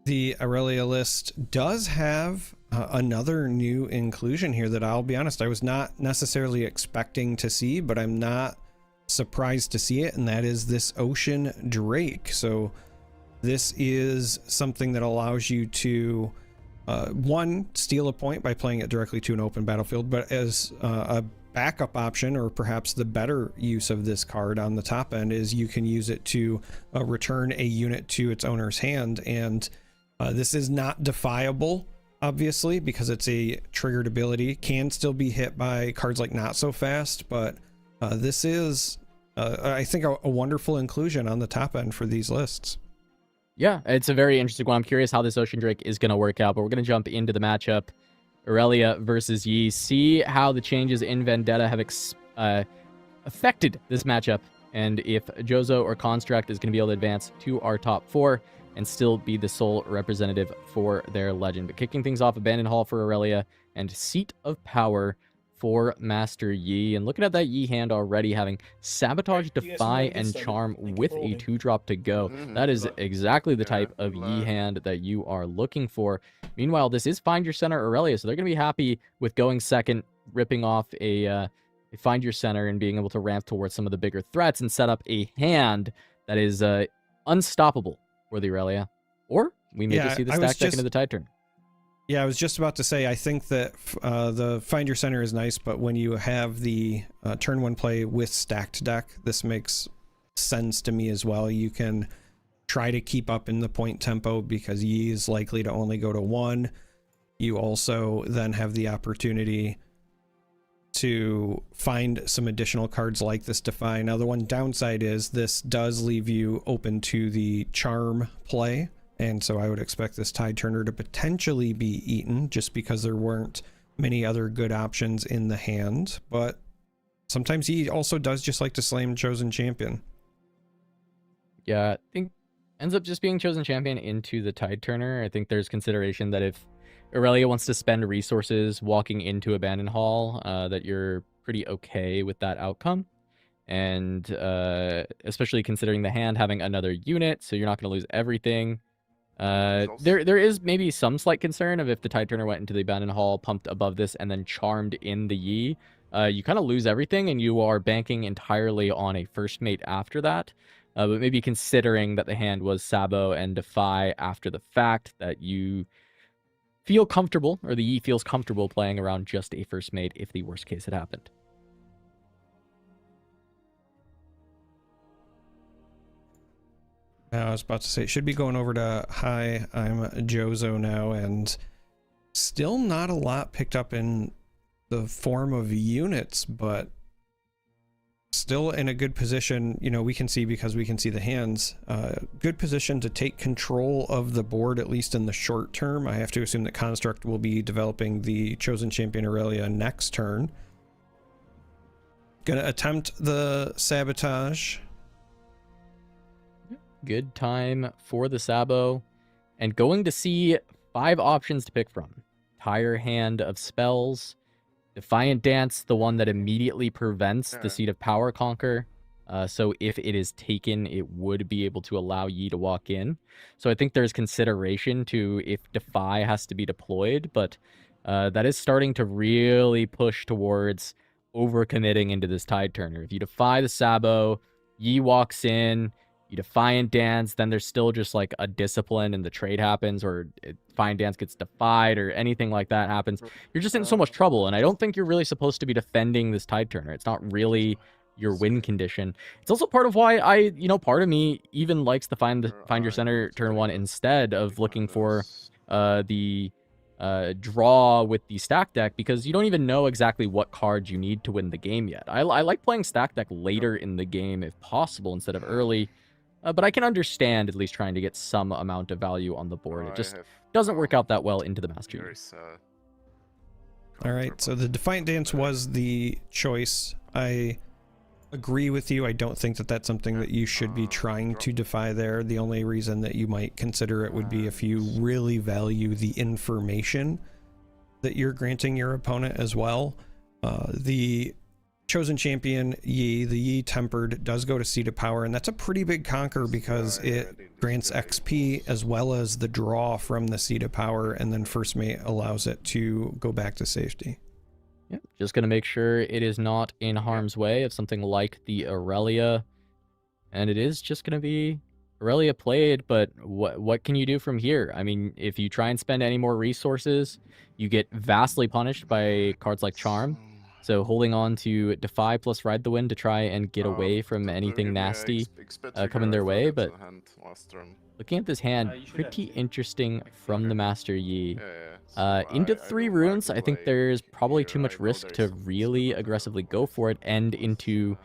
the Aurelia list does have another new inclusion here that, I'll be honest, I was not necessarily expecting to see, but I'm not surprised to see it, and that is this Ocean Drake. So this is something that allows you to one, steal a point by playing it directly to an open battlefield, but as a backup option, or perhaps the better use of this card on the top end, is you can use it to return a unit to its owner's hand. And this is not defiable, obviously, because it's a triggered ability. Can still be hit by cards like Not So Fast, but this is I think a wonderful inclusion on the top end for these lists. Yeah, it's a very interesting one. I'm curious how this Ocean Drake is going to work out, but we're going to jump into the matchup. Aurelia versus Yi. See how the changes in Vendetta have affected this matchup, and if Imjozo or Construct is going to be able to advance to our top 4 and still be the sole representative for their legend. But kicking things off, Abandoned Hall for Aurelia and Seat of Power for Master Yi. And looking at that Yi hand already, having Sabotage, Defy, and Charm with a 2-drop to go. That is exactly the type of Yi hand that you are looking for. Meanwhile, this is Find Your Center Aurelia, so they're going to be happy with going second, ripping off a Find Your Center and being able to ramp towards some of the bigger threats and set up a hand that is unstoppable for the Aurelia. Or we may just see the stack deck into the Tide Turn. Yeah, I was just about to say, I think that the Find Your Center is nice, but when you have the turn 1 play with stacked deck, this makes sense to me as well. You can try to keep up in the point tempo because Yi is likely to only go to 1. You also then have the opportunity to find some additional cards like this Defy. Now, the one downside is this does leave you open to the Charm play. And so I would expect this Tide Turner to potentially be eaten just because there weren't many other good options in the hand. But sometimes he also does just like to slam Chosen Champion. Yeah, I think ends up just being Chosen Champion into the Tide Turner. I think there's consideration that if Aurelia wants to spend resources walking into Abandon Hall, that you're pretty okay with that outcome. And especially considering the hand having another unit, so you're not going to lose everything. There is maybe some slight concern of if the Tide Turner went into the Abandon Hall, pumped above this, and then charmed in the Yi. You kind of lose everything, and you are banking entirely on a first mate after that. But maybe considering that the hand was Sabo and Defy after the fact, that you feel comfortable, or the Yi feels comfortable playing around just a first mate if the worst case had happened. I was about to say, it should be going over to hi, I'm Jozo now, and still not a lot picked up in the form of units, but still in a good position. You know, we can see because we can see the hands. Good position to take control of the board, at least in the short term. I have to assume that Construct will be developing the Chosen Champion Aurelia next turn. Gonna attempt the Sabotage. Good time for the Sabo, and going to see 5 options to pick from. Entire hand of spells. Defiant Dance, the one that immediately prevents the Seat of Power Conquer. So if it is taken, it would be able to allow Yi to walk in. So I think there's consideration to if Defy has to be deployed, but that is starting to really push towards overcommitting into this Tide Turner. If you defy the Sabo, Yi walks in, you Defiant Dance, then there's still just like a discipline and the trade happens, or Defiant Dance gets defied, or anything like that happens. You're just in so much trouble, and I don't think you're really supposed to be defending this Tide Turner. It's not really your win condition. It's also part of why part of me even likes the Find Your Center turn 1 instead of looking for the draw with the stack deck, because you don't even know exactly what cards you need to win the game yet. I like playing stack deck later in the game if possible instead of early. But I can understand at least trying to get some amount of value on the board. It just doesn't work out that well into the Master Yi. All right, so the Defiant Dance was the choice. I agree with you. I don't think that that's something that you should be trying to defy there. The only reason that you might consider it would be if you really value the information that you're granting your opponent as well. The Chosen Champion Yi, the Yi Tempered, does go to Seat of Power, and that's a pretty big conquer because it grants XP as well as the draw from the Seat of Power, and then First Mate allows it to go back to safety. Yep, just going to make sure it is not in harm's way of something like the Aurelia, and it is just going to be Aurelia played, but what can you do from here? I mean, if you try and spend any more resources, you get vastly punished by cards like Charm. So holding on to Defy plus Ride the Wind to try and get away from anything nasty coming their way. But looking at this hand, pretty interesting from the Master Yi. Into 3 runes, I think there's probably too much risk to really aggressively go for it, and into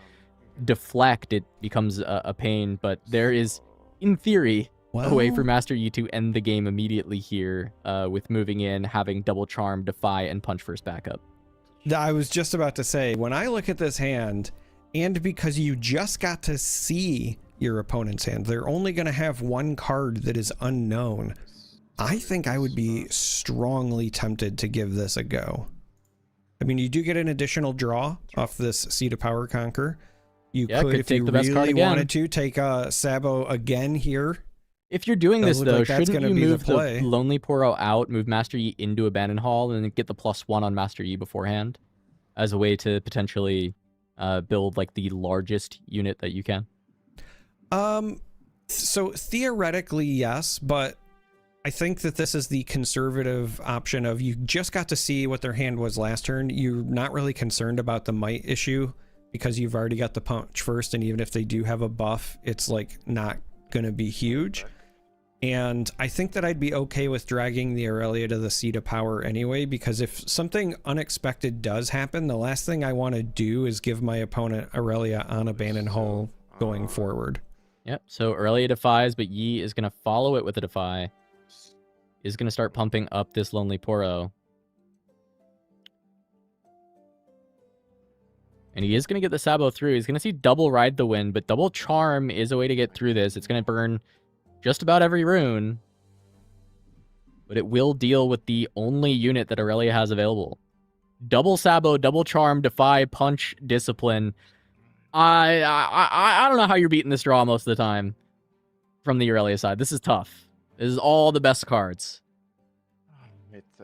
Deflect, it becomes a pain. But there is, in theory, a way for Master Yi to end the game immediately here with moving in, having double Charm, Defy, and Punch first backup. I was just about to say, when I look at this hand, and because you just got to see your opponent's hand, they're only going to have 1 card that is unknown. I think I would be strongly tempted to give this a go. I mean, you do get an additional draw off this Seat of Power Conquer. You could, if you really wanted to, take a Sabo again here. If you're doing this, though, shouldn't you move the Lonely Poro out, move Master Yi into Abandon Hall, and then get the +1 on Master Yi beforehand as a way to potentially build like the largest unit that you can? So theoretically, yes, but I think that this is the conservative option of you just got to see what their hand was last turn. You're not really concerned about the might issue because you've already got the punch first, and even if they do have a buff, it's like not going to be huge. And I think that I'd be okay with dragging the Aurelia to the seat of power anyway, because if something unexpected does happen, the last thing I want to do is give my opponent Aurelia on Abandoned Hull going forward. Yep, so Aurelia defies, but Yi is going to follow it with a defy. Is going to start pumping up this Lonely Poro. And he is going to get the Sabo through. He's going to see double Ride the Wind, but double Charm is a way to get through this. It's going to burn just about every rune. But it will deal with the only unit that Aurelia has available. Double Sabo, double Charm, Defy, Punch, Discipline. I don't know how you're beating this draw most of the time from the Aurelia side. This is tough. This is all the best cards.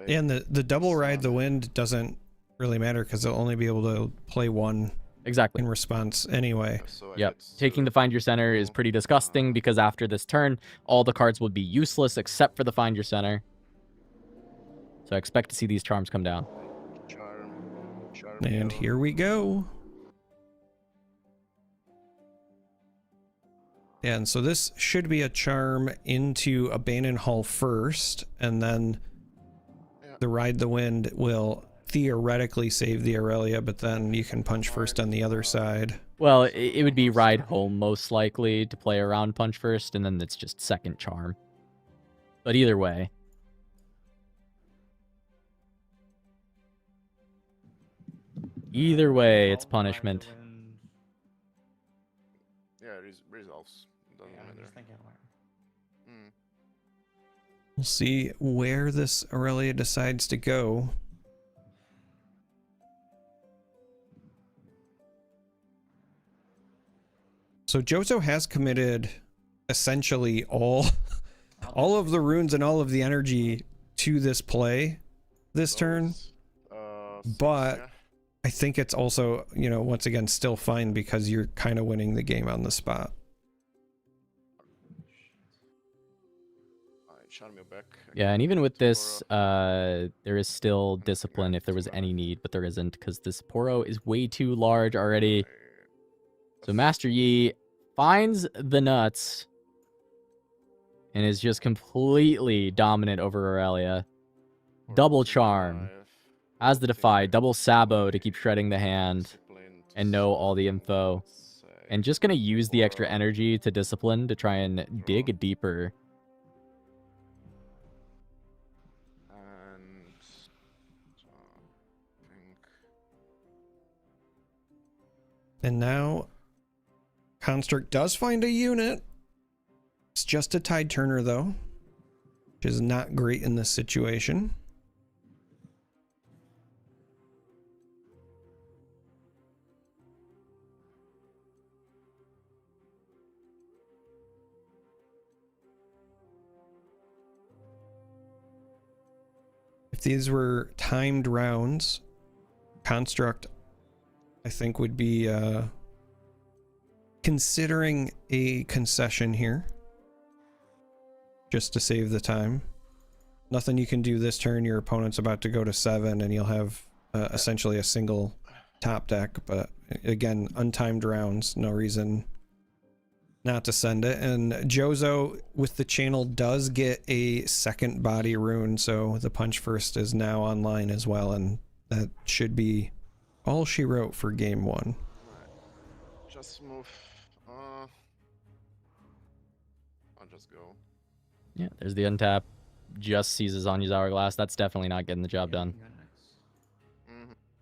And the double Ride the Wind doesn't really matter because they'll only be able to play one exactly in response anyway. Yep. Taking the Find Your Center is pretty disgusting because after this turn, all the cards would be useless except for the Find Your Center. So I expect to see these charms come down. And here we go. Yeah, and so this should be a charm into Abandoned Hull first, and then the Ride the Wind will theoretically save the Aurelia, but then you can punch first on the other side. Well, it would be Ride Home most likely to play around punch first, and then it's just second charm. But either way. Either way, it's punishment. Yeah, resolves. Doesn't matter. We'll see where this Aurelia decides to go. So Jozo has committed essentially all of the runes and all of the energy to this play this turn. But I think it's also, you know, once again, still fine because you're kind of winning the game on the spot. Yeah, and even with this, there is still discipline if there was any need, but there isn't because this Poro is way too large already. So Master Yi finds the nuts and is just completely dominant over Aurelia. Double Charm. Has the Defy. Double Sabo to keep shredding the hand and know all the info. And just going to use the extra energy to Discipline to try and dig deeper. And now Construct does find a unit. It's just a Tide Turner though, which is not great in this situation. If these were timed rounds, Construct I think would be considering a concession here just to save the time. Nothing you can do this turn. Your opponent's about to go to 7 and you'll have essentially a single top deck, but again, untimed rounds, no reason not to send it. And Jozo with the channel does get a second body rune, so the punch first is now online as well, and that should be all she wrote for game 1. Just move. I'll just go. Yeah, there's the untap. Just seizes on his hourglass. That's definitely not getting the job done.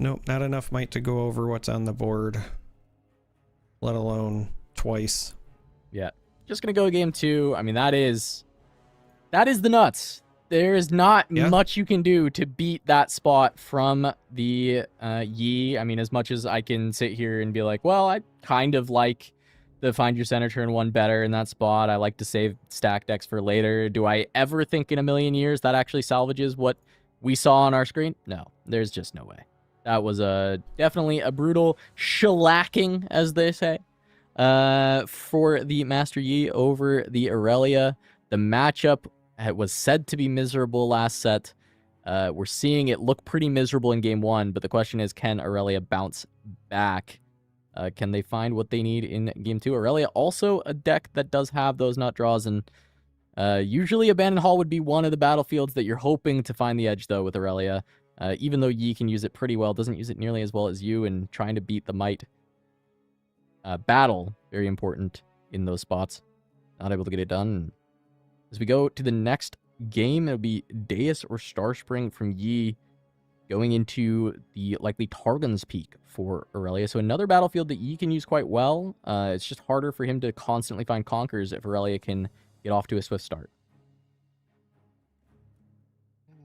Nope, not enough might to go over what's on the board, let alone twice. Yeah, just gonna go game 2. I mean, that is the nuts. There is not much you can do to beat that spot from the Yi. I mean, as much as I can sit here and be like, well, I kind of like the Find Your Center turn 1 better in that spot. I like to save stack decks for later. Do I ever think in a million years that actually salvages what we saw on our screen? No, there's just no way. That was definitely a brutal shellacking, as they say. For the Master Yi over the Aurelia, the matchup was said to be miserable last set. We're seeing it look pretty miserable in game 1, but the question is, can Aurelia bounce back? Can they find what they need in game 2? Aurelia also a deck that does have those nut draws, and usually Abandoned Hall would be one of the battlefields that you're hoping to find the edge, though, with Aurelia. Even though Yi can use it pretty well, doesn't use it nearly as well as you, and trying to beat the Might battle, very important in those spots. Not able to get it done. As we go to the next game, it'll be Deus or Starspring from Yi going into the likely Targon's Peak for Aurelia. So another battlefield that Yi can use quite well. It's just harder for him to constantly find Conquers if Aurelia can get off to a swift start.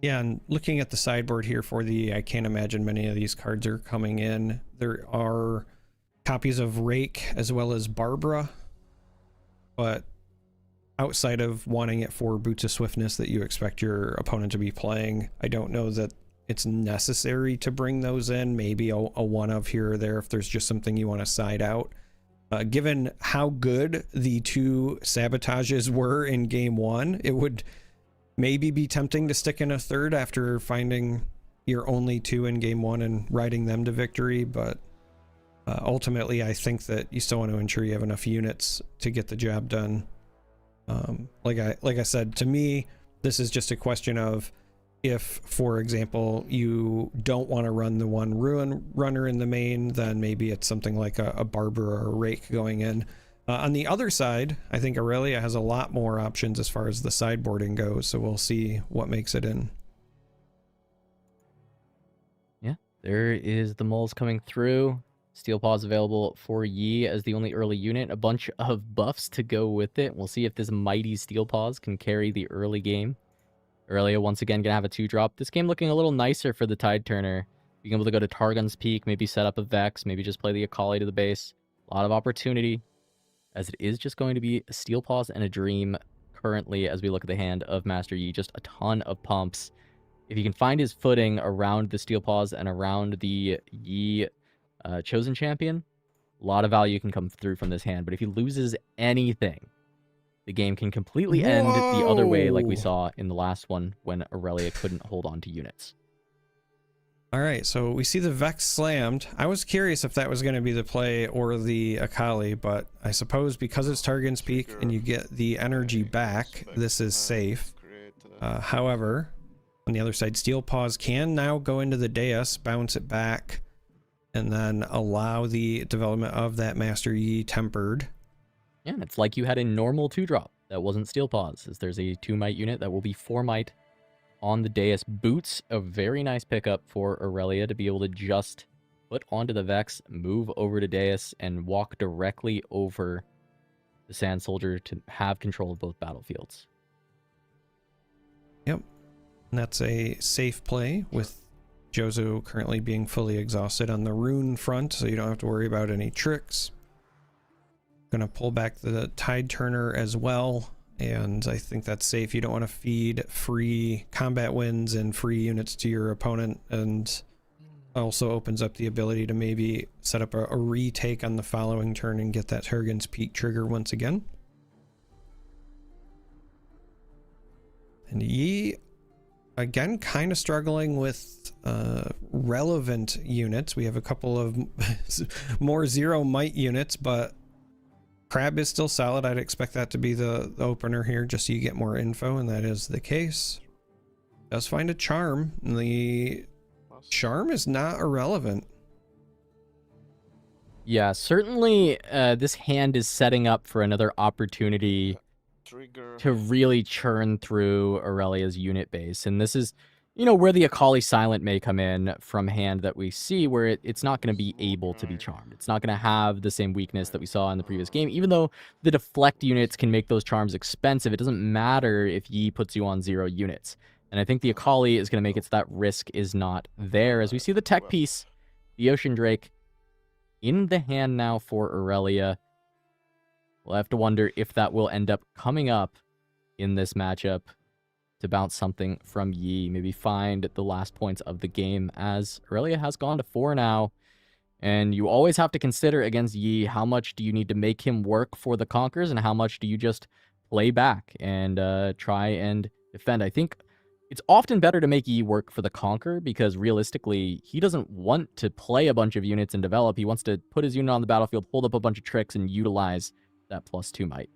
Yeah, and looking at the sideboard here for the, I can't imagine many of these cards are coming in. There are copies of Rake as well as Barbara, but outside of wanting it for Boots of Swiftness that you expect your opponent to be playing, I don't know that it's necessary to bring those in. Maybe a one of here or there if there's just something you want to side out. Given how good the 2 sabotages were in game 1, it would maybe be tempting to stick in a third after finding your only 2 in game 1 and riding them to victory, but ultimately I think that you still want to ensure you have enough units to get the job done. Like I said, to me, this is just a question of if, for example, you don't want to run the one Ruin runner in the main, then maybe it's something like a Barber or a Rake going in. On the other side, I think Aurelia has a lot more options as far as the sideboarding goes, so we'll see what makes it in. Yeah, there is the moles coming through. Steel Paws available for Yi as the only early unit. A bunch of buffs to go with it. We'll see if this mighty Steel Paws can carry the early game. Aurelia once again gonna have a 2-drop. This game looking a little nicer for the Tide Turner. Being able to go to Targon's Peak, maybe set up a Vex, maybe just play the Akali to the base. A lot of opportunity, as it is just going to be a Steel Paws and a Dream currently as we look at the hand of Master Yi. Just a ton of pumps. If he can find his footing around the Steel Paws and around the Yi Chosen Champion, a lot of value can come through from this hand. But if he loses anything, the game can completely end the other way, like we saw in the last one when Aurelia couldn't hold on to units. All right, so we see the Vex slammed. I was curious if that was going to be the play or the Akali, but I suppose because it's Targon's Peak and you get the energy back, this is safe. However, on the other side, Steel Paws can now go into the Deus, bounce it back, and then allow the development of that Master Yi Tempered. Yeah, and it's like you had a normal 2-drop that wasn't Steel Paws, as there's a 2-might unit that will be 4-might on the Deus. Boots, a very nice pickup for Aurelia to be able to just put onto the Vex, move over to Deus, and walk directly over the Sand Soldier to have control of both battlefields. Yep, and that's a safe play with Jozo currently being fully exhausted on the rune front, so you don't have to worry about any tricks. Gonna pull back the Tide Turner as well, and I think that's safe. You don't want to feed free combat wins and free units to your opponent, and also opens up the ability to maybe set up a retake on the following turn and get that Targon's Peak trigger once again. And Yi, again, kind of struggling with relevant units. We have a couple of more 0-might units, but Crab is still solid. I'd expect that to be the opener here, just so you get more info, and that is the case. Does find a Charm. The Charm is not irrelevant. Yeah, certainly this hand is setting up for another opportunity to really churn through Aurelia's unit base. And this is, you know, where the Akali Silent may come in from hand that we see, where it's not going to be able to be charmed. It's not going to have the same weakness that we saw in the previous game. Even though the deflect units can make those charms expensive, it doesn't matter if Yi puts you on 0 units. And I think the Akali is going to make it so that risk is not there. As we see the tech piece, the Ocean Drake, in the hand now for Aurelia. We'll have to wonder if that will end up coming up in this matchup to bounce something from Yi, maybe find the last points of the game, as Aurelia has gone to 4 now, And you always have to consider against Yi, how much do you need to make him work for the Conquers, and how much do you just play back and try and defend. I think it's often better to make Yi work for the Conquer, because realistically, he doesn't want to play a bunch of units and develop. He wants to put his unit on the battlefield, hold up a bunch of tricks, and utilize that +2 might.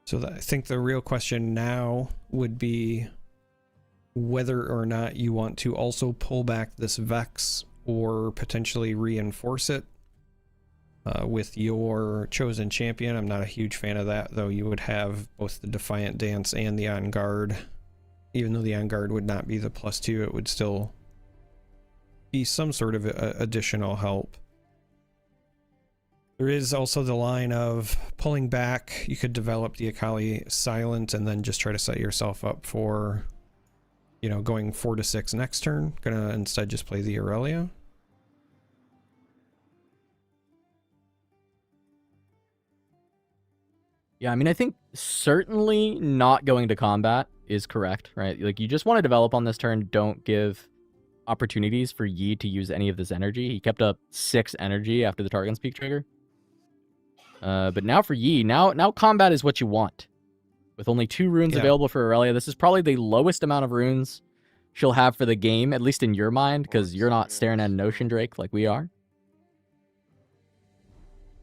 So I think the real question now would be whether or not you want to also pull back this Vex or potentially reinforce it with your chosen champion. I'm not a huge fan of that, though. You would have both the Defiant Dance and the On Guard. Even though the On Guard would not be the +2, it would still be some sort of additional help. There is also the line of pulling back. You could develop the Akali Silent and then just try to set yourself up for, you know, going 4 to 6 next turn. Gonna instead just play the Aurelia. Yeah, I mean, I think certainly not going to combat is correct, right? Like, you just want to develop on this turn. Don't give opportunities for Yi to use any of this energy. He kept up 6 energy after the Targon's Peak trigger. But now for Yi, now combat is what you want. With only 2 runes available for Aurelia, this is probably the lowest amount of runes she'll have for the game, at least in your mind, because you're not staring at an Ocean Drake like we are.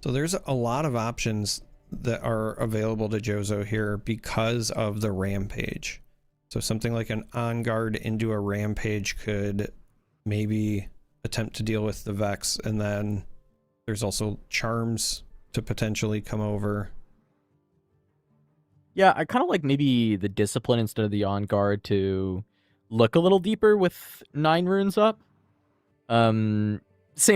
So there's a lot of options that are available to Jozo here because of the Rampage. So something like an On Guard into a Rampage could maybe attempt to deal with the Vex, and then there's also Charms to potentially come over. Yeah, I kind of like maybe the Discipline instead of the On Guard to look a little deeper with 9 runes up. Same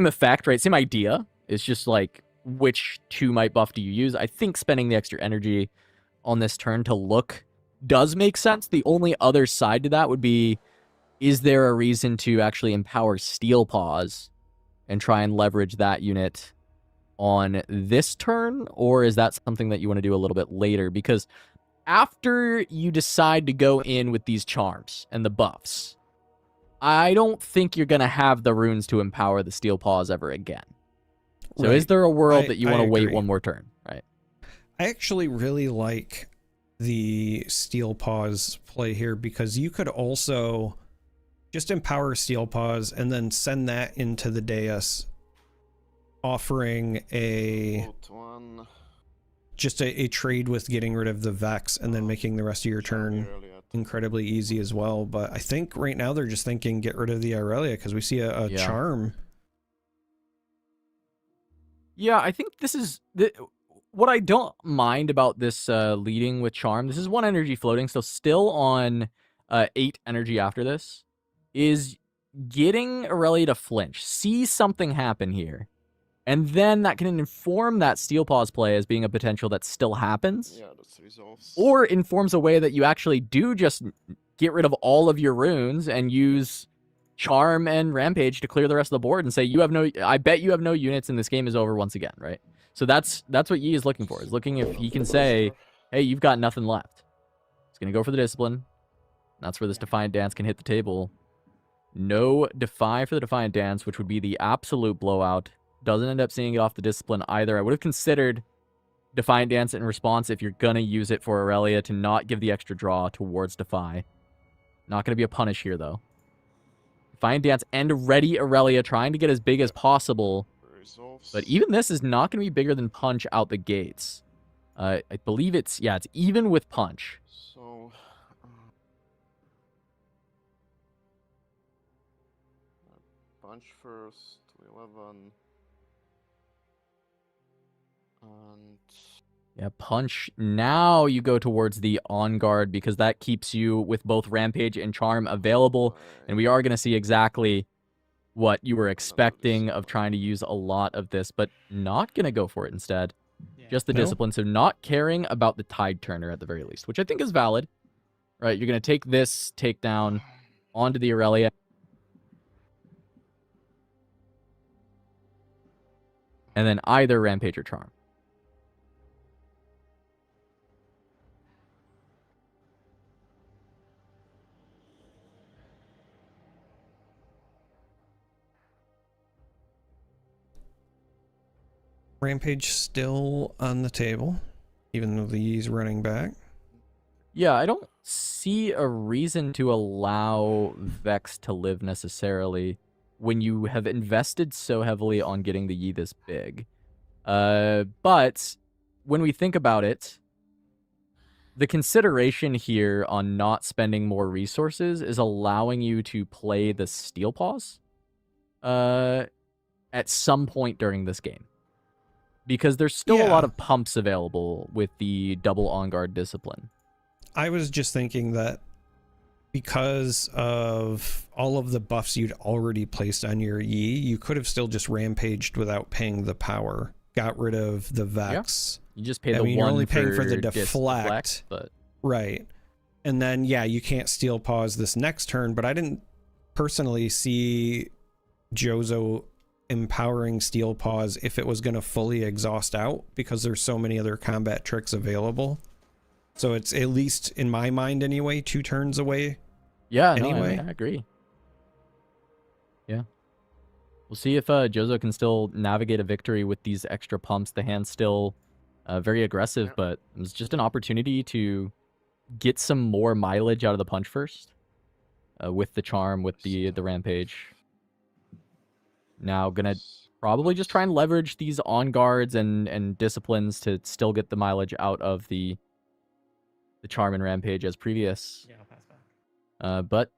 effect, right? Same idea. It's just like, which 2 might buff do you use? I think spending the extra energy on this turn to look does make sense. The only other side to that would be, is there a reason to actually empower Steel Paws and try and leverage that unit on this turn, or is that something that you want to do a little bit later? Because after you decide to go in with these charms and the buffs, I don't think you're going to have the runes to empower the Steel Paws ever again. So is there a world that you want to wait one more turn, right? I actually really like the Steel Paws play here, because you could also just empower Steel Paws and then send that into the dais, offering just a trade with getting rid of the Vex and then making the rest of your turn incredibly easy as well. But I think right now they're just thinking get rid of the Aurelia because we see a charm. Yeah, I think this is what I don't mind about this leading with charm. This is 1 energy floating, so still on 8 energy after this, is getting Aurelia to flinch, see something happen here. And then that can inform that Steel Paws play as being a potential that still happens. Yeah, that's resolves. Or informs a way that you actually do just get rid of all of your runes and use Charm and Rampage to clear the rest of the board and say, I bet you have no units and this game is over once again, right? So that's what Yi is looking for. Is looking if he can say, hey, you've got nothing left. He's going to go for the Discipline. That's where this Defiant Dance can hit the table. No Defy for the Defiant Dance, which would be the absolute blowout. Doesn't end up seeing it off the Discipline either. I would have considered Defiant Dance in response if you're going to use it for Aurelia to not give the extra draw towards Defy. Not going to be a punish here, though. Defiant Dance and ready Aurelia, trying to get as big as possible. But even this is not going to be bigger than Punch out the gates. I believe it's even with Punch. So, Punch first, 11. And yeah, Punch. Now you go towards the On Guard because that keeps you with both Rampage and Charm available. And we are going to see exactly what you were expecting of trying to use a lot of this, but not going to go for it instead. Just the Discipline. So not caring about the Tide Turner at the very least, which I think is valid. Right, you're going to take this takedown onto the Aurelia. And then either Rampage or Charm. Rampage still on the table, even though the Yi's running back. Yeah, I don't see a reason to allow Vex to live necessarily when you have invested so heavily on getting the Yi this big. But when we think about it, the consideration here on not spending more resources is allowing you to play the Steel Paws at some point during this game. Because there's still a lot of pumps available with the double on-guard discipline. I was just thinking that because of all of the buffs you'd already placed on your Yi, you could have still just rampaged without paying the power. Got rid of the Vex. You just pay the one you're only paying for the deflect, but right. And then you can't Steel Pause this next turn, but I didn't personally see Jozo empowering Steel Pause if it was going to fully exhaust out, because there's so many other combat tricks available. So it's, at least in my mind anyway, 2 turns away. Yeah, anyway. no, I agree. Yeah. We'll see if Jozo can still navigate a victory with these extra pumps. The hand's still very aggressive, but it's just an opportunity to get some more mileage out of the punch first with the charm, with the rampage. Now gonna probably just try and leverage these on guards and disciplines to still get the mileage out of the charm and rampage as previous. Yeah, I'll pass back. But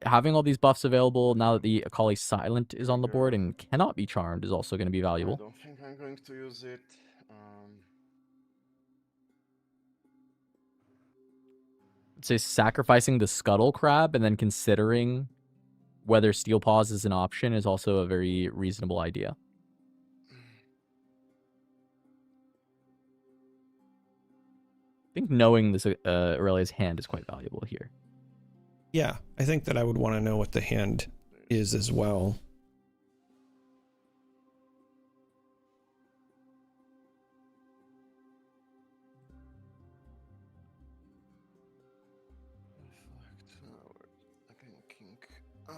having all these buffs available now that the Akali Silent is on the board and cannot be charmed is also going to be valuable. I don't think I'm going to use it. I'd say sacrificing the Scuttle Crab and then considering whether Steel Paws is an option is also a very reasonable idea. I think knowing this Aurelia's hand is quite valuable here. Yeah, I think that I would want to know what the hand is as well.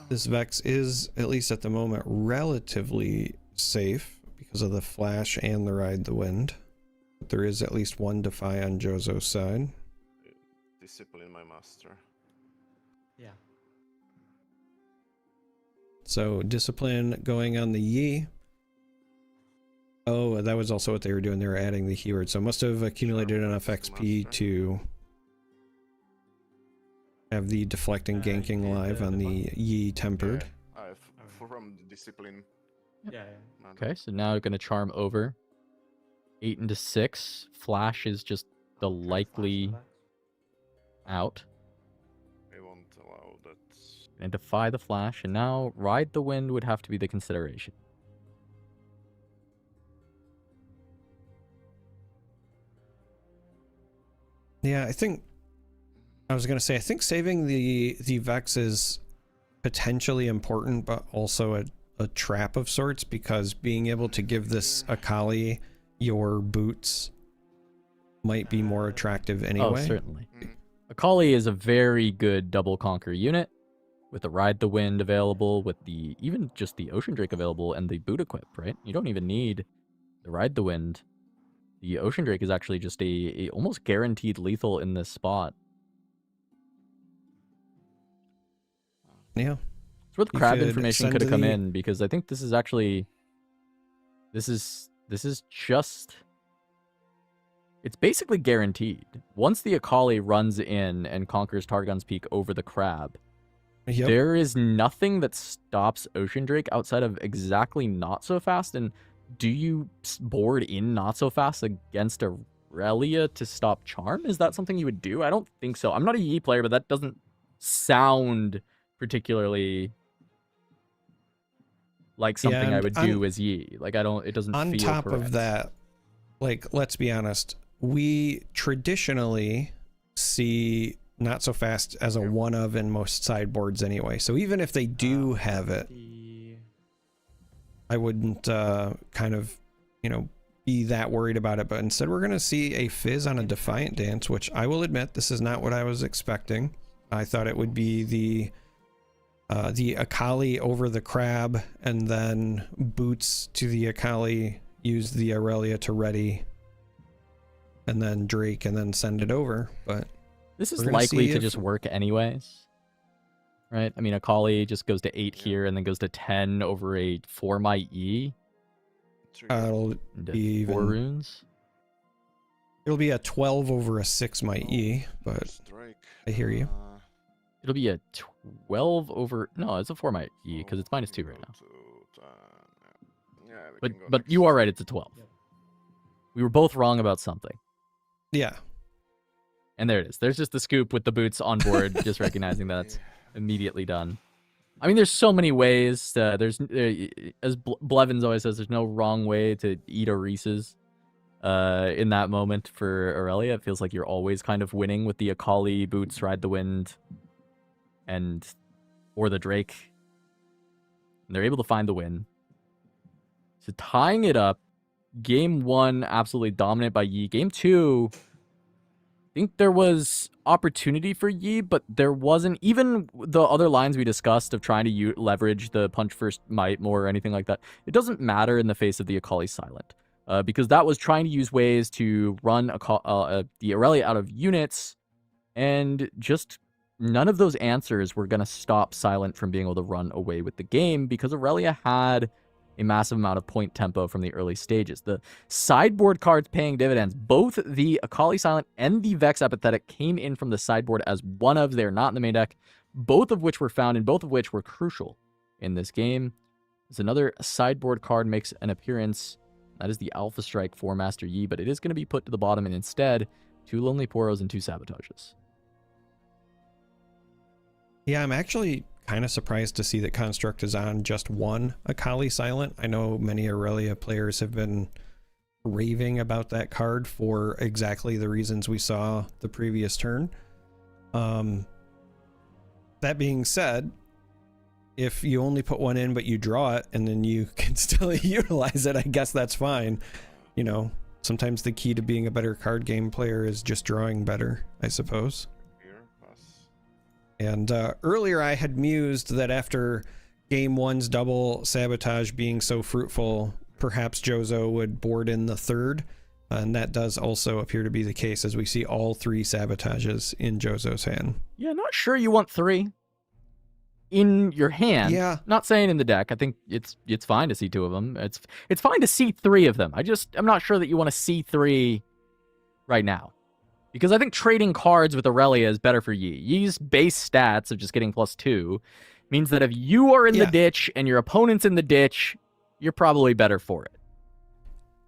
This Vex is, at least at the moment, relatively safe because of the flash and the Ride the Wind. But there is at least one Defy on Jozo's side. Discipline my master. Yeah. So Discipline going on the Yi. Oh, that was also what they were doing. They were adding the keyword. So must have accumulated enough XP to have the deflecting ganking live on the Yi tempered. Yeah, from the discipline. Yeah. Okay, so now we're going to charm over. 8 into 6. Flash is just the likely out. I won't allow that. And defy the flash, and now Ride the Wind would have to be the consideration. Yeah, I think I was going to say, I think saving the Vex is potentially important, but also a trap of sorts, because being able to give this Akali your boots might be more attractive anyway. Oh, certainly. Akali is a very good double conquer unit with the Ride the Wind available, with the even just the Ocean Drake available and the boot equip, right? You don't even need the Ride the Wind. The Ocean Drake is actually just a almost guaranteed lethal in this spot. Yeah. It's where the crab information could have come in, because I think this is actually this is just, it's basically guaranteed. Once the Akali runs in and conquers Targon's Peak over the crab, there is nothing that stops Ocean Drake outside of exactly Not So Fast. And do you board in Not So Fast against Aurelia to stop Charm? Is that something you would do? I don't think so. I'm not a Yi player, but that doesn't sound particularly like something I would do as Yi. Like, it doesn't on feel top correct. of that, like, let's be honest, we traditionally see Not So Fast as a one of in most sideboards anyway. So even if they do have it, I wouldn't kind of, be that worried about it. But instead, we're going to see a Fizz on a Defiant Dance, which I will admit, this is not what I was expecting. I thought it would be the Akali over the crab, and then boots to the Akali, use the Aurelia to ready, and then Drake, and then send it over. But this is we're gonna likely see to if- just work anyways. Right? I mean, Akali just goes to 8 here and then goes to 10 over a 4 might E. It'll into be 4 even. runes. It'll be a 12 over a 6 might E, but I hear you. It'll be a 12 over... No, it's a 4 might E because it's -2 right now. But you are right, it's a 12. We were both wrong about something. Yeah. And there it is. There's just the scoop with the boots on board, just recognizing that it's immediately done. I mean, there's so many ways. There's, as Blevins always says, there's no wrong way to eat a Reese's. In that moment for Aurelia, it feels like you're always kind of winning with the Akali boots, Ride the Wind, or the Drake. And they're able to find the win. So tying it up, game 1 absolutely dominant by Yi. Game 2, I think there was opportunity for Yi, but there wasn't. Even the other lines we discussed of trying to leverage the punch first might more or anything like that, it doesn't matter in the face of the Akali Silent. Because that was trying to use ways to run the Aurelia out of units, and just none of those answers were going to stop Silent from being able to run away with the game, because Aurelia had a massive amount of point tempo from the early stages. The sideboard cards paying dividends, both the Akali Silent and the Vex Apathetic came in from the sideboard as one of, they're not in the main deck, both of which were found and both of which were crucial in this game. As another sideboard card makes an appearance, that is the Alpha Strike for Master Yi, but it is going to be put to the bottom, and instead, 2 Lonely Poros and 2 Sabotages. Yeah, I'm actually kind of surprised to see that Construct is on just one Akali Silent. I know many Aurelia players have been raving about that card for exactly the reasons we saw the previous turn. That being said, if you only put one in but you draw it and then you can still utilize it, I guess that's fine. You know, sometimes the key to being a better card game player is just drawing better, I suppose. And earlier I had mused that after game 1's double sabotage being so fruitful, perhaps Jozo would board in the third. And that does also appear to be the case, as we see all 3 sabotages in Jozo's hand. Yeah, not sure you want 3 in your hand. Yeah. Not saying in the deck. I think it's fine to see 2 of them. It's fine to see 3 of them. I'm not sure that you want to see 3 right now. Because I think trading cards with Aurelia is better for Yi. Yi's base stats of just getting +2 means that if you are in the ditch and your opponent's in the ditch, you're probably better for it.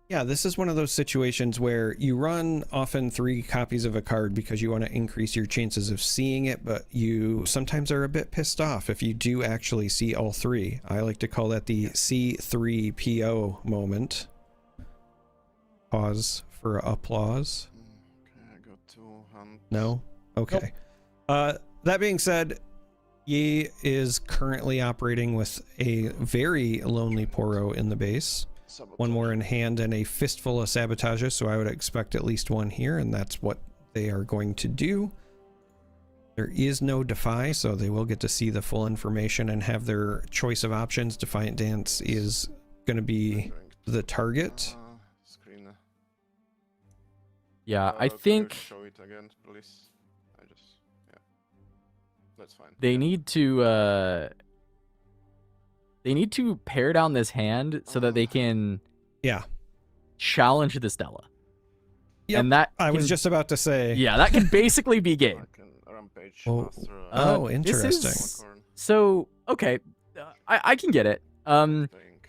Yeah, this is one of those situations where you run often 3 copies of a card because you want to increase your chances of seeing it, but you sometimes are a bit pissed off if you do actually see all 3. I like to call that the C3PO moment. Pause for applause. No? Okay. That being said, Yi is currently operating with a very Lonely Poro in the base. One more in hand and a fistful of sabotages, so I would expect at least one here, and that's what they are going to do. There is no Defy, so they will get to see the full information and have their choice of options. Defiant Dance is going to be the target. Yeah, I think show it again, please. That's fine. they need to pare down this hand so that they can challenge the Stella. Yep, and that I was just about to say. Yeah, that can basically be game. Interesting. So, okay, I can get it.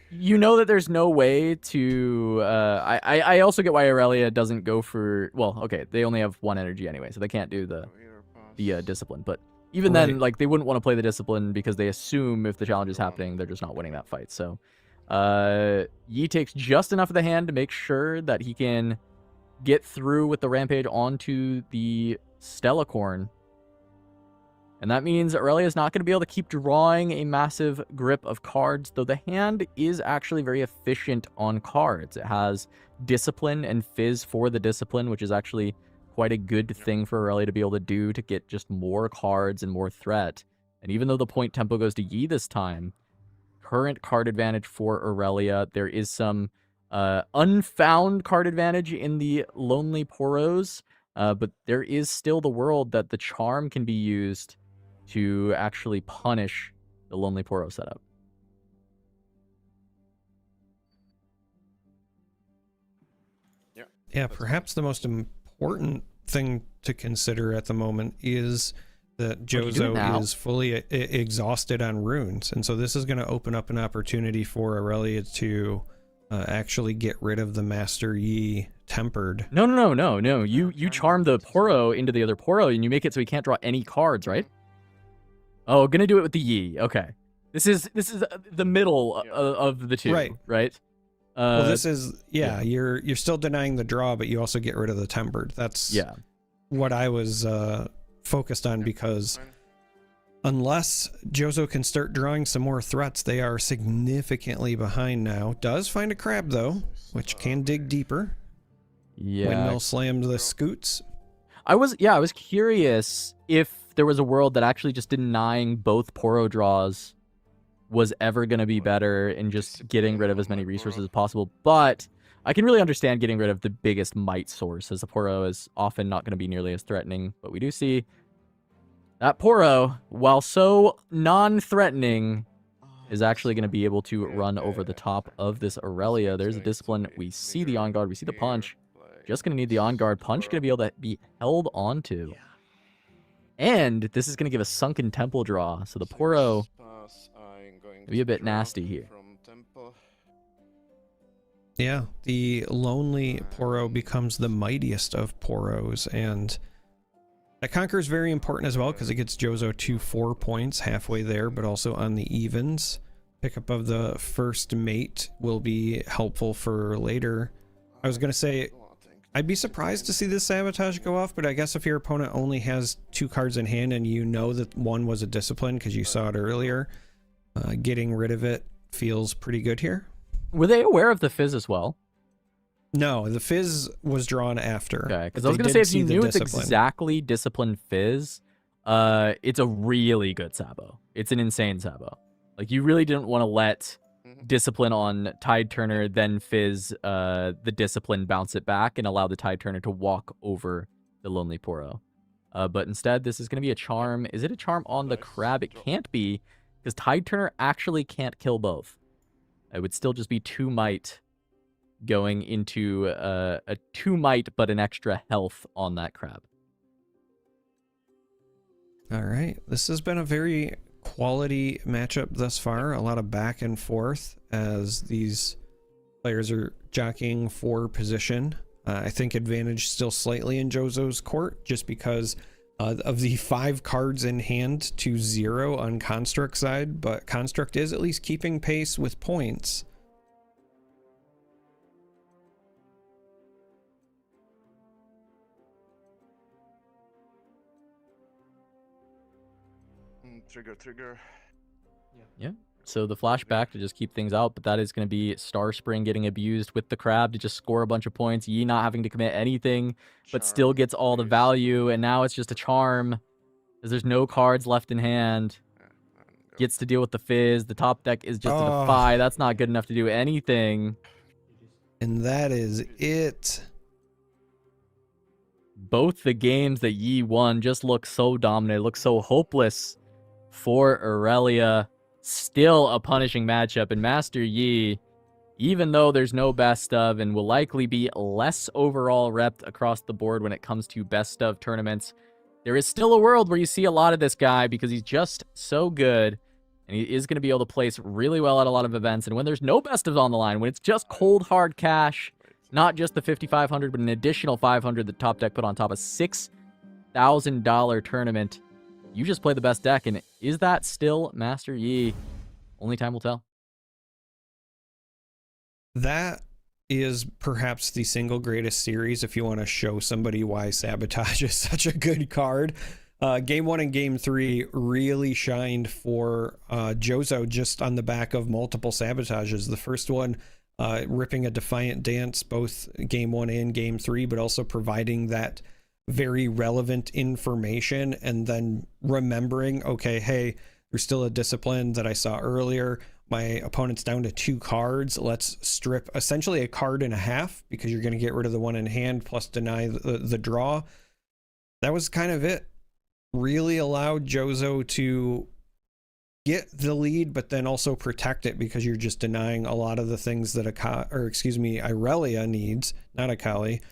You know that there's no way to... I also get why Aurelia doesn't go for... Well, okay, they only have 1 energy anyway, so they can't do the discipline. But even then, like, they wouldn't want to play the discipline because they assume if the challenge is happening, they're just not winning that fight. So Yi takes just enough of the hand to make sure that he can get through with the Rampage onto the Stellacorn. And that means Aurelia is not going to be able to keep drawing a massive grip of cards, though the hand is actually very efficient on cards. It has Discipline and Fizz for the Discipline, which is actually quite a good thing for Aurelia to be able to do to get just more cards and more threat. And even though the point tempo goes to Yi this time, current card advantage for Aurelia, there is some unfound card advantage in the Lonely Poros, but there is still the world that the charm can be used to actually punish the Lonely Poro setup. Yeah, perhaps the most important thing to consider at the moment is that Jozo is fully exhausted on runes, and so this is going to open up an opportunity for Aurelia to actually get rid of the Master Yi Tempered. No. You charm the Poro into the other Poro, and you make it so he can't draw any cards, right? Oh, gonna do it with the Yi. Okay, this is the middle of the two, right? Well, this is you're still denying the draw, but you also get rid of the Tempered. That's what I was focused on, because unless Jozo can start drawing some more threats, they are significantly behind now. Does find a crab though, which can dig deeper. Yeah. Windmill slammed the scoots. I was curious if there was a world that actually just denying both Poro draws was ever going to be better in just getting rid of as many resources as possible, but I can really understand getting rid of the biggest might source, as the Poro is often not going to be nearly as threatening. But we do see that Poro, while so non-threatening, is actually going to be able to run over the top of this Aurelia. There's a discipline. We see the on guard. We see the punch. Just going to need the on guard. Punch going to be able to be held onto. And this is going to give a Sunken Temple draw. So the Poro will be a bit nasty here. Yeah, the Lonely Poro becomes the mightiest of Poros, and that conquer is very important as well because it gets Jozo to 4 points halfway there, but also on the evens. Pickup of the first mate will be helpful for later. I was going to say, I'd be surprised to see this sabotage go off, but I guess if your opponent only has 2 cards in hand and you know that one was a discipline because you saw it earlier, getting rid of it feels pretty good here. Were they aware of the Fizz as well? No, the Fizz was drawn after. Okay, because I was going to say, if you knew it's exactly Discipline Fizz, it's a really good Sabo. It's an insane Sabo. Like, you really didn't want to let Discipline on Tide Turner, then Fizz the Discipline, bounce it back, and allow the Tide Turner to walk over the Lonely Poro. But instead, this is going to be a charm. Is it a charm on the Crab? It can't be, because Tide Turner actually can't kill both. It would still just be 2 might going into a 2 might, but an extra health on that Crab. All right. This has been a very quality matchup thus far. A lot of back and forth as these players are jockeying for position. I think advantage still slightly in Jozo's court, just because of the 5 cards in hand to 0 on Construct side, but Construct is at least keeping pace with points. Trigger. Yeah. So the flashback to just keep things out, but that is going to be Star Spring getting abused with the Crab to just score a bunch of points. Yi not having to commit anything, but still gets all the value. And now it's just a charm, because there's no cards left in hand. Gets to deal with the Fizz. The top deck is just a Defy. That's not good enough to do anything. And that is it. Both the games that Yi won just look so dominant, look so hopeless for Aurelia. Still a punishing matchup, and Master Yi, even though there's no best of and will likely be less overall repped across the board when it comes to best of tournaments, there is still a world where you see a lot of this guy because he's just so good, and he is going to be able to place really well at a lot of events. And when there's no best of on the line, when it's just cold hard cash, not just the 5,500, but an additional 500 the top deck put on top of $6,000 tournament, you just play the best deck. And is that still Master Yi? Only time will tell. That is perhaps the single greatest series if you want to show somebody why Sabotage is such a good card. Game 1 and Game 3 really shined for Jozo just on the back of multiple Sabotages. The first one ripping a Defiant Dance both Game 1 and Game 3, but also providing that very relevant information, and then remembering, okay, hey, there's still a discipline that I saw earlier. my opponent's down to 2 cards. Let's strip essentially a card and a half because you're going to get rid of the one in hand plus deny the draw. That was kind of it. Really allowed Jozo to get the lead, but then also protect it because you're just denying a lot of the things that Irelia needs, not Akali,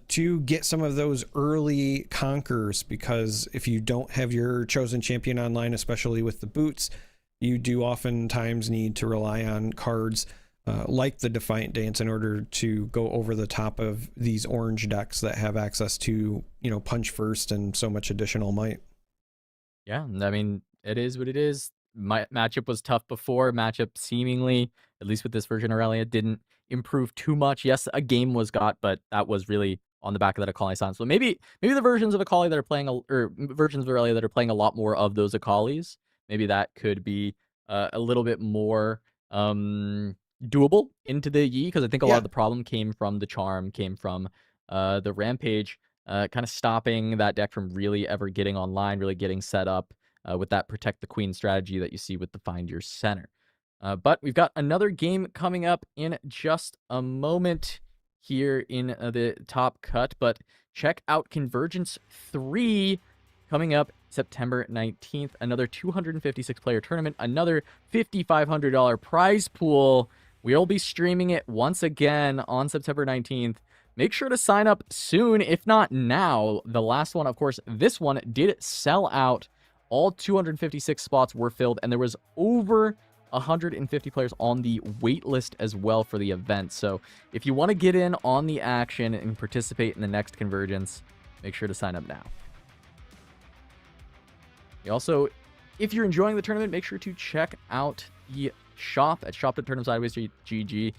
to get some of those early conquers, because if you don't have your chosen champion online, especially with the boots, you do oftentimes need to rely on cards like the Defiant Dance in order to go over the top of these orange decks that have access to, punch first and so much additional might. Yeah, I mean, it is what it is. Matchup was tough before. Matchup seemingly, at least with this version of Aurelia, didn't improve too much. Yes, a game was got, but that was really on the back of that Akali sign. So maybe the versions of Akali that are playing, or versions of Aurelia that are playing a lot more of those Akalis, maybe that could be a little bit more doable into the Yi, because I think a lot of the problem came from the Charm, came from the Rampage, kind of stopping that deck from really ever getting online, really getting set up with that Protect the Queen strategy that you see with the Find Your Center. But we've got another game coming up in just a moment here in the top cut, but check out Convergence 3 coming up September 19th, another 256 player tournament, another $5,500 prize pool. We'll be streaming it once again on September 19th. Make sure to sign up soon, if not now. The last one, of course, this one did sell out. All 256 spots were filled, and there was over 150 players on the wait list as well for the event. So if you want to get in on the action and participate in the next Convergence, make sure to sign up now. Also, if you're enjoying the tournament, make sure to check out the shop at shop.turnipsideways.gg.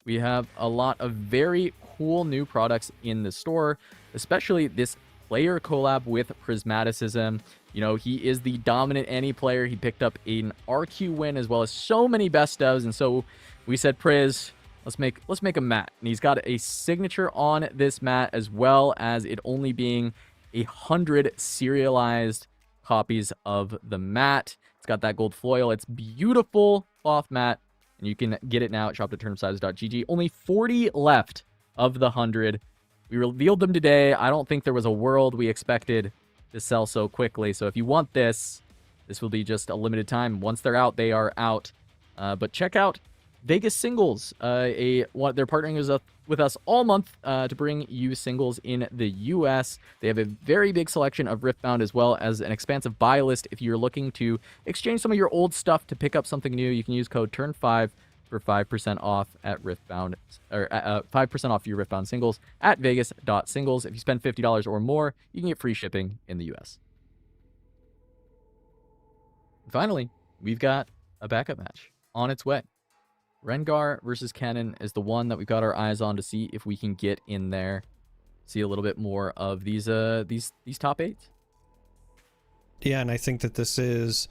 We have a lot of very cool new products in the store, especially this player collab with Prismaticism. He is the dominant any player. He picked up an RQ win as well as so many best ofs, and so we said, Priz, let's make a mat. And he's got a signature on this mat, as well as it only being 100 serialized copies of the mat. It's got that gold foil. It's beautiful cloth mat, and you can get it now at shop.turnipsides.gg. Only 40 left of the 100. We revealed them today. I don't think there was a world we expected to sell so quickly. So if you want this will be just a limited time. Once they're out, they are out. But check out Vegas Singles. They're partnering with us all month to bring you singles in the US. They have a very big selection of Riftbound, as well as an expansive buy list. If you're looking to exchange some of your old stuff to pick up something new, you can use code TURN5 for 5% off at Riftbound, or 5% off your Riftbound singles at vegas.singles. If you spend $50 or more, you can get free shipping in the US. And finally, we've got a backup match on its way. Rengar versus Kennen is the one that we've got our eyes on to see if we can get in there, see a little bit more of these top 8. Yeah, and I think that this is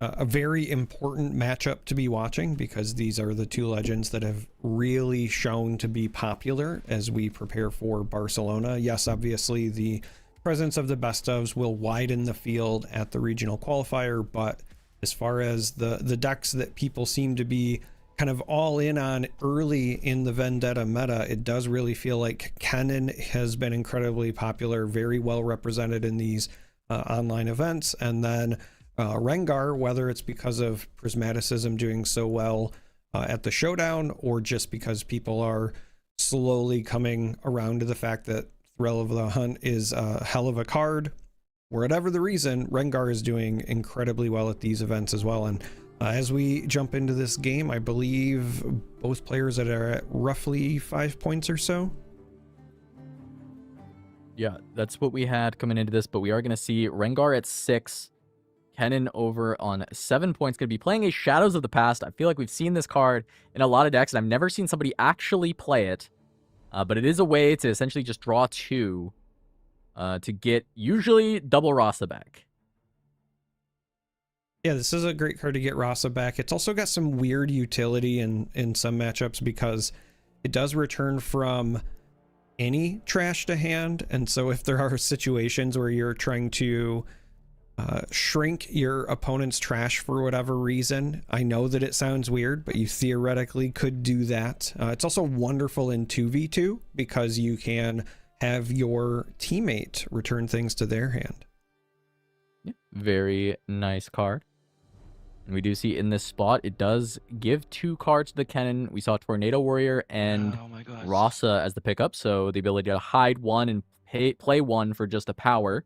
a very important matchup to be watching, because these are the two legends that have really shown to be popular as we prepare for Barcelona. Yes, obviously the presence of the best ofs will widen the field at the regional qualifier, but as far as the decks that people seem to be kind of all in on early in the Vendetta meta, it does really feel like Kennen has been incredibly popular, very well represented in these online events. And then Rengar, whether it's because of Prismaticism doing so well at the showdown, or just because people are slowly coming around to the fact that Thrill of the Hunt is a hell of a card, whatever the reason, Rengar is doing incredibly well at these events as well. And as we jump into this game, I believe both players are at roughly 5 points or so. Yeah, that's what we had coming into this, but we are going to see Rengar at 6, Kennen over on 7 points, going to be playing a Shadows of the Past. I feel like we've seen this card in a lot of decks, and I've never seen somebody actually play it, but it is a way to essentially just draw 2 to get usually double Rasa back. Yeah, this is a great card to get Rasa back. It's also got some weird utility in some matchups, because it does return from any trash to hand. And so if there are situations where you're trying to shrink your opponent's trash for whatever reason. I know that it sounds weird, but you theoretically could do that. It's also wonderful in 2v2 because you can have your teammate return things to their hand. Very nice card. And we do see in this spot, it does give 2 cards to the cannon. We saw Tornado Warrior and Rasa as the pickup, so the ability to hide 1 and play 1 for just a power,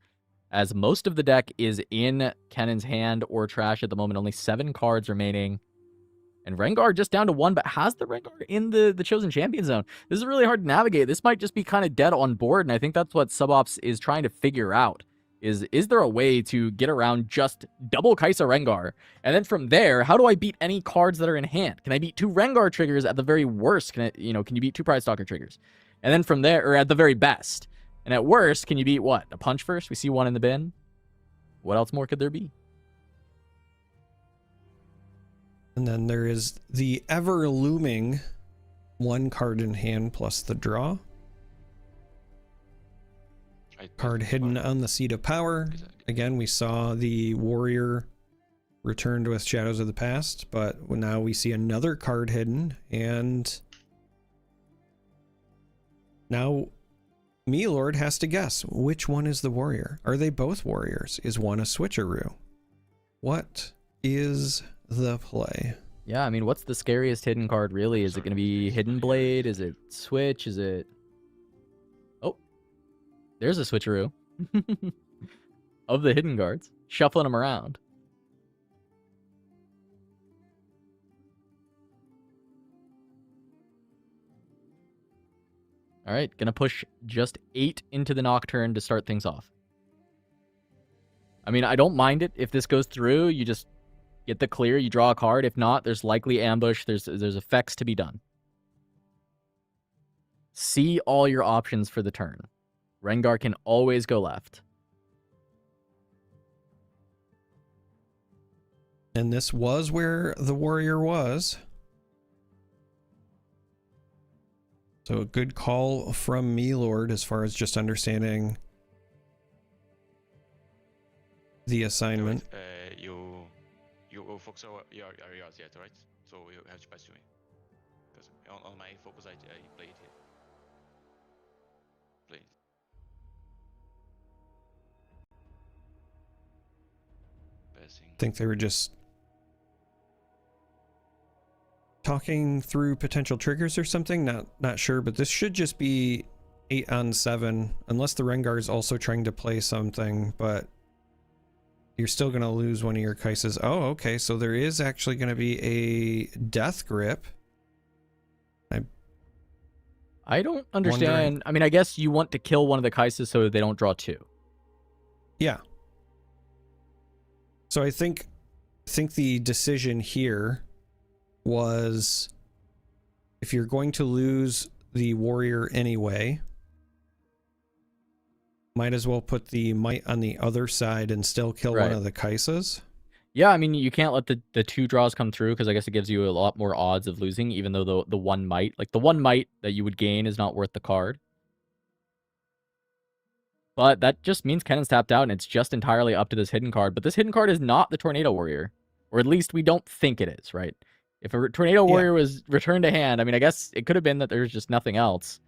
as most of the deck is in Cannon's hand or trash at the moment. Only 7 cards remaining. And Rengar just down to 1, but has the Rengar in the Chosen Champion zone. This is really hard to navigate. This might just be kind of dead on board, and I think that's what Subops is trying to figure out. Is there a way to get around just double Kaisa Rengar? And then from there, how do I beat any cards that are in hand? Can I beat 2 Rengar triggers at the very worst? Can you beat 2 Pride Stalker triggers? And then from there, or at the very best. And at worst, can you beat what? A punch first? We see 1 in the bin. What else more could there be? And then there is the ever looming 1 card in hand plus the draw. Card hidden on the Seat of Power. Again, we saw the Warrior returned with Shadows of the Past, but now we see another card hidden, and now Mealord has to guess which one is the Warrior. Are they both Warriors? Is one a switcheroo? What is the play? Yeah, I mean, what's the scariest hidden card, really? Is it going to be Hidden Blade? Is it Switch? Is it... Oh, there's a switcheroo of the hidden cards. Shuffling them around. All right, going to push just 8 into the Nocturne to start things off. I mean, I don't mind it. If this goes through, you just get the clear, you draw a card. If not, there's likely ambush. There's effects to be done. See all your options for the turn. Rengar can always go left. And this was where the Warrior was. So a good call from Mealord as far as just understanding the assignment. You focus on your areas yet, right? So you have to pass to me. Because on my focus, I play it here. Play it. Passing. I think they were just talking through potential triggers or something. Not sure, but this should just be 8 on 7, unless the Rengar is also trying to play something, but you're still going to lose one of your Kaisas. Oh, okay, so there is actually going to be a Death Grip. I don't understand. I mean, I guess you want to kill one of the Kaisas so they don't draw 2. Yeah. So I think the decision here was, if you're going to lose the Warrior anyway, might as well put the Might on the other side and still kill one of the Kaisas. Yeah, I mean, you can't let the 2 draws come through, because I guess it gives you a lot more odds of losing, even though the 1 Might, like the 1 Might that you would gain is not worth the card. But that just means Kennen's tapped out, and it's just entirely up to this hidden card. But this hidden card is not the Tornado Warrior, or at least we don't think it is, right? If a Tornado Warrior was returned to hand, I mean, I guess it could have been that there's just nothing else.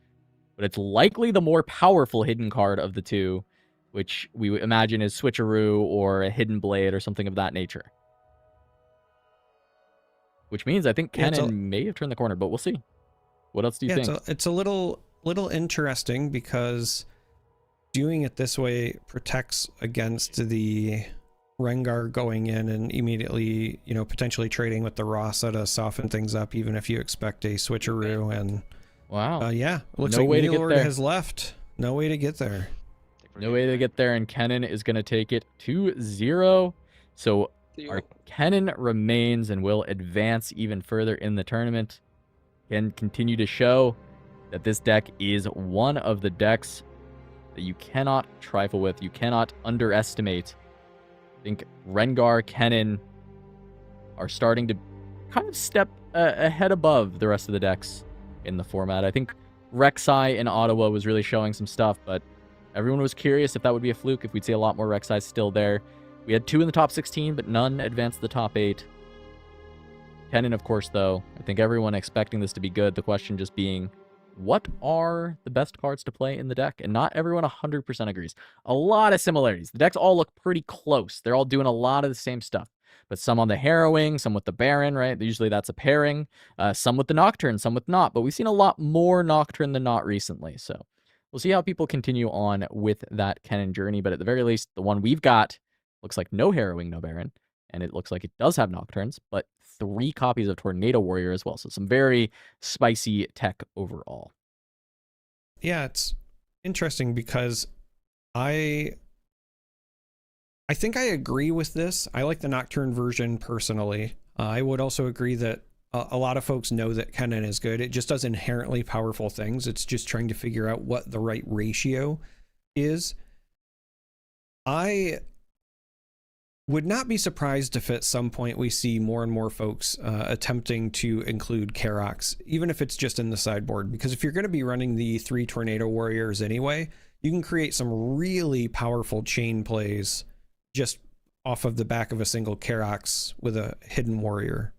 But it's likely the more powerful hidden card of the 2, which we imagine is Switcheroo or a Hidden Blade or something of that nature. Which means I think Kennen may have turned the corner, but we'll see. What else do you think? It's a little interesting, because doing it this way protects against the Rengar going in and immediately, potentially trading with the Rasa to soften things up, even if you expect a switcheroo. And wow, yeah, looks like Mealord has left. No way to get there. No way to get there, and Kennen is going to take it 2-0. So our Kennen remains and will advance even further in the tournament, and continue to show that this deck is one of the decks that you cannot trifle with. You cannot underestimate. I think Rengar, Kennen are starting to kind of step ahead above the rest of the decks in the format. I think Rek'Sai in Ottawa was really showing some stuff, but everyone was curious if that would be a fluke, if we'd see a lot more Rek'Sai still there. We had 2 in the top 16, but none advanced to the top 8. Kennen, of course, though. I think everyone expecting this to be good. The question just being, what are the best cards to play in the deck? And not everyone 100% agrees. A lot of similarities. The decks all look pretty close. They're all doing a lot of the same stuff. But some on the Harrowing, some with the Baron, right? Usually that's a pairing. Some with the Nocturne, some with not. But we've seen a lot more Nocturne than not recently. So we'll see how people continue on with that Kennen journey. But at the very least, the one we've got looks like no Harrowing, no Baron. And it looks like it does have Nocturnes, but 3 copies of Tornado Warrior as well. So some very spicy tech overall. Yeah, it's interesting because I think I agree with this. I like the Nocturne version personally. I would also agree that a lot of folks know that Kennen is good. It just does inherently powerful things. It's just trying to figure out what the right ratio is. I would not be surprised if at some point we see more and more folks attempting to include Karox, even if it's just in the sideboard, because if you're going to be running the 3 Tornado Warriors anyway, you can create some really powerful chain plays just off of the back of a single Karox with a hidden warrior.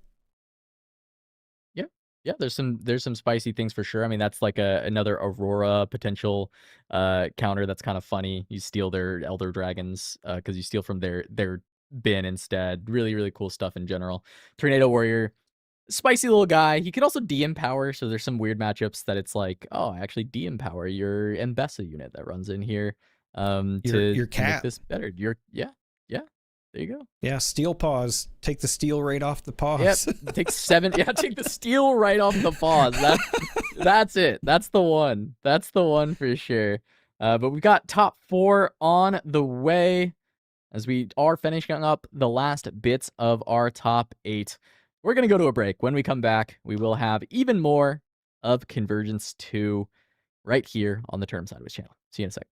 Yeah, there's some spicy things for sure. I mean, that's like another Aurora potential counter that's kind of funny. You steal their Elder Dragons because you steal from their bin instead. Really, really cool stuff in general. Tornado Warrior, spicy little guy. He could also de-empower, so there's some weird matchups that it's like, oh, I actually de-empower your Mbessa unit that runs in here your cat. make this better. Yeah. There you go. Yeah, steel paws. Take the steel right off the paws. Yep. Take 7. Yeah, take the steel right off the paws. That's it. That's the one. That's the one for sure. But we've got top 4 on the way as we are finishing up the last bits of our top 8. We're going to go to a break. When we come back, we will have even more of Convergence 2 right here on the Term Sideways channel. See you in a sec.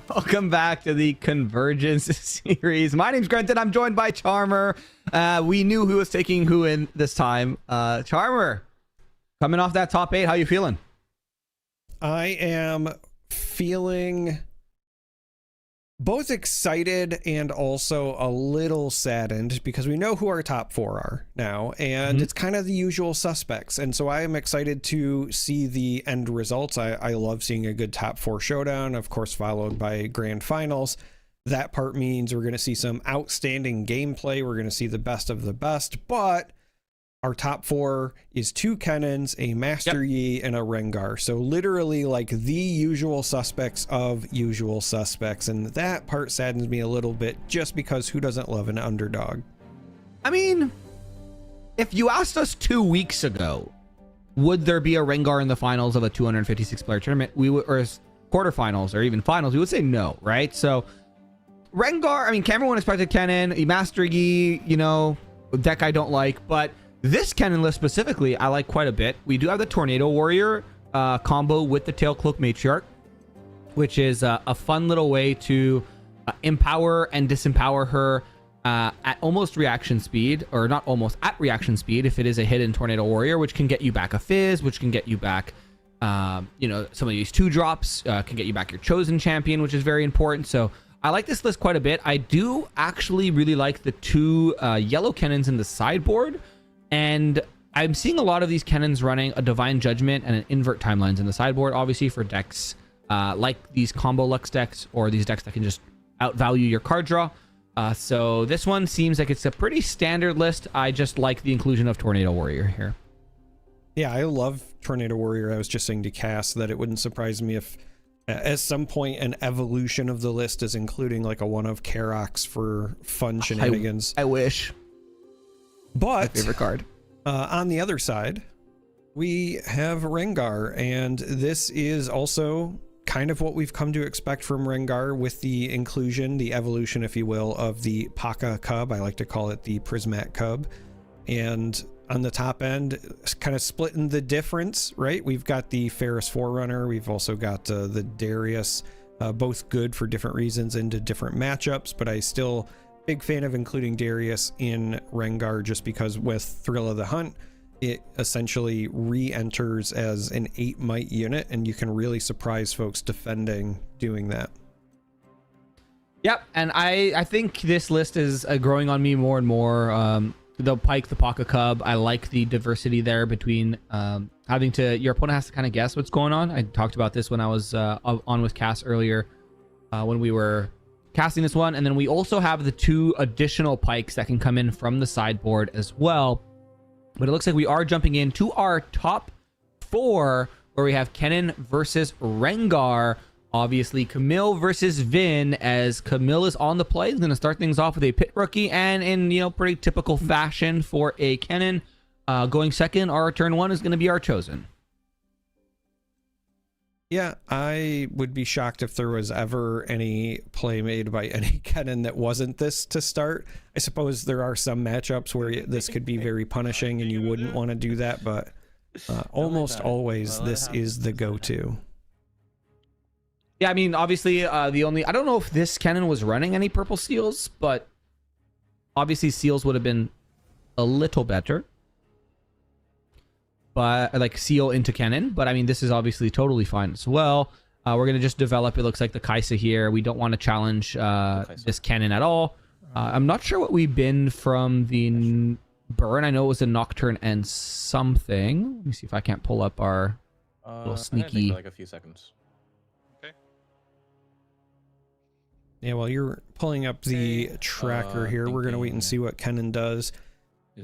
Welcome back to the Convergence series. My name's Grant, and I'm joined by Charmer. We knew who was taking who in this time. Charmer, coming off that top 8, how you feeling? I am feeling both excited and also a little saddened because we know who our top 4 are now, and it's kind of the usual suspects. And so I am excited to see the end results. I love seeing a good top 4 showdown, of course, followed by grand finals. That part means we're going to see some outstanding gameplay. We're going to see the best of the best, but our top 4 is 2 Kenins, a Master Yi, and a Rengar. So literally like the usual suspects of usual suspects. And that part saddens me a little bit just because who doesn't love an underdog? I mean, if you asked us 2 weeks ago, would there be a Rengar in the finals of a 256 player tournament? We would, or quarterfinals or even finals, we would say no, right? So Rengar, I mean, everyone expected Kennen, Master Yi, you know, deck I don't like, but this Kennen list specifically, I like quite a bit. We do have the Tornado Warrior combo with the Tailcloak Matriarch, which is a fun little way to empower and disempower her at almost reaction speed, or not almost, at reaction speed if it is a hidden Tornado Warrior, which can get you back a Fizz, which can get you back, you know, some of these 2-drops, can get you back your Chosen Champion, which is very important. So I like this list quite a bit. I do actually really like the 2 yellow Kennens in the sideboard. And I'm seeing a lot of these Kennens running a Divine Judgment and an Invert Timelines in the sideboard, obviously for decks like these combo Lux decks, or these decks that can just outvalue your card draw. So this one seems like it's a pretty standard list. I just like the inclusion of Tornado Warrior here. Yeah, I love Tornado Warrior. I was just saying to Cass that it wouldn't surprise me if at some point an evolution of the list is including like a one of Karox for fun shenanigans. I wish. But my favorite card. On the other side, we have Rengar, and this is also kind of what we've come to expect from Rengar, with the inclusion, the evolution, if you will, of the Paka Cub. I like to call it the Prismat Cub. And on the top end, kind of splitting the difference, right? We've got the Ferris Forerunner. We've also got the Darius, both good for different reasons into different matchups, but I still big fan of including Darius in Rengar just because with Thrill of the Hunt, it essentially re-enters as an 8 might unit, and you can really surprise folks defending doing that. Yep, and I think this list is growing on me more and more. The Pike, the Paka Cub, I like the diversity there between having to, your opponent has to kind of guess what's going on. I talked about this when I was on with Cass earlier when we were casting this one. And then we also have the 2 additional Pikes that can come in from the sideboard as well. But it looks like we are jumping into our top 4, where we have Kennen versus Rengar. Obviously, Camille versus Vin, as Camille is on the play. He's going to start things off with a Pit Rookie, and in, you know, pretty typical fashion for a Kennen, going second, our turn 1 is going to be our Chosen. Yeah, I would be shocked if there was ever any play made by any Kennen that wasn't this to start. I suppose there are some matchups where this could be very punishing and you wouldn't want to do that, but almost always this is the go-to. Yeah, I mean, obviously, the only... I don't know if this Kennen was running any purple seals, but obviously seals would have been a little better. But like seal into Kennen, but I mean, this is obviously totally fine as well. We're going to just develop, it looks like, the Kaisa here. We don't want to challenge this Kennen at all. I'm not sure what we bin from the burn. I know it was a Nocturne and something. Let me see if I can't pull up our little sneaky... like a few seconds. Yeah, while you're pulling up the tracker here, we're going to wait and see what Kennen does.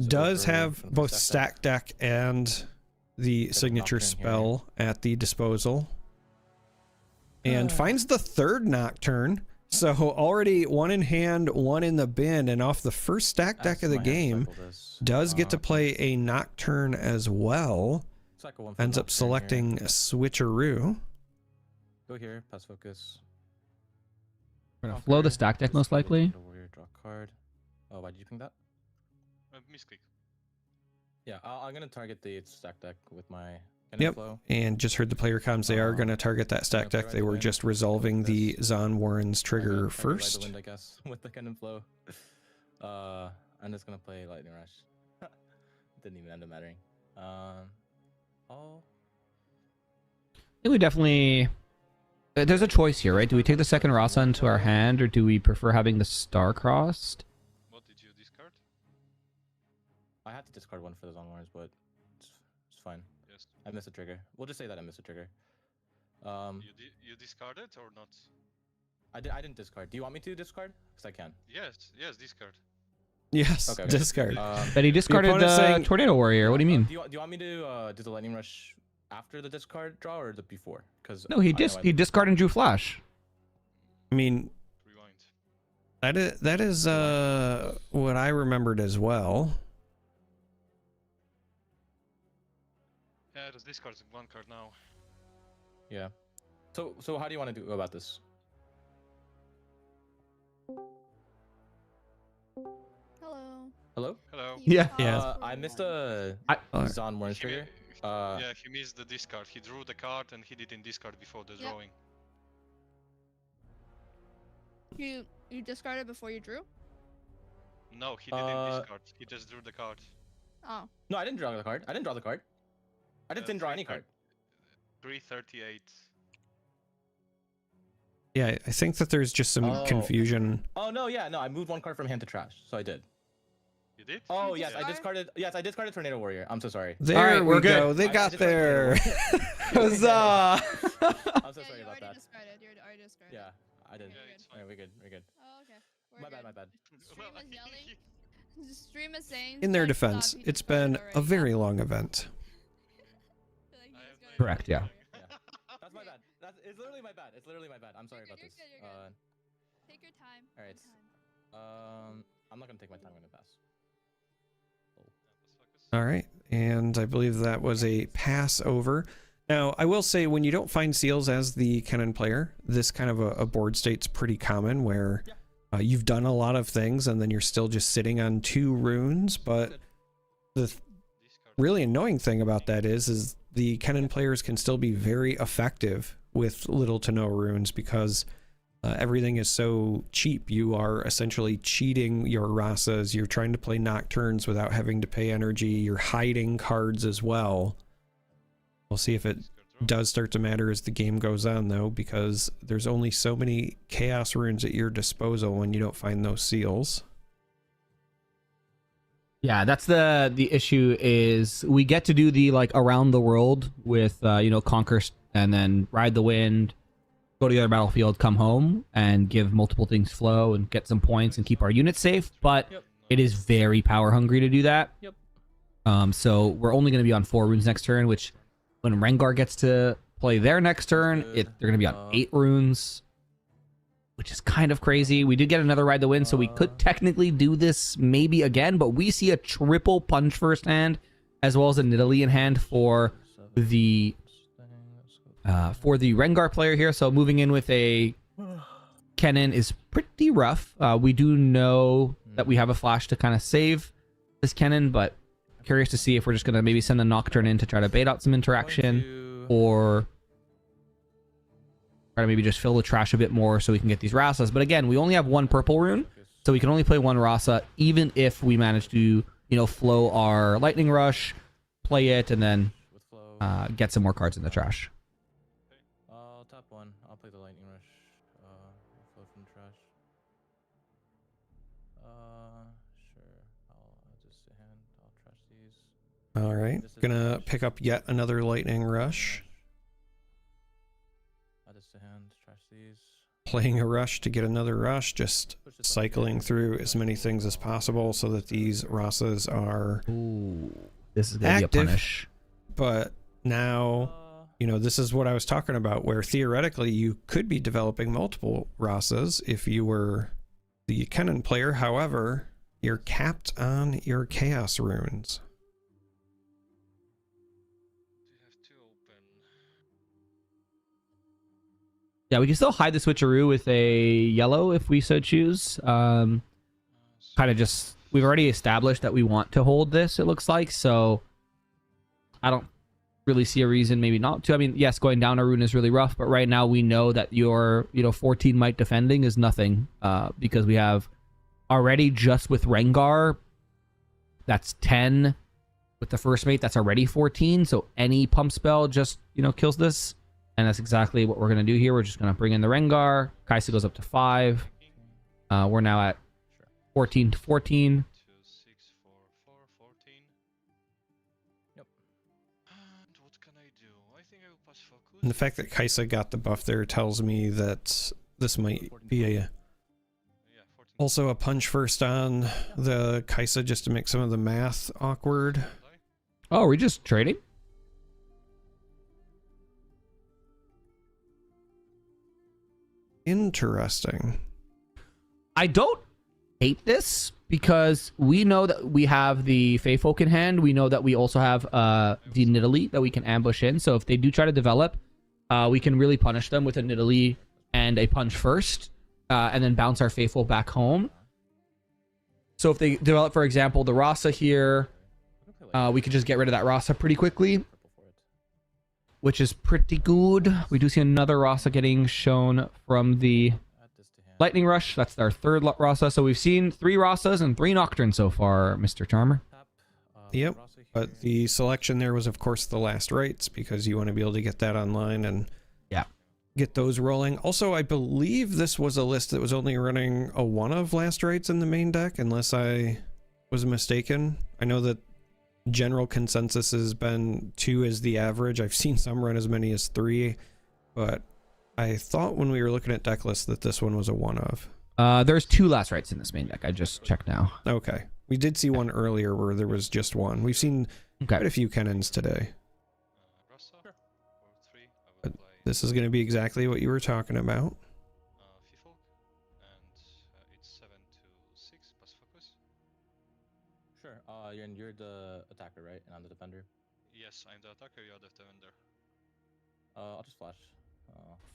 Does have both stack deck and the signature spell at the disposal. And finds the 3rd Nocturne. So already 1 in hand, 1 in the bin, and off the first stack deck of the game, does get to play a Nocturne as well. Ends up selecting Switcheroo. Go here, pass focus. We're going to flow the stack deck most likely. Draw card. Oh, why did you think that? Misclick. Yeah, I'm gonna target the stack deck with my Yep, and just heard the player comms. They are going to target that stack deck. They were just resolving the Zon Warren's trigger first. I guess with the cannon flow. I'm just gonna play Lightning Rush. Didn't even end up mattering. I think we definitely. There's a choice here, right? Do we take the second Rasa into our hand, or do we prefer having the star-crossed? What did you discard? I had to discard one for the Zon Warrens, but it's fine. Yes. I missed a trigger. We'll just say that I missed a trigger. You discarded or not? I didn't discard. Do you want me to discard? Because I can. Yes, discard. Yes, Okay. discard. But he discarded the Tornado Warrior. What do you mean? Do you want me to do the Lightning Rush after the discard draw or the before? Because No, he discarded and drew Flash. I mean, that is what I remembered as well. Yeah, the discard's one card now. Yeah. So how do you want to go about this? Hello. Hello? Hello. Yeah. I missed a Zon Warren's trigger. Yeah, he missed the discard. He drew the card and he didn't discard before the drawing. You discarded before you drew? No, he didn't discard. He just drew the card. Oh. No, I didn't draw the card. I just didn't draw any card. 338. Yeah, I think that there's just some confusion. Oh no, yeah, no, I moved one card from hand to trash, so I did. You did? Oh yes, I discarded. Yes, I discarded Tornado Warrior. I'm so sorry. There we go. They got there. Huzzah! I'm so sorry about that. You already discarded. Yeah, I did. Alright, we're good. Oh, okay. My bad. Stream is yelling. The stream is saying. In their like, defense, stop, you it's discarded been already. a very long event. Correct, yeah. That's my bad. It's literally my bad. I'm sorry about this. You're good. Take your time. Alright. I'm not gonna take my time. I'm gonna pass. All right, and I believe that was a pass over. Now, I will say, when you don't find seals as the cannon player, this kind of a board state's pretty common, where you've done a lot of things and then you're still just sitting on 2 runes. But the really annoying thing about that is the cannon players can still be very effective with little to no runes, because everything is so cheap. You are essentially cheating your Rasas. You're trying to play Nocturnes without having to pay energy. You're hiding cards as well. We'll see if it does start to matter as the game goes on, though, because there's only so many Chaos runes at your disposal when you don't find those seals. Yeah, that's the issue. Is we get to do the around the world with conquer and then ride the wind, go to the other battlefield, come home, and give multiple things flow and get some points and keep our units safe. But it is very power hungry to do that. So we're only going to be on 4 runes next turn, which when Rengar gets to play their next turn, they're going to be on 8 runes, which is kind of crazy. We did get another ride the wind, so we could technically do this maybe again, but we see a triple punch first hand, as well as a Nidalee in hand for the Rengar player here. So moving in with a Kennen is pretty rough. We do know that we have a flash to kind of save this Kennen, but curious to see if we're just going to maybe send the Nocturne in to try to bait out some interaction, or try to maybe just fill the trash a bit more so we can get these Rasas. But again, we only have 1 purple rune, so we can only play 1 Rasa, even if we manage to, flow our Lightning Rush, play it, and then get some more cards in the trash. Top 1. I'll play the Lightning Rush. Flow from the trash. Sure. I'll just hand. I'll trash these. All right, gonna pick up yet another Lightning Rush. I'll just hand. Trash these. Playing a rush to get another rush, just cycling through as many things as possible so that these Rasas are this is gonna active. Be a punish. But now, this is what I was talking about, where theoretically you could be developing multiple Rasas if you were the Kennen player. However, you're capped on your Chaos runes. Yeah, we can still hide the switcheroo with a yellow if we so choose. Kind of just, we've already established that we want to hold this, it looks like, so I don't really see a reason maybe not to. I mean, yes, going down a rune is really rough, but right now we know that your 14 might defending is nothing, because we have already just with Rengar, that's 10. With the first mate, that's already 14. So any pump spell just kills this, and that's exactly what we're gonna do here. We're just gonna bring in the Rengar. Kai'Sa goes up to 5. We're now at 14 to 14. And the fact that Kai'Sa got the buff there tells me that this might be also a punch first on the Kai'Sa just to make some of the math awkward. Oh, are we just trading? Interesting. I don't hate this because we know that we have the Fey Folk in hand. We know that we also have the Nidalee that we can ambush in. So if they do try to develop, we can really punish them with a Nidalee and a punch first, and then bounce our Faithful back home. So if they develop, for example, the Rasa here, we could just get rid of that Rasa pretty quickly, which is pretty good. We do see another Rasa getting shown from the Lightning Rush. That's our third Rasa. So we've seen 3 Rasas and 3 Nocturnes so far, Mr. Charmer. Yep. But the selection there was, of course, the last rites, because you want to be able to get that online and get those rolling. Also, I believe this was a list that was only running a 1 of last rites in the main deck, unless I was mistaken. I know that general consensus has been 2 as the average. I've seen some run as many as 3, but I thought when we were looking at deck lists that this one was a 1 of. There's 2 last rites in this main deck. I just checked now. Okay. We did see one earlier where there was just 1. We've seen quite a few cannons today. But this is going to be exactly what you were talking about. Sure. You're the attacker, right? And I'm the defender. Yes, I'm the attacker. You're the defender. I'll just flash.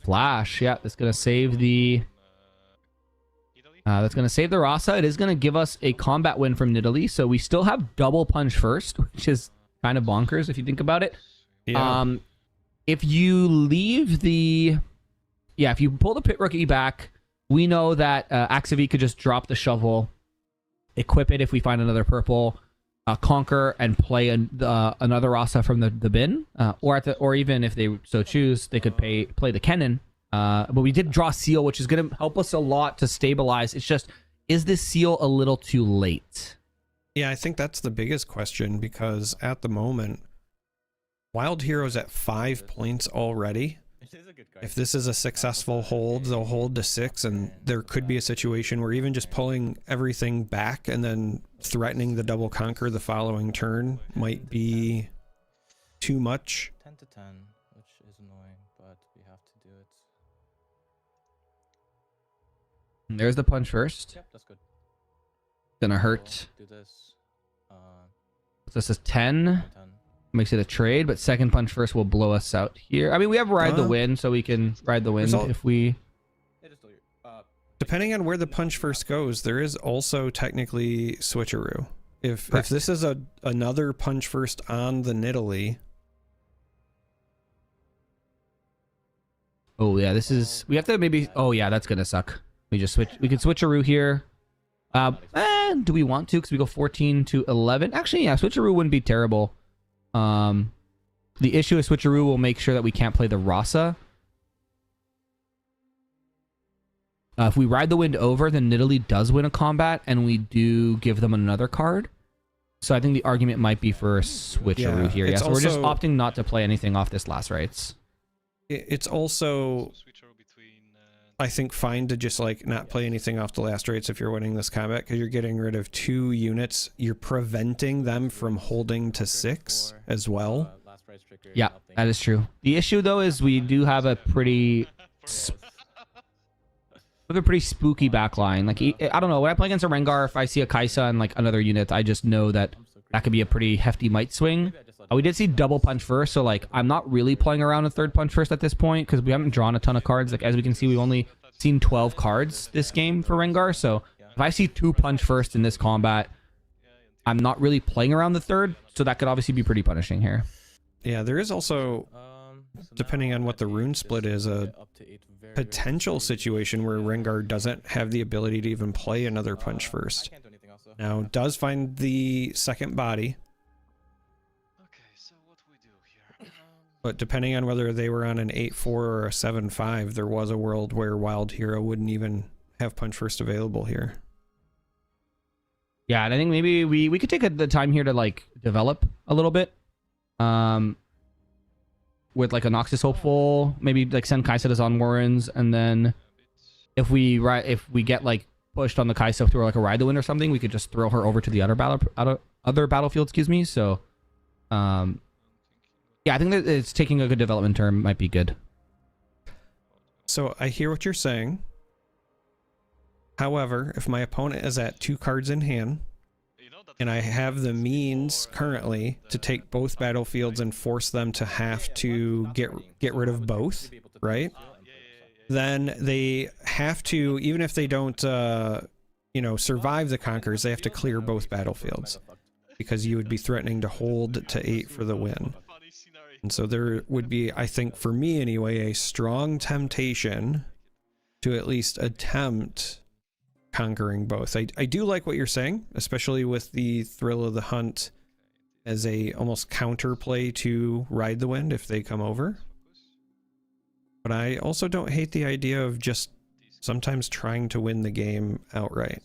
Flash, yeah, that's gonna save the. That's gonna save the Rasa. It is gonna give us a combat win from Nidalee, so we still have double punch first, which is kind of bonkers if you think about it. Yeah. If you leave the, if you pull the Pit Rookie back, we know that Axivy could just drop the shovel, equip it if we find another purple, conquer and play another Rasa from the bin, or even if they so choose, they could play the Kennen. But we did draw Seal, which is going to help us a lot to stabilize. It's just, is this Seal a little too late? Yeah, I think that's the biggest question, because at the moment, Wildhero's at 5 points already. If this is a successful hold, they'll hold to 6, and there could be a situation where even just pulling everything back and then threatening the double conquer the following turn might be too much. 10 to 10, which is annoying, but we have to do it. There's the punch first. Yep, that's good. Gonna hurt. Do this. This is 10. Makes it a trade, but second punch first will blow us out here. I mean, we have ride the wind, so we can ride the wind if we. Depending on where the punch first goes, there is also technically switcheroo. If this is another punch first on the Nidalee. Oh yeah, this is. We have to maybe. Oh yeah, that's gonna suck. We just switch. We could switcheroo here. Do we want to? Because we go 14 to 11. Actually, yeah, switcheroo wouldn't be terrible. The issue is switcheroo will make sure that we can't play the Rasa. If we ride the wind over, then Nidalee does win a combat, and we do give them another card. So I think the argument might be for a switcheroo here. Yeah, so we're just opting not to play anything off this last rites. It's also, I think, fine to just like not play anything off the last rites if you're winning this combat, because you're getting rid of 2 units. You're preventing them from holding to 6 as well. Yeah, that is true. The issue though is we do have a pretty spooky backline. Like, I don't know, when I play against a Rengar, if I see a Kai'Sa and like another unit, I just know that could be a pretty hefty might swing. We did see double punch first, so like I'm not really playing around a third punch first at this point, because we haven't drawn a ton of cards. Like, as we can see, we've only seen 12 cards this game for Rengar, so if I see 2 punch first in this combat, I'm not really playing around the third, so that could obviously be pretty punishing here. Yeah, there is also, depending on what the rune split is, a potential situation where Rengar doesn't have the ability to even play another punch first. Now, does find the second body. But depending on whether they were on an 8-4 or a 7-5, there was a world where Wildhero wouldn't even have punch first available here. Yeah, and I think maybe we could take the time here to like develop a little bit. With like a Noxus Hopeful, maybe like send Kai'Sa to Zon Warrens, and then if we get like pushed on the Kai'Sa through like a Ride the Wind or something, we could just throw her over to the other battlefield, excuse me. So yeah, I think that it's taking a good development term might be good. So I hear what you're saying. However, if my opponent is at 2 cards in hand, and I have the means currently to take both battlefields and force them to have to get rid of both, right? Then they have to, even if they don't, you know, survive the Conquerors, they have to clear both battlefields, because you would be threatening to hold to 8 for the win. And so there would be, I think, for me anyway, a strong temptation to at least attempt conquering both. I do like what you're saying, especially with the Thrill of the Hunt as a almost counterplay to Ride the Wind if they come over. But I also don't hate the idea of just sometimes trying to win the game outright.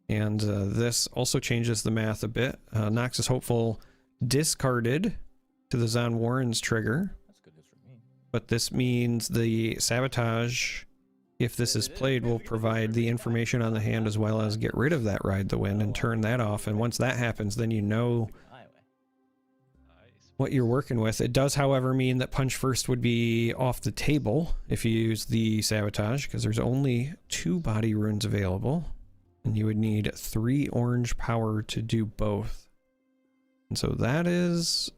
And this also changes the math a bit. Noxus Hopeful discarded to the Zon Warrens trigger. But this means the Sabotage, if this is played, will provide the information on the hand as well as get rid of that Ride the Wind and turn that off. And once that happens, then you know what you're working with. It does, however, mean that punch first would be off the table if you use the Sabotage, because there's only 2 body runes available, and you would need 3 orange power to do both. And so that is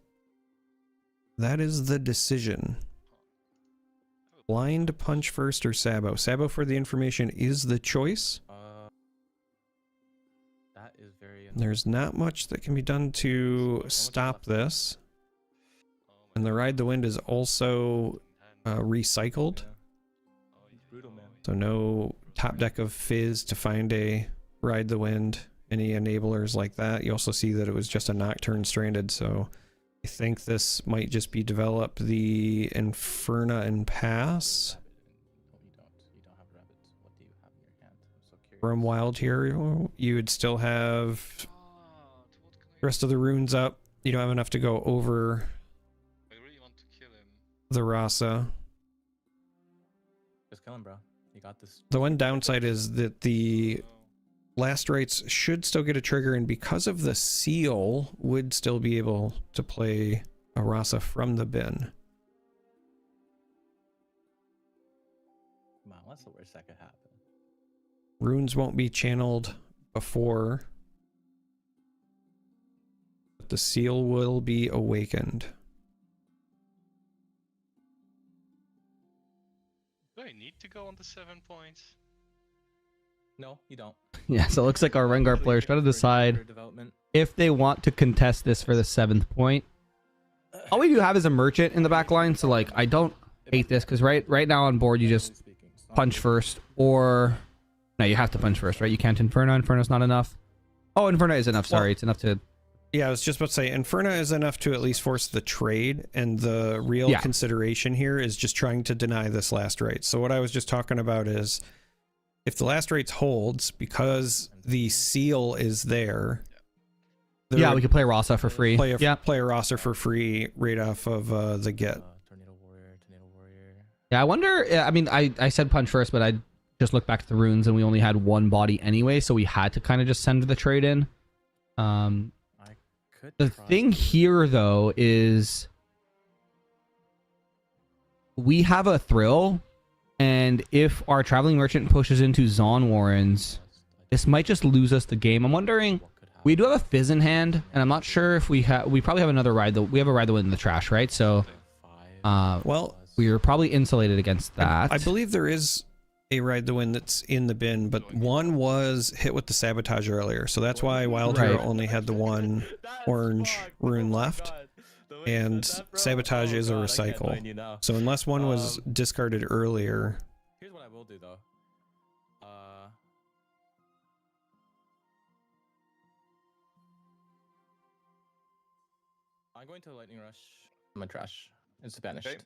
the decision. Blind punch first or Sabo. Sabo for the information is the choice. That is very. There's not much that can be done to stop this. And the Ride the Wind is also recycled. So no top deck of Fizz to find a Ride the Wind, any enablers like that. You also see that it was just a Nocturne stranded, so I think this might just be develop the Inferna and pass. From Wildhero, you would still have the rest of the runes up. You don't have enough to go over the Rasa. Just kill him, bro. You got this. The one downside is that the last rites should still get a trigger, and because of the seal, would still be able to play a Rasa from the bin. Come on, what's the worst that could happen? Runes won't be channeled before, but the seal will be awakened. Do I need to go on the 7 points? No, you don't. Yeah, so it looks like our Rengar players got to decide if they want to contest this for the 7th point. All we do have is a merchant in the back line, so like I don't hate this, because right now on board you just punch first, or no, you have to punch first, right? You can't Inferno. Inferno's not enough. Oh, Inferno is enough. Sorry, it's enough to. Yeah, I was just about to say Inferno is enough to at least force the trade, and the real consideration here is just trying to deny this last right. So what I was just talking about is, if the last rates holds, because the seal is there, yeah, we could play Rasa for free. Play a Rasa for free right off of the get. Tornado Warrior. Yeah, I wonder. I mean, I said punch first, but I just looked back at the runes, and we only had 1 body anyway, so we had to kind of just send the trade in. The thing here, though, is we have a Thrill. And if our Traveling Merchant pushes into Zon Warrens, this might just lose us the game. I'm wondering, we do have a Fizz in hand, and I'm not sure if we probably have another Ride the Wind in the trash, right? So, well, we are probably insulated against that. I believe there is a Ride the Wind that's in the bin, but one was hit with the Sabotage earlier, so that's why Wildhero only had the 1 orange rune left. and sabotage is a recycle. So unless one was discarded earlier. Here's what I will do though. I'm going to Lightning Rush my trash. It's banished. Okay.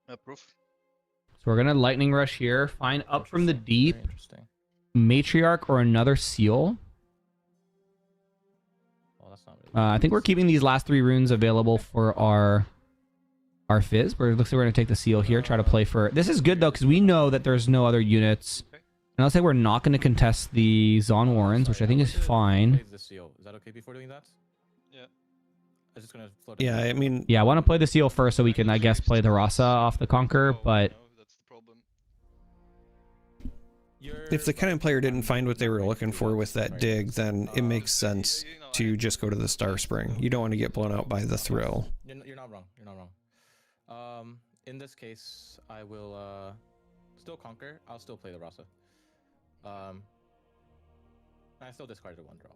Approve. So we're gonna Lightning Rush here. Find up from the deep. Very interesting. Matriarch or another seal. Well, that's not really I think we're keeping these last 3 runes available for our fizz. It looks like we're gonna take the seal here. Try to play for. This is good though because we know that there's no other units. And I'll say we're not going to contest the Zon Warrens, which I think is fine. the seal. Is that okay before doing that? Yeah. I'm just gonna float. Yeah, I mean, Yeah, I want to play the seal first so we can, I guess, play the Rasa off the Conquer, but That's the problem. if the Kanev player didn't find what they were looking for with that dig, then it makes sense to just go to the Star Spring. You don't want to get blown out by the thrill. You're not wrong. You're not wrong. In this case, I will still conquer. I'll still play the Rasa. I still discarded 1 draw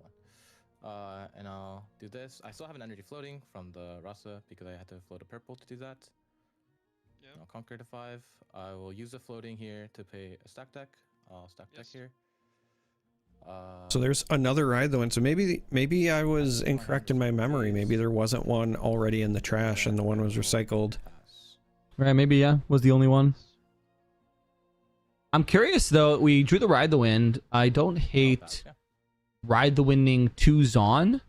1. And I'll do this. I still have an energy floating from the Rasa because I had to float a purple to do that. Yeah. I'll conquer to 5. I will use the floating here to pay a stack deck. I'll stack deck here. So there's another ride though, and so maybe I was incorrect in my memory. Maybe there wasn't one already in the trash and the one was recycled. right, maybe yeah, was the only one. I'm curious though. We drew the Ride the Wind. I don't hate Ride the Winding to Zon.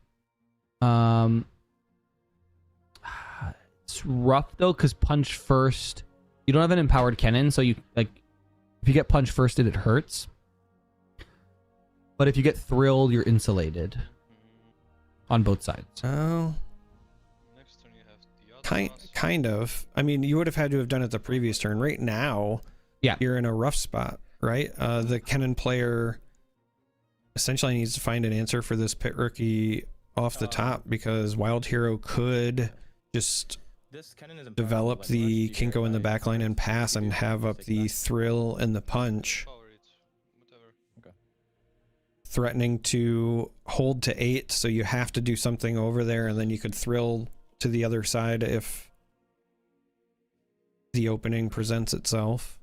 It's rough though because punch first. You don't have an empowered cannon, so you like if you get punch first, it hurts. But if you get thrilled, you're insulated on both sides. Oh, Next turn you have the other kind of. I mean, you would have had to have done it the previous turn. Right now, yeah, you're in a rough spot, right? The Kennen player essentially needs to find an answer for this pit rookie off the top because Wildhero could just develop the Kinko in the backline and pass and have up the thrill and the punch, threatening to hold to 8, so you have to do something over there, and then you could thrill to the other side if the opening presents itself.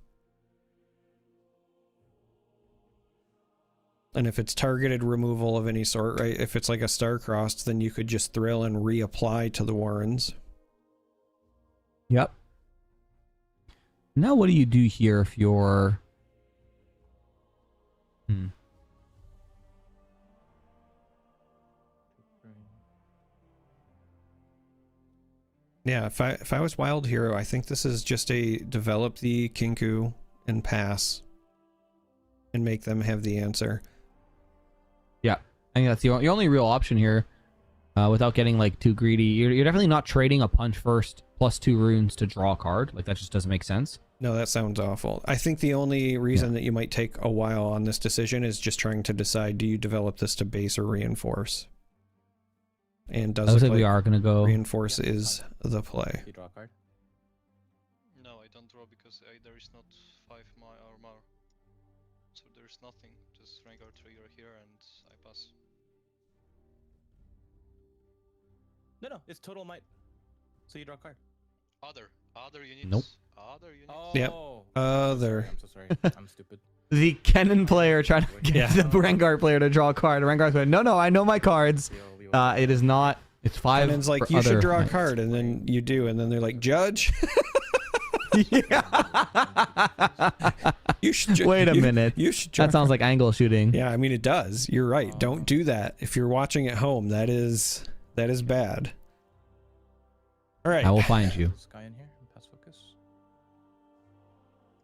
And if it's targeted removal of any sort, right? If it's like a star-crossed, then you could just thrill and reapply to the Warrens. Yep. Now what do you do here if you're... Yeah, if I was Wildhero, I think this is just a develop the Kinku and pass and make them have the answer. Yeah, I think that's your only real option here without getting like too greedy. You're definitely not trading a punch first +2 runes to draw a card. Like that just doesn't make sense. No, that sounds awful. I think the only reason that you might take a while on this decision is just trying to decide, do you develop this to base or reinforce? And does looks it like we are gonna go reinforce is the play. You draw a card. No, I don't draw because there is not 5 or more. So there is nothing. Just Rengar trigger here and I pass. No, it's total might. So you draw a card. Other units. Nope. Other units. Yep. Other. I'm so sorry. I'm stupid. the Kennen player trying to get the Rengar player to draw a card. Rengar's going, no, I know my cards. It is not. It's 5. And it's like, you should draw a card, and then you do, and then they're like, Judge? You should Wait a minute. You should that sounds like angle shooting. Yeah, I mean, it does. You're right. Don't do that. If you're watching at home, that is bad. All right. I will find you. Sky in here. Pass focus.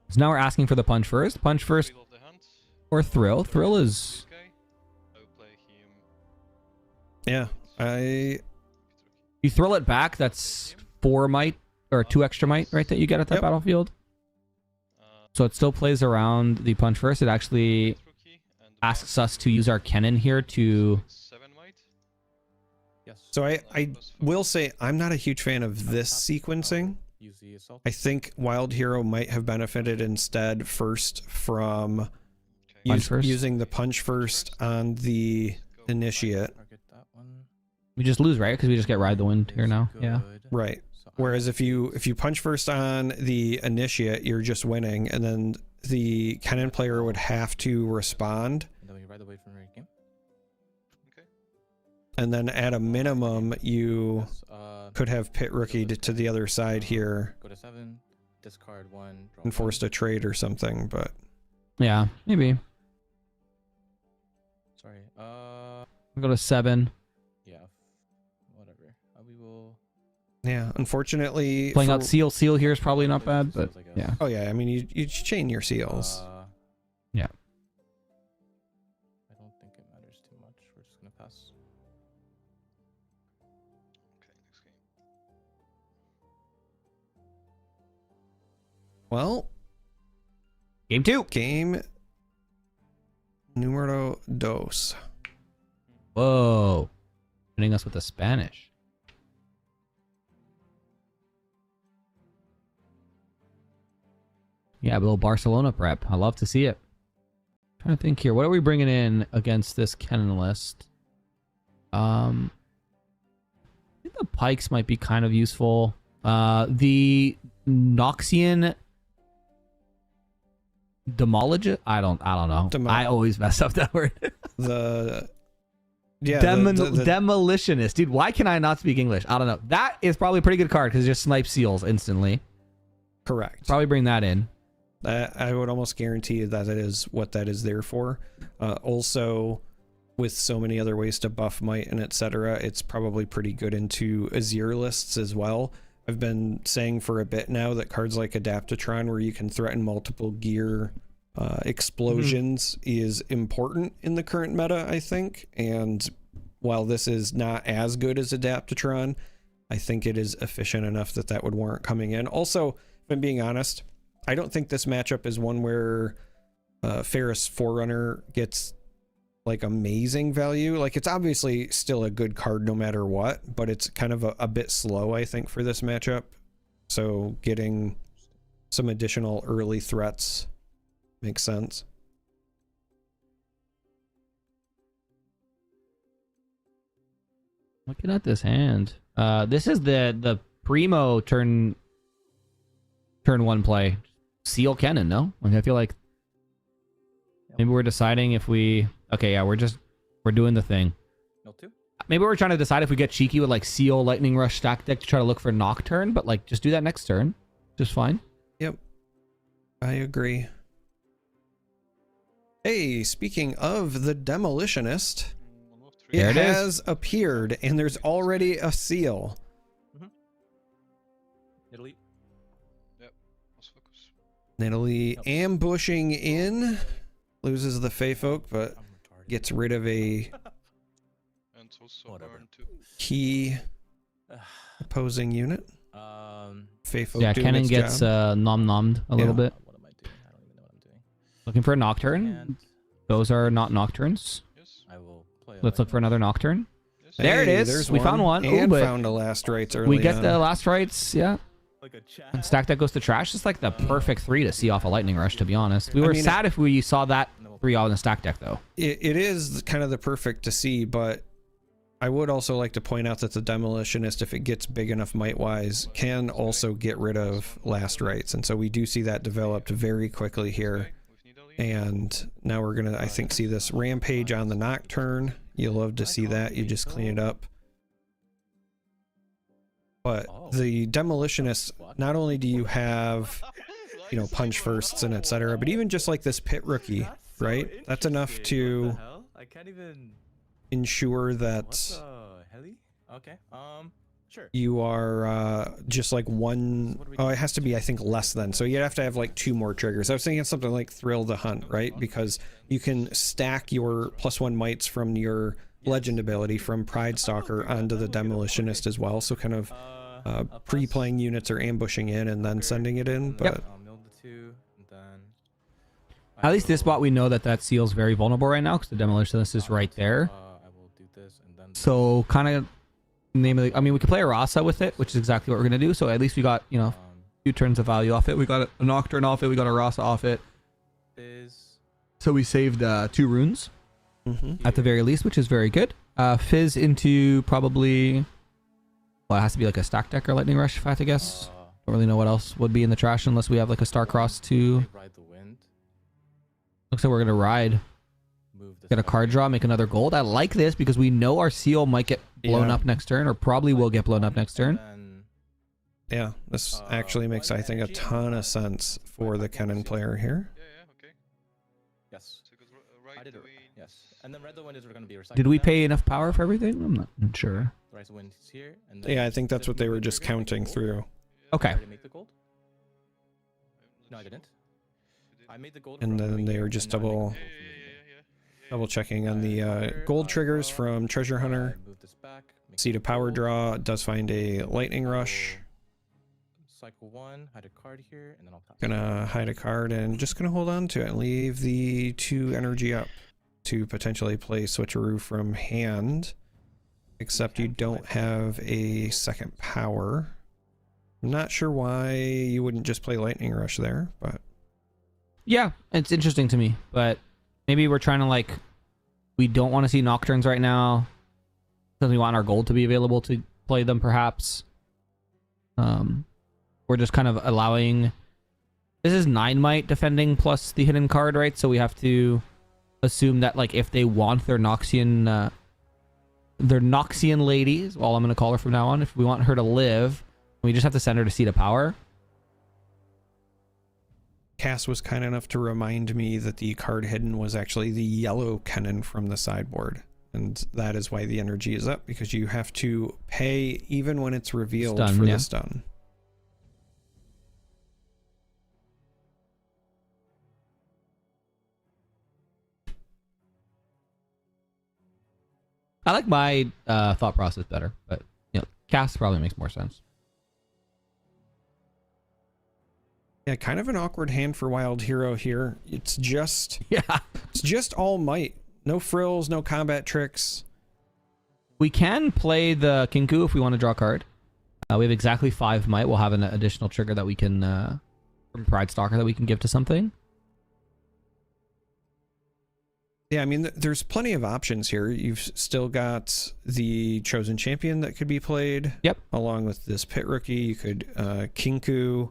So now we're asking for the punch first. Punch first or thrill. Thrill is... Yeah. You thrill it back, that's 4 might or 2 extra might, right, that you get at that battlefield. So it still plays around the punch first. It actually asks us to use our Kennen here to... So I will say I'm not a huge fan of this sequencing. I think Wildhero might have benefited instead first from using the punch first on the initiate. We just lose, right? Because we just get Ride the Wind here now. Yeah. Right. Whereas if you punch first on the initiate, you're just winning, and then the cannon player would have to respond. And then we ride away from your game. And then at a minimum, you could have pit rookied to the other side here. Go to 7, discard 1, draw And forced a trade or something, but Yeah, maybe. Sorry. I'll go to 7. Yeah. Whatever. We will. yeah, unfortunately, Playing out seal here is probably not bad, but yeah. Oh yeah, I mean you chain your seals. Yeah. I don't think it matters too much. We're just gonna pass. Well, game 2. Game numero dos. Whoa. Hitting us with the Spanish. Yeah, a little Barcelona prep. I love to see it. Trying to think here. What are we bringing in against this cannon list? I think the pikes might be kind of useful. The Noxian Demologist? I don't know. I always mess up that word. Demolitionist. Dude, why can I not speak English? I don't know. That is probably a pretty good card because it just snipes seals instantly. Correct. Probably bring that in. I would almost guarantee that it is what that is there for. Also, with so many other ways to buff might and etc., it's probably pretty good into Azir lists as well. I've been saying for a bit now that cards like Adaptatron, where you can threaten multiple gear explosions, is important in the current meta, I think. And while this is not as good as Adaptatron, I think it is efficient enough that that would warrant coming in. Also, if I'm being honest, I don't think this matchup is one where Ferris Forerunner gets like amazing value. Like, it's obviously still a good card no matter what, but it's kind of a bit slow, I think, for this matchup. So getting some additional early threats makes sense. Looking at this hand. This is the primo turn 1 play. Seal cannon, no? Like, I feel like maybe we're deciding if we... Okay, yeah, we're doing the thing. Maybe we're trying to decide if we get cheeky with like Seal, Lightning Rush, Stack Deck to try to look for Nocturne, but like just do that next turn. Just fine. Yep. I agree. Hey, speaking of the Demolitionist, There it it is. has appeared and there's already a seal. Italy. Italy ambushing in, loses the Fey Folk, but gets rid of a key opposing unit. Fey Folk Yeah, doing cannon its gets job. nom-nommed a little bit. Looking for a Nocturne. Those are not Nocturnes. I will play. Let's look for another Nocturne. There it Hey, is. there's We found one. And Ooh, but found a last rights early we get on. the last rights, yeah. And Stack Deck goes to trash. It's like the perfect 3 to see off a Lightning Rush, to be honest. We were sad if we saw that 3 on the Stack Deck, though. It is kind of the perfect to see, but I would also like to point out that the Demolitionist, if it gets big enough might-wise, can also get rid of last rights. And so we do see that developed very quickly here. And now we're going to, I think, see this Rampage on the Nocturne. You love to see that. You just clean it up. But the Demolitionist, not only do you have, you know, punch firsts and etc., but even just like this pit rookie, right? That's enough to I can't even ensure that Okay. Sure. you are just like one. Oh, it has to be, I think, less than. So you'd have to have like 2 more triggers. I was thinking something like Thrill the Hunt, right? Because you can stack your +1 mites from your legend ability from Pride Stalker onto the Demolitionist as well. So kind of pre-playing units are ambushing in and then sending it in. But At least this spot, we know that Seal's very vulnerable right now because the Demolitionist is right there. So kind of name of the, I mean, we could play a Rasa with it, which is exactly what we're going to do. So at least we got, you know, 2 turns of value off it. We got a Nocturne off it. We got a Rasa off it. So we saved 2 runes at the very least, which is very good. Fizz into probably Well, it has to be like a stack deck or lightning rush, if I had to guess. Don't really know what else would be in the trash unless we have like a Starcross to. Ride the wind. Looks like we're gonna ride. Get a card draw, make another gold. I like this because we know our seal might get blown up next turn, or probably will get blown up next turn. Yeah, this actually makes, I think, a ton of sense for the Kennen player here. Yes. I did it. Yes. And then red the wind is going to be recycled. Did we pay enough power for everything? I'm not sure. Rise the wind is here. And Yeah, I think that's what they were just counting through. Okay. Did I make the gold? No, I didn't. I made the gold. And then they were just double checking on the gold triggers from Treasure Hunter. Seed of Power draw does find a Lightning Rush. Cycle 1, hide a card here, and then I'll pass. Gonna hide a card and just gonna hold on to it and leave the 2 energy up to potentially play Switcheroo from hand. Except you don't have a second power. I'm not sure why you wouldn't just play Lightning Rush there, but Yeah, it's interesting to me, but maybe we're trying to like, we don't want to see Nocturnes right now because we want our gold to be available to play them perhaps. We're just kind of allowing, this is 9 might defending plus the hidden card, right? So we have to assume that like if they want their Noxian ladies, well, I'm going to call her from now on, if we want her to live, we just have to send her to Seat of Power. Cass was kind enough to remind me that the card hidden was actually the yellow Kennen from the sideboard. And that is why the energy is up, because you have to pay even when it's revealed for the stun. I like my thought process better, but you know, Cass probably makes more sense. Yeah, kind of an awkward hand for Wildhero here. It's just it's just all might. No frills, no combat tricks. We can play the Kinku if we want to draw a card. We have exactly 5 might. We'll have an additional trigger that we can from Pride Stalker that we can give to something. Yeah, I mean, there's plenty of options here. You've still got the Chosen Champion that could be played. Yep. Along with this Pit Rookie, you could Kinku.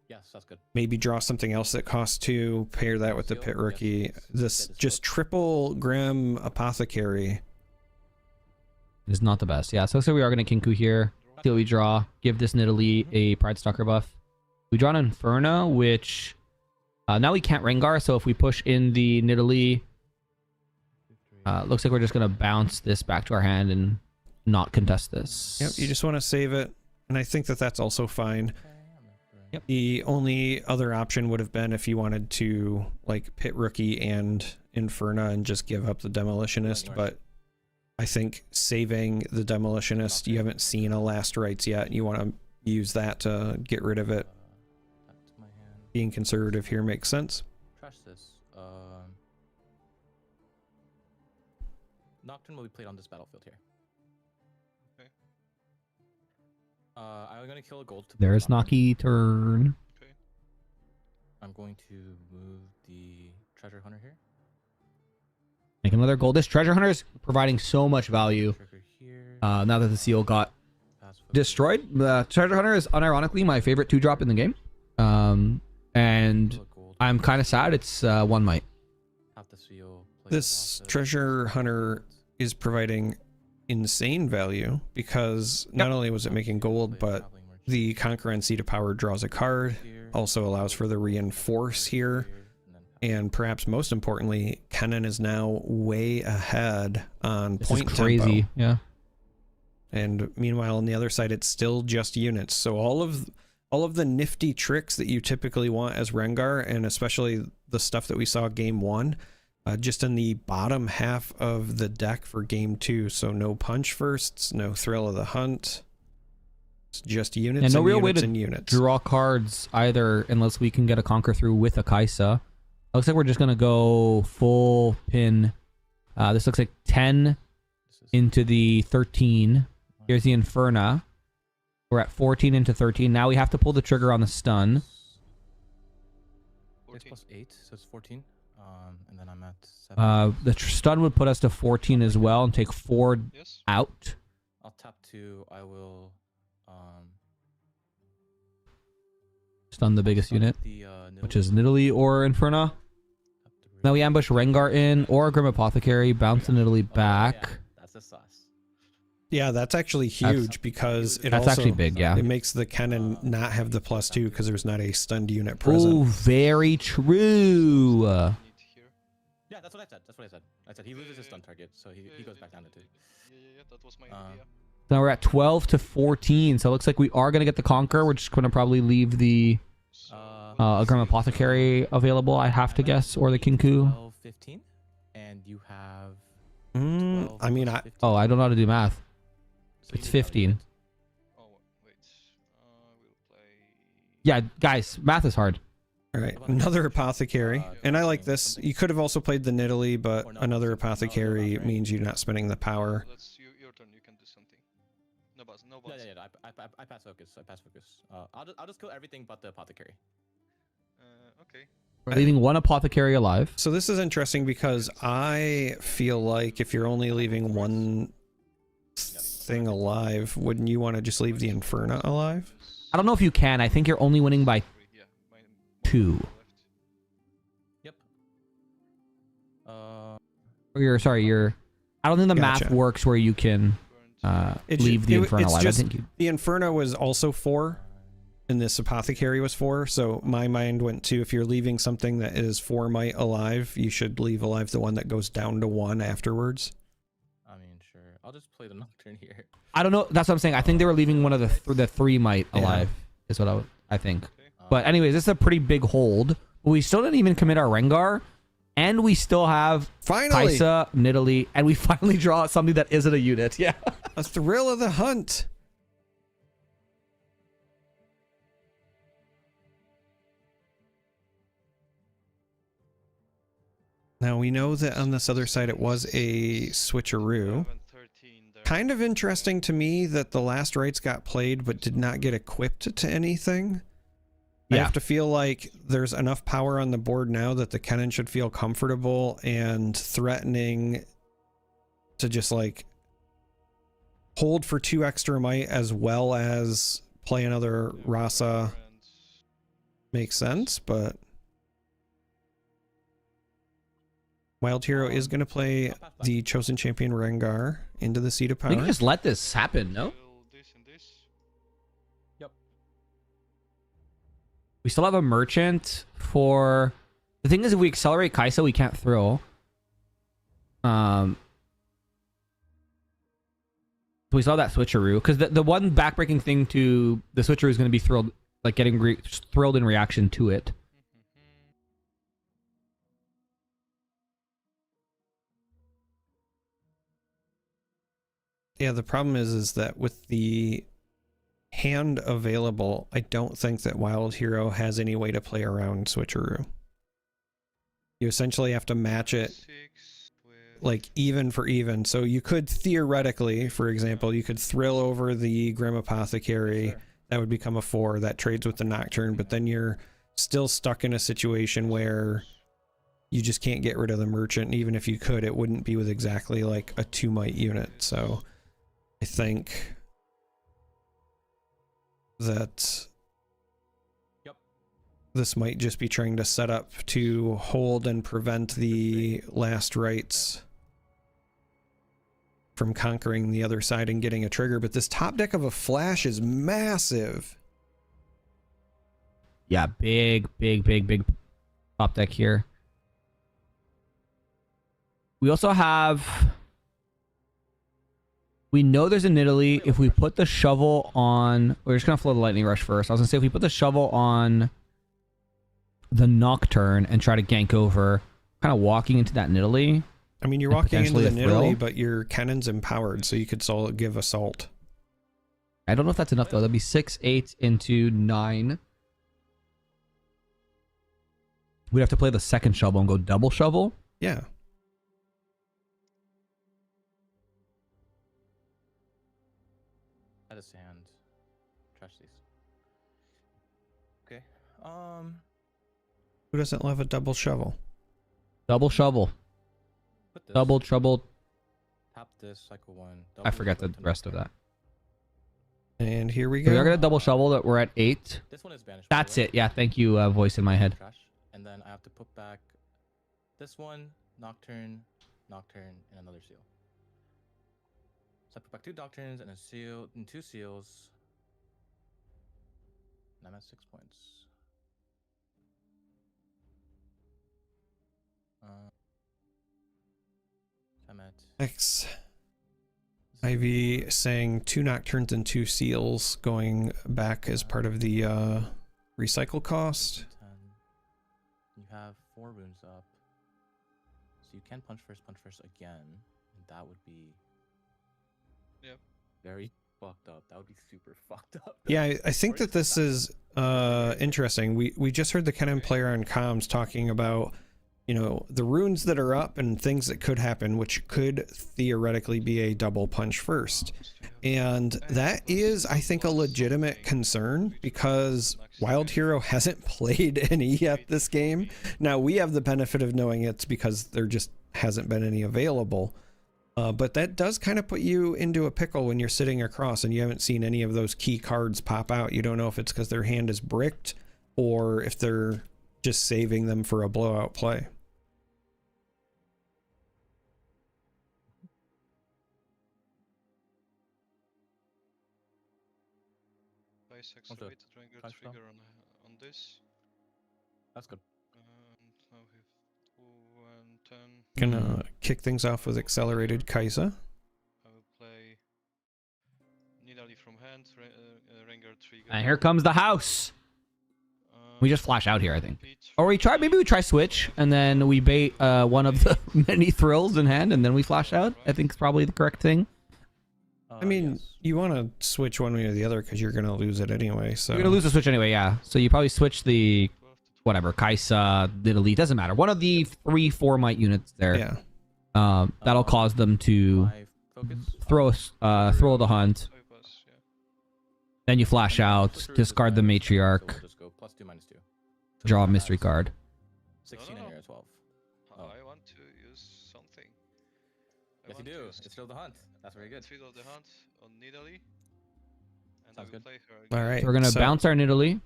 Yes, that's good. Maybe draw something else that costs 2, pair that with the Pit Rookie. This just triple Grim Apothecary is not the best. Yeah, so we are going to Kinku here. See what we draw. Give this Nidalee a Pride Stalker buff. We draw an Inferno, which now we can't Rengar, so if we push in the Nidalee, looks like we're just going to bounce this back to our hand and not contest this. Yep, you just want to save it, and I think that that's also fine. Yep. The only other option would have been if you wanted to like Pit Rookie and Inferna and just give up the Demolitionist, but I think saving the Demolitionist, you haven't seen a Last Rites yet, you want to use that to get rid of it. Being conservative here makes sense. Trash this. Nocturne will be played on this battlefield here. Okay. I'm going to kill a gold. There's Naki turn. Okay. I'm going to move the Treasure Hunter here. Make another gold. This Treasure Hunter is providing so much value. Now that the seal got destroyed, the Treasure Hunter is unironically my favorite 2-drop in the game. And I'm kind of sad it's 1 might. This Treasure Hunter is providing insane value because not only was it making gold, but the Conqueror and Seat of Power draws a card, also allows for the Reinforce here, and perhaps most importantly, Kennen is now way ahead on point tempo. Crazy, yeah. And meanwhile, on the other side, it's still just units. So all of the nifty tricks that you typically want as Rengar, and especially the stuff that we saw game 1, just in the bottom half of the deck for game 2. So no punch firsts, no Thrill of the Hunt. It's just units and no real units way and to units. draw cards either, unless we can get a Conquer through with a Kaisa. Looks like we're just gonna go full pin. This looks like 10 into the 13. Here's the Inferna. We're at 14 into 13. Now we have to pull the trigger on the stun. 6 plus 8, so it's 14. And then I'm at 7. The stun would put us to 14 as well and take 4 out. I'll tap 2. I will Stun the biggest unit, which is Nidalee or Inferna. Now we ambush Rengar in or Grim Apothecary, bounce the Nidalee back. That's the sauce. Yeah, that's actually huge because it that's also actually big, yeah. it makes the cannon not have the +2 because there's not a stunned unit present. Oh, very true. Yeah, that's what I said. That's what I said. I said he loses his stun target, so he goes back down to 2. Yeah, that was my idea. Now we're at 12 to 14, so it looks like we are gonna get the Conquer. We're just gonna probably leave the Grim Apothecary available, I have to guess, or the Kinku. 12, 15, and you have. I mean, I don't know how to do math. It's 15. Yeah, guys, math is hard. All right, another Apothecary. And I like this. You could have also played the Nidalee, but another Apothecary means you're not spending the power. That's your turn. You can do something. No buzz. No buzz. Yeah. I pass focus. I'll just kill everything but the Apothecary. Okay. Leaving one Apothecary alive. So this is interesting because I feel like if you're only leaving one thing alive, wouldn't you want to just leave the Inferna alive? I don't know if you can. I think you're only winning by 2. Yep. Or sorry, I don't think the math works where you can leave the Inferno alive. I think the Inferno was also 4, and this Apothecary was 4. So my mind went to, if you're leaving something that is 4 might alive, you should leave alive the one that goes down to 1 afterwards. I mean, sure. I'll just play the Nocturne here. I don't know. That's what I'm saying. I think they were leaving one of the 3 might alive. Is what I think. But anyways, this is a pretty big hold. We still didn't even commit our Rengar, and we still have finally Kaisa, Nidalee, and we finally draw something that isn't a unit. Yeah, a thrill of the hunt. Now we know that on this other side it was a switcheroo. Kind of interesting to me that the last rites got played but did not get equipped to anything. I have to feel like there's enough power on the board now that the cannon should feel comfortable and threatening to just like hold for 2 extra might as well as play another Rasa. Makes sense, but Wildhero is going to play the Chosen Champion Rengar into the Seat of Power. We can just let this happen, no? Yep. We still have a Merchant for... The thing is, if we accelerate Kaisa, we can't throw. So we saw that switcheroo. Because the one backbreaking thing to the switcheroo is going to be thrilled, like getting thrilled in reaction to it. Yeah, the problem is that with the hand available, I don't think that Wildhero has any way to play around switcheroo. You essentially have to match it like even for even. So you could theoretically, for example, you could thrill over the Grim Apothecary. That would become a 4 that trades with the Nocturne, but then you're still stuck in a situation where you just can't get rid of the Merchant. And even if you could, it wouldn't be with exactly like a 2 might unit. So I think that this might just be trying to set up to hold and prevent the last rites from conquering the other side and getting a trigger. But this top deck of a Flash is massive. Yeah, big top deck here. We also have... We know there's a Nidalee. If we put the shovel on... We're just going to flow the Lightning Rush first. I was going to say, if we put the shovel on the Nocturne and try to gank over, kind of walking into that Nidalee. I mean, you're walking into the Nidalee, but your cannon's empowered, so you could give Assault. I don't know if that's enough, though. That'd be 6, 8 into 9. We'd have to play the second shovel and go double shovel. Yeah. That is hand. Trash these. Okay. Who doesn't love a double shovel? Double shovel. Double trouble. Tap this, cycle 1. I forgot the rest of that. And here we So we go. are gonna double shovel that we're at 8. This one is banished. That's it. Yeah, thank you, voice in my head. Trash. And then I have to put back this one, Nocturne, Nocturne, and another seal. So I put back 2 Nocturnes and a seal, and 2 seals. And I'm at 6 points. I'm at X. Ivy saying 2 Nocturnes and 2 Seals going back as part of the recycle cost. 10. You have 4 wounds up. So you can punch first again. And that would be very fucked up. That would be super fucked up. Yeah, I think that this is interesting. We just heard the Kanev player on comms talking about, you know, the runes that are up and things that could happen, which could theoretically be a double punch first. And that is, I think, a legitimate concern because Wildhero hasn't played any yet this game. Now, we have the benefit of knowing it's because there just hasn't been any available. But that does kind of put you into a pickle when you're sitting across and you haven't seen any of those key cards pop out. You don't know if it's because their hand is bricked or if they're just saving them for a blowout play. Accelerate trigger on this. That's good. And now we have 2 and 10. Gonna kick things off with accelerated Kaisa. I will play Nidalee from hand, Rengar trigger. And here comes the house. We just flash out here, I think. Or maybe we try switch, and then we bait one of the many thrills in hand, and then we flash out. I think it's probably the correct thing. I mean, you want to switch one way or the other because you're going to lose it anyway. So You're going to lose the switch anyway, yeah. So you probably switch the, whatever, Kaisa, Nidalee, doesn't matter. One of the 3-4 might units there. Yeah. That'll cause them to throw the hunt. Then you flash out, discard the matriarch, draw a mystery card. 16 and you're at 12. I want to use something. Yes, you do. It's Thrill the Hunt. That's very good. Thrill of the Hunt on Nidalee. And Sounds good. Play her all right. So we're going to bounce our Nidalee.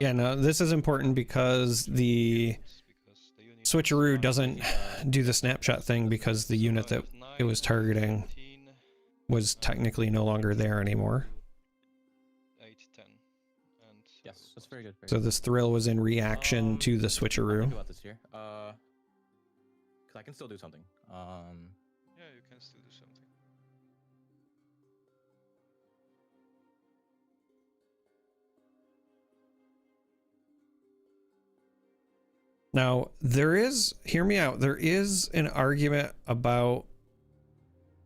Yeah, no, this is important because the switcheroo doesn't do the snapshot thing because the unit that it was targeting was technically no longer there anymore. 8, 10. And yes, that's very good. So this thrill was in reaction to the switcheroo. About this here. 'Cause I can still do something. Yeah, you can still do something. Now, hear me out, there is an argument about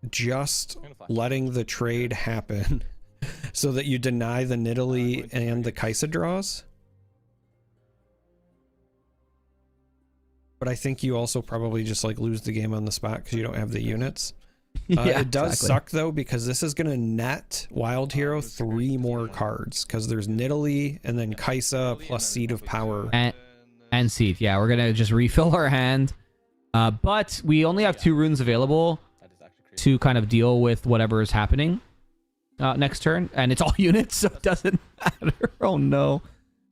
just letting the trade happen so that you deny the Nidalee and the Kaisa draws. But I think you also probably just like lose the game on the spot because you don't have the units. Yeah, it does exactly. suck though because this is going to net Wildhero 3 more cards because there's Nidalee and then Kaisa plus Seed of Power. And Seed, yeah, we're gonna just refill our hand. But we only have 2 runes available to kind of deal with whatever is happening next turn, and it's all units, so it doesn't matter. Oh no.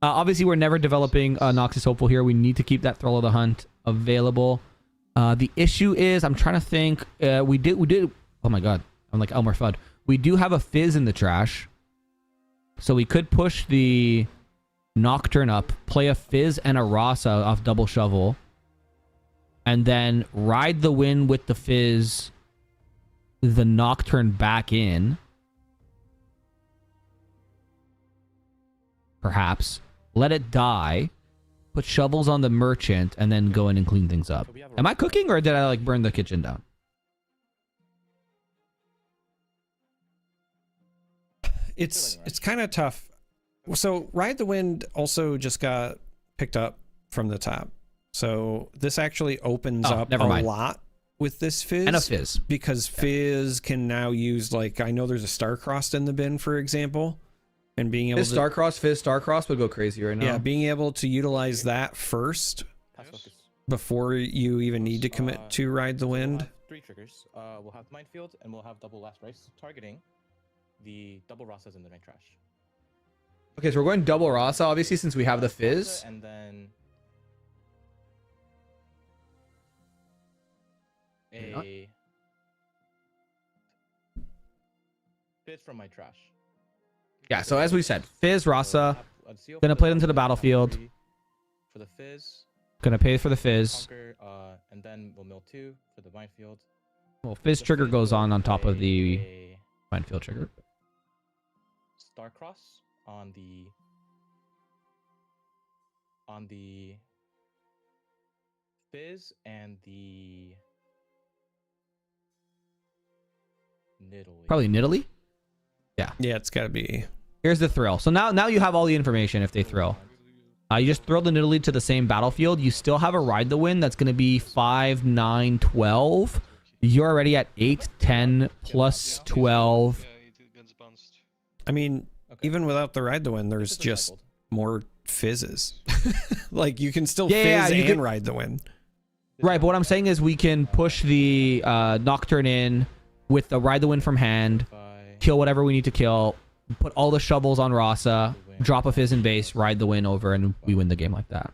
Obviously, we're never developing Noxus Hopeful here. We need to keep that Thrill of the Hunt available. The issue is, I'm trying to think. We did. Oh my god, I'm like Elmer Fudd. We do have a Fizz in the trash, so we could push the Nocturne up, play a Fizz and a Rasa off double shovel, and then ride the wind with the Fizz, the Nocturne back in. Perhaps. Let it die. Put shovels on the merchant and then go in and clean things up. Am I cooking or did I like burn the kitchen down? It's kind of tough. So Ride the Wind also just got picked up from the top. So this actually opens up a lot with this Fizz. And a Fizz. Because Fizz can now use, like, I know there's a Starcrossed in the bin, for example. And being able to... Fizz Starcross would go crazy right now. Yeah, being able to utilize that first before you even need to commit to Ride the Wind. 3 triggers. We'll have Minefield and we'll have double Last Race targeting the double Rasas in the main trash. Okay, so we're going double Rasa, obviously, since we have the Fizz. And then a Fizz from my trash. Yeah, so as we said, Fizz, Rasa, A seal gonna for play the them to the battlefield. for the Fizz. Gonna pay for the Fizz. Conquer, and then we'll mill 2 for the minefield. Well, Fizz trigger goes on top of the minefield trigger. Starcross on the Fizz and the Nidalee. Probably Nidalee? Yeah. Yeah, it's gotta be. Here's the thrill. So now you have all the information if they throw. You just throw the Nidalee to the same battlefield. You still have a ride the wind that's going to be 5, 9, 12. You're already at 8, 10, plus 12. I mean, even without the ride the wind, there's just more fizzes. Like, you can still fizz you and can ride the wind. Right, but what I'm saying is we can push the Nocturne in with the ride the wind from hand, kill whatever we need to kill, put all the shovels on Rasa, drop a fizz in base, ride the win over, and we win the game like that.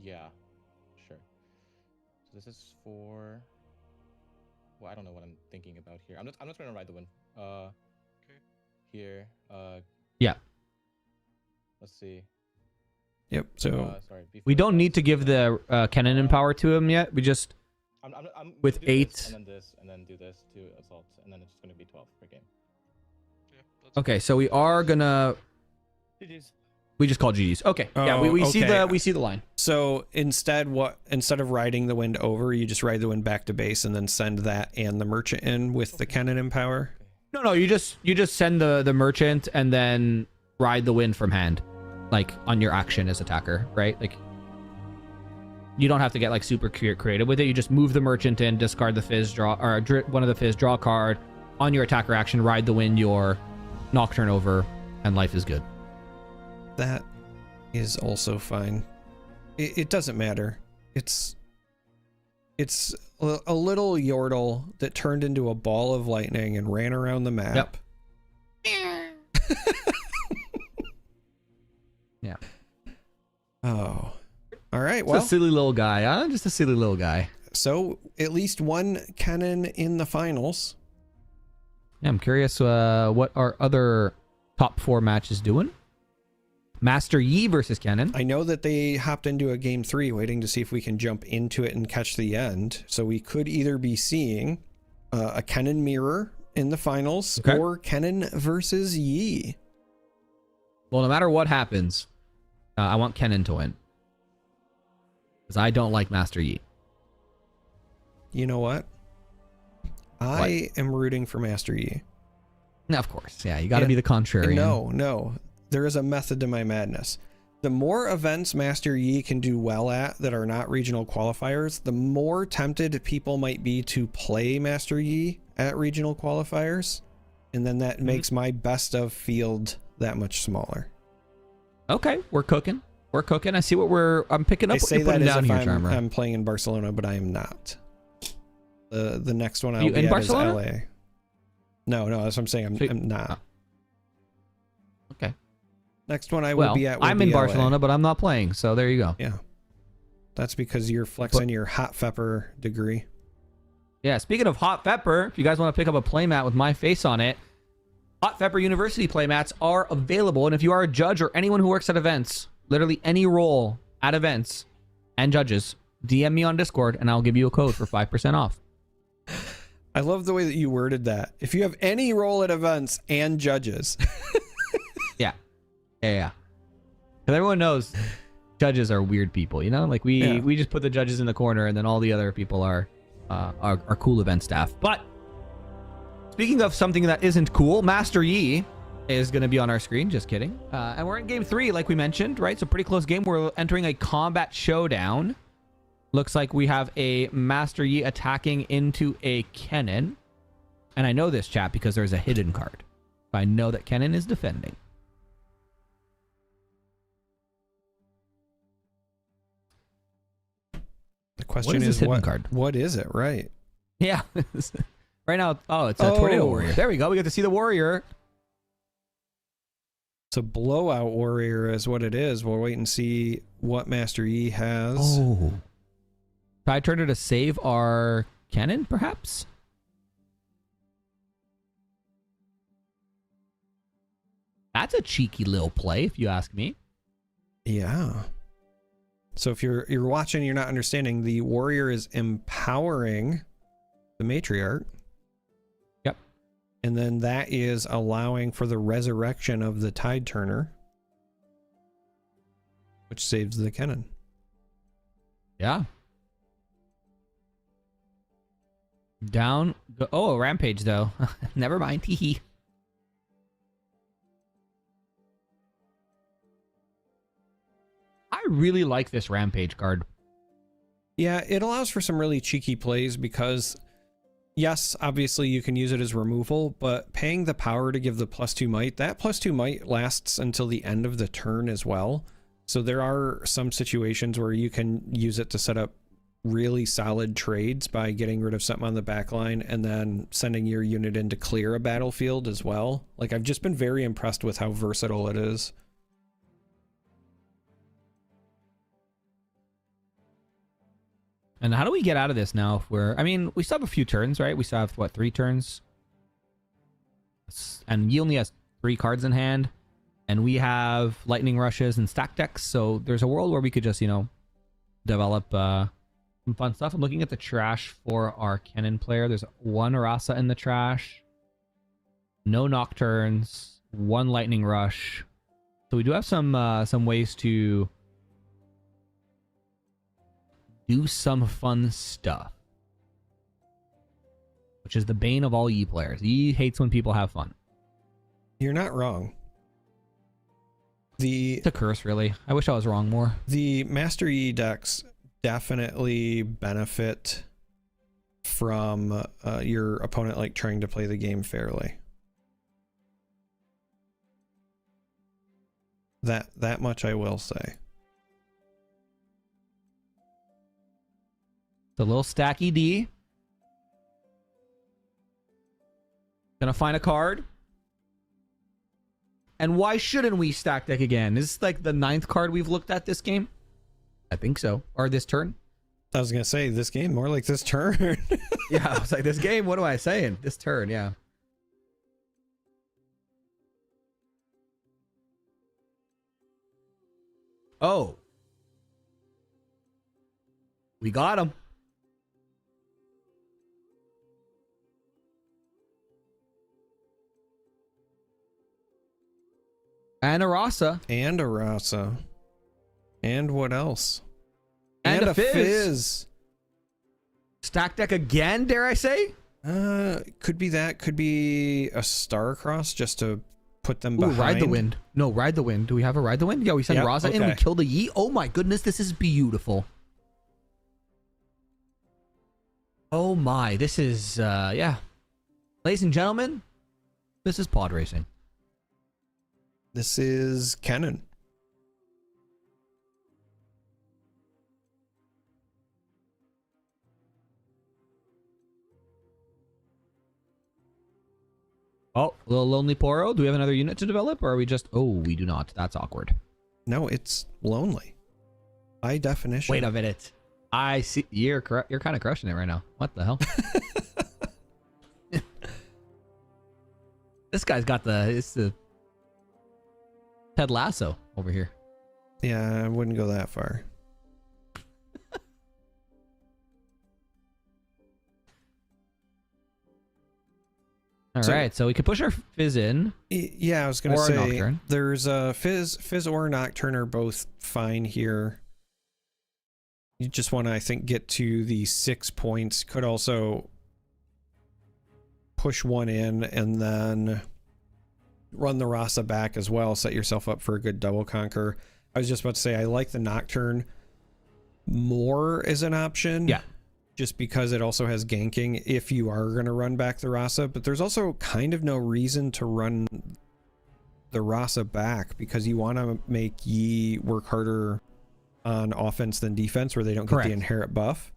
Yeah, sure. So this is for. Well, I don't know what I'm thinking about here. I'm just gonna ride the win. Here. Yeah. Let's see. Yep. So sorry. We don't need to give the cannon power to him yet. We just I'm with do 8. this, and then this, and then do this to assault, and then it's just gonna be 12 per game. Okay, so we are gonna. GG's. We just call GG's. Okay. Yeah, we see the line. So instead of riding the wind over, you just ride the wind back to base and then send that and the merchant in with the cannon and power. No, you just send the merchant and then ride the wind from hand, like on your action as attacker, right? Like you don't have to get like super creative with it. You just move the merchant in, discard the fizz, draw or one of the fizz, draw a card on your attacker action, ride the wind your Nocturne over, and life is good. That is also fine. It doesn't matter. It's a little Yordle that turned into a ball of lightning and ran around the map. Yep. Yeah. Oh. All right. Just Well, a silly little guy, huh? Just a silly little guy. So at least one cannon in the finals. Yeah, I'm curious what our other top 4 matches doing. Master Yi versus Cannon. I know that they hopped into a game 3 waiting to see if we can jump into it and catch the end. So we could either be seeing a Cannon mirror in the finals or Cannon versus Yi. Well, no matter what happens, I want Cannon to win. Because I don't like Master Yi. You know what? I am rooting for Master Yi. No, of course. Yeah, you got to be the contrarian. No. There is a method to my madness. The more events Master Yi can do well at that are not regional qualifiers, the more tempted people might be to play Master Yi at regional qualifiers. And then that makes my best of field that much smaller. Okay, we're cooking. We're cooking. I see what I'm picking up. I What say you're that putting as down if here, Charmer. I'm playing in Barcelona, but I am not. The next one I'll You be in at Barcelona? is LA. No, that's what I'm saying. I'm not. Okay. Next one I will be at. I'm in Barcelona, but I'm not playing. So there you go. Yeah. That's because you're flexing your hot pepper degree. Yeah. Speaking of hot pepper, if you guys want to pick up a playmat with my face on it, Hot Pepper University playmats are available. And if you are a judge or anyone who works at events, literally any role at events and judges, DM me on Discord and I'll give you a code for 5% off. I love the way that you worded that. If you have any role at events and judges. Yeah. Because everyone knows judges are weird people, you know? Like we just put the judges in the corner and then all the other people are cool event staff. But speaking of something that isn't cool, Master Yi is going to be on our screen. Just kidding. And we're in game 3, like we mentioned, right? So pretty close game. We're entering a combat showdown. Looks like we have a Master Yi attacking into a Kennen. And I know this, chat, because there's a hidden card. I know that Kennen is defending. The question is this is hidden what card? What is it? Right. Yeah. Right now, it's a Tornado Warrior. There we go. We get to see the Warrior. It's a blowout warrior is what it is. We'll wait and see what Master E has. Oh. Tide Turner to save our cannon, perhaps? That's a cheeky little play, if you ask me. Yeah. So if you're watching, you're not understanding. The warrior is empowering the matriarch. Yep. And then that is allowing for the resurrection of the Tide Turner, which saves the cannon. Yeah. Down. Oh, a rampage though. Never mind. Hee. I really like this rampage card. Yeah, it allows for some really cheeky plays because, yes, obviously you can use it as removal, but paying the power to give the +2 might, that +2 might lasts until the end of the turn as well. So there are some situations where you can use it to set up really solid trades by getting rid of something on the back line and then sending your unit in to clear a battlefield as well. Like, I've just been very impressed with how versatile it is. And how do we get out of this now if we're... I mean, we still have a few turns, right? We still have, what, 3 turns? And he only has 3 cards in hand. And we have lightning rushes and stack decks. So there's a world where we could just, you know, develop some fun stuff. I'm looking at the trash for our cannon player. There's 1 Rasa in the trash. No Nocturnes. 1 lightning rush. So we do have some ways to do some fun stuff, which is the bane of all Yi players. Yi hates when people have fun. You're not wrong. It's a curse, really. I wish I was wrong more. The Master Yi decks definitely benefit from your opponent like trying to play the game fairly. That much I will say. The little stacky D. Gonna find a card. And why shouldn't we stack deck again? Is this like the 9th card we've looked at this game? I think so. Or this turn. I was gonna say this game, more like this turn. Yeah, I was like, this game, what am I saying? This turn, yeah. Oh. We got him. And a Rasa. And a Rasa. And what else? And a Fizz. Stack deck again, dare I say? Could be that. Could be a Starcross just to put them behind. Ride the Wind. No, Ride the Wind. Do we have a Ride the Wind? Yeah, we send Rasa in. We kill the Yi. Oh my goodness, this is beautiful. Oh my, this is, yeah. Ladies and gentlemen, this is pod racing. This is Cannon. Oh, a little Lonely Poro. Do we have another unit to develop, or are we just... Oh, we do not. That's awkward. No, it's lonely. By definition. Wait a minute. I see. You're kind of crushing it right now. What the hell? This guy's got it's the Ted Lasso over here. Yeah, I wouldn't go that far. All right, so we could push our Fizz in. Yeah, I was going to say Nocturne. There's a Fizz or Nocturne are both fine here. You just want to, I think, get to the 6 points. Could also push 1 in and then run the Rasa back as well. Set yourself up for a good double conquer. I was just about to say I like the Nocturne more as an option. Yeah. Just because it also has ganking if you are going to run back the Rasa. But there's also kind of no reason to run the Rasa back because you want to make Yi work harder on offense than defense where they don't get the inherent buff.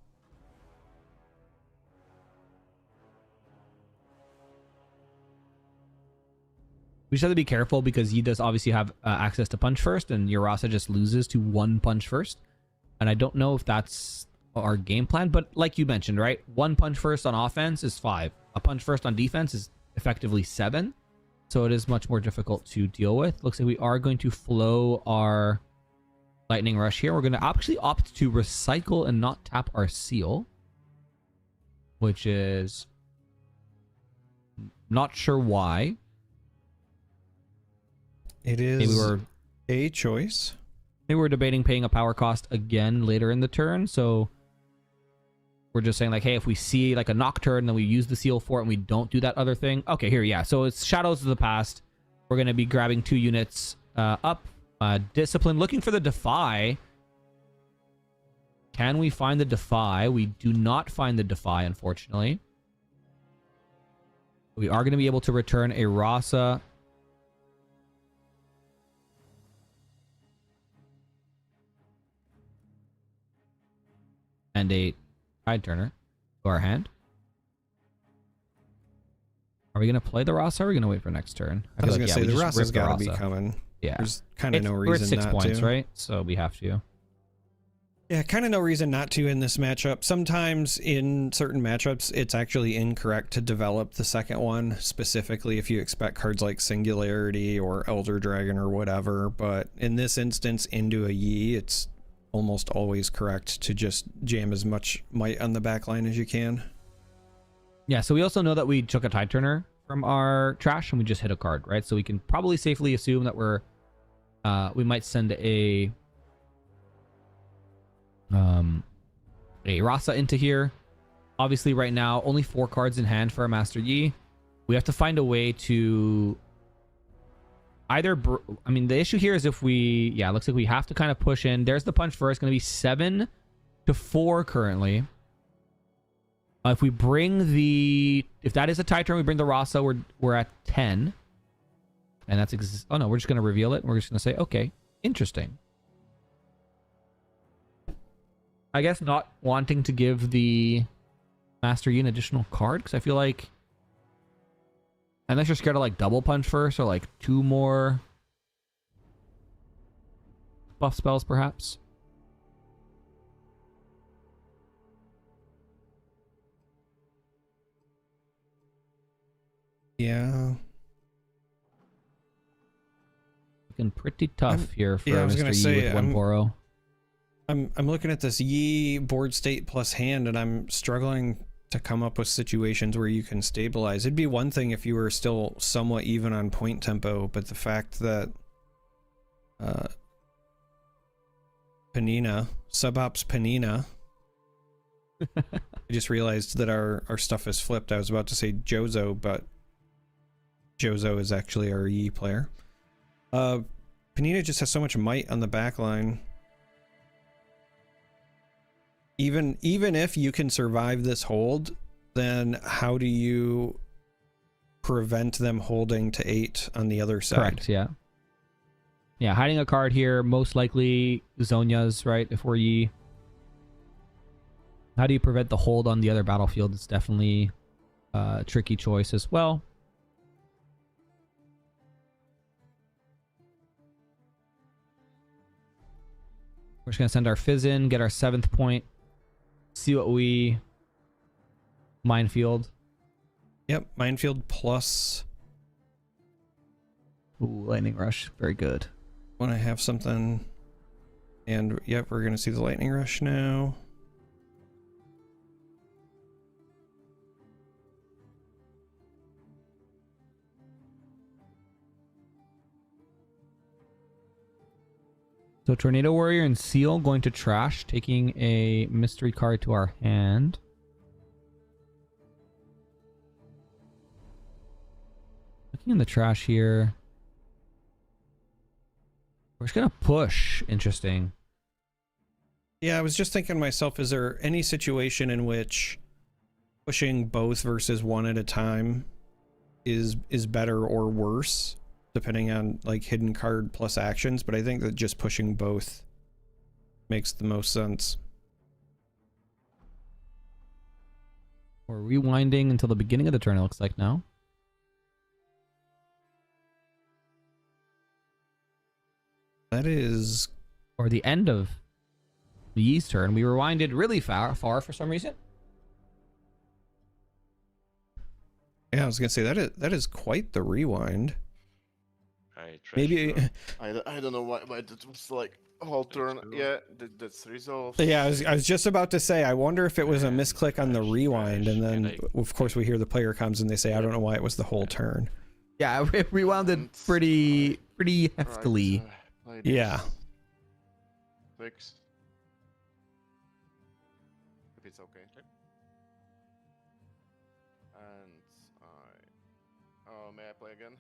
We just have to be careful because he does obviously have access to punch first, and your Rasa just loses to 1 punch first. And I don't know if that's our game plan, but like you mentioned, right? 1 punch first on offense is 5. A punch first on defense is effectively 7. So it is much more difficult to deal with. Looks like we are going to flow our Lightning Rush here. We're going to actually opt to recycle and not tap our seal, which is not sure why. It is a choice. Maybe we're debating paying a power cost again later in the turn, so we're just saying like, hey, if we see like a Nocturne, then we use the seal for it and we don't do that other thing. Okay, here, yeah. So it's Shadows of the Past. We're going to be grabbing 2 units up. Discipline, looking for the Defy. Can we find the Defy? We do not find the Defy, unfortunately. We are going to be able to return a Rasa. And a Tide Turner to our hand. Are we going to play the Rasa or are we going to wait for next turn? I was going to say, the Rasa's Rasa's got to be coming. Yeah. There's kind of no we're at reason 6 not points, to. right? So we have to. Yeah, kind of no reason not to in this matchup. Sometimes in certain matchups, it's actually incorrect to develop the second one, specifically if you expect cards like Singularity or Elder Dragon or whatever. But in this instance, into a Yi, it's almost always correct to just jam as much might on the back line as you can. Yeah, so we also know that we took a Tide Turner from our trash and we just hit a card, right? So we can probably safely assume that we might send a Rasa into here. Obviously right now only 4 cards in hand for our Master Yi. We have to find a way to either the issue here is if we looks like we have to kind of push in. There's the punch first, going to be 7-4 currently. If we bring if that is a tie turn, we bring the Rasa, we're at 10. And that's oh no, we're just going to reveal it. We're just going to say, okay, interesting. I guess not wanting to give the Master Yi an additional card, because I feel like unless you're scared of like double punch first or like 2 more buff spells perhaps. Yeah. Looking pretty tough here for I was Mr. gonna Yi say, with 1 Boro. I'm looking at this Yi board state plus hand, and I'm struggling to come up with situations where you can stabilize. It'd be one thing if you were still somewhat even on point tempo, but the fact that Panina, Subops Panina, I just realized that our stuff is flipped. I was about to say Jozo, but Jozo is actually our Yi player. Panina just has so much might on the back line. Even if you can survive this hold, then how do you prevent them holding to 8 on the other side? Correct, yeah. Yeah, hiding a card here, most likely Zonya's, right? If we're Yi. How do you prevent the hold on the other battlefield? It's definitely a tricky choice as well. We're just going to send our Fizz in, get our 7th point. See what we minefield. Yep, minefield plus. Ooh, lightning rush, very good. When I have something, and yep, we're gonna see the lightning rush now. So Tornado Warrior and Seal going to trash, taking a mystery card to our hand. Looking in the trash here. We're just going to push. Interesting. Yeah, I was just thinking to myself, is there any situation in which pushing both versus one at a time is better or worse? Depending on like hidden card plus actions, but I think that just pushing both makes the most sense. We're rewinding until the beginning of the turn, it looks like now. that is... Or the end of Yee's turn. We rewinded really far for some reason. Yeah, I was gonna say that is quite the rewind. Maybe I don't know why that was like whole turn. Yeah, that's resolved. yeah, I was just about to say, I wonder if it was a misclick on the rewind, and then of course we hear the player comes and they say, I don't know why it was the whole turn. Yeah, it rewounded pretty heftily. Yeah. 6. If it's okay. And may I play again?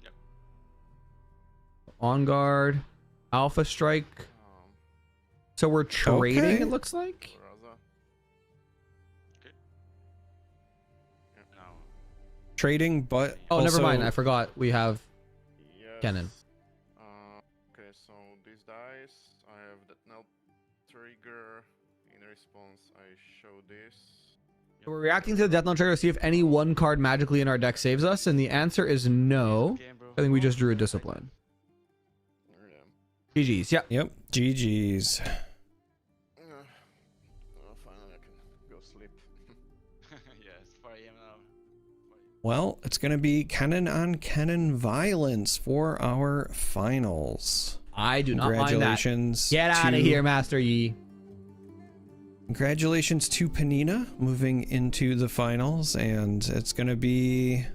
Yep. On guard, Alpha Strike. So we're trading, Okay. it looks like. Trading, but Oh, never also- mind. I forgot. We have Yes. Kennen. Okay, so these dice, I have that now trigger. In response, I show this. We're reacting to the Death Note trigger to see if any one card magically in our deck saves us, and the answer is no. I think we just drew a Discipline. GG's, yeah. Yep, GG's. Finally I can go sleep. Yeah, it's 4 AM now. Well, it's going to be Kennen on Kennen violence for our finals. I do not mind that. Congratulations. Get out of to- here, Master Yi. Congratulations to Panina moving into the finals, and it's going to be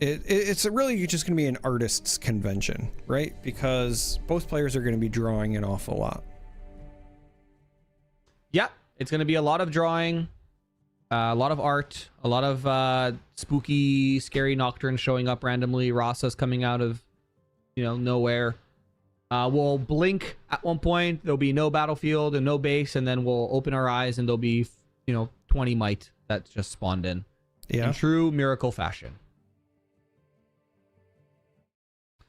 it's really just going to be an artists convention, right? Because both players are going to be drawing an awful lot. Yeah, it's going to be a lot of drawing, a lot of art, a lot of spooky, scary nocturnes showing up randomly, Rasa's coming out of, nowhere. We'll blink at one point, there'll be no battlefield and no base, and then we'll open our eyes and there'll be, 20 might that just spawned in. Yeah. In true miracle fashion.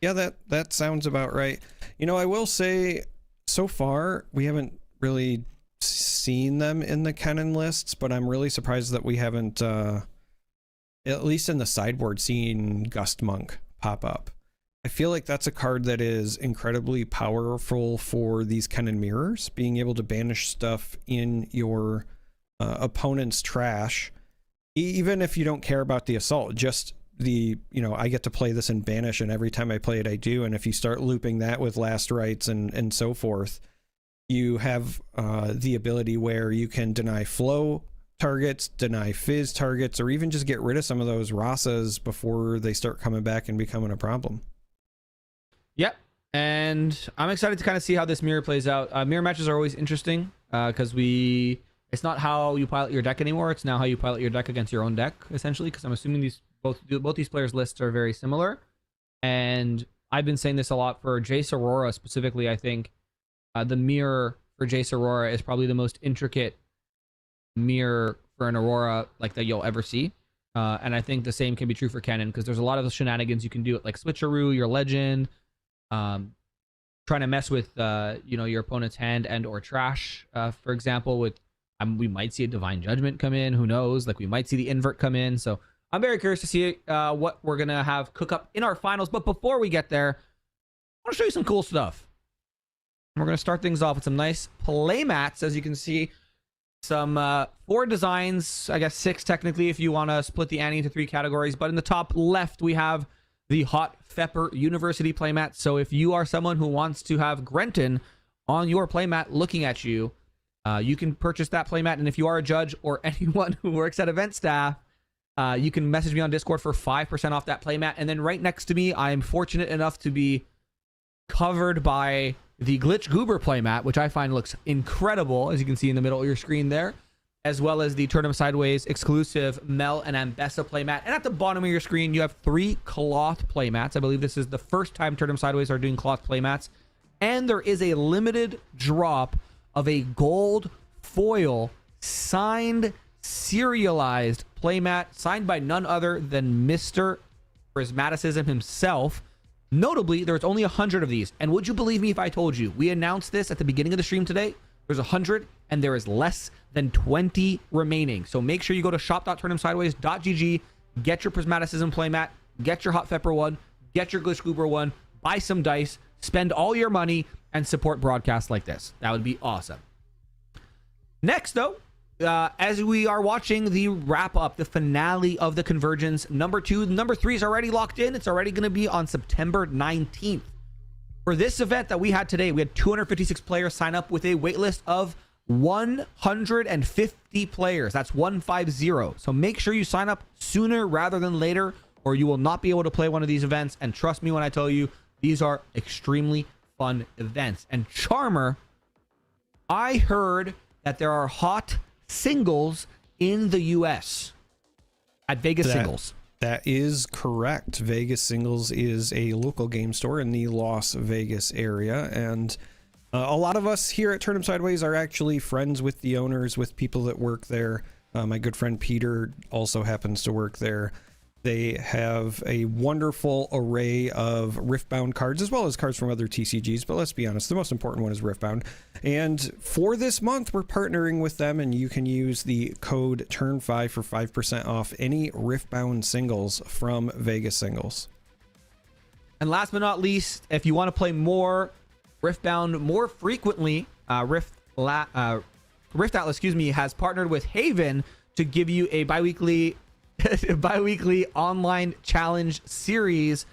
Yeah, that sounds about right. I will say, so far, we haven't really seen them in the Kennen lists, but I'm really surprised that we haven't, at least in the sideboard, seen Gust Monk pop up. I feel like that's a card that is incredibly powerful for these Kennen mirrors, being able to banish stuff in your opponent's trash, even if you don't care about the assault, just I get to play this in banish, and every time I play it I do, and if you start looping that with last rites and so forth, you have the ability where you can deny flow targets, deny fizz targets, or even just get rid of some of those Rasas before they start coming back and becoming a problem. Yep. And I'm excited to kind of see how this mirror plays out. Mirror matches are always interesting because it's not how you pilot your deck anymore. It's now how you pilot your deck against your own deck, essentially, because I'm assuming both these players' lists are very similar. And I've been saying this a lot for Jace Aurora specifically. I think the mirror for Jace Aurora is probably the most intricate mirror for an Aurora that you'll ever see. And I think the same can be true for Kennen, because there's a lot of shenanigans you can do it, like switcheroo, your legend, trying to mess with your opponent's hand and or trash. For example, with we might see a Divine Judgment come in. Who knows? We might see the invert come in. So I'm very curious to see what we're gonna have cook up in our finals. But before we get there, I want to show you some cool stuff. We're gonna start things off with some nice play mats, as you can see. Some 4 designs, I guess 6 technically, if you want to split the ante into 3 categories. But in the top left, we have the Hot Fepper University playmat. So if you are someone who wants to have Grenton on your playmat looking at you, you can purchase that playmat. And if you are a judge or anyone who works at event staff, you can message me on Discord for 5% off that playmat. And then right next to me, I am fortunate enough to be covered by the Glitch Goober playmat, which I find looks incredible, as you can see in the middle of your screen there, as well as the Turn 'em Sideways exclusive Mel and Ambessa playmat. And at the bottom of your screen, you have 3 cloth playmats. I believe this is the first time Turn 'em Sideways are doing cloth playmats. And there is a limited drop of a gold foil signed, serialized playmat, signed by none other than Mr. Prismaticism himself. Notably, there's only 100 of these. And would you believe me if I told you, we announced this at the beginning of the stream today, there's 100 and there is less than 20 remaining. So make sure you go to shop.turnhemsideways.gg, get your Prismaticism playmat, get your Hot Pepper one, get your Glitch Goober one, buy some dice, spend all your money, and support broadcasts like this. That would be awesome. Next, though, as we are watching the wrap up, the finale of the Convergence, number 2, number 3 is already locked in. It's already going to be on September 19th. For this event that we had today, we had 256 players sign up with a waitlist of 150 players. That's 150. So make sure you sign up sooner rather than later, or you will not be able to play one of these events. And trust me when I tell you, these are extremely fun events. And Charmer, I heard that there are hot singles in the US at Vegas Singles. That is correct. Vegas Singles is a local game store in the Las Vegas area, and a lot of us here at Turn'em Sideways are actually friends with the owners, with people that work there. My good friend Peter also happens to work there. They have a wonderful array of Riftbound cards, as well as cards from other TCGs, but let's be honest, the most important one is Riftbound. And for this month, we're partnering with them, and you can use the code TURN5 for 5% off any Riftbound singles from Vegas Singles. And last but not least, if you want to play more Riftbound more frequently, RiftAtlas, has partnered with Haven to give you a bi-weekly online challenge series.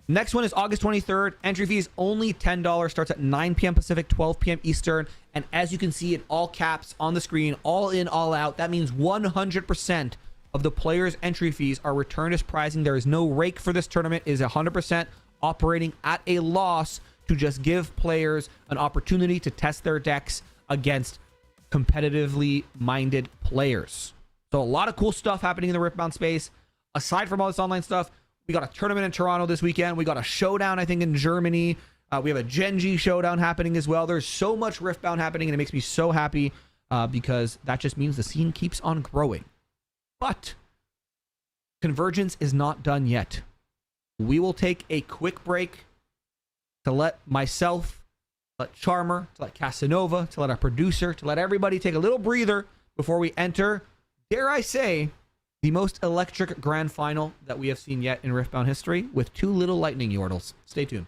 Next one is August 23rd. Entry fee is only $10. Starts at 9 p.m. Pacific, 12 p.m. Eastern. And as you can see in all caps on the screen, all in, all out, that means 100% of the players' entry fees are returned as prizing. There is no rake for this tournament. It is 100% operating at a loss to just give players an opportunity to test their decks against competitively minded players. So a lot of cool stuff happening in the Riftbound space. Aside from all this online stuff, we got a tournament in Toronto this weekend. We got a showdown, I think, in Germany. We have a Genji showdown happening as well. There's so much Riftbound happening, and it makes me so happy because that just means the scene keeps on growing. But Convergence is not done yet. We will take a quick break to let myself, let Charmer, to let Casanova, to let our producer, to let everybody take a little breather before we enter, dare I say, the most electric grand final that we have seen yet in Riftbound history, with 2 little lightning yordles. Stay tuned.